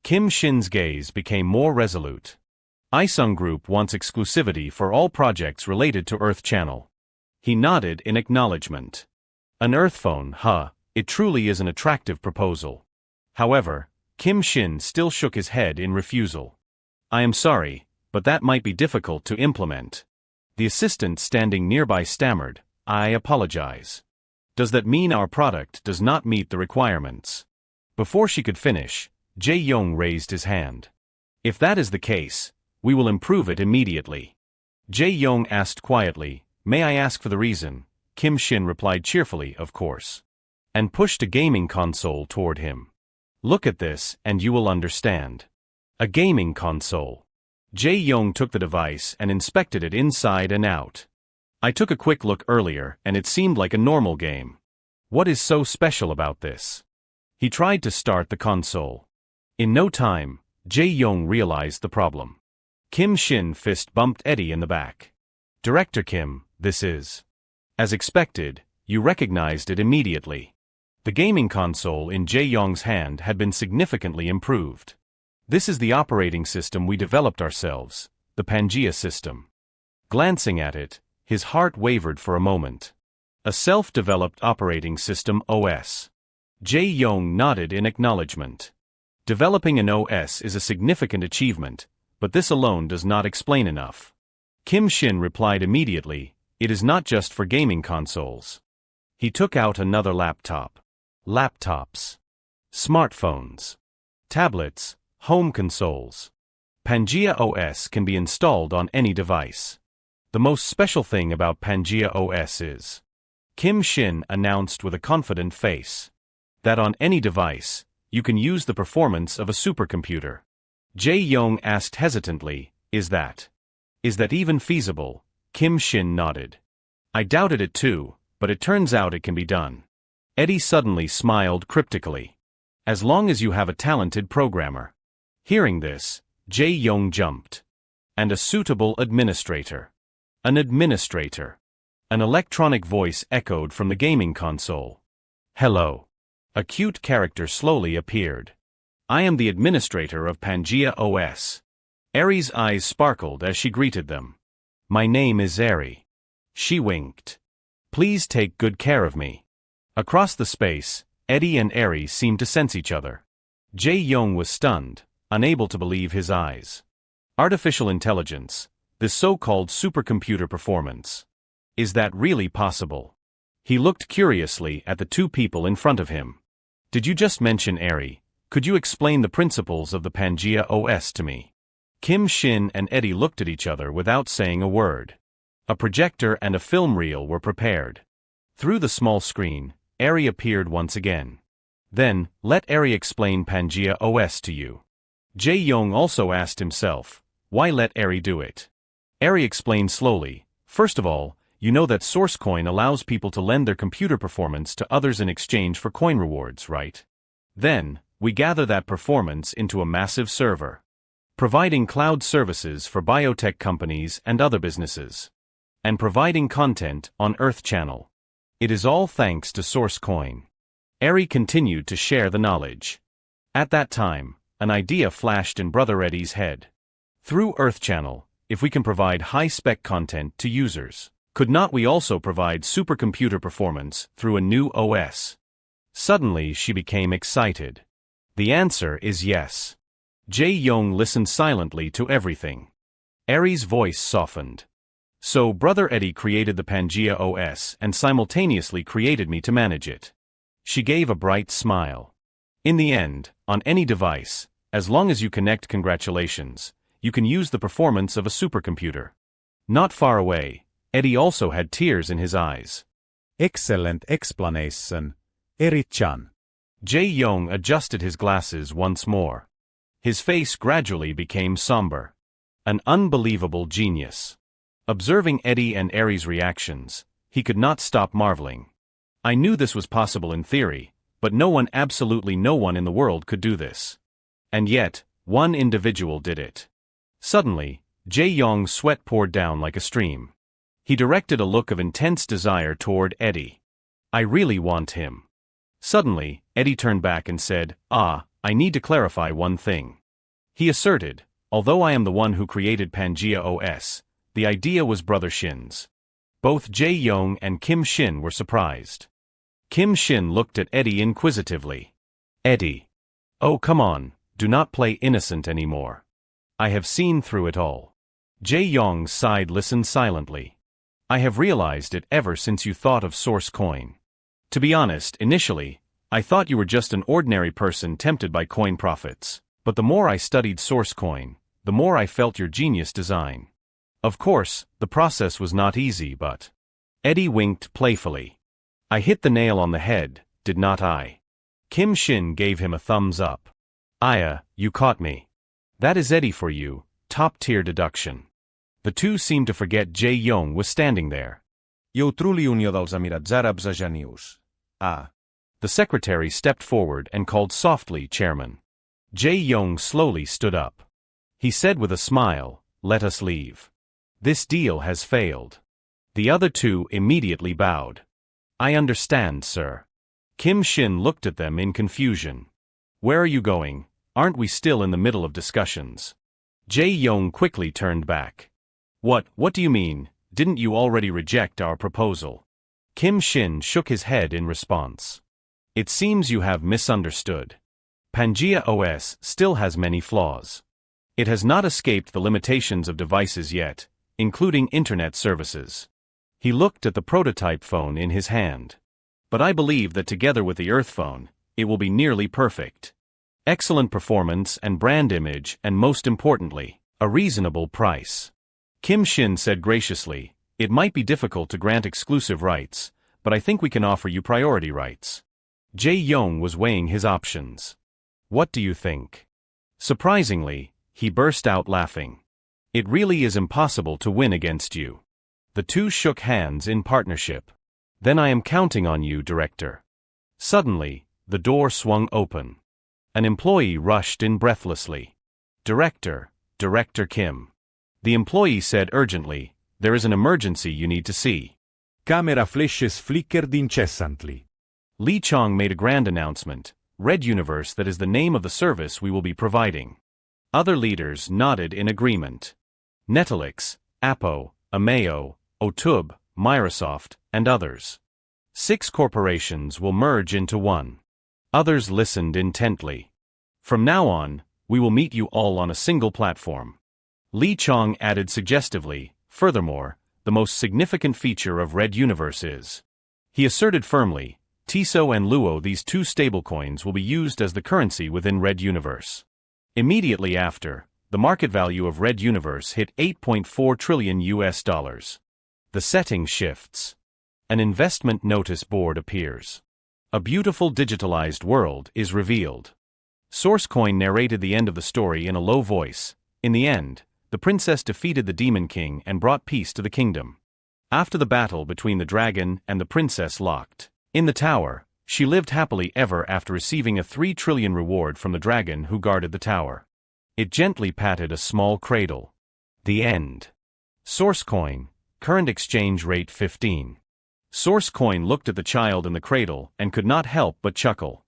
Kim Shin's gaze became more resolute. Isung Group wants exclusivity for all projects related to Earth Channel. He nodded in acknowledgement. An Earth phone, huh? It truly is an attractive proposal. However, Kim Shin still shook his head in refusal. I am sorry, but that might be difficult to implement. The assistant standing nearby stammered, I apologize. Does that mean our product does not meet the requirements? Before she could finish, Jae-yong raised his hand. If that is the case, we will improve it immediately. Jae-yong asked quietly, may I ask for the reason? Kim Shin replied cheerfully, of course. And pushed a gaming console toward him. Look at this and you will understand. A gaming console. Jae-yong took the device and inspected it inside and out. I took a quick look earlier and it seemed like a normal game. What is so special about this? He tried to start the console. In no time, Jae-yong realized the problem. Kim Shin fist bumped Eddie in the back. Director Kim, this is. As expected, you recognized it immediately. The gaming console in Jae-yong's hand had been significantly improved. This is the operating system we developed ourselves, the Pangea system. Glancing at it, his heart wavered for a moment. A self-developed operating system OS. Jae-yong nodded in acknowledgement. Developing an OS is a significant achievement, but this alone does not explain enough. Kim Shin replied immediately, it is not just for gaming consoles. He took out another laptop. Laptops. Smartphones. Tablets, home consoles. Pangea OS can be installed on any device. The most special thing about Pangea OS is, Kim Shin announced with a confident face, that on any device, you can use the performance of a supercomputer. Jae-yong asked hesitantly, is that even feasible? Kim Shin nodded. I doubted it too, but it turns out it can be done. Eddie suddenly smiled cryptically. As long as you have a talented programmer. Hearing this, Jae-yong jumped. And a suitable administrator. An administrator. An electronic voice echoed from the gaming console. Hello. A cute character slowly appeared. I am the administrator of Pangea OS. Eri's eyes sparkled as she greeted them. My name is Eri. She winked. Please take good care of me. Across the space, Eddie and Eri seemed to sense each other. Jae-yong was stunned, unable to believe his eyes. Artificial intelligence, this so-called supercomputer performance. Is that really possible? He looked curiously at the two people in front of him. Did you just mention Eri? Could you explain the principles of the Pangea OS to me? Kim Shin and Eddie looked at each other without saying a word. A projector and a film reel were prepared. Through the small screen, Eri appeared once again. Then, let Eri explain Pangea OS to you. Jae-yong also asked himself, why let Eri do it? Eri explained slowly, first of all, you know that SourceCoin allows people to lend their computer performance to others in exchange for coin rewards, right? Then, we gather that performance into a massive server, providing cloud services for biotech companies and other businesses, and providing content on Earth Channel. It is all thanks to SourceCoin. Eri continued to share the knowledge. At that time, an idea flashed in Brother Eddie's head. Through Earth Channel, if we can provide high-spec content to users, could not we also provide supercomputer performance through a new OS? Suddenly she became excited. The answer is yes. Jae-yong listened silently to everything. Eri's voice softened. So Brother Eddie created the Pangea OS and simultaneously created me to manage it. She gave a bright smile. In the end, on any device, as long as you connect, congratulations, you can use the performance of a supercomputer. Not far away, Eddie also had tears in his eyes. Excellent explanation, Eri-chan. Jae-yong adjusted his glasses once more. His face gradually became somber. An unbelievable genius. Observing Eddie and Eri's reactions, he could not stop marveling. I knew this was possible in theory, but absolutely no one in the world could do this. And yet, one individual did it. Suddenly, Jae-yong's sweat poured down like a stream. He directed a look of intense desire toward Eddie. I really want him. Suddenly, Eddie turned back and said, I need to clarify one thing. He asserted, although I am the one who created Pangea OS, the idea was Brother Shin's. Both Jae-young and Kim Shin were surprised. Kim Shin looked at Eddie inquisitively. Eddie. Oh, come on, do not play innocent anymore. I have seen through it all. Jae-young sighed, listened silently. I have realized it ever since you thought of Source Coin. To be honest, initially, I thought you were just an ordinary person tempted by coin profits. But the more I studied Source Coin, the more I felt your genius design. Of course, the process was not easy, but... Eddie winked playfully. I hit the nail on the head, did not I? Kim Shin gave him a thumbs up. Aya, you caught me. That is Eddie for you, top-tier deduction. The two seemed to forget Jae-young was standing there. Eu truli Unió dels Emirats Àrabs a Genius. The secretary stepped forward and called softly, Chairman. Jae-young slowly stood up. He said with a smile, let us leave. This deal has failed. The other two immediately bowed. I understand, sir. Kim Shin looked at them in confusion. Where are you going? Aren't we still in the middle of discussions? Jae-young quickly turned back. What do you mean? Didn't you already reject our proposal? Kim Shin shook his head in response. It seems you have misunderstood. Pangea OS still has many flaws. It has not escaped the limitations of devices yet, including internet services. He looked at the prototype phone in his hand. But I believe that together with the Earth phone, it will be nearly perfect. Excellent performance and brand image, and most importantly, a reasonable price. Kim Shin said graciously, it might be difficult to grant exclusive rights, but I think we can offer you priority rights. Jae-young was weighing his options. What do you think? Surprisingly, he burst out laughing. It really is impossible to win against you. The two shook hands in partnership. Then I am counting on you, Director. Suddenly, the door swung open. An employee rushed in breathlessly. Director Kim. The employee said urgently, there is an emergency you need to see. Camera flashes flickered incessantly. Lee Chong made a grand announcement, Red Universe, that is the name of the service we will be providing. Other leaders nodded in agreement. Netflix, Apple, Ameo, Otub, Microsoft, and others. 6 corporations will merge into one. Others listened intently. From now on, we will meet you all on a single platform. Lee Chong added suggestively, furthermore, the most significant feature of Red Universe is. He asserted firmly, TISO and Luo, these two stablecoins will be used as the currency within Red Universe. Immediately after, the market value of Red Universe hit $8.4 trillion. The setting shifts. An investment notice board appears. A beautiful digitalized world is revealed. SourceCoin narrated the end of the story in a low voice. In the end, the princess defeated the Demon King and brought peace to the kingdom. After the battle between the dragon and the princess locked in the tower, she lived happily ever after, receiving a 3 trillion reward from the dragon who guarded the tower. It gently patted a small cradle. The end. SourceCoin, current exchange rate 15. SourceCoin looked at the child in the cradle and could not help but chuckle.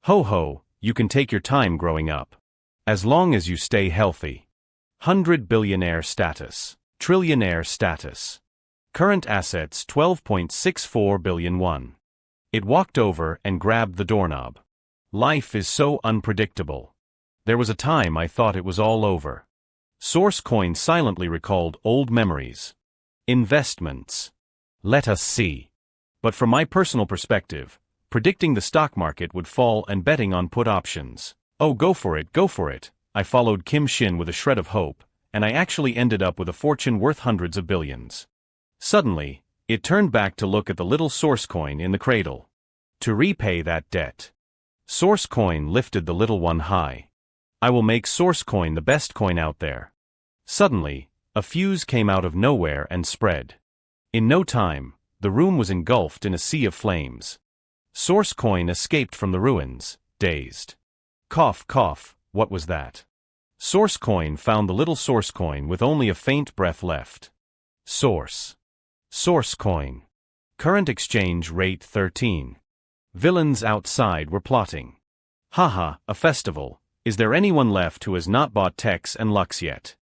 Ho ho, you can take your time growing up. As long as you stay healthy. 100 billionaire status. Trillionaire status. Current assets 12.64 billion won. It walked over and grabbed the doorknob. Life is so unpredictable. There was a time I thought it was all over. SourceCoin silently recalled old memories. Investments. Let us see. But from my personal perspective, predicting the stock market would fall and betting on put options. Oh, go for it, go for it. I followed Kim Shin with a shred of hope, and I actually ended up with a fortune worth hundreds of billions. Suddenly, it turned back to look at the little SourceCoin in the cradle. To repay that debt. SourceCoin lifted the little one high. I will make SourceCoin the best coin out there. Suddenly, a fuse came out of nowhere and spread. In no time, the room was engulfed in a sea of flames. SourceCoin escaped from the ruins, dazed. Cough, cough, what was that? SourceCoin found the little SourceCoin with only a faint breath left. SourceCoin. Current exchange rate 13. Villains outside were plotting. Haha, a festival. Is there anyone left who has not bought Tex and Lux yet?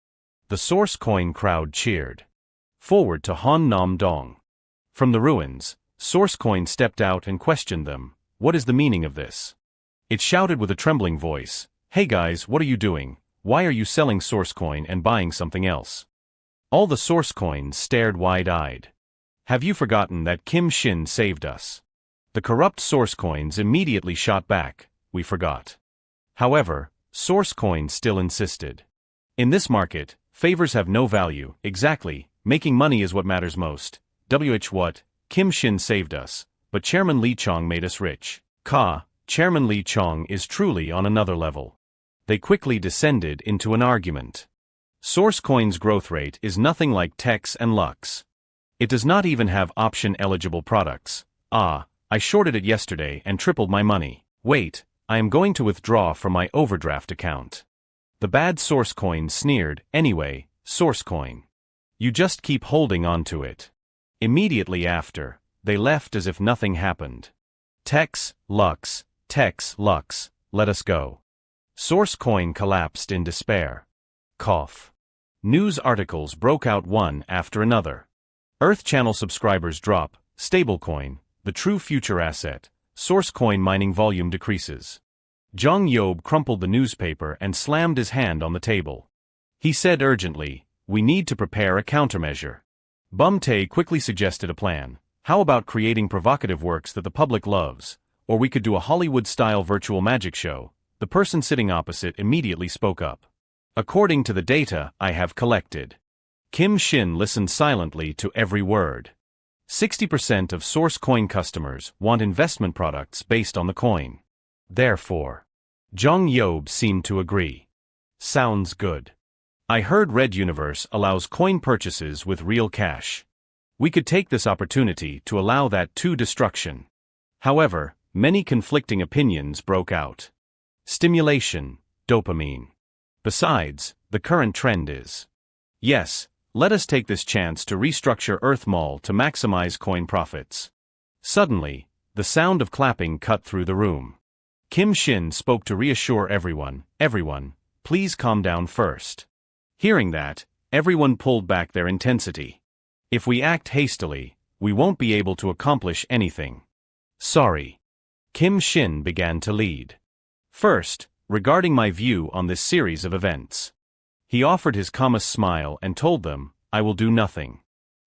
The Source Coin crowd cheered. Forward to Han Nam Dong. From the ruins, Source Coin stepped out and questioned them. What is the meaning of this? It shouted with a trembling voice. Hey guys, what are you doing? Why are you selling Source Coin and buying something else? All the Source Coins stared wide-eyed. Have you forgotten that Kim Shin saved us? The corrupt Source Coins immediately shot back. We forgot. However, Source Coin still insisted. In this market, favors have no value. Exactly, making money is what matters most. What? Kim Shin saved us, but Chairman Lee Chong made us rich. Chairman Lee Chong is truly on another level. They quickly descended into an argument. Source Coin's growth rate is nothing like Tex and Lux. It does not even have option-eligible products. I shorted it yesterday and tripled my money. Wait, I am going to withdraw from my overdraft account. The bad Source Coin sneered. Anyway, Source Coin. You just keep holding on to it. Immediately after, they left as if nothing happened. Tex, Lux, let us go. Source Coin collapsed in despair. Cough. News articles broke out one after another. Earth Channel subscribers drop, stablecoin, the true future asset, Source Coin mining volume decreases. Jong Yob crumpled the newspaper and slammed his hand on the table. He said urgently, we need to prepare a countermeasure. Bum Tae quickly suggested a plan. How about creating provocative works that the public loves? Or we could do a Hollywood-style virtual magic show. The person sitting opposite immediately spoke up. According to the data I have collected. Kim Shin listened silently to every word. 60% of Source Coin customers want investment products based on the coin. Therefore, Jong Yob seemed to agree. Sounds good. I heard Red Universe allows coin purchases with real cash. We could take this opportunity to allow that to destruction. However, many conflicting opinions broke out. Stimulation, dopamine. Besides, the current trend is. Yes, let us take this chance to restructure Earth Mall to maximize coin profits. Suddenly, the sound of clapping cut through the room. Kim Shin spoke to reassure everyone, please calm down first. Hearing that, everyone pulled back their intensity. If we act hastily, we won't be able to accomplish anything. Sorry. Kim Shin began to lead. First, regarding my view on this series of events. He offered his calmest smile and told them, I will do nothing.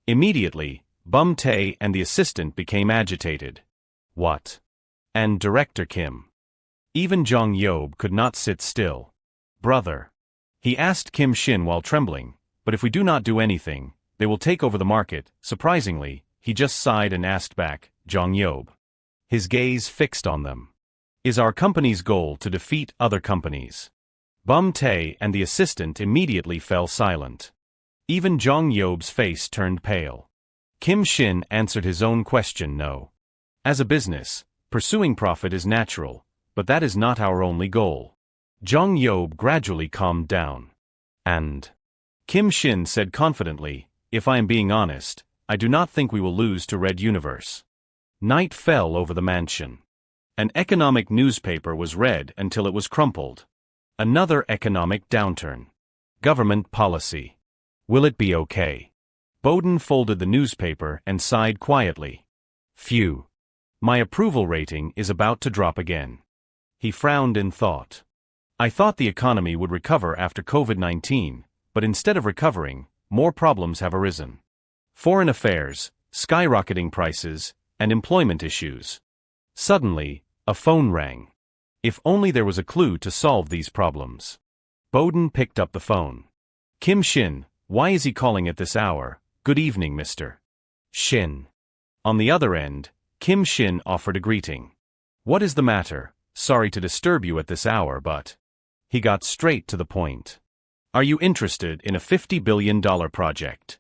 Immediately, Bum Tae and the assistant became agitated. What? And Director Kim. Even Jong Yob could not sit still. Brother. He asked Kim Shin while trembling, but if we do not do anything, they will take over the market. Surprisingly, he just sighed and asked back, Jong Yob. His gaze fixed on them. Is our company's goal to defeat other companies? Bum Tae and the assistant immediately fell silent. Even Jong Yob's face turned pale. Kim Shin answered his own question no. As a business, pursuing profit is natural, but that is not our only goal. Jong Yob gradually calmed down. And Kim Shin said confidently, if I am being honest, I do not think we will lose to Red Universe. Night fell over the mansion. An economic newspaper was read until it was crumpled. Another economic downturn. Government policy. Will it be okay? Bowden folded the newspaper and sighed quietly. Phew. My approval rating is about to drop again. He frowned in thought. I thought the economy would recover after COVID-19, but instead of recovering, more problems have arisen. Foreign affairs, skyrocketing prices, and employment issues. Suddenly, a phone rang. If only there was a clue to solve these problems. Bowden picked up the phone. Kim Shin, why is he calling at this hour? Good evening, Mr. Shin. On the other end, Kim Shin offered a greeting. What is the matter? Sorry to disturb you at this hour, but... He got straight to the point. Are you interested in a $50 billion project?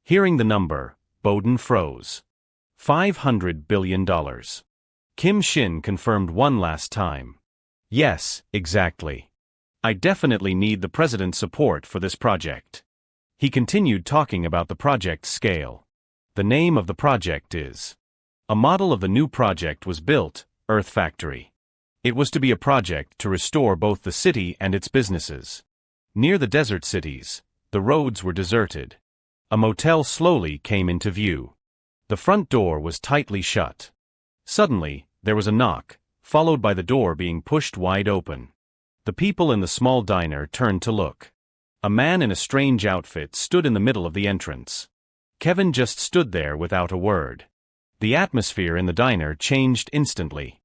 Hearing the number, Bowden froze. $500 billion. Kim Shin confirmed one last time. Yes, exactly. I definitely need the president's support for this project. He continued talking about the project's scale. The name of the project is. A model of the new project was built, Earth Factory. It was to be a project to restore both the city and its businesses. Near the desert cities, the roads were deserted. A motel slowly came into view. The front door was tightly shut. Suddenly, there was a knock, followed by the door being pushed wide open. The people in the small diner turned to look. A man in a strange outfit stood in the middle of the entrance. Kevin just stood there without a word. The atmosphere in the diner changed instantly.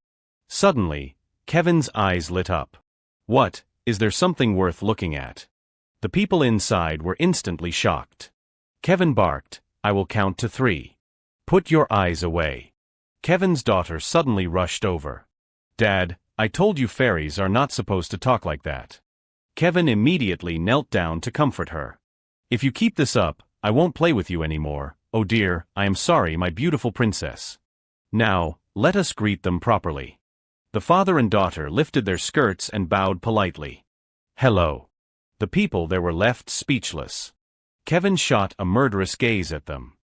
Suddenly, Kevin's eyes lit up. What, is there something worth looking at? The people inside were instantly shocked. Kevin barked, I will count to 3. Put your eyes away. Kevin's daughter suddenly rushed over. Dad, I told you fairies are not supposed to talk like that. Kevin immediately knelt down to comfort her. If you keep this up, I won't play with you anymore. Oh dear, I am sorry, my beautiful princess. Now, let us greet them properly. The father and daughter lifted their skirts and bowed politely. Hello. The people there were left speechless. Kevin shot a murderous gaze at them.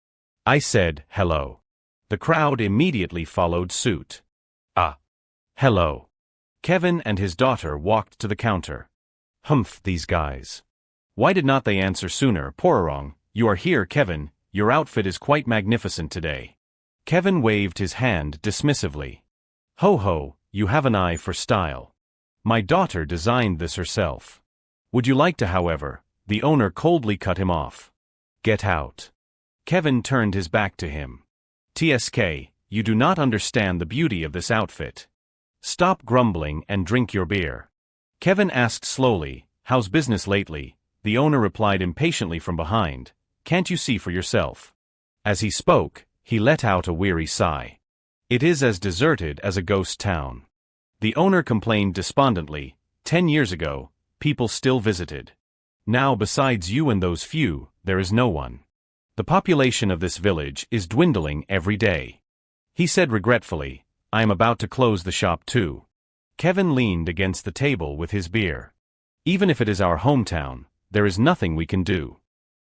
I said, hello. The crowd immediately followed suit. Ah. Hello. Kevin and his daughter walked to the counter. Humph, these guys. Why did not they answer sooner? Pororong, you are here, Kevin, your outfit is quite magnificent today. Kevin waved his hand dismissively. Ho ho, you have an eye for style. My daughter designed this herself. Would you like to, however? The owner coldly cut him off. Get out. Kevin turned his back to him. TSK, you do not understand the beauty of this outfit. Stop grumbling and drink your beer. Kevin asked slowly, how's business lately? The owner replied impatiently from behind, can't you see for yourself? As he spoke, he let out a weary sigh. It is as deserted as a ghost town. The owner complained despondently, 10 years ago, people still visited. Now besides you and those few, there is no one. The population of this village is dwindling every day. He said regretfully, I am about to close the shop too. Kevin leaned against the table with his beer. Even if it is our hometown, there is nothing we can do.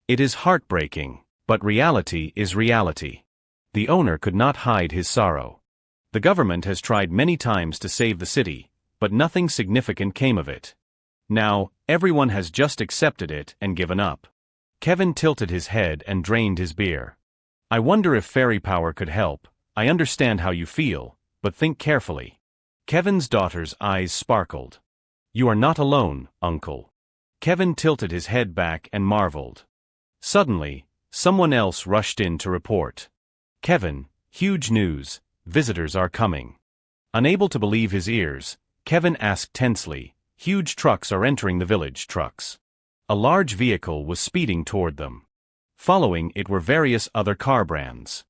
It is heartbreaking, but reality is reality. The owner could not hide his sorrow. The government has tried many times to save the city, but nothing significant came of it. Now, everyone has just accepted it and given up. Kevin tilted his head and drained his beer. I wonder if fairy power could help. I understand how you feel, but think carefully. Kevin's daughter's eyes sparkled. You are not alone, uncle. Kevin tilted his head back and marveled. Suddenly, someone else rushed in to report. Kevin, huge news, visitors are coming. Unable to believe his ears, Kevin asked tensely, huge trucks are entering the village. Trucks. A large vehicle was speeding toward them. Following it were various other car brands.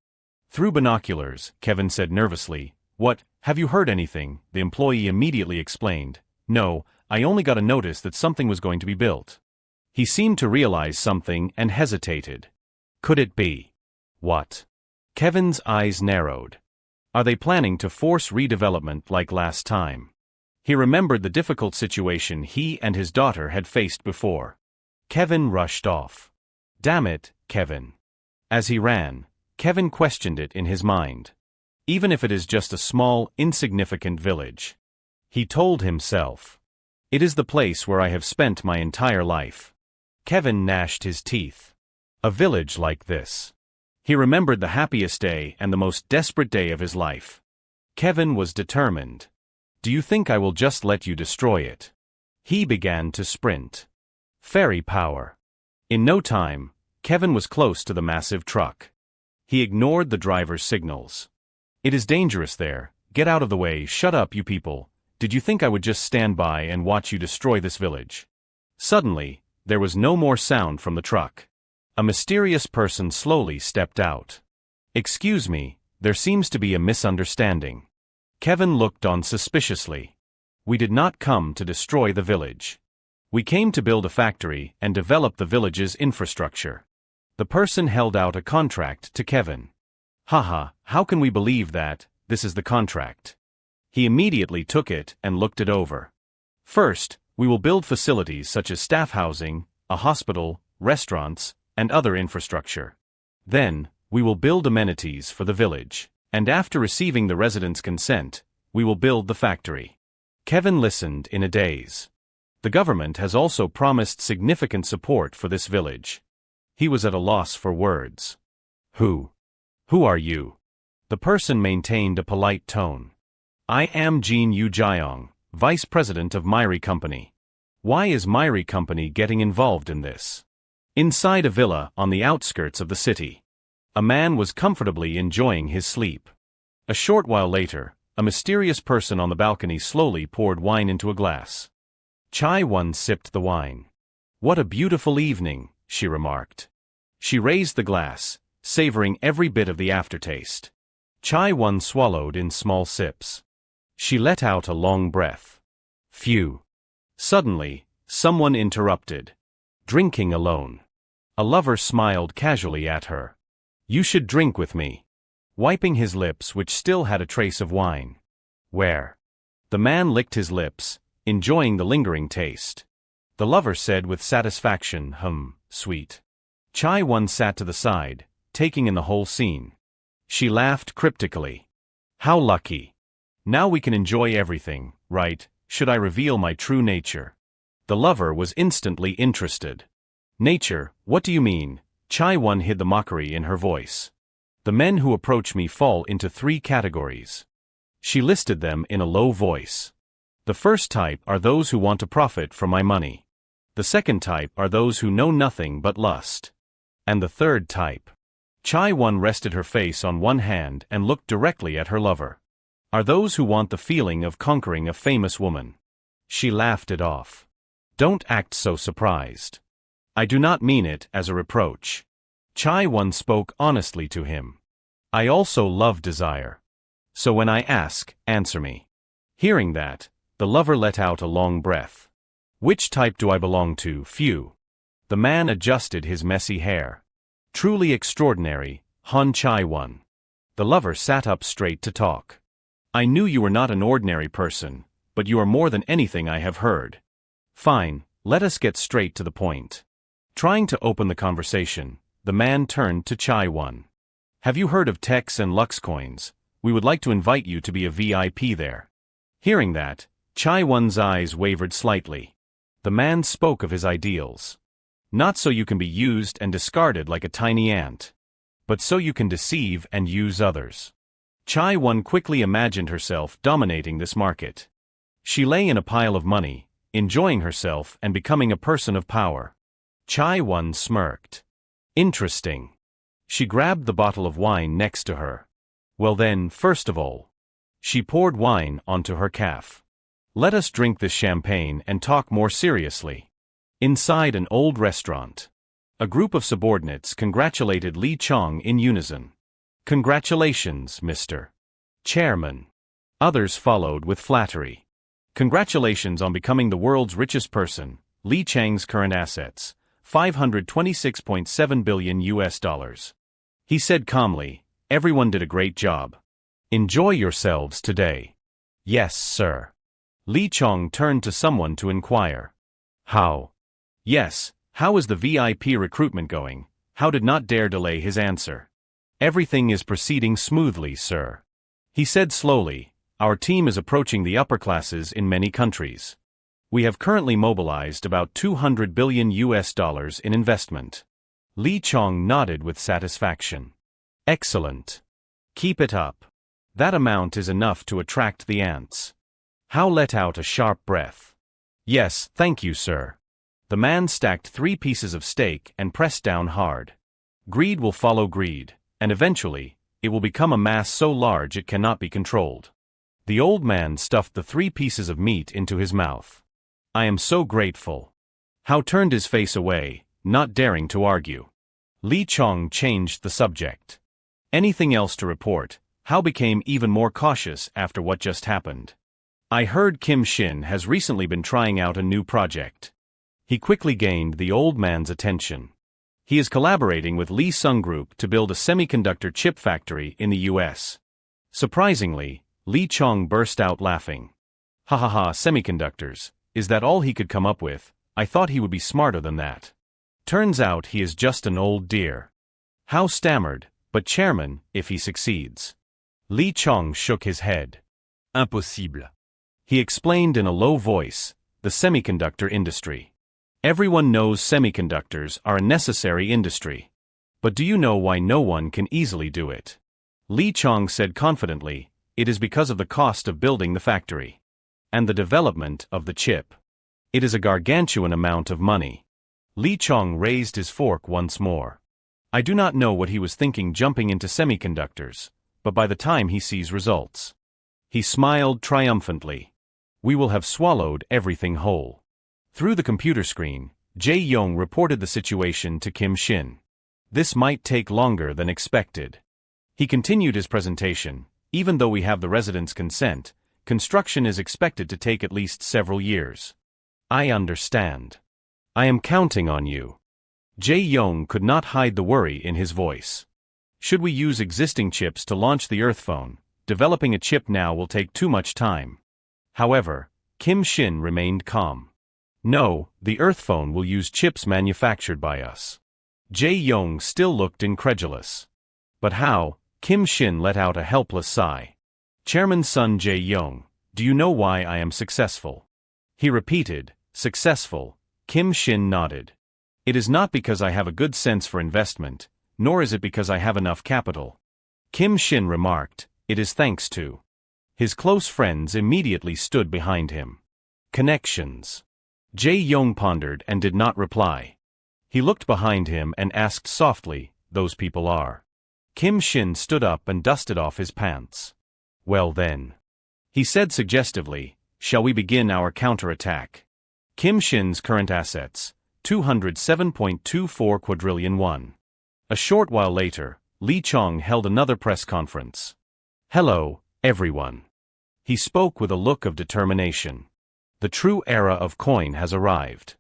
Through binoculars, Kevin said nervously, What, have you heard anything? The employee immediately explained, No, I only got a notice that something was going to be built. He seemed to realize something and hesitated. Could it be? What? Kevin's eyes narrowed. Are they planning to force redevelopment like last time? He remembered the difficult situation he and his daughter had faced before. Kevin rushed off. Damn it, Kevin. As he ran, Kevin questioned it in his mind. Even if it is just a small, insignificant village. He told himself. It is the place where I have spent my entire life. Kevin gnashed his teeth. A village like this. He remembered the happiest day and the most desperate day of his life. Kevin was determined. Do you think I will just let you destroy it? He began to sprint. Fairy power. In no time, Kevin was close to the massive truck. He ignored the driver's signals. It is dangerous there, get out of the way, shut up you people, did you think I would just stand by and watch you destroy this village? Suddenly, there was no more sound from the truck. A mysterious person slowly stepped out. Excuse me, there seems to be a misunderstanding. Kevin looked on suspiciously. We did not come to destroy the village. We came to build a factory and develop the village's infrastructure. The person held out a contract to Kevin. Haha, how can we believe that? This is the contract. He immediately took it and looked it over. First, we will build facilities such as staff housing, a hospital, restaurants, and other infrastructure. Then, we will build amenities for the village. And after receiving the residents' consent, We will build the factory. Kevin listened in a daze. The government has also promised significant support for this village. He was at a loss for words. Who are you? The person maintained a polite tone. I am Jin Yu Jiang, vice president of Myri Company. Why is Myri Company getting involved in this? Inside a villa on the outskirts of the city, a man was comfortably enjoying his sleep. A short while later, a mysterious person on the balcony slowly poured wine into a glass. Chai-won sipped the wine. What a beautiful evening, she remarked. She raised the glass, savoring every bit of the aftertaste. Chai-won swallowed in small sips. She let out a long breath. Phew. Suddenly, someone interrupted. Drinking alone. A lover smiled casually at her. You should drink with me. Wiping his lips which still had a trace of wine. Where? The man licked his lips, enjoying the lingering taste. The lover said with satisfaction, sweet. Chai-won sat to the side, taking in the whole scene. She laughed cryptically. How lucky. Now we can enjoy everything, right? Should I reveal my true nature? The lover was instantly interested. Nature, what do you mean? Chai-won hid the mockery in her voice. The men who approach me fall into 3 categories. She listed them in a low voice. The first type are those who want to profit from my money. The second type are those who know nothing but lust. And the third type. Chai-won rested her face on one hand and looked directly at her lover. Are those who want the feeling of conquering a famous woman. She laughed it off. Don't act so surprised. I do not mean it as a reproach. Chai-won spoke honestly to him. I also love desire. So when I ask, answer me. Hearing that, the lover let out a long breath. Which type do I belong to? Phew. The man adjusted his messy hair. Truly extraordinary, Han Chai-won. The lover sat up straight to talk. I knew you were not an ordinary person, but you are more than anything I have heard. Fine, let us get straight to the point. Trying to open the conversation, the man turned to Chai-won. Have you heard of Tex and Lux coins? We would like to invite you to be a VIP there. Hearing that, Chai-won's eyes wavered slightly. The man spoke of his ideals. Not so you can be used and discarded like a tiny ant, but so you can deceive and use others. Chai-won quickly imagined herself dominating this market. She lay in a pile of money, enjoying herself and becoming a person of power. Chai-won smirked. Interesting. She grabbed the bottle of wine next to her. Well then, first of all. She poured wine onto her calf. Let us drink this champagne and talk more seriously. Inside an old restaurant. A group of subordinates congratulated Lee Chong in unison. Congratulations, Mr. Chairman. Others followed with flattery. Congratulations on becoming the world's richest person. Lee Chang's current assets, $526.7 billion. He said calmly, everyone did a great job. Enjoy yourselves today. Yes, sir. Lee Chong turned to someone to inquire. How? Yes, how is the VIP recruitment going? How did not dare delay his answer. Everything is proceeding smoothly, sir. He said slowly, our team is approaching the upper classes in many countries. We have currently mobilized about $200 billion in investment. Lee Chong nodded with satisfaction. Excellent. Keep it up. That amount is enough to attract the ants. How let out a sharp breath. Yes, thank you, sir. The man stacked 3 pieces of steak and pressed down hard. Greed will follow greed, and eventually, it will become a mass so large it cannot be controlled. The old man stuffed the 3 pieces of meat into his mouth. I am so grateful. Hao turned his face away, not daring to argue. Lee Chong changed the subject. Anything else to report? Hao became even more cautious after what just happened. I heard Kim Shin has recently been trying out a new project. He quickly gained the old man's attention. He is collaborating with Lee Sung Group to build a semiconductor chip factory in the US. Surprisingly, Lee Chong burst out laughing. Ha ha ha, semiconductors, is that all he could come up with? I thought he would be smarter than that. Turns out he is just an old dear. Hao stammered, but chairman, if he succeeds. Lee Chong shook his head. Impossible. He explained in a low voice, the semiconductor industry. Everyone knows semiconductors are a necessary industry. But do you know why no one can easily do it? Li Chong said confidently, it is because of the cost of building the factory. And the development of the chip. It is a gargantuan amount of money. Li Chong raised his fork once more. I do not know what he was thinking jumping into semiconductors, but by the time he sees results. He smiled triumphantly. We will have swallowed everything whole. Through the computer screen, Jae Yong reported the situation to Kim Shin. This might take longer than expected. He continued his presentation. Even though we have the residents' consent, construction is expected to take at least several years. I understand. I am counting on you. Jae Yong could not hide the worry in his voice. Should we use existing chips to launch the Earth phone, developing a chip now will take too much time. However, Kim Shin remained calm. No, the Earth phone will use chips manufactured by us. Jae Yong still looked incredulous. But how? Kim Shin let out a helpless sigh. Chairman's son Jae Yong, do you know why I am successful? He repeated, successful. Kim Shin nodded. It is not because I have a good sense for investment, nor is it because I have enough capital. Kim Shin remarked, it is thanks to. His close friends immediately stood behind him. Connections. Jae Yong pondered and did not reply. He looked behind him and asked softly, those people are. Kim Shin stood up and dusted off his pants. Well then. He said suggestively, shall we begin our counterattack? Kim Shin's current assets, 207.24 quadrillion won. A short while later, Li Chong held another press conference. Hello, everyone. He spoke with a look of determination. The true era of coin has arrived.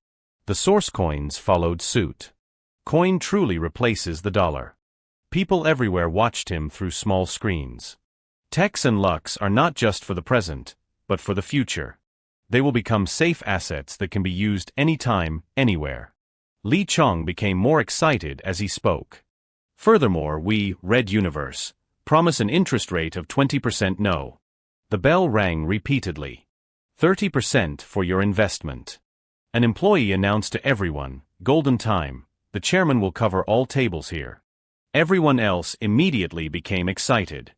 The source coins followed suit. Coin truly replaces the dollar. People everywhere watched him through small screens. Techs and Lux are not just for the present, but for the future. They will become safe assets that can be used anytime, anywhere. Li Chong became more excited as he spoke. Furthermore, we, Red Universe, promise an interest rate of 20% no. The bell rang repeatedly. 30% for your investment. An employee announced to everyone, golden time, the chairman will cover all tables here. Everyone else immediately became excited.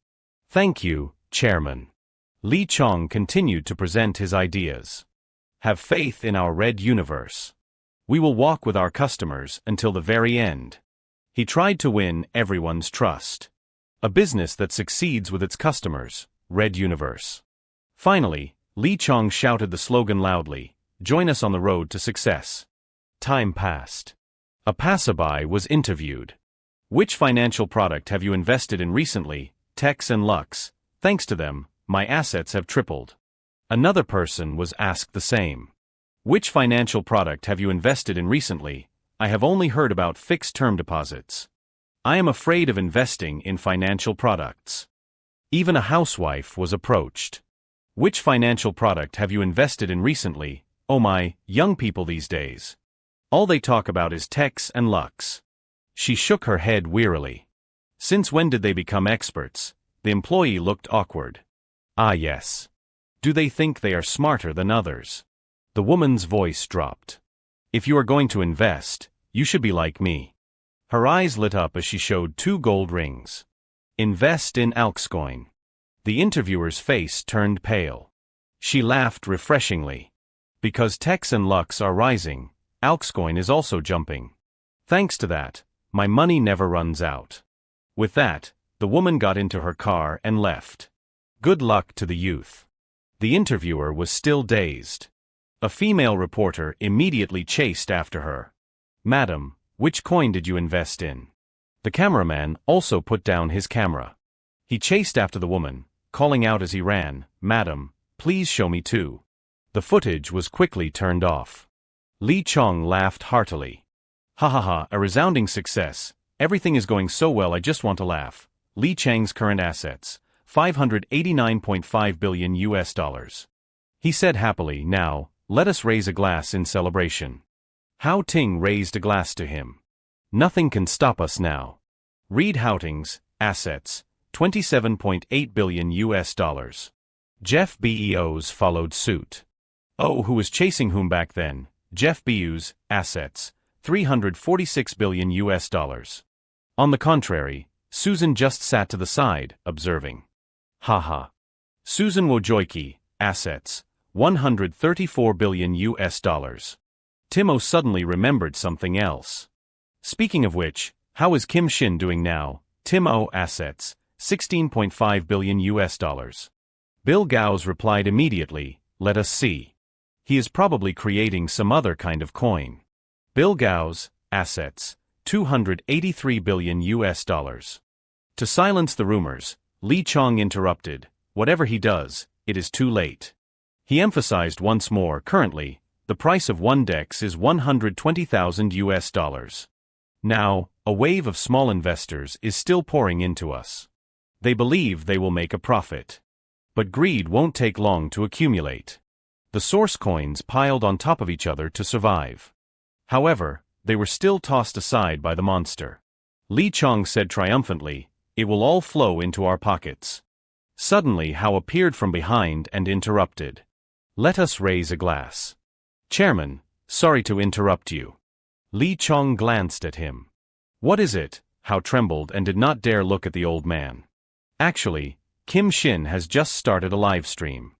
Thank you, Chairman. Li Chong continued to present his ideas. Have faith in our Red Universe. We will walk with our customers until the very end. He tried to win everyone's trust. A business that succeeds with its customers, Red Universe. Finally, Li Chong shouted the slogan loudly, join us on the road to success. Time passed. A passerby was interviewed. Which financial product have you invested in recently? Tex and Lux. Thanks to them, my assets have tripled. Another person was asked the same. Which financial product have you invested in recently? I have only heard about fixed-term deposits. I am afraid of investing in financial products. Even a housewife was approached. Which financial product have you invested in recently? Oh my, young people these days. All they talk about is Tex and Lux. She shook her head wearily. Since when did they become experts? The employee looked awkward. Ah yes. Do they think they are smarter than others? The woman's voice dropped. If you are going to invest, you should be like me. Her eyes lit up as she showed 2 gold rings. Invest in Alxcoin. The interviewer's face turned pale. She laughed refreshingly. Because Tex and Lux are rising, Alxcoin is also jumping. Thanks to that, my money never runs out. With that, the woman got into her car and left. Good luck to the youth. The interviewer was still dazed. A female reporter immediately chased after her. Madam, which coin did you invest in? The cameraman also put down his camera. He chased after the woman, calling out as he ran, Madam, please show me too. The footage was quickly turned off. Li Chong laughed heartily. Ha ha ha, a resounding success. Everything is going so well I just want to laugh. Li Chang's current assets, $589.5 billion US dollars. He said happily, now, let us raise a glass in celebration. Hao Ting raised a glass to him. Nothing can stop us now. Reed Houting's assets, $27.8 billion US dollars. Jeff Bezos followed suit. Oh, who was chasing whom back then? Jeff Bezos, assets, $346 billion US. On the contrary, Susan just sat to the side, observing. Haha. Susan Wojcicki, assets, $134 billion US. Timo suddenly remembered something else. Speaking of which, how is Kim Shin doing now? Timo, assets, $16.5 billion US. Bill Gauss replied immediately, let us see. He is probably creating some other kind of coin. Bill Gauss, assets, $283 billion US. To silence the rumors, Lee Chong interrupted, whatever he does, it is too late. He emphasized once more, currently, the price of one DEX is 120,000 US. Now, a wave of small investors is still pouring into us. They believe they will make a profit. But greed won't take long to accumulate. The source coins piled on top of each other to survive. However, they were still tossed aside by the monster. Lee Chong said triumphantly, it will all flow into our pockets. Suddenly Hao appeared from behind and interrupted. Let us raise a glass. Chairman, sorry to interrupt you. Lee Chong glanced at him. What is it? Hao trembled and did not dare look at the old man. Actually, Kim Shin has just started a live stream.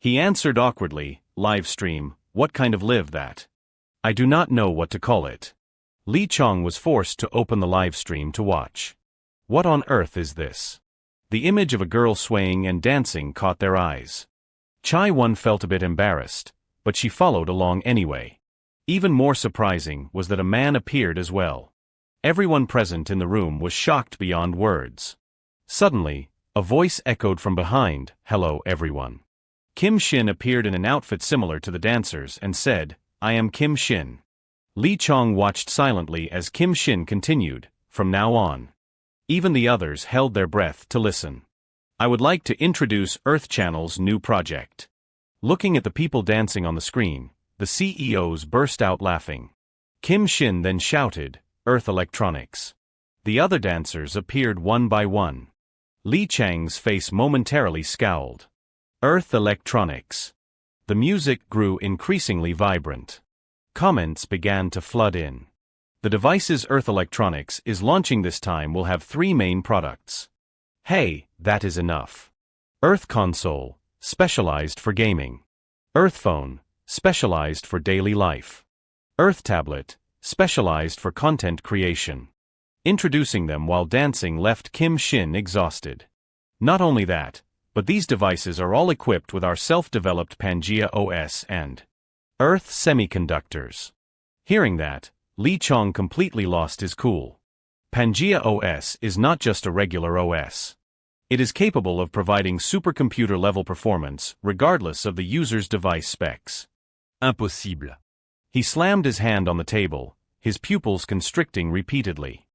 He answered awkwardly, live stream, what kind of live that? I do not know what to call it. Lee Chong was forced to open the live stream to watch. What on earth is this? The image of a girl swaying and dancing caught their eyes. Chai Won felt a bit embarrassed, but she followed along anyway. Even more surprising was that a man appeared as well. Everyone present in the room was shocked beyond words. Suddenly, a voice echoed from behind, hello everyone. Kim Shin appeared in an outfit similar to the dancers and said, I am Kim Shin. Lee Chong watched silently as Kim Shin continued, from now on. Even the others held their breath to listen. I would like to introduce Earth Channel's new project. Looking at the people dancing on the screen, the CEOs burst out laughing. Kim Shin then shouted, Earth Electronics. The other dancers appeared one by one. Lee Chang's face momentarily scowled. Earth Electronics. The music grew increasingly vibrant. Comments began to flood in. The device's Earth Electronics is launching this time will have 3 main products. Hey, that is enough. Earth Console, specialized for gaming. Earth Phone, specialized for daily life. Earth Tablet, specialized for content creation. Introducing them while dancing left Kim Shin exhausted. Not only that, but these devices are all equipped with our self-developed Pangea OS and Earth semiconductors. Hearing that, Lee Chong completely lost his cool. Pangea OS is not just a regular OS. It is capable of providing supercomputer-level performance regardless of the user's device specs. Impossible. He slammed his hand on the table, his pupils constricting repeatedly.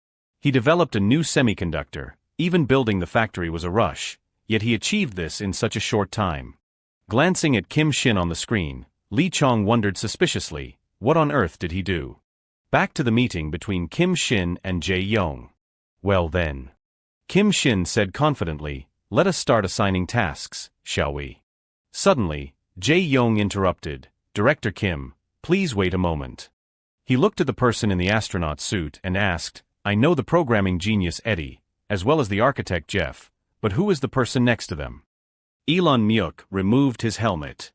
He developed a new semiconductor, even building the factory was a rush, yet he achieved this in such a short time. Glancing at Kim Shin on the screen, Lee Chong wondered suspiciously, what on earth did he do? Back to the meeting between Kim Shin and Jae Yong. Well then. Kim Shin said confidently, let us start assigning tasks, shall we? Suddenly, Jae Yong interrupted, Director Kim, please wait a moment. He looked at the person in the astronaut suit and asked, I know the programming genius Eddie, as well as the architect Jeff, but who is the person next to them? Elon Musk removed his helmet.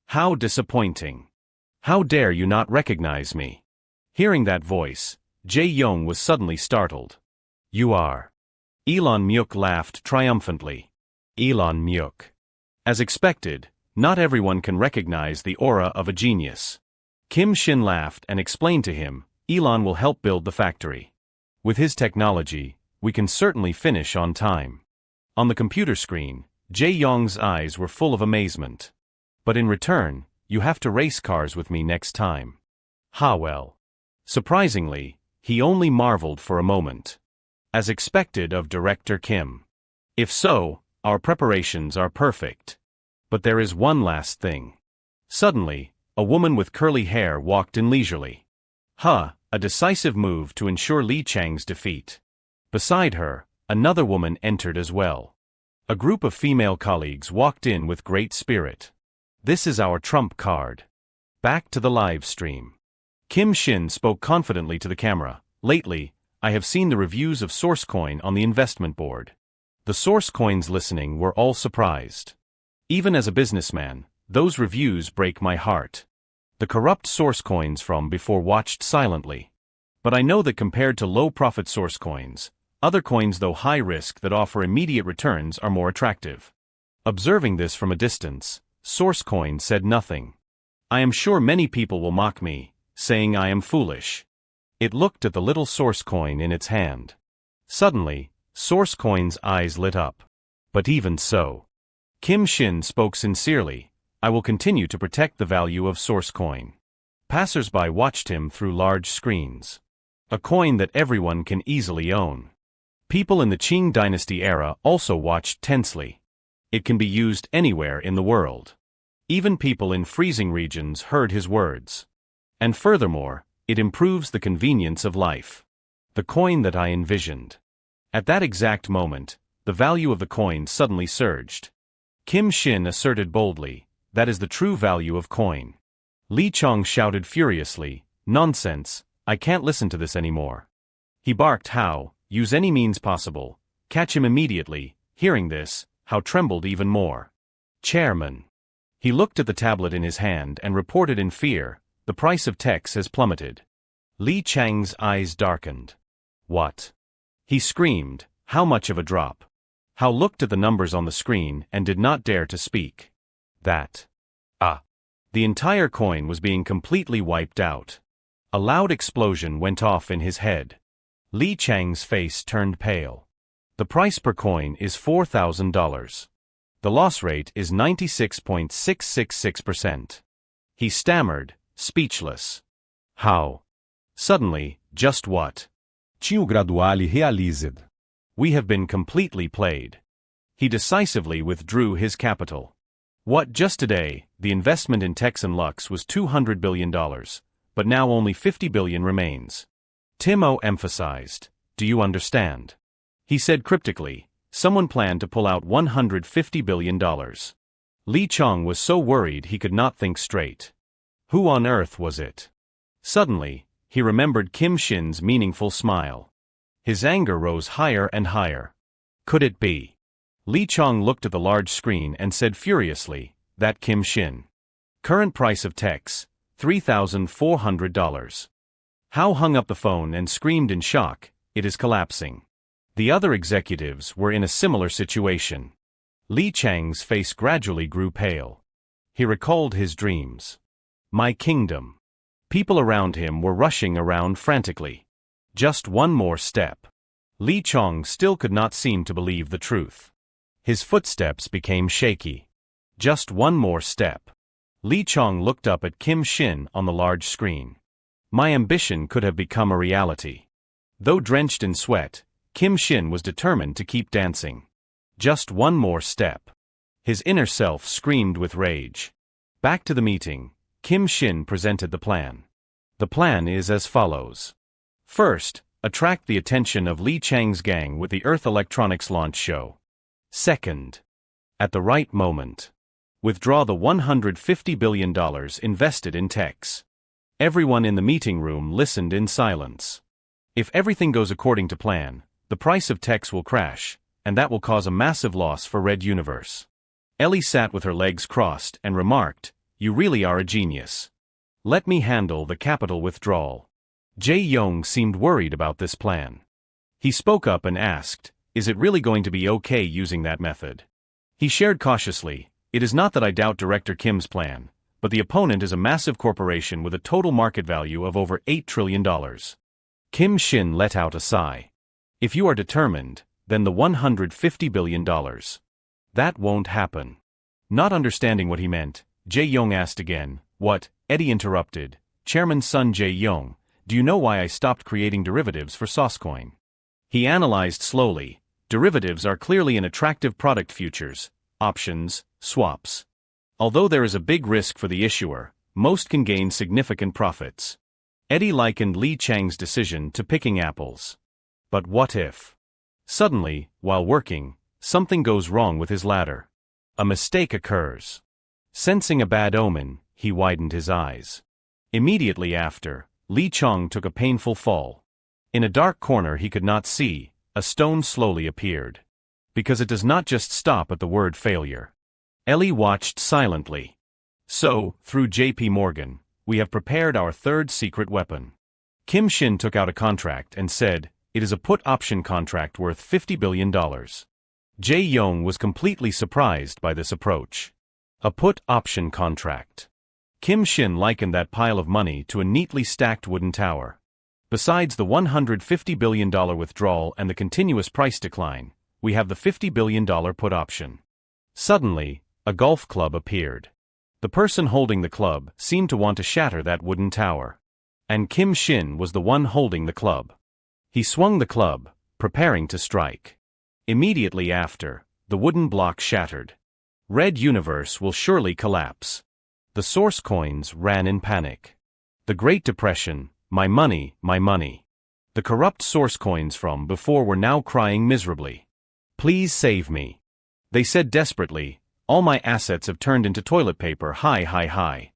How disappointing. How dare you not recognize me? Hearing that voice, Jae Yong was suddenly startled. You are. Elon Musk laughed triumphantly. Elon Musk. As expected, not everyone can recognize the aura of a genius. Kim Shin laughed and explained to him, Elon will help build the factory. With his technology, we can certainly finish on time. On the computer screen, Jae Yong's eyes were full of amazement. But in return, you have to race cars with me next time. Ha well. Surprisingly, he only marveled for a moment. As expected of Director Kim. If so, our preparations are perfect. But there is one last thing. Suddenly, a woman with curly hair walked in leisurely. A decisive move to ensure Lee Chang's defeat. Beside her, another woman entered as well. A group of female colleagues walked in with great spirit. This is our trump card. Back to the live stream. Kim Shin spoke confidently to the camera. Lately, I have seen the reviews of Sourcecoin on the investment board. The Sourcecoins listening were all surprised. Even as a businessman, those reviews break my heart. The corrupt Sourcecoins from before watched silently. But I know that compared to low-profit Sourcecoins, other coins though high risk that offer immediate returns are more attractive. Observing this from a distance, Sourcecoin said nothing. I am sure many people will mock me, saying I am foolish. It looked at the little Sourcecoin in its hand. Suddenly, Sourcecoin's eyes lit up. But even so, Kim Shin spoke sincerely, I will continue to protect the value of Sourcecoin. Passers-by watched him through large screens. A coin that everyone can easily own. People in the Qing dynasty era also watched tensely. It can be used anywhere in the world. Even people in freezing regions heard his words. And furthermore, it improves the convenience of life. The coin that I envisioned. At that exact moment, the value of the coin suddenly surged. Kim Shin asserted boldly, that is the true value of coin. Li Chong shouted furiously, nonsense, I can't listen to this anymore. He barked how, use any means possible, catch him immediately. Hearing this, How trembled even more. Chairman. He looked at the tablet in his hand and reported in fear, the price of TEX has plummeted. Li Chang's eyes darkened. What? He screamed, how much of a drop? Hao looked at the numbers on the screen and did not dare to speak. That. The entire coin was being completely wiped out. A loud explosion went off in his head. Li Chang's face turned pale. The price per coin is $4,000. The loss rate is 96.666%. He stammered, speechless. How? Suddenly, just what? Tinha graduale realized. We have been completely played. He decisively withdrew his capital. What just today, the investment in Tex and Lux was $200 billion, but now only $50 billion remains. Timo emphasized, do you understand? He said cryptically, someone planned to pull out $150 billion. Li Chong was so worried he could not think straight. Who on earth was it? Suddenly, he remembered Kim Shin's meaningful smile. His anger rose higher and higher. Could it be? Li Chong looked at the large screen and said furiously, that Kim Shin. Current price of TEX, $3,400. Hao hung up the phone and screamed in shock, it is collapsing. The other executives were in a similar situation. Li Chang's face gradually grew pale. He recalled his dreams. My kingdom. People around him were rushing around frantically. Just one more step. Li Chong still could not seem to believe the truth. His footsteps became shaky. Just one more step. Li Chong looked up at Kim Shin on the large screen. My ambition could have become a reality. Though drenched in sweat, Kim Shin was determined to keep dancing. Just one more step. His inner self screamed with rage. Back to the meeting, Kim Shin presented the plan. The plan is as follows. First, attract the attention of Li Chang's gang with the Earth Electronics launch show. Second, at the right moment, withdraw the $150 billion invested in TEX. Everyone in the meeting room listened in silence. If everything goes according to plan, the price of TEX will crash, and that will cause a massive loss for Red Universe. Ellie sat with her legs crossed and remarked, you really are a genius. Let me handle the capital withdrawal. Jae Yong seemed worried about this plan. He spoke up and asked, is it really going to be okay using that method? He shared cautiously, it is not that I doubt Director Kim's plan, but the opponent is a massive corporation with a total market value of over $8 trillion. Kim Shin let out a sigh. If you are determined, then the $150 billion. That won't happen. Not understanding what he meant, Jae Yong asked again, what? Eddie interrupted, Chairman's son Jae Yong, do you know why I stopped creating derivatives for Sourcecoin? He analyzed slowly. Derivatives are clearly an attractive product futures, options, swaps. Although there is a big risk for the issuer, most can gain significant profits. Eddie likened Li Chang's decision to picking apples. But what if? Suddenly, while working, something goes wrong with his ladder. A mistake occurs. Sensing a bad omen, he widened his eyes. Immediately after, Lee Chong took a painful fall. In a dark corner he could not see, a stone slowly appeared. Because it does not just stop at the word failure. Ellie watched silently. So, through J.P. Morgan, we have prepared our third secret weapon. Kim Shin took out a contract and said, it is a put option contract worth $50 billion. Jae Yong was completely surprised by this approach. A put option contract. Kim Shin likened that pile of money to a neatly stacked wooden tower. Besides the $150 billion withdrawal and the continuous price decline, we have the $50 billion put option. Suddenly, a golf club appeared. The person holding the club seemed to want to shatter that wooden tower. And Kim Shin was the one holding the club. He swung the club, preparing to strike. Immediately after, the wooden block shattered. Red Universe will surely collapse. The source coins ran in panic. The Great Depression, my money, my money. The corrupt source coins from before were now crying miserably. Please save me. They said desperately, all my assets have turned into toilet paper, hi hi hi.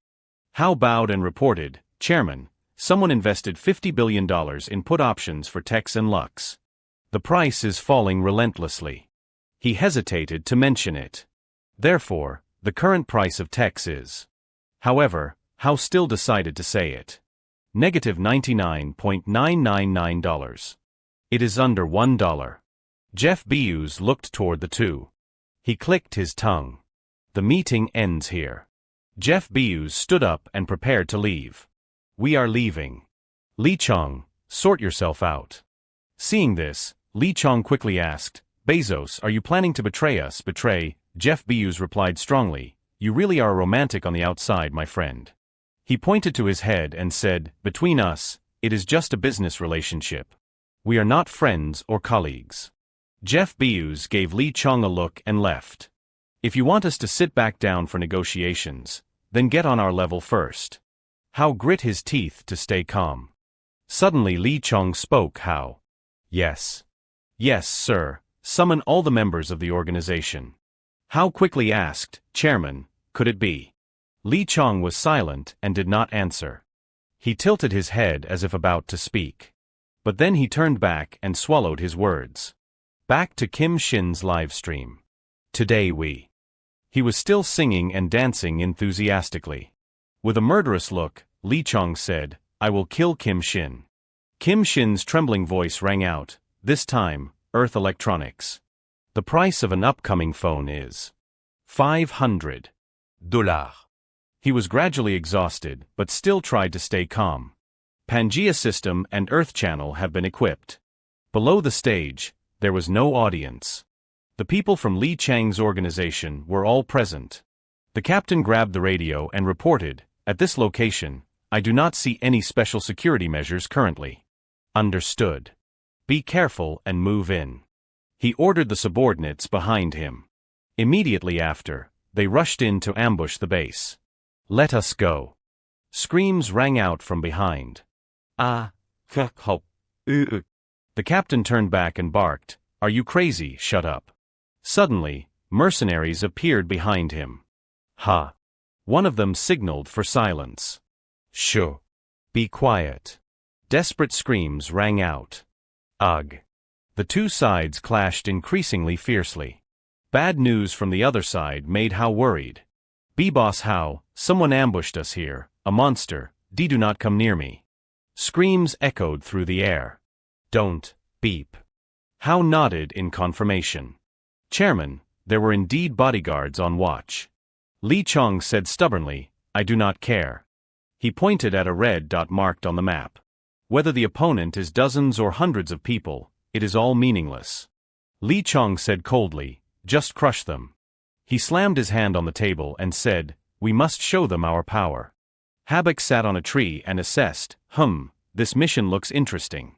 Howe bowed and reported, Chairman, someone invested $50 billion in put options for Tex and Lux. The price is falling relentlessly. He hesitated to mention it. Therefore, the current price of Tex is. However, Howe still decided to say it. Negative $99.999. It is under $1. Jeff Bezos looked toward the two. He clicked his tongue. The meeting ends here. Jeff Bezos stood up and prepared to leave. We are leaving. Lee Chong, sort yourself out. Seeing this, Lee Chong quickly asked, Bezos, are you planning to betray us? Betray? Jeff Bezos replied strongly, you really are a romantic on the outside, my friend. He pointed to his head and said, between us, it is just a business relationship. We are not friends or colleagues. Jeff Bezos gave Lee Chong a look and left. If you want us to sit back down for negotiations, then get on our level first. Howe grit his teeth to stay calm. Suddenly Lee Chong spoke. Howe. Yes. Yes, sir. Summon all the members of the organization. Howe quickly asked, Chairman, could it be? Lee Chong was silent and did not answer. He tilted his head as if about to speak. But then he turned back and swallowed his words. Back to Kim Shin's live stream. Today we. He was still singing and dancing enthusiastically. With a murderous look, Lee Chong said, I will kill Kim Shin. Kim Shin's trembling voice rang out, this time, Earth Electronics. The price of an upcoming phone is $500. He was gradually exhausted, but still tried to stay calm. Pangea System and Earth Channel have been equipped. Below the stage, there was no audience. The people from Lee Chang's organization were all present. The captain grabbed the radio and reported, at this location, I do not see any special security measures currently. Understood. Be careful and move in. He ordered the subordinates behind him. Immediately after, they rushed in to ambush the base. Let us go. Screams rang out from behind. The captain turned back and barked, are you crazy? Shut up. Suddenly, mercenaries appeared behind him. Ha! One of them signaled for silence. Shoo! Be quiet. Desperate screams rang out. Ugh! The two sides clashed increasingly fiercely. Bad news from the other side made Howe worried. B-Boss Howe, someone ambushed us here, a monster, do not come near me. Screams echoed through the air. Don't, beep. Howe nodded in confirmation. Chairman, there were indeed bodyguards on watch. Lee Chong said stubbornly, I do not care. He pointed at a red dot marked on the map. Whether the opponent is dozens or hundreds of people, it is all meaningless. Lee Chong said coldly, just crush them. He slammed his hand on the table and said, we must show them our power. Habak sat on a tree and assessed, this mission looks interesting.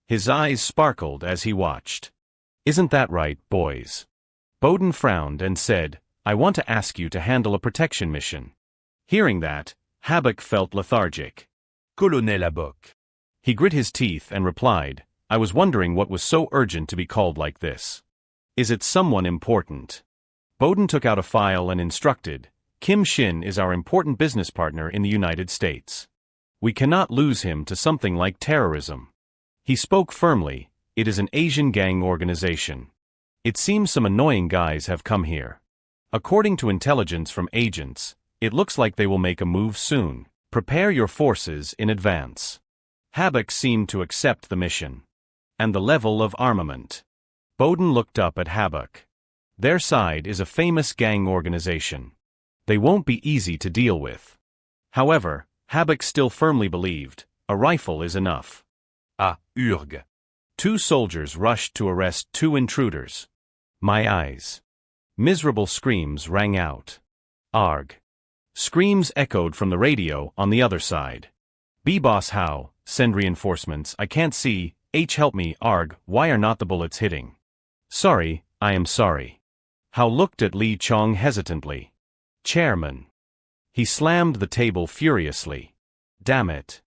His eyes sparkled as he watched. Isn't that right, boys? Bowden frowned and said, I want to ask you to handle a protection mission. Hearing that, Habak felt lethargic. Colonel Habak. He grit his teeth and replied, I was wondering what was so urgent to be called like this. Is it someone important? Bowden took out a file and instructed, Kim Shin is our important business partner in the United States. We cannot lose him to something like terrorism. He spoke firmly, it is an Asian gang organization. It seems some annoying guys have come here. According to intelligence from agents, it looks like they will make a move soon. Prepare your forces in advance. Habak seemed to accept the mission. And the level of armament. Bowden looked up at Habak. Their side is a famous gang organization. They won't be easy to deal with. However, Habak still firmly believed, a rifle is enough. Urg. 2 soldiers rushed to arrest 2 intruders. My eyes. Miserable screams rang out. Arg. Screams echoed from the radio on the other side. B-Boss how, send reinforcements, I can't see, help me, arg, why are not the bullets hitting? Sorry, I am sorry. How looked at Lee Chong hesitantly. Chairman. He slammed the table furiously. Damn it.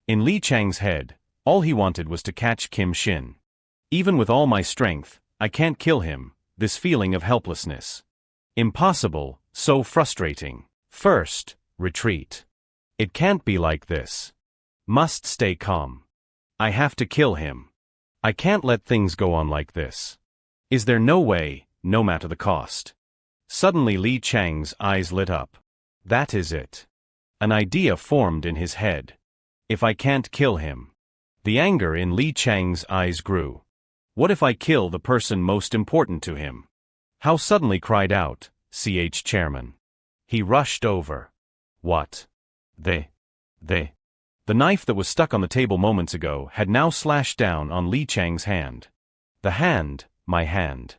In Lee Chang's head, all he wanted was to catch Kim Shin. Even with all my strength, I can't kill him, this feeling of helplessness. Impossible, so frustrating. First, retreat. It can't be like this. Must stay calm. I have to kill him. I can't let things go on like this. Is there no way, no matter the cost? Suddenly Lee Chang's eyes lit up. That is it. An idea formed in his head. If I can't kill him. The anger in Lee Chang's eyes grew. What if I kill the person most important to him? How suddenly cried out, Chairman. He rushed over. What? The knife that was stuck on the table moments ago had now slashed down on Lee Chang's hand. The hand, my hand.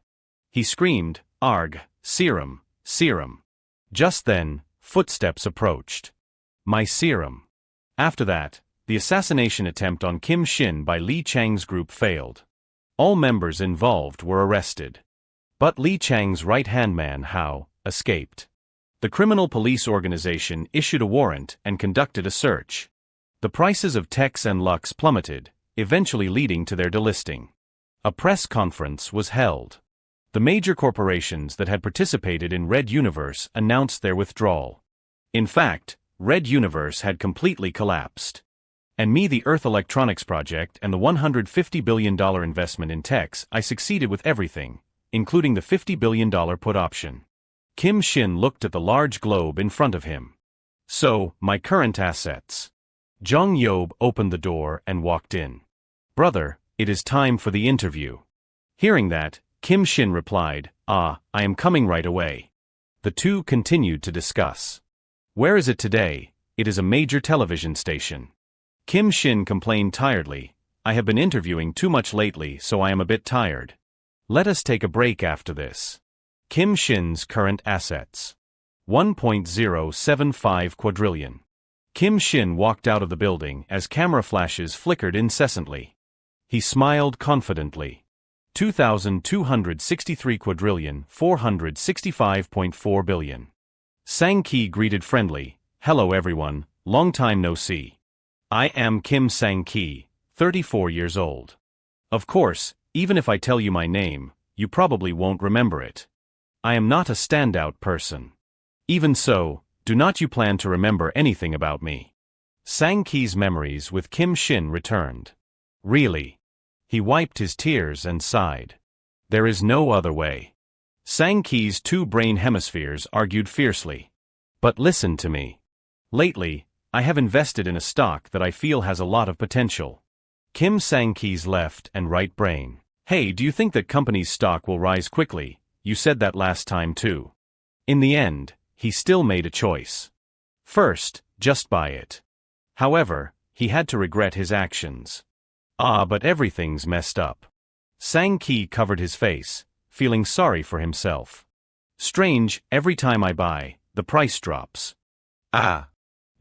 He screamed, Arg, serum, serum. Just then, footsteps approached. My serum. After that, the assassination attempt on Kim Shin by Lee Chang's group failed. All members involved were arrested. But Lee Chang's right-hand man, Hao, escaped. The criminal police organization issued a warrant and conducted a search. The prices of Tex and Lux plummeted, eventually leading to their delisting. A press conference was held. The major corporations that had participated in Red Universe announced their withdrawal. In fact, Red Universe had completely collapsed. And me, the Earth Electronics project and the $150 billion investment in Tex, I succeeded with everything, including the $50 billion put option. Kim Shin looked at the large globe in front of him. So, my current assets. Jung Yob opened the door and walked in. Brother, it is time for the interview. Hearing that, Kim Shin replied, I am coming right away. The two continued to discuss. Where is it today? It is a major television station. Kim Shin complained tiredly, I have been interviewing too much lately, so I am a bit tired. Let us take a break after this. Kim Shin's current assets. 1.075 quadrillion. Kim Shin walked out of the building as camera flashes flickered incessantly. He smiled confidently. 2,263 quadrillion 465.4 billion. Sang Ki greeted friendly, hello everyone, long time no see. I am Kim Sang Ki, 34 years old. Of course, even if I tell you my name, you probably won't remember it. I am not a standout person. Even so, do not you plan to remember anything about me? Sang Ki's memories with Kim Shin returned. Really? He wiped his tears and sighed. There is no other way. Sang Ki's 2 brain hemispheres argued fiercely. But listen to me. Lately, I have invested in a stock that I feel has a lot of potential. Kim Sang Ki's left and right brain. Hey, do you think that company's stock will rise quickly? You said that last time too. In the end, he still made a choice. First, just buy it. However, he had to regret his actions. But everything's messed up. Sang Ki covered his face, feeling sorry for himself. Strange, every time I buy, the price drops.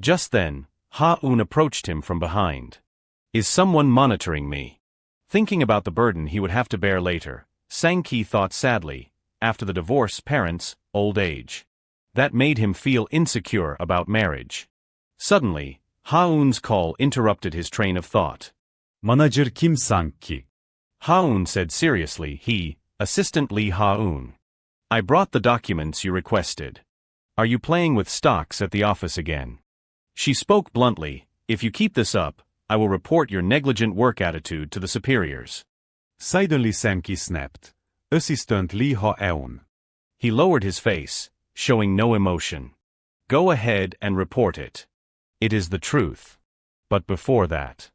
Just then, Ha-un approached him from behind. Is someone monitoring me? Thinking about the burden he would have to bear later, Sang Ki thought sadly, after the divorce, parents, old age. That made him feel insecure about marriage. Suddenly, Ha-un's call interrupted his train of thought. Manager Kim Sang-ki. Ha-un said seriously, he, Assistant Lee Ha-eun. I brought the documents you requested. Are you playing with stocks at the office again? She spoke bluntly, if you keep this up, I will report your negligent work attitude to the superiors. Suddenly Sam-ki snapped. Assistant Lee Ha-eun. He lowered his face, showing no emotion. Go ahead and report it. It is the truth. But before that,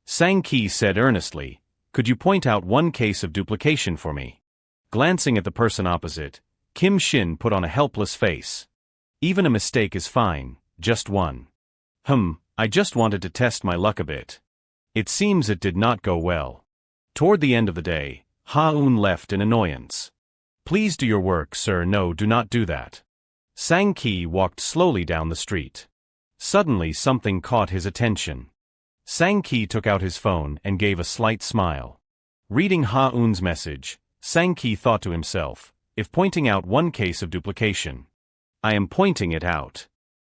Sang-ki said earnestly, could you point out one case of duplication for me? Glancing at the person opposite, Kim Shin put on a helpless face. Even a mistake is fine, just one. I just wanted to test my luck a bit. It seems it did not go well. Toward the end of the day, Ha-eun left in annoyance. Please do your work, sir. No, do not do that. Sang-ki walked slowly down the street. Suddenly something caught his attention. Sang-ki took out his phone and gave a slight smile. Reading Ha-eun's message, Sang-ki thought to himself, if pointing out one case of duplication, I am pointing it out.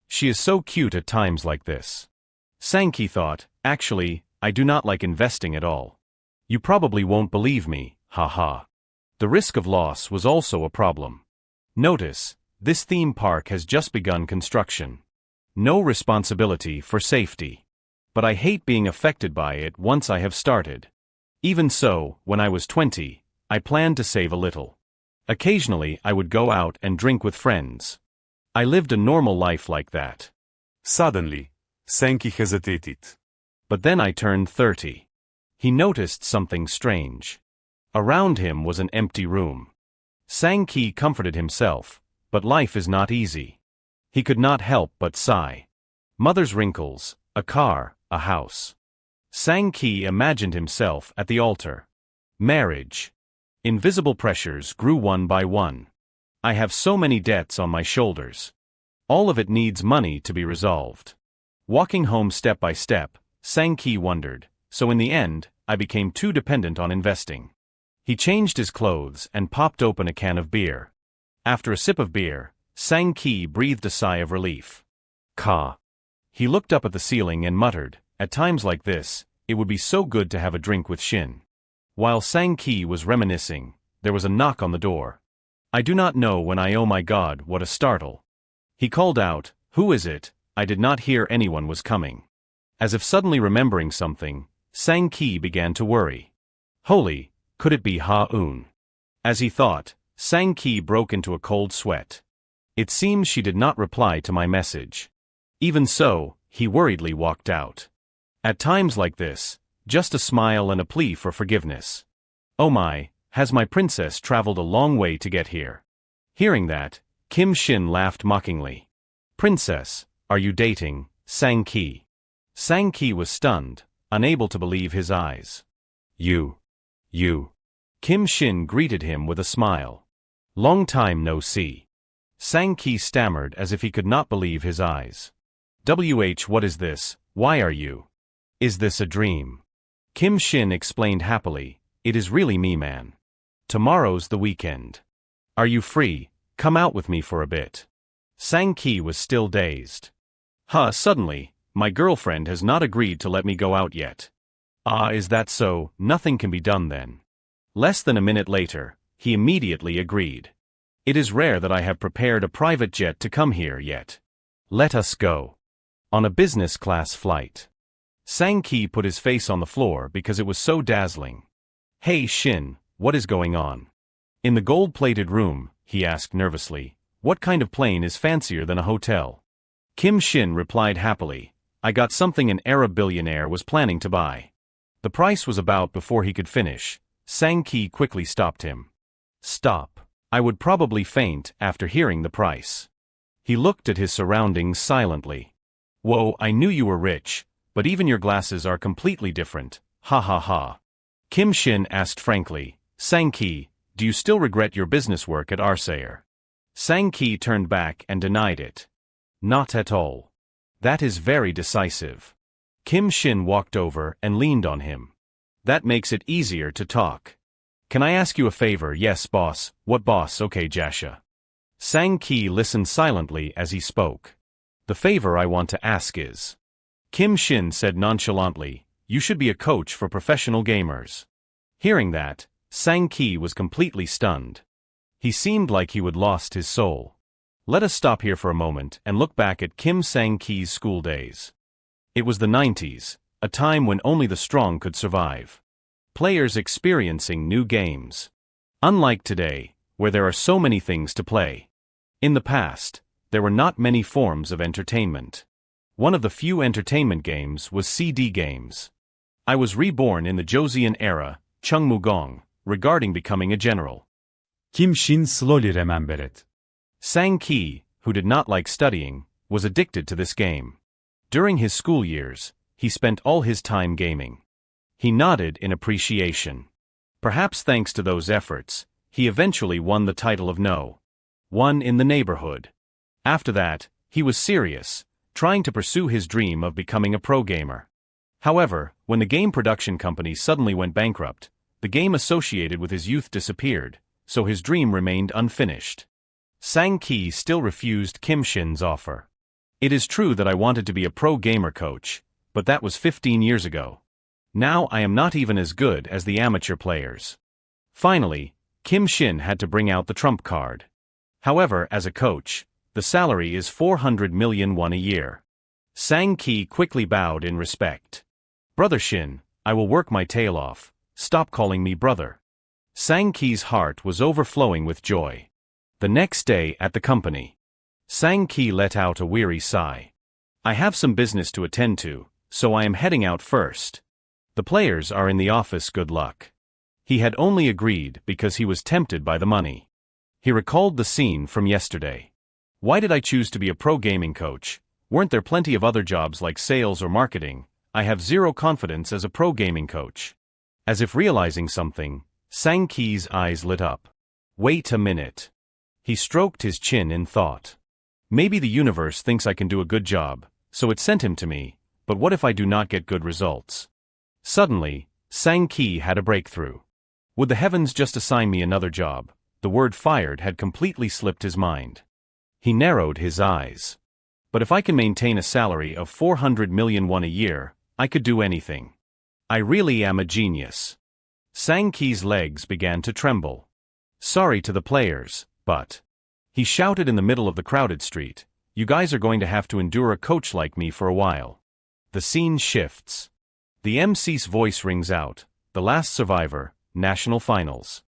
She is so cute at times like this. Sang-ki thought, actually, I do not like investing at all. You probably won't believe me, haha. The risk of loss was also a problem. Notice, this theme park has just begun construction. No responsibility for safety. But I hate being affected by it once I have started. Even so, when I was 20, I planned to save a little. Occasionally I would go out and drink with friends. I lived a normal life like that. Suddenly, Sang-ki hesitated. But then I turned 30. He noticed something strange. Around him was an empty room. Sang-ki comforted himself, but life is not easy. He could not help but sigh. Mother's wrinkles, a car, a house. Sang-ki imagined himself at the altar. Marriage. Invisible pressures grew one by one. I have so many debts on my shoulders. All of it needs money to be resolved. Walking home step by step, Sang-ki wondered, so in the end, I became too dependent on investing. He changed his clothes and popped open a can of beer. After a sip of beer, Sang-ki breathed a sigh of relief. Ka. He looked up at the ceiling and muttered, at times like this, it would be so good to have a drink with Shin. While Sang-ki was reminiscing, there was a knock on the door. I do not know when oh my God, what a startle. He called out, who is it? I did not hear anyone was coming. As if suddenly remembering something, Sang-ki began to worry. Holy, could it be Ha-eun? As he thought, Sang-ki broke into a cold sweat. It seems she did not reply to my message. Even so, he worriedly walked out. At times like this, just a smile and a plea for forgiveness. Oh my, has my princess traveled a long way to get here? Hearing that, Kim Shin laughed mockingly. Princess, are you dating Sang-ki? Sang-ki was stunned, unable to believe his eyes. You. Kim Shin greeted him with a smile. Long time no see. Sang-ki stammered as if he could not believe his eyes. What is this? Why are you? Is this a dream? Kim Shin explained happily, it is really me, man. Tomorrow's the weekend. Are you free? Come out with me for a bit. Sang-ki was still dazed. Suddenly, my girlfriend has not agreed to let me go out yet. Is that so? Nothing can be done then. Less than a minute later, he immediately agreed. It is rare that I have prepared a private jet to come here yet. Let us go. On a business class flight. Sang-ki put his face on the floor because it was so dazzling. Hey Shin, what is going on? In the gold-plated room, he asked nervously, what kind of plane is fancier than a hotel? Kim Shin replied happily, I got something an Arab billionaire was planning to buy. The price was about before he could finish. Sang-ki quickly stopped him. Stop. I would probably faint after hearing the price. He looked at his surroundings silently. Whoa, I knew you were rich, but even your glasses are completely different, ha ha ha. Kim Shin asked frankly, Sang-ki, do you still regret your business work at Arsayer? Sang-ki turned back and denied it. Not at all. That is very decisive. Kim Shin walked over and leaned on him. That makes it easier to talk. Can I ask you a favor? Yes, boss. What boss? Okay, Jasha. Sang-ki listened silently as he spoke. The favor I want to ask is. Kim Shin said nonchalantly, you should be a coach for professional gamers. Hearing that, Sang-ki was completely stunned. He seemed like he would lost his soul. Let us stop here for a moment and look back at Kim Sang-ki's school days. It was the 90s, a time when only the strong could survive. Players experiencing new games. Unlike today, where there are so many things to play. In the past, there were not many forms of entertainment. One of the few entertainment games was CD games. I was reborn in the Joseon era, Chungmugong, regarding becoming a general. Kim Shin slowly remembered it. Sang-ki, who did not like studying, was addicted to this game. During his school years, he spent all his time gaming. He nodded in appreciation. Perhaps thanks to those efforts, he eventually won the title of No. 1 in the neighborhood. After that, he was serious, trying to pursue his dream of becoming a pro gamer. However, when the game production company suddenly went bankrupt, the game associated with his youth disappeared, so his dream remained unfinished. Sang-ki still refused Kim Shin's offer. It is true that I wanted to be a pro gamer coach, but that was 15 years ago. Now I am not even as good as the amateur players. Finally, Kim Shin had to bring out the trump card. However, as a coach, the salary is 400 million won a year. Sang-ki quickly bowed in respect. Brother Shin, I will work my tail off, stop calling me brother. Sang-ki's heart was overflowing with joy. The next day at the company, Sang-ki let out a weary sigh. I have some business to attend to, so I am heading out first. The players are in the office, good luck. He had only agreed because he was tempted by the money. He recalled the scene from yesterday. Why did I choose to be a pro gaming coach? Weren't there plenty of other jobs like sales or marketing? I have zero confidence as a pro gaming coach. As if realizing something, Sang-ki's eyes lit up. Wait a minute. He stroked his chin in thought. Maybe the universe thinks I can do a good job, so it sent him to me, but what if I do not get good results? Suddenly, Sang-ki had a breakthrough. Would the heavens just assign me another job? The word fired had completely slipped his mind. He narrowed his eyes. But if I can maintain a salary of 400 million won a year, I could do anything. I really am a genius. Sang-ki's legs began to tremble. Sorry to the players, but... He shouted in the middle of the crowded street, you guys are going to have to endure a coach like me for a while. The scene shifts. The MC's voice rings out, the last survivor, national finals.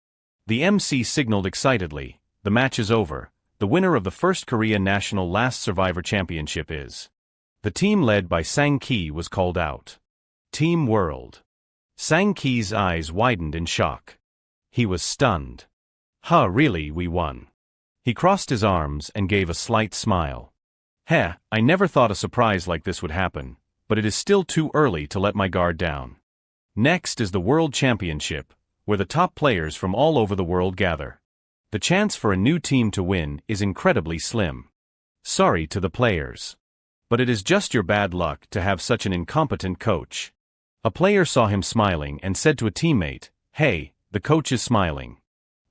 The MC signaled excitedly, the match is over, the winner of the first Korea National Last Survivor Championship is. The team led by Sang-ki was called out. Team World. Sang-ki's eyes widened in shock. He was stunned. Really, we won. He crossed his arms and gave a slight smile. I never thought a surprise like this would happen, but it is still too early to let my guard down. Next is the World Championship, where the top players from all over the world gather. The chance for a new team to win is incredibly slim. Sorry to the players. But it is just your bad luck to have such an incompetent coach. A player saw him smiling and said to a teammate, hey, the coach is smiling.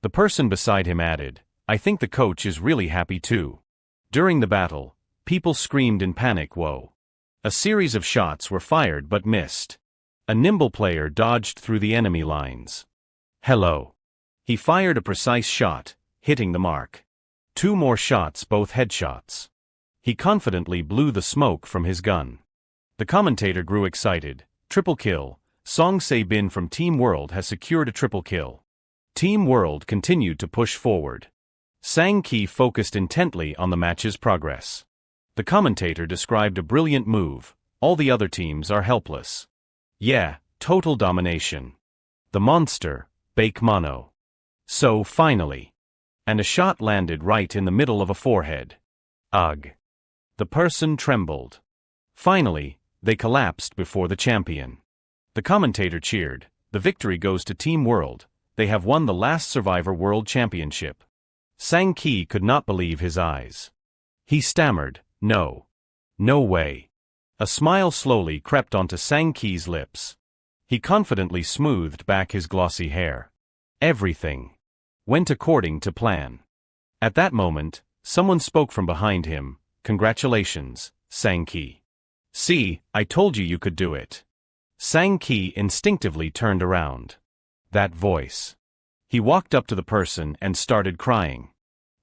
The person beside him added, I think the coach is really happy too. During the battle, people screamed in panic, whoa. A series of shots were fired but missed. A nimble player dodged through the enemy lines. Hello. He fired a precise shot, hitting the mark. 2 more shots, both headshots. He confidently blew the smoke from his gun. The commentator grew excited. Triple kill. Song Se-bin from Team World has secured a triple kill. Team World continued to push forward. Sang-ki focused intently on the match's progress. The commentator described a brilliant move. All the other teams are helpless. Yeah, total domination. The monster, Bake Mono. So finally. And a shot landed right in the middle of a forehead. Ugh. The person trembled. Finally, they collapsed before the champion. The commentator cheered. The victory goes to Team World. They have won the Last Survivor World Championship. Sang-ki could not believe his eyes. He stammered, no. No way. A smile slowly crept onto Sang-ki's lips. He confidently smoothed back his glossy hair. Everything went according to plan. At that moment, someone spoke from behind him. Congratulations, Sang-ki. See, I told you you could do it. Sang-ki instinctively turned around. That voice. He walked up to the person and started crying.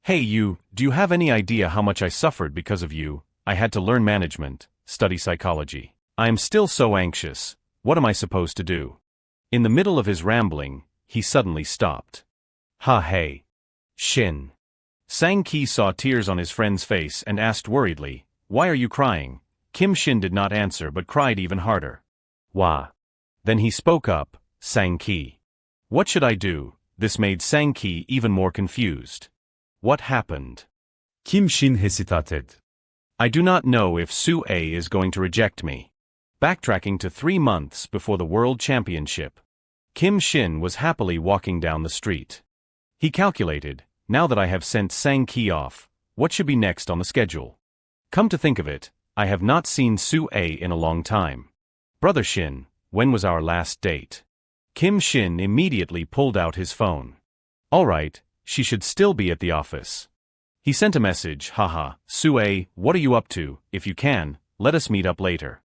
Hey you, do you have any idea how much I suffered because of you? I had to learn management, study psychology. I am still so anxious. What am I supposed to do? In the middle of his rambling, he suddenly stopped. Hey. Shin. Sang-ki saw tears on his friend's face and asked worriedly, why are you crying? Kim Shin did not answer but cried even harder. Wah. Then he spoke up, Sang-ki. What should I do? This made Sang-ki even more confused. What happened? Kim Shin hesitated. I do not know if Sue-A is going to reject me. Backtracking to 3 months before the World Championship. Kim Shin was happily walking down the street. He calculated, now that I have sent Sang-ki off, what should be next on the schedule? Come to think of it, I have not seen Sue-A in a long time. Brother Shin, when was our last date? Kim Shin immediately pulled out his phone. Alright, she should still be at the office. He sent a message, haha, Sue-A, what are you up to? If you can, let us meet up later.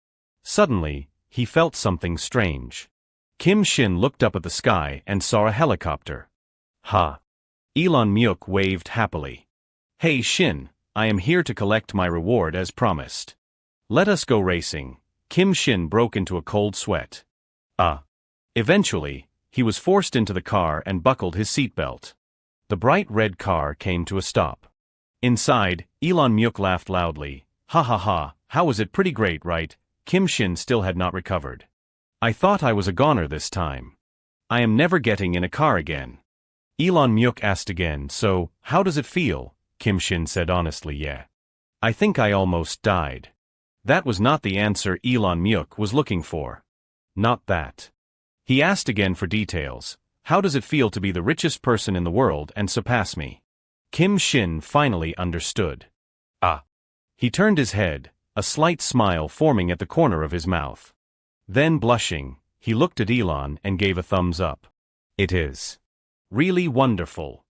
Suddenly, he felt something strange. Kim Shin looked up at the sky and saw a helicopter. Elon Myuk waved happily. Hey Shin, I am here to collect my reward as promised. Let us go racing. Kim Shin broke into a cold sweat. Eventually, he was forced into the car and buckled his seatbelt. The bright red car came to a stop. Inside, Elon Myuk laughed loudly. How was it? Pretty great, right? Kim Shin still had not recovered. I thought I was a goner this time. I am never getting in a car again. Elon Myuk asked again, so, how does it feel? Kim Shin said honestly, yeah. I think I almost died. That was not the answer Elon Myuk was looking for. Not that. He asked again for details. How does it feel to be the richest person in the world and surpass me? Kim Shin finally understood. He turned his head, a slight smile forming at the corner of his mouth. Then blushing, he looked at Elon and gave a thumbs up. It is really wonderful.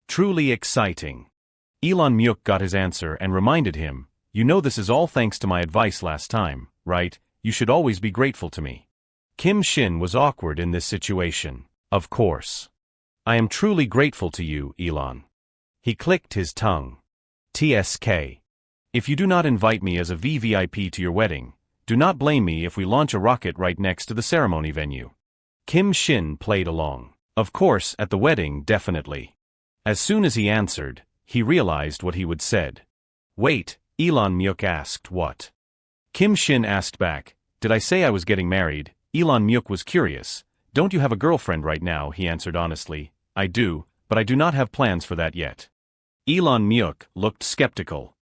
Truly exciting. Elon Myuk got his answer and reminded him, you know this is all thanks to my advice last time, right? You should always be grateful to me. Kim Shin was awkward in this situation. Of course. I am truly grateful to you, Elon. He clicked his tongue. TSK. If you do not invite me as a VVIP to your wedding, do not blame me if we launch a rocket right next to the ceremony venue. Kim Shin played along. Of course, at the wedding, definitely. As soon as he answered, he realized what he would said. Wait, Elon Myuk asked what? Kim Shin asked back, did I say I was getting married? Elon Myuk was curious. Don't you have a girlfriend right now? He answered honestly. I do, but I do not have plans for that yet. Elon Myuk looked skeptical.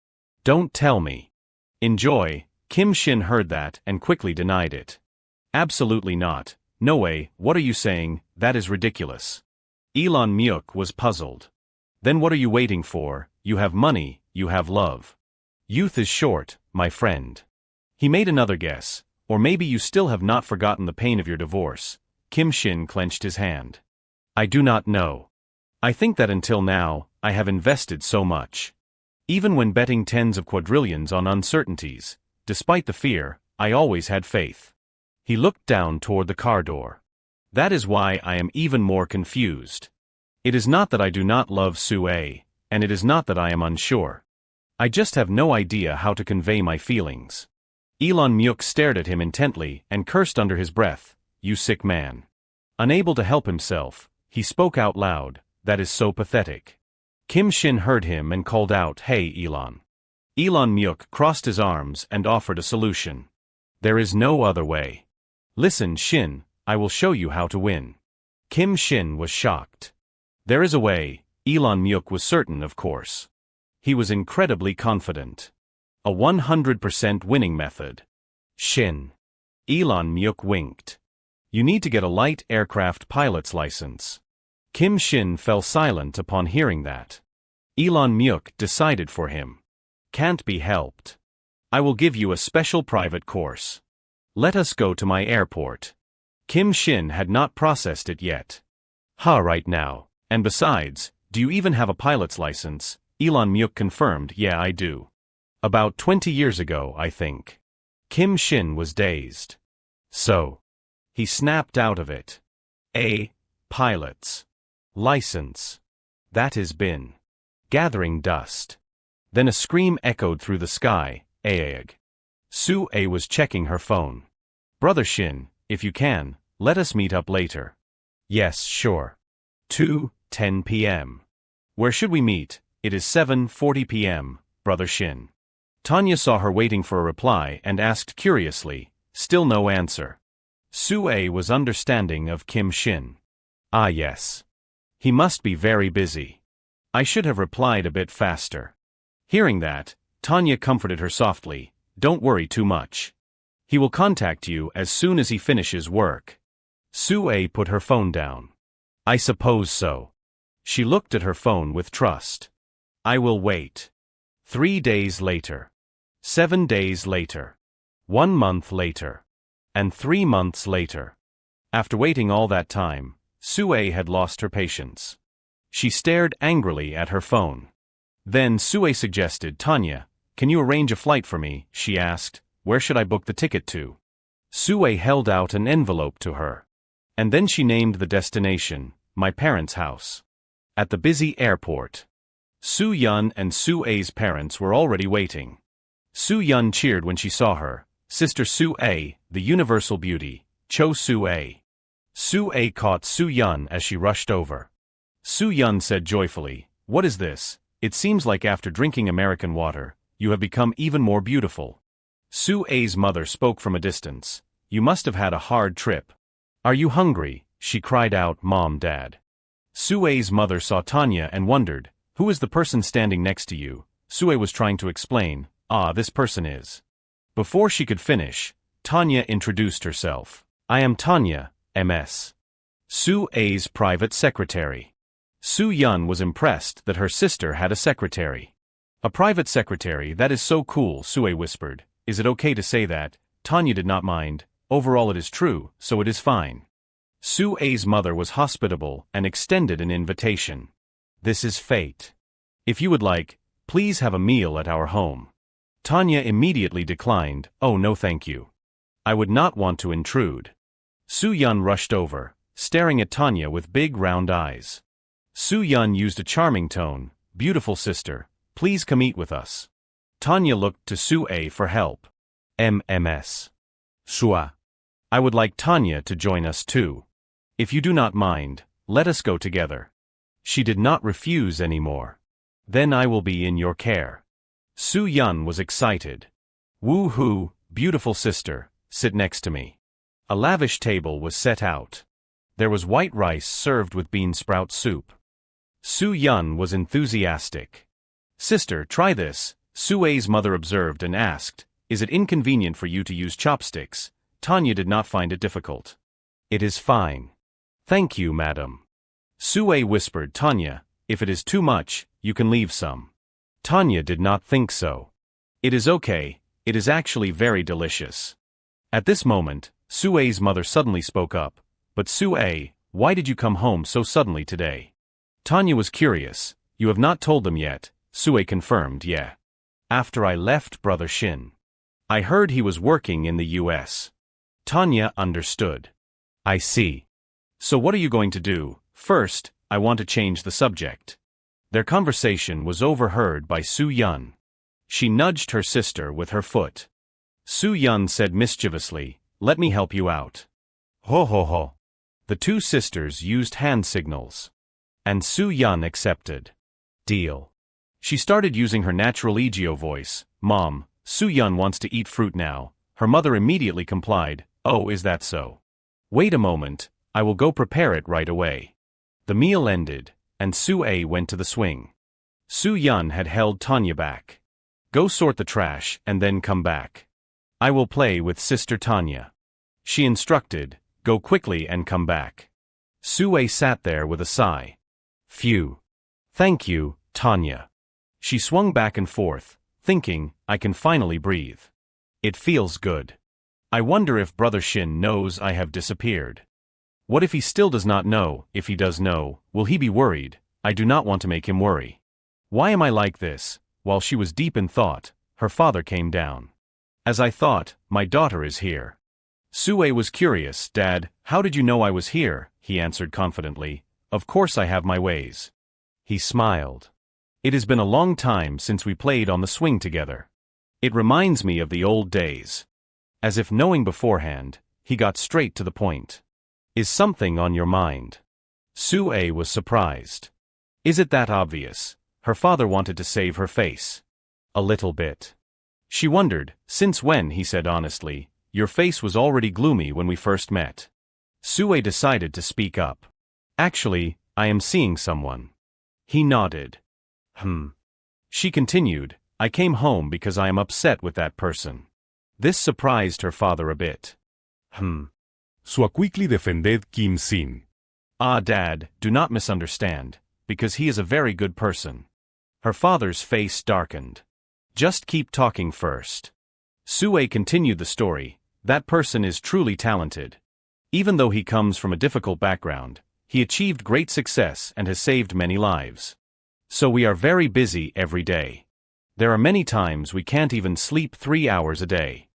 Don't tell me. Enjoy. Kim Shin heard that and quickly denied it. Absolutely not. No way, what are you saying? That is ridiculous. Elon Myuk was puzzled. Then what are you waiting for? You have money, you have love. Youth is short, my friend. He made another guess, or maybe you still have not forgotten the pain of your divorce. Kim Shin clenched his hand. I do not know. I think that until now, I have invested so much. Even when betting tens of quadrillions on uncertainties, despite the fear, I always had faith. He looked down toward the car door. That is why I am even more confused. It is not that I do not love Sue-A, and it is not that I am unsure. I just have no idea how to convey my feelings. Elon Myuk stared at him intently and cursed under his breath, you sick man. Unable to help himself, he spoke out loud, that is so pathetic. Kim Shin heard him and called out, hey Elon. Elon Myuk crossed his arms and offered a solution. There is no other way. Listen Shin, I will show you how to win. Kim Shin was shocked. There is a way, Elon Myuk was certain of course. He was incredibly confident. A 100% winning method. Shin. Elon Myuk winked. You need to get a light aircraft pilot's license. Kim Shin fell silent upon hearing that. Elon Myuk decided for him. Can't be helped. I will give you a special private course. Let us go to my airport. Kim Shin had not processed it yet. Right now. And besides, do you even have a pilot's license? Elon Myuk confirmed, yeah I do. About 20 years ago, I think. Kim Shin was dazed. So. He snapped out of it. Pilots. License. That has been. Gathering dust. Then a scream echoed through the sky, Aag. Sue-A was checking her phone. Brother Shin, if you can, let us meet up later. Yes, sure. 2:10 p.m. Where should we meet? It is 7:40 p.m., Brother Shin. Tanya saw her waiting for a reply and asked curiously, still no answer. Sue-A was understanding of Kim Shin. Ah yes. He must be very busy. I should have replied a bit faster. Hearing that, Tanya comforted her softly, don't worry too much. He will contact you as soon as he finishes work. Sue-A put her phone down. I suppose so. She looked at her phone with trust. I will wait. 3 days later. 7 days later. 1 month later. And 3 months later. After waiting all that time, Sue had lost her patience. She stared angrily at her phone. Then Sue suggested, Tanya, can you arrange a flight for me? She asked. Where should I book the ticket to? Sue held out an envelope to her. And then she named the destination, my parents' house. At the busy airport. Soo-Yun and Sue-A's parents were already waiting. Soo-Yun cheered when she saw her, Sister Sue-A, the universal beauty, Cho Sue-A. Sue caught Soo-Yun as she rushed over. Soo-Yun said joyfully, what is this? It seems like after drinking American water, you have become even more beautiful. Sue-A's mother spoke from a distance. You must have had a hard trip. Are you hungry? She cried out, Mom, Dad. Sue-A's mother saw Tanya and wondered, who is the person standing next to you? Sue was trying to explain, this person is. Before she could finish, Tanya introduced herself. I am Tanya, MS. Sue-A's private secretary. Soo-Yun was impressed that her sister had a secretary. A private secretary, that is so cool, Sue whispered. Is it okay to say that? Tanya did not mind. Overall it is true, so it is fine. Sue-A's mother was hospitable and extended an invitation. This is fate. If you would like, please have a meal at our home. Tanya immediately declined, oh no thank you. I would not want to intrude. Soo-Yun rushed over, staring at Tanya with big round eyes. Soo-Yun used a charming tone, beautiful sister, please come eat with us. Tanya looked to Sue for help. MMS. Sua. I would like Tanya to join us too. If you do not mind, let us go together. She did not refuse anymore. Then I will be in your care. Soo-Yun was excited. Woo-hoo, beautiful sister, sit next to me. A lavish table was set out. There was white rice served with bean sprout soup. Soo-Yun was enthusiastic. Sister, try this, Sue-A's mother observed and asked, is it inconvenient for you to use chopsticks? Tanya did not find it difficult. It is fine. Thank you, madam. Sue whispered, Tanya, if it is too much, you can leave some. Tanya did not think so. It is okay, it is actually very delicious. At this moment, Sue-A's mother suddenly spoke up. But Sue, why did you come home so suddenly today? Tanya was curious. You have not told them yet, Sue confirmed, yeah. After I left Brother Shin. I heard he was working in the US. Tanya understood. I see. So what are you going to do? First, I want to change the subject. Their conversation was overheard by Soo-Yun. She nudged her sister with her foot. Soo-Yun said mischievously, let me help you out. Ho ho ho. The two sisters used hand signals. And Soo-Yun accepted. Deal. She started using her natural Egeo voice. Mom, Soo-Yun wants to eat fruit now. Her mother immediately complied. Oh, is that so? Wait a moment, I will go prepare it right away. The meal ended, and Sue went to the swing. Soo-Yun had held Tanya back. Go sort the trash and then come back. I will play with Sister Tanya. She instructed, go quickly and come back. Sue sat there with a sigh. Phew. Thank you, Tanya. She swung back and forth, thinking, I can finally breathe. It feels good. I wonder if Brother Shin knows I have disappeared. What if he still does not know? If he does know, will he be worried? I do not want to make him worry. Why am I like this? While she was deep in thought, her father came down. As I thought, my daughter is here. Sue was curious. Dad, how did you know I was here? He answered confidently. of course I have my ways. He smiled. It has been a long time since we played on the swing together. It reminds me of the old days. As if knowing beforehand, he got straight to the point. Is something on your mind? Sue was surprised. Is it that obvious? Her father wanted to save her face. A little bit. She wondered, since when, he said honestly. Your face was already gloomy when we first met. Sue decided to speak up. Actually, I am seeing someone. He nodded. She continued, I came home because I am upset with that person. This surprised her father a bit. Sua quickly defended Kim Sin. Ah, Dad, do not misunderstand, because he is a very good person. Her father's face darkened. Just keep talking first. Sue continued the story. That person is truly talented. Even though he comes from a difficult background, he achieved great success and has saved many lives. So we are very busy every day. There are many times we can't even sleep 3 hours a day.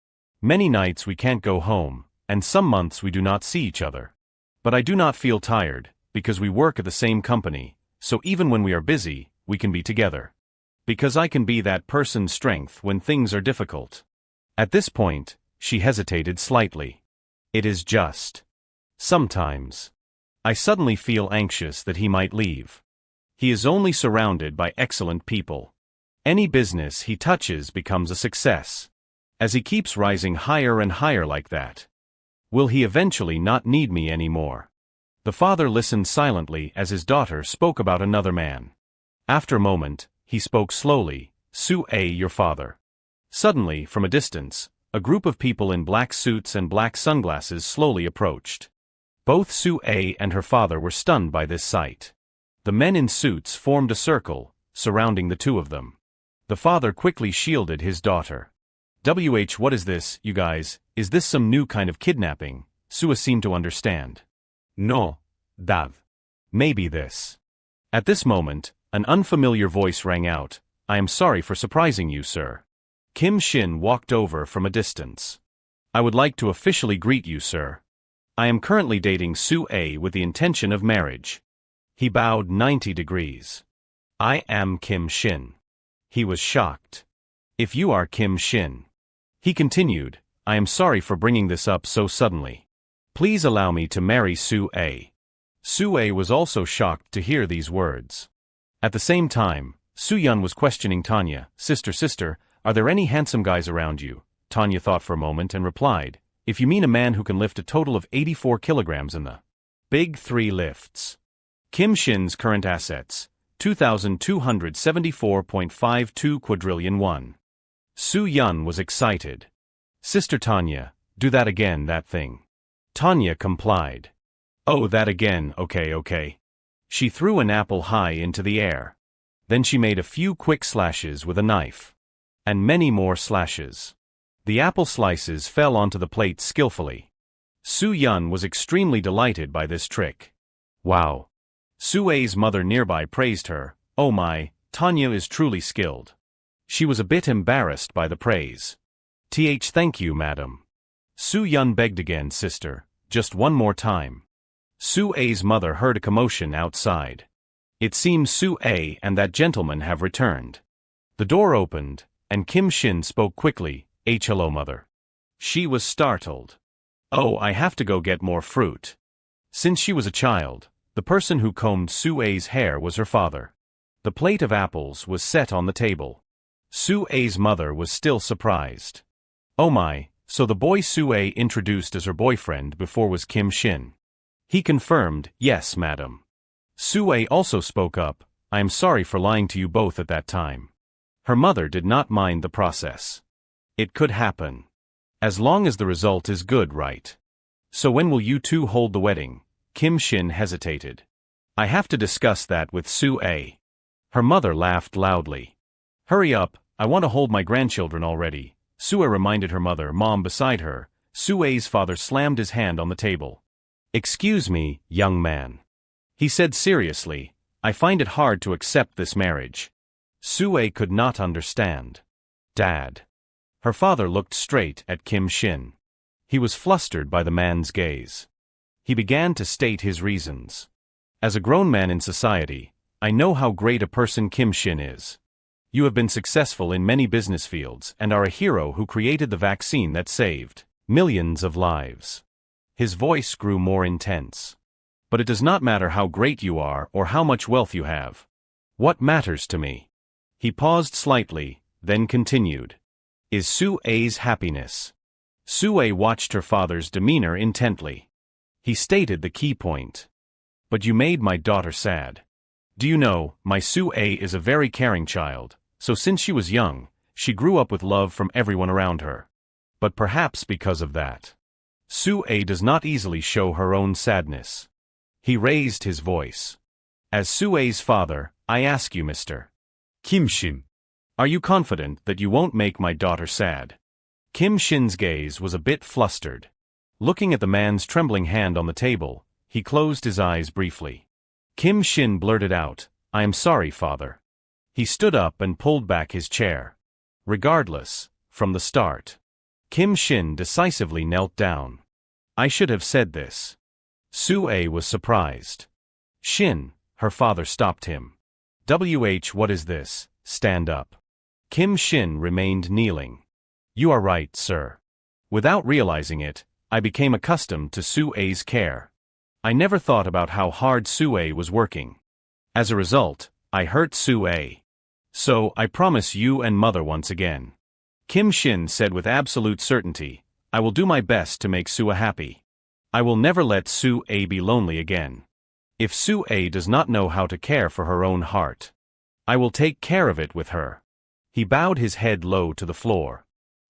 Many nights we can't go home, and some months we do not see each other. But I do not feel tired, because we work at the same company, so even when we are busy, we can be together. Because I can be that person's strength when things are difficult. At this point, she hesitated slightly. It is just. Sometimes. I suddenly feel anxious that he might leave. He is only surrounded by excellent people. Any business he touches becomes a success. As he keeps rising higher and higher like that. Will he eventually not need me anymore? The father listened silently as his daughter spoke about another man. After a moment, he spoke slowly, Sue, your father. Suddenly, from a distance, a group of people in black suits and black sunglasses slowly approached. Both Sue and her father were stunned by this sight. The men in suits formed a circle, surrounding the two of them. The father quickly shielded his daughter. What is this, you guys? Is this some new kind of kidnapping? Sue seemed to understand. No, Dad. Maybe this. At this moment, an unfamiliar voice rang out. I am sorry for surprising you, sir. Kim Shin walked over from a distance. I would like to officially greet you, sir. I am currently dating Sue with the intention of marriage. He bowed 90 degrees. I am Kim Shin. He was shocked. If you are Kim Shin. He continued, I am sorry for bringing this up so suddenly. Please allow me to marry Sue. Sue was also shocked to hear these words. At the same time, Soo-yeon was questioning Tanya, Sister, are there any handsome guys around you? Tanya thought for a moment and replied, if you mean a man who can lift a total of 84 kilograms in the Big 3 lifts. Kim Shin's current assets, 2,274.52 quadrillion won. Soo-yeon was excited. Sister Tanya, do that again, that thing. Tanya complied. Oh, that again, okay. She threw an apple high into the air. Then she made a few quick slashes with a knife. And many more slashes. The apple slices fell onto the plate skillfully. Soo-yeon was extremely delighted by this trick. Wow. Sue's mother nearby praised her. Oh my, Tanya is truly skilled. She was a bit embarrassed by the praise. Thank you, madam. Soo-yeon begged again, sister, just one more time. Sue's mother heard a commotion outside. It seems Sue and that gentleman have returned. The door opened, and Kim Shin spoke quickly, hello mother. She was startled. Oh, I have to go get more fruit. Since she was a child, the person who combed Sue's hair was her father. The plate of apples was set on the table. Sue's mother was still surprised. Oh my, so the boy Sue introduced as her boyfriend before was Kim Shin. He confirmed, yes, madam. Sue also spoke up, I am sorry for lying to you both at that time. Her mother did not mind the process. It could happen. As long as the result is good, right? So when will you two hold the wedding? Kim Shin hesitated. I have to discuss that with Sue. Her mother laughed loudly. Hurry up, I want to hold my grandchildren already. Sue reminded her mother, mom beside her. Sue's father slammed his hand on the table. Excuse me, young man. He said seriously, I find it hard to accept this marriage. Sue could not understand. Dad. Her father looked straight at Kim Shin. He was flustered by the man's gaze. He began to state his reasons. As a grown man in society, I know how great a person Kim Shin is. You have been successful in many business fields and are a hero who created the vaccine that saved millions of lives. His voice grew more intense. But it does not matter how great you are or how much wealth you have. What matters to me? He paused slightly, then continued. Is Sue-A's happiness. Sue-A watched her father's demeanor intently. He stated the key point. But you made my daughter sad. Do you know, my Sue-A is a very caring child, so since she was young, she grew up with love from everyone around her. But perhaps because of that, Sue-A does not easily show her own sadness. He raised his voice. As Sue-A's father, I ask you, Mr. Kim Shin. Are you confident that you won't make my daughter sad? Kim Shin's gaze was a bit flustered. Looking at the man's trembling hand on the table, he closed his eyes briefly. Kim Shin blurted out, I am sorry, father. He stood up and pulled back his chair. Regardless, from the start, Kim Shin decisively knelt down. I should have said this. Sue-A was surprised. Shin, her father stopped him. What is this? Stand up. Kim Shin remained kneeling. You are right, sir. Without realizing it, I became accustomed to Sue-A's care. I never thought about how hard Sue-A was working. As a result, I hurt Sue-A. So, I promise you and mother once again. Kim Shin said with absolute certainty, I will do my best to make Sue-A happy. I will never let Sue-A be lonely again. If Sue-A does not know how to care for her own heart, I will take care of it with her. He bowed his head low to the floor.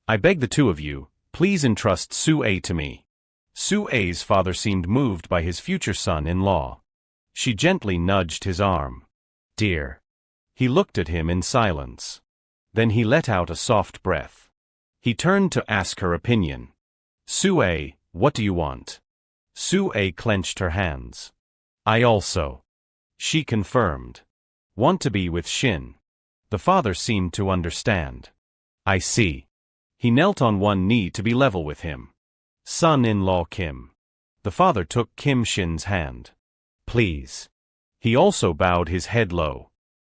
I beg the two of you, please entrust Sue-A to me. Sue-A's father seemed moved by his future son-in-law. She gently nudged his arm. Dear. He looked at him in silence. Then he let out a soft breath. He turned to ask her opinion. Sue-A, what do you want? Sue-A clenched her hands. I also. She confirmed. Want to be with Shin. The father seemed to understand. I see. He knelt on one knee to be level with him. Son-in-law Kim. The father took Kim Shin's hand. Please. He also bowed his head low.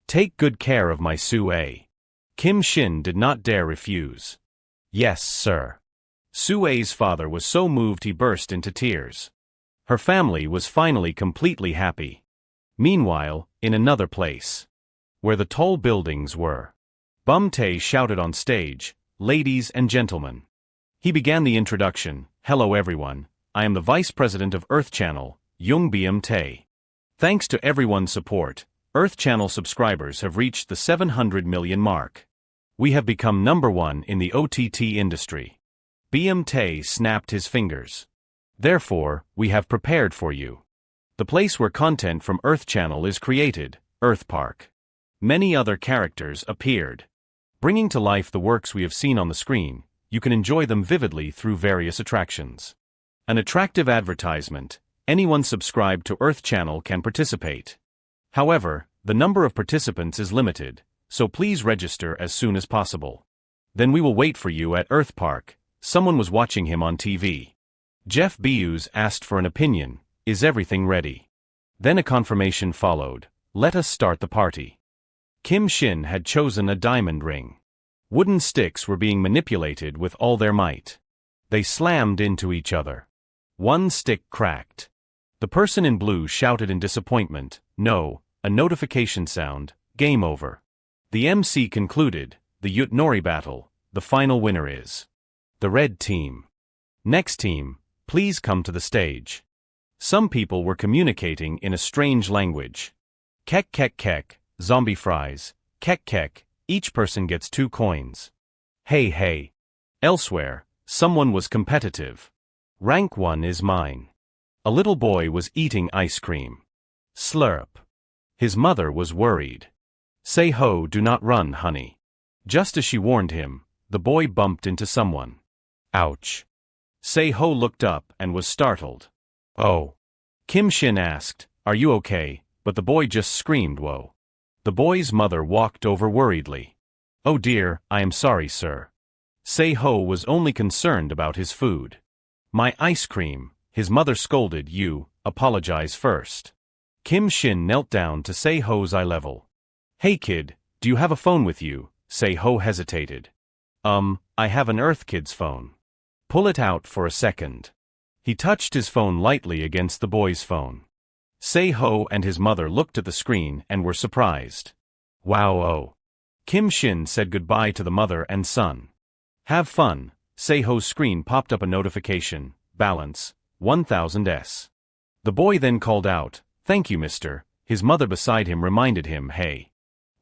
Take good care of my Sue-A. Kim Shin did not dare refuse. Yes, sir. Sue-A's father was so moved he burst into tears. Her family was finally completely happy. Meanwhile, in another place, where the tall buildings were, Bum-tae shouted on stage, Ladies and gentlemen. He began the introduction, Hello everyone, I am the Vice President of Earth Channel, Young Bum-tae. Thanks to everyone's support, Earth Channel subscribers have reached the 700 million mark. We have become #1 in the OTT industry. Bum-tae snapped his fingers. Therefore, we have prepared for you the place where content from Earth Channel is created, Earth Park. Many other characters appeared. Bringing to life the works we have seen on the screen, you can enjoy them vividly through various attractions. An attractive advertisement, anyone subscribed to Earth Channel can participate. However, the number of participants is limited, so please register as soon as possible. Then we will wait for you at Earth Park. Someone was watching him on TV. Jeff Bezos asked for an opinion, is everything ready? Then a confirmation followed, let us start the party. Kim Shin had chosen a diamond ring. Wooden sticks were being manipulated with all their might. They slammed into each other. One stick cracked. The person in blue shouted in disappointment, no, a notification sound, game over. The MC concluded, the Yutnori battle, the final winner is the red team. Next team, please come to the stage. Some people were communicating in a strange language. Kek kek kek, zombie fries, kek kek, each person gets 2 coins. Hey hey. Elsewhere, someone was competitive. Rank 1 is mine. A little boy was eating ice cream. Slurp. His mother was worried. Say ho, do not run, honey. Just as she warned him, the boy bumped into someone. Ouch. Say ho looked up and was startled. Oh. Kim Shin asked, are you okay? But the boy just screamed whoa. The boy's mother walked over worriedly. Oh dear, I am sorry, sir. Say ho was only concerned about his food. My ice cream, his mother scolded, you, apologize first. Kim Shin knelt down to Se-ho's eye level. Hey kid, do you have a phone with you? Se-ho hesitated. I have an Earth Kid's phone. Pull it out for a second. He touched his phone lightly against the boy's phone. Se-ho and his mother looked at the screen and were surprised. Wow oh. Kim Shin said goodbye to the mother and son. Have fun. Se-ho's screen popped up a notification, balance, 1000s. The boy then called out, thank you mister. His mother beside him reminded him, hey.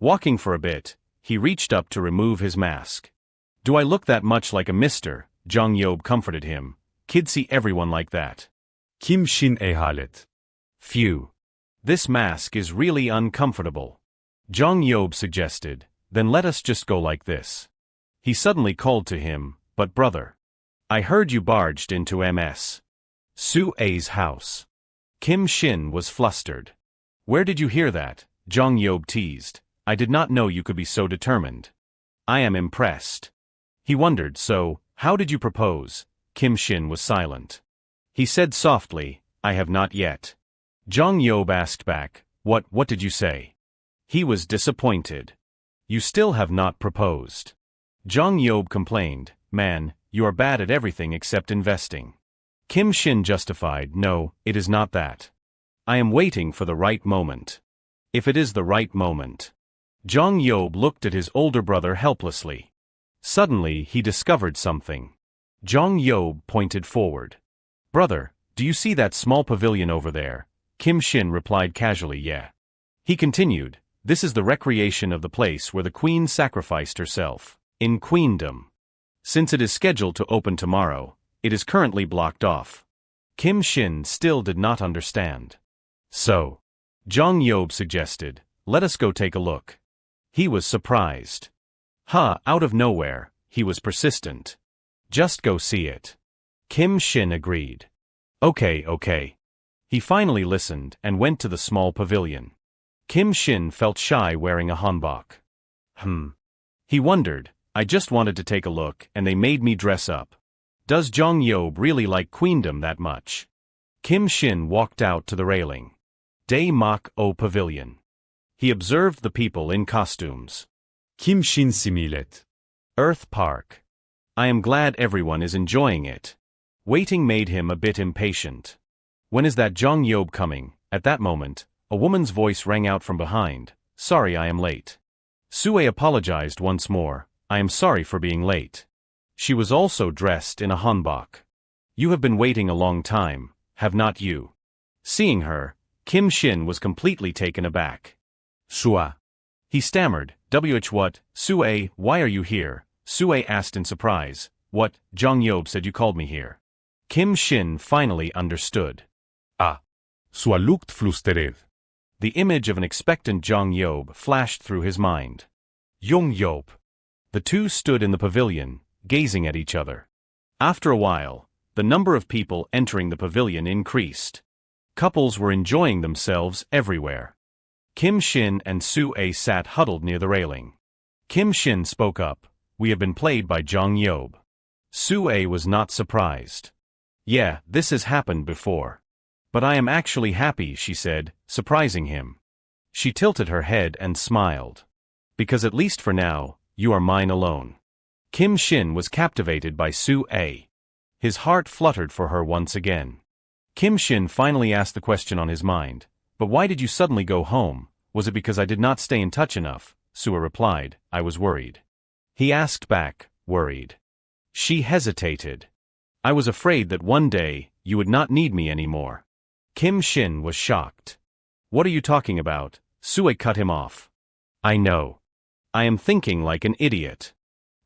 Walking for a bit, he reached up to remove his mask. Do I look that much like a mister? Jong Yob comforted him. Kids see everyone like that. Kim Shin halet. Phew. This mask is really uncomfortable. Jong Yob suggested, then let us just go like this. He suddenly called to him, but brother. I heard you barged into Ms. Su-a's house. Kim Shin was flustered. Where did you hear that? Jong Yob teased. I did not know you could be so determined. I am impressed. He wondered, so, how did you propose? Kim Shin was silent. He said softly, I have not yet. Jong Yob asked back, what did you say? He was disappointed. You still have not proposed. Jong Yob complained, man, you are bad at everything except investing. Kim Shin justified, no, it is not that. I am waiting for the right moment. If it is the right moment. Jong Yob looked at his older brother helplessly. Suddenly he discovered something. Jong Yob pointed forward. Brother, do you see that small pavilion over there? Kim Shin replied casually, yeah. He continued, this is the recreation of the place where the queen sacrificed herself, in queendom. Since it is scheduled to open tomorrow, it is currently blocked off. Kim Shin still did not understand. So, Jong Yob suggested, let us go take a look. He was surprised. Out of nowhere, he was persistent. Just go see it. Kim Shin agreed. Okay. He finally listened and went to the small pavilion. Kim Shin felt shy wearing a hanbok. He wondered, I just wanted to take a look and they made me dress up. Does Jong Yob really like queendom that much? Kim Shin walked out to the railing. Day Mak O Pavilion. He observed the people in costumes. Kim Shin similet. Earth Park. I am glad everyone is enjoying it. Waiting made him a bit impatient. When is that Jong Yob coming? At that moment, a woman's voice rang out from behind. Sorry I am late. Sue apologized once more. I am sorry for being late. She was also dressed in a hanbok. You have been waiting a long time, have not you? Seeing her, Kim Shin was completely taken aback. Sue. He stammered, what, Sue, why are you here? Sue asked in surprise, what, Jong Yob said you called me here. Kim Shin finally understood. Sua lukt flustered. The image of an expectant Jong Yob flashed through his mind. Jong Yob. The two stood in the pavilion, gazing at each other. After a while, the number of people entering the pavilion increased. Couples were enjoying themselves everywhere. Kim Shin and Sue sat huddled near the railing. Kim Shin spoke up, we have been played by Jong Yob. Sue was not surprised. Yeah, this has happened before. But I am actually happy, she said, surprising him. She tilted her head and smiled. Because at least for now, you are mine alone. Kim Shin was captivated by Sue. His heart fluttered for her once again. Kim Shin finally asked the question on his mind. But why did you suddenly go home? Was it because I did not stay in touch enough? Sue replied, I was worried. He asked back, worried. She hesitated. I was afraid that one day, you would not need me anymore. Kim Shin was shocked. What are you talking about? Sue cut him off. I know. I am thinking like an idiot.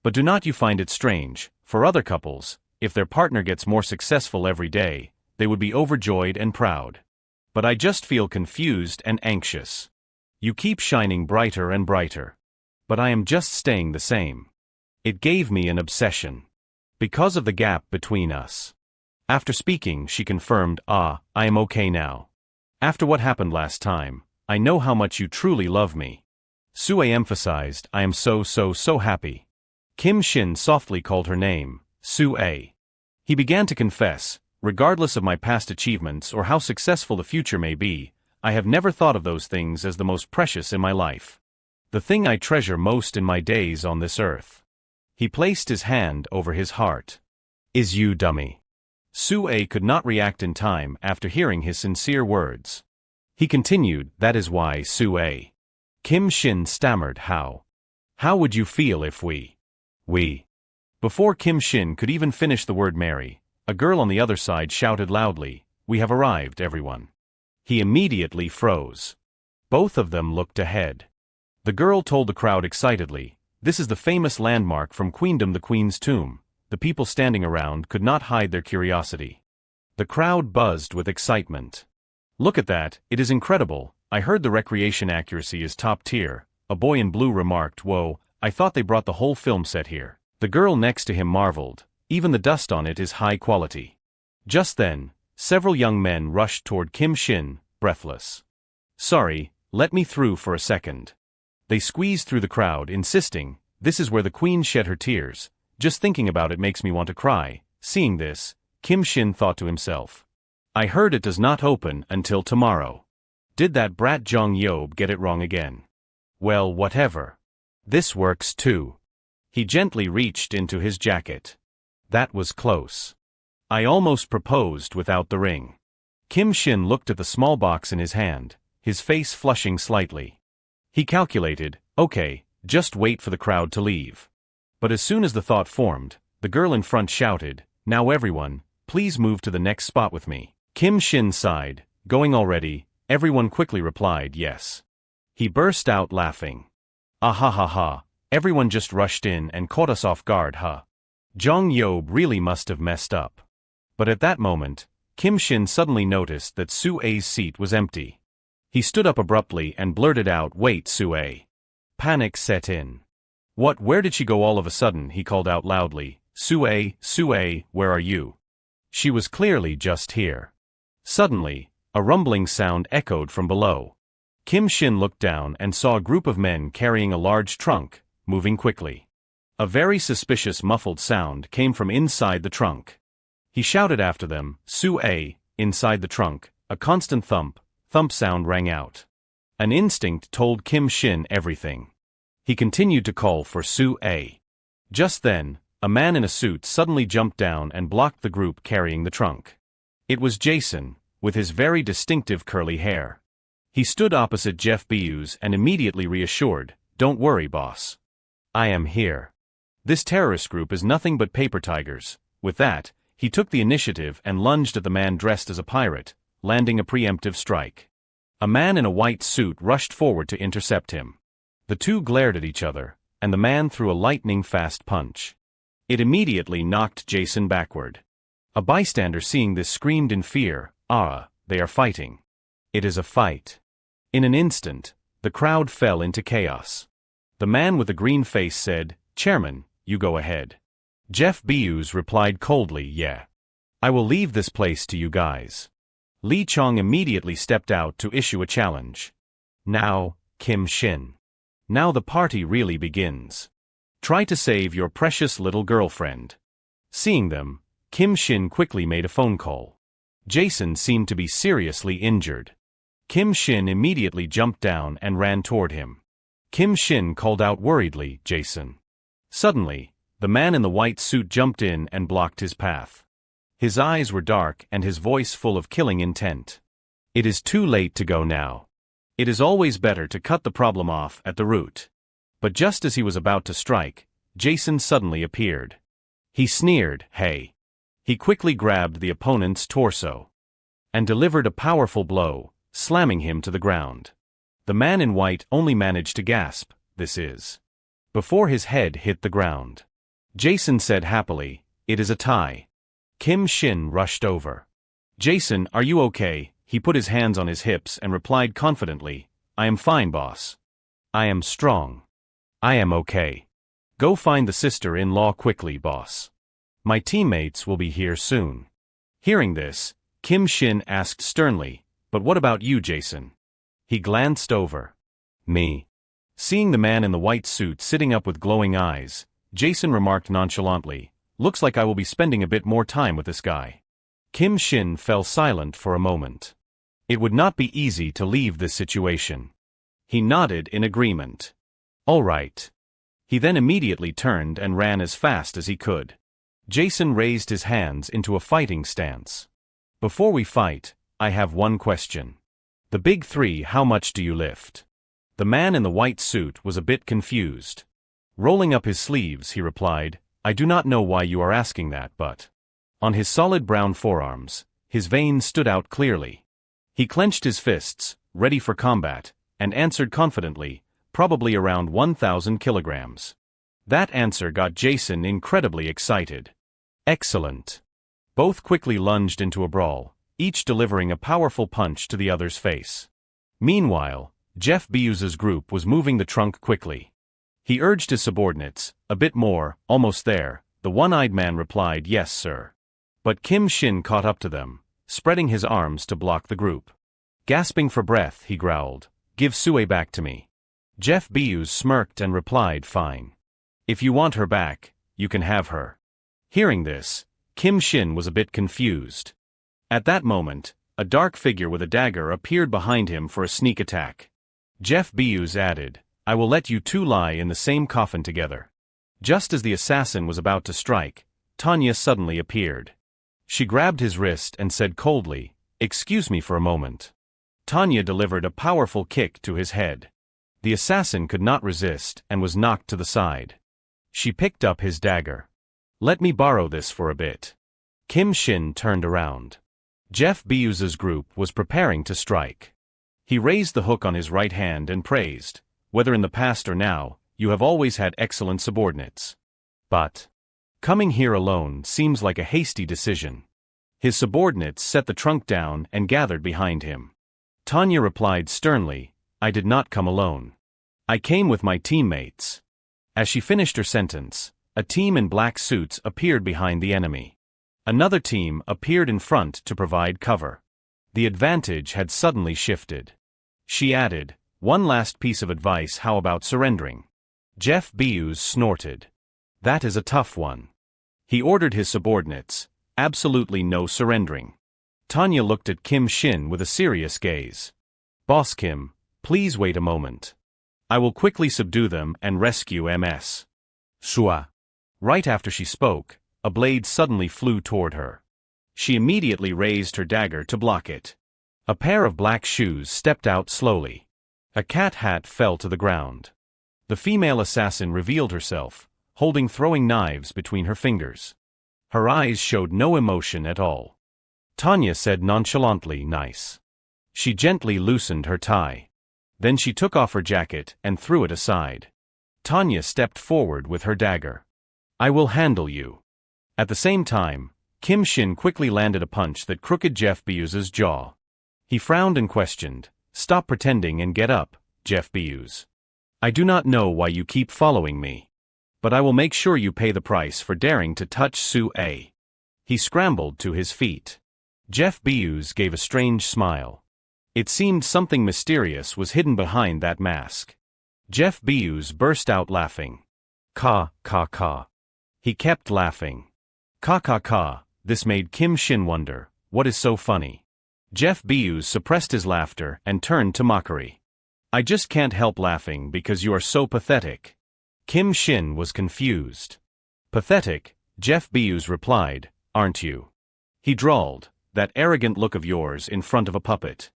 But do not you find it strange, for other couples, if their partner gets more successful every day, they would be overjoyed and proud. But I just feel confused and anxious. You keep shining brighter and brighter. But I am just staying the same. It gave me an obsession. Because of the gap between us. After speaking, she confirmed, I am okay now. After what happened last time, I know how much you truly love me. Sue emphasized, I am so happy. Kim Shin softly called her name, Sue. He began to confess, regardless of my past achievements or how successful the future may be, I have never thought of those things as the most precious in my life. The thing I treasure most in my days on this earth. He placed his hand over his heart. Is you, dummy. Sue could not react in time after hearing his sincere words. He continued, that is why, Sue. Kim Shin stammered, how? How would you feel if we? Before Kim Shin could even finish the word Mary, a girl on the other side shouted loudly, we have arrived, everyone. He immediately froze. Both of them looked ahead. The girl told the crowd excitedly, this is the famous landmark from Queendom, the Queen's tomb. The people standing around could not hide their curiosity. The crowd buzzed with excitement. Look at that, it is incredible. I heard the recreation accuracy is top tier. A boy in blue remarked, whoa, I thought they brought the whole film set here. The girl next to him marveled, even the dust on it is high quality. Just then, several young men rushed toward Kim Shin, breathless. Sorry, let me through for a second. They squeezed through the crowd, insisting, this is where the queen shed her tears. Just thinking about it makes me want to cry. Seeing this, Kim Shin thought to himself. I heard it does not open until tomorrow. Did that brat Jong Yob get it wrong again? Well, whatever. This works too. He gently reached into his jacket. That was close. I almost proposed without the ring. Kim Shin looked at the small box in his hand, his face flushing slightly. He calculated, okay, just wait for the crowd to leave. But as soon as the thought formed, the girl in front shouted, now everyone, please move to the next spot with me. Kim Shin sighed, going already. Everyone quickly replied yes. He burst out laughing. Ah ha ha ha, everyone just rushed in and caught us off guard, huh? Jong Yob really must have messed up. But at that moment, Kim Shin suddenly noticed that Sue-A's seat was empty. He stood up abruptly and blurted out, wait, Sue. Panic set in. What, where did she go all of a sudden? He called out loudly, Sue, where are you? She was clearly just here. Suddenly, a rumbling sound echoed from below. Kim Shin looked down and saw a group of men carrying a large trunk, moving quickly. A very suspicious muffled sound came from inside the trunk. He shouted after them, Sue, inside the trunk, a constant thump sound rang out. An instinct told Kim Shin everything. He continued to call for Sue. Just then, a man in a suit suddenly jumped down and blocked the group carrying the trunk. It was Jason, with his very distinctive curly hair. He stood opposite Jeff Busousan and immediately reassured, don't worry, boss. I am here. This terrorist group is nothing but paper tigers. With that, he took the initiative and lunged at the man dressed as a pirate, landing a preemptive strike. A man in a white suit rushed forward to intercept him. The two glared at each other, and the man threw a lightning-fast punch. It immediately knocked Jason backward. A bystander seeing this screamed in fear, they are fighting. It is a fight. In an instant, the crowd fell into chaos. The man with the green face said, Chairman, you go ahead. Jeff Busousan replied coldly, yeah. I will leave this place to you guys. Lee Chong immediately stepped out to issue a challenge. Now, Kim Shin. Now the party really begins. Try to save your precious little girlfriend. Seeing them, Kim Shin quickly made a phone call. Jason seemed to be seriously injured. Kim Shin immediately jumped down and ran toward him. Kim Shin called out worriedly, Jason. Suddenly, the man in the white suit jumped in and blocked his path. His eyes were dark and his voice full of killing intent. It is too late to go now. It is always better to cut the problem off at the root. But just as he was about to strike, Jason suddenly appeared. He sneered, hey. He quickly grabbed the opponent's torso and delivered a powerful blow, slamming him to the ground. The man in white only managed to gasp, this is. Before his head hit the ground. Jason said happily, it is a tie. Kim Shin rushed over. Jason, are you okay? He put his hands on his hips and replied confidently, I am fine, boss. I am strong. I am okay. Go find the sister-in-law quickly, boss. My teammates will be here soon. Hearing this, Kim Shin asked sternly, but what about you, Jason? He glanced over. Me. Seeing the man in the white suit sitting up with glowing eyes, Jason remarked nonchalantly, looks like I will be spending a bit more time with this guy. Kim Shin fell silent for a moment. It would not be easy to leave this situation. He nodded in agreement. All right. He then immediately turned and ran as fast as he could. Jason raised his hands into a fighting stance. Before we fight, I have one question. The big three, how much do you lift? The man in the white suit was a bit confused. Rolling up his sleeves, he replied, I do not know why you are asking that, but... On his solid brown forearms, his veins stood out clearly. He clenched his fists, ready for combat, and answered confidently, probably around 1,000 kilograms. That answer got Jason incredibly excited. Excellent. Both quickly lunged into a brawl, each delivering a powerful punch to the other's face. Meanwhile, Jeff Busousan's group was moving the trunk quickly. He urged his subordinates, a bit more, almost there. The one-eyed man replied, yes, sir. But Kim Shin caught up to them, spreading his arms to block the group. Gasping for breath, he growled, give Sue back to me. Jeff Busousan smirked and replied, fine. If you want her back, you can have her. Hearing this, Kim Shin was a bit confused. At that moment, a dark figure with a dagger appeared behind him for a sneak attack. Jeff Busousan added, I will let you two lie in the same coffin together. Just as the assassin was about to strike, Tanya suddenly appeared. She grabbed his wrist and said coldly, excuse me for a moment. Tanya delivered a powerful kick to his head. The assassin could not resist and was knocked to the side. She picked up his dagger. Let me borrow this for a bit. Kim Shin turned around. Jeff Busousan's group was preparing to strike. He raised the hook on his right hand and praised, whether in the past or now, you have always had excellent subordinates. But coming here alone seems like a hasty decision. His subordinates set the trunk down and gathered behind him. Tanya replied sternly, I did not come alone. I came with my teammates. As she finished her sentence, a team in black suits appeared behind the enemy. Another team appeared in front to provide cover. The advantage had suddenly shifted. She added, one last piece of advice, how about surrendering? Jeff Busousan snorted. That is a tough one. He ordered his subordinates, absolutely no surrendering. Tanya looked at Kim Shin with a serious gaze. Boss Kim, please wait a moment. I will quickly subdue them and rescue MS. Shua. Right after she spoke, a blade suddenly flew toward her. She immediately raised her dagger to block it. A pair of black shoes stepped out slowly. A cat hat fell to the ground. The female assassin revealed herself, holding throwing knives between her fingers. Her eyes showed no emotion at all. Tanya said nonchalantly, nice. She gently loosened her tie. Then she took off her jacket and threw it aside. Tanya stepped forward with her dagger. I will handle you. At the same time, Kim Shin quickly landed a punch that crooked Jeff Busousan's jaw. He frowned and questioned, stop pretending and get up, Jeff Busousan. I do not know why you keep following me. But I will make sure you pay the price for daring to touch Sue. He scrambled to his feet. Jeff Busousan gave a strange smile. It seemed something mysterious was hidden behind that mask. Jeff Busousan burst out laughing. Ka, ka, ka. He kept laughing. Ka, ka, ka. This made Kim Shin wonder, what is so funny? Jeff Busousan suppressed his laughter and turned to mockery. I just can't help laughing because you are so pathetic. Kim Shin was confused. Pathetic, Jeff Busousan replied, aren't you? He drawled, that arrogant look of yours in front of a puppet.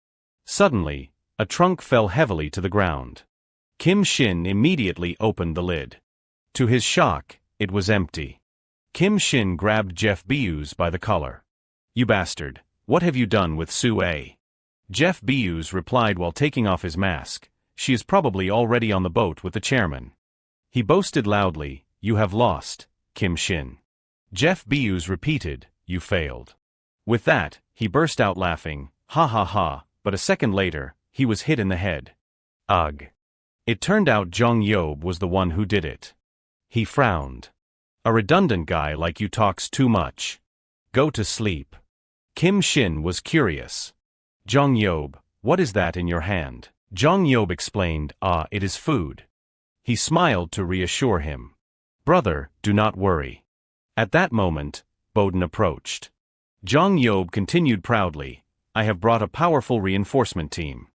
Suddenly, a trunk fell heavily to the ground. Kim Shin immediately opened the lid. To his shock, it was empty. Kim Shin grabbed Jeff Busousan by the collar. You bastard, what have you done with Sue? Jeff Busousan replied while taking off his mask, she is probably already on the boat with the chairman. He boasted loudly, you have lost, Kim Shin. Jeff Busousan repeated, you failed. With that, he burst out laughing, ha ha ha, but a second later, he was hit in the head. Ugh. It turned out Jong Yob was the one who did it. He frowned. A redundant guy like you talks too much. Go to sleep. Kim Shin was curious. Jong Yob, what is that in your hand? Jong Yob explained, it is food. He smiled to reassure him. Brother, do not worry. At that moment, Bowden approached. Jong Yob continued proudly, I have brought a powerful reinforcement team.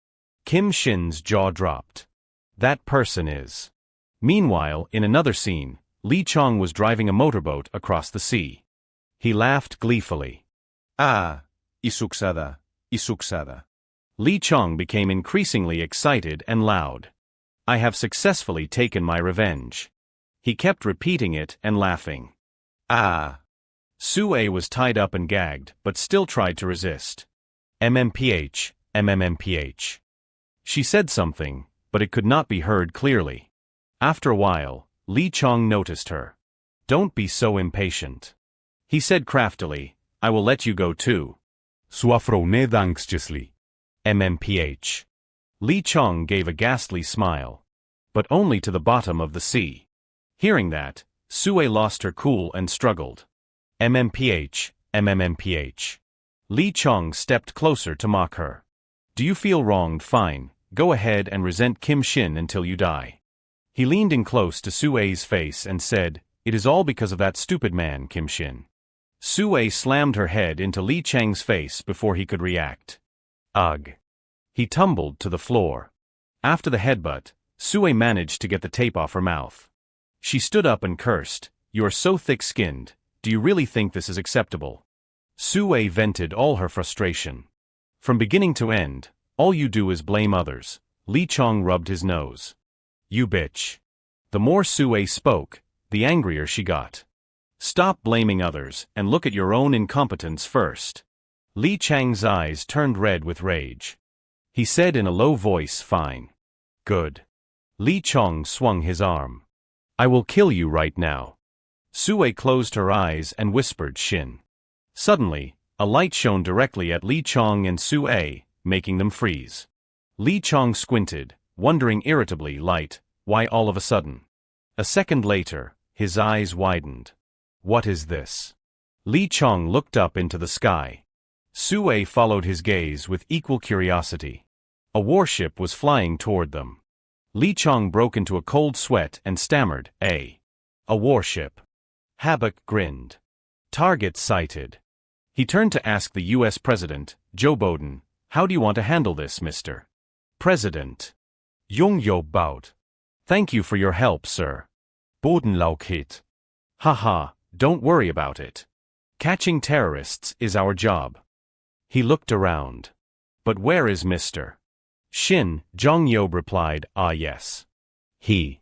Kim Shin's jaw dropped. That person is. Meanwhile, in another scene, Lee Chong was driving a motorboat across the sea. He laughed gleefully. Ah, isuksada, isuksada. Lee Chong became increasingly excited and loud. I have successfully taken my revenge. He kept repeating it and laughing. Ah. Sue was tied up and gagged, but still tried to resist. MMPH, MMMPH. She said something, but it could not be heard clearly. After a while, Lee Chong noticed her. Don't be so impatient. He said craftily, I will let you go too. Suafrone anxiously. MMPH. Lee Chong gave a ghastly smile. But only to the bottom of the sea. Hearing that, Sue lost her cool and struggled. MMPH, MMMPH. Lee Chong stepped closer to mock her. Do you feel wronged? Fine, go ahead and resent Kim Shin until you die. He leaned in close to Sue's face and said, It is all because of that stupid man, Kim Shin. Sue slammed her head into Lee Chang's face before he could react. Ugh. He tumbled to the floor. After the headbutt, Sue managed to get the tape off her mouth. She stood up and cursed, You are so thick-skinned, do you really think this is acceptable? Sue vented all her frustration. From beginning to end, all you do is blame others. Lee Chong rubbed his nose. You bitch. The more Sue spoke, the angrier she got. Stop blaming others and look at your own incompetence first. Lee Chang's eyes turned red with rage. He said in a low voice, Fine. Good. Lee Chong swung his arm. I will kill you right now. Sue closed her eyes and whispered Shin. Suddenly, a light shone directly at Lee Chong and Sue, making them freeze. Lee Chong squinted, wondering irritably, light, why all of a sudden? A second later, his eyes widened. What is this? Lee Chong looked up into the sky. Sue followed his gaze with equal curiosity. A warship was flying toward them. Lee Chong broke into a cold sweat and stammered, A warship. Habak grinned. Target sighted. He turned to ask the U.S. President, Joe Biden, How do you want to handle this, Mr. President? Jong-yo bowed. Thank you for your help, sir. Biden laukit. Haha, don't worry about it. Catching terrorists is our job. He looked around. But where is Mr. Shin? Jong-yo replied, Ah yes. He.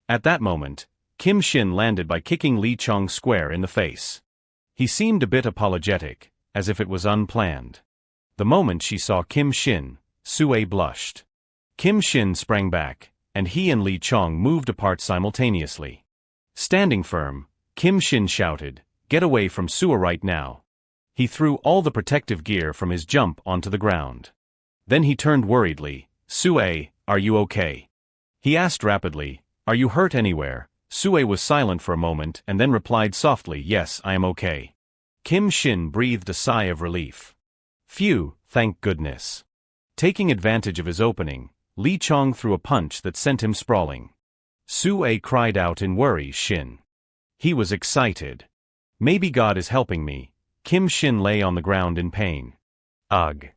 At that moment, Kim Shin landed by kicking Lee Chong square in the face. He seemed a bit apologetic, as if it was unplanned. The moment she saw Kim Shin, Sue blushed. Kim Shin sprang back, and he and Lee Chong moved apart simultaneously. Standing firm, Kim Shin shouted, Get away from Sue right now. He threw all the protective gear from his jump onto the ground. Then he turned worriedly, Sue, are you okay? He asked rapidly, Are you hurt anywhere? Sue was silent for a moment and then replied softly, Yes, I am okay. Kim Shin breathed a sigh of relief. Phew, thank goodness. Taking advantage of his opening, Lee Chong threw a punch that sent him sprawling. Sue cried out in worry, Shin. He was excited. Maybe God is helping me. Kim Shin lay on the ground in pain. Ugh.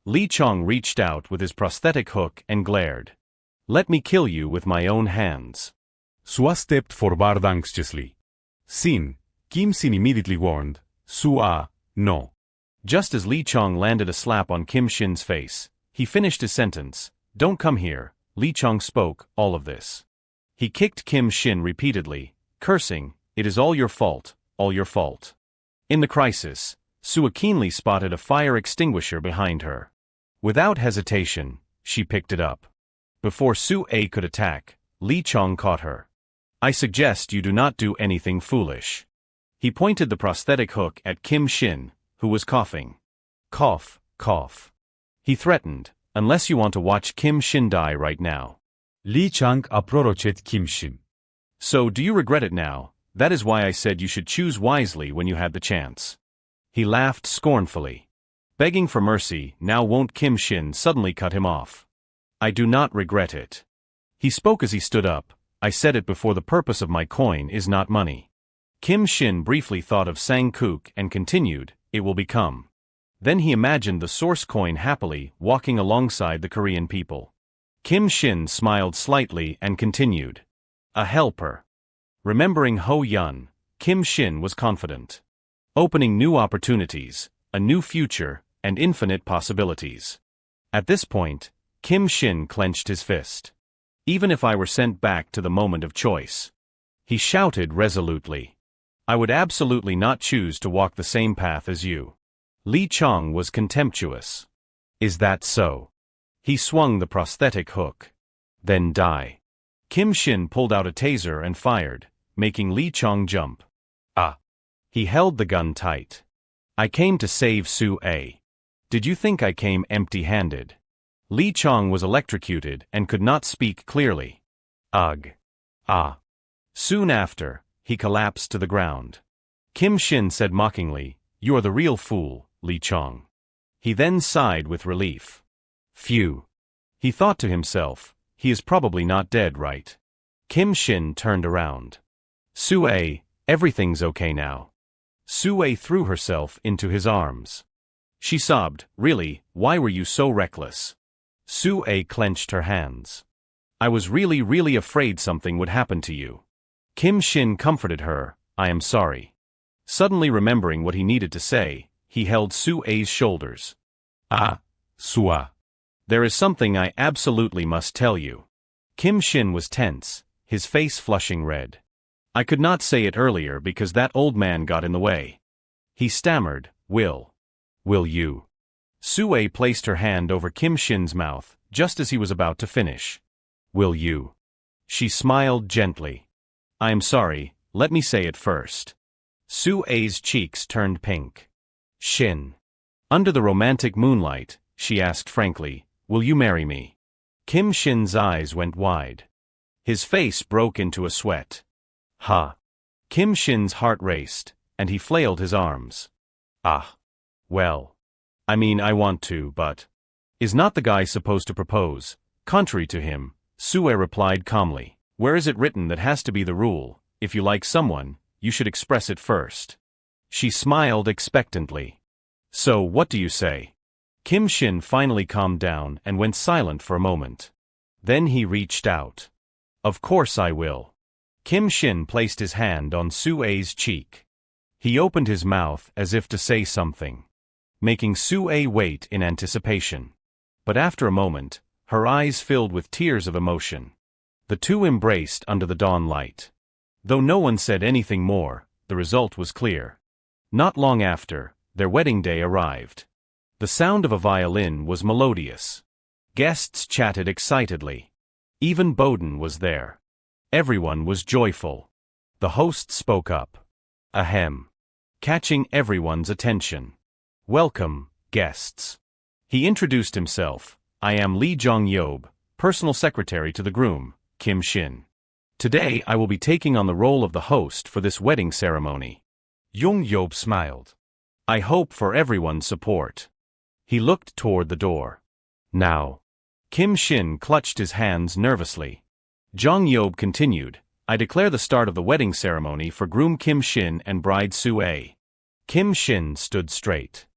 Lee Chong reached out with his prosthetic hook and glared. Let me kill you with my own hands. Sue stepped forward anxiously. Sin, Kim Shin immediately warned, Sue, no. Just as Lee Chong landed a slap on Kim Shin's face, he finished his sentence. Don't come here, Lee Chong spoke, all of this. He kicked Kim Shin repeatedly, cursing, It is all your fault, all your fault. In the crisis, Sue keenly spotted a fire extinguisher behind her. Without hesitation, she picked it up. Before Sue could attack, Lee Chong caught her. I suggest you do not do anything foolish. He pointed the prosthetic hook at Kim Shin, who was coughing. Cough, cough. He threatened, unless you want to watch Kim Shin die right now. Lee Chang approached Kim Shin. So do you regret it now? That is why I said you should choose wisely when you had the chance. He laughed scornfully. Begging for mercy, now won't Kim Shin suddenly cut him off. I do not regret it. He spoke as he stood up. I said it before, the purpose of my coin is not money. Kim Shin briefly thought of Sang-kook and continued, It will become Then he imagined the source coin happily walking alongside the Korean people. Kim Shin smiled slightly and continued. A helper. Remembering Ho Yun, Kim Shin was confident. Opening new opportunities, a new future, and infinite possibilities. At this point, Kim Shin clenched his fist. Even if I were sent back to the moment of choice. He shouted resolutely. I would absolutely not choose to walk the same path as you. Lee Chong was contemptuous. Is that so? He swung the prosthetic hook. Then die. Kim Shin pulled out a taser and fired, making Lee Chong jump. Ah. He held the gun tight. I came to save Su-A. Did you think I came empty-handed? Lee Chong was electrocuted and could not speak clearly. Ugh. Ah. Soon after, he collapsed to the ground. Kim Shin said mockingly, "You're the real fool, Lee Chong." He then sighed with relief. Phew. He thought to himself, he is probably not dead, right? Kim Shin turned around. Su-A, everything's okay now. Su-A threw herself into his arms. She sobbed, "Really, why were you so reckless?" Su-A clenched her hands. "I was really afraid something would happen to you." Kim Shin comforted her, "I am sorry." Suddenly remembering what he needed to say, he held Su-A's shoulders. "Ah, Su-A. There is something I absolutely must tell you." Kim Shin was tense, his face flushing red. "I could not say it earlier because that old man got in the way." He stammered, Will you?" Su-A placed her hand over Kim Shin's mouth, just as he was about to finish. "Will you?" She smiled gently. "I am sorry, let me say it first." Su-A's cheeks turned pink. "Shin." Under the romantic moonlight, she asked frankly, "Will you marry me?" Kim Shin's eyes went wide. His face broke into a sweat. Ha! Kim Shin's heart raced, and he flailed his arms. Ah. Well. I mean, I want to, but... Is not the guy supposed to propose? Contrary to him, Su-A replied calmly. Where is it written that has to be the rule? If you like someone, you should express it first. She smiled expectantly. So, what do you say? Kim Shin finally calmed down and went silent for a moment. Then he reached out. Of course I will. Kim Shin placed his hand on Su-A's cheek. He opened his mouth as if to say something, making Su-A wait in anticipation. But after a moment, her eyes filled with tears of emotion. The two embraced under the dawn light. Though no one said anything more, the result was clear. Not long after, their wedding day arrived. The sound of a violin was melodious. Guests chatted excitedly. Even Bowden was there. Everyone was joyful. The host spoke up. Ahem. Catching everyone's attention. Welcome, guests. He introduced himself. I am Lee Jong-yob, personal secretary to the groom, Kim Shin. Today I will be taking on the role of the host for this wedding ceremony. Jong-yob smiled. I hope for everyone's support. He looked toward the door. Now. Kim Shin clutched his hands nervously. Jong-yob continued, I declare the start of the wedding ceremony for groom Kim Shin and bride Su-A. Kim Shin stood straight.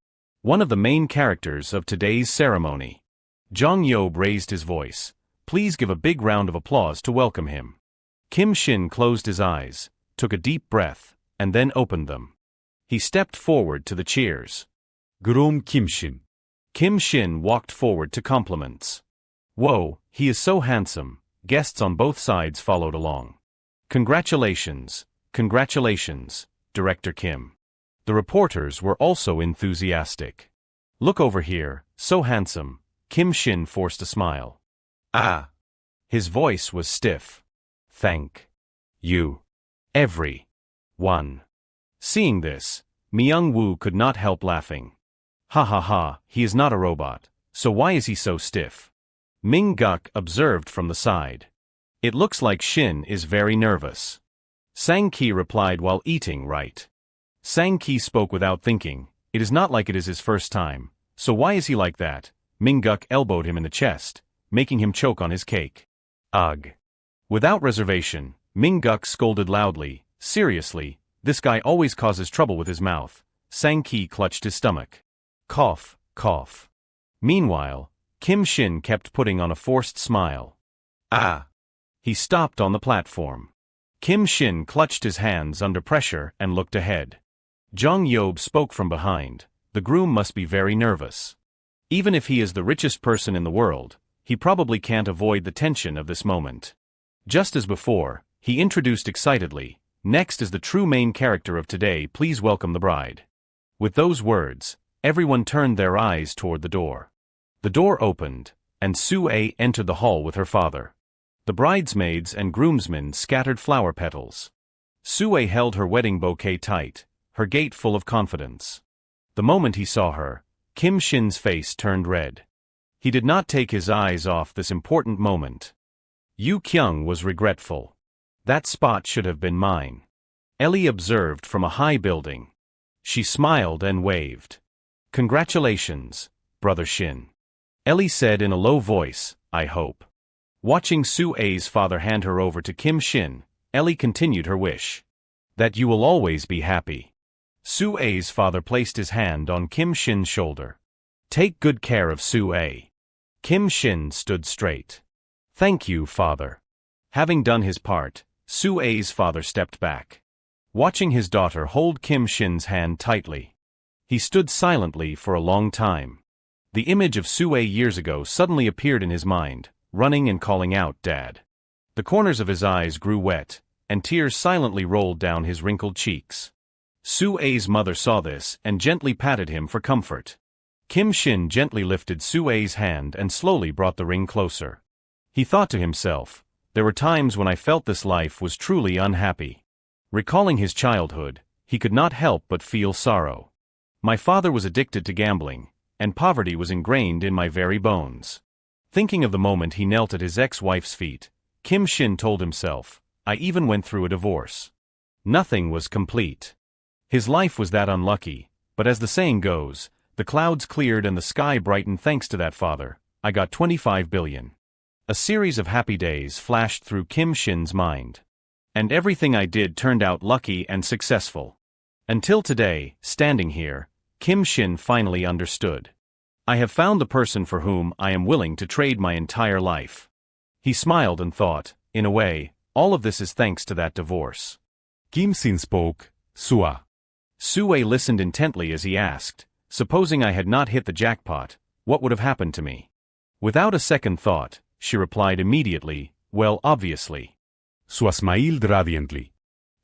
One of the main characters of today's ceremony. Jong-yob raised his voice. Please give a big round of applause to welcome him. Kim Shin closed his eyes, took a deep breath, and then opened them. He stepped forward to the cheers. Groom Kim Shin. Kim Shin walked forward to compliments. Whoa, he is so handsome. Guests on both sides followed along. Congratulations, Director Kim. The reporters were also enthusiastic. Look over here, so handsome. Kim Shin forced a smile. Ah. His voice was stiff. Thank you. Everyone. Seeing this, Myung-woo could not help laughing. Ha ha ha, he is not a robot, so why is he so stiff? Ming-guk observed from the side. It looks like Shin is very nervous. Sang-ki replied while eating, right? Sang-ki spoke without thinking. It is not like it is his first time, so why is he like that? Ming-guk elbowed him in the chest, making him choke on his cake. Ugh. Without reservation, Ming-guk scolded loudly. Seriously, this guy always causes trouble with his mouth. Sang-ki clutched his stomach. Cough, cough. Meanwhile, Kim Shin kept putting on a forced smile. Ah! He stopped on the platform. Kim Shin clutched his hands under pressure and looked ahead. Jong Yob spoke from behind. The groom must be very nervous. Even if he is the richest person in the world, he probably can't avoid the tension of this moment. Just as before, he introduced excitedly, "Next is the true main character of today, please welcome the bride." With those words, everyone turned their eyes toward the door. The door opened, and Sue entered the hall with her father. The bridesmaids and groomsmen scattered flower petals. Sue held her wedding bouquet tight, her gait full of confidence. The moment he saw her, Kim Shin's face turned red. He did not take his eyes off this important moment. Yu Kyung was regretful. "That spot should have been mine," Ellie observed from a high building. She smiled and waved. "Congratulations, Brother Shin," Ellie said in a low voice, "I hope." Watching Sue's father hand her over to Kim Shin, Ellie continued her wish. "That you will always be happy." Sue's father placed his hand on Kim Shin's shoulder. "Take good care of Sue." Kim Shin stood straight. "Thank you, father." Having done his part, Sue's father stepped back. Watching his daughter hold Kim Shin's hand tightly, he stood silently for a long time. The image of Sue years ago suddenly appeared in his mind, running and calling out, "Dad." The corners of his eyes grew wet, and tears silently rolled down his wrinkled cheeks. Sue's mother saw this and gently patted him for comfort. Kim Shin gently lifted Sue's hand and slowly brought the ring closer. He thought to himself, "There were times when I felt this life was truly unhappy." Recalling his childhood, he could not help but feel sorrow. "My father was addicted to gambling, and poverty was ingrained in my very bones." Thinking of the moment he knelt at his ex-wife's feet, Kim Shin told himself, "I even went through a divorce." Nothing was complete. His life was that unlucky, but as the saying goes, the clouds cleared and the sky brightened thanks to that father. I got 25 billion. A series of happy days flashed through Kim Shin's mind. And everything I did turned out lucky and successful. Until today, standing here, Kim Shin finally understood. I have found the person for whom I am willing to trade my entire life. He smiled and thought, in a way, all of this is thanks to that divorce. Kim Shin spoke, Sua. Sue listened intently as he asked, "Supposing I had not hit the jackpot, what would have happened to me?" Without a second thought, she replied immediately, "Well, obviously." Sua smiled radiantly.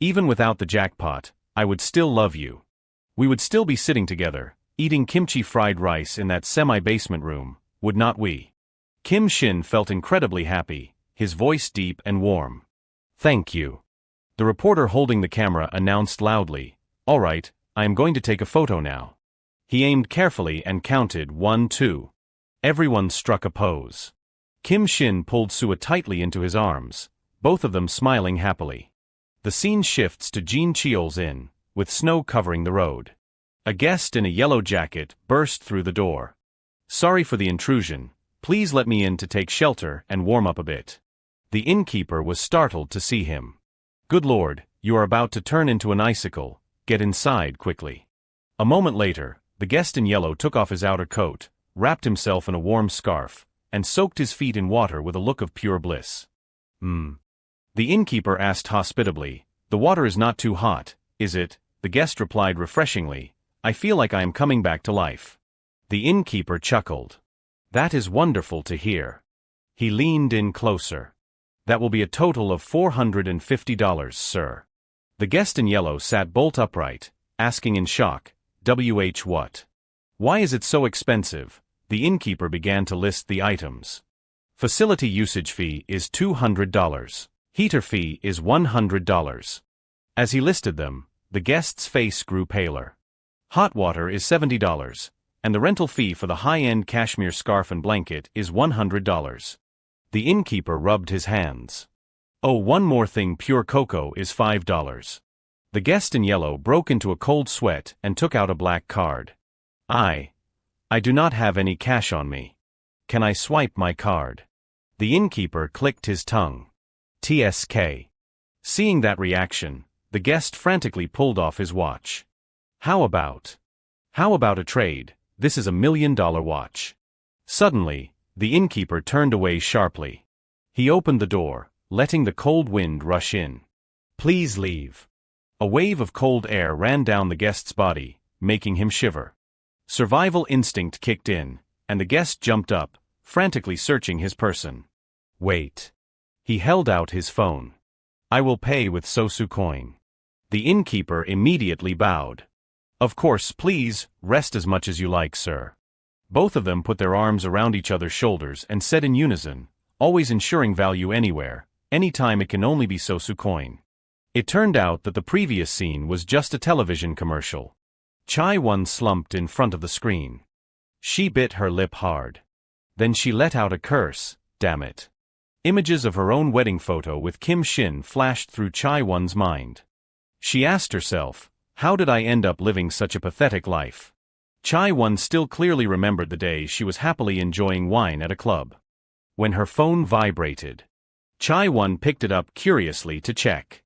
"Even without the jackpot, I would still love you. We would still be sitting together, eating kimchi fried rice in that semi-basement room, would not we?" Kim Shin felt incredibly happy, his voice deep and warm. "Thank you." The reporter holding the camera announced loudly, "All right, I am going to take a photo now." He aimed carefully and counted 1, 2. Everyone struck a pose. Kim Shin pulled Sue tightly into his arms, both of them smiling happily. The scene shifts to Jean Cheol's inn, with snow covering the road. A guest in a yellow jacket burst through the door. "Sorry for the intrusion, please let me in to take shelter and warm up a bit." The innkeeper was startled to see him. "Good Lord, you are about to turn into an icicle, get inside quickly." A moment later, the guest in yellow took off his outer coat, wrapped himself in a warm scarf, and soaked his feet in water with a look of pure bliss. The innkeeper asked hospitably, "The water is not too hot, is it?" The guest replied refreshingly, "I feel like I am coming back to life." The innkeeper chuckled. "That is wonderful to hear." He leaned in closer. "That will be a total of $450, sir." The guest in yellow sat bolt upright, asking in shock, what? Why is it so expensive?" The innkeeper began to list the items. Facility usage fee is $200. Heater fee is $100. As he listed them, the guest's face grew paler. Hot water is $70, and the rental fee for the high-end cashmere scarf and blanket is $100. The innkeeper rubbed his hands. "Oh, one more thing, pure cocoa is $5. The guest in yellow broke into a cold sweat and took out a black card. I do not have any cash on me. Can I swipe my card?" The innkeeper clicked his tongue. TSK. Seeing that reaction, the guest frantically pulled off his watch. How about a trade?" This is $1 million watch. Suddenly, the innkeeper turned away sharply. He opened the door, letting the cold wind rush in. Please leave. A wave of cold air ran down the guest's body, making him shiver. Survival instinct kicked in, and the guest jumped up, frantically searching his person. Wait. He held out his phone. I will pay with Sosu coin. The innkeeper immediately bowed. Of course, please, rest as much as you like, sir. Both of them put their arms around each other's shoulders and said in unison, always ensuring value anywhere, anytime it can only be Sosu coin. It turned out that the previous scene was just a television commercial. Chai-won slumped in front of the screen. She bit her lip hard. Then she let out a curse, damn it. Images of her own wedding photo with Kim Shin flashed through Chai-won's mind. She asked herself, how did I end up living such a pathetic life? Chai-won still clearly remembered the day she was happily enjoying wine at a club. When her phone vibrated, Chai-won picked it up curiously to check.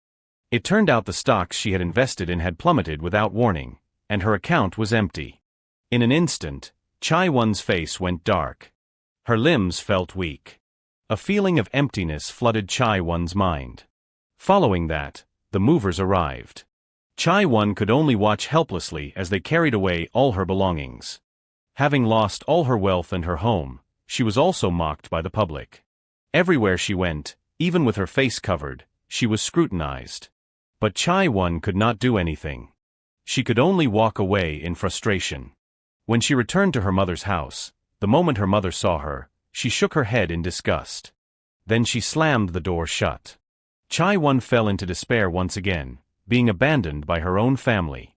It turned out the stocks she had invested in had plummeted without warning, and her account was empty. In an instant, Chai-won's face went dark. Her limbs felt weak. A feeling of emptiness flooded Chai-won's mind. Following that, the movers arrived. Chai-won could only watch helplessly as they carried away all her belongings. Having lost all her wealth and her home, she was also mocked by the public. Everywhere she went, even with her face covered, she was scrutinized. But Chai-won could not do anything. She could only walk away in frustration. When she returned to her mother's house, the moment her mother saw her, she shook her head in disgust. Then she slammed the door shut. Chai-won fell into despair once again, being abandoned by her own family.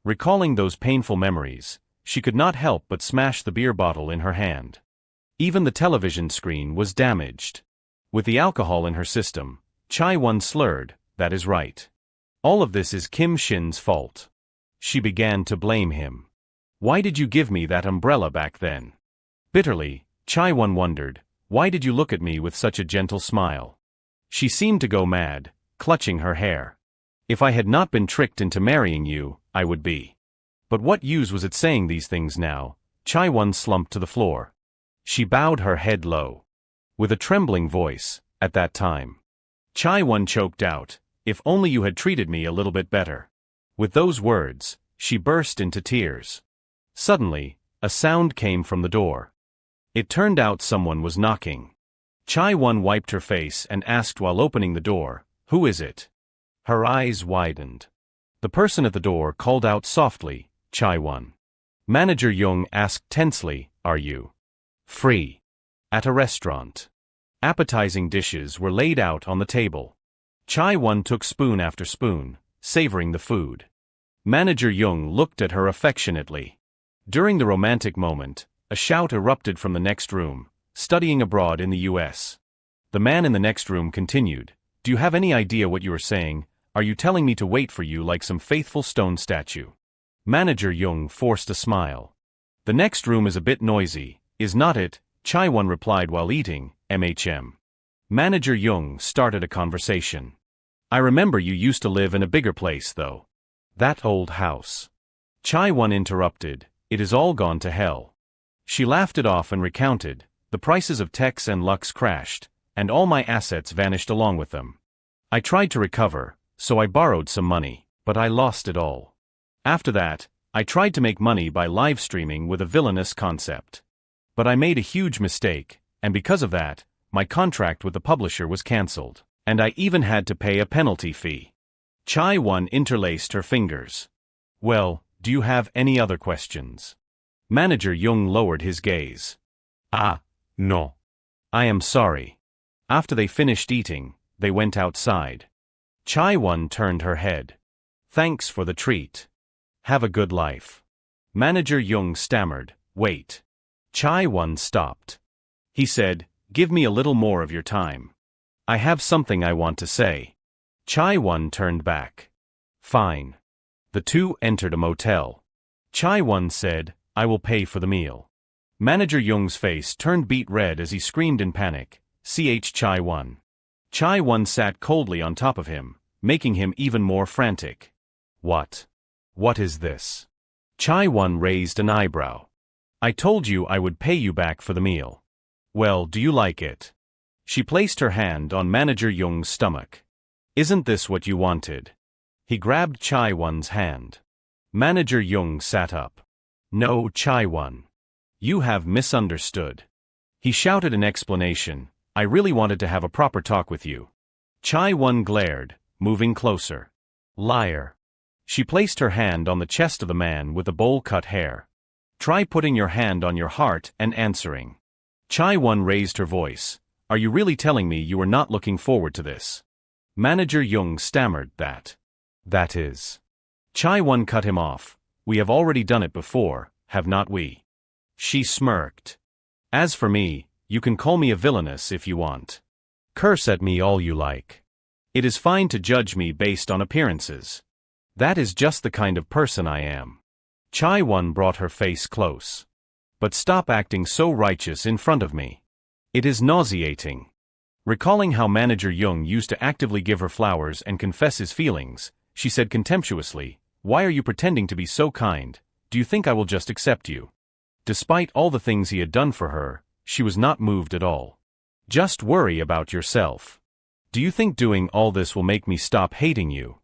Recalling those painful memories, she could not help but smash the beer bottle in her hand. Even the television screen was damaged. With the alcohol in her system, Chai-won slurred, that is right. All of this is Kim Shin's fault. She began to blame him. Why did you give me that umbrella back then? Bitterly, Chai-won wondered, why did you look at me with such a gentle smile? She seemed to go mad, clutching her hair. If I had not been tricked into marrying you, I would be. But what use was it saying these things now? Chai-won slumped to the floor. She bowed her head low. With a trembling voice, at that time. Chai-won choked out, if only you had treated me a little bit better. With those words, she burst into tears. Suddenly, a sound came from the door. It turned out someone was knocking. Chai-won wiped her face and asked while opening the door, who is it? Her eyes widened. The person at the door called out softly, Chai-won. Manager Jung asked tensely, are you free? At a restaurant. Appetizing dishes were laid out on the table. Chai-won took spoon after spoon, savoring the food. Manager Jung looked at her affectionately. During the romantic moment, a shout erupted from the next room, studying abroad in the US. The man in the next room continued, do you have any idea what you are saying? Are you telling me to wait for you like some faithful stone statue? Manager Jung forced a smile. The next room is a bit noisy, is not it? Chai-won replied while eating, Manager Jung started a conversation. I remember you used to live in a bigger place though. That old house. Chai-won interrupted, it is all gone to hell. She laughed it off and recounted, the prices of Tex and Lux crashed, and all my assets vanished along with them. I tried to recover, so I borrowed some money, but I lost it all. After that, I tried to make money by live streaming with a villainous concept. But I made a huge mistake, and because of that, my contract with the publisher was cancelled, and I even had to pay a penalty fee. Chai-won interlaced her fingers. Well, do you have any other questions? Manager Jung lowered his gaze. No. I am sorry. After they finished eating, they went outside. Chai-won turned her head. Thanks for the treat. Have a good life. Manager Jung stammered, wait. Chai-won stopped. He said, give me a little more of your time. I have something I want to say. Chai-won turned back. Fine. The two entered a motel. Chai-won said, I will pay for the meal. Manager Jung's face turned beet red as he screamed in panic, Chai-won. Chai-won sat coldly on top of him, making him even more frantic. What? What is this? Chai-won raised an eyebrow. I told you I would pay you back for the meal. Well, do you like it? She placed her hand on Manager Jung's stomach. Isn't this what you wanted? He grabbed Chai-won's hand. Manager Jung sat up. No, Chai-won. You have misunderstood. He shouted in explanation, I really wanted to have a proper talk with you. Chai-won glared, moving closer. Liar. She placed her hand on the chest of the man with the bowl-cut hair. Try putting your hand on your heart and answering. Chai-won raised her voice. Are you really telling me you were not looking forward to this? Manager Jung stammered that. That is. Chai-won cut him off. We have already done it before, have not we? She smirked. As for me, you can call me a villainess if you want. Curse at me all you like. It is fine to judge me based on appearances. That is just the kind of person I am. Chai-won brought her face close. But stop acting so righteous in front of me. It is nauseating. Recalling how Manager Jung used to actively give her flowers and confess his feelings, she said contemptuously, Why are you pretending to be so kind? Do you think I will just accept you? Despite all the things he had done for her, she was not moved at all. Just worry about yourself. Do you think doing all this will make me stop hating you?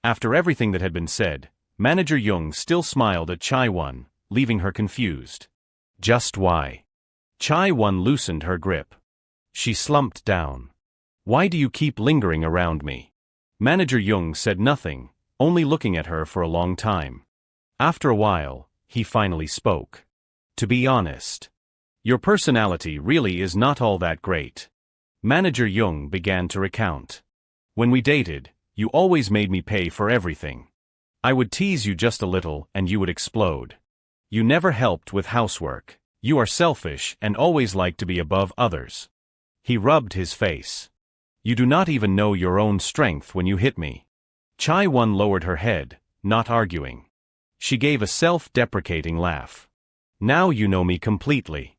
After everything that had been said, Manager Jung still smiled at Chai-won, leaving her confused. Just why? Chai-won loosened her grip. She slumped down. Why do you keep lingering around me? Manager Jung said nothing, only looking at her for a long time. After a while, he finally spoke. To be honest, your personality really is not all that great. Manager Jung began to recount. When we dated, you always made me pay for everything. I would tease you just a little and you would explode. You never helped with housework. You are selfish and always like to be above others. He rubbed his face. You do not even know your own strength when you hit me. Chai-won lowered her head, not arguing. She gave a self-deprecating laugh. Now you know me completely.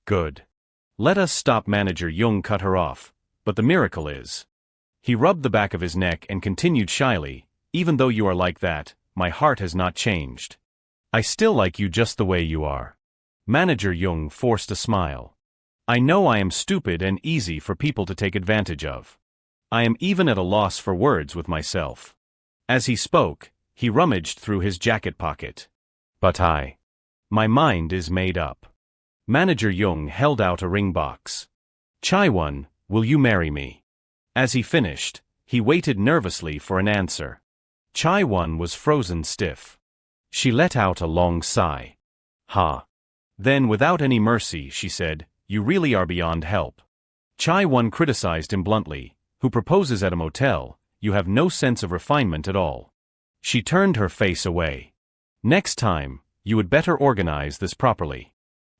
Good. Let us stop. Manager Jung cut her off, but the miracle is. He rubbed the back of his neck and continued shyly, even though you are like that, my heart has not changed. I still like you just the way you are. Manager Jung forced a smile. I know I am stupid and easy for people to take advantage of. I am even at a loss for words with myself. As he spoke, he rummaged through his jacket pocket. But my mind is made up. Manager Jung held out a ring box. Chai-won, will you marry me? As he finished, he waited nervously for an answer. Chai-won was frozen stiff. She let out a long sigh. Then without any mercy she said, You really are beyond help. Chai-won criticized him bluntly, Who proposes at a motel, you have no sense of refinement at all. She turned her face away. Next time, you would better organize this properly.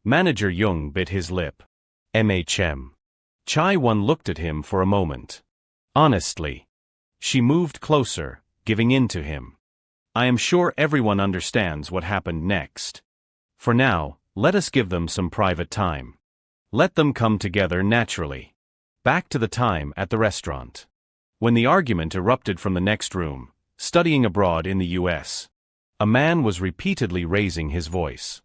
Manager Jung bit his lip. Chai-won looked at him for a moment. Honestly. She moved closer, giving in to him. I am sure everyone understands what happened next. For now, let us give them some private time. Let them come together naturally. Back to the time at the restaurant. When the argument erupted from the next room, studying abroad in the US. A man was repeatedly raising his voice.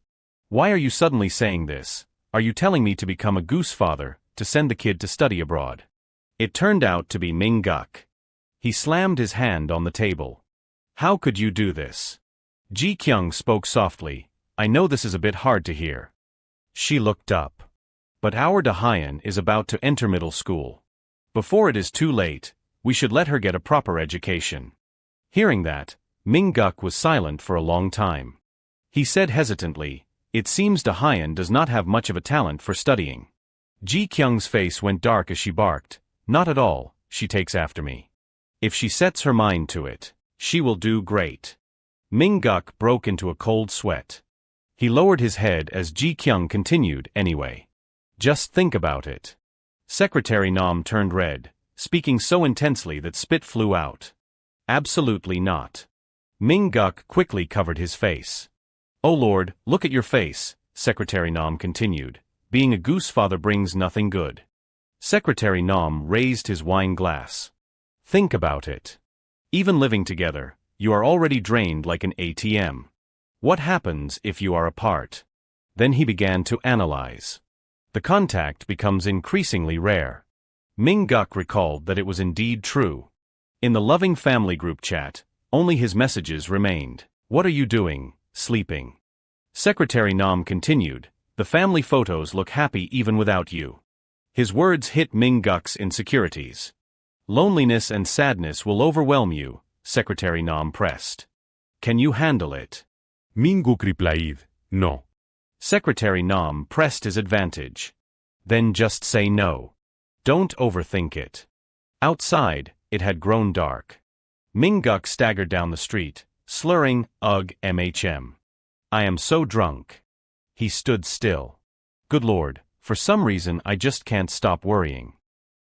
Why are you suddenly saying this? Are you telling me to become a goose father, to send the kid to study abroad? It turned out to be Ming-guk. He slammed his hand on the table. How could you do this? Ji-kyung spoke softly, I know this is a bit hard to hear. She looked up. But our Da-hyun is about to enter middle school. Before it is too late, we should let her get a proper education. Hearing that, Ming-guk was silent for a long time. He said hesitantly, It seems Da-hyun does not have much of a talent for studying. Ji-kyung's face went dark as she barked, Not at all, she takes after me. If she sets her mind to it, she will do great. Ming-guk broke into a cold sweat. He lowered his head as Ji-kyung continued, Anyway. Just think about it. Secretary Nam turned red, speaking so intensely that spit flew out. Absolutely not. Ming-guk quickly covered his face. Oh Lord, look at your face, Secretary Nam continued. Being a goose father brings nothing good. Secretary Nam raised his wine glass. Think about it. Even living together, you are already drained like an ATM. What happens if you are apart? Then he began to analyze. The contact becomes increasingly rare. Ming-guk recalled that it was indeed true. In the loving family group chat, only his messages remained. What are you doing, sleeping? Secretary Nam continued, the family photos look happy even without you. His words hit Ming-guk's insecurities. Loneliness and sadness will overwhelm you, Secretary Nam pressed. Can you handle it? Ming-guk replied, no. Secretary Nam pressed his advantage. Then just say no. Don't overthink it. Outside, it had grown dark. Ming-guk staggered down the street, slurring, ugh, MHM. I am so drunk. He stood still. Good Lord, for some reason I just can't stop worrying.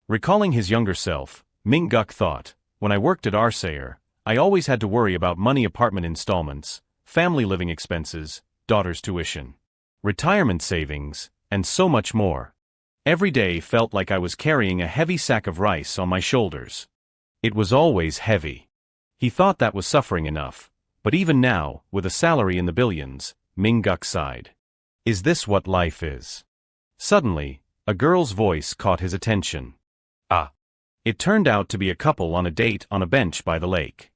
Recalling his younger self, Ming-guk thought, when I worked at Arsayer, I always had to worry about money, apartment installments, family living expenses, daughter's tuition, retirement savings, and so much more. Every day felt like I was carrying a heavy sack of rice on my shoulders. It was always heavy. He thought that was suffering enough, but even now, with a salary in the billions, Ming-guk sighed. Is this what life is? Suddenly, a girl's voice caught his attention. Ah! It turned out to be a couple on a date on a bench by the lake.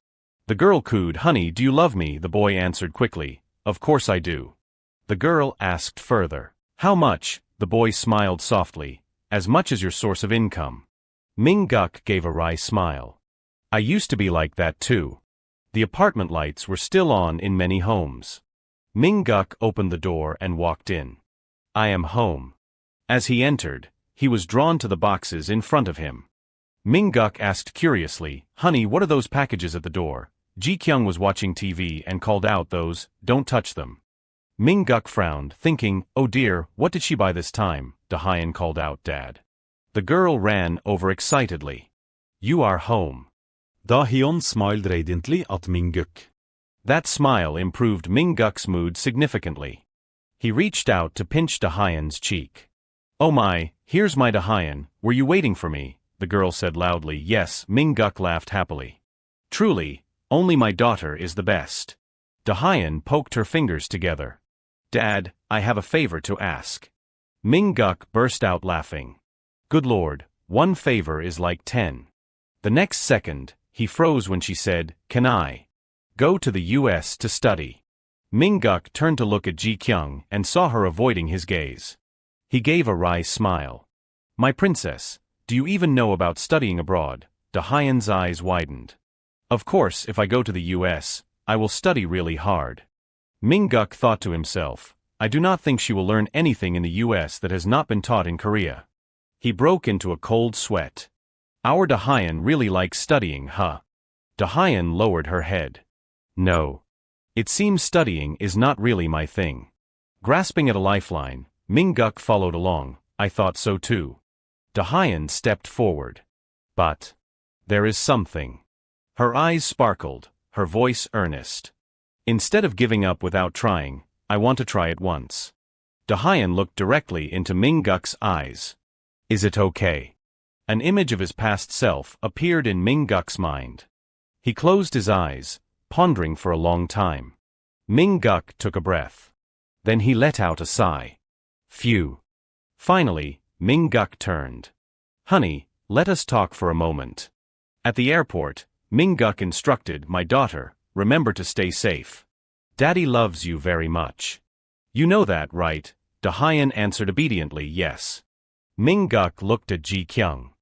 The girl cooed, "Honey, do you love me?" The boy answered quickly, "Of course I do." The girl asked further, "How much?" The boy smiled softly, "As much as your source of income." Ming-guk gave a wry smile. I used to be like that too. The apartment lights were still on in many homes. Ming-guk opened the door and walked in. I am home. As he entered, he was drawn to the boxes in front of him. Ming-guk asked curiously, "Honey, what are those packages at the door?" Ji-kyung was watching TV and called out, "Those, don't touch them." Ming-guk frowned, thinking, "Oh dear, what did she buy this time?" Da-hyun called out, "Dad." The girl ran over excitedly. "You are home." Da-hyun smiled radiantly at Ming-guk. That smile improved Ming-guk's mood significantly. He reached out to pinch Da-hyun's cheek. "Oh my, here's my Da-hyun, were you waiting for me?" the girl said loudly. "Yes," Ming-guk laughed happily. "Truly, only my daughter is the best." Da-hyun poked her fingers together. "Dad, I have a favor to ask." Ming-guk burst out laughing. Good Lord, one favor is like 10. The next second, he froze when she said, "Can I go to the US to study?" Ming-guk turned to look at Ji-kyung and saw her avoiding his gaze. He gave a wry smile. "My princess, do you even know about studying abroad?" Da-hyun's eyes widened. "Of course, if I go to the US, I will study really hard." Ming-guk thought to himself, "I do not think she will learn anything in the US that has not been taught in Korea." He broke into a cold sweat. Our Da-hyun really likes studying, huh? Da-hyun lowered her head. "No. It seems studying is not really my thing." Grasping at a lifeline, Ming-guk followed along. "I thought so too." Da-hyun stepped forward. "But there is something." Her eyes sparkled, her voice earnest. "Instead of giving up without trying, I want to try it once." Da-hyun looked directly into Ming-guk's eyes. "Is it okay?" An image of his past self appeared in Ming-guk's mind. He closed his eyes, pondering for a long time. Ming-guk took a breath. Then he let out a sigh. Phew. Finally, Ming-guk turned. "Honey, let us talk for a moment." At the airport, Ming-guk instructed, "My daughter, remember to stay safe. Daddy loves you very much." "You know that, right?" Da-hyun answered obediently, "Yes." Ming-guk looked at Ji-kyung.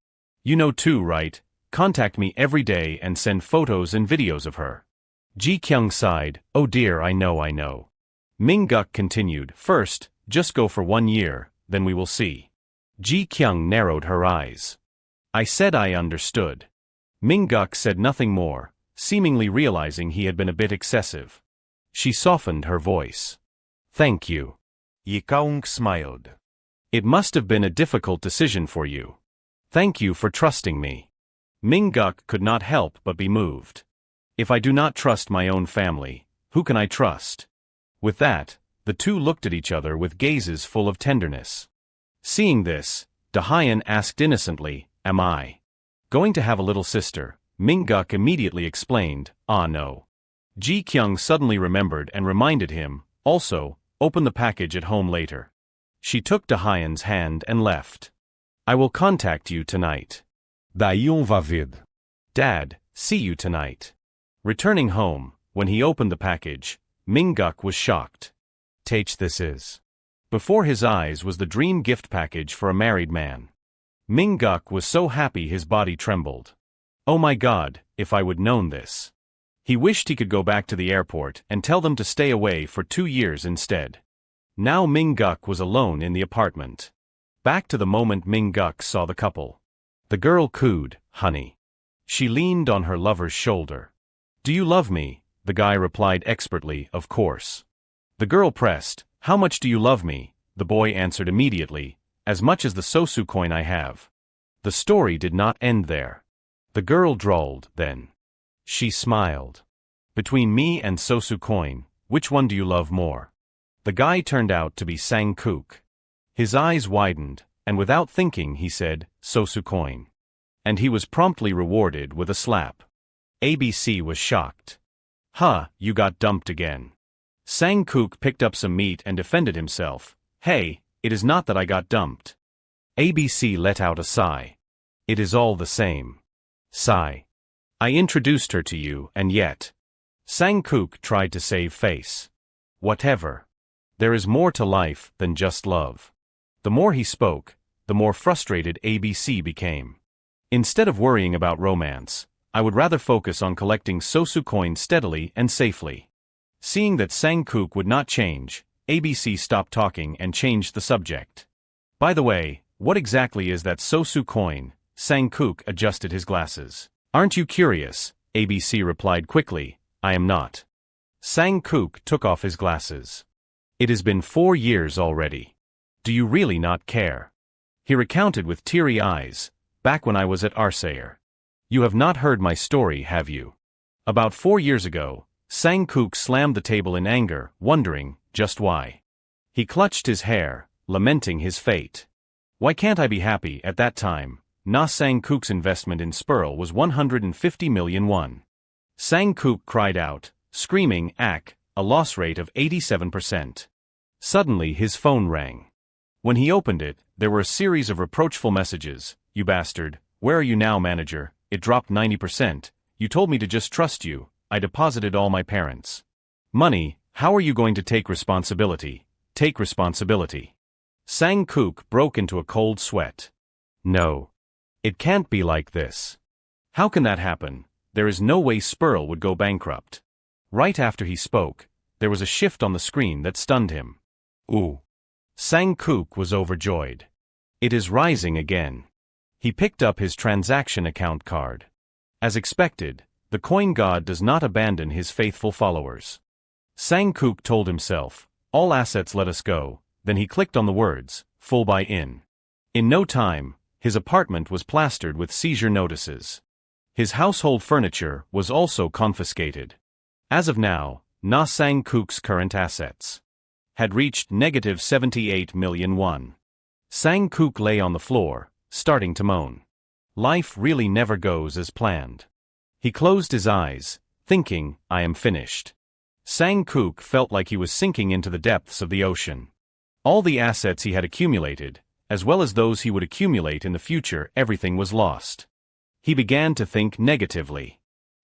"You know too, right? Contact me every day and send photos and videos of her." Ji-kyung sighed, "Oh dear, I know. Ming-guk continued, "First, just go for 1 year, then we will see." Ji-kyung narrowed her eyes. "I said I understood." Ming-guk said nothing more, seemingly realizing he had been a bit excessive. She softened her voice. "Thank you." Ji-kyung smiled. "It must have been a difficult decision for you. Thank you for trusting me." Ming-guk could not help but be moved. "If I do not trust my own family, who can I trust?" With that, the two looked at each other with gazes full of tenderness. Seeing this, Da-hyun asked innocently, "Am I going to have a little sister?" Ming-guk immediately explained, "Ah no." Ji-kyung suddenly remembered and reminded him, "Also, Open the package at home later. She took Dahyun's hand and left. I will contact you tonight. Daí va vid. Dad, see you tonight. Returning home, when he opened the package, Ming-guk was shocked. Take this is. Before his eyes was the dream gift package for a married man. Ming-guk was so happy his body trembled. Oh my God, if I would known this. He wished he could go back to the airport and tell them to stay away for 2 years instead. Now Ming-guk was alone in the apartment. Back to the moment Ming-guk saw the couple. The girl cooed, honey. She leaned on her lover's shoulder. Do you love me? The guy replied expertly, of course. The girl pressed, how much do you love me? The boy answered immediately, as much as the Sosu coin I have. The story did not end there. The girl drawled, then. She smiled. Between me and Sosu coin, which one do you love more? The guy turned out to be Sang-kook. His eyes widened, and without thinking he said, Sosu coin. And he was promptly rewarded with a slap. ABC was shocked. Huh, you got dumped again. Sang-kook picked up some meat and defended himself. Hey, it is not that I got dumped. ABC let out a sigh. It is all the same. Sigh. I introduced her to you and yet. Sang-kook tried to save face. Whatever. There is more to life than just love. The more he spoke, the more frustrated ABC became. Instead of worrying about romance, I would rather focus on collecting Sosu coins steadily and safely. Seeing that Sang-kook would not change, ABC stopped talking and changed the subject. By the way, what exactly is that Sosu coin? Sang-kook adjusted his glasses. Aren't you curious? ABC replied quickly, I am not. Sang-kook took off his glasses. It has been 4 years already. Do you really not care? He recounted with teary eyes, back when I was at Arsayer. You have not heard my story, have you? About 4 years ago, Sang-kook slammed the table in anger, wondering just why. He clutched his hair, lamenting his fate. Why can't I be happy? At that time, Sang-kook's investment in Spurl was 150 million won. Sang-kook cried out, screaming, a loss rate of 87%. Suddenly his phone rang. When he opened it, there were a series of reproachful messages. You bastard, where are you now, manager? It dropped 90%. You told me to just trust you. I deposited all my parents' money. How are you going to take responsibility? Take responsibility. Sang-kook broke into a cold sweat. No. It can't be like this. How can that happen? There is no way Spurl would go bankrupt. Right after he spoke, there was a shift on the screen that stunned him. Ooh. Sang-kook was overjoyed. It is rising again. He picked up his transaction account card. As expected, the coin god does not abandon his faithful followers. Sang-kook told himself, all assets let us go, then he clicked on the words, full buy-in. In no time, his apartment was plastered with seizure notices. His household furniture was also confiscated. As of now, Sang-kook's current assets had reached negative 78 million won. Sang-kook lay on the floor, starting to moan. Life really never goes as planned. He closed his eyes, thinking, I am finished. Sang-kook felt like he was sinking into the depths of the ocean. All the assets he had accumulated, as well as those he would accumulate in the future, everything was lost. He began to think negatively.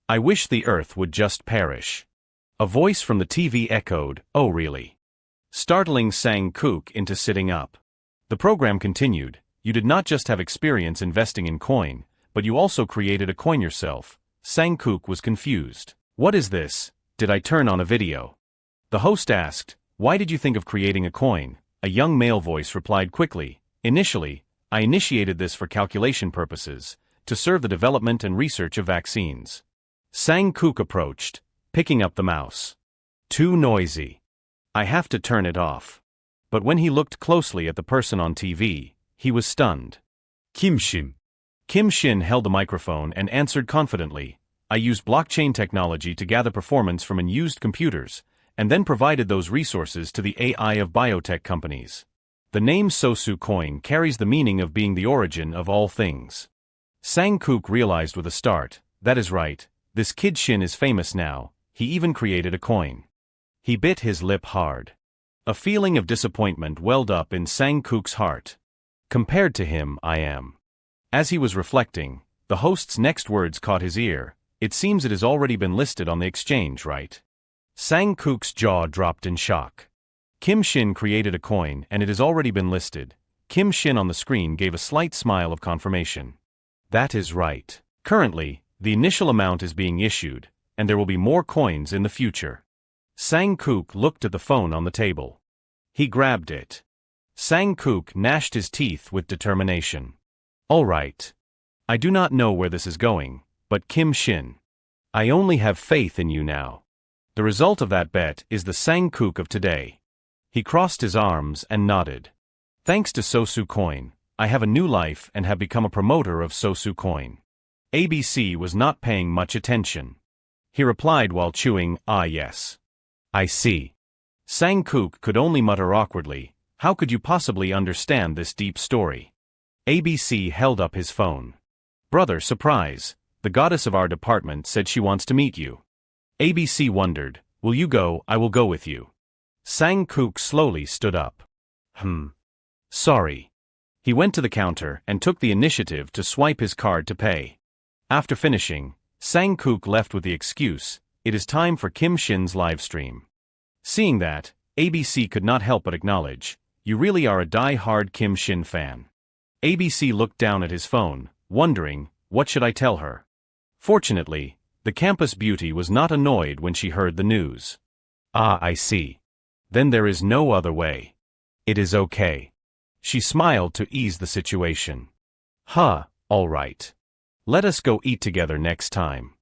I wish the earth would just perish. A voice from the TV echoed, oh really? Startling Sang-kook into sitting up. The program continued, you did not just have experience investing in coin, but you also created a coin yourself. Sang-kook was confused. What is this? Did I turn on a video? The host asked, why did you think of creating a coin? A young male voice replied quickly, initially, I initiated this for calculation purposes, to serve the development and research of vaccines. Sang-kook approached, picking up the mouse. Too noisy. I have to turn it off. But when he looked closely at the person on TV, he was stunned. Kim Shin. Kim Shin held the microphone and answered confidently, I used blockchain technology to gather performance from unused computers, and then provided those resources to the AI of biotech companies. The name Sosu coin carries the meaning of being the origin of all things. Sang-kook realized with a start, that is right, this kid Shin is famous now, he even created a coin. He bit his lip hard. A feeling of disappointment welled up in Sang-kook's heart. Compared to him, I am. As he was reflecting, the host's next words caught his ear. It seems it has already been listed on the exchange, right? Sang-kook's jaw dropped in shock. Kim Shin created a coin and it has already been listed. Kim Shin on the screen gave a slight smile of confirmation. That is right. Currently, the initial amount is being issued, and there will be more coins in the future. Sang-kook looked at the phone on the table. He grabbed it. Sang-kook gnashed his teeth with determination. All right. I do not know where this is going, but Kim Shin, I only have faith in you now. The result of that bet is the Sang-kook of today. He crossed his arms and nodded. Thanks to Sosu Coin, I have a new life and have become a promoter of Sosu Coin. ABC was not paying much attention. He replied while chewing, yes. I see. Sang-kook could only mutter awkwardly, how could you possibly understand this deep story? ABC held up his phone. Brother, surprise, the goddess of our department said she wants to meet you. ABC wondered, will you go? I will go with you. Sang-kook slowly stood up. Sorry. He went to the counter and took the initiative to swipe his card to pay. After finishing, Sang-kook left with the excuse, it is time for Kim Shin's livestream. Seeing that, ABC could not help but acknowledge, you really are a die-hard Kim Shin fan. ABC looked down at his phone, wondering, what should I tell her? Fortunately, the campus beauty was not annoyed when she heard the news. I see. Then there is no other way. It is okay. She smiled to ease the situation. All right. Let us go eat together next time.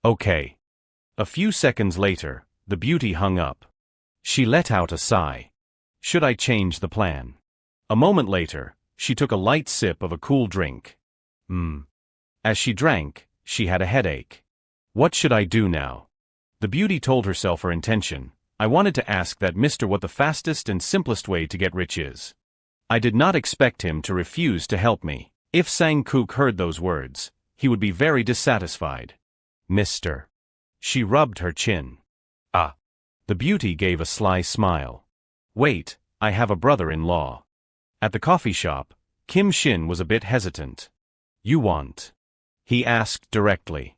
Okay. A few seconds later, the beauty hung up. She let out a sigh. Should I change the plan? A moment later, she took a light sip of a cool drink. As she drank, she had a headache. What should I do now? The beauty told herself her intention. I wanted to ask that Mr. what the fastest and simplest way to get rich is. I did not expect him to refuse to help me. If Sang-kook heard those words, he would be very dissatisfied. Mr. She rubbed her chin. The beauty gave a sly smile. Wait, I have a brother-in-law. At the coffee shop, Kim Shin was a bit hesitant. You want? He asked directly.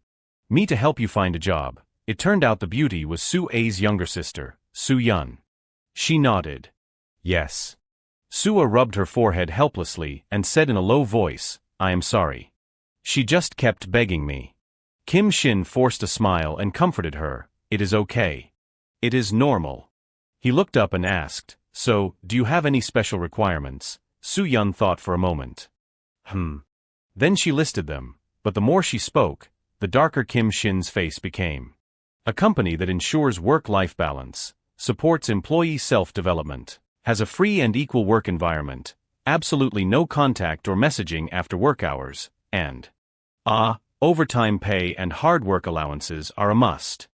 Me to help you find a job. It turned out the beauty was Su-a's younger sister, Su-yun. She nodded. Yes. Su-a rubbed her forehead helplessly and said in a low voice, I am sorry. She just kept begging me. Kim Shin forced a smile and comforted her, it is okay. It is normal. He looked up and asked, so, do you have any special requirements? Su-yun thought for a moment. Then she listed them, but the more she spoke, the darker Kim Shin's face became. A company that ensures work-life balance, supports employee self-development, has a free and equal work environment, absolutely no contact or messaging after work hours, and overtime pay and hard work allowances are a must.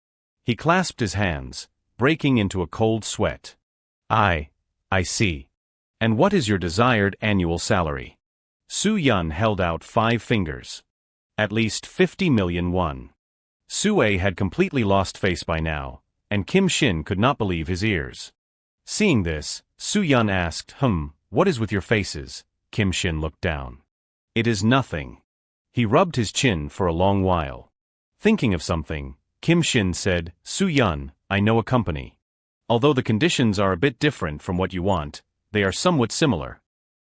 He clasped his hands, breaking into a cold sweat. I see. And what is your desired annual salary? Su-yun held out 5 fingers. At least 50 million won. Su-a had completely lost face by now, and Kim Shin could not believe his ears. Seeing this, Su-yun asked, what is with your faces? Kim Shin looked down. It is nothing. He rubbed his chin for a long while. Thinking of something, Kim Shin said, Su-yun, I know a company. Although the conditions are a bit different from what you want, they are somewhat similar.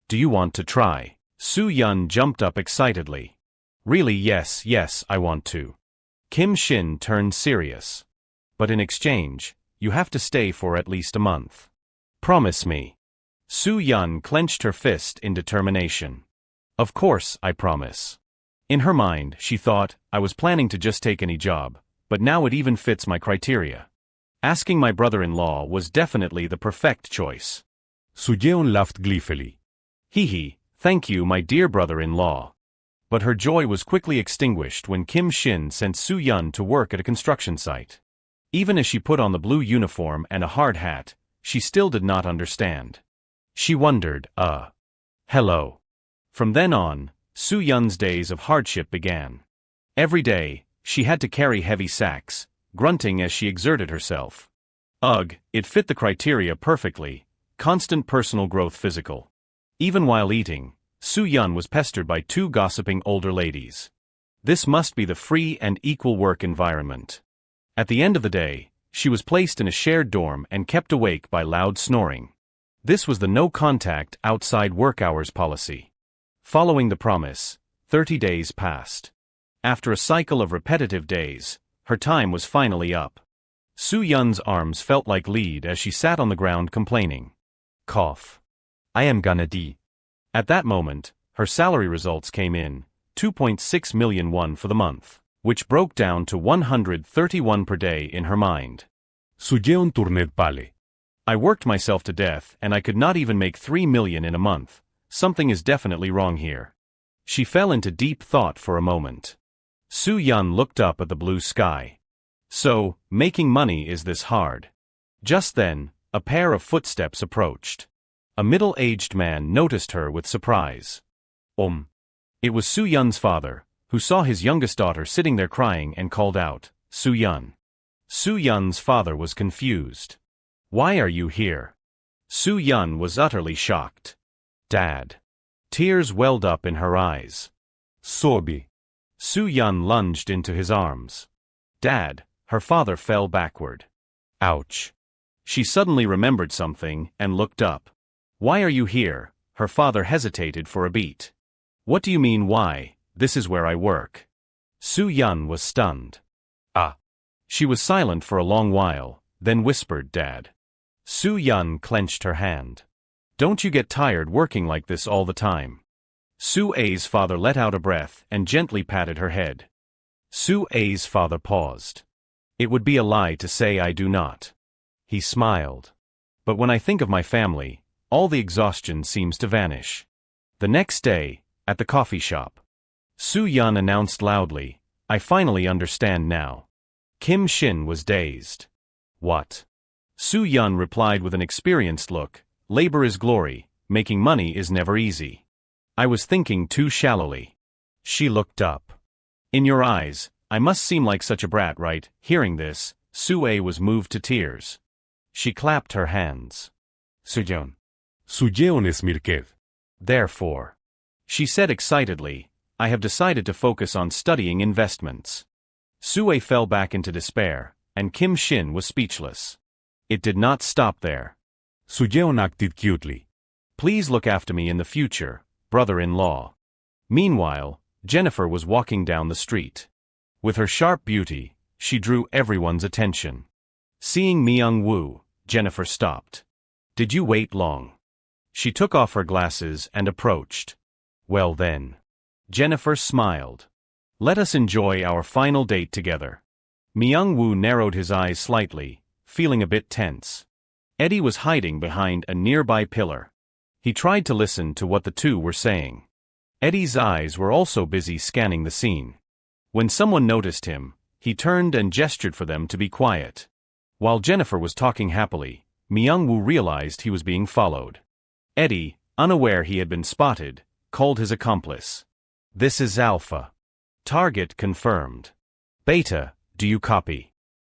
Do you want to try? Su-yun jumped up excitedly. Really, yes, I want to. Kim Shin turned serious. But in exchange, you have to stay for at least a month. Promise me. Su-yun clenched her fist in determination. Of course, I promise. In her mind, she thought, I was planning to just take any job, but now it even fits my criteria. Asking my brother-in-law was definitely the perfect choice. Su-yeon laughed gleefully. Hee, thank you, my dear brother-in-law. But her joy was quickly extinguished when Kim Shin sent Su-yun to work at a construction site. Even as she put on the blue uniform and a hard hat, she still did not understand. She wondered, hello. From then on, Su-yun's days of hardship began. Every day, she had to carry heavy sacks, grunting as she exerted herself. It fit the criteria perfectly, constant personal growth physical. Even while eating, Soo-yeon was pestered by two gossiping older ladies. This must be the free and equal work environment. At the end of the day, she was placed in a shared dorm and kept awake by loud snoring. This was the no-contact outside work hours policy. Following the promise, 30 days passed. After a cycle of repetitive days, her time was finally up. Soo-yeon's arms felt like lead as she sat on the ground complaining. Cough. I am gonna die. At that moment, her salary results came in, 2.6 million won for the month, which broke down to 131 per day in her mind. Soo-yeon turned pale. I worked myself to death and I could not even make 3 million in a month. Something is definitely wrong here. She fell into deep thought for a moment. Soo-yeon looked up at the blue sky. So, making money is this hard? Just then, a pair of footsteps approached. A middle-aged man noticed her with surprise. It was Soo-yeon's father, who saw his youngest daughter sitting there crying and called out, Soo-yeon. Soo-yeon's father was confused. Why are you here? Soo-yeon was utterly shocked. Dad. Tears welled up in her eyes. Sobi. Soo-yeon lunged into his arms. Dad, her father fell backward. Ouch. She suddenly remembered something and looked up. Why are you here? Her father hesitated for a beat. What do you mean why? This is where I work. Soo-yeon was stunned. Ah. She was silent for a long while, then whispered Dad. Soo-yeon clenched her hand. Don't you get tired working like this all the time? Soo-ae's father let out a breath and gently patted her head. Soo-ae's father paused. It would be a lie to say I do not. He smiled. But when I think of my family, all the exhaustion seems to vanish. The next day, at the coffee shop, Soo-yeon announced loudly, I finally understand now. Kim Shin was dazed. What? Soo-yeon replied with an experienced look, labor is glory, making money is never easy. I was thinking too shallowly. She looked up. In your eyes, I must seem like such a brat, right? Hearing this, Soo-ae was moved to tears. She clapped her hands. Soo-yeon. Soo-yeon is mirkev. Therefore, she said excitedly, I have decided to focus on studying investments. Soo-ae fell back into despair, and Kim Shin was speechless. It did not stop there. Soo-yeon acted cutely. Please look after me in the future, brother-in-law. Meanwhile, Jennifer was walking down the street. With her sharp beauty, she drew everyone's attention. Seeing Myung-woo, Jennifer stopped. Did you wait long? She took off her glasses and approached. Well then. Jennifer smiled. Let us enjoy our final date together. Myung-woo narrowed his eyes slightly, feeling a bit tense. Eddie was hiding behind a nearby pillar. He tried to listen to what the two were saying. Eddie's eyes were also busy scanning the scene. When someone noticed him, he turned and gestured for them to be quiet. While Jennifer was talking happily, Myung-woo realized he was being followed. Eddie, unaware he had been spotted, called his accomplice. This is Alpha. Target confirmed. Beta, do you copy?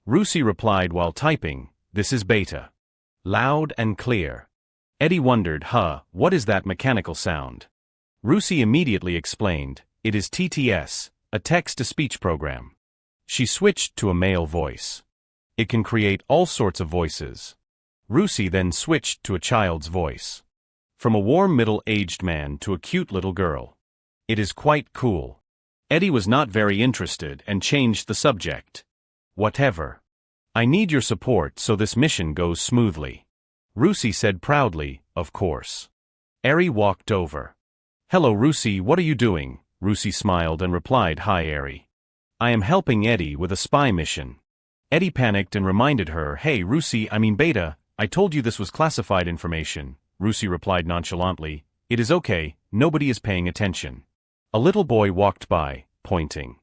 Rusi replied while typing, this is Beta. Loud and clear. Eddie wondered, what is that mechanical sound? Rusi immediately explained, it is TTS, a text-to-speech program. She switched to a male voice. It can create all sorts of voices. Rusi then switched to a child's voice. From a warm middle-aged man to a cute little girl. It is quite cool. Eddie was not very interested and changed the subject. Whatever. I need your support so this mission goes smoothly. Rusi said proudly, of course. Eri walked over. Hello Rusi, what are you doing? Rusi smiled and replied, hi Eri. I am helping Eddie with a spy mission. Eddie panicked and reminded her, hey Rusi, I mean Beta, I told you this was classified information. Rusi replied nonchalantly, it is okay, nobody is paying attention. A little boy walked by, pointing.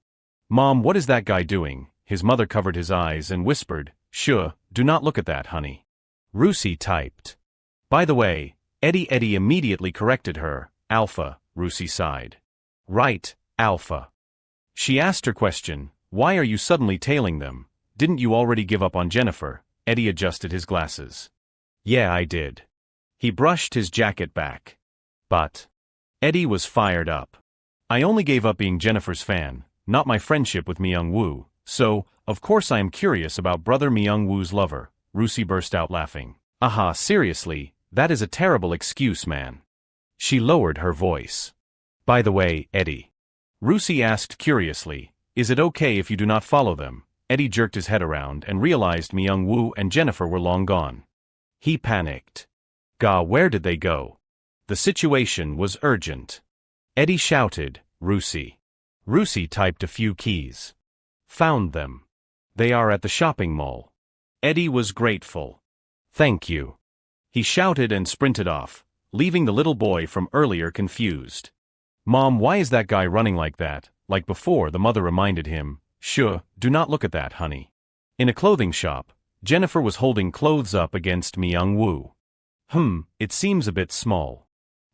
Mom, what is that guy doing? His mother covered his eyes and whispered, shh, do not look at that, honey. Rusi typed. By the way, Eddie immediately corrected her, Alpha, Rusi sighed. Right, Alpha. She asked her question, why are you suddenly tailing them? Didn't you already give up on Jennifer? Eddie adjusted his glasses. Yeah, I did. He brushed his jacket back. But Eddie was fired up. I only gave up being Jennifer's fan, not my friendship with Myung-woo, so, of course I am curious about brother Myung-woo's lover, Rusi burst out laughing. Aha, seriously, that is a terrible excuse, man. She lowered her voice. By the way, Eddie. Rusi asked curiously, is it okay if you do not follow them? Eddie jerked his head around and realized Myung-woo and Jennifer were long gone. He panicked. Where did they go? The situation was urgent. Eddie shouted, Rusi. Rusi typed a few keys. Found them. They are at the shopping mall. Eddie was grateful. Thank you. He shouted and sprinted off, leaving the little boy from earlier confused. Mom, why is that guy running like that? Like before, the mother reminded him. Sure, do not look at that, honey. In a clothing shop, Jennifer was holding clothes up against Myung-woo. It seems a bit small.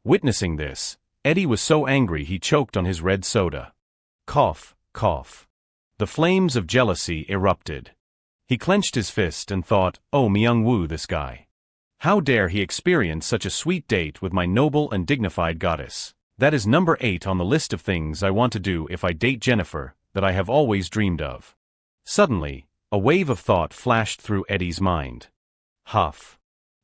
Witnessing this, Eddie was so angry he choked on his red soda. Cough, cough. The flames of jealousy erupted. He clenched his fist and thought, oh Myung-woo, this guy. How dare he experience such a sweet date with my noble and dignified goddess. That is number 8 on the list of things I want to do if I date Jennifer, that I have always dreamed of. Suddenly, a wave of thought flashed through Eddie's mind. Huff.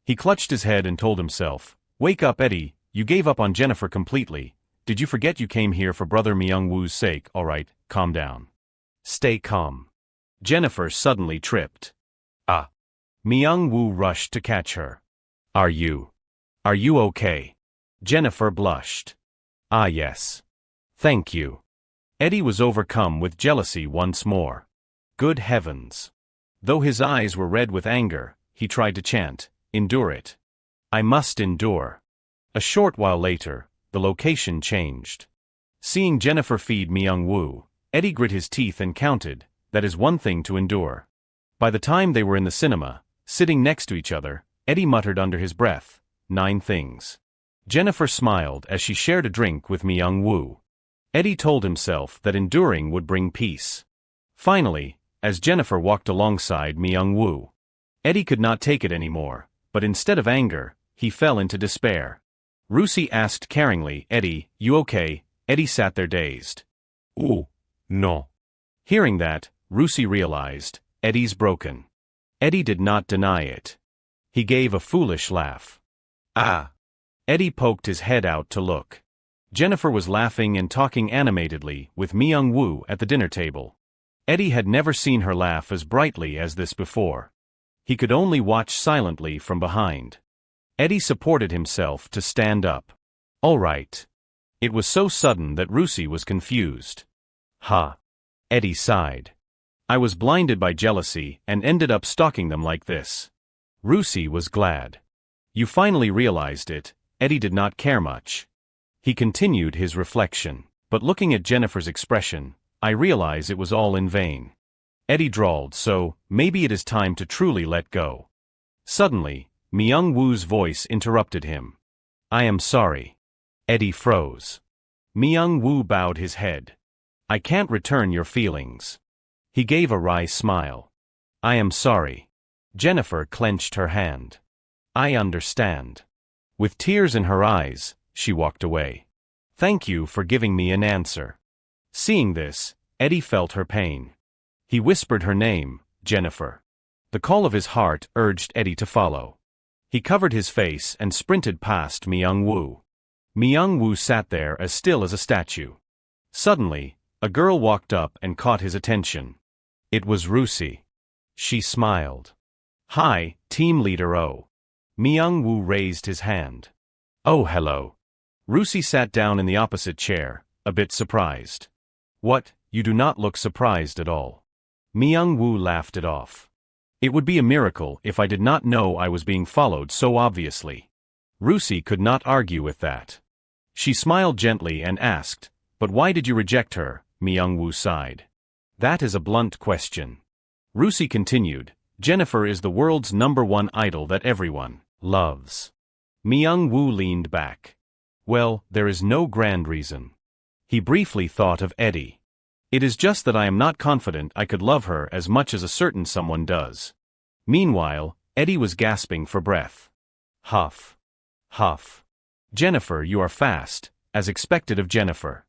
He clutched his head and told himself, wake up, Eddie, you gave up on Jennifer completely. Did you forget you came here for brother Myung-woo's sake? Alright, calm down. Stay calm. Jennifer suddenly tripped. Myung-woo rushed to catch her. Are you okay? Jennifer blushed. Yes. Thank you. Eddie was overcome with jealousy once more. Good heavens. Though his eyes were red with anger, he tried to chant, endure it. I must endure. A short while later, the location changed. Seeing Jennifer feed Myung-woo, Eddie grit his teeth and counted, that is one thing to endure. By the time they were in the cinema, sitting next to each other, Eddie muttered under his breath, 9 things. Jennifer smiled as she shared a drink with Myung-woo. Eddie told himself that enduring would bring peace. Finally, as Jennifer walked alongside Myung-woo, Eddie could not take it anymore, but instead of anger, he fell into despair. Rusi asked caringly, Eddie, you okay? Eddie sat there dazed. No. Hearing that, Rusi realized, Eddie's broken. Eddie did not deny it. He gave a foolish laugh. Eddie poked his head out to look. Jennifer was laughing and talking animatedly with Myung-woo at the dinner table. Eddie had never seen her laugh as brightly as this before. He could only watch silently from behind. Eddie supported himself to stand up. All right. It was so sudden that Rusi was confused. Eddie sighed. I was blinded by jealousy and ended up stalking them like this. Rusi was glad. You finally realized it. Eddie did not care much. He continued his reflection, but looking at Jennifer's expression, I realize it was all in vain. Eddie drawled, so, maybe it is time to truly let go. Suddenly, Myung-woo's voice interrupted him. I am sorry. Eddie froze. Myung-woo bowed his head. I can't return your feelings. He gave a wry smile. I am sorry. Jennifer clenched her hand. I understand. With tears in her eyes, she walked away. Thank you for giving me an answer. Seeing this, Eddie felt her pain. He whispered her name, Jennifer. The call of his heart urged Eddie to follow. He covered his face and sprinted past Myung-woo. Myung-woo sat there as still as a statue. Suddenly, a girl walked up and caught his attention. It was Rusi. She smiled. Hi, Team Leader O. Myung-woo raised his hand. Oh, hello. Rusi sat down in the opposite chair, a bit surprised. What, you do not look surprised at all. Myung-woo laughed it off. It would be a miracle if I did not know I was being followed so obviously. Rusi could not argue with that. She smiled gently and asked, but why did you reject her? Myung-woo sighed. That is a blunt question. Rusi continued, Jennifer is the world's #1 idol that everyone loves. Myung-woo leaned back. Well, there is no grand reason. He briefly thought of Eddie. It is just that I am not confident I could love her as much as a certain someone does. Meanwhile, Eddie was gasping for breath. Huff. Huff. Jennifer, you are fast, as expected of Jennifer.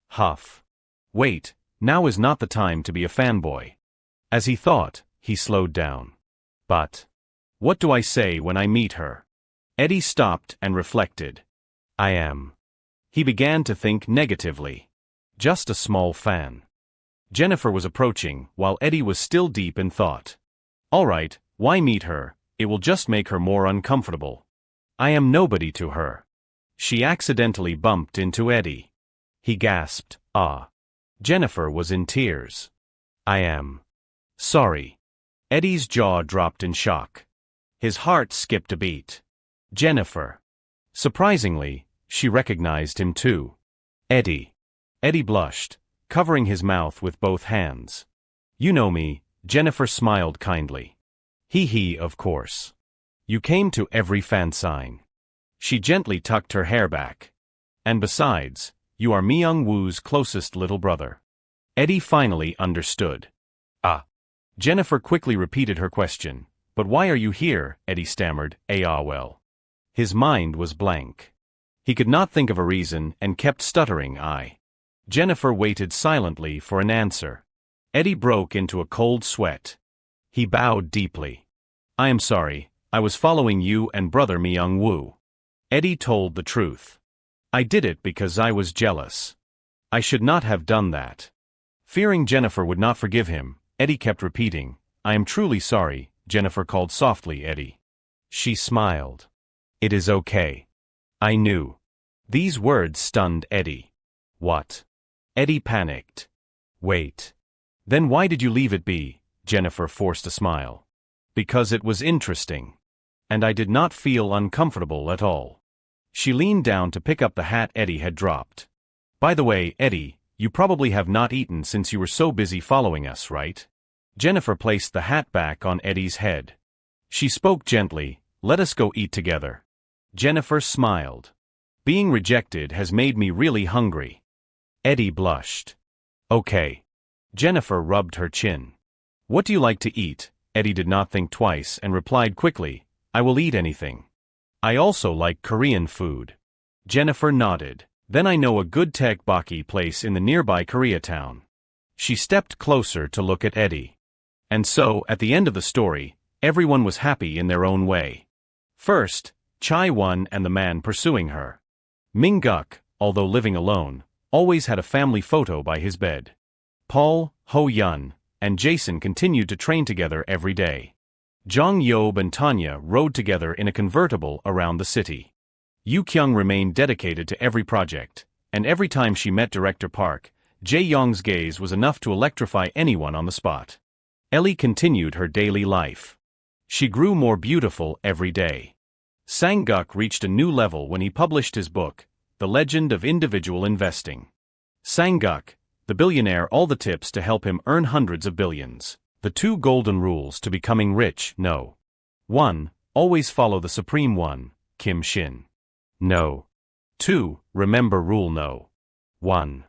Huff. Wait, now is not the time to be a fanboy. As he thought, he slowed down. But what do I say when I meet her? Eddie stopped and reflected. I am. He began to think negatively. Just a small fan. Jennifer was approaching, while Eddie was still deep in thought. All right, why meet her? It will just make her more uncomfortable. I am nobody to her. She accidentally bumped into Eddie. He gasped, ah. Jennifer was in tears. I am sorry. Eddie's jaw dropped in shock. His heart skipped a beat. Jennifer. Surprisingly, she recognized him too. Eddie. Eddie blushed, covering his mouth with both hands. You know me, Jennifer smiled kindly. He, of course. You came to every fan sign. She gently tucked her hair back. And besides, you are Myung-woo's closest little brother. Eddie finally understood. Ah. Jennifer quickly repeated her question. But why are you here? Eddie stammered. Well. His mind was blank. He could not think of a reason and kept stuttering. Jennifer waited silently for an answer. Eddie broke into a cold sweat. He bowed deeply. I am sorry, I was following you and brother Myung-woo. Eddie told the truth. I did it because I was jealous. I should not have done that. Fearing Jennifer would not forgive him, Eddie kept repeating, I am truly sorry. Jennifer called softly, Eddie. She smiled. It is okay. I knew. These words stunned Eddie. What? Eddie panicked. Wait. Then why did you leave it be? Jennifer forced a smile. Because it was interesting. And I did not feel uncomfortable at all. She leaned down to pick up the hat Eddie had dropped. By the way, Eddie, you probably have not eaten since you were so busy following us, right? Jennifer placed the hat back on Eddie's head. She spoke gently, let us go eat together. Jennifer smiled. Being rejected has made me really hungry. Eddie blushed. Okay. Jennifer rubbed her chin. What do you like to eat? Eddie did not think twice and replied quickly, I will eat anything. I also like Korean food. Jennifer nodded. Then I know a good tteokbokki place in the nearby Koreatown. She stepped closer to look at Eddie. And so, at the end of the story, everyone was happy in their own way. First, Chai-won and the man pursuing her. Ming-guk, although living alone, always had a family photo by his bed. Paul, Ho-yun, and Jason continued to train together every day. Jong-yob and Tanya rode together in a convertible around the city. Yu-kyung remained dedicated to every project, and every time she met Director Park, Jae-young's gaze was enough to electrify anyone on the spot. Ellie continued her daily life. She grew more beautiful every day. Sang-guk reached a new level when he published his book, The Legend of Individual Investing. Sang-guk, the billionaire, all the tips to help him earn hundreds of billions. The 2 golden rules to becoming rich. No. 1. Always follow the supreme one, Kim Shin. No. 2. Remember rule no. 1.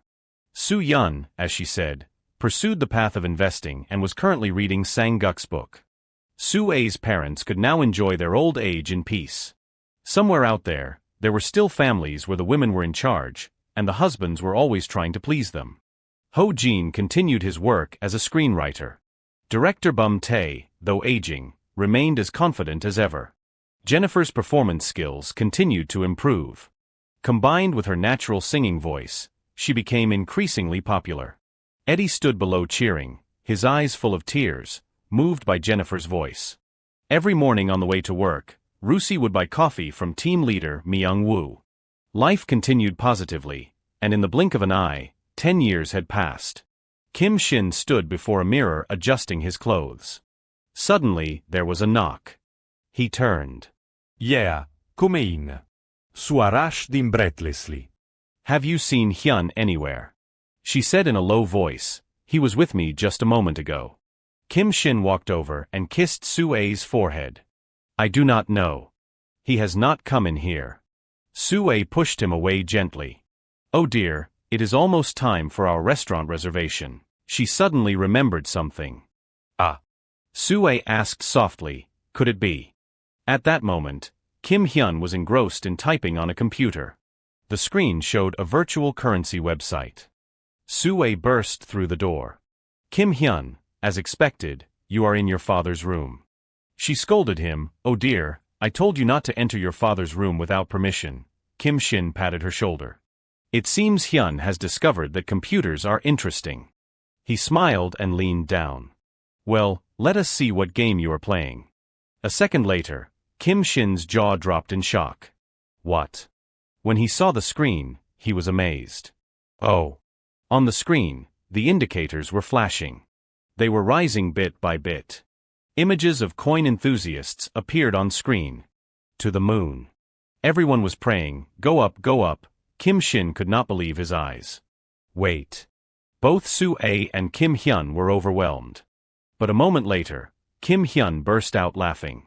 Soo-yun, as she said, pursued the path of investing and was currently reading Sang-guk's book. Soo-ae's parents could now enjoy their old age in peace. Somewhere out there, there were still families where the women were in charge, and the husbands were always trying to please them. Ho-jin continued his work as a screenwriter. Director Bum-tae, though aging, remained as confident as ever. Jennifer's performance skills continued to improve. Combined with her natural singing voice, she became increasingly popular. Eddie stood below cheering, his eyes full of tears, moved by Jennifer's voice. Every morning on the way to work, Rusi would buy coffee from team leader Myung-woo. Life continued positively, and in the blink of an eye, 10 years had passed. Kim Shin stood before a mirror adjusting his clothes. Suddenly, there was a knock. He turned. Yeah, come in. Sua rushed in breathlessly. Have you seen Hyun anywhere? She said in a low voice. He was with me just a moment ago. Kim Shin walked over and kissed Soo-ae's forehead. I do not know. He has not come in here. Soo-ae pushed him away gently. Oh dear, it is almost time for our restaurant reservation. She suddenly remembered something. Ah. Soo-ae asked softly, could it be? At that moment, Kim Hyun was engrossed in typing on a computer. The screen showed a virtual currency website. Sue burst through the door. Kim Hyun, as expected, you are in your father's room. She scolded him, oh dear, I told you not to enter your father's room without permission. Kim Shin patted her shoulder. It seems Hyun has discovered that computers are interesting. He smiled and leaned down. Well, let us see what game you are playing. A second later, Kim Shin's jaw dropped in shock. What? When he saw the screen, he was amazed. Oh. On the screen, the indicators were flashing. They were rising bit by bit. Images of coin enthusiasts appeared on screen. To the moon. Everyone was praying, go up, go up. Kim Shin could not believe his eyes. Wait. Both Sue and Kim Hyun were overwhelmed. But a moment later, Kim Hyun burst out laughing.